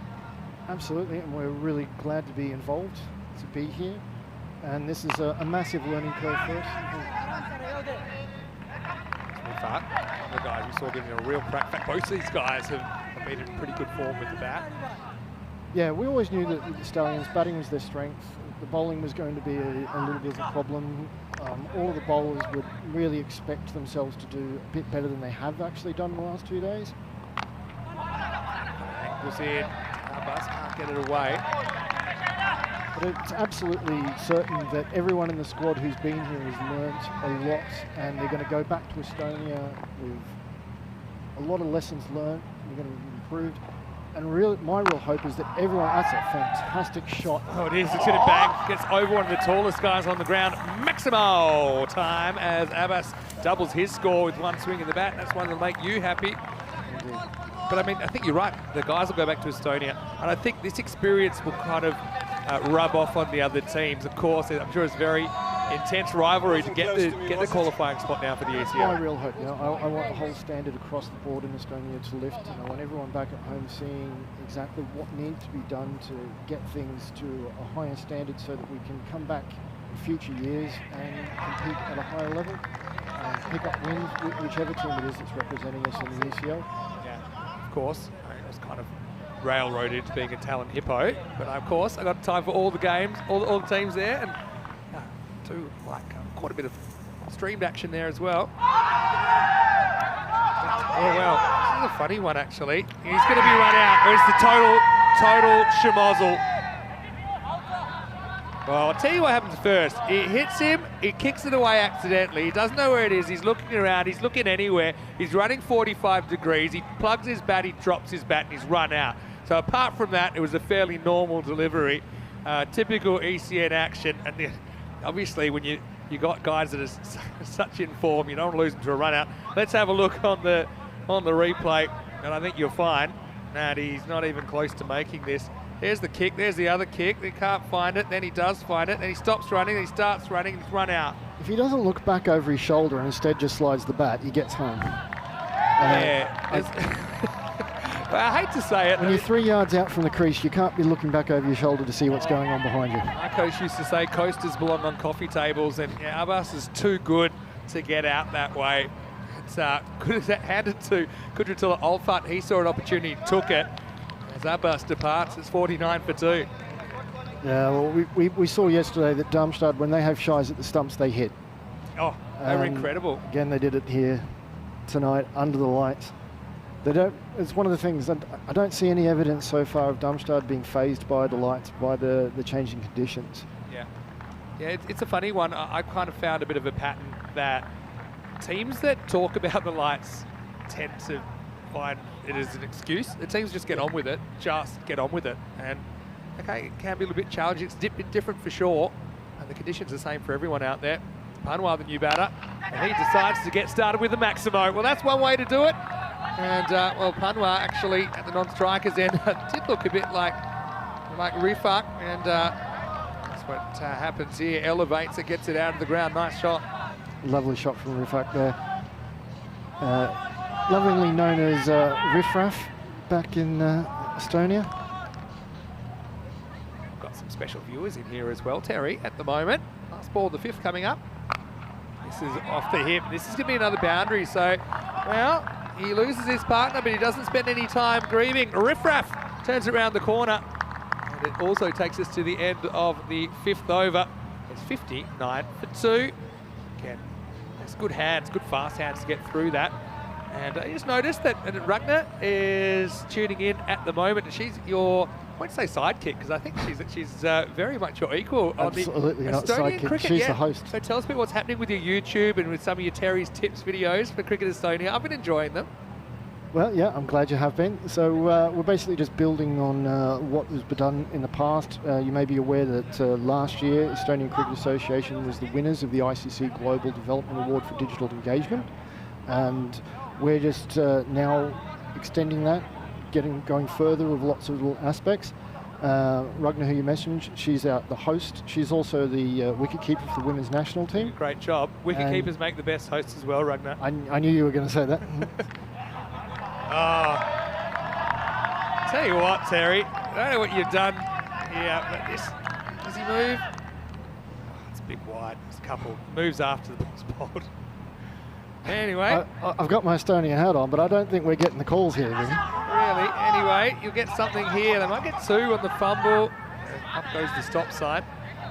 Absolutely, and we're really glad to be involved, to be here. And this is a massive learning curve for us. The guys we saw getting a real crack. In fact, both of these guys have been in pretty good form with the bat. Yeah, we always knew that the Stallions, batting was their strength. The bowling was going to be a little bit of a problem. All of the bowlers would really expect themselves to do a bit better than they have actually done in the last 2 days. Was in. Bus can't get it away. But it's absolutely certain that everyone in the squad who's been here has learnt a lot, and they're going to go back to Estonia with a lot of lessons learned. They're going to be improved. And my real hope is that everyone, that's a fantastic shot. Oh, it is. It's going to bang. Gets over one of the tallest guys on the ground. Maximo time as Abbas doubles his score with one swing in the bat. That's one that'll make you happy. Indeed. But I mean, I think you're right. The guys will go back to Estonia. And I think this experience will kind of rub off on the other teams. Of course, I'm sure it's very intense rivalry to get the qualifying spot now for the ECL. My real hope, I want the whole standard across the board in Estonia to lift, and I want everyone back at home seeing exactly what needs to be done to get things to a higher standard so that we can come back in future years and compete at a higher level and pick up wins, whichever team it is that's representing us in the ECL. Yeah, of course. It was kind of railroaded into being a talent hippo, but of course I got time for all the games, all the teams there, and quite a bit of streamed action there as well. Oh well, this is a funny one actually. He's going to be run out. Where's the total schmozzle? Well, I'll tell you what happens first. It hits him, he kicks it away accidentally. He doesn't know where it is. He's looking around, he's looking anywhere. He's running 45 degrees. He plugs his bat, he drops his bat, and he's run out. So apart from that, it was a fairly normal delivery. Typical ECN action. And obviously, when you got guys that are such in form, you don't want to lose them to a run out. Let's have a look on the replay, and I think you'll find that he's not even close to making this. There's the kick, there's the other kick. He can't find it, then he does find it, then he stops running, then he starts running, and he's run out. If he doesn't look back over his shoulder and instead just slides the bat, he gets home. Well, I hate to say it. When you're 3 yards out from the crease, you can't be looking back over your shoulder to see what's going on behind you. My coach used to say coasters belong on coffee tables, and Abbas is too good to get out that way. It's good as that handed to Kudratullah Olfat. He saw an opportunity, took it. As Abbas departs, it's 49 for 2. Yeah, well, we saw yesterday that Damstard, when they have shies at the stumps, they hit. Oh, they were incredible. Again, they did it here tonight under the lights. They don't. It's one of the things that I don't see any evidence so far of Damstard being phased by the lights, by the changing conditions. Yeah, it's a funny one. I kind of found a bit of a pattern that teams that talk about the lights tend to find it as an excuse. The teams just get on with it, and okay, it can be a little bit challenging. It's a bit different for sure, and the conditions are the same for everyone out there. Panwa, the new batter, and he decides to get started with the Maximo. Well, that's one way to do it. And, well, Panwa actually, at the non-strikers end, did look a bit like Rifak, and that's what happens here. Elevates it, gets it out of the ground. Nice shot. Lovely shot from Rifak there. Lovingly known as Riffraff back in Estonia. got some special viewers in here as well, Terry, at the moment. Last ball, the 5th coming up. This is off the hip. This is going to be another boundary. So, well, he loses his partner, but he doesn't spend any time grieving. Riff-raff turns around the corner. And it also takes us to the end of the 5th over. It's 59 for 2. Again, it's good hands, good fast hands to get through that. And I just noticed that Ragnar is tuning in at the moment. She's your, I won't say sidekick, because I think she's very much your equal on the not Estonian sidekick. cricket. She's the host. So tell us a bit what's happening with your YouTube and with some of your Terry's tips videos for Cricket Estonia. I've been enjoying them. Well, yeah, I'm glad you have been. So we're basically just building on what has been done in the past. You may be aware that last year, Estonian Cricket Association was the winners of the ICC Global Development Award for Digital Engagement. And we're just now extending that, going further with lots of little aspects. Ragnar, who you mentioned, she's the host. She's also the wicketkeeper for the women's national team. Great job. Wicketkeepers make the best hosts as well, Ragnar. I knew you were going to say that. Oh, tell you what, Terry, I don't know what you've done here, but this, does he move? Oh, it's a bit wide. There's a couple moves after the ball's bowled. Anyway. I've got my Estonian hat on, but I don't think we're getting the calls here, really. Really? Anyway, you'll get something here. They might get 2 on the fumble. Up goes the stop sign.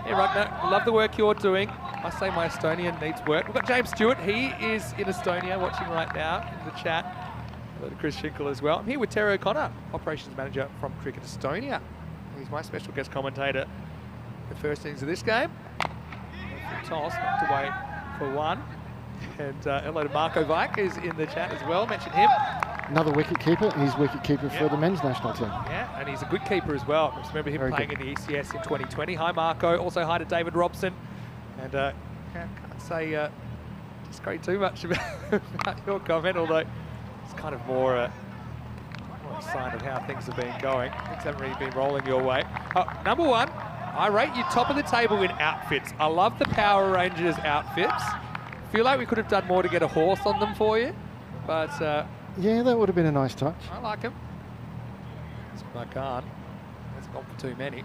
Hey, Ragnar, love the work you're doing. I say my Estonian needs work. We've got James Stewart. He is in Estonia watching right now in the chat. Hello to Chris Schinkel as well. I'm here with Terry O'Connor, Operations Manager from Cricket Estonia. He's my special guest commentator the first innings of this game. Toss, knocked away for 1. And hello to Marco Vike, who's in the chat as well. Mention him. Another wicketkeeper. He's wicketkeeper for the men's national team. Yeah, and he's a good keeper as well. I remember him playing in the ECS in 2020. Hi, Marco. Also, hi to David Robson. And can't say disagree too much about your comment, although it's kind of more a sign of how things have been going. Things haven't really been rolling your way. Number 1, I rate you top of the table in outfits. I love the Power Rangers outfits. Feel like we could have done more to get a horse on them for you, but yeah, that would have been a nice touch. I like them. I can't. That's gone for too many.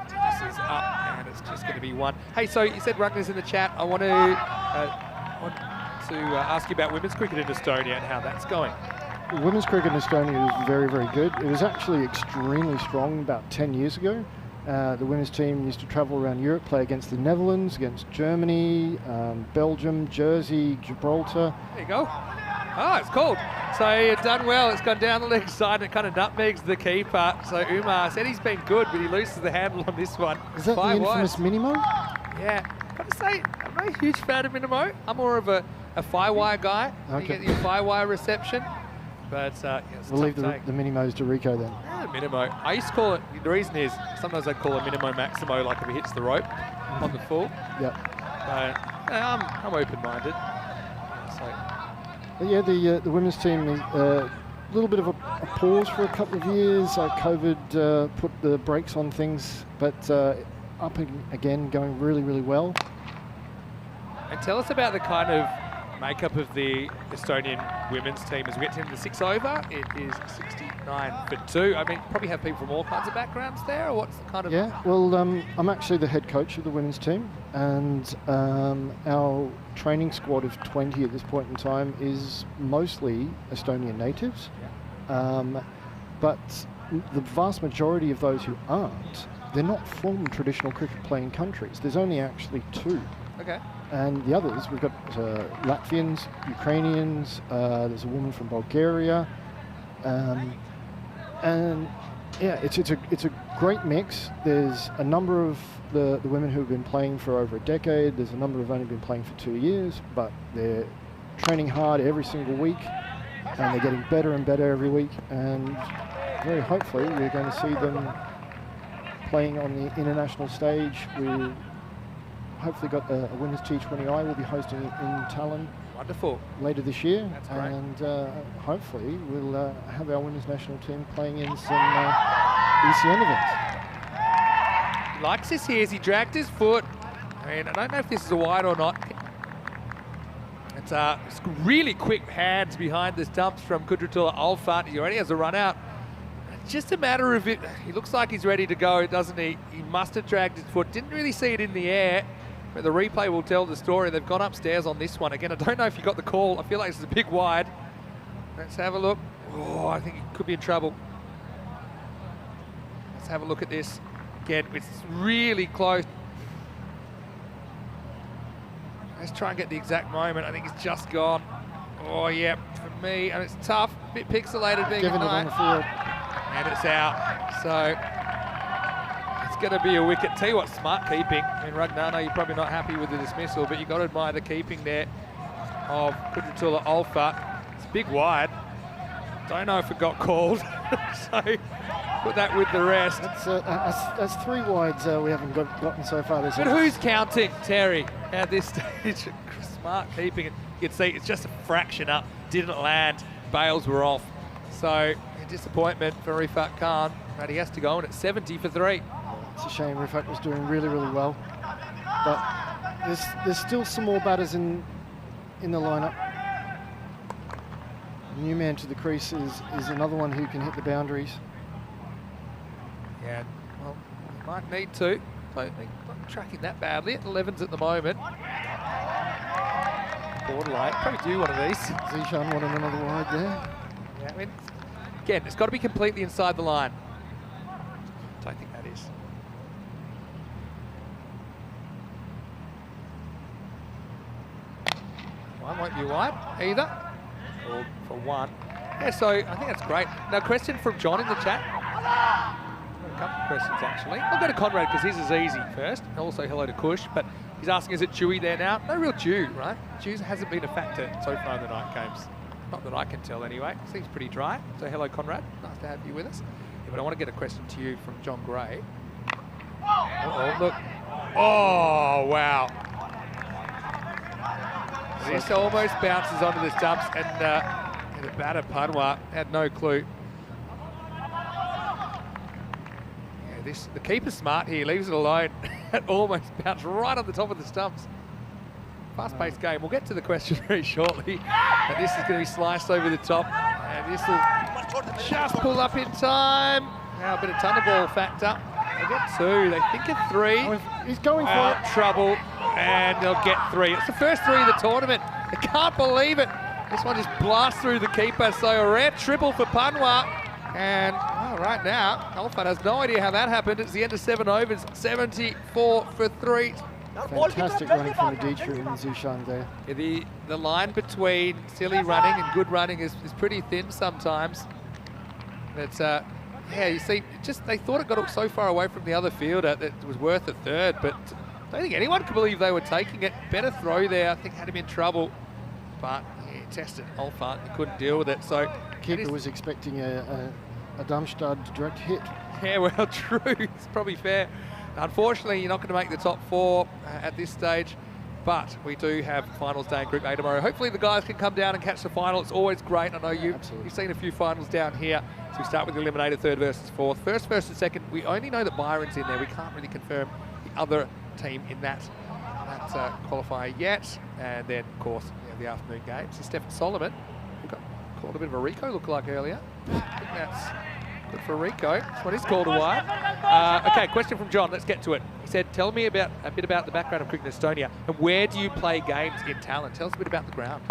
This is up, and it's just going to be 1. Hey, so you said Ragnar's in the chat. I want to ask you about women's cricket in Estonia and how that's going. Women's cricket in Estonia is very, very good. It was actually extremely strong about 10 years ago. The women's team used to travel around Europe, play against the Netherlands, against Germany, Belgium, Jersey, Gibraltar. There you go. Oh, it's called. So you've done well. It's gone down the leg side and it kind of nutmegs the keeper. So Umar said he's been good, but he loses the handle on this one. Is that the infamous Minimo? Yeah. I've got to say, I'm not a huge fan of Minimo. I'm more of a Firewire guy. Okay. You get your Firewire reception. But yeah, we'll leave the Minimos to Rico then. Yeah, Minimo. I used to call it, the reason is, sometimes I'd call it Minimo Maximo, like if he hits the rope on the full. Yeah. I'm open-minded. So. Yeah, the women's team, a little bit of a pause for a couple of years. COVID put the brakes on things, but up again, going really, really well. And tell us about the kind of makeup of the Estonian women's team as we get to the 6 over. It is 69 for 2. I mean, probably have people from all kinds of backgrounds there, or what's the kind of... Yeah, well, I'm actually the head coach of the women's team, and our training squad of 20 at this point in time is mostly Estonian natives. Yeah. But the vast majority of those who aren't, they're not from traditional cricket playing countries. There's only actually 2. Okay. And the others, we've got Latvians, Ukrainians, there's a woman from Bulgaria, and yeah, it's a great mix. There's a number of the women who have been playing for over a decade. There's a number who've only been playing for 2 years, but they're training hard every single week, and they're getting better and better every week. And very hopefully, we're going to see them playing on the international stage. We've hopefully got a women's T20I. We'll be hosting it in Tallinn. Wonderful. Later this year. That's great. And hopefully we'll have our women's national team playing in some ECN events. He likes this here as he dragged his foot. I mean, I don't know if this is a wide or not. It's really quick hands behind the stumps from Kudratullah Alfat. He already has a run out. It's just a matter of it. He looks like he's ready to go, doesn't he? He must have dragged his foot. Didn't really see it in the air, but the replay will tell the story. They've gone upstairs on this one. Again, I don't know if you got the call. I feel like this is a big wide. Let's have a look. Oh, I think he could be in trouble. Let's have a look at this. Again, it's really close. Let's try and get the exact moment. I think it's just gone. Oh, yeah, for me, and it's tough. A bit pixelated being Given it on the field. And it's out. So it's going to be a wicket. Tell you what, smart keeping. I mean, Ragnano, you're probably not happy with the dismissal, but you've got to admire the keeping there of Kudratullah Olphar. It's a big wide. Don't know if it got called. So put that with the rest. That's 3 wides we haven't gotten so far this But who's counting, Terry, at this stage? Smart keeping it. You can see it's just a fraction up. Didn't land. Bails were off. So a disappointment for Rifat Khan. But he has to go in at 70 for 3. It's a shame. Rifat was doing really, really well. But there's still some more batters in the lineup. New man to the crease is another one who can hit the boundaries. Yeah, well, he might need to. Don't think I'm tracking that badly. At 11s at the moment. Borderline. Probably do one of these. Zishan wanted another wide there. Yeah, I mean, again, it's got to be completely inside the line. Don't think that is. One won't be wide either. Or for 1. Yeah, so I think that's great. Now, question from John in the chat. A couple of questions actually. I'll go to Conrad because his is easy first. Also hello to Kush, but he's asking, is it dewy there now? No real dew, right? Dew hasn't been a factor so far in the night games. Not that I can tell anyway. Seems pretty dry. So hello Conrad, nice to have you with us. Yeah, but I want to get a question to you from John Gray. Uh-oh, look. Oh, wow. This almost bounces onto the stumps and the batter Panwa had no clue. The keeper's smart here, leaves it alone. It almost bounced right on the top of the stumps. Fast-paced game. We'll get to the question very shortly. And this is going to be sliced over the top. And this will just pull up in time. Now a bit of Thunderball factor. They get 2, they think a 3. Oh, he's going for it. Trouble, and they'll get 3. It's the first 3 of the tournament. I can't believe it. This one just blasts through the keeper. So a rare triple for Panwa. And right now, Olphar has no idea how that happened. It's the end of 7 overs, 74 for 3. Fantastic running from Aditya and Zishan there. Yeah, the line between silly running and good running is pretty thin sometimes. But yeah, you see, just they thought it got so far away from the other fielder that it was worth a 3rd. But I don't think anyone could believe they were taking it. Better throw there. I think had him in trouble. But yeah, tested Olphar. He couldn't deal with it. So keeper was expecting a Damstard direct hit. Yeah, well, true. It's probably fair. Unfortunately, you're not going to make the top 4 at this stage, but we do have finals day in Group A tomorrow. Hopefully the guys can come down and catch the final. It's always great. I know you've seen a few finals down here. So we start with the eliminated 3rd versus 4th. First versus 2nd, we only know that Byron's in there. We can't really confirm the other team in that qualifier yet. And then, of course, we have the afternoon games. So Stephen Solomon, who got called a bit of a Rico look-alike earlier. I think that's good for Rico. That's what he's called a wide. Okay, question from John. Let's get to it. He said, tell me a bit about the background of cricket in Estonia and where do you play games in Tallinn? Tell us a bit about the ground.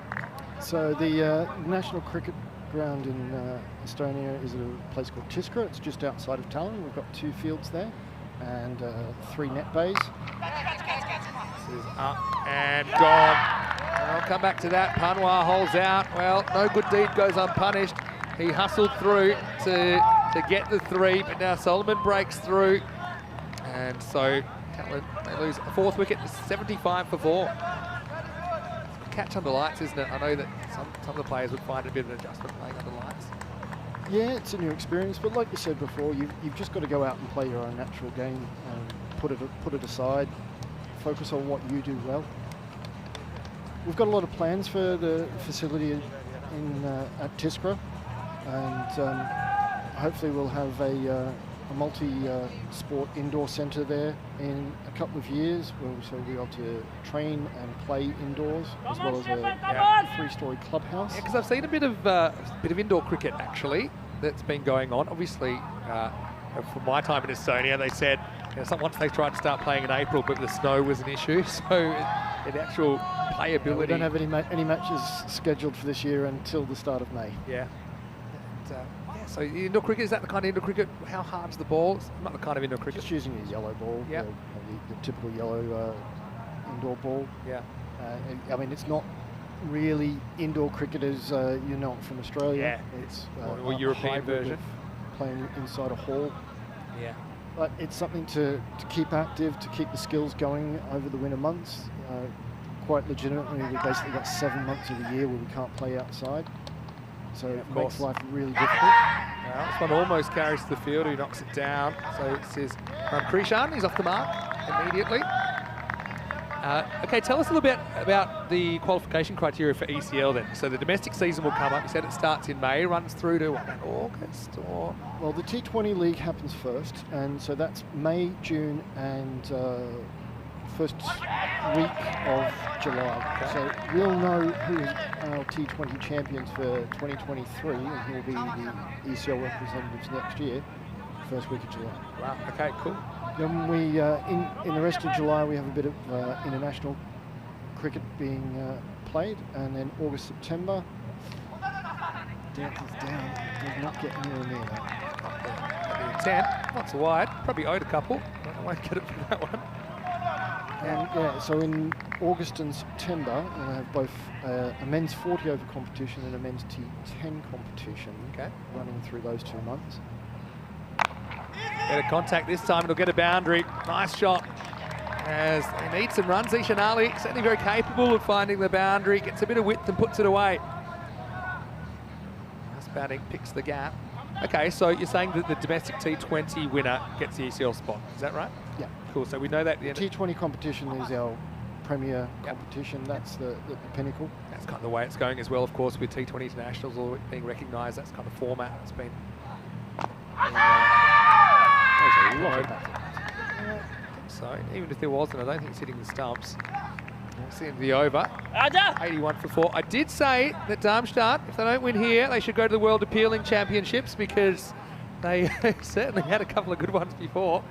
So the national cricket ground in Estonia is a place called Tiskra. It's just outside of Tallinn. We've got 2 fields there and 3 net bays. This is up and gone. I'll come back to that. Panwa holds out. Well, no good deed goes unpunished. He hustled through to get the 3, but now Solomon breaks through. And so Tallinn, they lose a 4th wicket, 75 for 4. Catch under lights, isn't it? I know that some of the players would find it a bit of an adjustment playing under lights. Yeah, it's a new experience, but like you said before, you've just got to go out and play your own natural game and put it aside, focus on what you do well. We've got a lot of plans for the facility at Tiskra, and hopefully we'll have a multi-sport indoor centre there in a couple of years, where we'll be able to train and play indoors, as well as a 3-storey clubhouse. Yeah, because I've seen a bit of indoor cricket actually. that's been going on. Obviously, from my time in Estonia, they said once they tried to start playing in April, but the snow was an issue. So the actual playability. We don't have any matches scheduled for this year until the start of May. Yeah. And, so indoor cricket, is that the kind of indoor cricket? How hard's the ball? It's not the kind of indoor cricket. Just using a yellow ball. Yeah. The typical yellow indoor ball. Yeah. I mean, it's not really indoor cricket as you know it from Australia. Yeah. It's or European version. Playing inside a hall. Yeah. But it's something to keep active, to keep the skills going over the winter months. Quite legitimately, we've basically got 7 months of the year where we can't play outside. So it makes life really difficult. This one almost carries to the field, who knocks it down. So it says Krishan, he's off the mark immediately. Okay, tell us a little bit about the qualification criteria for ECL then. So the domestic season will come up. You said it starts in May, runs through to August or? Well, the T20 league happens first, and so that's May, June, and first week of July. Okay. So we'll know who is our T20 champions for 2023, and who will be the ECL representatives next year, first week of July. Wow. Okay. Cool. Then we, in the rest of July, we have a bit of international cricket being played, and then August, September, down, does not get anywhere near that. 10, not so wide, probably owed a couple, I won't get it for that one. And yeah, so in August and September, we'll have both a men's 40 over competition and a men's T10 competition running through those 2 months. Get a contact this time, it'll get a boundary. Nice shot. As they need some runs, Ishan Ali certainly very capable of finding the boundary, gets a bit of width and puts it away. Nice batting, picks the gap. Okay, so you're saying that the domestic T20 winner gets the ECL spot, is that right? Yeah. Cool, so we know that. The T20 competition is our premier competition, that's the pinnacle. That's kind of the way it's going as well, of course, with T20 internationals all being recognised. That's kind of format that's been... So even if there wasn't, I don't think it's hitting the stumps. That's the end of the over. 81 for 4. I did say that Darmstadt, if they don't win here, they should go to the World Appealing Championships because they certainly had a couple of good ones before.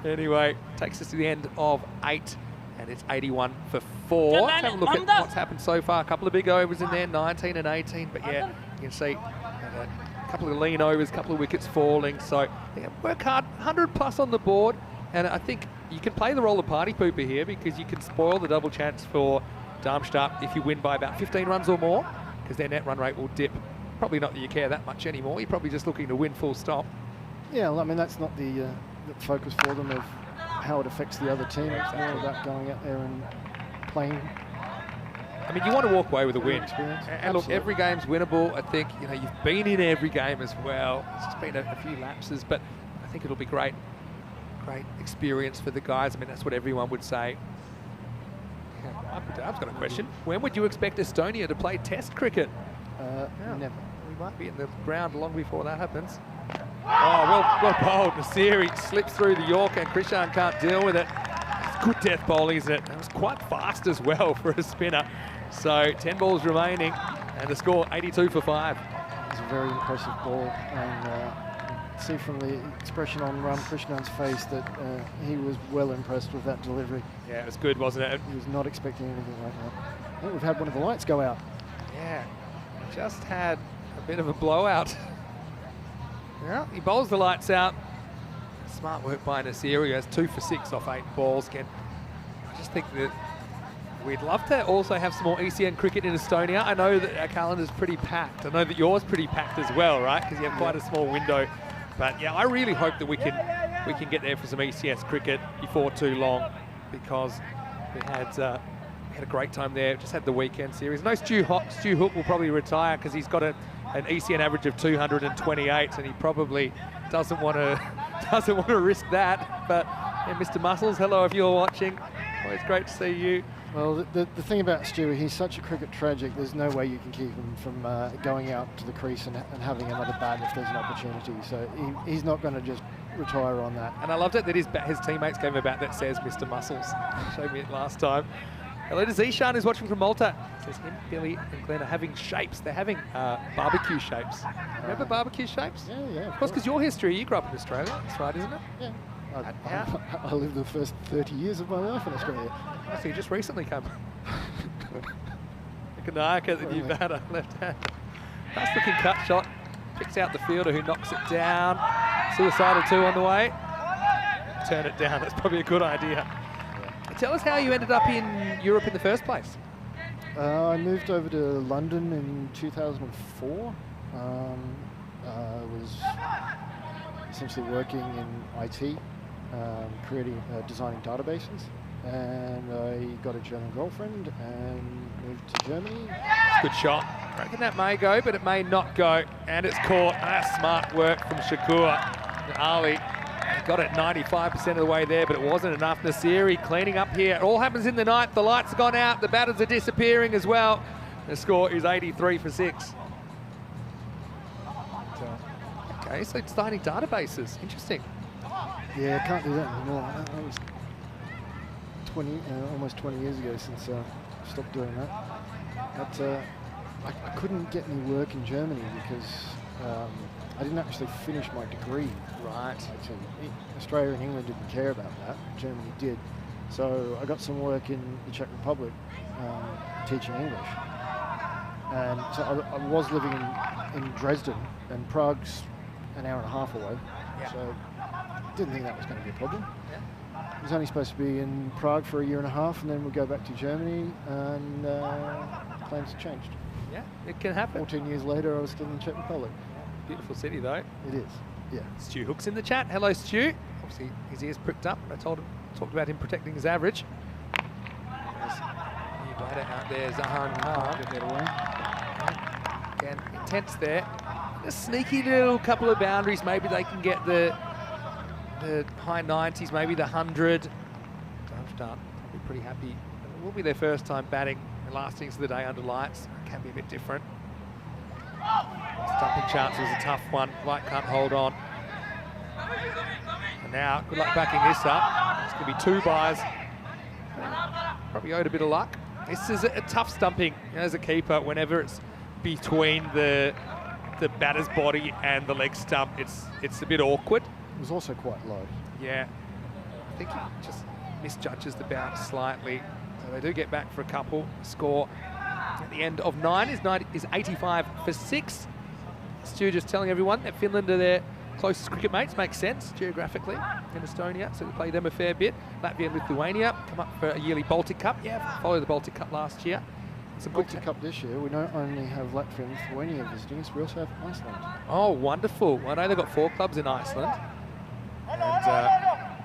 Anyway, takes us to the end of 8, and it's 81 for 4. Let's have a look at what's happened so far. A couple of big overs in there, 19 and 18, but yeah, you can see a couple of lean overs, a couple of wickets falling. So yeah, work hard, 100 plus on the board, and I think you can play the role of party pooper here because you can spoil the double chance for Darmstadt if you win by about 15 runs or more, because their net run rate will dip. Probably not that you care that much anymore. You're probably just looking to win full stop. Yeah, well, I mean, that's not the focus for them of how it affects the other team. It's more about going out there and playing. I mean, you want to walk away with a win. And look, every game's winnable. I think, you know, you've been in every game as well. It's just been a few lapses, but I think it'll be great experience for the guys. I mean, that's what everyone would say. I've got a question. When would you expect Estonia to play Test cricket? Never. We might be in the ground long before that happens. Oh, well bowled. Nasiri slips through the Yorker, and Krishan can't deal with it. It's good death bowling, isn't it? That was quite fast as well for a spinner. So 10 balls remaining, and the score 82 for 5. It's a very impressive ball, and see from the expression on Ram Krishnan's face that he was well impressed with that delivery. Yeah, it was good, wasn't it? He was not expecting anything like that. I think we've had one of the lights go out. Yeah, just had a bit of a blowout. Yeah, he bowls the lights out. Smart work by Nasiri. He has 2 for 6 off 8 balls. Again, I just think that we'd love to also have some more ECN cricket in Estonia. I know that our calendar's pretty packed. I know that yours pretty packed as well, right? Because you have quite a small window. But yeah, I really hope that we can get there for some ECS cricket before too long, because we had a great time there. Just had the weekend series. No Stu Hook will probably retire because he's got an ECN average of 228, and he probably doesn't want to risk that. But yeah, Mr. Muscles, hello if you're watching. Always great to see you. Well, the thing about Stu, he's such a cricket tragic, there's no way you can keep him from going out to the crease and having another bat if there's an opportunity. So he's not going to just retire on that. And I loved it that his teammates gave him a bat that says Mr. Muscles. Showed me it last time. Hello to Zishan, who's watching from Malta. Says him, Billy and Glenn are having shapes. They're having barbecue shapes. Remember barbecue shapes? Yeah. Of course, because your history, you grew up in Australia. That's right, isn't it? Yeah. Yeah. I lived the first 30 years of my life in Australia. Oh, so you just recently come. Kanaka, the new batter, left hand. Nice looking cut shot. Picks out the fielder who knocks it down. Suicidal 2 on the way. Turn it down, that's probably a good idea. Tell us how you ended up in Europe in the first place. I moved over to London in 2004. I was essentially working in IT, designing databases. And I got a German girlfriend and moved to Germany. Good shot. I reckon that may go, but it may not go. And it's caught. Smart work from Shakur. Ali got it 95% of the way there, but it wasn't enough. Nasiri cleaning up here. It all happens in the ninth. The lights have gone out. The batters are disappearing as well. The score is 83 for 6. Okay, so starting databases. Interesting. Yeah, can't do that anymore. That was almost 20 years ago since I stopped doing that. But I couldn't get any work in Germany because I didn't actually finish my degree. Right. Australia and England didn't care about that. Germany did. So I got some work in the Czech Republic teaching English. And so I was living in Dresden, and Prague's an hour and a half away. Yeah. So didn't think that was going to be a problem. Yeah. I was only supposed to be in Prague for a year and a half, and then we'll go back to Germany, and plans have changed. Yeah, it can happen. 14 years later, I was still in Czech Republic. Beautiful city, though. It is, yeah. Stu Hook's in the chat. Hello, Stu. Obviously, his ears pricked up. I talked about him protecting his average. There's a new batter out there, Zahan Khan. Get that away. Again, intense there. A sneaky little couple of boundaries. Maybe they can get the high 90s, maybe the 100. Damstard will be pretty happy. It will be their first time batting the last innings of the day under lights. It can be a bit different. Stumping chance was a tough one. Light can't hold on. And now, good luck backing this up. It's going to be 2 byes. Probably owed a bit of luck. This is a tough stumping as a keeper whenever it's between the batter's body and the leg stump. It's a bit awkward. It was also quite low. Yeah, I think he just misjudges the bounce slightly. So they do get back for a couple. Score at the end of 9 is 85 for 6. Stu just telling everyone that Finland are their closest cricket mates. Makes sense geographically in Estonia, so we play them a fair bit. Latvia and Lithuania come up for a yearly Baltic Cup. Yeah, followed the Baltic Cup last year. It's a Baltic Cup this year. We not only have Latvia and Lithuania visiting us, we also have Iceland. Oh, wonderful. I know they've got 4 clubs in Iceland. And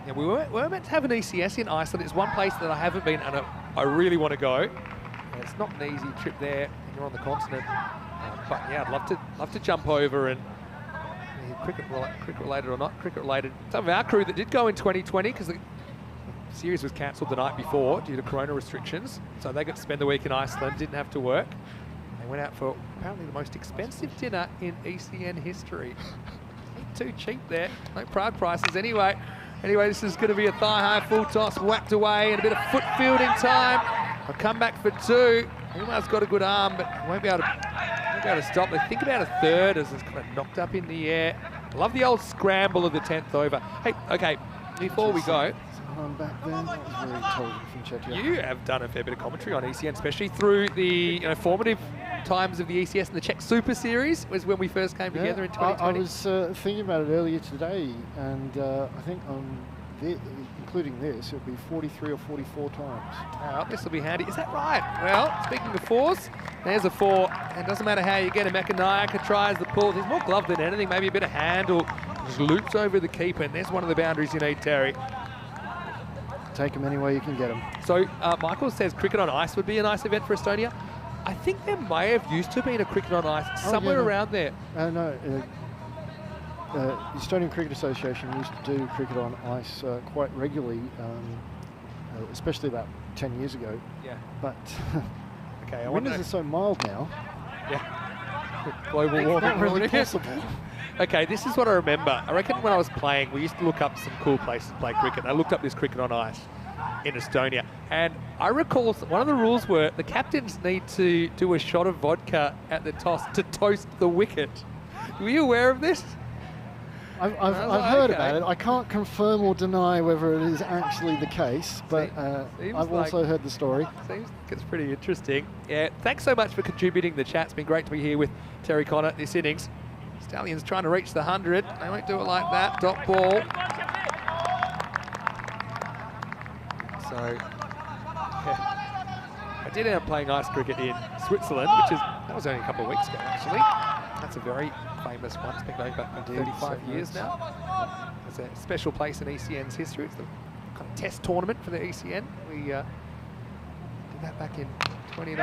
yeah, we weren't meant to have an ECS in Iceland. It's one place that I haven't been, and I really want to go. And it's not an easy trip there, and you're on the continent. But yeah, I'd love to jump over and cricket related or not cricket related. Some of our crew that did go in 2020 because the series was cancelled the night before due to corona restrictions, so they got to spend the week in Iceland, didn't have to work. They went out for apparently the most expensive dinner in ECN history. Ain't too cheap there, no Prague prices anyway. Anyway, this is going to be a thigh-high full toss, whacked away, and a bit of foot fielding time. I'll come back for 2. Umar's got a good arm, but won't be able to stop. They think about a third as it's kind of knocked up in the air. Love the old scramble of the 10th over. Hey, okay, before we go, back then, that was very intelligent from Czechia. You have done a fair bit of commentary on ECN, especially through the formative times of the ECS and the Czech Super Series, was when we first came together in 2020. I was thinking about it earlier today, and I think including this, it'll be 43 or 44 times. This will be handy. Is that right? Well, speaking of 4s, there's a 4. And it doesn't matter how you get him. Makanayaka tries the pull. He's more glove than anything, maybe a bit of handle. Just loops over the keeper, and there's one of the boundaries you need, Terry. Take them any way you can get them. So Michael says cricket on ice would be a nice event for Estonia. I think there may have used to been a cricket on ice somewhere around there. No, the Estonian Cricket Association used to do cricket on ice quite regularly, especially about 10 years ago. Yeah. But okay, winters are so mild now. Yeah. Global warming. Not really possible. Okay, this is what I remember. I reckon when I was playing, we used to look up some cool places to play cricket. I looked up this cricket on ice. in Estonia. And I recall one of the rules were the captains need to do a shot of vodka at the toss to toast the wicket. Were you aware of this? I've heard about it. I can't confirm or deny whether it is actually the case, but I've also heard the story. Seems like it's pretty interesting. Yeah, thanks so much for contributing the chat. It's been great to be here with Terry Connor this innings. Stallions trying to reach the 100. They won't do it like that. Dot ball. So, yeah. I did end up playing ice cricket in Switzerland, that was only a couple of weeks ago, actually. That's a very famous one. It's been going back for 35 years now. It's a special place in ECN's history. It's the kind of test tournament for the ECN. We did that back in 2019.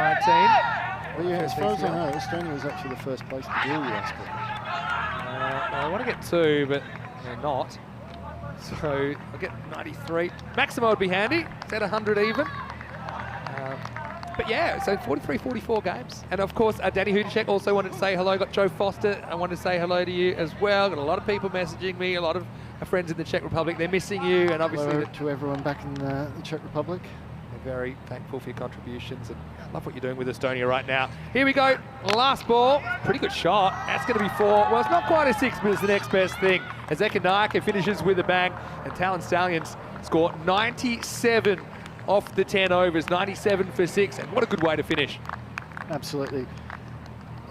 Well, yeah, as far as I know, Estonia was actually the first place to do the ice cricket. I want to get 2, but they're not. So I'll get 93. Maximo would be handy. It's at 100 even. But yeah, so 43, 44 games. And of course, Danny Hudacek also wanted to say hello. Got Joe Foster. I wanted to say hello to you as well. Got a lot of people messaging me, a lot of friends in the Czech Republic. They're missing you. And obviously hello to everyone back in the Czech Republic. They're very thankful for your contributions. And I love what you're doing with Estonia right now. Here we go. Last ball. Pretty good shot. That's going to be 4. Well, it's not quite a 6, but it's the next best thing. As Ekanaka finishes with a bang. And Talon Stallions score 97 off the 10 overs, 97 for 6, and what a good way to finish. Absolutely.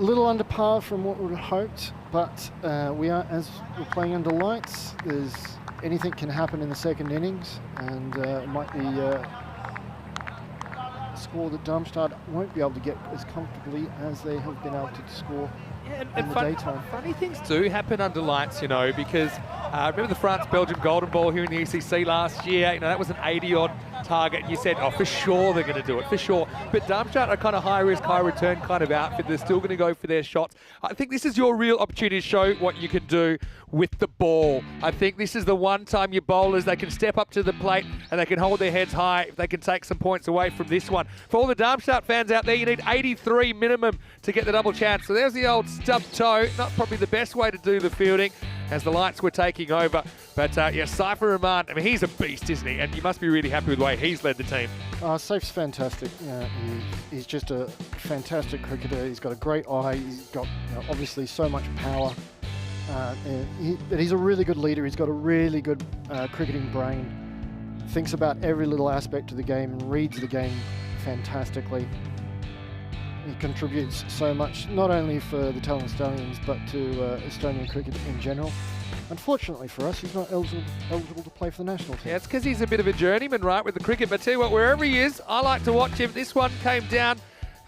A little under par from what we would have hoped, but as we're playing under lights, anything can happen in the second innings, and it might be a score that Darmstadt won't be able to get as comfortably as they have been able to score in the daytime. Funny things do happen under lights, you know, because remember the France-Belgium Golden Ball here in the ECC last year? You know, that was an 80-odd target, and you said, oh, for sure they're going to do it, for sure. But Darmstadt are kind of high-risk, high-return kind of outfit. They're still going to go for their shots. I think this is your real opportunity to show what you can do with the ball. I think this is the one time your bowlers, they can step up to the plate and they can hold their heads high if they can take some points away from this one. For all the Darmstadt fans out there, you need 83 minimum to get the double chance. So there's the old stubbed toe. Not probably the best way to do the fielding as the lights were taking over. But yeah, Cypher Rahman, I mean, he's a beast, isn't he? And you must be really happy with the way he's led the team. Safe's fantastic. He's just a fantastic cricketer. He's got a great eye. He's got obviously so much power. But he's a really good leader. He's got a really good cricketing brain. Thinks about every little aspect of the game and reads the game fantastically. He contributes so much, not only for the Talon Stallions, but to Estonian cricket in general. Unfortunately for us, he's not eligible to play for the national team. Yeah, it's because he's a bit of a journeyman, right, with the cricket. But tell you what, wherever he is, I like to watch him. This one came down.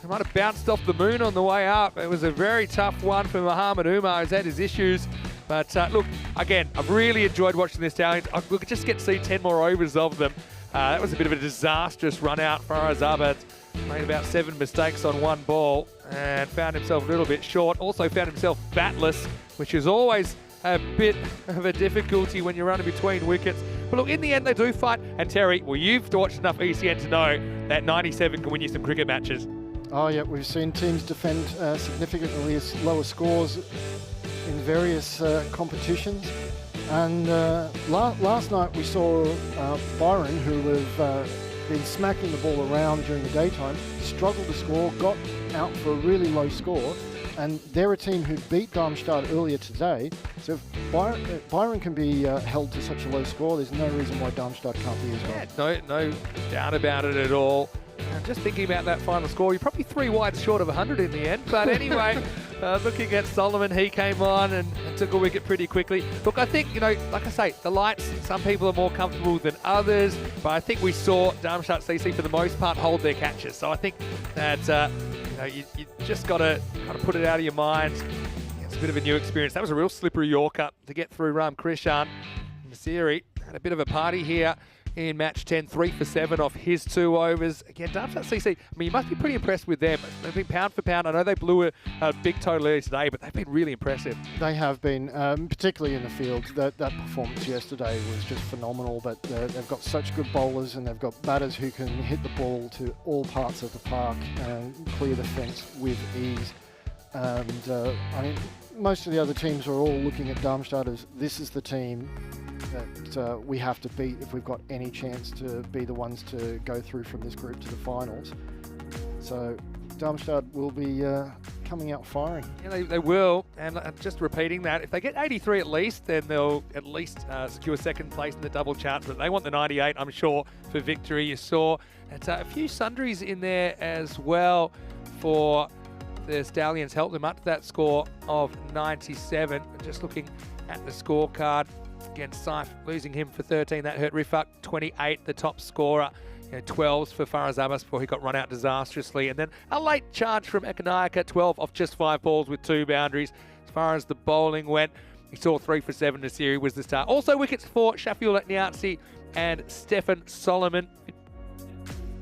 He might have bounced off the moon on the way up. It was a very tough one for Mohamed Umar. He's had his issues. But look, again, I've really enjoyed watching the Stallions. We could just get to see 10 more overs of them. That was a bit of a disastrous run out for Azabad. Made about 7 mistakes on one ball and found himself a little bit short. Also found himself batless, which is always a bit of a difficulty when you're running between wickets. But look, in the end, they do fight. And Terry, well, you've watched enough ECN to know that 97 can win you some cricket matches. Oh, yeah, we've seen teams defend significantly lower scores in various competitions. And last night we saw Byron, who have been smacking the ball around during the daytime, struggled to score, got out for a really low score, and they're a team who beat Darmstadt earlier today. So if Byron can be held to such a low score, there's no reason why Darmstadt can't be as well. Yeah, no doubt about it at all. Just thinking about that final score, you're probably 3 wides short of 100 in the end. But anyway, looking at Solomon, he came on and took a wicket pretty quickly. Look, I think, like I say, the lights, some people are more comfortable than others. But I think we saw Darmstadt CC, for the most part, hold their catches. So I think that, you just got to kind of put it out of your mind. It's a bit of a new experience. That was a real slippery Yorker to get through Ram Krishan. Nasiri had a bit of a party here in match 10, 3 for 7 off his 2 overs. Again, Darmstadt CC, I mean, you must be pretty impressed with them. They've been pound for pound. I know they blew a big total earlier today, but they've been really impressive. They have been, particularly in the field. That performance yesterday was just phenomenal, but they've got such good bowlers and they've got batters who can hit the ball to all parts of the park and clear the fence with ease. And I mean, most of the other teams are all looking at Darmstadt as this is the team that we have to beat if we've got any chance to be the ones to go through from this group to the finals. So Darmstadt will be coming out firing. Yeah, they will, and just repeating that, if they get 83 at least, then they'll at least secure second place in the double chart, but they want the 98, I'm sure, for victory. You saw a few sundries in there as well for the Stallions, helped them up to that score of 97. And just looking at the scorecard, again, Saif losing him for 13, that hurt Rifak. 28, the top scorer. 12s for Faraz Abbas before he got run out disastrously. And then a late charge from Ekanayaka, 12 off just 5 balls with 2 boundaries. As far as the bowling went, he saw 3 for 7 this year. He was the star. Also wickets for Shafiul Niazi and Stefan Solomon.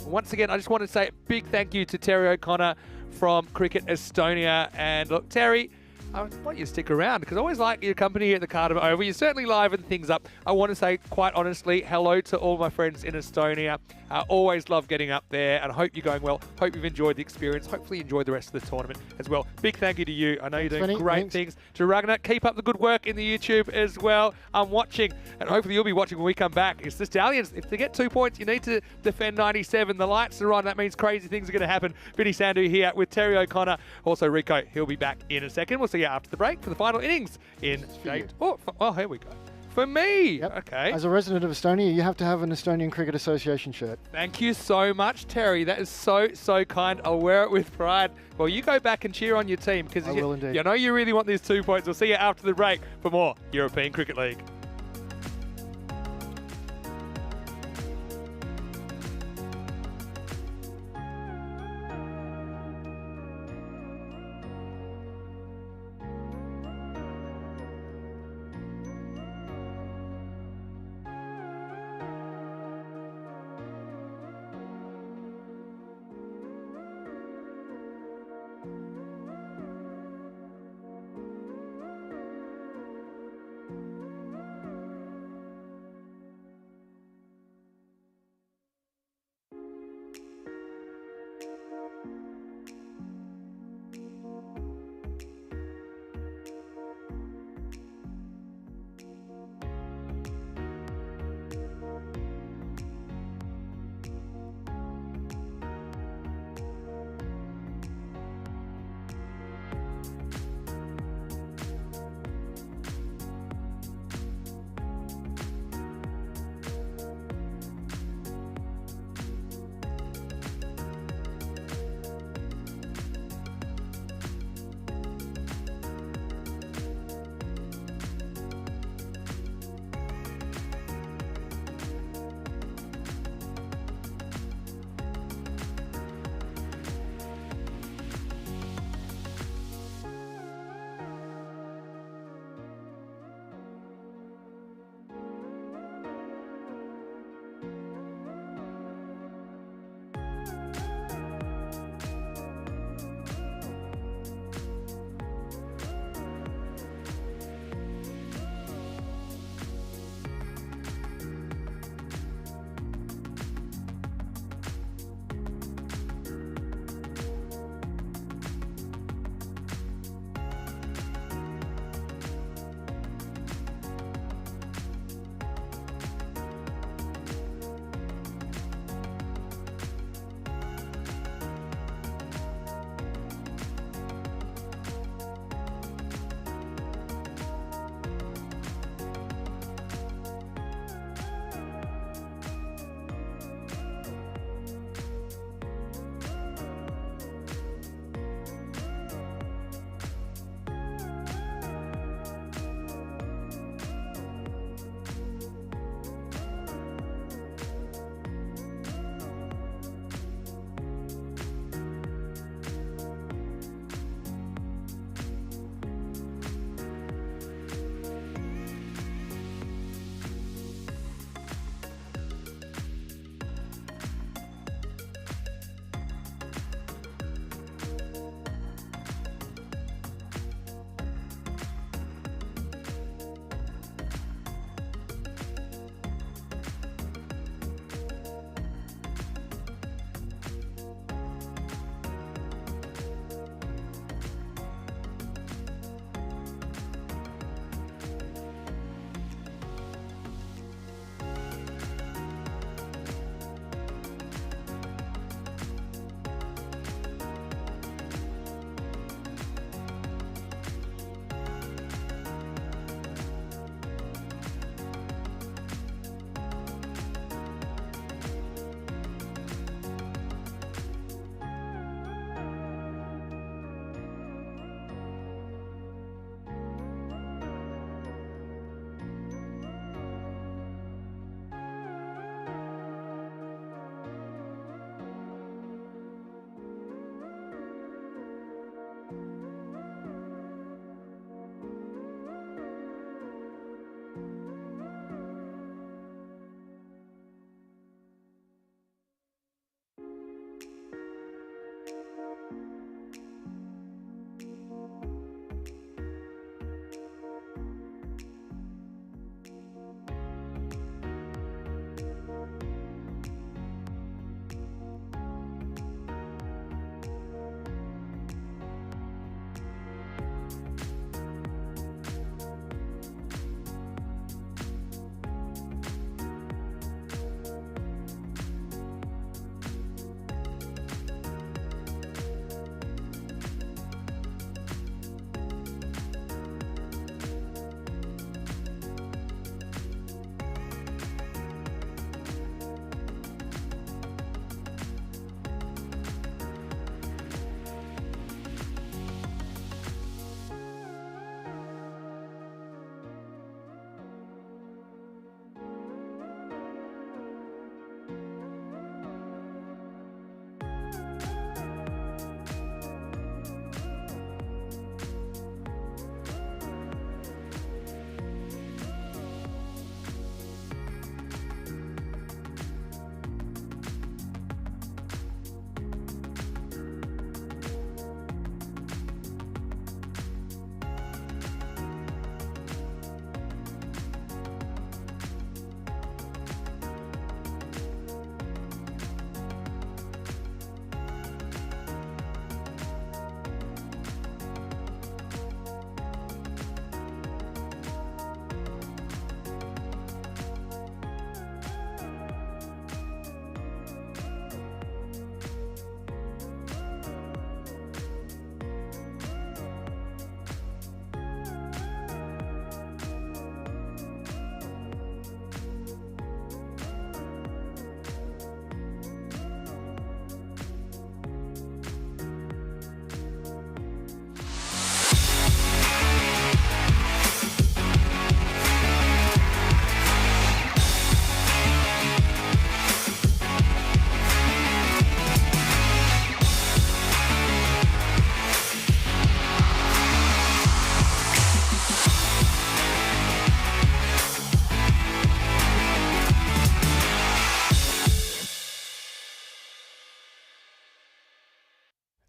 Once again, I just want to say a big thank you to Terry O'Connor from Cricket Estonia. And look, Terry, I want you to stick around because I always like your company here at the Cardamom Oval. You certainly liven things up. I want to say, quite honestly, hello to all my friends in Estonia. I always love getting up there, and I hope you're going well. Hope you've enjoyed the experience. Hopefully you enjoyed the rest of the tournament as well. Big thank you to you. I know you're doing great things. To Ragnar, keep up the good work in the YouTube as well. I'm watching, and hopefully you'll be watching when we come back. It's the Stallions. If they get 2 points, you need to defend 97. The lights are on. That means crazy things are going to happen. Vinny Sandhu here with Terry O'Connor. Also Rico, he'll be back in a second. We'll see you after the break for the final innings in Date. Oh, here we go. For me. Yep. Okay. As a resident of Estonia, you have to have an Estonian Cricket Association shirt. Thank you so much, Terry. That is so, so kind. I'll wear it with pride. Well, you go back and cheer on your team because you know you really want these 2 points. We'll see you after the break for more European Cricket League.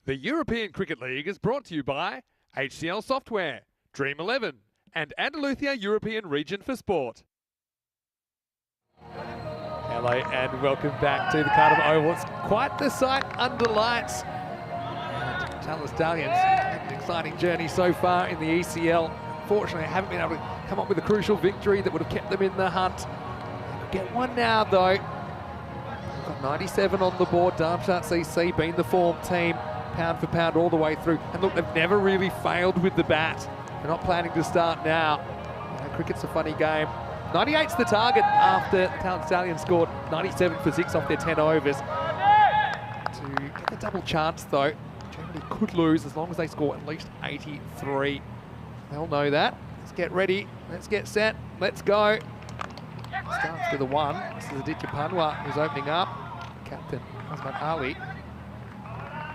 The European Cricket League is brought to you by HCL Software, Dream 11, and Andalusia European Region for Sport. Hello and welcome back to the Cardiff Oval. It's quite the sight under lights. And Stallions had an exciting journey so far in the ECL. Unfortunately, haven't been able to come up with a crucial victory that would have kept them in the hunt. They could get one now though. They've got 97 on the board. Darmstadt CC being the form team, pound for pound all the way through. And look, they've never really failed with the bat. They're not planning to start now. You know, cricket's a funny game. 98's the target after the Stallions scored 97 for 6 off their 10 overs. To get the double chance though, Germany could lose as long as they score at least 83. They'll know that. Let's get ready, let's get set, let's go. Starts with a 1. This is Aditya Panwa who's opening up. Captain Azman Ali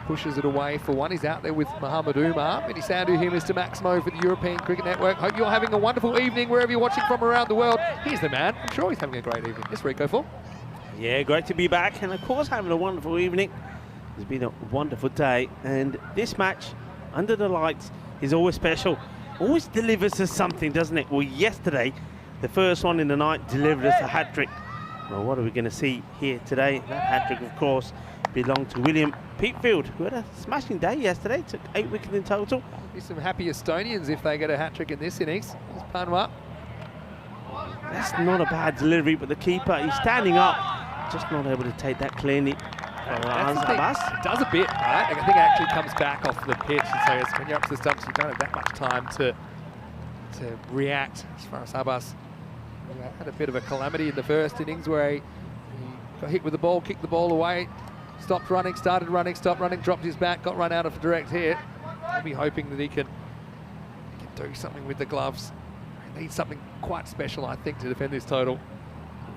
pushes it away for 1. He's out there with Mohamed Umar. Many Sandhu here, Mr. Maximo for the European Cricket Network. Hope you're having a wonderful evening wherever you're watching from around the world. Here's the man. I'm sure he's having a great evening. Yes, Rico Full. Yeah, great to be back, and of course having a wonderful evening. It's been a wonderful day, and this match under the lights is always special. Always delivers us something, doesn't it? Well, yesterday, the first one in the night delivered us a hat-trick. Well, what are we going to see here today? That hat-trick, of course, belonged to William Peatfield, who had a smashing day yesterday. Took 8 wickets in total. Be some happy Estonians if they get a hat-trick in this innings. Here's Panwa. That's not a bad delivery, but the keeper, he's standing up, just not able to take that cleanly. It does a bit, right? I think it actually comes back off the pitch, and so when you're up to the stumps, you don't have that much time to react. As far as Abbas had a bit of a calamity in the first innings where he got hit with the ball, kicked the ball away, stopped running, started running, stopped running, dropped his bat, got run out of a direct hit. I'll be hoping that he can do something with the gloves. He needs something quite special, I think, to defend this total.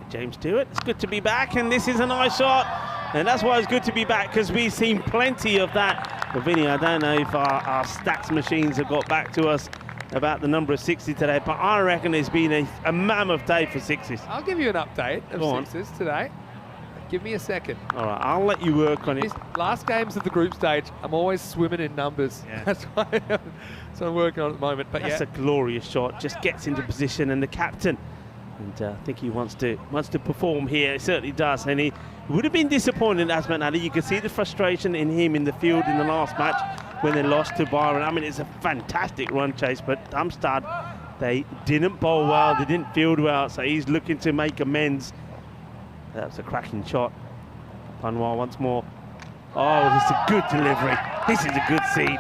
James Stewart, it's good to be back, and this is a nice shot. And that's why it's good to be back, because we've seen plenty of that. But Vinny, I don't know if our stats machines have got back to us about the number of 60 today, but I reckon it's been a mammoth day for sixes. I'll give you an update of sixes today. Give me a second. All right, I'll let you work on it. Last games of the group stage, I'm always swimming in numbers. Yeah. That's what I'm working on at the moment. But that's a glorious shot. Just gets into position, and the captain, and I think he wants to perform here. It certainly does, and he would have been disappointed, Azman Ali. You can see the frustration in him in the field in the last match when they lost to Byron. I mean, it's a fantastic run chase, but Damstard, they didn't bowl well, they didn't field well, so he's looking to make amends. That was a cracking shot. Panwa once more. Oh, this is a good delivery. This is a good seed.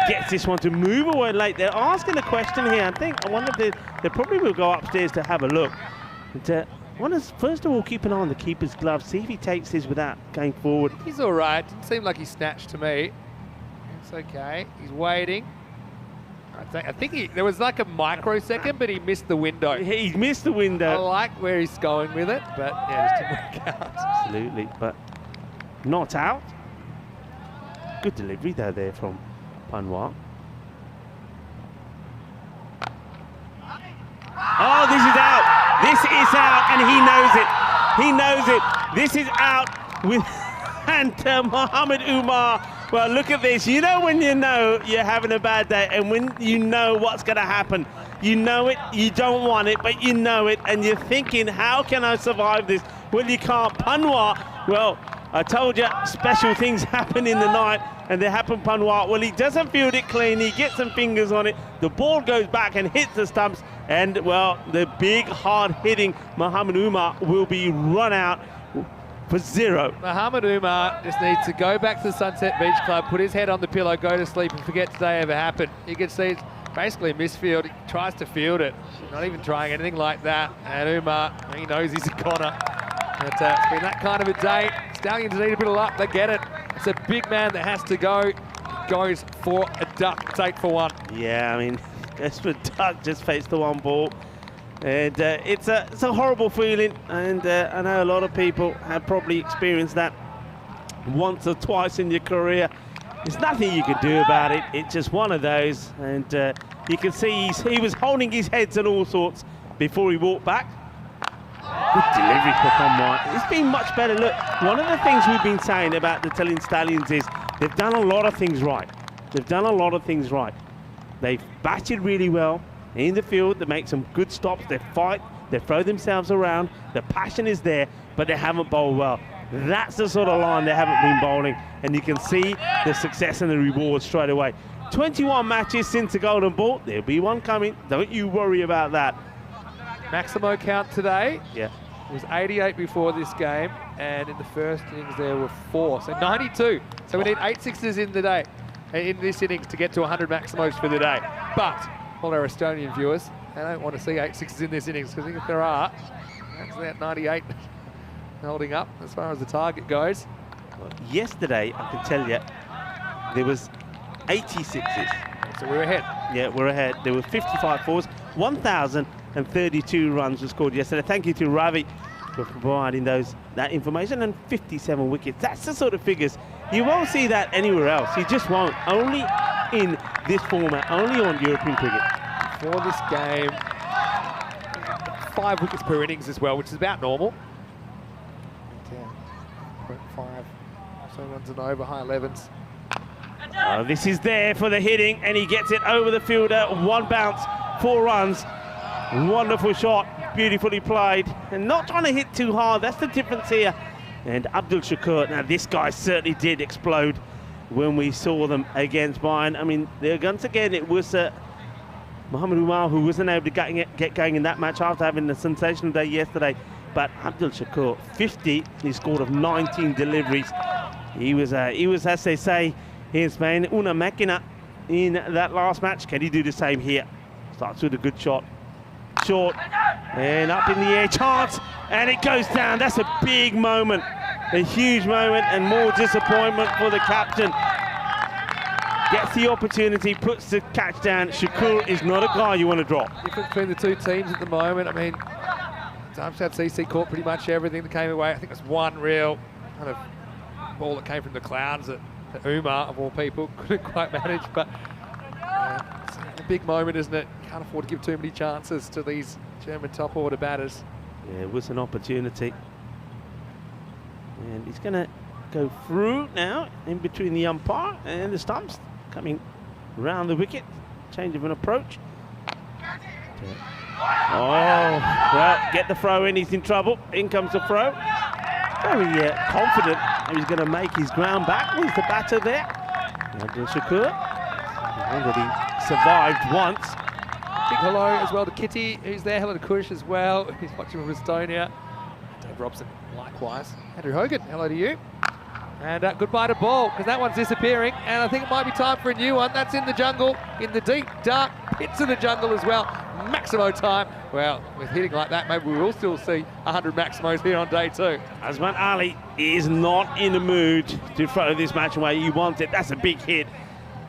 Gets this one to move away late. They're asking a question here. I wonder if they probably will go upstairs to have a look. But, first of all, keep an eye on the keeper's glove. See if he takes this without going forward. He's all right. Didn't seem like he snatched to me. It's okay. He's waiting. I think there was like a microsecond, but he missed the window. He missed the window. I like where he's going with it, but yeah, just didn't work out. Absolutely, but not out. Good delivery there from Panwa. Oh, this is out. This is out, and he knows it. He knows it. This is out with Mohamed Umar. Well, look at this. You know when you know you're having a bad day, and when you know what's going to happen. You know it, you don't want it, but you know it, and you're thinking, how can I survive this? Well, you can't. Panwa, well, I told you, special things happen in the night, and they happen Panwa. Well, he doesn't field it clean. He gets some fingers on it. The ball goes back and hits the stumps, and, well, the big, hard-hitting Mohamed Umar will be run out for 0. Mohamed Umar just needs to go back to the Sunset Beach Club, put his head on the pillow, go to sleep, and forget today ever happened. You can see it's basically a misfield. He tries to field it, not even trying anything like that. And Umar, he knows he's a goner. But it's been that kind of a day. Stallions need a bit of luck. They get it. It's a big man that has to go. He goes for a duck. It's 8 for 1. Yeah, I mean, goes for a duck, just faced the one ball. And it's a horrible feeling, and I know a lot of people have probably experienced that once or twice in your career. There's nothing you can do about it. It's just one of those, and you can see he was holding his heads and all sorts before he walked back. Good delivery for Panwa. It's been much better. Look, one of the things we've been saying about the Stallions is they've done a lot of things right. They've done a lot of things right. They've batted really well in the field. They make some good stops. They fight. They throw themselves around. The passion is there, but they haven't bowled well. That's the sort of line they haven't been bowling, and you can see the success and the reward straight away. 21 matches since the golden ball. There'll be one coming. Don't you worry about that. Maximo count today. Yeah. It was 88 before this game, and in the first innings there were 4, so 92. So we need 8 sixes in the day, in this innings, to get to 100 Maximos for the day. But all our Estonian viewers, they don't want to see 8 sixes in this innings, because if there are, that's that 98 holding up as far as the target goes. Well, yesterday, I can tell you, there was 86s. So we're ahead. Yeah, we're ahead. There were 55 fours, 1,032 runs were scored yesterday. Thank you to Ravi for providing that information, and 57 wickets. That's the sort of figures you won't see that anywhere else. You just won't. Only in this format, only on European cricket. For this game, 5 wickets per innings as well, which is about normal. 10.5, so runs and over, high 11s. Oh, this is there for the hitting, and he gets it over the fielder. 1 bounce, 4 runs. Wonderful shot, beautifully played, and not trying to hit too hard. That's the difference here. And Abdul Shakur, now this guy certainly did explode when we saw them against Byron. I mean, once again, it was Mohamed Umar who wasn't able to get going in that match after having a sensational day yesterday. But Abdul Shakur, 50, he scored of 19 deliveries. He was, as they say here in Spain, una máquina in that last match. Can he do the same here? Starts with a good shot. Short, and up in the air, chance, and it goes down. That's a big moment, a huge moment, and more disappointment for the captain. Gets the opportunity, puts the catch down. Shakur is not a guy you want to drop. Difference between the two teams at the moment. I mean, Darmstadt CC caught pretty much everything that came away. I think there's one real kind of ball that came from the clouds that Umar, of all people, couldn't quite manage, but it's a big moment, isn't it? Can't afford to give too many chances to these German top order batters. Yeah, it was an opportunity. And he's going to go through now in between the umpire and the stumps, coming round the wicket. Change of an approach. Oh, well, get the throw in, he's in trouble. In comes the throw. Very confident he's going to make his ground back. There's the batter there. Abdul Shakur already survived once. Big hello as well to Kitty, who's there. Hello to Kush as well. He's watching from Estonia. Dave Robson, likewise. Andrew Hogan, hello to you. And goodbye to ball, because that one's disappearing. And I think it might be time for a new one. That's in the jungle, in the deep, dark pits of the jungle as well. Maximo time. Well, with hitting like that, maybe we will still see 100 Maximos here on day 2. Azman Ali is not in the mood to throw this match away. He wants it. That's a big hit.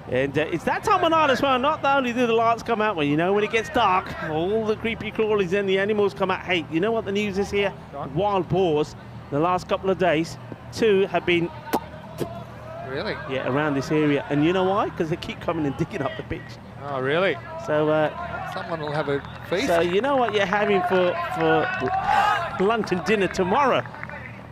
And it's that time of night as well. Not only do the lights come out, well, you know, when it gets dark, all the creepy crawlies and the animals come out. Hey, you know what the news is here? Wild boars, the last couple of days, 2 have been... Really? Yeah, around this area. And you know why? Because they keep coming and digging up the pitch. Oh, really? So... someone will have a feast. So you know what you're having for lunch and dinner tomorrow.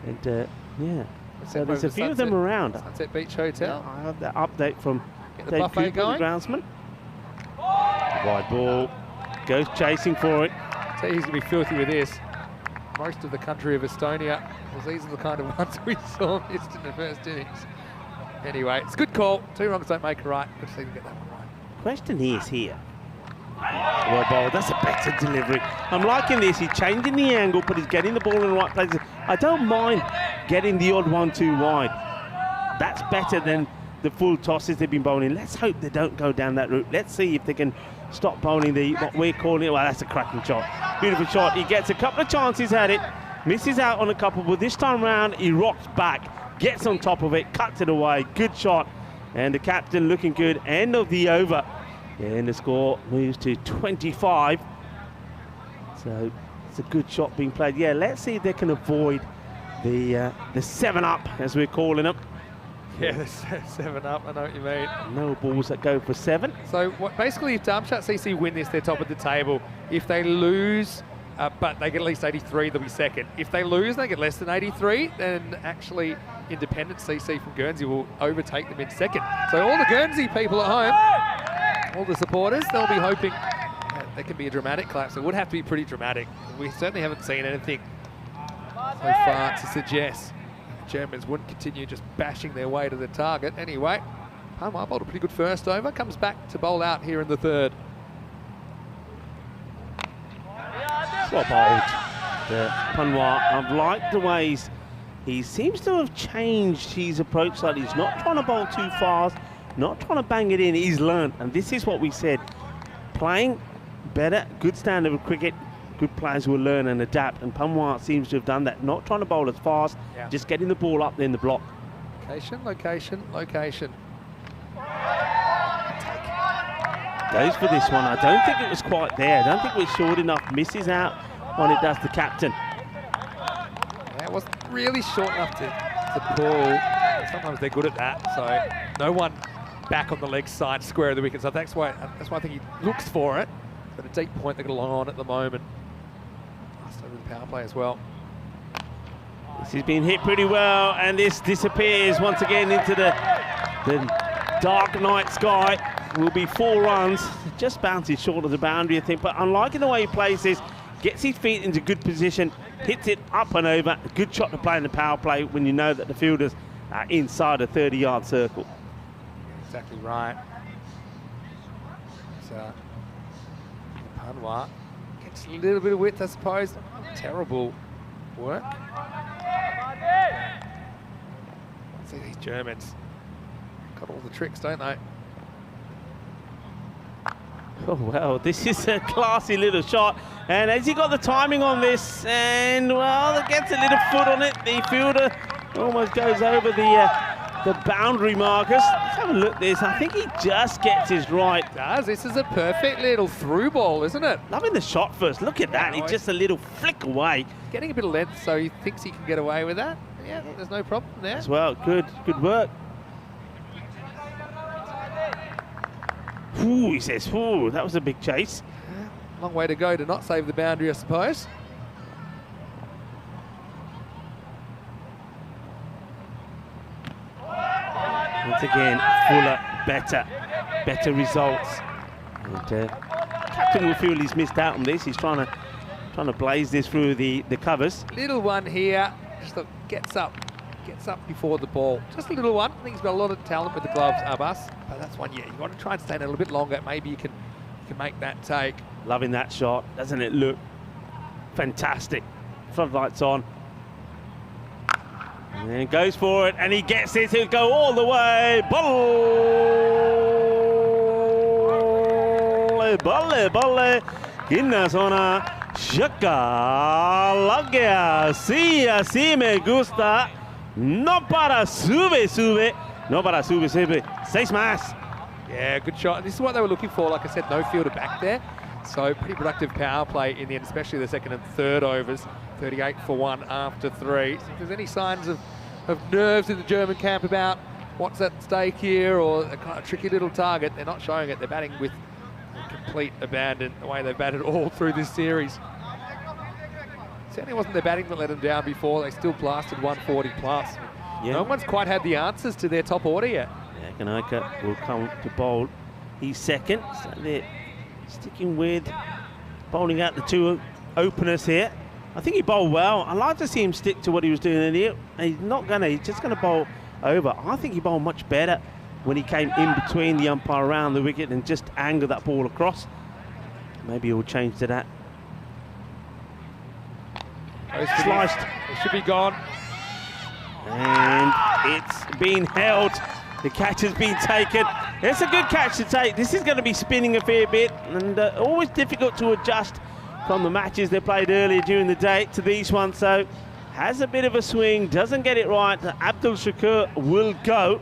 And, yeah. So there's a few of them around. Sunset Beach Hotel. I have that update from the Dave buffet Cooper, going. the groundsman. Wide ball, goes chasing for it. So he's going to be filthy with this. Most of the country of Estonia, because these are the kind of ones we saw missed in the first innings. Anyway, it's a good call. 2 wrongs don't make a right. Good to see them get that one right. Question is here. Well bowled, that's a better delivery. I'm liking this. He's changing the angle, but he's getting the ball in the right places. I don't mind getting the odd one too wide. That's better than the full tosses they've been bowling. Let's hope they don't go down that route. Let's see if they can stop bowling what we're calling it. Well, that's a cracking shot. Beautiful shot. He gets a couple of chances at it, misses out on a couple, but this time round he rocks back, gets on top of it, cuts it away. Good shot. And the captain looking good. End of the over. And the score moves to 25. So it's a good shot being played. Yeah, let's see if they can avoid the 7-up, as we're calling them. Yeah, the 7-up, I know what you mean. No balls that go for 7. So basically, if Darmstadt CC win this, they're top of the table. If they lose but they get at least 83, they'll be second. If they lose, they get less than 83, then actually Independent CC from Guernsey will overtake them in second. So all the Guernsey people at home, all the supporters, they'll be hoping there can be a dramatic collapse. It would have to be pretty dramatic. We certainly haven't seen anything so far to suggest the Germans wouldn't continue just bashing their way to the target. Anyway, Panwa bowled a pretty good first over, comes back to bowl out here in the third. Well bowled, Panwa. I've liked the ways he seems to have changed his approach slightly. He's not trying to bowl too fast, not trying to bang it in. He's learned, and this is what we said. Playing better, good standard of cricket, good players will learn and adapt, and Panwa seems to have done that. Not trying to bowl as fast, just getting the ball up in the block. Location, location, location. Goes for this one. I don't think it was quite there. I don't think we're short enough. Misses out when it does the captain. Yeah, it wasn't really short enough to pull. Sometimes they're good at that. So no one back on the leg side, square of the wicket. So that's why I think he looks for it. But a deep point they've got along on at the moment. Last over the power play as well. This has been hit pretty well, and this disappears once again into the dark night sky. Will be 4 runs. Just bounces short of the boundary, I think. But unlike in the way he plays this, gets his feet into good position, hits it up and over. A good shot to play in the power play when you know that the fielders are inside a 30-yard circle. Exactly right. So Panwa gets a little bit of width, I suppose. Not terrible work. See these Germans got all the tricks, don't they? Oh, well, this is a classy little shot. And has he got the timing on this? And, well, it gets a little foot on it. The fielder almost goes over the boundary markers. Let's have a look at this. I think he just gets his right. Does. This is a perfect little through ball, isn't it? Loving the shot first. Look at that. He's just a little flick away. Getting a bit of length, so he thinks he can get away with that. Yeah, there's no problem there. As well. Good work. Ooh, he says, ooh, that was a big chase. Long way to go to not save the boundary, I suppose. Once again, fuller, better results. And captain will feel he's missed out on this. He's trying to blaze this through the covers. Little one here, just look, gets up before the ball. Just a little one. I think he's got a lot of talent with the gloves, Abbas. But that's one, yeah, you've got to try and stay in a little bit longer. Maybe you can make that take. Loving that shot. Doesn't it look fantastic? Floodlights on. And goes for it, and he gets it. He'll go all the way. Balle. Inna zona. Shaka. Lag gaya. Sí, así me gusta. No para, sube. No para, sube. 6 más. Yeah, good shot. And this is what they were looking for. Like I said, no fielder back there. So pretty productive power play in the end, especially the second and third overs. 38 for 1 after 3. So if there's any signs of nerves in the German camp about what's at stake here or a kind of tricky little target, they're not showing it. They're batting with complete abandon, the way they've batted all through this series. Certainly wasn't their batting that let them down before. They still blasted 140 plus. Yeah. No one's quite had the answers to their top order yet. Yeah, Kanoka will come to bowl. He's second, so they're sticking with bowling out the 2 openers here. I think he bowled well. I'd like to see him stick to what he was doing earlier. He's just going to bowl over. I think he bowled much better when he came in between the umpire around the wicket and just angled that ball across. Maybe he'll change to that. Sliced. It should be gone. And it's been held. The catch has been taken. It's a good catch to take. This is going to be spinning a fair bit, and always difficult to adjust from the matches they played earlier during the day to these ones. So has a bit of a swing, doesn't get it right. Abdul Shakur will go.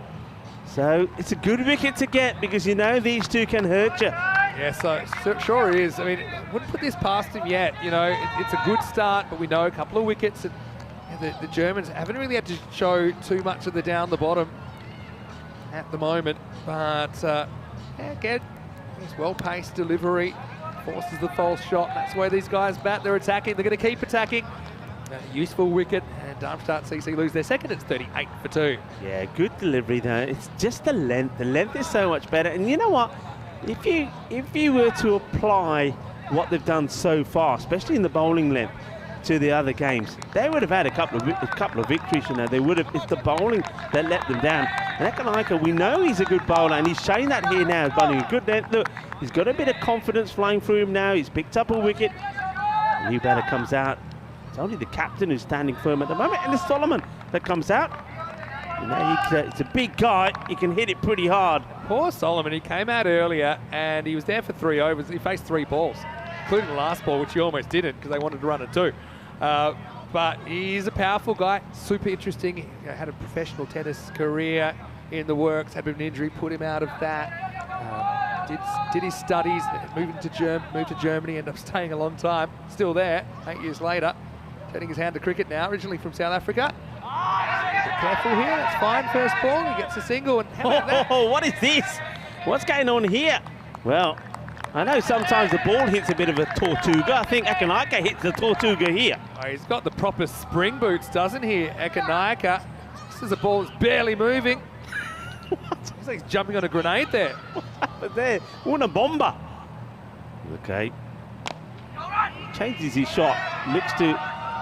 So it's a good wicket to get because you know these two can hurt you. Yeah, so sure is. I mean, wouldn't put this past him yet. You know, it's a good start, but we know a couple of wickets. And the Germans haven't really had to show too much of the down the bottom at the moment. But again, it's well-paced delivery forces the false shot. That's where these guys bat. They're attacking. They're going to keep attacking. Useful wicket, and Damstard CC lose their second. It's 38 for 2. Yeah, good delivery though. It's just the length. The length is so much better. And you know what? If you were to apply what they've done so far, especially in the bowling length, to the other games, they would have had a couple of victories. You know, they would have. It's the bowling that let them down. And Ekanaika, we know he's a good bowler, and he's showing that here now. He's bowling a good length. Look, he's got a bit of confidence flowing through him now. He's picked up a wicket. New batter comes out. It's only the captain who's standing firm at the moment, and it's Solomon that comes out. You know, it's a big guy. He can hit it pretty hard. Poor Solomon. He came out earlier, and he was there for 3 overs. He faced 3 balls, including the last ball, which he almost didn't because they wanted to run it too. But he's a powerful guy, super interesting. He had a professional tennis career in the works, had a bit of an injury, put him out of that. Did his studies, moved to Germany, ended up staying a long time. Still there, 8 years later. Turning his hand to cricket now, originally from South Africa. Be careful here, that's fine. First ball, he gets a single. And how about that? Oh, what is this? What's going on here? Well, I know sometimes the ball hits a bit of a Tortuga. I think Ekanaika hits the Tortuga here. Oh, he's got the proper spring boots, doesn't he, Ekanaika? This is a ball that's barely moving. Looks like he's jumping on a grenade there. What's happened there? Una bomba. Okay. Changes his shot. Looks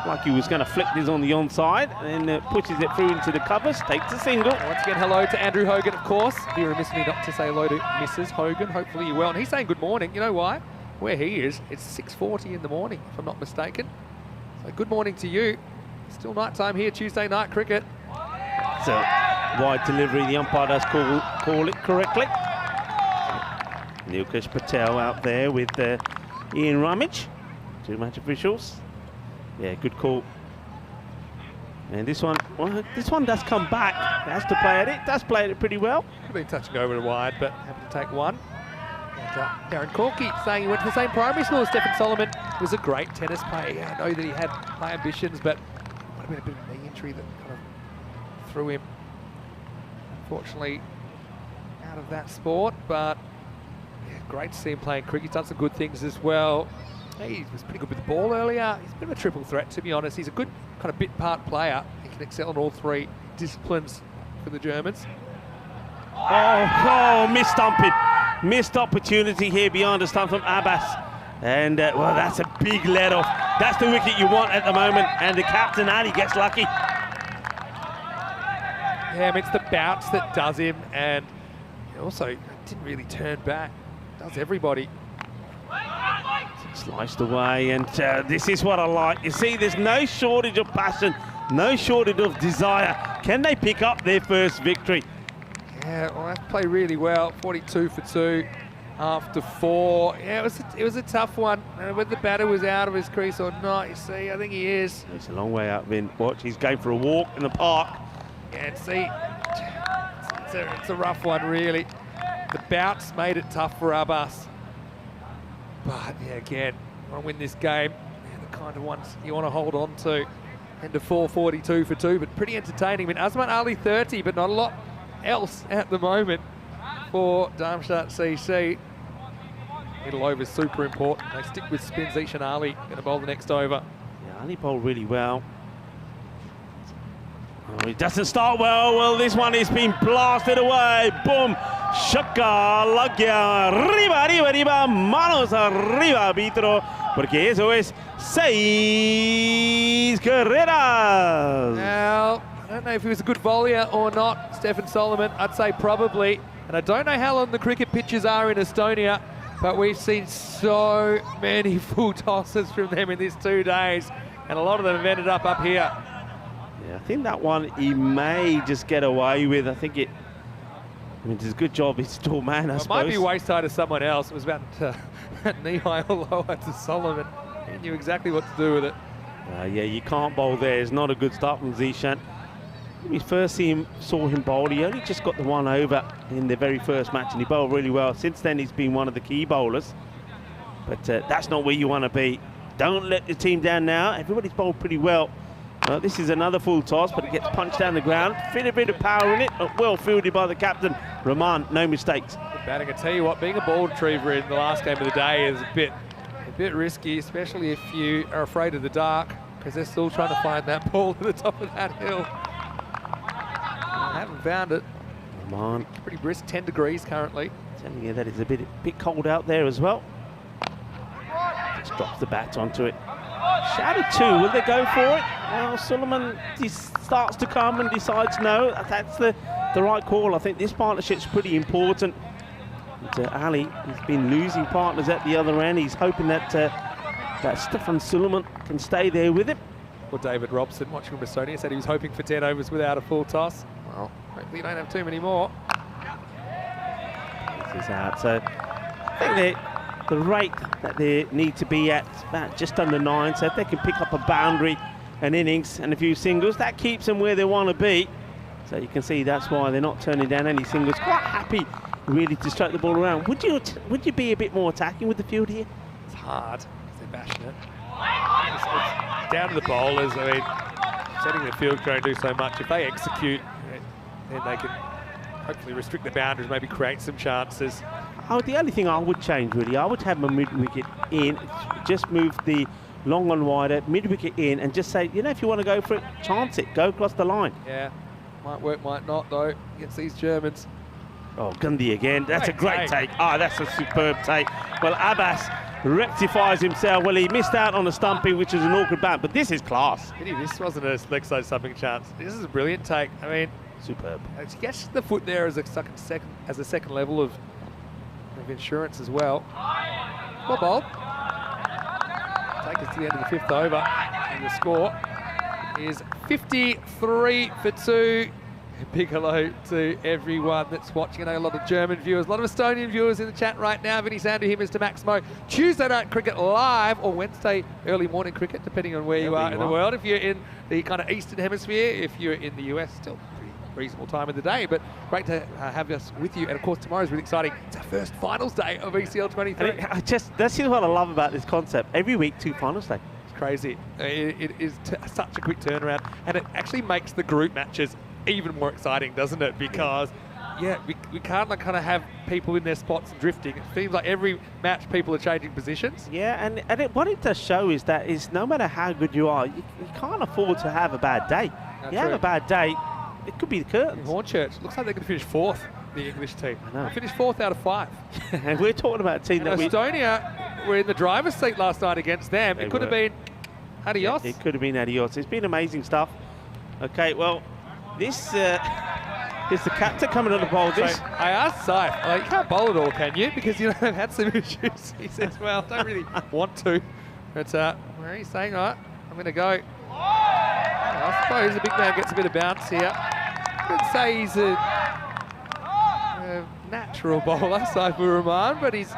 like he was going to flick this on the onside, and then pushes it through into the covers, takes a single. Once again, hello to Andrew Hogan, of course. Be remiss of me not to say hello to Mrs. Hogan. Hopefully you're well. And he's saying good morning. You know why? Where he is, it's 6:40 in the morning, if I'm not mistaken. So good morning to you. Still night time here, Tuesday night cricket. It's a wide delivery. The umpire does call it correctly. Nilkesh Patel out there with Ian Rummage, 2 match officials. Yeah, good call. And this one, well, this one does come back. It has to play at it. Does play at it pretty well. Could have been touching over the wide, but happy to take one. And Darren Corky saying he went to the same primary school as Stephen Solomon. He was a great tennis player. Yeah, I know that he had high ambitions, but it might have been a bit of a knee injury that kind of threw him, unfortunately, out of that sport. But yeah, great to see him playing cricket. He's done some good things as well. He was pretty good with the ball earlier. He's a bit of a triple threat, to be honest. He's a good kind of bit part player. He can excel in all 3 disciplines for the Germans. Oh, missed stumping. Missed opportunity here behind the stump from Abbas. And, well, that's a big let off. That's the wicket you want at the moment. And the captain, Ali, gets lucky. Yeah, I mean, it's the bounce that does him. And also, didn't really turn back. Does everybody. Sliced away, and this is what I like. You see, there's no shortage of passion, no shortage of desire. Can they pick up their first victory? Yeah, well, they play really well. 42 for 2 after 4. Yeah, it was a tough one. Whether the batter was out of his crease or not, you see, I think he is. It's a long way up, Vin. Watch, he's going for a walk in the park. Yeah, see, it's a rough one, really. The bounce made it tough for Abbas. But yeah, again, you want to win this game. Yeah, the kind of ones you want to hold on to. End of 42 for 2, but pretty entertaining. I mean, Azman Ali 30, but not a lot else at the moment for Darmstadt CC. Middle over is super important. They stick with spin. Zishan Ali going to bowl the next over. Yeah, Ali bowled really well. Oh, he doesn't start well. Well, this one is being blasted away. Boom. Shaka, lagya, arriba, manos arriba, arbitro, porque eso es 6 carreras. Now, I don't know if he was a good volleyer or not, Stephen Solomon. I'd say probably. And I don't know how long the cricket pitches are in Estonia, but we've seen so many full tosses from them in these 2 days, and a lot of them have ended up here. Yeah, I think that one he may just get away with. I mean, it's a good job he's a tall man, I suppose. It might be waist high to someone else. It was about knee high or lower to Solomon. He knew exactly what to do with it. Yeah, you can't bowl there. It's not a good start from Zishan. When we first saw him bowl, he only just got the 1 over in the very first match, and he bowled really well. Since then, he's been one of the key bowlers. But that's not where you want to be. Don't let the team down now. Everybody's bowled pretty well. This is another full toss, but it gets punched down the ground. A bit of power in it, well fielded by the captain. Rahman, no mistakes. Good batting. I tell you what, being a ball retriever in the last game of the day is a bit bit risky, especially if you are afraid of the dark, because they're still trying to find that ball at the top of that hill. I haven't found it. Come on. It's pretty brisk, 10 degrees currently. Telling you that it's a bit cold out there as well. Just drops the bat onto it. Shadow 2, will they go for it? Well, Suleiman starts to come and decides no. That's the right call. I think this partnership's pretty important. And, Ali has been losing partners at the other end. He's hoping that Stefan Suleiman can stay there with him. Well, David Robson, watching from Estonia, said he was hoping for 10 overs without a full toss. Well, hopefully you don't have too many more. This is out. So I think the rate that they need to be at about just under 9. So if they can pick up a boundary, an innings and a few singles, that keeps them where they want to be. So you can see that's why they're not turning down any singles. Quite happy really to stroke the ball around. Would you be a bit more attacking with the field here? It's hard. They're bashing it. It's down to the bowlers. I mean, setting the field can only do so much. If they execute, then they can hopefully restrict the boundaries, maybe create some chances. Oh, the only thing I would change really, I would have my mid-wicket in, just move the long one wider, mid-wicket in, and just say, you know, if you want to go for it, chance it, go across the line. Yeah, might work, might not though, against these Germans. Oh, Gundy again, that's a great take. Oh, that's a superb take. Well, Abbas rectifies himself. Well, he missed out on a stumping, which is an awkward bat, but this is class. This wasn't a leg side stumping chance. This is a brilliant take. I mean, superb. She gets the foot there as a second level of insurance as well. Well bowled. Take us to the end of the 5th over, and the score is 53 for 2. A big hello to everyone that's watching. I know a lot of German viewers, a lot of Estonian viewers in the chat right now. Vinny Sandu here, Mr. Maximo. Tuesday night cricket live, or Wednesday early morning cricket, depending on where you are in the world. If you're in the kind of Eastern Hemisphere, if you're in the US, still pretty reasonable time of the day, but great to have us with you. And of course, tomorrow's really exciting. It's our first finals day of ECL 23. That's just what I love about this concept. Every week, 2 finals day. It's crazy. It is such a quick turnaround, and it actually makes the group matches even more exciting, doesn't it? Because yeah, we can't like kind of have people in their spots and drifting. It seems like every match people are changing positions. Yeah, and what it does show is that no matter how good you are, you can't afford to have a bad day. You have a bad day, it could be the curtains. Hornchurch looks like they're going to finish 4th, the English team. I know. Finished 4th out of 5. And we're talking about a team that Estonia were in the driver's seat last night against them. It could have been adios. Yeah, it could have been adios. It's been amazing stuff. Okay, well, this is the captain coming on the bowl. This. So I asked Saif, you can't bowl at all, can you? Because you know they've had some issues. He says, well, I don't really want to. But where he's saying, all right, I'm going to go. I suppose the big man gets a bit of bounce here. I would say he's a natural bowler, Saifur Rahman, but he's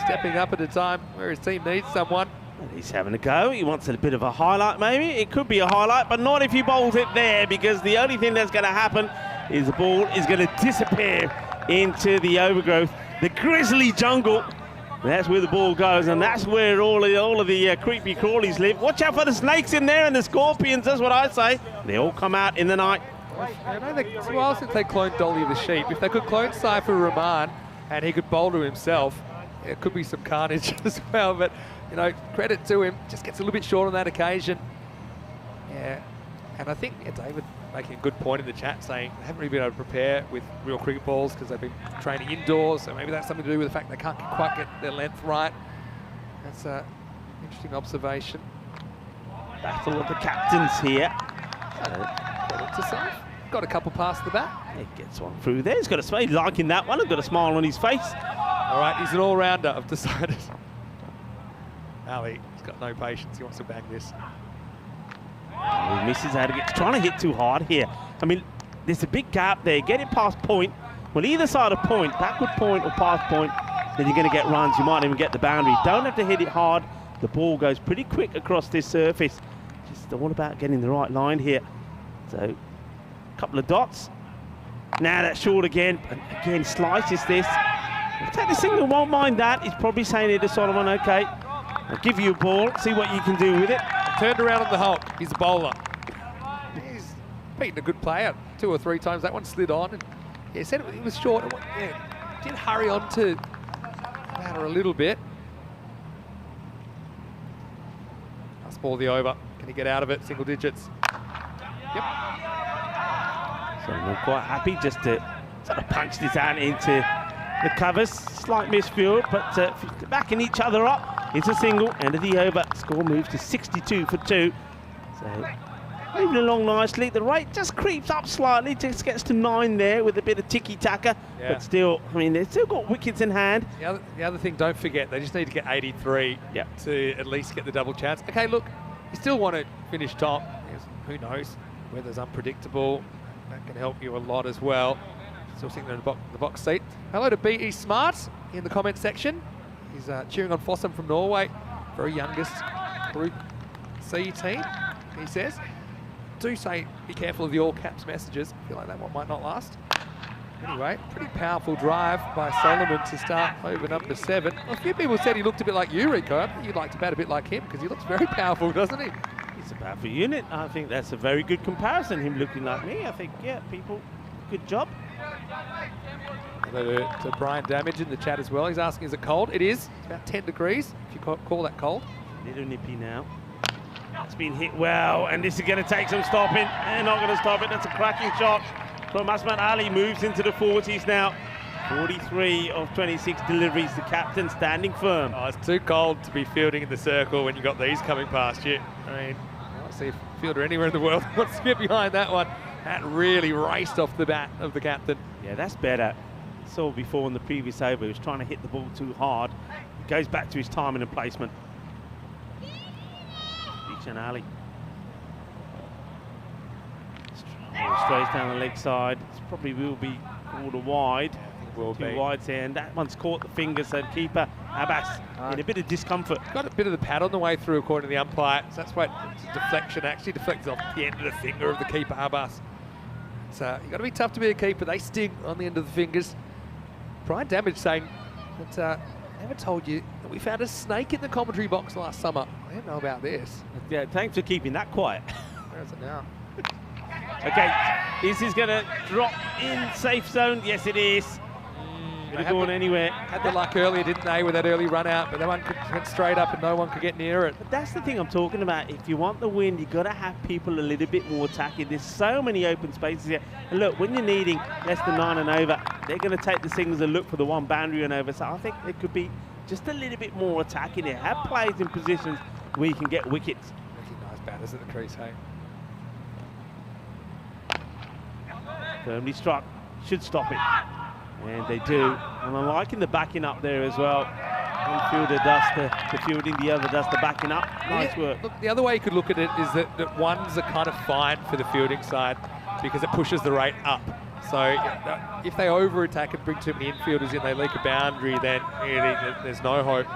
stepping up at a time where his team needs someone. And he's having a go. He wants a bit of a highlight, maybe. It could be a highlight, but not if he bowls it there, because the only thing that's going to happen is the ball is going to disappear into the overgrowth, the grizzly jungle. That's where the ball goes, and that's where all of the creepy crawlies live. Watch out for the snakes in there and the scorpions, that's what I say. They all come out in the night. I know it's a while since they cloned Dolly the sheep. If they could clone Saifur Rahman and he could bowl to himself, it could be some carnage as well, but you know, credit to him, just gets a little bit short on that occasion. Yeah, and I think David making a good point in the chat saying they haven't really been able to prepare with real cricket balls because they've been training indoors, so maybe that's something to do with the fact they can't quite get their length right. That's an interesting observation. Battle of the captains here. Credit to Saif. Got a couple past the bat. He gets one through there. He's got a smile, he's liking that one. He's got a smile on his face. All right, he's an all-rounder, I've decided. Ali, he's got no patience. He wants to bang this. Oh, he misses out. He's trying to hit too hard here. I mean, there's a big gap there. Get it past point. Well, either side of point, backward point or past point, then you're going to get runs. You might even get the boundary. Don't have to hit it hard. The ball goes pretty quick across this surface. Just all about getting the right line here. So, a couple of dots. Now that's short again. And again, slices this. Take the single, won't mind that. He's probably saying it to Solomon, okay, I'll give you a ball, see what you can do with it. Turned around on the Hulk. He's a bowler. He's beaten a good player 2 or 3 times. That one slid on. And yeah, said it was short. Did hurry on to batter a little bit. Last ball of the over. Can he get out of it? Single digits. Yep. So I'm quite happy just to sort of punch this out into the covers. Slight misfield, but backing each other up. It's a single, end of the over. Score moves to 62 for 2. So moving along nicely. The rate just creeps up slightly, just gets to 9 there with a bit of ticky-taka. Yeah. But still, I mean, they've still got wickets in hand. The other thing, don't forget, they just need to get 83 to at least get the double chance. Okay, look, you still want to finish top. Who knows? Weather's unpredictable. That can help you a lot as well. Still sitting in the box seat. Hello to B.E. Smart in the comment section. He's cheering on Fossum from Norway. Very youngest Group C team, he says. Do say be careful of the all caps messages. I feel like that one might not last. Anyway, pretty powerful drive by Solomon to start over number 7. Well, a few people said he looked a bit like you, Rico. I think you'd like to bat a bit like him because he looks very powerful, doesn't he? He's a powerful unit. I think that's a very good comparison, him looking like me. I think, yeah, people, good job. Hello to Brian Damage in the chat as well. He's asking, is it cold? It is. It's about 10 degrees, if you call that cold. A little nippy now. It's been hit well, and this is going to take some stopping. They're not going to stop it. That's a cracking shot from Asmat Ali. Moves into the 40s now. 43 of 26 deliveries. The captain standing firm. Oh, it's too cold to be fielding in the circle when you've got these coming past you. I mean, I don't see a fielder anywhere in the world who wants to get behind that one. That really raced off the bat of the captain. Yeah, that's better. Saw before in the previous over, he was trying to hit the ball too hard. He goes back to his timing and placement. Ishan Ali. Straight down the leg side. This probably will be called a wide. Will be. Two wides there, and that one's caught the finger, so the keeper, Abbas, in a bit of discomfort. Got a bit of the pad on the way through, according to the umpire. So that's why it's a deflection actually deflects off the end of the finger of the keeper, Abbas. So you've got to be tough to be a keeper. They sting on the end of the fingers. Brian Damage saying that never told you that we found a snake in the commentary box last summer. I didn't know about this. Yeah, thanks for keeping that quiet. Where is it now? Okay, is this going to drop in safe zone? Yes, it is. Could have gone anywhere. Had the luck earlier, didn't they, with that early run out, but that one went straight up and no one could get near it. But that's the thing I'm talking about. If you want the win, you've got to have people a little bit more attacking. There's so many open spaces here. And look, when you're needing less than 9 and over, they're going to take the singles and look for the one boundary and over. So I think there could be just a little bit more attacking here. Have players in positions where you can get wickets. Nice batters at the crease, hey? Firmly struck. Should stop it. And they do. And I'm liking the backing up there as well. One fielder does the fielding, the other does the backing up. Nice work. Look, the other way you could look at it is that ones are kind of fine for the fielding side because it pushes the rate up. So if they over-attack and bring too many infielders in, they leak a boundary, then really there's no hope.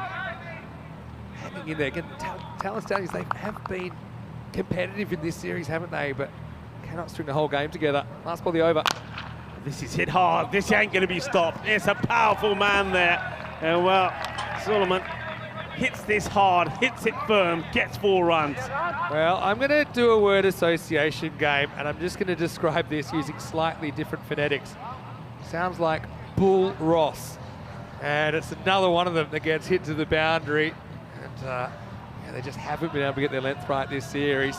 Hanging in there. Again, the Stallions, they have been competitive in this series, haven't they? But cannot string the whole game together. Last ball, the over. This is hit hard. This ain't going to be stopped. It's a powerful man there. And well, Solomon hits this hard, hits it firm, gets 4 runs. Well, I'm going to do a word association game, and I'm just going to describe this using slightly different phonetics. Sounds like Bull Ross. And it's another one of them that gets hit to the boundary. And yeah, they just haven't been able to get their length right this series.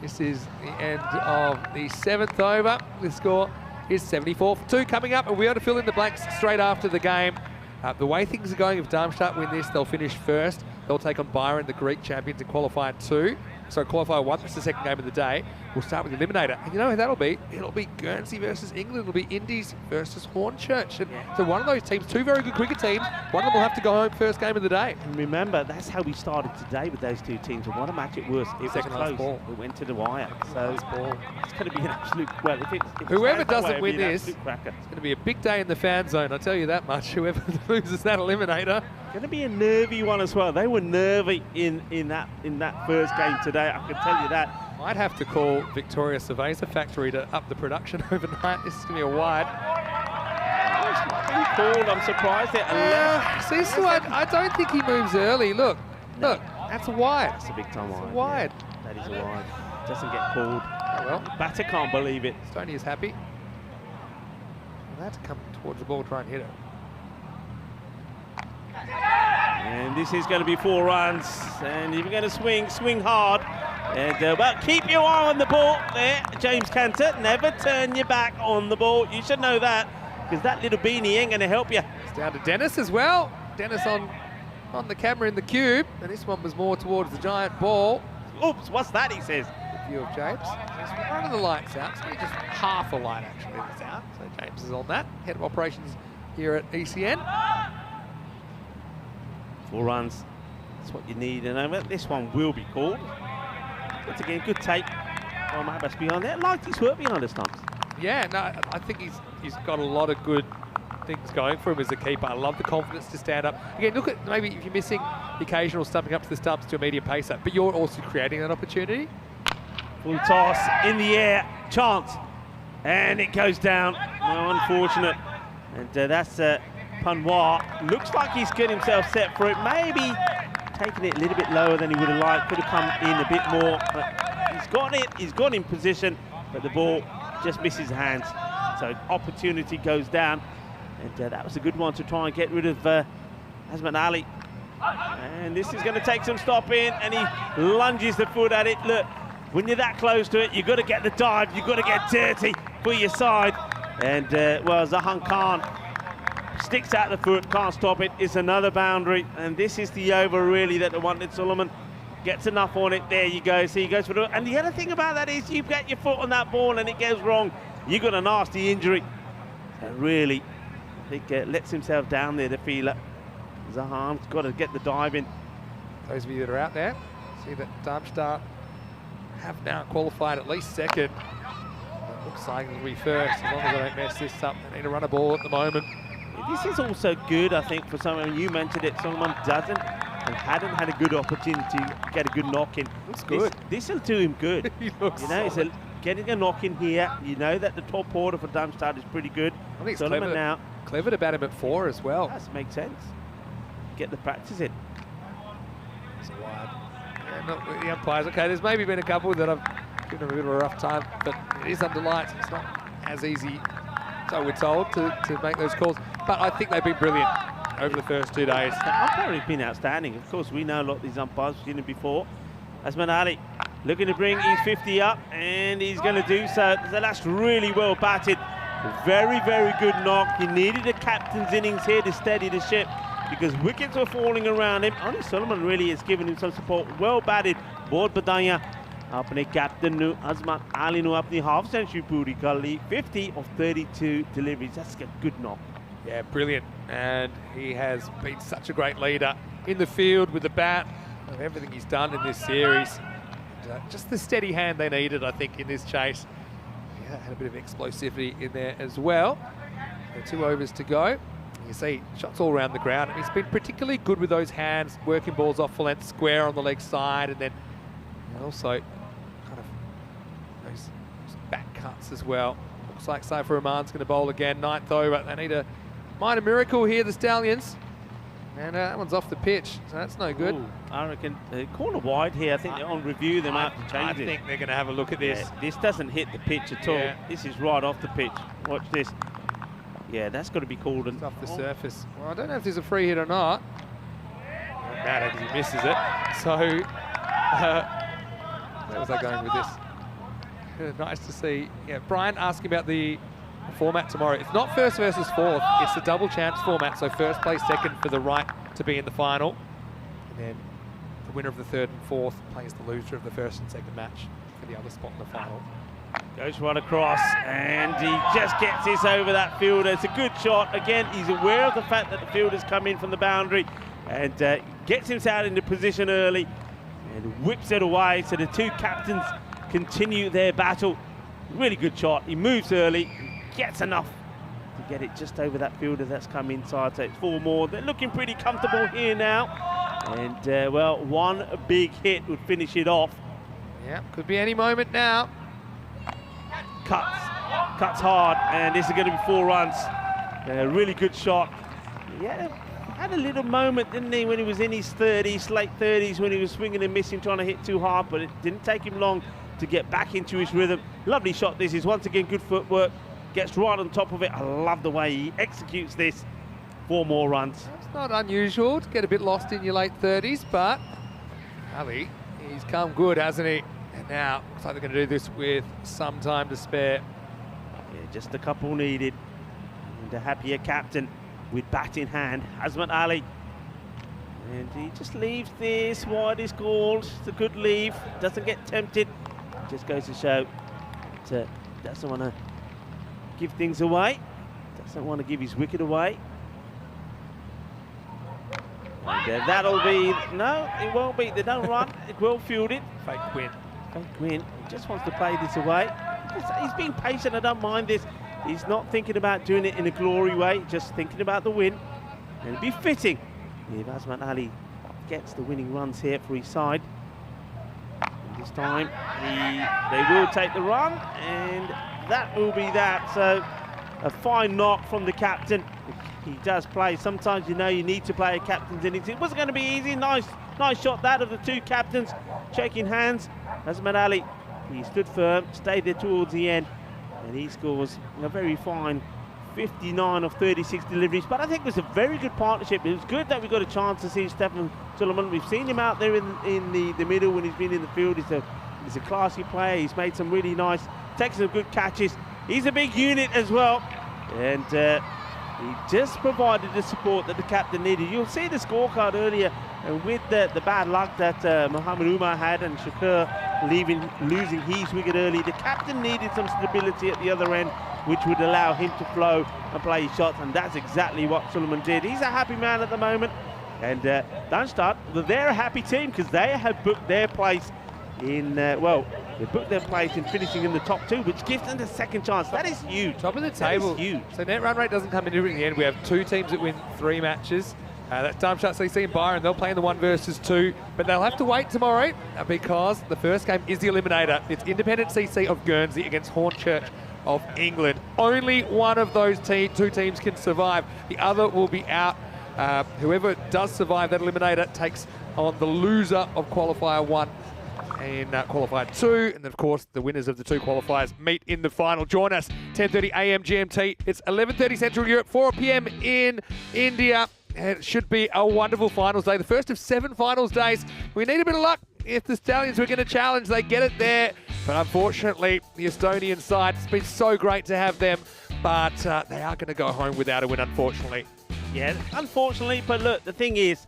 This is the end of the 7th over. The score is 74 for 2 coming up, and we ought to fill in the blanks straight after the game. The way things are going, if Darmstadt win this, they'll finish first. They'll take on Byron, the Greek champions, in qualifier 2. So qualifier 1, that's the second game of the day. We'll start with the eliminator. And you know who that'll be? It'll be Guernsey versus England. It'll be Indies versus Hornchurch. And so one of those teams, 2 very good cricket teams, one of them will have to go home first game of the day. And remember, that's how we started today with those 2 teams. And what a match it was. It was close. Ball. It went to the wire. So it's going to be an absolute, well, if whoever doesn't win this, it's going to be a big day in the fan zone. I'll tell you that much. Whoever loses that eliminator. Going to be a nervy one as well. They were nervy in that first game today. I can tell you that. Might have to call Victoria Cerveza Factory to up the production overnight. This is going to be a wide. Called. I'm surprised that. See, so I don't think he moves early. Look, that's a wide. That's a big time wide. Wide. Yeah. That is a wide. Doesn't get called. Oh, well, batter can't believe it. Stoney is happy. Well, that's come towards the ball, try and hit it. And this is going to be 4 runs. And if you're going to swing, swing hard. And but keep your eye on the ball there, James Cantor. Never turn your back on the ball. You should know that, because that little beanie ain't going to help you. It's down to Dennis as well. Dennis on the camera in the cube, and this one was more towards the giant ball. Oops, what's that, he says. The view of James. He's running the lights out, so just half a light actually is out. So James is on that. Head of operations here at ECN. 4 runs, that's what you need. And this one will be called. Once again, good take. Oh, my best behind there. Liked his work behind the stumps. Yeah, no, I think he's got a lot of good things going for him as a keeper. I love the confidence to stand up. Again, look at maybe if you're missing the occasional stumping up to the stumps to a medium pacer, but you're also creating that opportunity. Full toss in the air, chance, and it goes down. Well, unfortunate. And that's Panois. Looks like he's getting himself set for it. Maybe taking it a little bit lower than he would have liked. Could have come in a bit more, but he's got it. He's got in position, but the ball just misses hands. So opportunity goes down. And that was a good one to try and get rid of Azman Ali. And this is going to take some stopping, and he lunges the foot at it. Look, when you're that close to it, you've got to get the dive, you've got to get dirty for your side. And, well, Zahan Khan sticks out the foot, can't stop it. It's another boundary, and this is the over, really, that the wanted. Solomon gets enough on it. There you go. See, he goes for the... And the other thing about that is you get your foot on that ball and it goes wrong. You got a nasty injury. And really... I think lets himself down there, the feeler. Zahan's got to get the dive in. Those of you that are out there, see that Darmstadt have now qualified at least second. It looks like it'll be first, as long as they don't mess this up. They need to run a ball at the moment. This is also good, I think, for someone. You mentioned it, someone doesn't and hadn't had a good opportunity to get a good knock in. Looks good. This will do him good. He looks solid. Getting a knock in here. You know that the top order for Damstard is pretty good. I think it's clever to bat him at 4 as well. That makes sense. Get the practice in. It's a wide. Yeah, not with the umpires. Okay, there's maybe been a couple that I've given him a bit of a rough time, but it is under lights. It's not as easy, so we're told, to make those calls. But I think they've been brilliant over the first 2 days. The umpire has been outstanding. Of course, we know a lot of these umpires. We've seen them before. Azman Ali looking to bring his 50 up, and he's going to do so. So that's really well batted. Very, very good knock. He needed a captain's innings here to steady the ship because wickets were falling around him. Only Solomon really has given him some support. Well batted. Board Badaya. Apne captain nu Azman Ali nu apni half century puri kar li. 50 of 32 deliveries. That's a good knock. Yeah, brilliant. And he has been such a great leader in the field with the bat of everything he's done in this series. Just the steady hand they needed, I think, in this chase. Yeah, had a bit of explosivity in there as well. So 2 overs to go. You see shots all around the ground. He's been particularly good with those hands, working balls off for length, square on the leg side, and then also kind of those back cuts as well. Looks like Saifur Rahman's going to bowl again, 9th over. They need a minor miracle here, the Stallions. And that one's off the pitch, so that's no good. Ooh, I reckon corner wide here. I think they're on review. They might have to change it. I think they're going to have a look at this. Yeah, this doesn't hit the pitch at all. Yeah. This is right off the pitch. Watch this. Yeah, that's got to be called. It's off the surface. Well, I don't know if there's a free hit or not. Doesn't matter because he misses it. So, where was I going with this? Nice to see. Yeah, Brian asking about the format tomorrow. It's not first versus fourth. It's a double chance format. So first place second for the right to be in the final, and then the winner of the third and fourth plays the loser of the first and second match for the other spot in the final. Goes right across, and he just gets this over that fielder. It's a good shot. Again, he's aware of the fact that the fielder's come in from the boundary, and gets himself into position early and whips it away. So the 2 captains continue their battle. Really good shot. He moves early, gets enough to get it just over that fielder that's come inside. So it's 4 more. They're looking pretty comfortable here now. And, well, 1 big hit would finish it off. Yeah, could be any moment now. Cuts hard, and this is going to be 4 runs. Really good shot. Yeah, had a little moment, didn't he, when he was in his 30s, late 30s, when he was swinging and missing, trying to hit too hard, but it didn't take him long to get back into his rhythm. Lovely shot this is. Once again, good footwork. Gets right on top of it. I love the way he executes this. 4 more runs. It's not unusual to get a bit lost in your late 30s, but Ali, he's come good, hasn't he? And now, looks like they're going to do this with some time to spare. Yeah, just a couple needed. And a happier captain with bat in hand, Azmat Ali. And he just leaves this wide is called. It's a good leave. Doesn't get tempted. Just goes to show that doesn't want to give things away. Doesn't want to give his wicket away. And that'll be, no, it won't be. They don't run. It will field it. Fake win. Fake win. He just wants to play this away. He's being patient. I don't mind this. He's not thinking about doing it in a glory way. Just thinking about the win. And it'll be fitting if Azmat Ali gets the winning runs here for his side. And this time they will take the run, and that will be that. So a fine knock from the captain. He does play. Sometimes you know you need to play a captain's innings. It wasn't going to be easy. Nice shot that of the 2 captains shaking hands. Azmat Ali, he stood firm, stayed there towards the end, and he scores a very fine 59 of 36 deliveries. But I think it was a very good partnership. It was good that we got a chance to see Stefan Suleiman. We've seen him out there in the middle when he's been in the field. He's a classy player. He's made some really nice, taken some good catches. He's a big unit as well, and he just provided the support that the captain needed. You'll see the scorecard earlier, and with the bad luck that Mohamed Umar had and Shakur losing his wicket early, the captain needed some stability at the other end, which would allow him to flow and play his shots, and that's exactly what Suleiman did. He's a happy man at the moment, and Damstard, they're a happy team because they have booked their place in, they booked their place in finishing in the top 2, which gives them the second chance. That is huge. Top of the table. Huge. So net run rate doesn't come into it in the end. We have 2 teams that win 3 matches. That's Darmstadt CC and Byron. They'll play in the 1 versus 2, but they'll have to wait tomorrow because the first game is the eliminator. It's Independent CC of Guernsey against Hornchurch of England. Only one of those 2 teams can survive. The other will be out. Whoever does survive that eliminator takes on the loser of qualifier 1 in qualifier 2, and of course the winners of the 2 qualifiers meet in the final. Join us 10:30 a.m. GMT. It's 11:30 Central Europe, 4 p.m. in India. And it should be a wonderful finals day, the first of 7 finals days. We need a bit of luck. If the Stallions were going to challenge, they get it there. But unfortunately, the Estonian side, it's been so great to have them, but they are going to go home without a win, unfortunately. Yeah, unfortunately, but look, the thing is,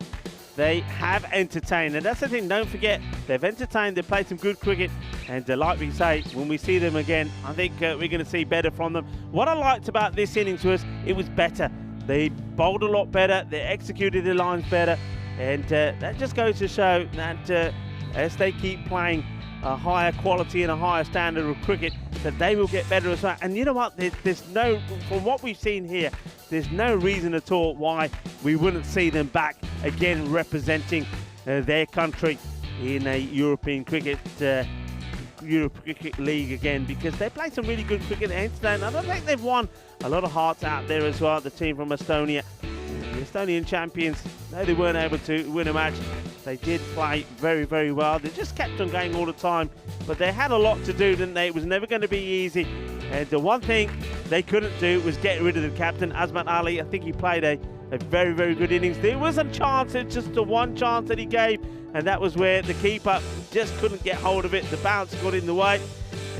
they have entertained, and that's the thing, don't forget, they've entertained, they've played some good cricket, and like we say, when we see them again, I think we're going to see better from them. What I liked about this innings was, it was better. They bowled a lot better, they executed their lines better, and that just goes to show that as they keep playing a higher quality and a higher standard of cricket, that they will get better as well. And you know what, there's no, from what we've seen here, there's no reason at all why we wouldn't see them back again representing their country in a European Cricket League again, because they play some really good cricket and I don't think they've won a lot of hearts out there as well, the team from Estonia. The Estonian champions, though they weren't able to win a match, they did play very, very well. They just kept on going all the time, but they had a lot to do, didn't they? It was never going to be easy. And the one thing they couldn't do was get rid of the captain, Azmat Ali. I think he played a very, very good innings. There was a chance, it's just the one chance that he gave, and that was where the keeper just couldn't get hold of it. The bounce got in the way,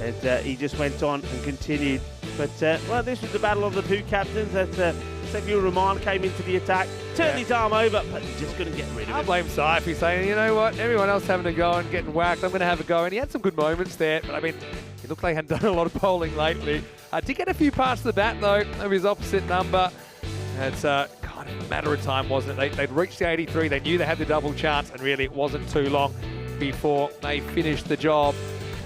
and he just went on and continued. But, well, this was the battle of the 2 captains. Safiur Rahman came into the attack, turned his arm over, but he just couldn't get rid of it. I blame Saif. He's saying, you know what, everyone else having a go and getting whacked, I'm going to have a go. And he had some good moments there, but I mean, he looked like he hadn't done a lot of bowling lately. Did get a few past the bat, though, of his opposite number. It's kind of a matter of time, wasn't it? They'd reached the 83, they knew they had the double chance, and really it wasn't too long before they finished the job.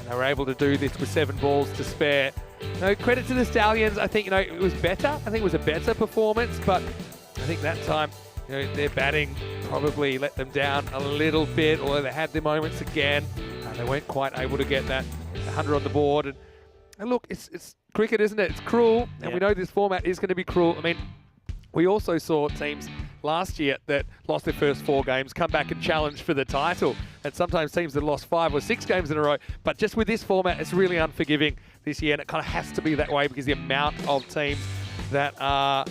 And they were able to do this with 7 balls to spare. No, credit to the Stallions. I think, you know, it was better. I think it was a better performance, but I think that time, you know, their batting probably let them down a little bit, although they had their moments again. They weren't quite able to get that 100 on the board. And look, it's cricket, isn't it? It's cruel, and we know this format is going to be cruel. I mean, we also saw teams last year that lost their first 4 games come back and challenge for the title. And sometimes teams that lost 5 or 6 games in a row. But just with this format, it's really unforgiving this year. And it kind of has to be that way because the amount of teams that are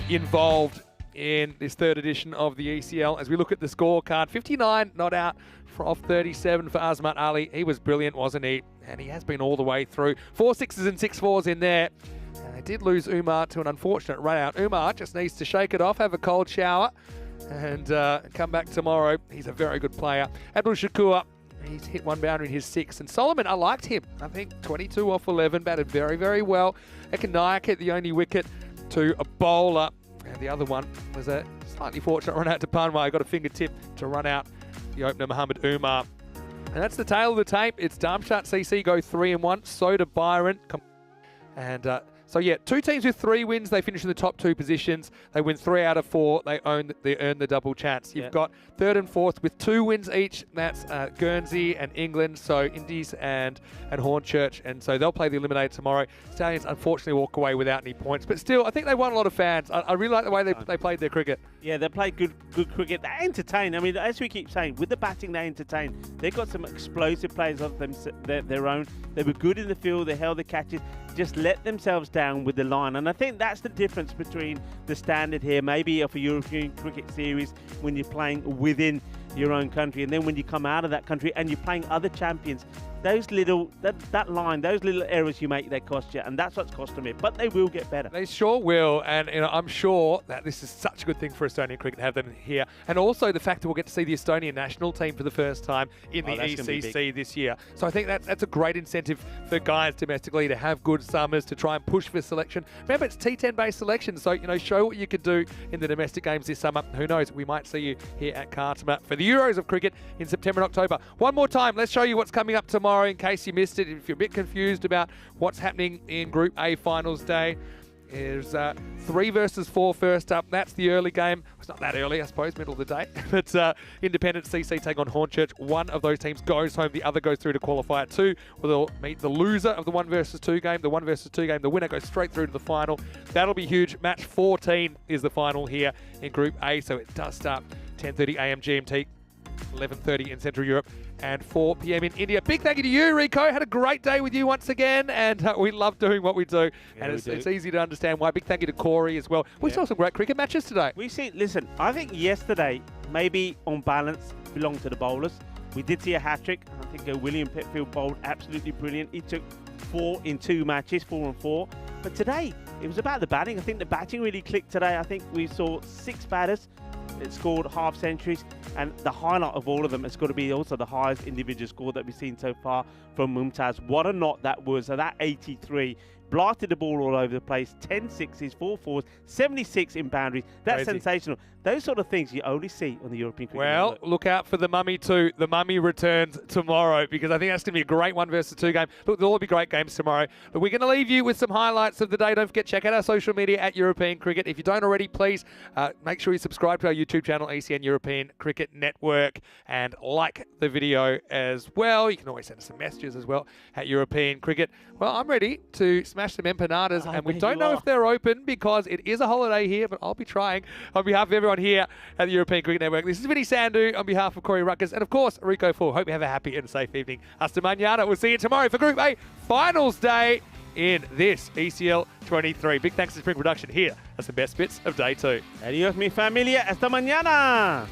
involved in this third edition of the ECL. As we look at the scorecard, 59 not out off 37 for Azmat Ali. He was brilliant, wasn't he? And he has been all the way through. 4 6s and 6 4s in there. And they did lose Umar to an unfortunate run out. Umar just needs to shake it off, have a cold shower, and come back tomorrow. He's a very good player. Abdul Shakur, he's hit one boundary in his 6. And Solomon, I liked him. I think 22 off 11, batted very, very well. Ekanayak hit the only wicket to a bowler. And the other one was a slightly fortunate run out to Panway. He got a fingertip to run out the opener, Muhammad Umar. And that's the tail of the tape. It's Darmstadt CC go 3-1. So do Byron. And so, yeah, 2 teams with 3 wins. They finish in the top 2 positions. They win 3 out of 4. They earn the double chance. You've got 3rd and 4th with 2 wins each. That's Guernsey and England. So Indies and Hornchurch. And so they'll play the eliminator tomorrow. Stallions unfortunately walk away without any points. But still, I think they won a lot of fans. I really like the way they played their cricket. Yeah, they played good cricket. They entertain. I mean, as we keep saying, with the batting, they entertain. They've got some explosive players of their own. They were good in the field. They held the catches. Just let themselves down with the line. And I think that's the difference between the standard here, maybe of a European cricket series when you're playing within your own country, and then when you come out of that country and you're playing other champions, those little that line, those little errors you make, they cost you, and that's what's cost them it. But they will get better. They sure will, and I'm sure that this is such a good thing for Estonian cricket to have them here, and also the fact that we'll get to see the Estonian national team for the first time in the ECC this year. So I think that's a great incentive for guys domestically to have good summers, to try and push for selection. Remember, it's T10 based selection, so show what you can do in the domestic games this summer. Who knows? We might see you here at Kartama for the Euros of cricket in September and October. One more time, let's show you what's coming up tomorrow in case you missed it. If you're a bit confused about what's happening in Group A Finals Day, is 3 versus 4 first up. That's the early game. It's not that early, I suppose, middle of the day. But Independent CC take on Hornchurch. One of those teams goes home. The other goes through to qualify at 2. They'll meet the loser of the 1 versus 2 game. The 1 versus 2 game, the winner goes straight through to the final. That'll be huge. Match 14 is the final here in Group A. So it does start 10:30 a.m. GMT. 11:30 in Central Europe and 4 p.m. in India. Big thank you to you, Rico. Had a great day with you once again, and we love doing what we do. Yeah, and it's easy to understand why. Big thank you to Corey as well. We saw some great cricket matches today. Listen, I think yesterday, maybe on balance, belonged to the bowlers. We did see a hat-trick. I think William Petfield bowled absolutely brilliant. He took 4 in 2 matches, 4 and 4. But today, it was about the batting. I think the batting really clicked today. I think we saw 6 batters that scored half centuries, and the highlight of all of them has got to be also the highest individual score that we've seen so far from Mumtaz. What a knot that was. So that 83 blasted the ball all over the place. 10 6s, 4 4s, 76 in boundaries. That's crazy. Sensational. Those sort of things you only see on the European cricket. Well, look out for the Mummy too. The Mummy returns tomorrow, because I think that's going to be a great 1 versus 2 game. Look, there'll all be great games tomorrow. But we're going to leave you with some highlights of the day. Don't forget, check out our social media at European Cricket. If you don't already, please make sure you subscribe to our YouTube channel, ECN European Cricket Network, and like the video as well. You can always send us some messages as well at European Cricket. Well, I'm ready to smash some empanadas, and we don't know if they're open because it is a holiday here, but I'll be trying. On behalf of everyone here at the European Cricket Network, this is Vinny Sandhu on behalf of Corey Ruckers, and of course, Rico Full. Hope you have a happy and safe evening. Hasta mañana. We'll see you tomorrow for Group A Finals Day in this ECL 23. Big thanks to Spring Production here. That's the best bits of Day 2. Adios, mi familia. Hasta mañana.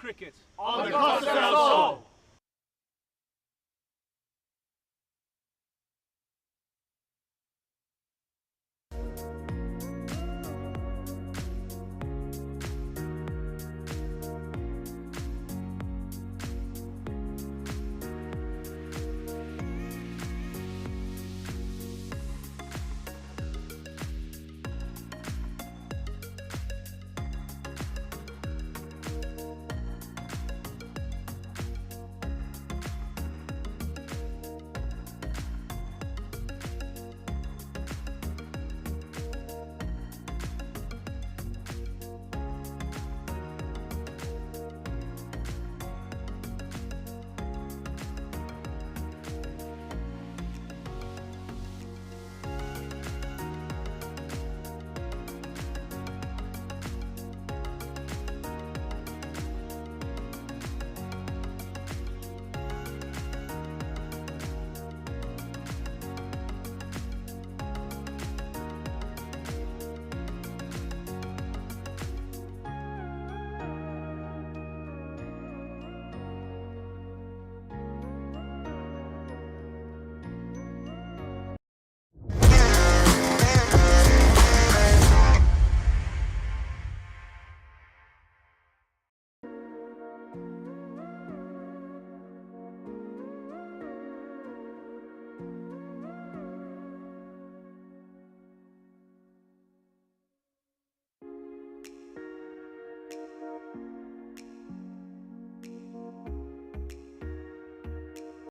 cricket. On the cost of our soul.